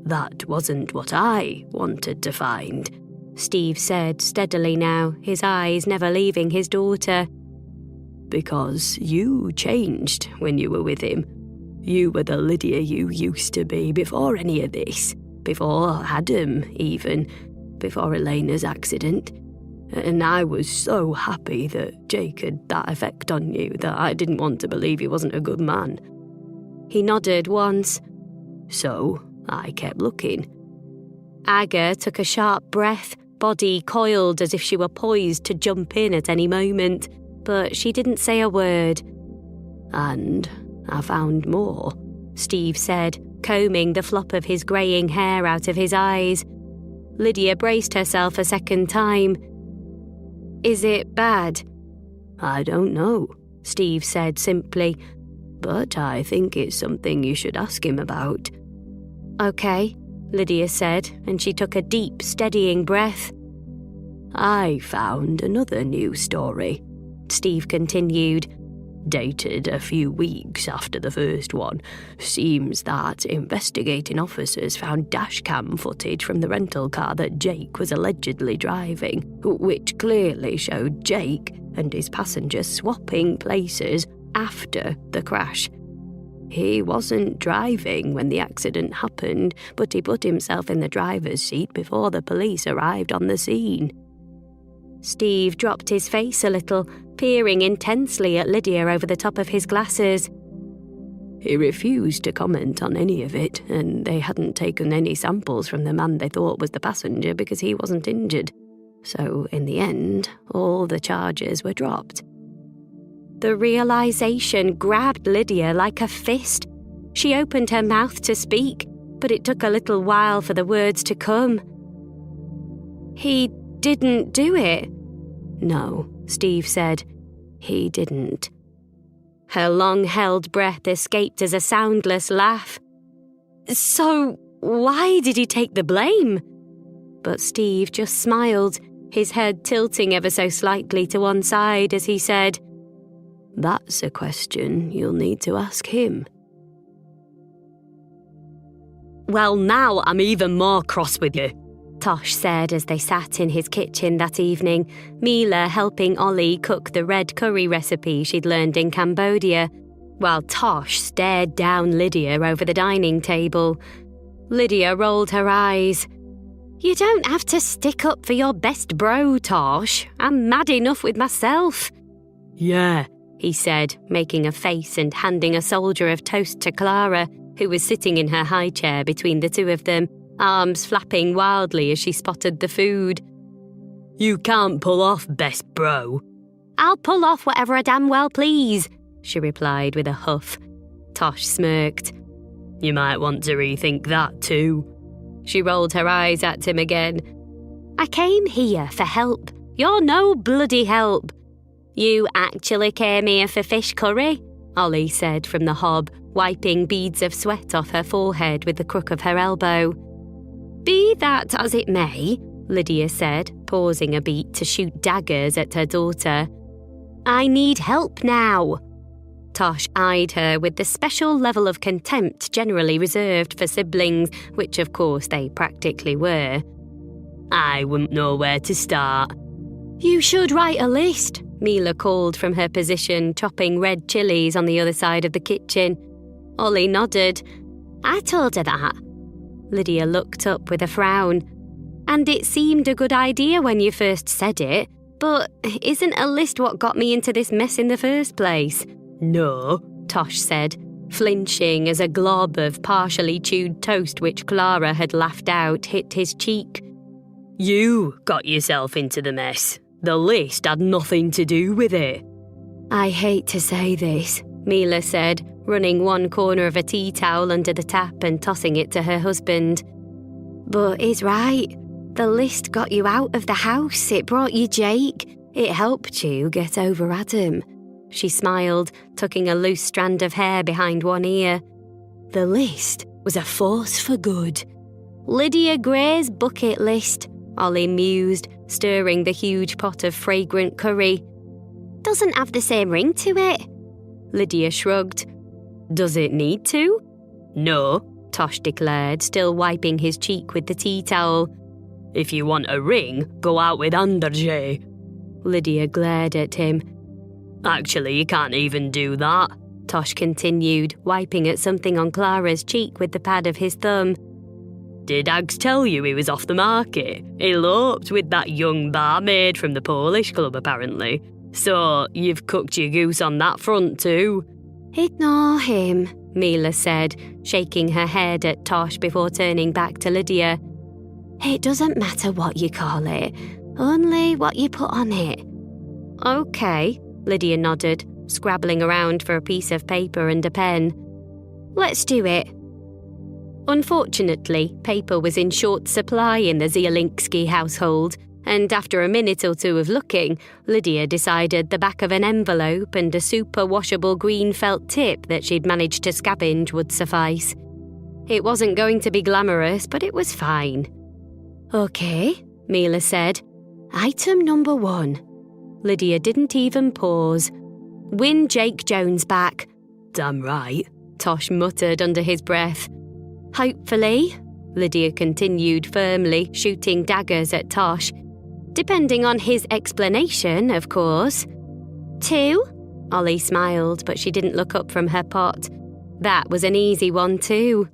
"That wasn't what I wanted to find," Steve said steadily now, his eyes never leaving his daughter. "Because you changed when you were with him. You were the Lydia you used to be before any of this, before Adam even, before Elena's accident. And I was so happy that Jake had that effect on you that I didn't want to believe he wasn't a good man." He nodded once. "So I kept looking." Aga took a sharp breath, body coiled as if she were poised to jump in at any moment, but she didn't say a word. "And I found more," Steve said, combing the flop of his greying hair out of his eyes. Lydia braced herself a second time. "Is it bad?" "I don't know," Steve said simply, "but I think it's something you should ask him about." "Okay," Lydia said, and she took a deep, steadying breath. "I found another new story," Steve continued, "dated a few weeks after the first one. Seems that investigating officers found dashcam footage from the rental car that Jake was allegedly driving, which clearly showed Jake and his passenger swapping places after the crash. He wasn't driving when the accident happened, but he put himself in the driver's seat before the police arrived on the scene." Steve dropped his face a little, peering intensely at Lydia over the top of his glasses. He refused to comment on any of it, and they hadn't taken any samples from the man they thought was the passenger because he wasn't injured. So, in the end, all the charges were dropped. The realization grabbed Lydia like a fist. She opened her mouth to speak, but it took a little while for the words to come. "He didn't do it." "No," Steve said. "He didn't." Her long-held breath escaped as a soundless laugh. "So why did he take the blame?" But Steve just smiled, his head tilting ever so slightly to one side as he said, "That's a question you'll need to ask him." "Well, now I'm even more cross with you," Tosh said as they sat in his kitchen that evening, Mila helping Ollie cook the red curry recipe she'd learned in Cambodia, while Tosh stared down Lydia over the dining table. Lydia rolled her eyes. "You don't have to stick up for your best bro, Tosh. I'm mad enough with myself." "Yeah," he said, making a face and handing a soldier of toast to Clara, who was sitting in her high chair between the two of them, arms flapping wildly as she spotted the food. "You can't pull off best bro." "I'll pull off whatever I damn well please," she replied with a huff. Tosh smirked. "You might want to rethink that too." She rolled her eyes at him again. "I came here for help. You're no bloody help." "You actually came here for fish curry," Ollie said from the hob, wiping beads of sweat off her forehead with the crook of her elbow. "Be that as it may," Lydia said, pausing a beat to shoot daggers at her daughter, "I need help now." Tosh eyed her with the special level of contempt generally reserved for siblings, which of course they practically were. "I wouldn't know where to start." "You should write a list," Mila called from her position, chopping red chilies on the other side of the kitchen. Ollie nodded. "I told her that." Lydia looked up with a frown. "And it seemed a good idea when you first said it, but isn't a list what got me into this mess in the first place?" "No," Tosh said, flinching as a glob of partially chewed toast which Clara had laughed out hit his cheek. "You got yourself into the mess. The list had nothing to do with it." "I hate to say this," Mila said, running one corner of a tea towel under the tap and tossing it to her husband. "But he's right. The list got you out of the house. It brought you Jake. It helped you get over Adam." She smiled, tucking a loose strand of hair behind one ear. "The list was a force for good." "Lydia Gray's bucket list," Ollie mused, stirring the huge pot of fragrant curry. "Doesn't have the same ring to it." Lydia shrugged. "Does it need to?" "No," Tosh declared, still wiping his cheek with the tea towel. "If you want a ring, go out with Anderjay." Lydia glared at him. "Actually, you can't even do that," Tosh continued, wiping at something on Clara's cheek with the pad of his thumb. "Did Ags tell you he was off the market? Eloped with that young barmaid from the Polish club, apparently. So, you've cooked your goose on that front too." "Ignore him," Mila said, shaking her head at Tosh before turning back to Lydia. "It doesn't matter what you call it, only what you put on it." "Okay," Lydia nodded, scrabbling around for a piece of paper and a pen. "Let's do it." Unfortunately, paper was in short supply in the Zielinski household, and after a minute or two of looking, Lydia decided the back of an envelope and a super washable green felt tip that she'd managed to scavenge would suffice. It wasn't going to be glamorous, but it was fine. "Okay," Mila said. "Item number 1. Lydia didn't even pause. "Win Jake Jones back." "Damn right," Tosh muttered under his breath. "Hopefully," Lydia continued firmly, shooting daggers at Tosh. "Depending on his explanation, of course." 2. Ollie smiled, but she didn't look up from her pot. That was an easy one too.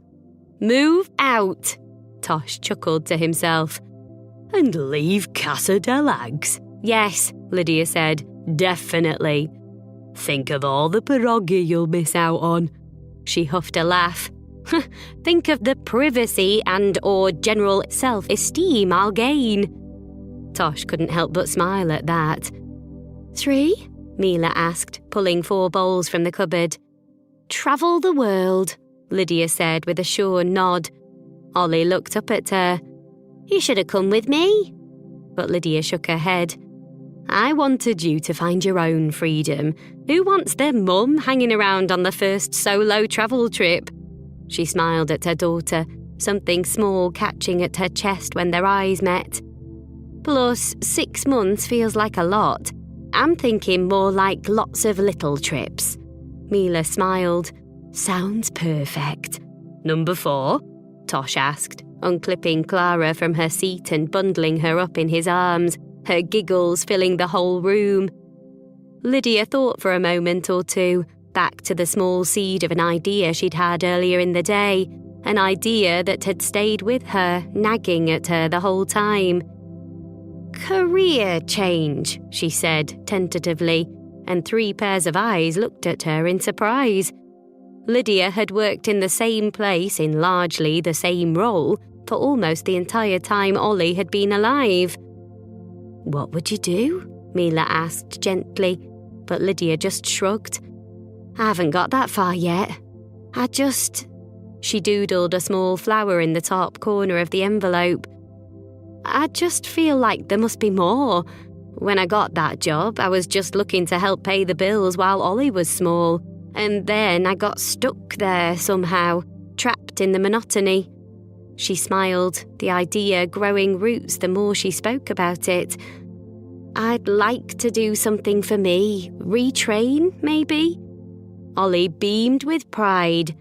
"Move out," Tosh chuckled to himself. "And leave Casa del Ags." "Yes," Lydia said. "Definitely. Think of all the pierogi you'll miss out on." She huffed a laugh. "Think of the privacy and/or general self-esteem I'll gain." Tosh couldn't help but smile at that. 3. Mila asked, pulling 4 bowls from the cupboard. "Travel the world," Lydia said with a sure nod. Ollie looked up at her. You should have come with me. But Lydia shook her head. I wanted you to find your own freedom. Who wants their mum hanging around on the first solo travel trip? She smiled at her daughter, something small catching at her chest when their eyes met. Plus, 6 months feels like a lot. I'm thinking more like lots of little trips. Mila smiled. Sounds perfect. Number 4? Tosh asked, unclipping Clara from her seat and bundling her up in his arms, her giggles filling the whole room. Lydia thought for a moment or two, back to the small seed of an idea she'd had earlier in the day, an idea that had stayed with her, nagging at her the whole time. Career change, she said tentatively, and 3 pairs of eyes looked at her in surprise. Lydia had worked in the same place in largely the same role for almost the entire time Ollie had been alive. What would you do? Mila asked gently, but Lydia just shrugged. I haven't got that far yet. She doodled a small flower in the top corner of the envelope. I just feel like there must be more. When I got that job, I was just looking to help pay the bills while Ollie was small. And then I got stuck there somehow, trapped in the monotony. She smiled, the idea growing roots the more she spoke about it. I'd like to do something for me, retrain, maybe? Ollie beamed with pride.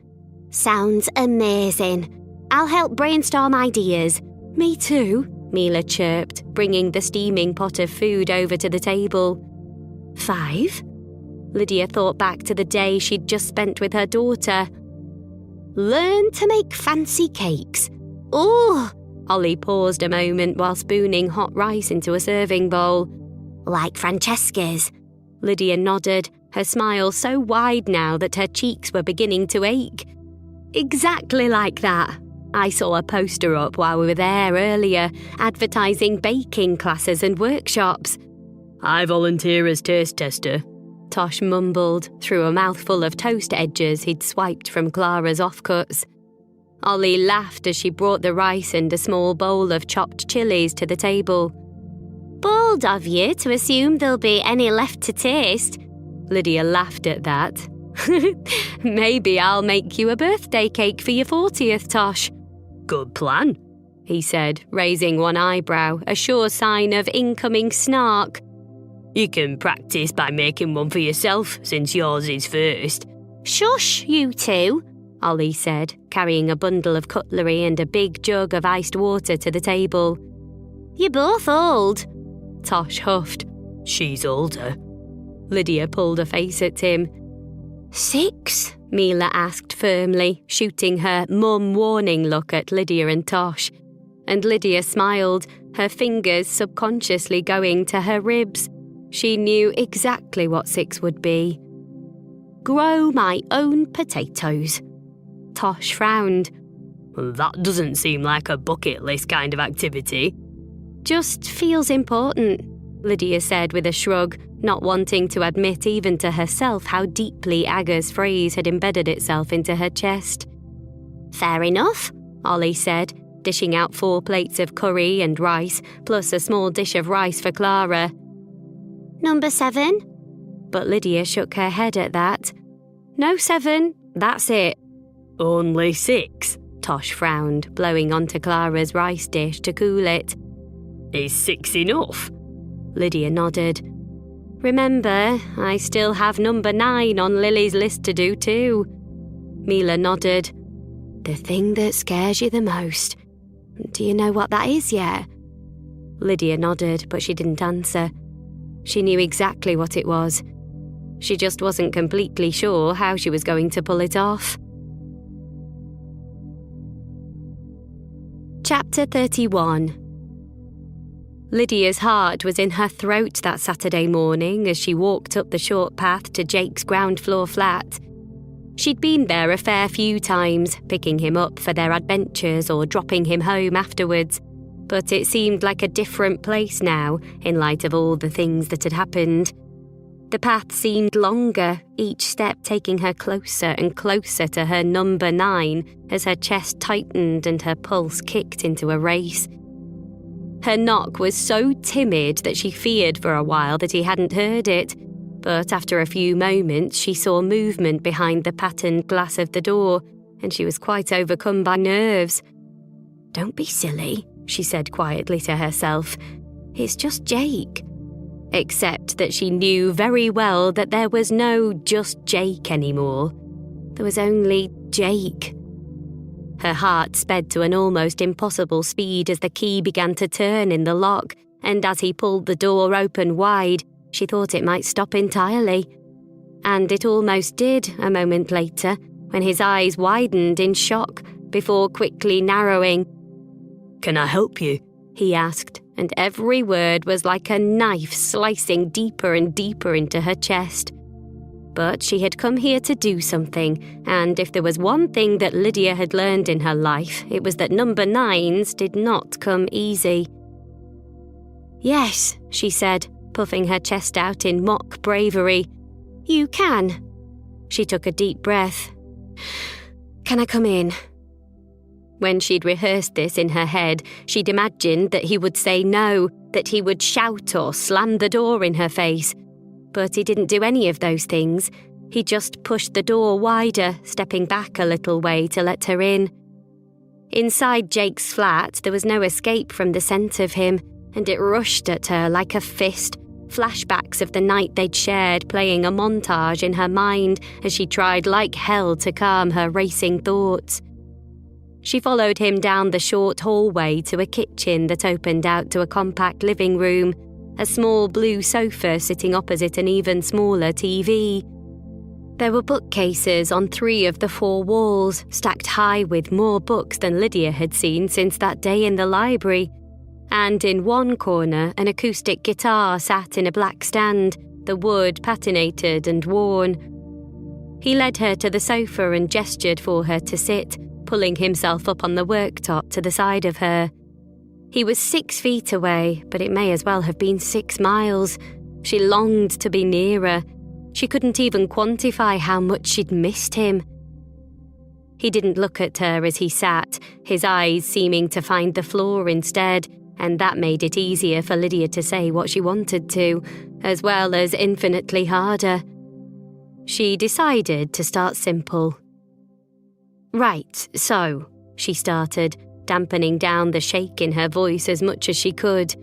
Sounds amazing. I'll help brainstorm ideas. Me too, Mila chirped, bringing the steaming pot of food over to the table. 5? Lydia thought back to the day she'd just spent with her daughter. Learn to make fancy cakes. Oh! Ollie paused a moment while spooning hot rice into a serving bowl. Like Francesca's. Lydia nodded, her smile so wide now that her cheeks were beginning to ache. Exactly like that. I saw a poster up while we were there earlier, advertising baking classes and workshops. I volunteer as taste tester, Tosh mumbled through a mouthful of toast edges he'd swiped from Clara's offcuts. Ollie laughed as she brought the rice and a small bowl of chopped chilies to the table. Bold of you to assume there'll be any left to taste. Lydia laughed at that. Maybe I'll make you a birthday cake for your 40th, Tosh. Good plan, he said, raising one eyebrow, a sure sign of incoming snark. You can practice by making one for yourself, since yours is first. Shush, you two, Ollie said, carrying a bundle of cutlery and a big jug of iced water to the table. You're both old, Tosh huffed. She's older. Lydia pulled a face at him. 6? Mila asked firmly, shooting her mum warning look at Lydia and Tosh. And Lydia smiled, her fingers subconsciously going to her ribs. She knew exactly what 6 would be. Grow my own potatoes. Tosh frowned. That doesn't seem like a bucket list kind of activity. Just feels important, Lydia said with a shrug, not wanting to admit even to herself how deeply Aga's phrase had embedded itself into her chest. Fair enough, Ollie said, dishing out 4 plates of curry and rice, plus a small dish of rice for Clara. Number 7? But Lydia shook her head at that. No 7, that's it. Only 6, Tosh frowned, blowing onto Clara's rice dish to cool it. Is 6 enough? Lydia nodded. Remember, I still have number 9 on Lily's list to do too. Mila nodded. The thing that scares you the most. Do you know what that is yet? Lydia nodded, but she didn't answer. She knew exactly what it was. She just wasn't completely sure how she was going to pull it off. Chapter 31. Lydia's heart was in her throat that Saturday morning as she walked up the short path to Jake's ground floor flat. She'd been there a fair few times, picking him up for their adventures or dropping him home afterwards, but it seemed like a different place now in light of all the things that had happened. The path seemed longer, each step taking her closer and closer to her number 9 as her chest tightened and her pulse kicked into a race. Her knock was so timid that she feared for a while that he hadn't heard it, but after a few moments she saw movement behind the patterned glass of the door, and she was quite overcome by nerves. "Don't be silly," she said quietly to herself. "It's just Jake." Except that she knew very well that there was no just Jake anymore. There was only Jake. Her heart sped to an almost impossible speed as the key began to turn in the lock, and as he pulled the door open wide, she thought it might stop entirely. And it almost did a moment later, when his eyes widened in shock before quickly narrowing. "Can I help you?" he asked, and every word was like a knife slicing deeper and deeper into her chest. But she had come here to do something, and if there was one thing that Lydia had learned in her life, it was that number 9s did not come easy. "Yes," she said, puffing her chest out in mock bravery. "You can." She took a deep breath. "Can I come in?" When she'd rehearsed this in her head, she'd imagined that he would say no, that he would shout or slam the door in her face. But he didn't do any of those things. He just pushed the door wider, stepping back a little way to let her in. Inside Jake's flat, there was no escape from the scent of him, and it rushed at her like a fist, flashbacks of the night they'd shared playing a montage in her mind as she tried like hell to calm her racing thoughts. She followed him down the short hallway to a kitchen that opened out to a compact living room, a small blue sofa sitting opposite an even smaller TV. There were bookcases on 3 of the 4 walls, stacked high with more books than Lydia had seen since that day in the library. And in one corner, an acoustic guitar sat in a black stand, the wood patinated and worn. He led her to the sofa and gestured for her to sit, pulling himself up on the worktop to the side of her. He was 6 feet away, but it may as well have been 6 miles. She longed to be nearer. She couldn't even quantify how much she'd missed him. He didn't look at her as he sat, his eyes seeming to find the floor instead, and that made it easier for Lydia to say what she wanted to, as well as infinitely harder. She decided to start simple. "Right, so," she started, dampening down the shake in her voice as much as she could.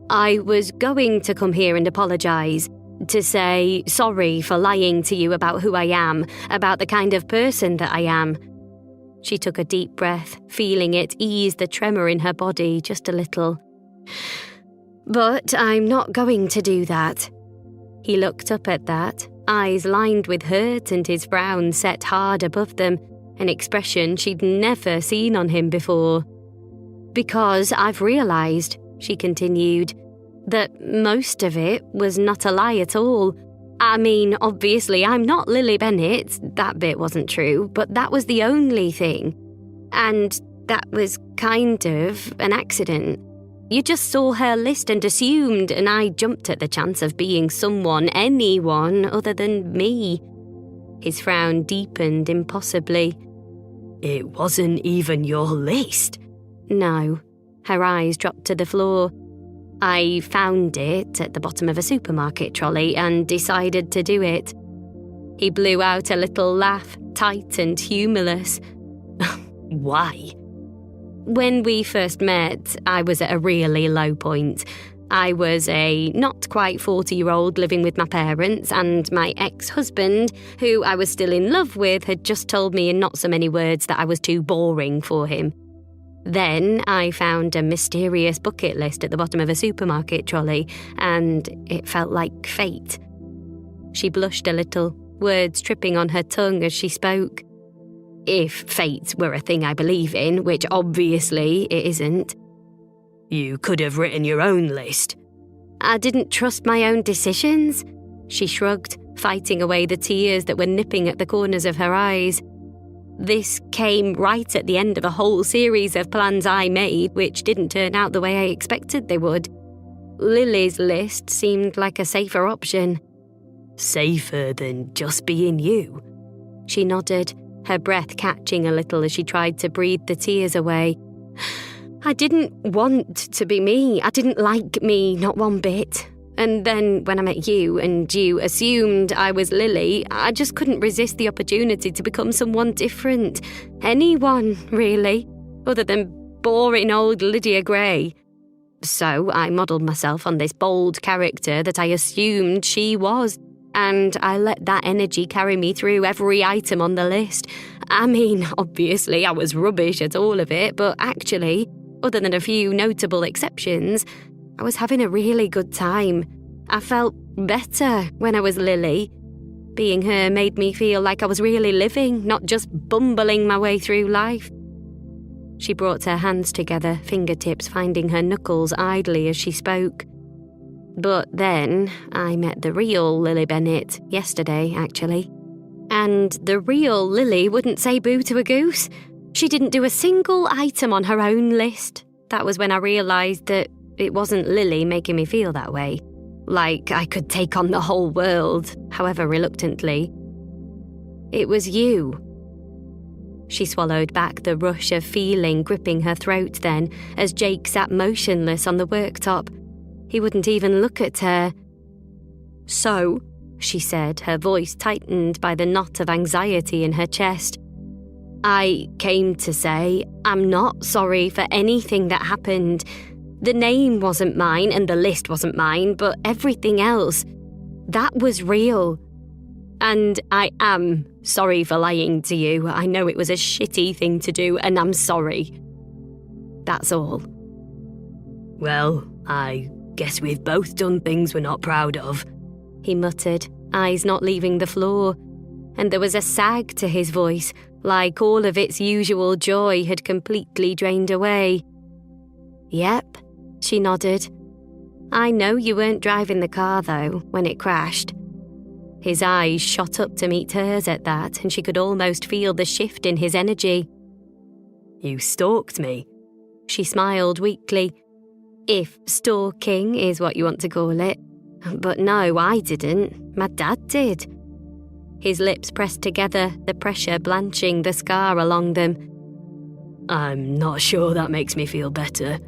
"I was going to come here and apologise, to say sorry for lying to you about who I am, about the kind of person that I am." She took a deep breath, feeling it ease the tremor in her body just a little. "But I'm not going to do that." He looked up at that, eyes lined with hurt and his frown set hard above them, an expression she'd never seen on him before. "Because I've realised," she continued, "that most of it was not a lie at all. I mean, obviously I'm not Lily Bennett, that bit wasn't true, but that was the only thing. And that was kind of an accident. You just saw her list and assumed, and I jumped at the chance of being anyone other than me." His frown deepened impossibly. "It wasn't even your list." "No." Her eyes dropped to the floor. "I found it at the bottom of a supermarket trolley and decided to do it." He blew out a little laugh, tight and humorless. "Why?" "When we first met, I was at a really low point. I was a not quite 40-year-old living with my parents, and my ex-husband, who I was still in love with, had just told me in not so many words that I was too boring for him. Then I found a mysterious bucket list at the bottom of a supermarket trolley, and it felt like fate." She blushed a little, words tripping on her tongue as she spoke. "If fate were a thing I believe in, which obviously it isn't." "You could have written your own list." "I didn't trust my own decisions." She shrugged, fighting away the tears that were nipping at the corners of her eyes. "This came right at the end of a whole series of plans I made, which didn't turn out the way I expected they would. Lily's list seemed like a safer option." safer than just being you. She nodded, her breath catching a little as she tried to breathe the tears away. I didn't want to be me. I didn't like me, not one bit. And then when I met you and you assumed I was Lily, I just couldn't resist the opportunity to become someone different. Anyone, really, other than boring old Lydia Gray. So I modelled myself on this bold character that I assumed she was, and I let that energy carry me through every item on the list. I mean, obviously I was rubbish at all of it, but actually, other than a few notable exceptions, I was having a really good time. I felt better when I was Lily. Being her made me feel like I was really living, not just bumbling my way through life. She brought her hands together, fingertips finding her knuckles idly as she spoke. But then I met the real Lily Bennett, yesterday actually. And the real Lily wouldn't say boo to a goose. She didn't do a single item on her own list. That was when I realised that it wasn't Lily making me feel that way. Like I could take on the whole world, however reluctantly. It was you. She swallowed back the rush of feeling gripping her throat then, as Jake sat motionless on the worktop. He wouldn't even look at her. So, she said, her voice tightened by the knot of anxiety in her chest. I came to say I'm not sorry for anything that happened. The name wasn't mine and the list wasn't mine, but everything else, that was real. And I am sorry for lying to you. I know it was a shitty thing to do, and I'm sorry. That's all. Well, I guess we've both done things we're not proud of, he muttered, eyes not leaving the floor. And there was a sag to his voice, like all of its usual joy had completely drained away. Yep, she nodded. I know you weren't driving the car, though, when it crashed. His eyes shot up to meet hers at that, and she could almost feel the shift in his energy. You stalked me? She smiled weakly. If stalking is what you want to call it. But no, I didn't. My dad did. His lips pressed together, the pressure blanching the scar along them. I'm not sure that makes me feel better.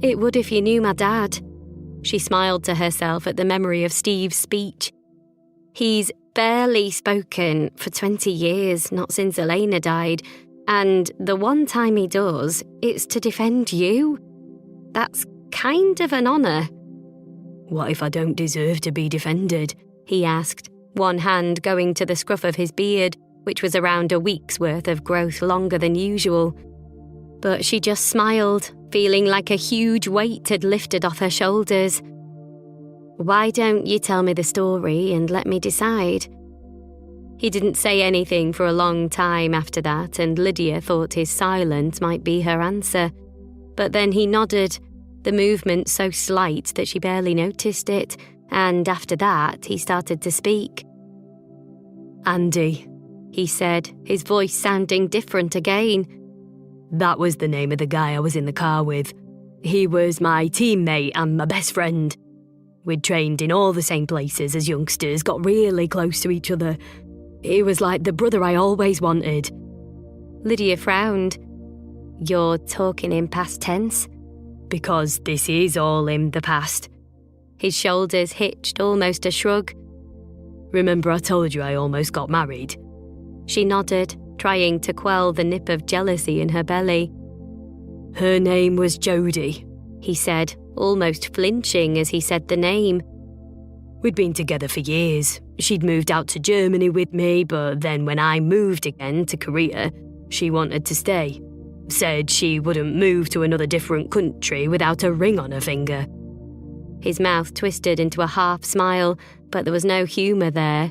It would if you knew my dad. She smiled to herself at the memory of Steve's speech. He's barely spoken for 20 years, not since Elena died, and the one time he does, it's to defend you. That's kind of an honour. What if I don't deserve to be defended? He asked, one hand going to the scruff of his beard, which was around a week's worth of growth longer than usual. But she just smiled, feeling like a huge weight had lifted off her shoulders. Why don't you tell me the story and let me decide? He didn't say anything for a long time after that, and Lydia thought his silence might be her answer. But then he nodded, the movement so slight that she barely noticed it, and after that he started to speak. Andy, he said, his voice sounding different again. That was the name of the guy I was in the car with. He was my teammate and my best friend. We'd trained in all the same places as youngsters, got really close to each other. He was like the brother I always wanted. Lydia frowned. You're talking in past tense? Because this is all in the past. His shoulders hitched, almost a shrug. Remember I told you I almost got married? She nodded, trying to quell the nip of jealousy in her belly. Her name was Jodie, he said, almost flinching as he said the name. We'd been together for years. She'd moved out to Germany with me, but then when I moved again to Korea, she wanted to stay. Said she wouldn't move to another different country without a ring on her finger. His mouth twisted into a half smile, but there was no humour there.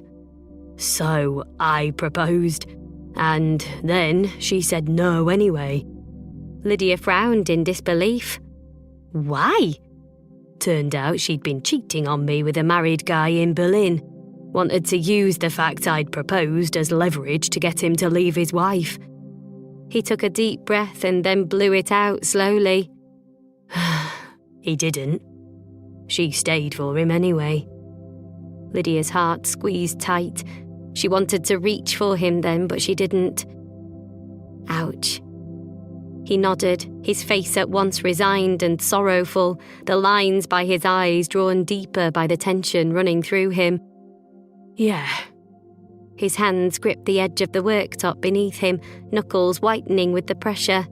So I proposed, and then she said no anyway. Lydia frowned in disbelief. Why? Turned out she'd been cheating on me with a married guy in Berlin. Wanted to use the fact I'd proposed as leverage to get him to leave his wife. He took a deep breath and then blew it out slowly. He didn't. She stayed for him anyway. Lydia's heart squeezed tight. She wanted to reach for him then, but she didn't. Ouch. He nodded, his face at once resigned and sorrowful, the lines by his eyes drawn deeper by the tension running through him. Yeah. His hands gripped the edge of the worktop beneath him, knuckles whitening with the pressure.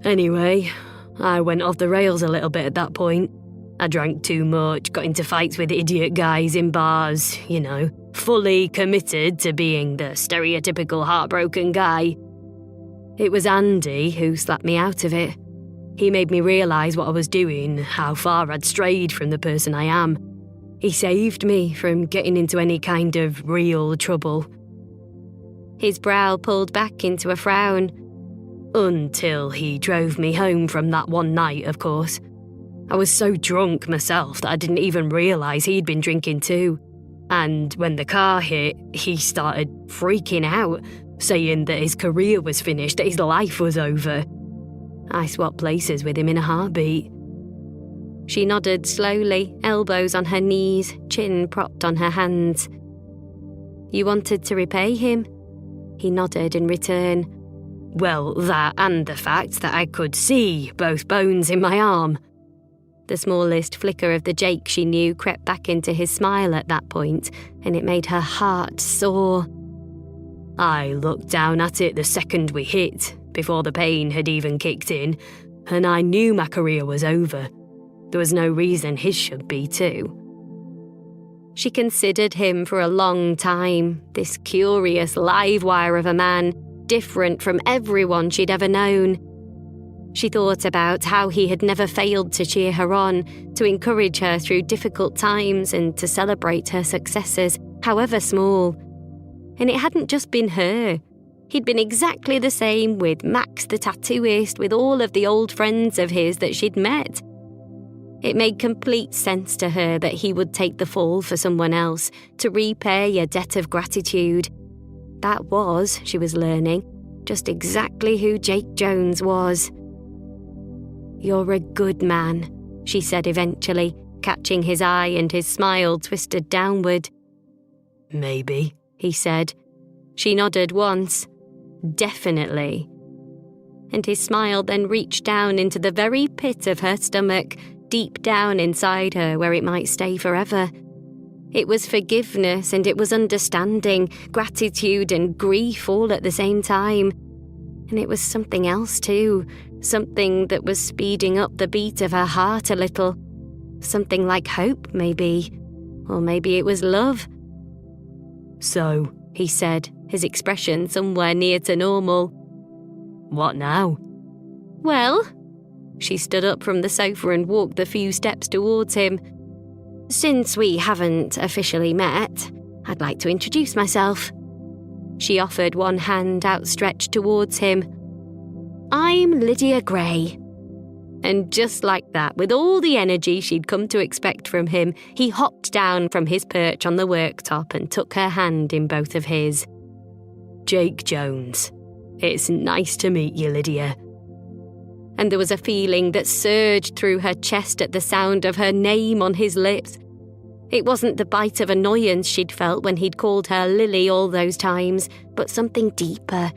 Anyway, I went off the rails a little bit at that point. I drank too much, got into fights with idiot guys in bars, fully committed to being the stereotypical heartbroken guy. It was Andy who slapped me out of it. He made me realise what I was doing, how far I'd strayed from the person I am. He saved me from getting into any kind of real trouble. His brow pulled back into a frown. Until he drove me home from that one night, of course. I was so drunk myself that I didn't even realise he'd been drinking too. And when the car hit, he started freaking out, saying that his career was finished, that his life was over. I swapped places with him in a heartbeat. She nodded slowly, elbows on her knees, chin propped on her hands. You wanted to repay him? He nodded in return. Well, that and the fact that I could see both bones in my arm. The smallest flicker of the Jake she knew crept back into his smile at that point, and it made her heart soar. I looked down at it the second we hit, before the pain had even kicked in, and I knew my career was over. There was no reason his should be too. She considered him for a long time, this curious live wire of a man, different from everyone she'd ever known. She thought about how he had never failed to cheer her on, to encourage her through difficult times and to celebrate her successes, however small. And it hadn't just been her. He'd been exactly the same with Max the tattooist, with all of the old friends of his that she'd met. It made complete sense to her that he would take the fall for someone else, to repay a debt of gratitude. That was, she was learning, just exactly who Jake Jones was. You're a good man, she said eventually, catching his eye and his smile twisted downward. Maybe, he said. She nodded once. Definitely. And his smile then reached down into the very pit of her stomach, deep down inside her where it might stay forever. It was forgiveness and it was understanding, gratitude and grief all at the same time. And it was something else too, something that was speeding up the beat of her heart a little. Something like hope, maybe. Or maybe it was love. So, he said, his expression somewhere near to normal. What now? Well, she stood up from the sofa and walked the few steps towards him. Since we haven't officially met, I'd like to introduce myself. She offered one hand outstretched towards him. I'm Lydia Gray. And just like that, with all the energy she'd come to expect from him, he hopped down from his perch on the worktop and took her hand in both of his. Jake Jones. It's nice to meet you, Lydia. And there was a feeling that surged through her chest at the sound of her name on his lips. It wasn't the bite of annoyance she'd felt when he'd called her Lily all those times, but something deeper,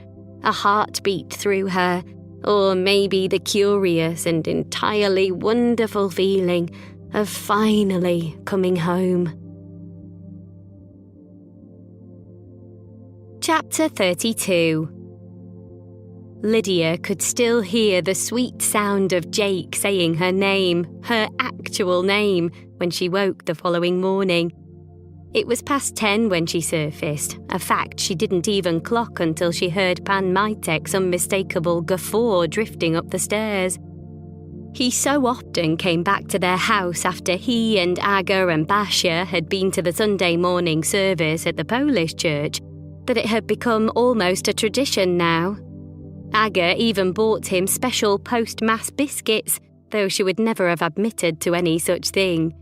a heartbeat through her, or maybe the curious and entirely wonderful feeling of finally coming home. Chapter 32. Lydia could still hear the sweet sound of Jake saying her name, her actual name, when she woke the following morning. It was past 10 when she surfaced, a fact she didn't even clock until she heard Pan Mytek's unmistakable guffaw drifting up the stairs. He so often came back to their house after he and Aga and Basia had been to the Sunday morning service at the Polish church that it had become almost a tradition now. Aga even bought him special post-mass biscuits, though she would never have admitted to any such thing.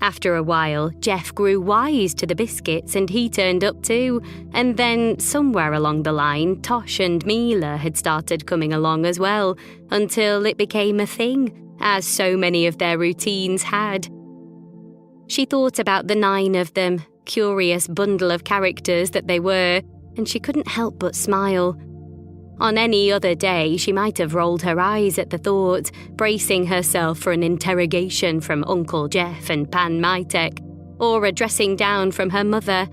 After a while, Jeff grew wise to the biscuits and he turned up too, and then somewhere along the line, Tosh and Mila had started coming along as well, until it became a thing, as so many of their routines had. She thought about the 9 of them, curious bundle of characters that they were, and she couldn't help but smile. On any other day, she might have rolled her eyes at the thought, bracing herself for an interrogation from Uncle Jeff and Pan Mytek, or a dressing down from her mother.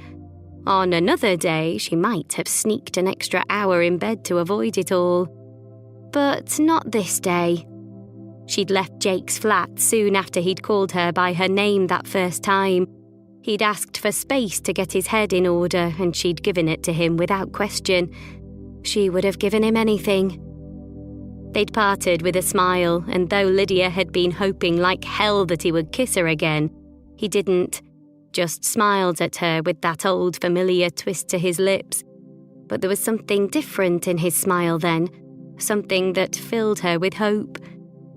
On another day, she might have sneaked an extra hour in bed to avoid it all. But not this day. She'd left Jake's flat soon after he'd called her by her name that first time. He'd asked for space to get his head in order, and she'd given it to him without question. She would have given him anything. They'd parted with a smile, and though Lydia had been hoping like hell that he would kiss her again, he didn't, just smiled at her with that old familiar twist to his lips. But there was something different in his smile then, something that filled her with hope.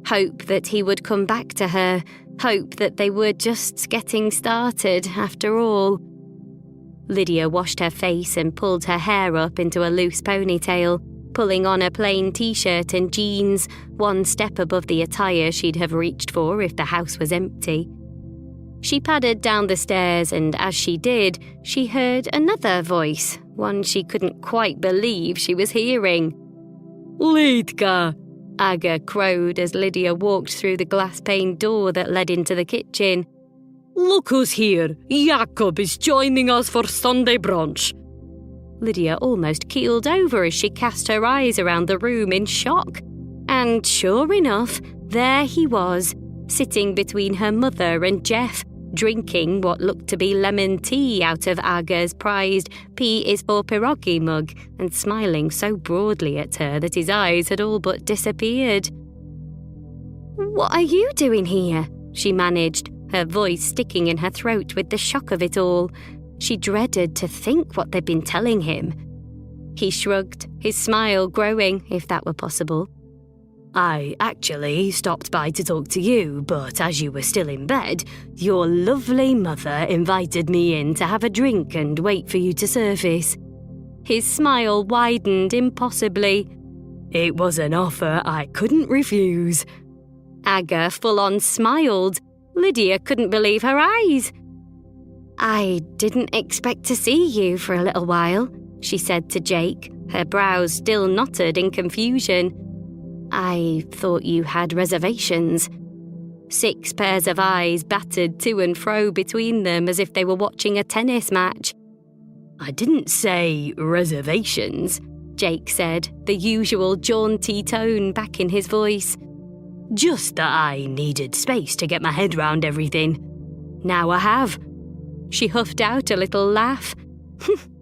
Hope that he would come back to her, hope that they were just getting started after all. Lydia washed her face and pulled her hair up into a loose ponytail, pulling on a plain t-shirt and jeans, one step above the attire she'd have reached for if the house was empty. She padded down the stairs, and as she did, she heard another voice, one she couldn't quite believe she was hearing. Litka! Aga crowed as Lydia walked through the glass-paned door that led into the kitchen. Look who's here! Jakob is joining us for Sunday brunch. Lydia almost keeled over as she cast her eyes around the room in shock. And sure enough, there he was, sitting between her mother and Jeff, drinking what looked to be lemon tea out of Aga's prized P is for pierogi mug, and smiling so broadly at her that his eyes had all but disappeared. "What are you doing here?" she managed, her voice sticking in her throat with the shock of it all. She dreaded to think what they'd been telling him. He shrugged, his smile growing, if that were possible. I actually stopped by to talk to you, but as you were still in bed, your lovely mother invited me in to have a drink and wait for you to surface. His smile widened impossibly. It was an offer I couldn't refuse. Aga full-on smiled. Lydia couldn't believe her eyes. "I didn't expect to see you for a little while," she said to Jake, her brows still knotted in confusion. "I thought you had reservations." 6 pairs of eyes battered to and fro between them as if they were watching a tennis match. I didn't say reservations, Jake said, the usual jaunty tone back in his voice. Just that I needed space to get my head round everything. Now I have. She huffed out a little laugh.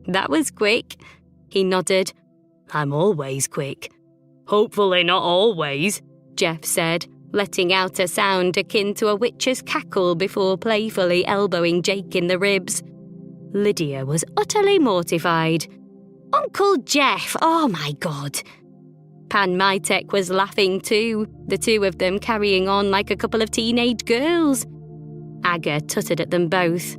"That was quick." He nodded. "I'm always quick." "Hopefully not always," Jeff said, letting out a sound akin to a witch's cackle before playfully elbowing Jake in the ribs. Lydia was utterly mortified. "Uncle Jeff, oh my God." Pan Mytek was laughing too, the 2 of them carrying on like a couple of teenage girls. Aga tutted at them both.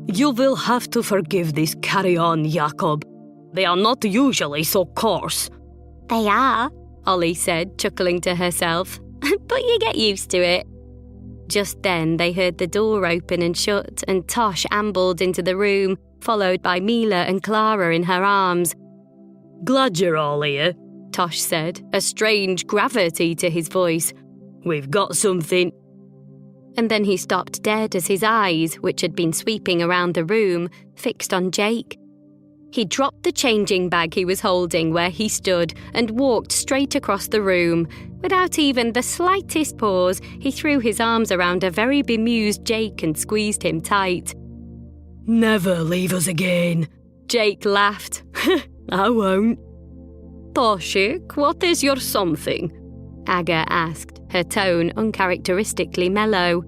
"You will have to forgive this carry-on, Jakob. They are not usually so coarse." "They are," Ollie said, chuckling to herself. "But you get used to it." Just then they heard the door open and shut, and Tosh ambled into the room, followed by Mila and Clara in her arms. "Glad you're all here," Tosh said, a strange gravity to his voice. "We've got something." And then he stopped dead as his eyes, which had been sweeping around the room, fixed on Jake. He dropped the changing bag he was holding where he stood and walked straight across the room. Without even the slightest pause, he threw his arms around a very bemused Jake and squeezed him tight. "Never leave us again." Jake laughed. "I won't." "Toshik, what is your something?" Aga asked, her tone uncharacteristically mellow.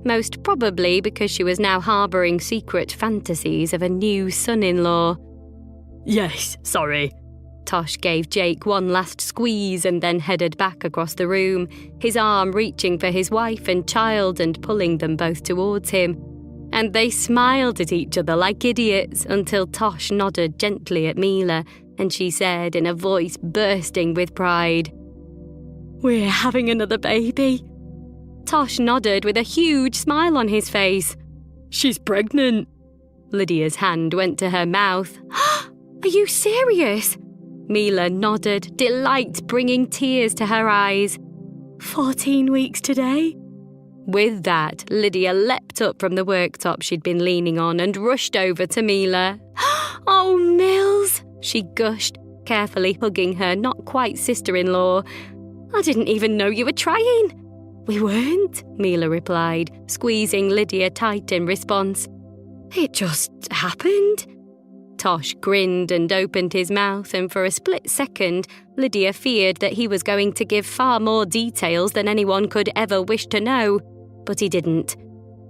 Most probably because she was now harbouring secret fantasies of a new son-in-law. "Yes, sorry." Tosh gave Jake one last squeeze and then headed back across the room, his arm reaching for his wife and child and pulling them both towards him. And they smiled at each other like idiots until Tosh nodded gently at Mila, and she said in a voice bursting with pride, "We're having another baby." Tosh nodded with a huge smile on his face. She's pregnant. Lydia's hand went to her mouth. Are you serious? Mila nodded, delight bringing tears to her eyes. 14 weeks today. With that, Lydia leapt up from the worktop she'd been leaning on and rushed over to Mila. Oh, Mills, she gushed, carefully hugging her not-quite sister-in-law. I didn't even know you were trying. We weren't, Mila replied, squeezing Lydia tight in response. It just happened. Tosh grinned and opened his mouth, and for a split second, Lydia feared that he was going to give far more details than anyone could ever wish to know. But he didn't.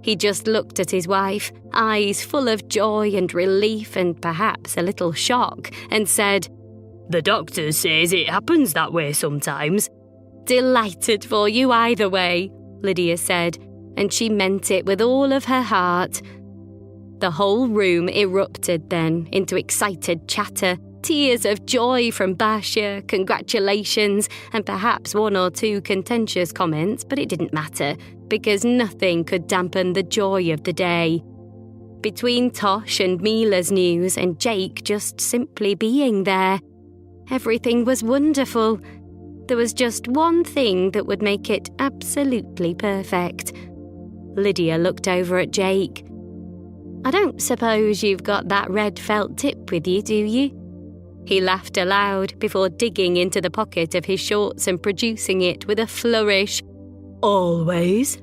He just looked at his wife, eyes full of joy and relief and perhaps a little shock, and said, The doctor says it happens that way sometimes. Delighted for you either way, Lydia said, and she meant it with all of her heart. The whole room erupted then into excited chatter, tears of joy from Basia, congratulations, and perhaps one or two contentious comments, but it didn't matter, because nothing could dampen the joy of the day. Between Tosh and Mila's news and Jake just simply being there, everything was wonderful. There was just one thing that would make it absolutely perfect. Lydia looked over at Jake. I don't suppose you've got that red felt tip with you, do you? He laughed aloud before digging into the pocket of his shorts and producing it with a flourish. Always.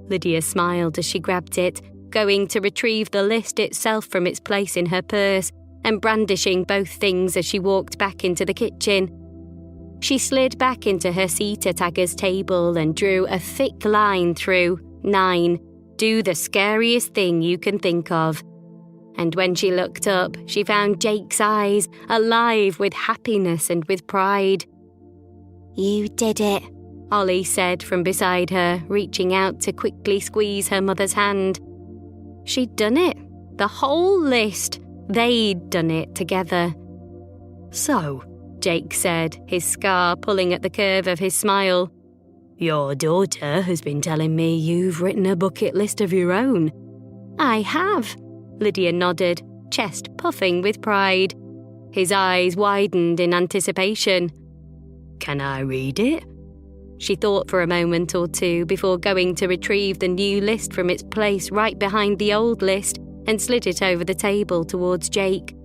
Lydia smiled as she grabbed it, going to retrieve the list itself from its place in her purse and brandishing both things as she walked back into the kitchen. She slid back into her seat at Aga's table and drew a thick line through 9. Do the scariest thing you can think of. And when she looked up, she found Jake's eyes, alive with happiness and with pride. You did it, Ollie said from beside her, reaching out to quickly squeeze her mother's hand. She'd done it. The whole list. They'd done it together. So, Jake said, his scar pulling at the curve of his smile. Your daughter has been telling me you've written a bucket list of your own. I have, Lydia nodded, chest puffing with pride. His eyes widened in anticipation. Can I read it? She thought for a moment or two before going to retrieve the new list from its place right behind the old list and slid it over the table towards Jake.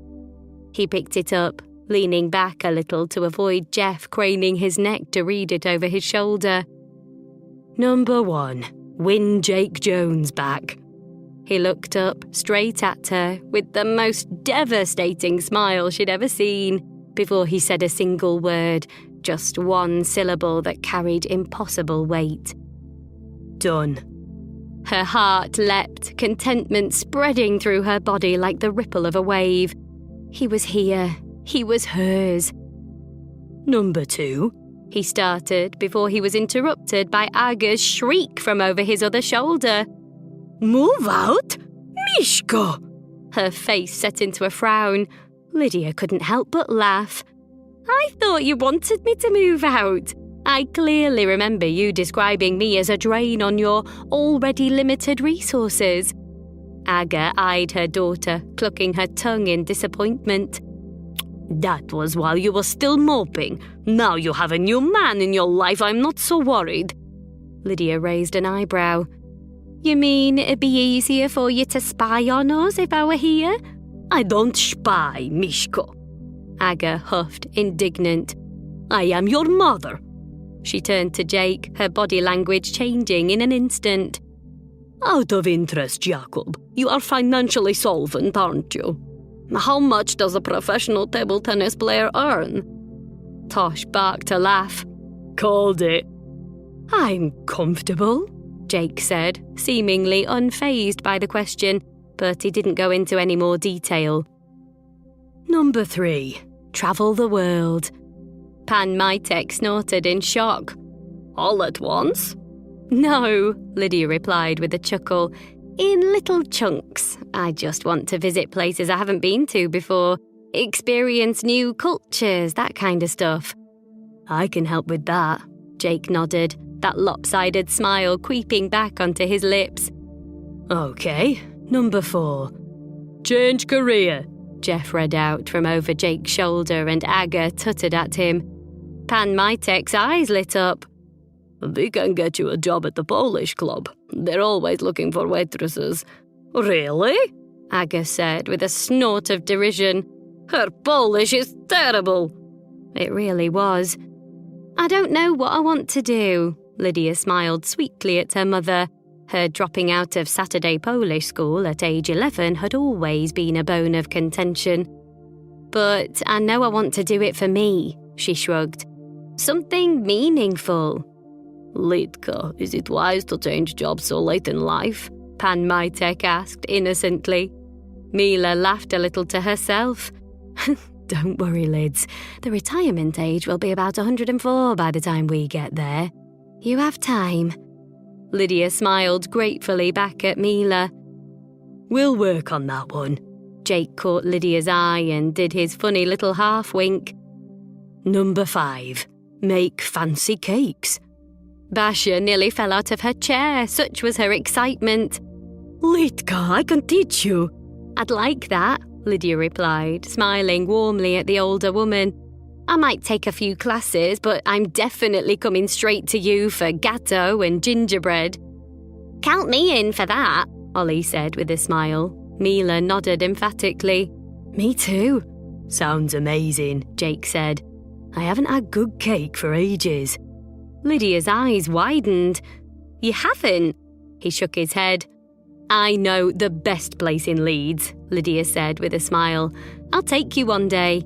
He picked it up, leaning back a little to avoid Jeff craning his neck to read it over his shoulder. Number 1. Win Jake Jones back. He looked up straight at her with the most devastating smile she'd ever seen before he said a single word, just one syllable that carried impossible weight. Done. Her heart leapt, contentment spreading through her body like the ripple of a wave. He was here. He was hers. Number 2. He started before he was interrupted by Aga's shriek from over his other shoulder. Move out? Mishka! Her face set into a frown. Lydia couldn't help but laugh. I thought you wanted me to move out. I clearly remember you describing me as a drain on your already limited resources. Aga eyed her daughter, clucking her tongue in disappointment. That was while you were still moping. Now you have a new man in your life, I'm not so worried. Lydia raised an eyebrow. You mean it'd be easier for you to spy on us if I were here? I don't spy, Mishka. Aga huffed, indignant. I am your mother. She turned to Jake, her body language changing in an instant. Out of interest, Jacob, you are financially solvent, aren't you? How much does a professional table tennis player earn? Tosh barked a laugh. Called it. I'm comfortable, Jake said, seemingly unfazed by the question, but he didn't go into any more detail. Number 3. Travel the world. Pan Mytek snorted in shock. All at once? No, Lydia replied with a chuckle. In little chunks. I just want to visit places I haven't been to before, experience new cultures, that kind of stuff. I can help with that, Jake nodded, that lopsided smile creeping back onto his lips. Okay, Number 4. Change career, Jeff read out from over Jake's shoulder, and Aga tutted at him. Pan Mytek's eyes lit up. We can get you a job at the Polish club. They're always looking for waitresses. Really? Aga said with a snort of derision. Her Polish is terrible. It really was. I don't know what I want to do. Lydia smiled sweetly at her mother. Her dropping out of Saturday Polish school at age 11 had always been a bone of contention. But I know I want to do it for me, she shrugged. Something meaningful. Litka, is it wise to change jobs so late in life? Pan Mytek asked innocently. Mila laughed a little to herself. Don't worry, Lids. The retirement age will be about 104 by the time we get there. You have time. Lydia smiled gratefully back at Mila. We'll work on that one. Jake caught Lydia's eye and did his funny little half-wink. Number 5. Make fancy cakes. Basha nearly fell out of her chair, such was her excitement. Litka, I can teach you. I'd like that, Lydia replied, smiling warmly at the older woman. I might take a few classes, but I'm definitely coming straight to you for gatto and gingerbread. Count me in for that, Ollie said with a smile. Mila nodded emphatically. Me too. Sounds amazing, Jake said. I haven't had good cake for ages. Lydia's eyes widened. You haven't? He shook his head. I know the best place in Leeds, Lydia said with a smile. I'll take you one day.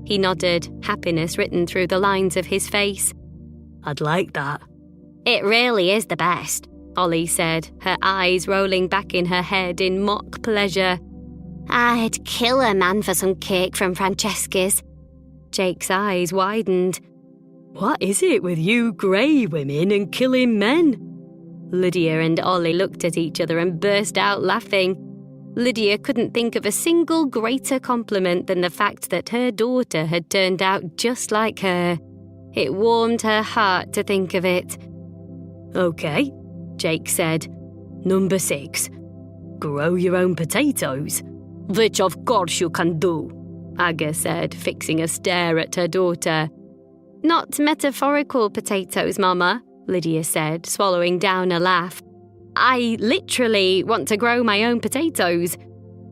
He nodded, happiness written through the lines of his face. I'd like that. It really is the best, Ollie said, her eyes rolling back in her head in mock pleasure. I'd kill a man for some cake from Francesca's. Jake's eyes widened. What is it with you grey women and killing men? Lydia and Ollie looked at each other and burst out laughing. Lydia couldn't think of a single greater compliment than the fact that her daughter had turned out just like her. It warmed her heart to think of it. Okay, Jake said. Number 6. Grow your own potatoes. Which of course you can do, Aga said, fixing a stare at her daughter. Not metaphorical potatoes, Mama, Lydia said, swallowing down a laugh. I literally want to grow my own potatoes.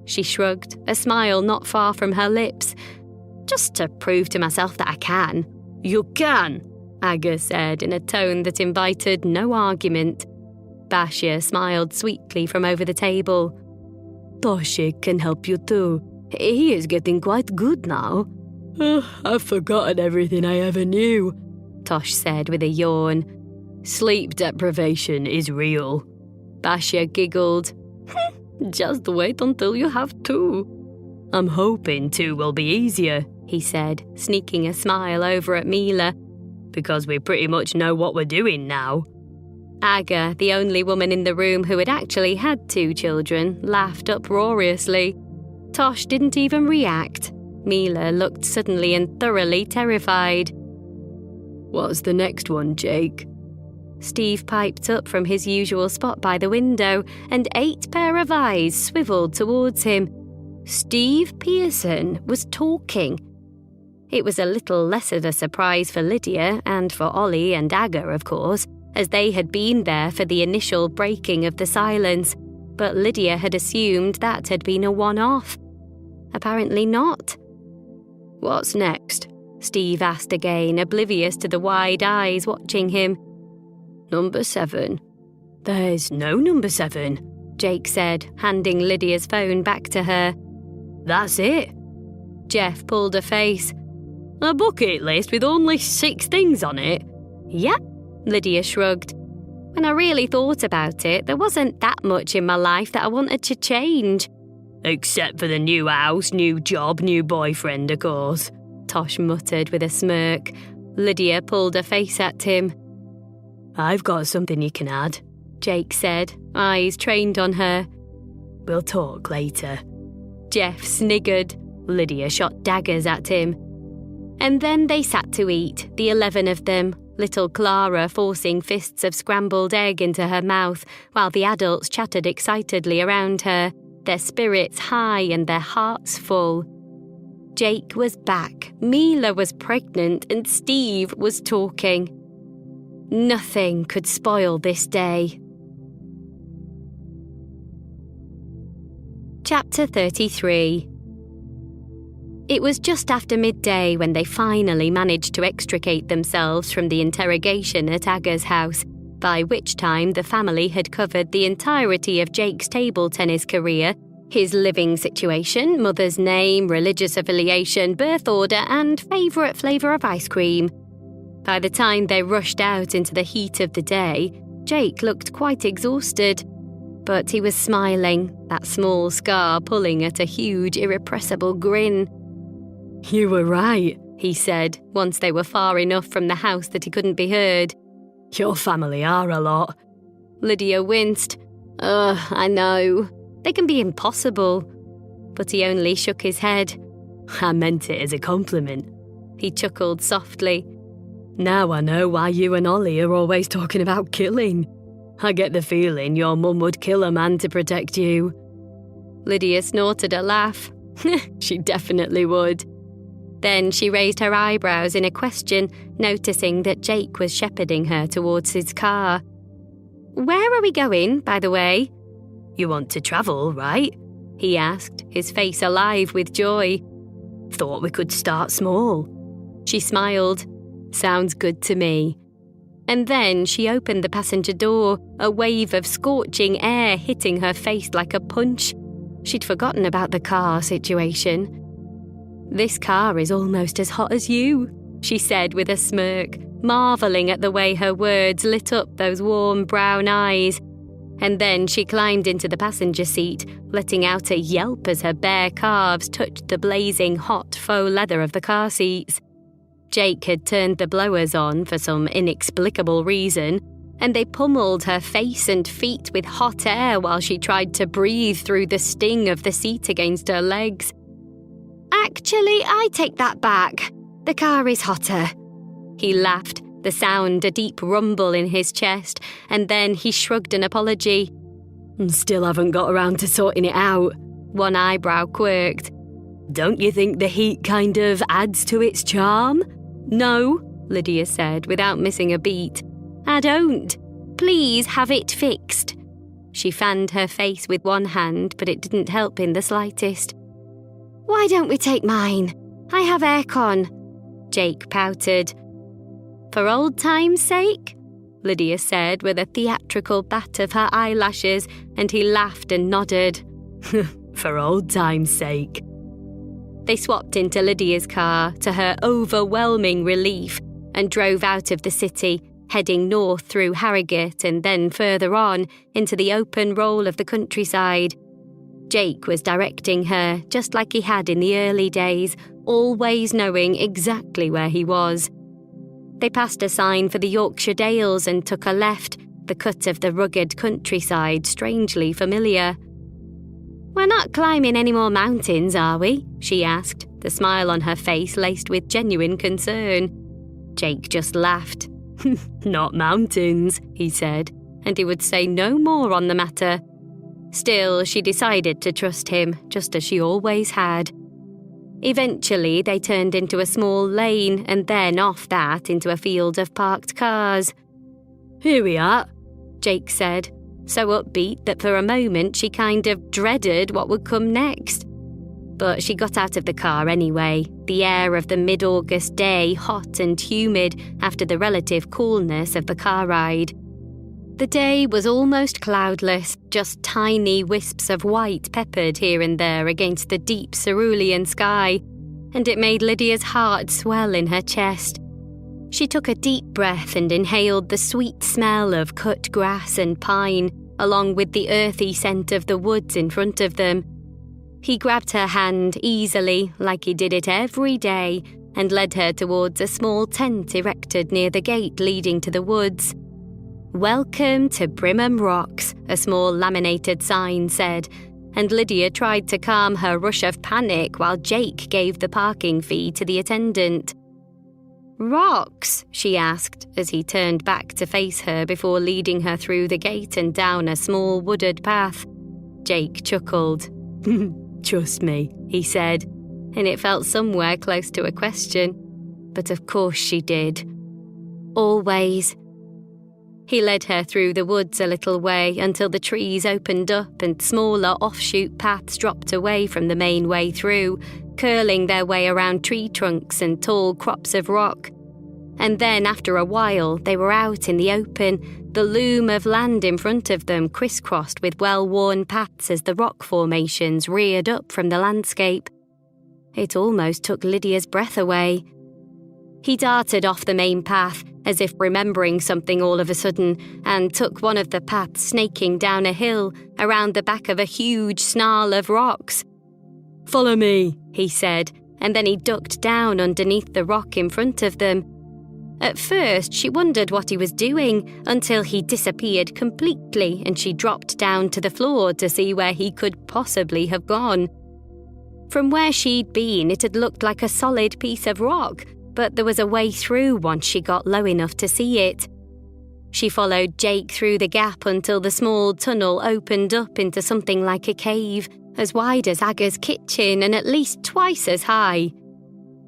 She shrugged, a smile not far from her lips. Just to prove to myself that I can. You can, Aga said in a tone that invited no argument. Basha smiled sweetly from over the table. Toshik can help you too. He is getting quite good now. I've forgotten everything I ever knew, Tosh said with a yawn. Sleep deprivation is real. Basha giggled. Just wait until you have 2. I'm hoping 2 will be easier, he said, sneaking a smile over at Mila. Because we pretty much know what we're doing now. Aga, the only woman in the room who had actually had 2 children, laughed uproariously. Tosh didn't even react. Mila looked suddenly and thoroughly terrified. What's the next one, Jake? Steve piped up from his usual spot by the window, and 8 pair of eyes swiveled towards him. Steve Pearson was talking. It was a little less of a surprise for Lydia and for Ollie and Aga, of course, as they had been there for the initial breaking of the silence, but Lydia had assumed that had been a one-off. Apparently not. What's next? Steve asked again, oblivious to the wide eyes watching him. Number 7. There's no number 7, Jake said, handing Lydia's phone back to her. That's it. Jeff pulled a face. A bucket list with only 6 things on it? Yep, Lydia shrugged. When I really thought about it, there wasn't that much in my life that I wanted to change. Except for the new house, new job, new boyfriend, of course, Tosh muttered with a smirk. Lydia pulled a face at him. I've got something you can add, Jake said, eyes trained on her. We'll talk later. Jeff sniggered. Lydia shot daggers at him. And then they sat to eat, the 11 of them, little Clara forcing fists of scrambled egg into her mouth while the adults chattered excitedly around her, their spirits high and their hearts full. Jake was back, Mila was pregnant, and Steve was talking. Nothing could spoil this day. Chapter 33. It was just after midday when they finally managed to extricate themselves from the interrogation at Aga's house, by which time the family had covered the entirety of Jake's table tennis career, his living situation, mother's name, religious affiliation, birth order, and favourite flavour of ice cream. By the time they rushed out into the heat of the day, Jake looked quite exhausted. But he was smiling, that small scar pulling at a huge, irrepressible grin. You were right, he said, once they were far enough from the house that he couldn't be heard. Your family are a lot. Lydia winced. I know. They can be impossible. But he only shook his head. I meant it as a compliment. He chuckled softly. Now I know why you and Ollie are always talking about killing. I get the feeling your mum would kill a man to protect you. Lydia snorted a laugh. She definitely would. Then she raised her eyebrows in a question, noticing that Jake was shepherding her towards his car. Where are we going, by the way? You want to travel, right? He asked, his face alive with joy. Thought we could start small. She smiled. Sounds good to me. And then she opened the passenger door, a wave of scorching air hitting her face like a punch. She'd forgotten about the car situation. This car is almost as hot as you, she said with a smirk, marvelling at the way her words lit up those warm brown eyes. And then she climbed into the passenger seat, letting out a yelp as her bare calves touched the blazing hot faux leather of the car seats. Jake had turned the blowers on for some inexplicable reason, and they pummeled her face and feet with hot air while she tried to breathe through the sting of the seat against her legs. Actually, I take that back. The car is hotter. He laughed, the sound a deep rumble in his chest, and then he shrugged an apology. Still haven't got around to sorting it out. One eyebrow quirked. Don't you think the heat kind of adds to its charm? No, Lydia said without missing a beat. I don't. Please have it fixed. She fanned her face with one hand, but it didn't help in the slightest. Why don't we take mine? I have aircon. Jake pouted. For old time's sake? Lydia said with a theatrical bat of her eyelashes, and he laughed and nodded. For old time's sake. They swapped into Lydia's car, to her overwhelming relief, and drove out of the city, heading north through Harrogate and then further on into the open roll of the countryside. Jake was directing her, just like he had in the early days, always knowing exactly where he was. They passed a sign for the Yorkshire Dales and took a left, the cut of the rugged countryside strangely familiar. We're not climbing any more mountains, are we? She asked, the smile on her face laced with genuine concern. Jake just laughed. Not mountains, he said, and he would say no more on the matter. Still, she decided to trust him, just as she always had. Eventually, they turned into a small lane and then off that into a field of parked cars. Here we are, Jake said, so upbeat that for a moment she kind of dreaded what would come next. But she got out of the car anyway, the air of the mid-August day hot and humid after the relative coolness of the car ride. The day was almost cloudless, just tiny wisps of white peppered here and there against the deep cerulean sky, and it made Lydia's heart swell in her chest. She took a deep breath and inhaled the sweet smell of cut grass and pine, along with the earthy scent of the woods in front of them. He grabbed her hand easily, like he did it every day, and led her towards a small tent erected near the gate leading to the woods. Welcome to Brimham Rocks, a small laminated sign said, and Lydia tried to calm her rush of panic while Jake gave the parking fee to the attendant. "Rocks?" she asked as he turned back to face her before leading her through the gate and down a small wooded path. Jake chuckled. Trust me, he said, and it felt somewhere close to a question. But of course she did. Always. He led her through the woods a little way until the trees opened up and smaller offshoot paths dropped away from the main way through, curling their way around tree trunks and tall crops of rock. And then after a while they were out in the open, the loom of land in front of them crisscrossed with well-worn paths as the rock formations reared up from the landscape. It almost took Lydia's breath away. He darted off the main path, as if remembering something all of a sudden, and took one of the paths snaking down a hill around the back of a huge snarl of rocks. "Follow me," he said, and then he ducked down underneath the rock in front of them. At first, she wondered what he was doing until he disappeared completely and she dropped down to the floor to see where he could possibly have gone. From where she'd been, it had looked like a solid piece of rock, but there was a way through once she got low enough to see it. She followed Jake through the gap until the small tunnel opened up into something like a cave, as wide as Aga's kitchen and at least twice as high.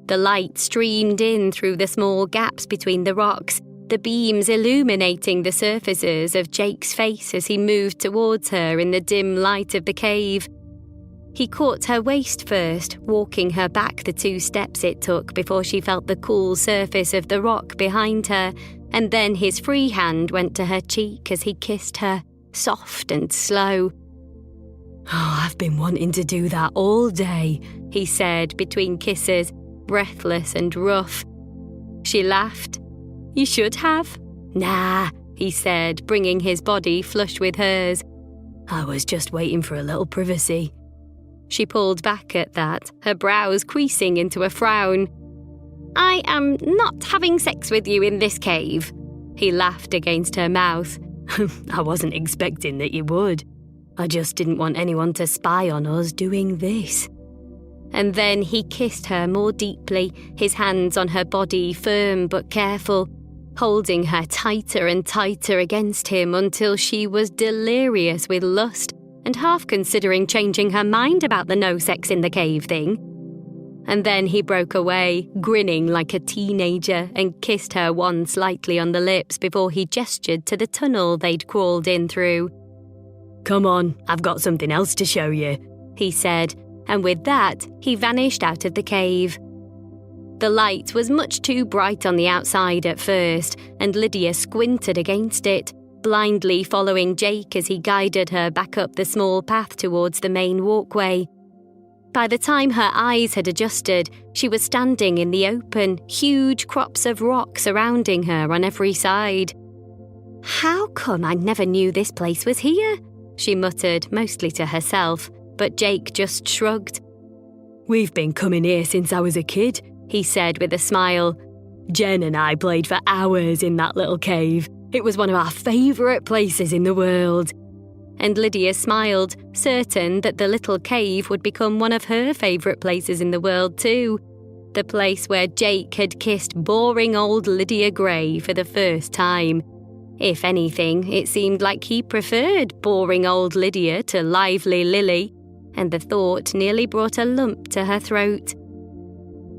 The light streamed in through the small gaps between the rocks, the beams illuminating the surfaces of Jake's face as he moved towards her in the dim light of the cave. He caught her waist first, walking her back the 2 steps it took before she felt the cool surface of the rock behind her, and then his free hand went to her cheek as he kissed her, soft and slow. "Oh, I've been wanting to do that all day," he said between kisses, breathless and rough. She laughed. "You should have." "Nah," he said, bringing his body flush with hers. "I was just waiting for a little privacy." She pulled back at that, her brows creasing into a frown. "I am not having sex with you in this cave." He laughed against her mouth. "I wasn't expecting that you would. I just didn't want anyone to spy on us doing this." And then he kissed her more deeply, his hands on her body firm but careful, holding her tighter and tighter against him until she was delirious with lust and half considering changing her mind about the no sex in the cave thing. And then he broke away, grinning like a teenager, and kissed her once lightly on the lips before he gestured to the tunnel they'd crawled in through. "Come on, I've got something else to show you," he said, and with that, he vanished out of the cave. The light was much too bright on the outside at first, and Lydia squinted against it, blindly following Jake as he guided her back up the small path towards the main walkway. By the time her eyes had adjusted, she was standing in the open, huge crops of rock surrounding her on every side. "How come I never knew this place was here?" she muttered, mostly to herself, but Jake just shrugged. "We've been coming here since I was a kid," he said with a smile. "Jen and I played for hours in that little cave. It was one of our favourite places in the world." And Lydia smiled, certain that the little cave would become one of her favourite places in the world too. The place where Jake had kissed boring old Lydia Gray for the first time. If anything, it seemed like he preferred boring old Lydia to lively Lily, and the thought nearly brought a lump to her throat.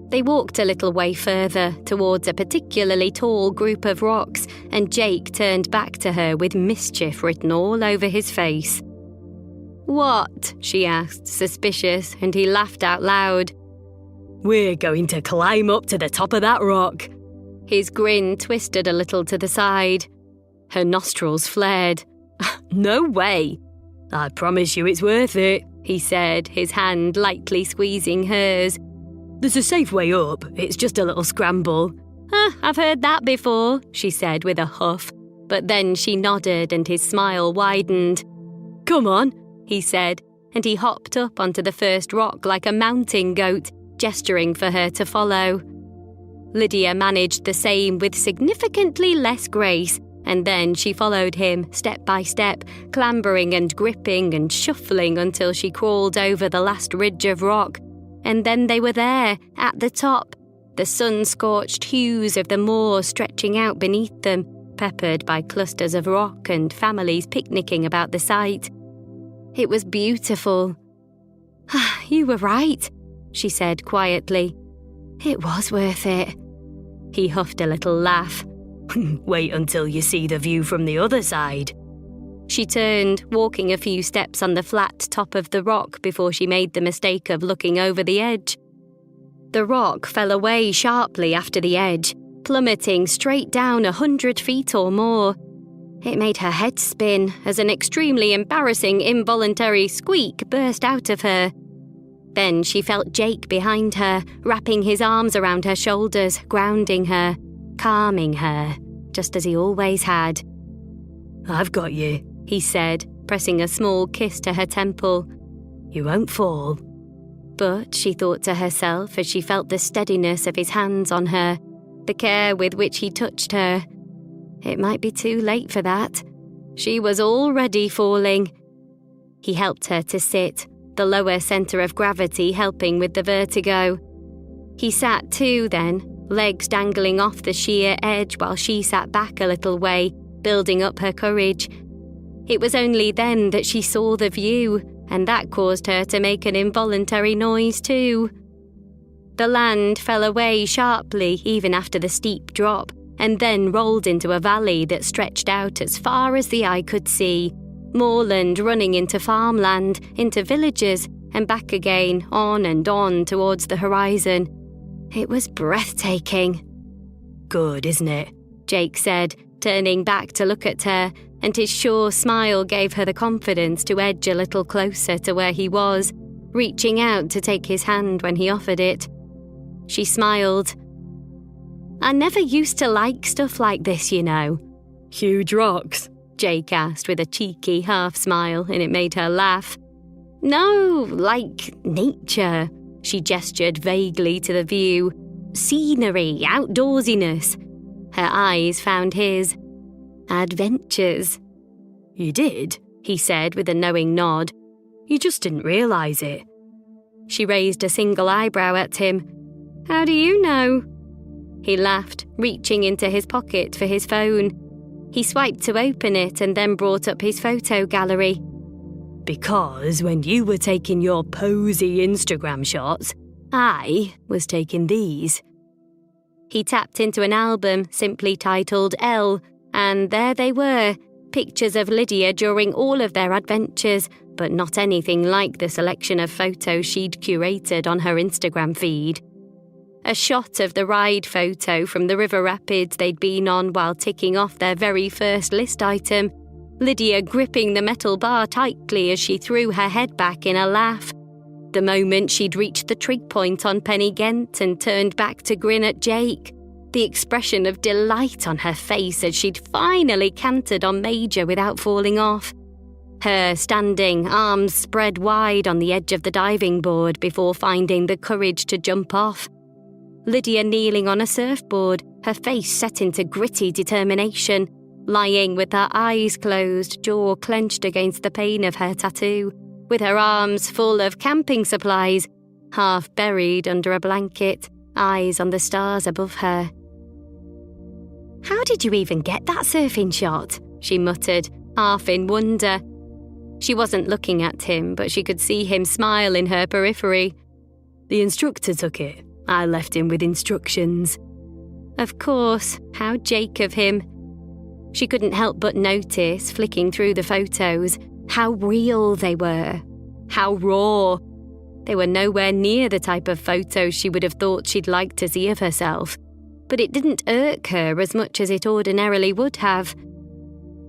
They walked a little way further, towards a particularly tall group of rocks, and Jake turned back to her with mischief written all over his face. "What?" she asked, suspicious, and he laughed out loud. "We're going to climb up to the top of that rock." His grin twisted a little to the side. Her nostrils flared. "No way." "I promise you it's worth it," he said, his hand lightly squeezing hers. "There's a safe way up. It's just a little scramble." I've heard that before," she said with a huff. But then she nodded and his smile widened. "Come on," he said, and he hopped up onto the first rock like a mountain goat, gesturing for her to follow. Lydia managed the same with significantly less grace, and then she followed him, step by step, clambering and gripping and shuffling until she crawled over the last ridge of rock. And then they were there, at the top, the sun-scorched hues of the moor stretching out beneath them, peppered by clusters of rock and families picnicking about the site. It was beautiful. "You were right," she said quietly. "It was worth it." He huffed a little laugh. Wait until you see the view from the other side. She turned, walking a few steps on the flat top of the rock before she made the mistake of looking over the edge. The rock fell away sharply after the edge, plummeting straight down 100 feet or more. It made her head spin as an extremely embarrassing involuntary squeak burst out of her. Then she felt Jake behind her, wrapping his arms around her shoulders, grounding her, calming her, just as he always had. "I've got you," he said, pressing a small kiss to her temple. "You won't fall." But, she thought to herself as she felt the steadiness of his hands on her, the care with which he touched her, it might be too late for that. She was already falling. He helped her to sit, the lower centre of gravity helping with the vertigo. He sat too then, legs dangling off the sheer edge while she sat back a little way, building up her courage. It was only then that she saw the view, and that caused her to make an involuntary noise too. The land fell away sharply even after the steep drop, and then rolled into a valley that stretched out as far as the eye could see, moorland running into farmland, into villages, and back again, on and on towards the horizon. It was breathtaking. "Good, isn't it?" Jake said, turning back to look at her, and his sure smile gave her the confidence to edge a little closer to where he was, reaching out to take his hand when he offered it. She smiled. "I never used to like stuff like this, you know." "Huge rocks?" Jake asked with a cheeky half-smile, and it made her laugh. "No, like nature." She gestured vaguely to the view. "Scenery, outdoorsiness." Her eyes found his. "Adventures." "You did?" he said with a knowing nod. "You just didn't realise it." She raised a single eyebrow at him. "How do you know?" He laughed, reaching into his pocket for his phone. He swiped to open it and then brought up his photo gallery. "Because when you were taking your posy Instagram shots, I was taking these." He tapped into an album simply titled L, and there they were, pictures of Lydia during all of their adventures, but not anything like the selection of photos she'd curated on her Instagram feed. A shot of the ride photo from the river rapids they'd been on while ticking off their very first list item, Lydia gripping the metal bar tightly as she threw her head back in a laugh. The moment she'd reached the trig point on Penny Ghent and turned back to grin at Jake, the expression of delight on her face as she'd finally cantered on Major without falling off. Her standing, arms spread wide on the edge of the diving board before finding the courage to jump off. Lydia kneeling on a surfboard, her face set into gritty determination, lying with her eyes closed, jaw clenched against the pain of her tattoo, with her arms full of camping supplies, half buried under a blanket, eyes on the stars above her. "How did you even get that surfing shot?" she muttered, half in wonder. She wasn't looking at him, but she could see him smile in her periphery. "The instructor took it. I left him with instructions." Of course, how Jake of him. She couldn't help but notice, flicking through the photos, how real they were. How raw. They were nowhere near the type of photos she would have thought she'd like to see of herself, but it didn't irk her as much as it ordinarily would have.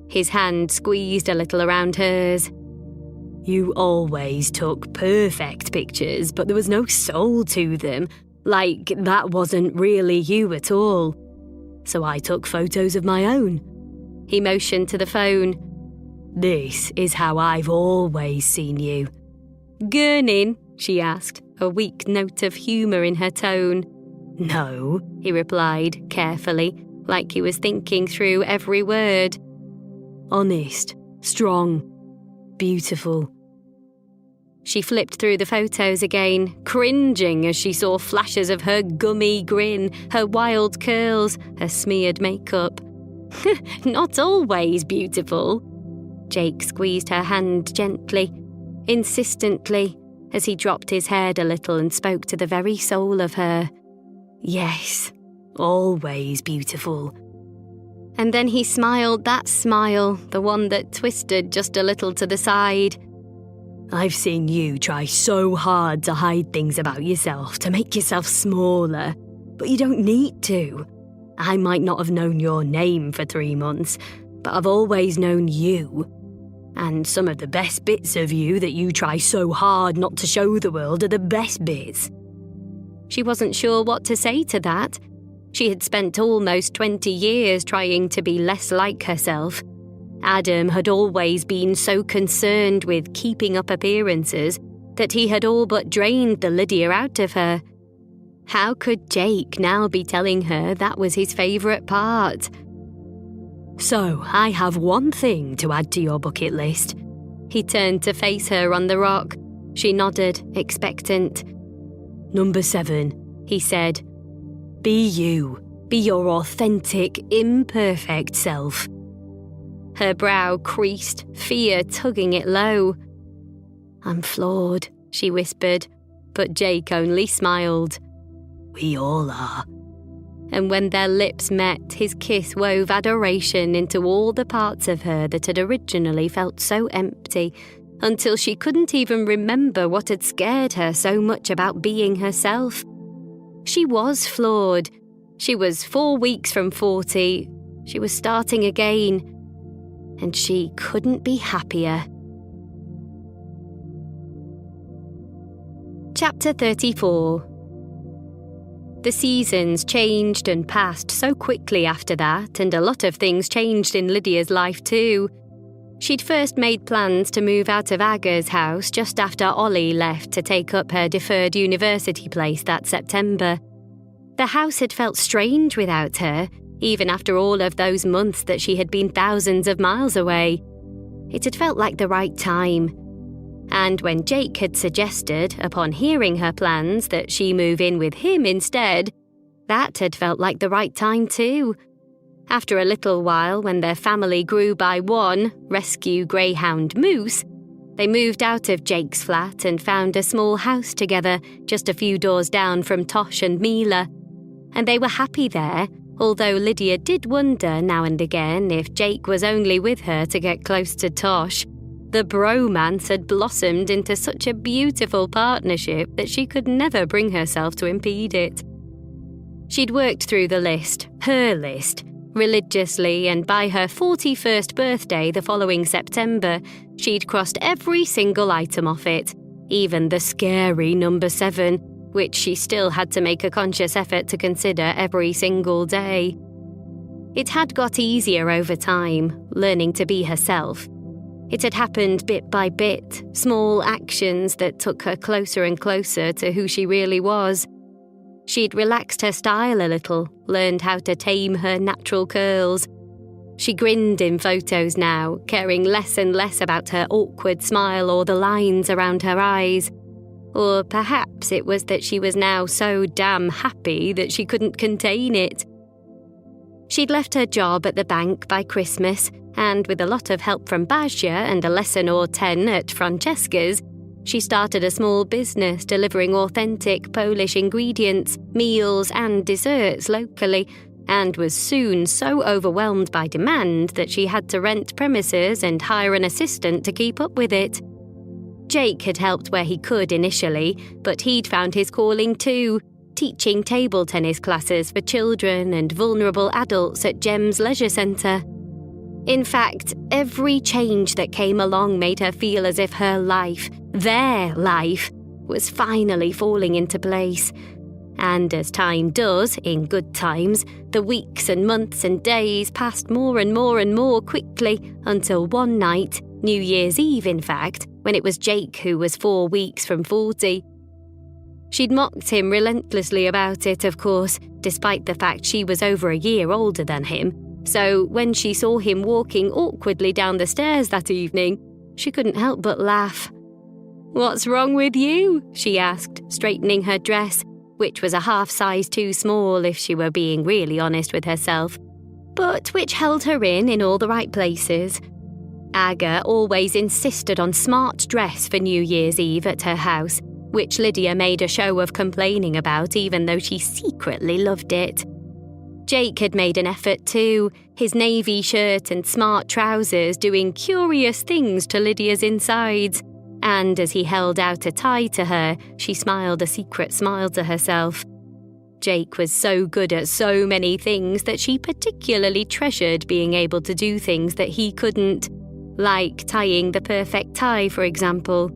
His hand squeezed a little around hers. "You always took perfect pictures, but there was no soul to them. Like, that wasn't really you at all. So I took photos of my own." He motioned to the phone. "This is how I've always seen you." "Gurning?" she asked, a weak note of humour in her tone. "No," he replied, carefully, like he was thinking through every word. "Honest, strong, beautiful." She flipped through the photos again, cringing as she saw flashes of her gummy grin, her wild curls, her smeared makeup. Not always beautiful. Jake squeezed her hand gently, insistently, as he dropped his head a little and spoke to the very soul of her. Yes, always beautiful. And then he smiled that smile, the one that twisted just a little to the side. I've seen you try so hard to hide things about yourself, to make yourself smaller, but you don't need to. I might not have known your name for 3 months, but I've always known you. And some of the best bits of you that you try so hard not to show the world are the best bits. She wasn't sure what to say to that. She had spent almost 20 years trying to be less like herself. Adam had always been so concerned with keeping up appearances that he had all but drained the Lydia out of her. How could Jake now be telling her that was his favourite part? So, I have one thing to add to your bucket list. He turned to face her on the rock. She nodded, expectant. Number 7, he said. Be you. Be your authentic, imperfect self. Her brow creased, fear tugging it low. I'm flawed, she whispered, but Jake only smiled. We all are. And when their lips met, his kiss wove adoration into all the parts of her that had originally felt so empty, until she couldn't even remember what had scared her so much about being herself. She was flawed. She was 4 weeks from 40. She was starting again. And she couldn't be happier. Chapter 34. The seasons changed and passed so quickly after that, and a lot of things changed in Lydia's life too. She'd first made plans to move out of Aga's house just after Ollie left to take up her deferred university place that September. The house had felt strange without her, even after all of those months that she had been thousands of miles away. It had felt like the right time. And when Jake had suggested, upon hearing her plans, that she move in with him instead, that had felt like the right time too. After a little while, when their family grew by one rescue greyhound moose, they moved out of Jake's flat and found a small house together just a few doors down from Tosh and Mila. And they were happy there, although Lydia did wonder now and again if Jake was only with her to get close to Tosh. The bromance had blossomed into such a beautiful partnership that she could never bring herself to impede it. She'd worked through the list, her list, religiously, and by her 41st birthday the following September, she'd crossed every single item off it, even the scary number 7, which she still had to make a conscious effort to consider every single day. It had got easier over time, learning to be herself. It had happened bit by bit, small actions that took her closer and closer to who she really was. She'd relaxed her style a little, learned how to tame her natural curls. She grinned in photos now, caring less and less about her awkward smile or the lines around her eyes. Or perhaps it was that she was now so damn happy that she couldn't contain it. She'd left her job at the bank by Christmas, and with a lot of help from Basia and a lesson or 10 at Francesca's, she started a small business delivering authentic Polish ingredients, meals and desserts locally, and was soon so overwhelmed by demand that she had to rent premises and hire an assistant to keep up with it. Jake had helped where he could initially, but he'd found his calling too, teaching table tennis classes for children and vulnerable adults at Gem's Leisure Centre. In fact, every change that came along made her feel as if her life, their life, was finally falling into place. And as time does, in good times, the weeks and months and days passed more and more and more quickly until one night, New Year's Eve in fact, when it was Jake who was 4 weeks from 40. She'd mocked him relentlessly about it, of course, despite the fact she was over a year older than him. So when she saw him walking awkwardly down the stairs that evening, she couldn't help but laugh. "What's wrong with you?" she asked, straightening her dress, which was a half size too small if she were being really honest with herself, but which held her in all the right places. Aga always insisted on smart dress for New Year's Eve at her house, which Lydia made a show of complaining about even though she secretly loved it. Jake had made an effort too, his navy shirt and smart trousers doing curious things to Lydia's insides, and as he held out a tie to her, she smiled a secret smile to herself. Jake was so good at so many things that she particularly treasured being able to do things that he couldn't, like tying the perfect tie, for example.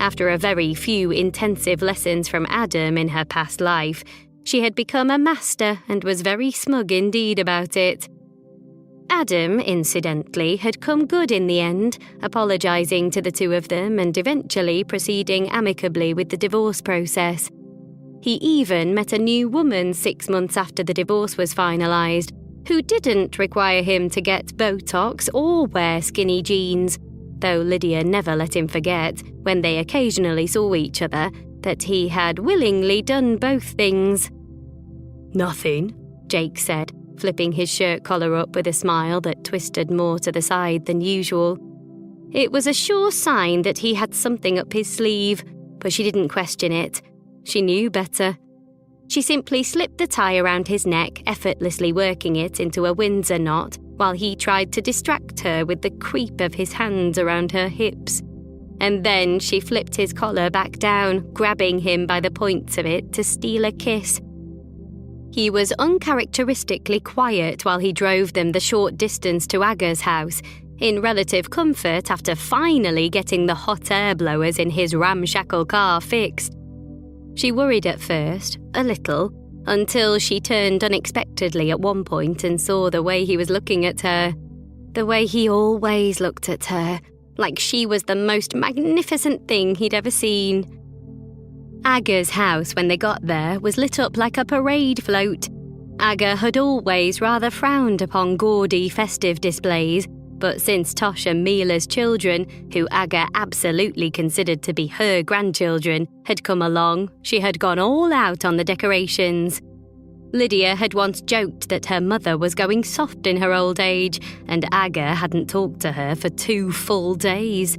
After a very few intensive lessons from Adam in her past life, she had become a master and was very smug indeed about it. Adam, incidentally, had come good in the end, apologising to the two of them and eventually proceeding amicably with the divorce process. He even met a new woman 6 months after the divorce was finalised, who didn't require him to get Botox or wear skinny jeans, though Lydia never let him forget, when they occasionally saw each other, that he had willingly done both things. "Nothing," Jake said, flipping his shirt collar up with a smile that twisted more to the side than usual. It was a sure sign that he had something up his sleeve, but she didn't question it. She knew better. She simply slipped the tie around his neck, effortlessly working it into a Windsor knot, while he tried to distract her with the creep of his hands around her hips. And then she flipped his collar back down, grabbing him by the points of it to steal a kiss. He was uncharacteristically quiet while he drove them the short distance to Aga's house, in relative comfort after finally getting the hot air blowers in his ramshackle car fixed. She worried at first, a little, until she turned unexpectedly at one point and saw the way he was looking at her. The way he always looked at her, like she was the most magnificent thing he'd ever seen. Aga's house, when they got there, was lit up like a parade float. Aga had always rather frowned upon gaudy festive displays, but since Tosh and Mila's children, who Aga absolutely considered to be her grandchildren, had come along, she had gone all out on the decorations. Lydia had once joked that her mother was going soft in her old age, and Aga hadn't talked to her for 2 full days.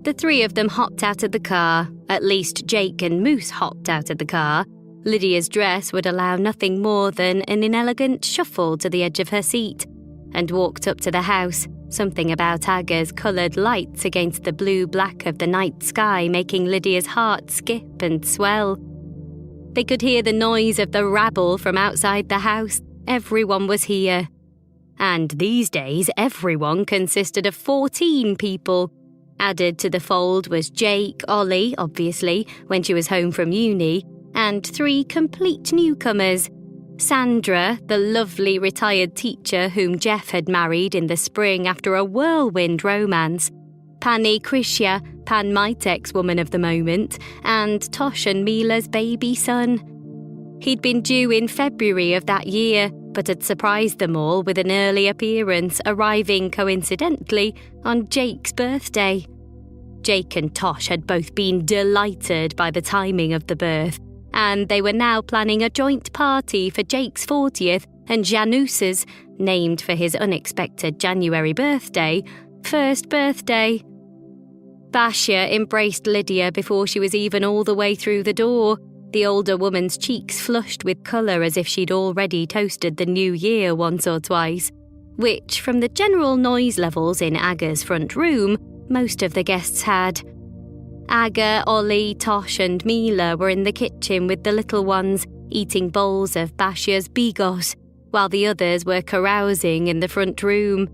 The three of them hopped out of the car, at least Jake and Moose hopped out of the car. Lydia's dress would allow nothing more than an inelegant shuffle to the edge of her seat, and walked up to the house, something about Aga's coloured lights against the blue-black of the night sky making Lydia's heart skip and swell. They could hear the noise of the rabble from outside the house. Everyone was here. And these days, everyone consisted of 14 people. Added to the fold was Jake, Ollie, obviously, when she was home from uni, and 3 complete newcomers. Sandra, the lovely retired teacher whom Jeff had married in the spring after a whirlwind romance, Pani Krishya, Pan Mitek's woman of the moment, and Tosh and Mila's baby son. He'd been due in February of that year, but had surprised them all with an early appearance, arriving coincidentally on Jake's birthday. Jake and Tosh had both been delighted by the timing of the birth, and they were now planning a joint party for Jake's 40th and Janus's, named for his unexpected January birthday, first birthday. Bashir embraced Lydia before she was even all the way through the door, the older woman's cheeks flushed with colour as if she'd already toasted the new year once or twice, which, from the general noise levels in Aga's front room, most of the guests had. Aga, Ollie, Tosh and Mila were in the kitchen with the little ones, eating bowls of Bashir's bigos, while the others were carousing in the front room.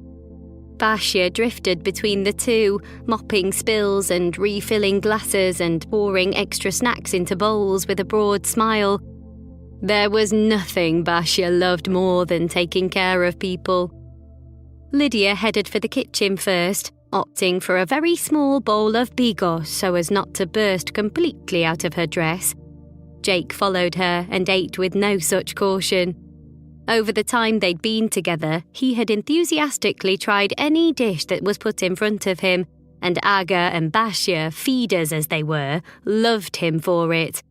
Bashir drifted between the two, mopping spills and refilling glasses and pouring extra snacks into bowls with a broad smile. There was nothing Bashir loved more than taking care of people. Lydia headed for the kitchen first, opting for a very small bowl of bigos so as not to burst completely out of her dress. Jake followed her and ate with no such caution. Over the time they'd been together, he had enthusiastically tried any dish that was put in front of him, and Aga and Basia, feeders as they were, loved him for it.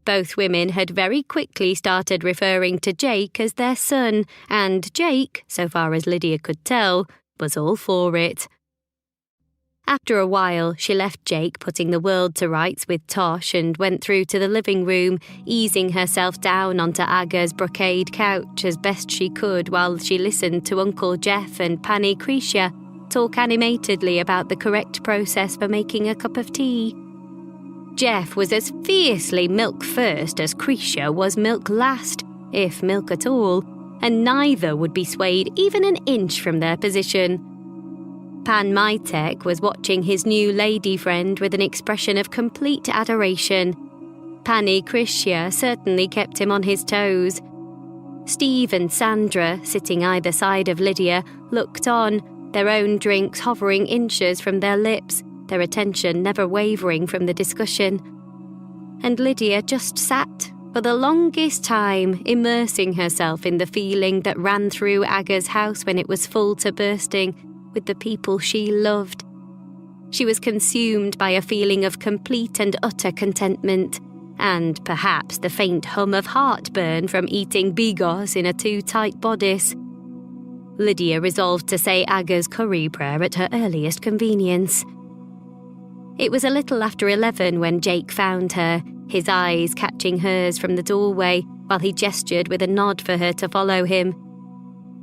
Both women had very quickly started referring to Jake as their son, and Jake, so far as Lydia could tell, was all for it. After a while, she left Jake putting the world to rights with Tosh and went through to the living room, easing herself down onto Aga's brocade couch as best she could while she listened to Uncle Jeff and Pani Krisha talk animatedly about the correct process for making a cup of tea. Jeff was as fiercely milk first as Krisha was milk last, if milk at all, and neither would be swayed even an inch from their position. Pan Mytek was watching his new lady friend with an expression of complete adoration. Pani Krisha certainly kept him on his toes. Steve and Sandra, sitting either side of Lydia, looked on, their own drinks hovering inches from their lips, their attention never wavering from the discussion. And Lydia just sat, for the longest time, immersing herself in the feeling that ran through Aga's house when it was full to bursting with the people she loved. She was consumed by a feeling of complete and utter contentment, and perhaps the faint hum of heartburn from eating bigos in a too tight bodice. Lydia resolved to say Aga's curry prayer at her earliest convenience. It was a little after 11 when Jake found her, his eyes catching hers from the doorway while he gestured with a nod for her to follow him.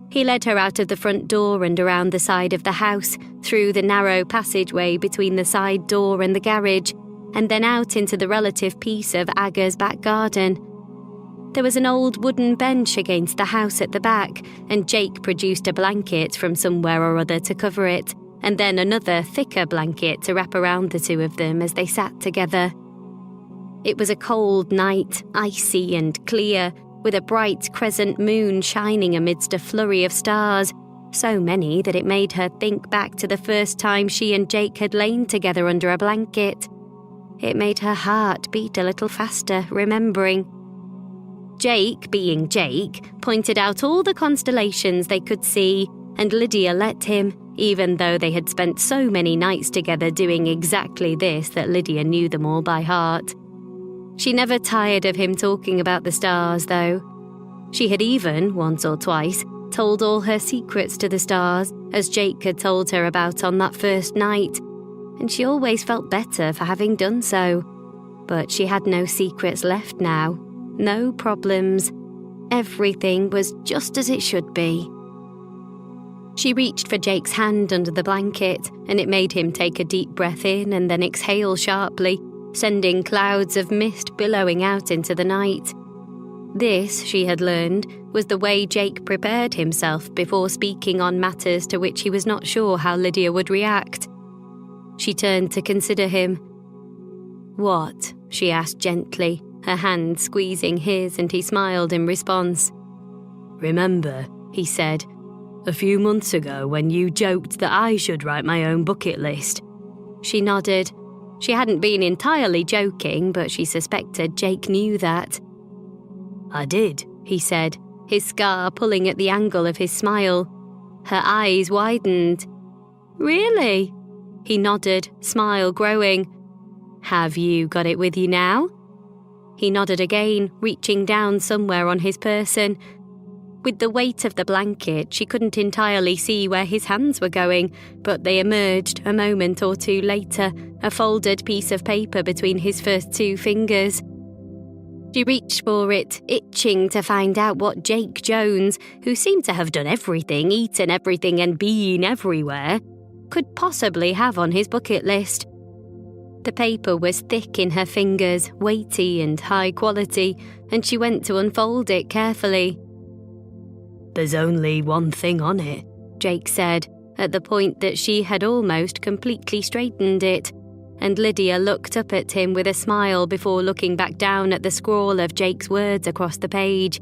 He led her out of the front door and around the side of the house, through the narrow passageway between the side door and the garage, and then out into the relative peace of Aga's back garden. There was an old wooden bench against the house at the back, and Jake produced a blanket from somewhere or other to cover it, and then another thicker blanket to wrap around the two of them as they sat together. It was a cold night, icy and clear, with a bright crescent moon shining amidst a flurry of stars, so many that it made her think back to the first time she and Jake had lain together under a blanket. It made her heart beat a little faster, remembering. Jake, being Jake, pointed out all the constellations they could see, and Lydia let him, even though they had spent so many nights together doing exactly this that Lydia knew them all by heart. She never tired of him talking about the stars, though. She had even, once or twice, told all her secrets to the stars, as Jake had told her about on that first night, and she always felt better for having done so. But she had no secrets left now, no problems. Everything was just as it should be. She reached for Jake's hand under the blanket, and it made him take a deep breath in and then exhale sharply, sending clouds of mist billowing out into the night. This, she had learned, was the way Jake prepared himself before speaking on matters to which he was not sure how Lydia would react. She turned to consider him. "What?" she asked gently, her hand squeezing his, and he smiled in response. "Remember," he said, "a few months ago when you joked that I should write my own bucket list?" She nodded. She hadn't been entirely joking, but she suspected Jake knew that. "I did," he said, his scar pulling at the angle of his smile. Her eyes widened. "Really?" He nodded, smile growing. "Have you got it with you now?" He nodded again, reaching down somewhere on his person. With the weight of the blanket, she couldn't entirely see where his hands were going, but they emerged a moment or two later, a folded piece of paper between his first two fingers. She reached for it, itching to find out what Jake Jones, who seemed to have done everything, eaten everything and been everywhere, could possibly have on his bucket list. The paper was thick in her fingers, weighty and high quality, and she went to unfold it carefully. "There's only one thing on it," Jake said, at the point that she had almost completely straightened it, and Lydia looked up at him with a smile before looking back down at the scrawl of Jake's words across the page.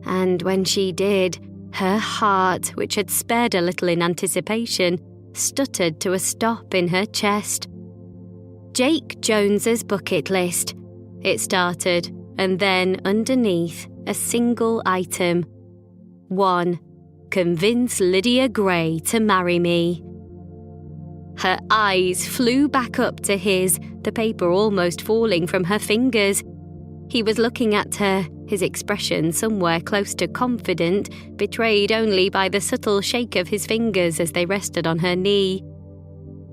And when she did, her heart, which had sped a little in anticipation, stuttered to a stop in her chest. Jake Jones's bucket list. It started, and then underneath, a single item. 1. Convince Lydia Gray to marry me. Her eyes flew back up to his, the paper almost falling from her fingers. He was looking at her, his expression somewhere close to confident, betrayed only by the subtle shake of his fingers as they rested on her knee.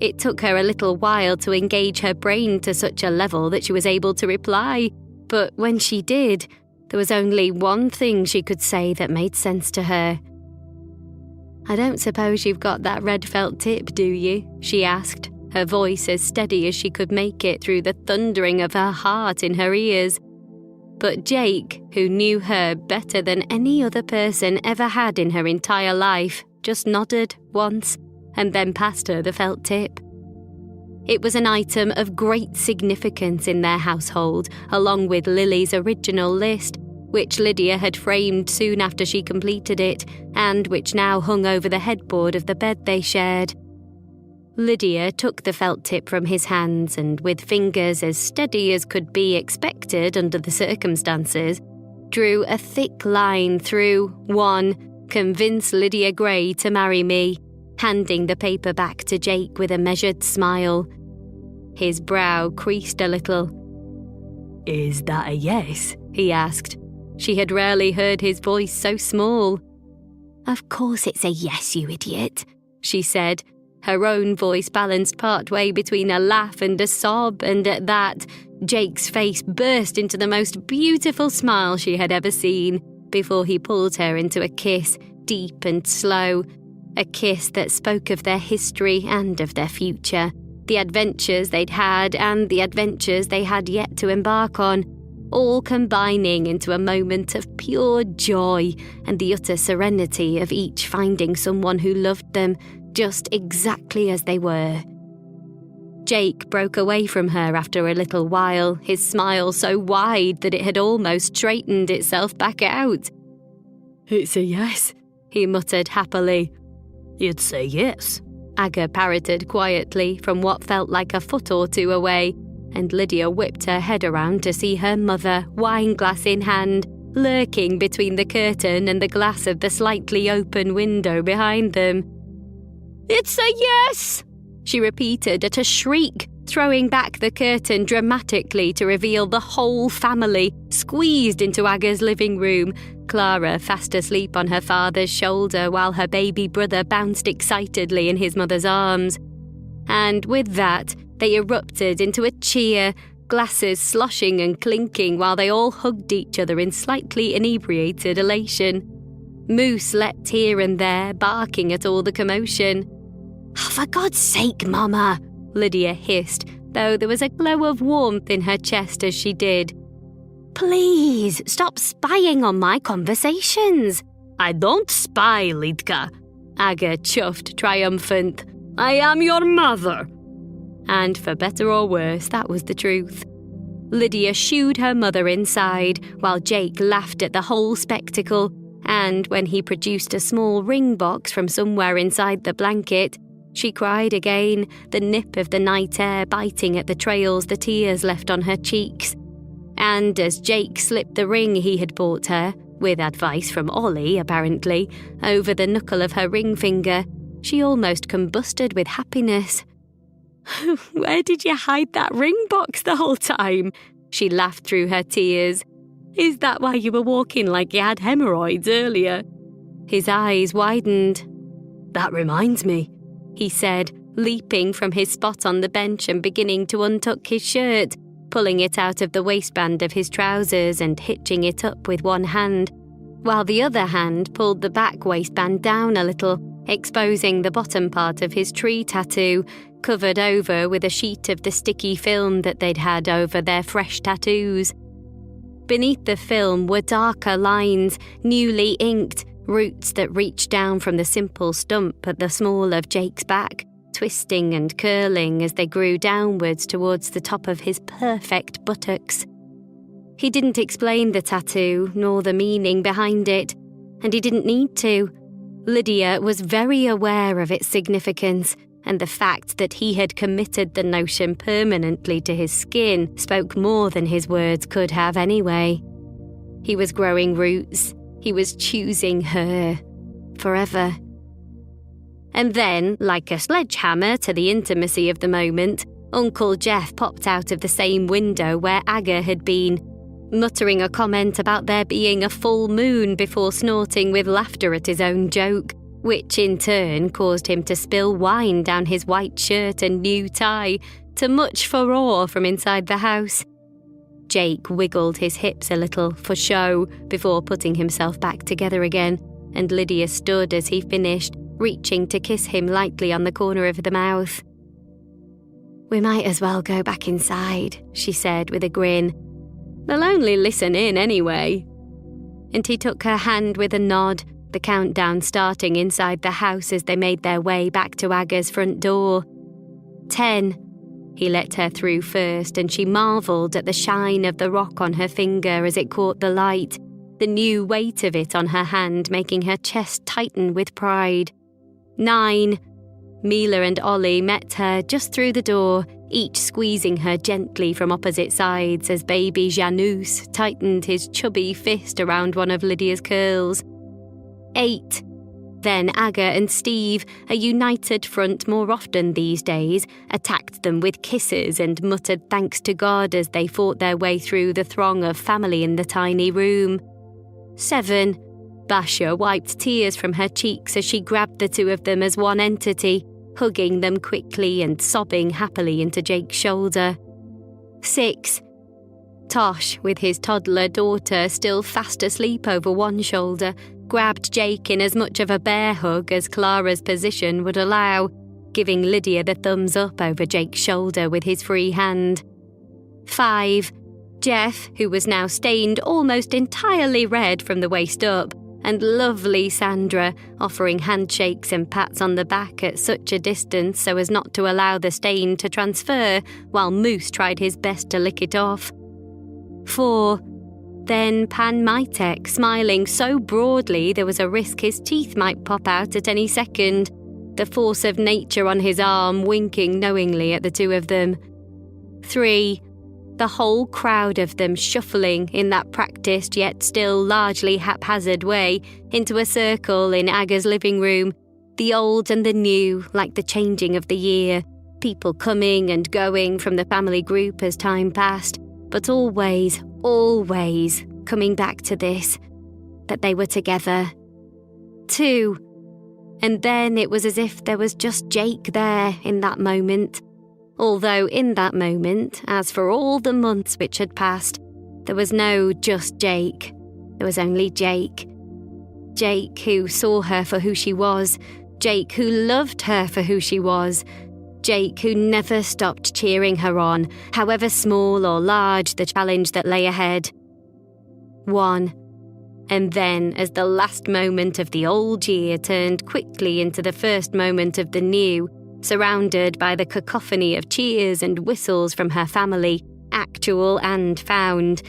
It took her a little while to engage her brain to such a level that she was able to reply, but when she did, there was only one thing she could say that made sense to her. "I don't suppose you've got that red felt tip, do you?" she asked, her voice as steady as she could make it through the thundering of her heart in her ears. But Jake, who knew her better than any other person ever had in her entire life, just nodded once and then passed her the felt tip. It was an item of great significance in their household, along with Lily's original list, which Lydia had framed soon after she completed it, and which now hung over the headboard of the bed they shared. Lydia took the felt tip from his hands and, with fingers as steady as could be expected under the circumstances, drew a thick line through 1. Convince Lydia Gray to marry me, handing the paper back to Jake with a measured smile. His brow creased a little. "Is that a yes?" he asked. She had rarely heard his voice so small. "Of course it's a yes, you idiot," she said, her own voice balanced partway between a laugh and a sob, and at that, Jake's face burst into the most beautiful smile she had ever seen, before he pulled her into a kiss, deep and slow, a kiss that spoke of their history and of their future, the adventures they'd had and the adventures they had yet to embark on, all combining into a moment of pure joy and the utter serenity of each finding someone who loved them just exactly as they were. Jake broke away from her after a little while, his smile so wide that it had almost straightened itself back out. "It's a yes," he muttered happily. "It's a yes," Aga parroted quietly from what felt like a foot or two away, and Lydia whipped her head around to see her mother, wineglass in hand, lurking between the curtain and the glass of the slightly open window behind them. "It's a yes!" she repeated at a shriek, throwing back the curtain dramatically to reveal the whole family squeezed into Aga's living room, Clara fast asleep on her father's shoulder while her baby brother bounced excitedly in his mother's arms. And with that, they erupted into a cheer, glasses sloshing and clinking while they all hugged each other in slightly inebriated elation. Moose leapt here and there, barking at all the commotion. "Oh, for God's sake, Mama," Lydia hissed, though there was a glow of warmth in her chest as she did. "Please, stop spying on my conversations." "I don't spy, Lidka," Aga chuffed, triumphant. "I am your mother." And for better or worse, that was the truth. Lydia shooed her mother inside, while Jake laughed at the whole spectacle, and when he produced a small ring box from somewhere inside the blanket, she cried again, the nip of the night air biting at the trails the tears left on her cheeks. And as Jake slipped the ring he had bought her, with advice from Ollie apparently, over the knuckle of her ring finger, she almost combusted with happiness. "Where did you hide that ring box the whole time?" she laughed through her tears. "Is that why you were walking like you had hemorrhoids earlier?" His eyes widened. "That reminds me," he said, leaping from his spot on the bench and beginning to untuck his shirt, pulling it out of the waistband of his trousers and hitching it up with one hand, while the other hand pulled the back waistband down a little, exposing the bottom part of his tree tattoo, covered over with a sheet of the sticky film that they'd had over their fresh tattoos. Beneath the film were darker lines, newly inked, roots that reached down from the simple stump at the small of Jake's back, twisting and curling as they grew downwards towards the top of his perfect buttocks. He didn't explain the tattoo, nor the meaning behind it, and he didn't need to. Lydia was very aware of its significance, and the fact that he had committed the notion permanently to his skin spoke more than his words could have anyway. He was growing roots. He was choosing her. Forever. And then, like a sledgehammer to the intimacy of the moment, Uncle Jeff popped out of the same window where Aga had been, muttering a comment about there being a full moon before snorting with laughter at his own joke, which in turn caused him to spill wine down his white shirt and new tie, to much furore from inside the house. Jake wiggled his hips a little for show before putting himself back together again, and Lydia stood as he finished, reaching to kiss him lightly on the corner of the mouth. "We might as well go back inside," she said with a grin. "They'll only listen in anyway." And he took her hand with a nod, the countdown starting inside the house as they made their way back to Aga's front door. 10. He let her through first, and she marvelled at the shine of the rock on her finger as it caught the light, the new weight of it on her hand making her chest tighten with pride. 9. Mila and Ollie met her just through the door, each squeezing her gently from opposite sides as baby Janus tightened his chubby fist around one of Lydia's curls. 8. Then Aga and Steve, a united front more often these days, attacked them with kisses and muttered thanks to God as they fought their way through the throng of family in the tiny room. 7. Basha wiped tears from her cheeks as she grabbed the two of them as one entity, hugging them quickly and sobbing happily into Jake's shoulder. 6. Tosh, with his toddler daughter still fast asleep over one shoulder, grabbed Jake in as much of a bear hug as Clara's position would allow, giving Lydia the thumbs up over Jake's shoulder with his free hand. 5. Jeff, who was now stained almost entirely red from the waist up, and lovely Sandra, offering handshakes and pats on the back at such a distance so as not to allow the stain to transfer, while Moose tried his best to lick it off. 4. Then Pan Mitek, smiling so broadly there was a risk his teeth might pop out at any second, the force of nature on his arm winking knowingly at the two of them. 3. The whole crowd of them shuffling in that practiced yet still largely haphazard way into a circle in Aga's living room, the old and the new like the changing of the year, people coming and going from the family group as time passed, but always coming back to this, that they were together. 2. And then it was as if there was just Jake there in that moment. Although in that moment, as for all the months which had passed, there was no just Jake. There was only Jake. Jake who saw her for who she was. Jake who loved her for who she was. Jake who never stopped cheering her on, however small or large the challenge that lay ahead. 1. And then, as the last moment of the old year turned quickly into the first moment of the new, surrounded by the cacophony of cheers and whistles from her family, actual and found,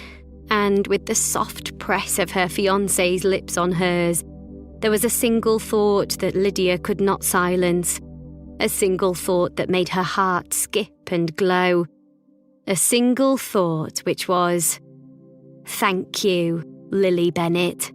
and with the soft press of her fiancé's lips on hers, there was a single thought that Lydia could not silence, a single thought that made her heart skip and glow, a single thought which was, "Thank you, Lily Bennett."